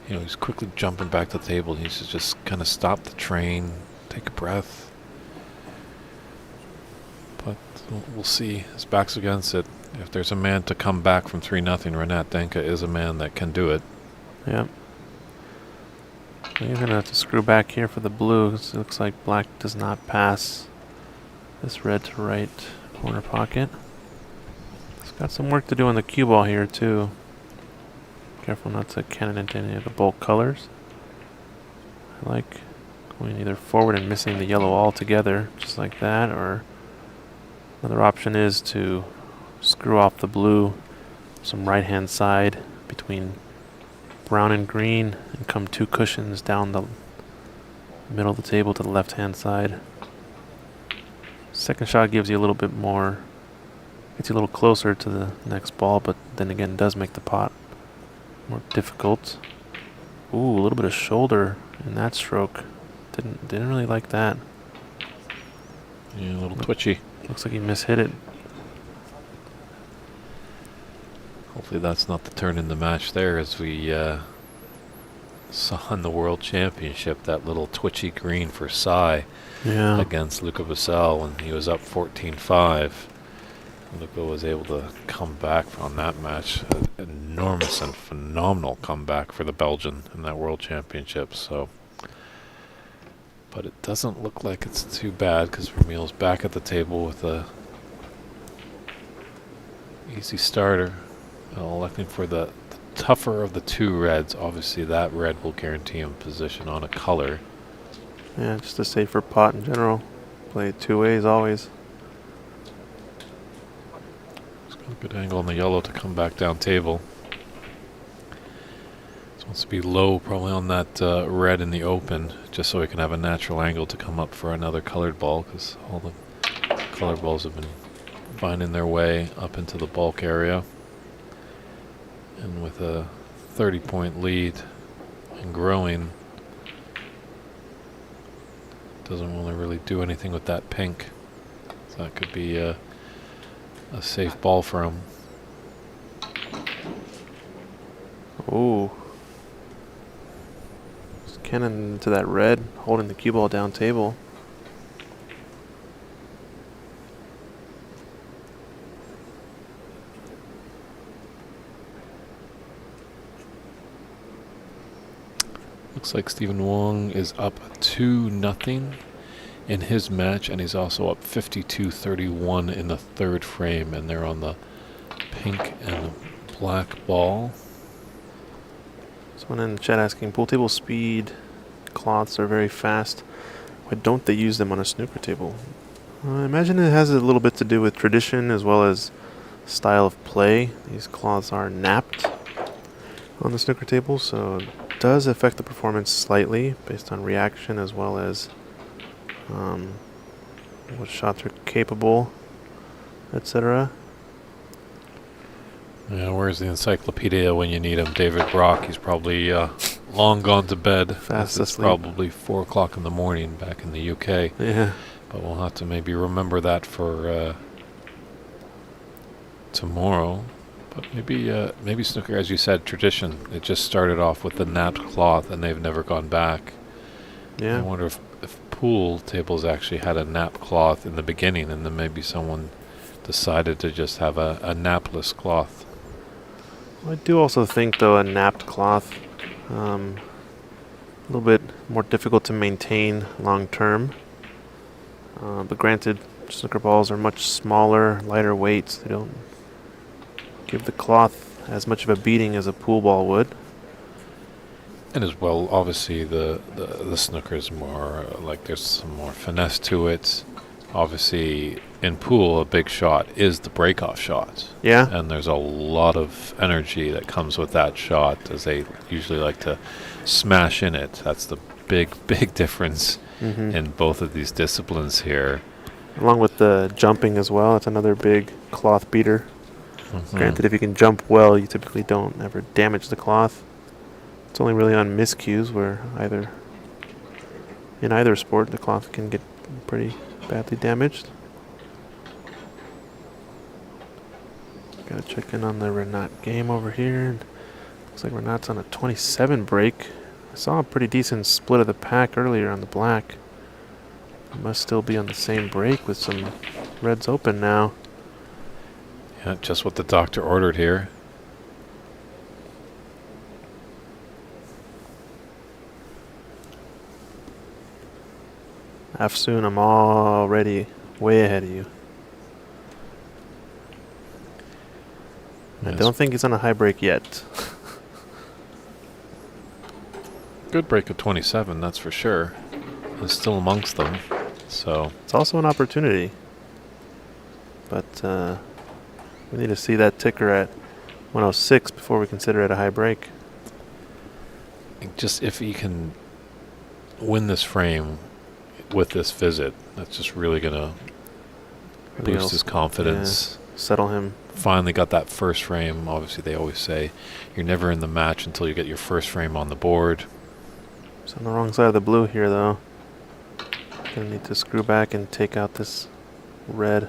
[SPEAKER 1] you know, he's quickly jumping back to the table. He needs to just kind of stop the train, take a breath. But we'll see. His back's against it. If there's a man to come back from 3-0, Renaud Denka is a man that can do it.
[SPEAKER 2] Yep. He's going to have to screw back here for the blue. It looks like black does not pass this red to right corner pocket. It's got some work to do on the cue ball here too. Careful not to cannon into any of the bulk colors. I like going either forward and missing the yellow altogether, just like that, or another option is to screw off the blue some right-hand side between brown and green and come 2 cushions down the middle of the table to the left-hand side. Second shot gives you a little bit more, gets you a little closer to the next ball, but then again does make the pot more difficult. Ooh, a little bit of shoulder in that stroke. Didn't really like that.
[SPEAKER 1] Yeah, a little twitchy.
[SPEAKER 2] Looks like he mishit it.
[SPEAKER 1] Hopefully that's not the turn in the match there, as we saw in the World Championship, that little twitchy green for Sai against Luca Vassell when he was up 14-5. Luca was able to come back on that match. An enormous and phenomenal comeback for the Belgian in that World Championship. So, but it doesn't look like it's too bad, because Vermeil's back at the table with a easy starter. Electing for the tougher of the 2 reds. Obviously that red will guarantee him position on a color.
[SPEAKER 2] Yeah, just a safer pot in general. Play it 2 ways always.
[SPEAKER 1] He's got a good angle on the yellow to come back down table. He wants to be low probably on that red in the open, just so he can have a natural angle to come up for another colored ball, because all the colored balls have been finding their way up into the bulk area. And with a 30-point lead and growing, doesn't want to really do anything with that pink. So that could be a safe ball for him.
[SPEAKER 2] Ooh. Just cannon into that red, holding the cue ball down table.
[SPEAKER 1] Looks like Stephen Wong is up 2-0 in his match, and he's also up 52-31 in the 3rd frame, and they're on the pink and black ball.
[SPEAKER 2] Someone in the chat asking, pool table speed cloths are very fast. Why don't they use them on a snooker table? I imagine it has a little bit to do with tradition as well as style of play. These cloths are napped on the snooker table, so it does affect the performance slightly based on reaction as well as what shots are capable, etc.
[SPEAKER 1] Yeah, where's the encyclopedia when you need him? David Brock, he's probably long gone to bed.
[SPEAKER 2] Fast
[SPEAKER 1] It's
[SPEAKER 2] asleep.
[SPEAKER 1] probably 4 o'clock in the morning back in the UK.
[SPEAKER 2] Yeah.
[SPEAKER 1] But we'll have to maybe remember that for tomorrow. But maybe snooker, as you said, tradition. It just started off with the napped cloth, and they've never gone back.
[SPEAKER 2] Yeah.
[SPEAKER 1] I wonder if pool tables actually had a nap cloth in the beginning, and then maybe someone decided to just have a napless cloth.
[SPEAKER 2] I do also think, though, a napped cloth a little bit more difficult to maintain long term. But granted, snooker balls are much smaller, lighter weights. They don't give the cloth as much of a beating as a pool ball would.
[SPEAKER 1] And as well, obviously, the snooker is more like there's some more finesse to it. Obviously, in pool, a big shot is the break-off shot.
[SPEAKER 2] Yeah.
[SPEAKER 1] And there's a lot of energy that comes with that shot, as they usually like to smash in it. That's the big difference in both of these disciplines here.
[SPEAKER 2] Along with the jumping as well. It's another big cloth beater. Granted, if you can jump well, you typically don't ever damage the cloth. It's only really on miscues where in either sport the cloth can get pretty badly damaged. Gotta check in on the Renat game over here. Looks like Renat's on a 27 break. I saw a pretty decent split of the pack earlier on the black. It must still be on the same break with some reds open now.
[SPEAKER 1] Yeah, just what the doctor ordered here.
[SPEAKER 2] Afsoon, I'm already way ahead of you. I
[SPEAKER 1] Yes.
[SPEAKER 2] don't think he's on a high break yet.
[SPEAKER 1] good break of 27, that's for sure. Is still amongst them. So
[SPEAKER 2] it's also an opportunity. But we need to see that ticker at 106 before we consider it a high break.
[SPEAKER 1] just if he can win this frame with this visit, that's just really going to boost his confidence.
[SPEAKER 2] Yeah, settle him.
[SPEAKER 1] Finally got that first frame. Obviously, they always say you're never in the match until you get your first frame on the board.
[SPEAKER 2] It's on the wrong side of the blue here, though. Gonna need to screw back and take out this red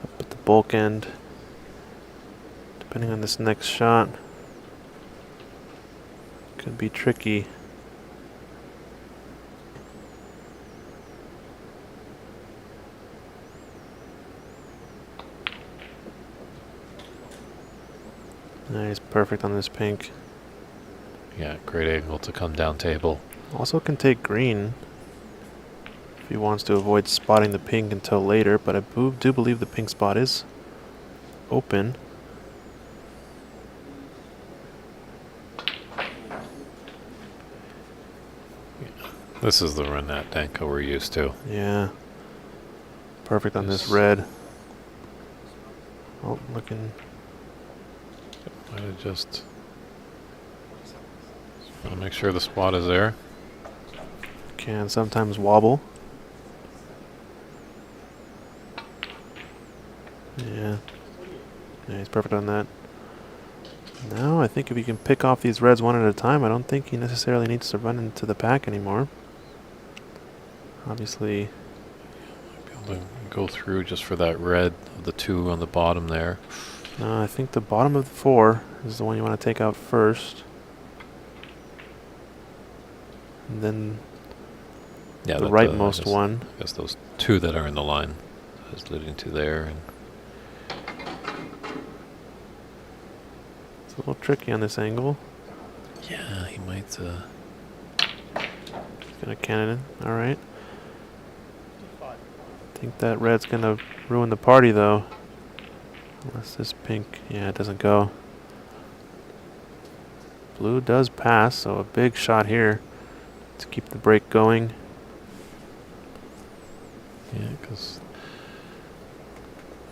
[SPEAKER 2] up at the bulk end. Depending on this next shot, could be tricky. Nice, perfect on this pink.
[SPEAKER 1] Yeah, great angle to come down table.
[SPEAKER 2] Also can take green if he wants to avoid spotting the pink until later, but I do believe the pink spot is open.
[SPEAKER 1] This is the Renat Danko we're used to.
[SPEAKER 2] Yeah. Perfect on this red. Oh, looking.
[SPEAKER 1] I just want to make sure the spot is there.
[SPEAKER 2] Can sometimes wobble. Yeah. Yeah, he's perfect on that. Now I think if he can pick off these reds one at a time, I don't think he necessarily needs to run into the pack anymore. Obviously,
[SPEAKER 1] Might be able to go through just for that red of the two on the bottom there.
[SPEAKER 2] I think the bottom of the four is the one you want to take out first. And then
[SPEAKER 1] Yeah,
[SPEAKER 2] the rightmost one.
[SPEAKER 1] I guess those two that are in the line is leading to there. And
[SPEAKER 2] it's a little tricky on this angle.
[SPEAKER 1] yeah, he might.
[SPEAKER 2] He's gonna cannon it. All right. I think that red's gonna ruin the party though. Unless this pink, yeah, it doesn't go. Blue does pass, so a big shot here to keep the break going.
[SPEAKER 1] Yeah, because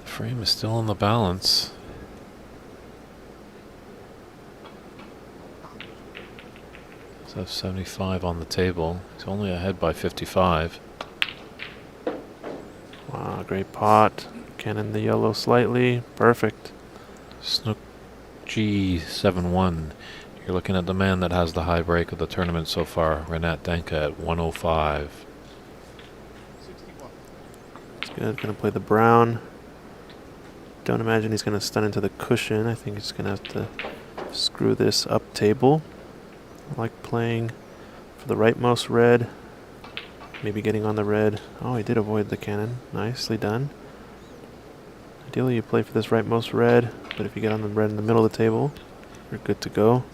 [SPEAKER 1] the frame is still in the balance. So 75 on the table. He's only ahead by 55.
[SPEAKER 2] Wow, great pot. Cannon the yellow slightly. Perfect.
[SPEAKER 1] Snook G71. You're looking at the man that has the high break of the tournament so far, Renat Danka at 105.
[SPEAKER 2] He's gonna play the brown. Don't imagine he's gonna stun into the cushion. I think he's gonna have to screw this up table. I like playing for the rightmost red. Maybe getting on the red. Oh, he did avoid the cannon. Nicely done. Ideally you play for this rightmost red, but if you get on the red in the middle of the table, you're good to go.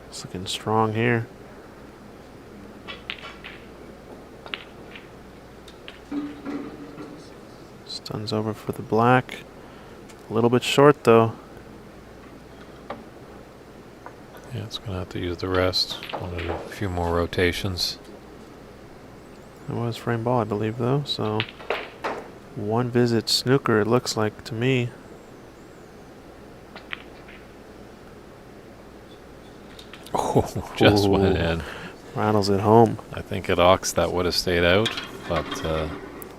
[SPEAKER 2] It's looking strong here. Stuns over for the black. A little bit short though.
[SPEAKER 1] Yeah, it's going to have to use the rest. Wanted a few more rotations.
[SPEAKER 2] It was frame ball, I believe, though. So one visit snooker, it looks like to me.
[SPEAKER 1] Oh, just went in.
[SPEAKER 2] Rattles it home.
[SPEAKER 1] I think at Ox that would have stayed out, but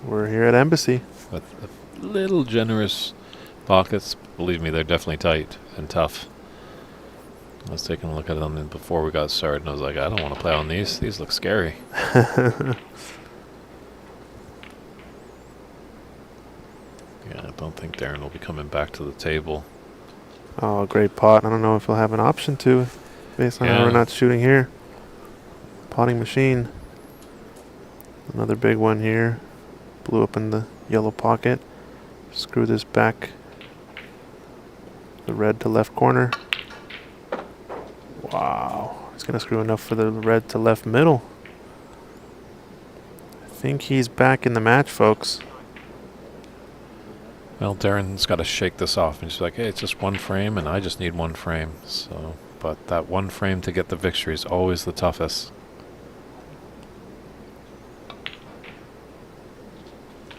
[SPEAKER 2] We're here at Embassy.
[SPEAKER 1] with a little generous pockets, believe me, they're definitely tight and tough. I was taking a look at them before we got started, and I was like, I don't want to play on these. These look scary. Yeah, I don't think Darren will be coming back to the table.
[SPEAKER 2] Oh, great pot. I don't know if he'll have an option to, based on how we're not shooting here. Potting machine. Another big one here. Blew up in the yellow pocket. Screw this back. The red to left corner. Wow. He's going to screw enough for the red to left middle. I think he's back in the match, folks.
[SPEAKER 1] Well, Darren's got to shake this off, and he's like, hey, it's just one frame, and I just need one frame. So, but that one frame to get the victory is always the toughest.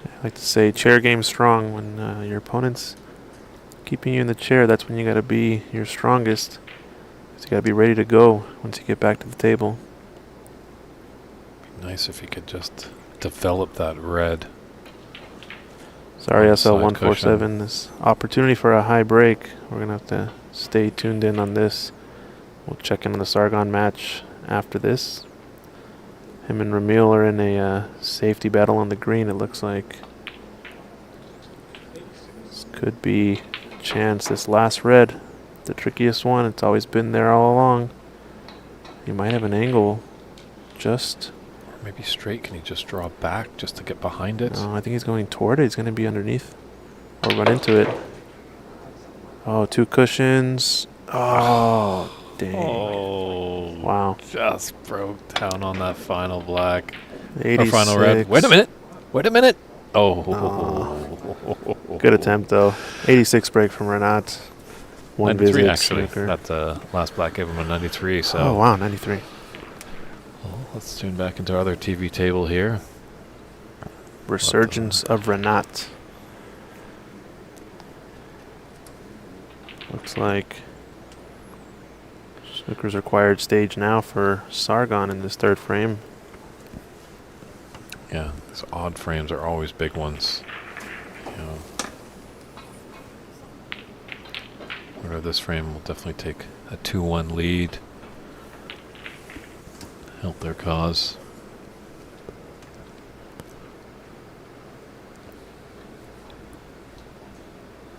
[SPEAKER 2] I like to say chair game strong. When your opponent's keeping you in the chair, that's when you got to be your strongest. So you got to be ready to go once you get back to the table.
[SPEAKER 1] Be nice if you could just develop that red.
[SPEAKER 2] Sorry,
[SPEAKER 1] Side
[SPEAKER 2] SL147. This opportunity for a high break. We're going to have to stay tuned in on this. We'll check in on the Sargon match after this. Him and Ramil are in a safety battle on the green, it looks like. This could be a chance. This last red, the trickiest one. It's always been there all along. He might have an angle just...
[SPEAKER 1] Maybe straight. Can he just draw back just to get behind it?
[SPEAKER 2] No, I think he's going toward it. He's going to be underneath or run into it. Oh, 2 cushions. Oh, dang.
[SPEAKER 1] Oh,
[SPEAKER 2] wow.
[SPEAKER 1] Just broke down on that final black.
[SPEAKER 2] 86.
[SPEAKER 1] Or final red. Wait a minute. Wait a minute. Oh.
[SPEAKER 2] Good attempt, though. 86 break from Renat. 1
[SPEAKER 1] 93
[SPEAKER 2] visit.
[SPEAKER 1] actually.
[SPEAKER 2] Snooker.
[SPEAKER 1] That last black gave him a 93. So.
[SPEAKER 2] Oh, wow, 93.
[SPEAKER 1] Well, let's tune back into our other TV table here.
[SPEAKER 2] Resurgence of Renat. Looks like Snooker's required stage now for Sargon in this 3rd frame.
[SPEAKER 1] Yeah, these odd frames are always big ones. You know, where this frame will definitely take a 2-1 lead. Help their cause.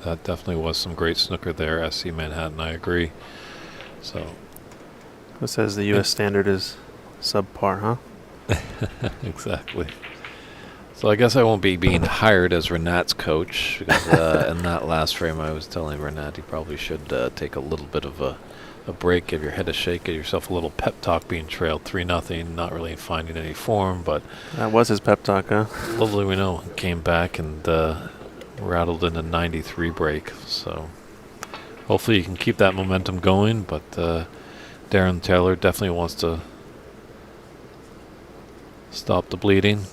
[SPEAKER 1] That definitely was some great snooker there, SC Manhattan, I agree. So,
[SPEAKER 2] Who says the U.S. standard is subpar, huh?
[SPEAKER 1] exactly. So I guess I won't be being hired as Renat's coach, because in that last frame I was telling Renat he probably should take a little bit of a break, give your head a shake, give yourself a little pep talk being trailed 3-0, not really finding any form, but...
[SPEAKER 2] That was his pep talk, huh?
[SPEAKER 1] Lovely, we know. Came back and rattled in a 93 break, so hopefully you can keep that momentum going, but Darren Taylor definitely wants to stop the bleeding.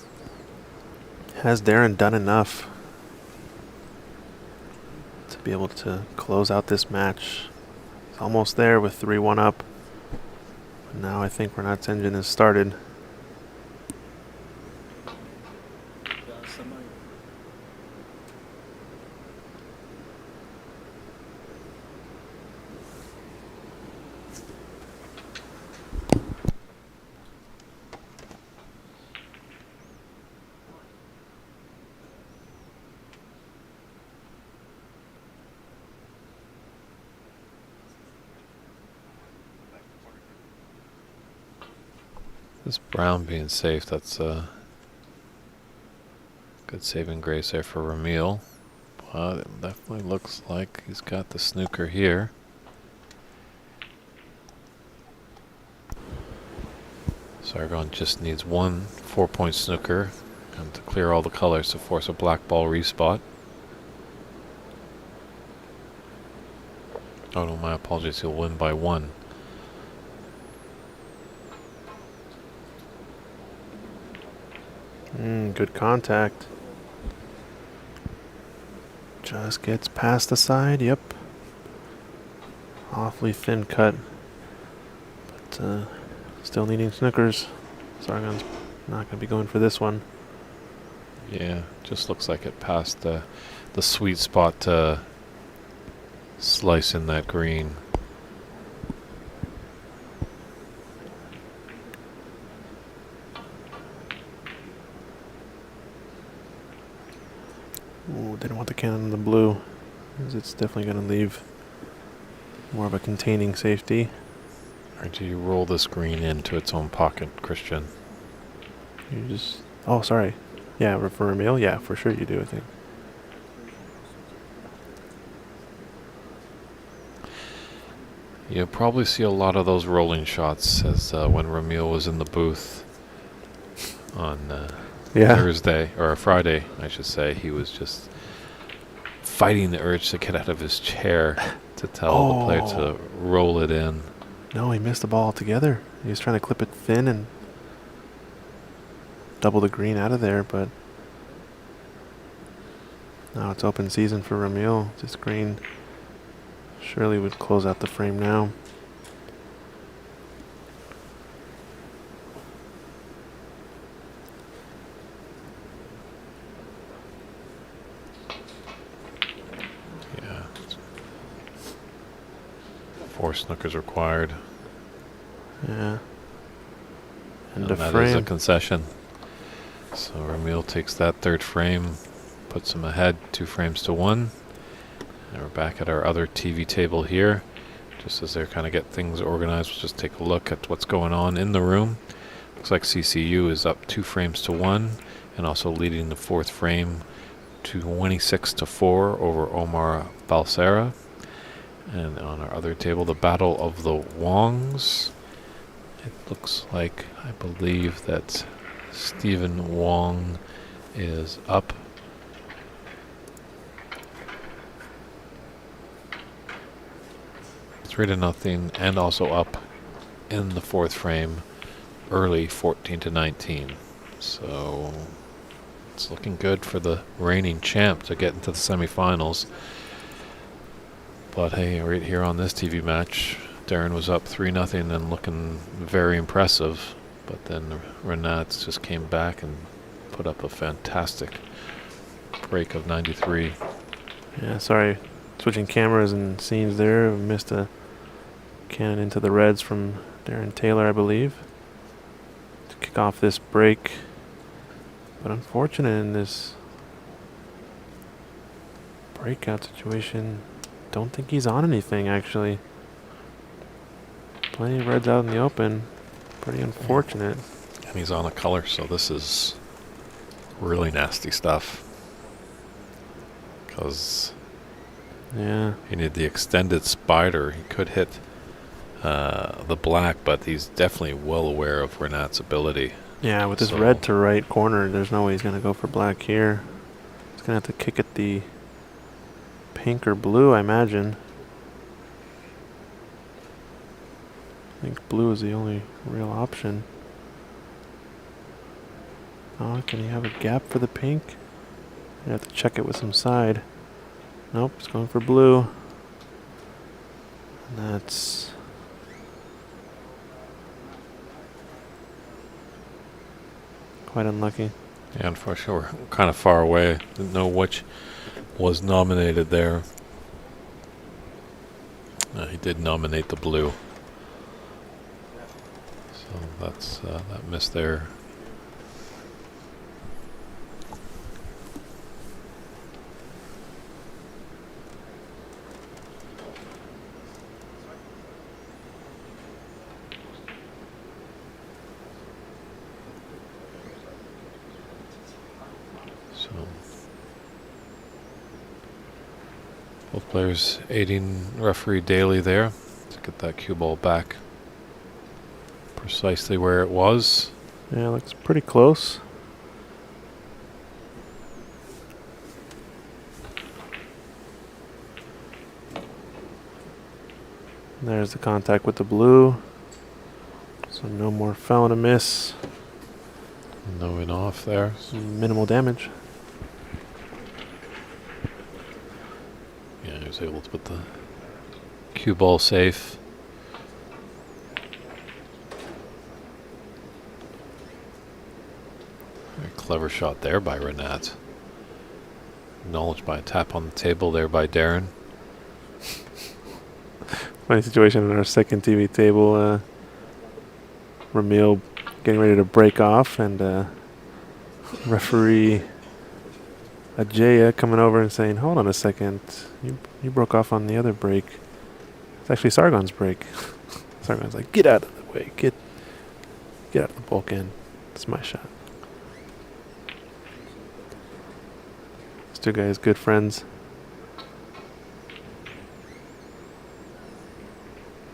[SPEAKER 2] Has Darren done enough to be able to close out this match? He's almost there with 3-1 up. But now I think Renat's engine has started.
[SPEAKER 1] This brown being safe, that's a good saving grace there for Ramil. But it definitely looks like he's got the snooker here. Sargon just needs one 4-point snooker and to clear all the colors to force a black ball respot. Oh no, my apologies, he'll win by 1.
[SPEAKER 2] Good contact. Just gets past the side, yep. Awfully thin cut. But still needing snookers. Sargon's not going to be going for this one.
[SPEAKER 1] Yeah, just looks like it passed the sweet spot to slice in that green.
[SPEAKER 2] Ooh, didn't want the cannon in the blue, because it's definitely going to leave more of a containing safety.
[SPEAKER 1] Or do you roll this green into its own pocket, Christian?
[SPEAKER 2] You just... Oh, sorry. Yeah, for a meal? Yeah, for sure you do, I think.
[SPEAKER 1] You'll probably see a lot of those rolling shots as when Ramil was in the booth on Thursday, or Friday, I should say. He was just fighting the urge to get out of his chair to tell the player to roll it in.
[SPEAKER 2] No, he missed the ball altogether. He was trying to clip it thin and double the green out of there, but now it's open season for Ramil. This green surely would close out the frame now.
[SPEAKER 1] Yeah. 4 snookers required.
[SPEAKER 2] Yeah.
[SPEAKER 1] And
[SPEAKER 2] a
[SPEAKER 1] that
[SPEAKER 2] frame.
[SPEAKER 1] is a concession. So Ramil takes that third frame, puts him ahead 2 frames to 1. And we're back at our other TV table here. Just as they're kind of get things organized, we'll just take a look at what's going on in the room. Looks like CCU is up 2 frames to 1 and also leading the 4th frame to 26 to 4 over Omar Balsera. And on our other table, the Battle of the Wongs. It looks like, I believe that Stephen Wong is up. Three to nothing, and also up in the 4th frame, early 14 to 19. So it's looking good for the reigning champ to get into the semifinals. But hey, right here on this TV match, Darren was up 3-0 and looking very impressive. But then Renats just came back and put up a fantastic break of 93.
[SPEAKER 2] Yeah, sorry. Switching cameras and scenes there. We missed a cannon into the reds from Darren Taylor, I believe, to kick off this break. But unfortunate in this breakout situation. Don't think he's on anything, actually. Plenty of reds out in the open. Pretty unfortunate.
[SPEAKER 1] And he's on a color, so this is really nasty stuff. Because
[SPEAKER 2] yeah,
[SPEAKER 1] he needed the extended spider. He could hit the black, but he's definitely well aware of Renat's ability.
[SPEAKER 2] Yeah, with this red to right corner, there's no way he's going to go for black here. He's going to have to kick at the pink or blue, I imagine. I think blue is the only real option. Oh, can he have a gap for the pink? You have to check it with some side. Nope, he's going for blue. And that's quite unlucky.
[SPEAKER 1] Yeah, unfortunately, we're kind of far away. Didn't know which was nominated there. He did nominate the blue. So that's that miss there. So both players aiding referee Daly there to get that cue ball back precisely where it was.
[SPEAKER 2] Yeah, looks pretty close. There's the contact with the blue. So no more foul and a miss.
[SPEAKER 1] No in off there.
[SPEAKER 2] Minimal damage.
[SPEAKER 1] Yeah, he was able to put the cue ball safe. Very clever shot there by Renat. Acknowledged by a tap on the table there by Darren.
[SPEAKER 2] Funny situation on our second TV table. Ramil getting ready to break off, and referee Ajaya coming over and saying, "Hold on a second, you broke off on the other break. It's actually Sargon's break." Sargon's like, "Get out of the way, get out of the bulk end. It's my shot." These two guys, good friends.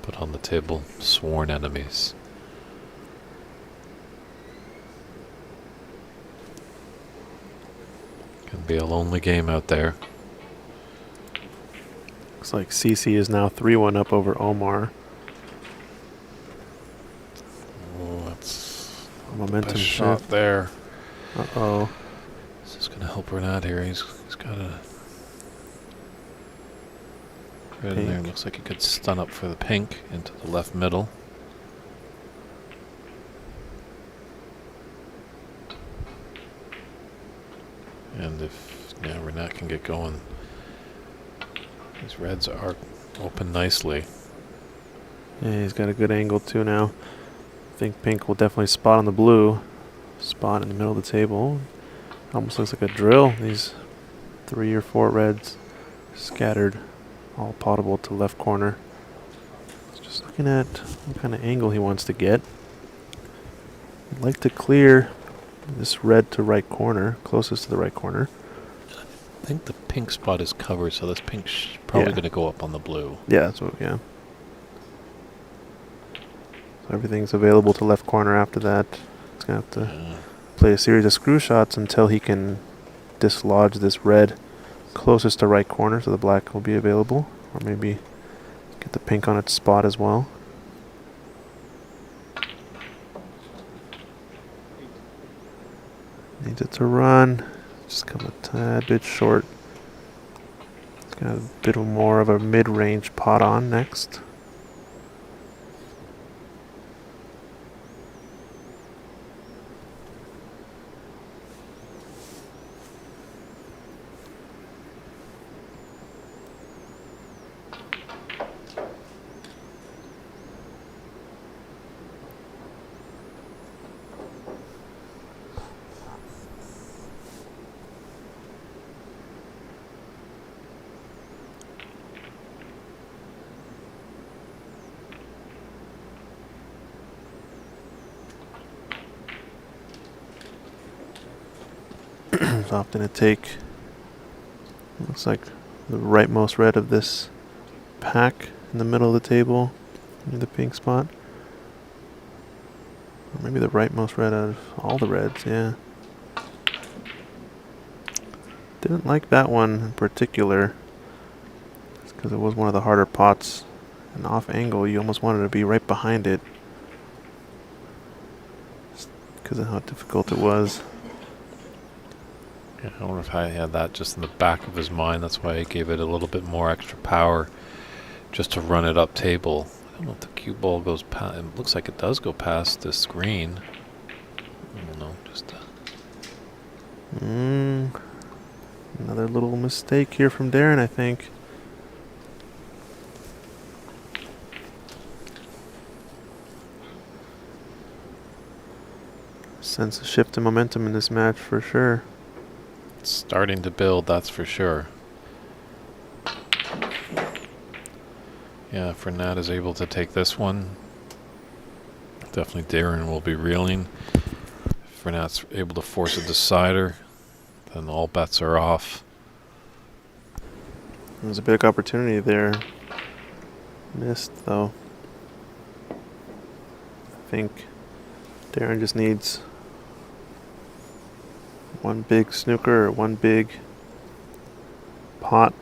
[SPEAKER 1] Put on the table, sworn enemies. Can be a lonely game out there.
[SPEAKER 2] Looks like CC is now 3-1 up over Omar.
[SPEAKER 1] Oh, that's
[SPEAKER 2] Momentum
[SPEAKER 1] best
[SPEAKER 2] shift.
[SPEAKER 1] shot there.
[SPEAKER 2] Uh-oh.
[SPEAKER 1] This is going to help Renat here. He's got a red in there. Looks like he could stun up for the pink into the left middle. And if Renat can get going, these reds are open nicely.
[SPEAKER 2] Yeah, he's got a good angle too now. I think pink will definitely spot on the blue. Spot in the middle of the table. Almost looks like a drill. These 3 or 4 reds scattered, all potable to left corner. Just looking at what kind of angle he wants to get. I'd like to clear this red to right corner, closest to the right corner.
[SPEAKER 1] I think the pink spot is covered, so this pink's probably going to go up on the blue.
[SPEAKER 2] Yeah, that's what, yeah. So everything's available to left corner after that. He's going to have to play a series of screw shots until he can dislodge this red closest to right corner, so the black will be available. Or maybe get the pink on its spot as well. Needs it to run. Just come a tad bit short. It's got a bit more of a mid-range pot on next. Often a take. Looks like the rightmost red of this pack in the middle of the table near the pink spot. Or maybe the rightmost red out of all the reds, yeah. Didn't like that one in particular. It's because it was one of the harder pots. And off angle, you almost wanted to be right behind it. Because of how difficult it was.
[SPEAKER 1] Yeah, I wonder if I had that just in the back of his mind. That's why I gave it a little bit more extra power just to run it up table. I don't know if the cue ball goes past. It looks like it does go past the screen. I don't know. Just
[SPEAKER 2] another little mistake here from Darren, I think. Sense a shift in momentum in this match for sure.
[SPEAKER 1] It's starting to build, that's for sure. Yeah, if Renat is able to take this one, definitely Darren will be reeling. If Renat's able to force a decider, then all bets are off.
[SPEAKER 2] There's a big opportunity there. Missed, though. I think Darren just needs one big snooker or one big pot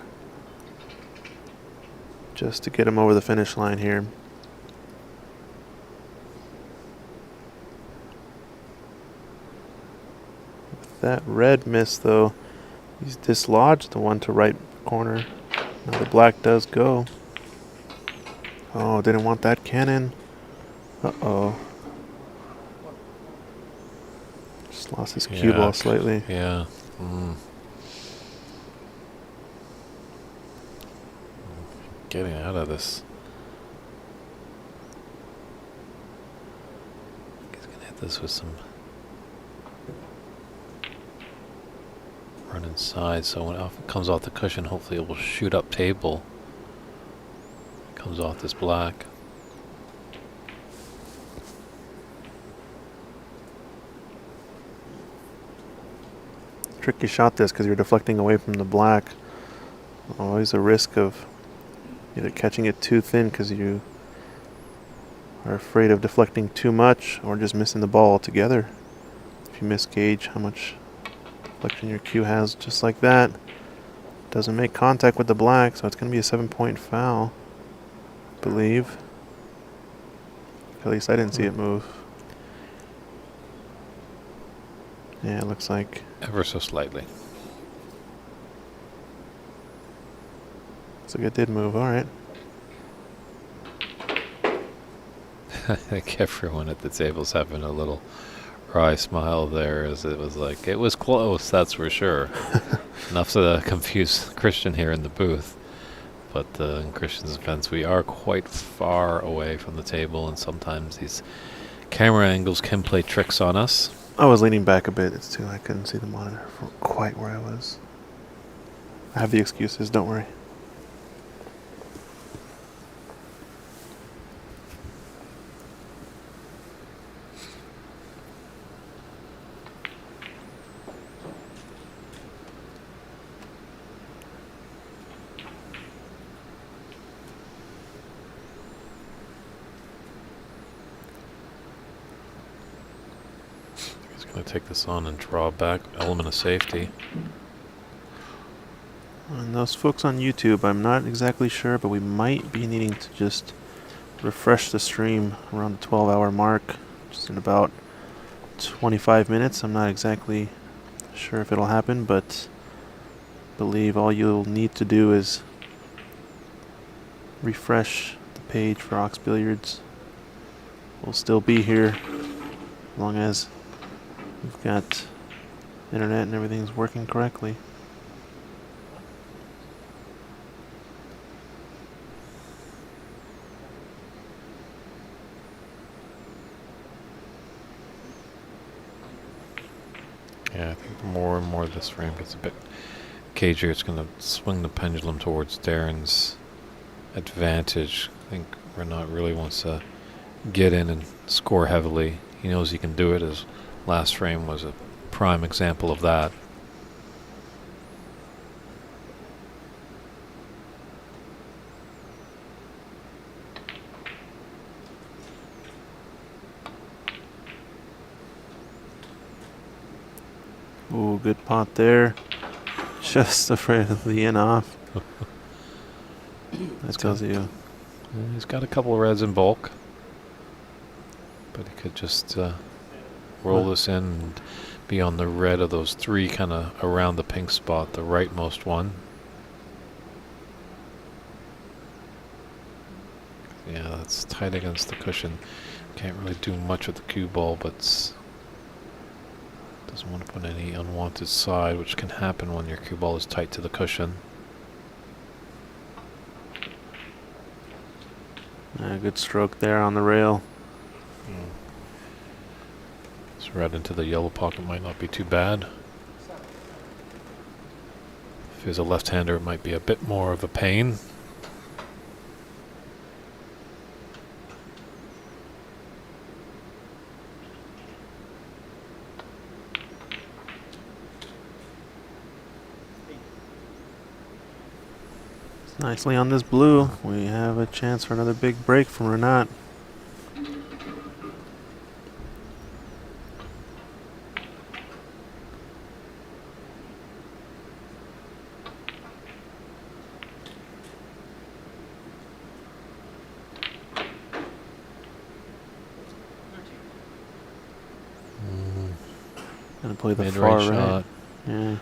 [SPEAKER 2] just to get him over the finish line here. With that red miss, though, he's dislodged the one to right corner. Now the black does go. Oh, didn't want that cannon. Uh-oh. Just lost his cue ball slightly.
[SPEAKER 1] Yeah. Getting out of this. He's going to hit this with some run inside, so when it comes off the cushion, hopefully it will shoot up table. Comes off this black.
[SPEAKER 2] Tricky shot this because you're deflecting away from the black. Always a risk of either catching it too thin because you are afraid of deflecting too much or just missing the ball altogether. If you misgauge how much deflection your cue has, just like that, Doesn't make contact with the black, so it's going to be a 7-point foul, I believe. At least I didn't see it move. Yeah, it looks like.
[SPEAKER 1] Ever so slightly.
[SPEAKER 2] Looks like it did move. All right.
[SPEAKER 1] I think everyone at the table's having a little wry smile there, as it was like, it was close, that's for sure. Enough to confuse Christian here in the booth. But in Christian's defense, we are quite far away from the table, and sometimes these camera angles can play tricks on us.
[SPEAKER 2] I was leaning back a bit. It's too. I couldn't see the monitor from quite where I was. I have the excuses. Don't worry.
[SPEAKER 1] Going to take this on and draw back, element of safety.
[SPEAKER 2] And those folks on YouTube, I'm not exactly sure, but we might be needing to just refresh the stream around the 12-hour mark, just in about 25 minutes. I'm not exactly sure if it'll happen, but I believe all you'll need to do is refresh the page for Ox Billiards. We'll still be here as long as we've got internet and everything's working correctly.
[SPEAKER 1] Yeah, I think more and more this frame gets a bit cagier. It's going to swing the pendulum towards Darren's advantage. I think Renat really wants to get in and score heavily. He knows he can do it. His last frame was a prime example of that.
[SPEAKER 2] Ooh, good pot there. Just afraid of the in off. That tells you.
[SPEAKER 1] He's got a couple of reds in bulk, but he could just roll this in and be on the red of those three, kind of around the pink spot, the rightmost one. Yeah, that's tight against the cushion. Can't really do much with the cue ball, but doesn't want to put any unwanted side, which can happen when your cue ball is tight to the cushion.
[SPEAKER 2] Good stroke there on the rail.
[SPEAKER 1] This red into the yellow pocket might not be too bad. If he's a left-hander, it might be a bit more of a pain.
[SPEAKER 2] Nicely on this blue. We have a chance for another big break from Renat. Gonna play the far
[SPEAKER 1] Mid-range
[SPEAKER 2] right.
[SPEAKER 1] shot.
[SPEAKER 2] Yeah.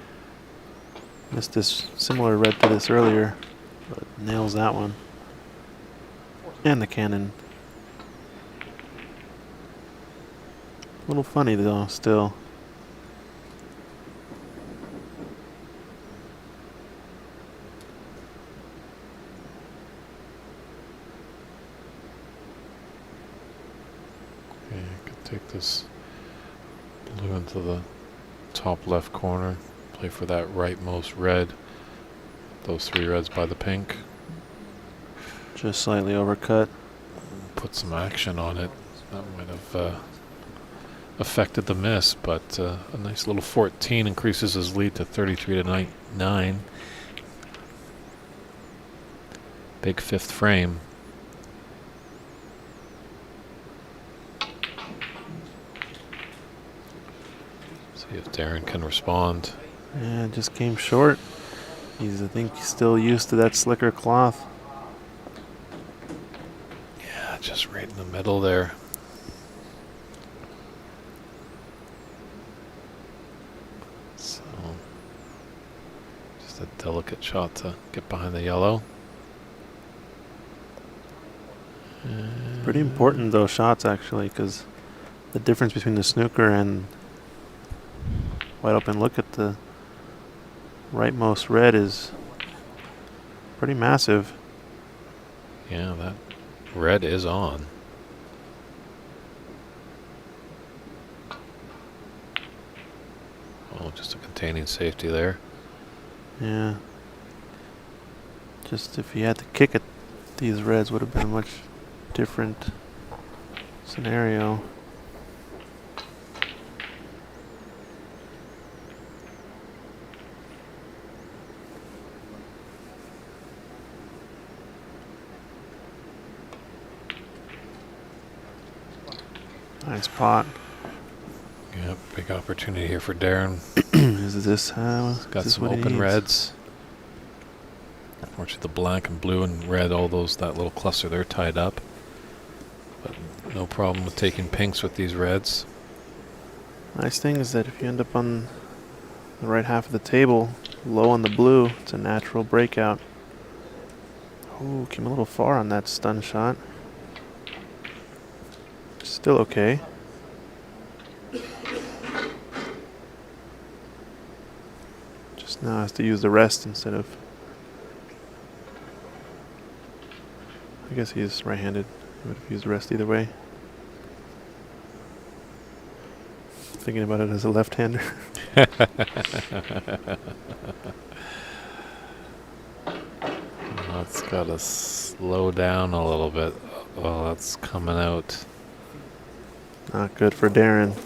[SPEAKER 2] Missed this similar red to this earlier, but nails that one. And the cannon. A little funny though, still.
[SPEAKER 1] Okay, I could take this blue into the top left corner, play for that rightmost red. Those three reds by the pink.
[SPEAKER 2] Just slightly overcut.
[SPEAKER 1] Put some action on it. That might have affected the miss, but a nice little 14 increases his lead to 33 to 9. Big fifth frame. See if Darren can respond.
[SPEAKER 2] Yeah, just came short. I think, still used to that slicker cloth.
[SPEAKER 1] Yeah, just right in the middle there. So, just a delicate shot to get behind the yellow.
[SPEAKER 2] Pretty important, those shots, actually, because the difference between the snooker and wide open look at the rightmost red is pretty massive.
[SPEAKER 1] Yeah, that red is on. Oh, just a containing safety there.
[SPEAKER 2] Yeah. Just if you had to kick at these reds would have been a much different scenario. Nice pot.
[SPEAKER 1] Yep, big opportunity here for Darren.
[SPEAKER 2] Is this
[SPEAKER 1] Got
[SPEAKER 2] is this
[SPEAKER 1] some
[SPEAKER 2] what he
[SPEAKER 1] open
[SPEAKER 2] needs?
[SPEAKER 1] reds. Unfortunately, the black and blue and red, all those, that little cluster, they're tied up. But no problem with taking pinks with these reds.
[SPEAKER 2] Nice thing is that if you end up on the right half of the table, low on the blue, it's a natural breakout. Ooh, came a little far on that stun shot. Still okay. Just now has to use the rest instead of... I guess he's right-handed. He would have used the rest either way. Thinking about it as a left-hander.
[SPEAKER 1] That's got to slow down a little bit. Oh, that's coming out.
[SPEAKER 2] Not good for Darren.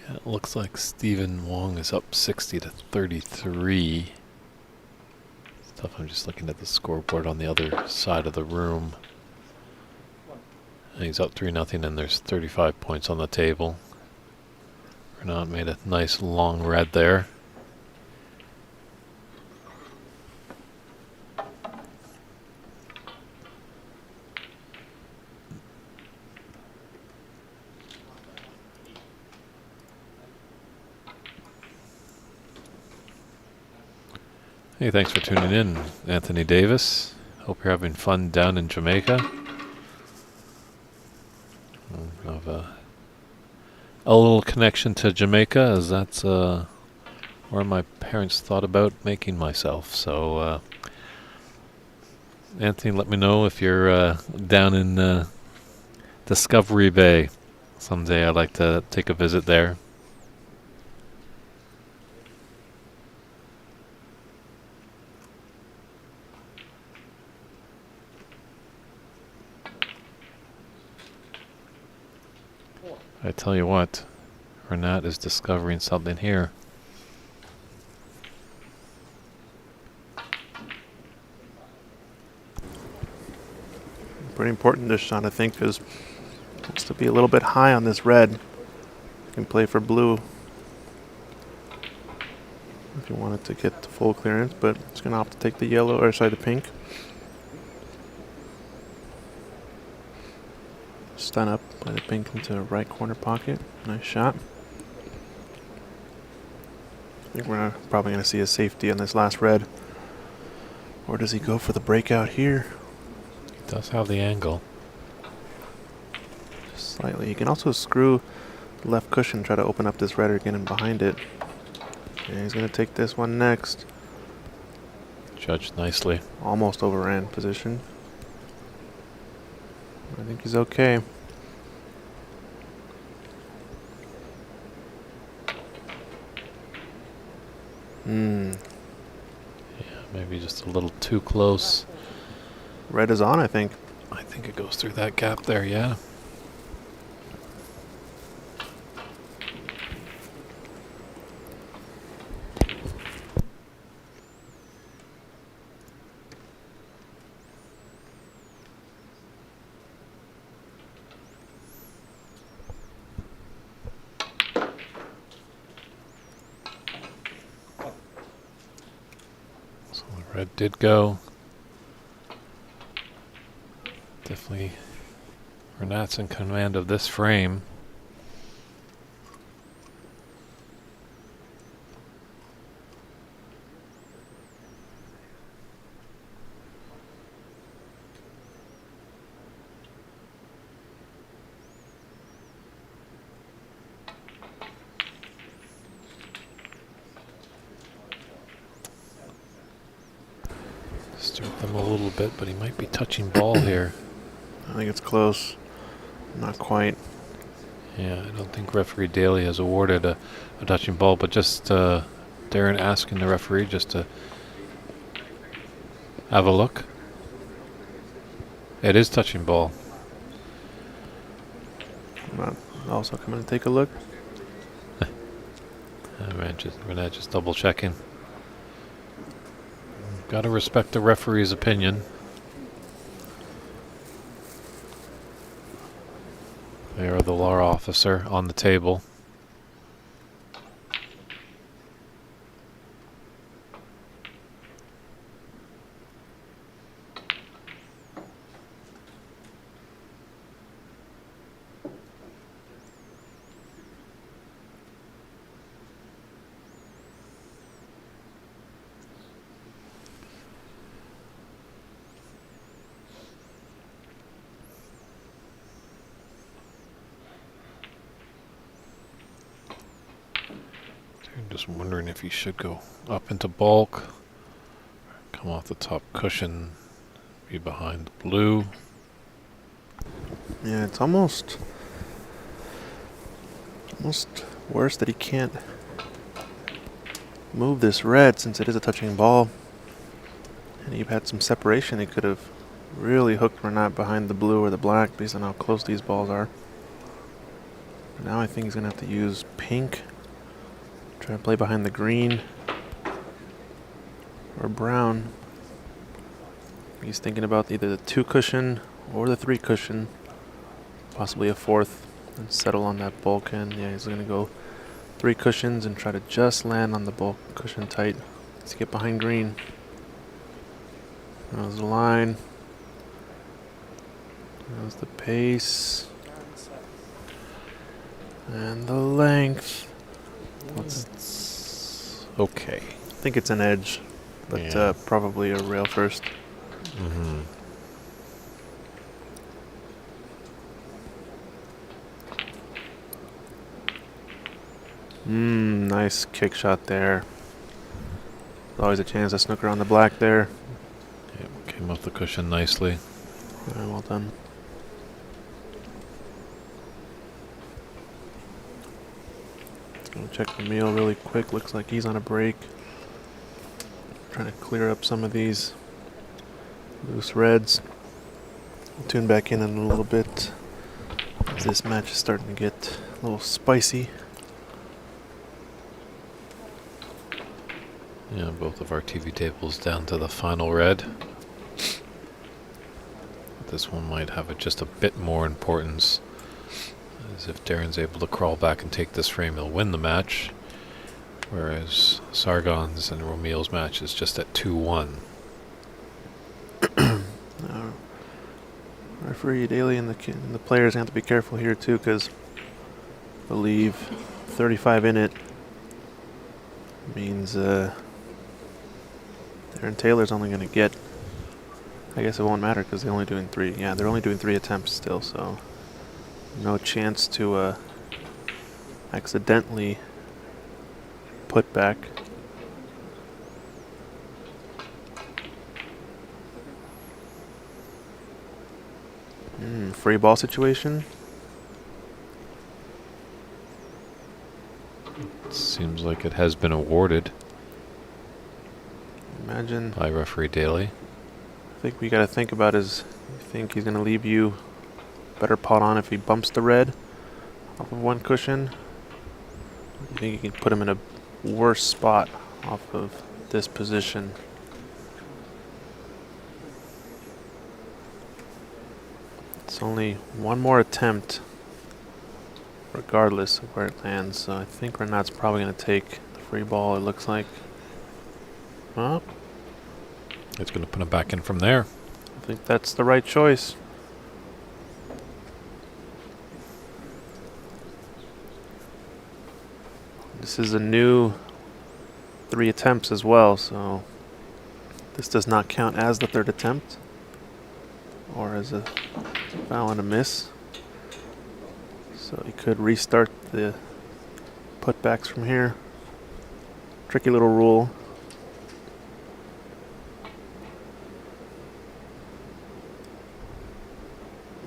[SPEAKER 1] Yeah, it looks like Stephen Wong is up 60-33. Stuff. I'm just looking at the scoreboard on the other side of the room. And he's up 3-0, and there's 35 points on the table. Renaud made a nice long red there. Hey, thanks for tuning in, Anthony Davis. Hope you're having fun down in Jamaica. I have a little connection to Jamaica, as that's where my parents thought about making myself. So, Anthony, let me know if you're down in Discovery Bay. Someday I'd like to take a visit there. I tell you what, Renat is discovering something here.
[SPEAKER 2] Pretty important this shot, I think, because it wants to be a little bit high on this red. You can play for blue if you wanted to get the full clearance, but it's going to opt to take the yellow, or sorry, the pink. Stun up by the pink into the right corner pocket. Nice shot. I think we're probably going to see a safety on this last red. Or does he go for the breakout here?
[SPEAKER 1] He does have the angle.
[SPEAKER 2] Just slightly. You can also screw the left cushion, try to open up this red again and behind it. And he's going to take this one next.
[SPEAKER 1] Judged nicely.
[SPEAKER 2] Almost overran position. I think he's okay.
[SPEAKER 1] Yeah, maybe just a little too close.
[SPEAKER 2] Red is on, I think.
[SPEAKER 1] I think it goes through that gap there, yeah. Red did go. Definitely Renat's in command of this frame. Disturb them a little bit, but he might be touching ball here.
[SPEAKER 2] I think it's close. Not quite.
[SPEAKER 1] Yeah, I don't think referee Daly has awarded a touching ball, but just Darren asking the referee just to have a look. It is touching ball.
[SPEAKER 2] Not also coming to take a look.
[SPEAKER 1] Renat just double checking. Got to respect the referee's opinion. They are the law officer on the table. I'm just wondering if he should go up into bulk, come off the top cushion, be behind the blue.
[SPEAKER 2] Yeah, it's almost worse that he can't move this red since it is a touching ball. And he had some separation. He could have really hooked Renat behind the blue or the black based on how close these balls are. Now I think he's going to have to use pink. Try to play behind the green or brown. He's thinking about either the 2 cushion or the 3 cushion, possibly a 4th, and settle on that bulkhead. Yeah, he's going to go 3 cushions and try to just land on the bulk cushion tight. Let's get behind green. There's the line. There's the pace. And the length.
[SPEAKER 1] It's okay.
[SPEAKER 2] I think it's an edge, but
[SPEAKER 1] Yeah.
[SPEAKER 2] Probably a rail first.
[SPEAKER 1] Mm-hmm.
[SPEAKER 2] Nice kick shot there. Always a chance to snooker on the black there.
[SPEAKER 1] Yep, came off the cushion nicely.
[SPEAKER 2] Well done. Gonna check the meal really quick. Looks like he's on a break. Trying to clear up some of these loose reds. We'll tune back in a little bit as this match is starting to get a little spicy.
[SPEAKER 1] Yeah, both of our TV tables down to the final red. This one might have just a bit more importance, as if Darren's able to crawl back and take this frame, he'll win the match, whereas Sargon's and Romeo's match is just at 2-1.
[SPEAKER 2] Referee Daly and the players have to be careful here too, because I believe 35 in it means Darren Taylor's only going to get, I guess it won't matter because they're only doing 3. Yeah, they're only doing 3 attempts still, so no chance to accidentally put back. Free ball situation.
[SPEAKER 1] Seems like it has been awarded
[SPEAKER 2] Imagine.
[SPEAKER 1] by referee Daly.
[SPEAKER 2] I think we got to think about is, I think he's going to leave you better pot on if he bumps the red off of 1 cushion. I think you can put him in a worse spot off of this position. It's only 1 more attempt regardless of where it lands, so I think Renat's probably going to take the free ball, it looks like. Well,
[SPEAKER 1] It's going to put him back in from there.
[SPEAKER 2] I think that's the right choice. This is a new 3 attempts as well, so this does not count as the 3rd attempt or as a foul and a miss. So he could restart the putbacks from here. Tricky little rule.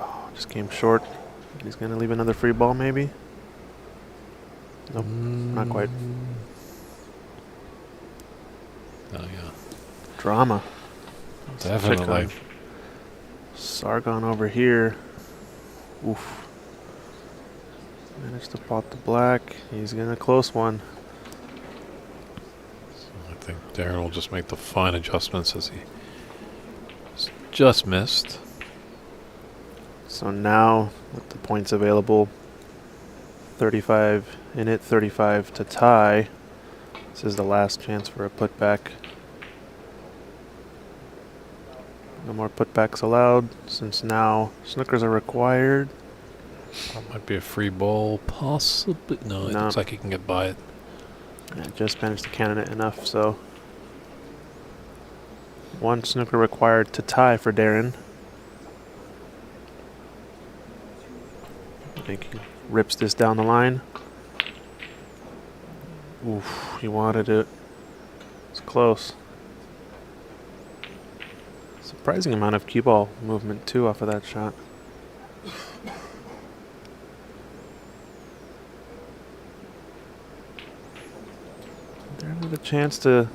[SPEAKER 2] Oh, just came short. He's going to leave another free ball maybe. Nope, not quite.
[SPEAKER 1] Oh, yeah.
[SPEAKER 2] Drama.
[SPEAKER 1] Definitely.
[SPEAKER 2] Sargon over here. Oof. Managed to pot the black. He's getting a close one.
[SPEAKER 1] So I think Darren will just make the fine adjustments as he just missed.
[SPEAKER 2] So now, with the points available, 35 in it, 35 to tie. This is the last chance for a putback. No more putbacks allowed, since now snookers are required.
[SPEAKER 1] That might be a free ball, possibly. No, it looks like he can get by it.
[SPEAKER 2] Yeah, just managed to cannon it enough, so 1 snooker required to tie for Darren. I think he rips this down the line. Oof, he wanted it. It's close. Surprising amount of cue ball movement too off of that shot. Darren had a chance to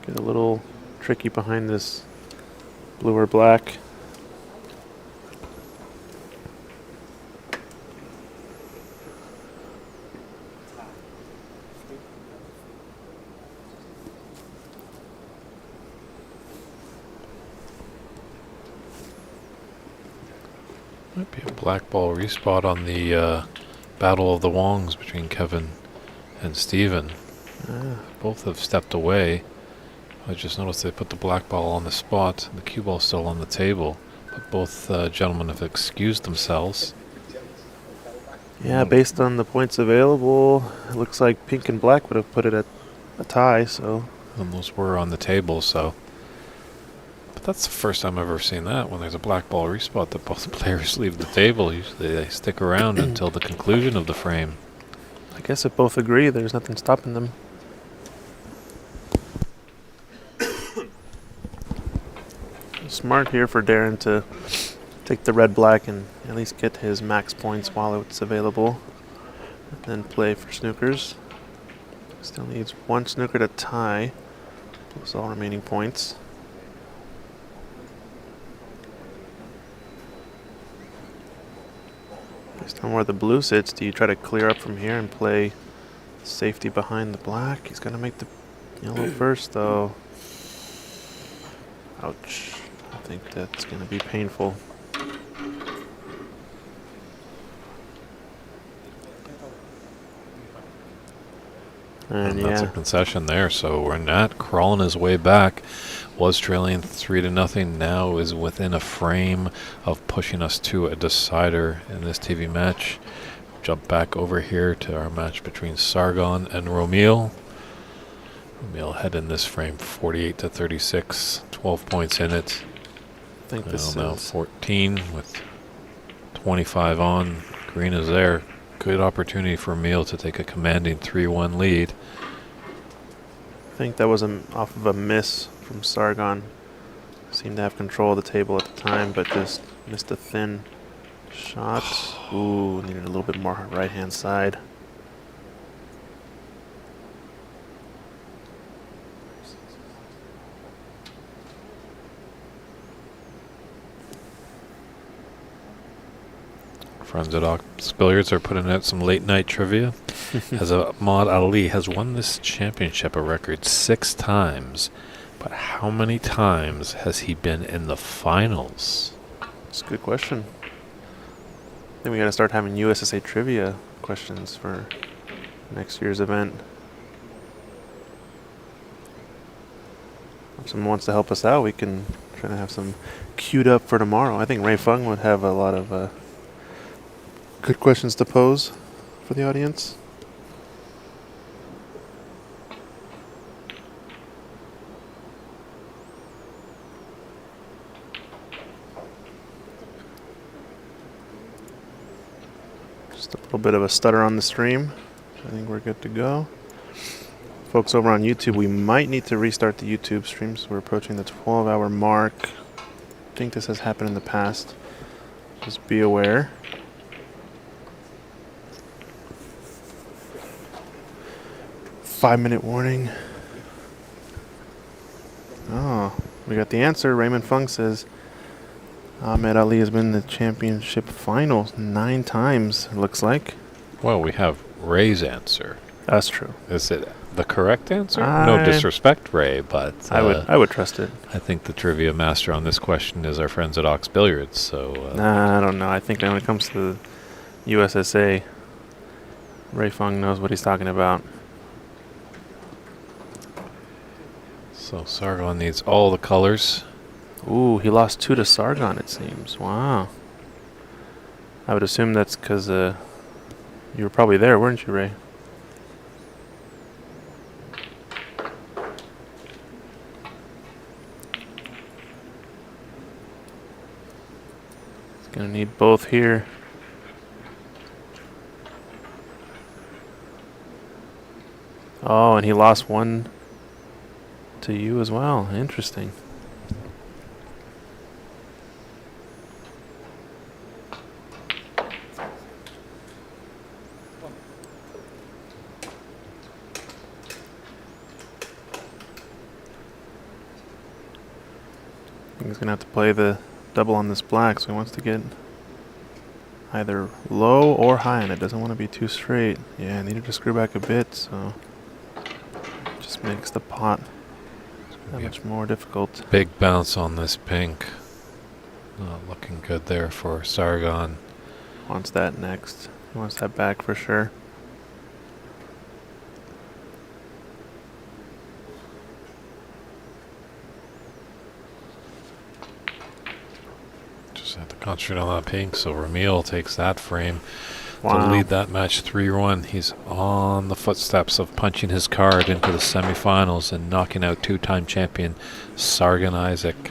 [SPEAKER 2] get a little tricky behind this blue or black.
[SPEAKER 1] Might be a black ball respot on the Battle of the Wongs between Kevin and Steven. Both have stepped away. I just noticed they put the black ball on the spot. The cue ball still on the table. But both gentlemen have excused themselves.
[SPEAKER 2] Yeah, based on the points available, it looks like pink and black would have put it at a tie, so.
[SPEAKER 1] And those were on the table, so. But that's the first time I've ever seen that. When there's a black ball respot, that both players leave the table. Usually they stick around until the conclusion of the frame.
[SPEAKER 2] I guess if both agree, there's nothing stopping them. Smart here for Darren to take the red-black and at least get his max points while it's available. And then play for snookers. Still needs 1 snooker to tie, plus all remaining points. Based on where the blue sits, do you try to clear up from here and play safety behind the black? He's going to make the yellow first, though. Ouch. I think that's going to be painful. And
[SPEAKER 1] that's a concession there. So Renat crawling his way back. Was trailing 3-0. Now is within a frame of pushing us to a decider in this TV match. Jump back over here to our match between Sargon and Romil. Romil had in this frame 48-36. 12 points in it.
[SPEAKER 2] I think this is
[SPEAKER 1] now 14 with 25 on. Green is there. Good opportunity for Emil to take a commanding 3-1 lead.
[SPEAKER 2] I think that was off of a miss from Sargon. Seemed to have control of the table at the time, but just missed a thin shot. Ooh, needed a little bit more right-hand side.
[SPEAKER 1] Friends at Ox Billiards are putting out some late night trivia. As Ahmad Ali has won this championship a record 6 times, but how many times has he been in the finals?
[SPEAKER 2] That's a good question. I think we got to start having USSA trivia questions for next year's event. if someone wants to help us out, we can try to have some queued up for tomorrow. I think Ray Fung would have a lot of good questions to pose for the audience. Just a little bit of a stutter on the stream. I think we're good to go. Folks over on YouTube, we might need to restart the YouTube streams. We're approaching the 12-hour mark. I think this has happened in the past. Just be aware. Five-minute warning. Oh, we got the answer. Raymond Fung says Ahmed Ali has been in the championship finals 9 times, it looks like.
[SPEAKER 1] Well, we have Ray's answer.
[SPEAKER 2] That's true.
[SPEAKER 1] Is it the correct answer? No disrespect, Ray, but
[SPEAKER 2] I would trust it.
[SPEAKER 1] I think the trivia master on this question is our friends at Ox Billiards. So
[SPEAKER 2] I don't know. I think that when it comes to the USSA, Ray Fung knows what he's talking about.
[SPEAKER 1] So Sargon needs all the colors.
[SPEAKER 2] Ooh, he lost 2 to Sargon, it seems. Wow. I would assume that's because you were probably there, weren't you, Ray? Gonna need both here. Oh, and he lost 1 to you as well. Interesting. He's gonna have to play the double on this black, so he wants to get either low or high, and it doesn't want to be too straight. Yeah, I needed to screw back a bit, so just makes the pot that much more difficult.
[SPEAKER 1] Big bounce on this pink. Not looking good there for Sargon.
[SPEAKER 2] Wants that next. He wants that back for sure.
[SPEAKER 1] Just have to concentrate on that pink, so Ramil takes that frame to
[SPEAKER 2] Wow.
[SPEAKER 1] lead that match 3-1. He's on the footsteps of punching his card into the semifinals and knocking out 2-time champion Sargon Isaac.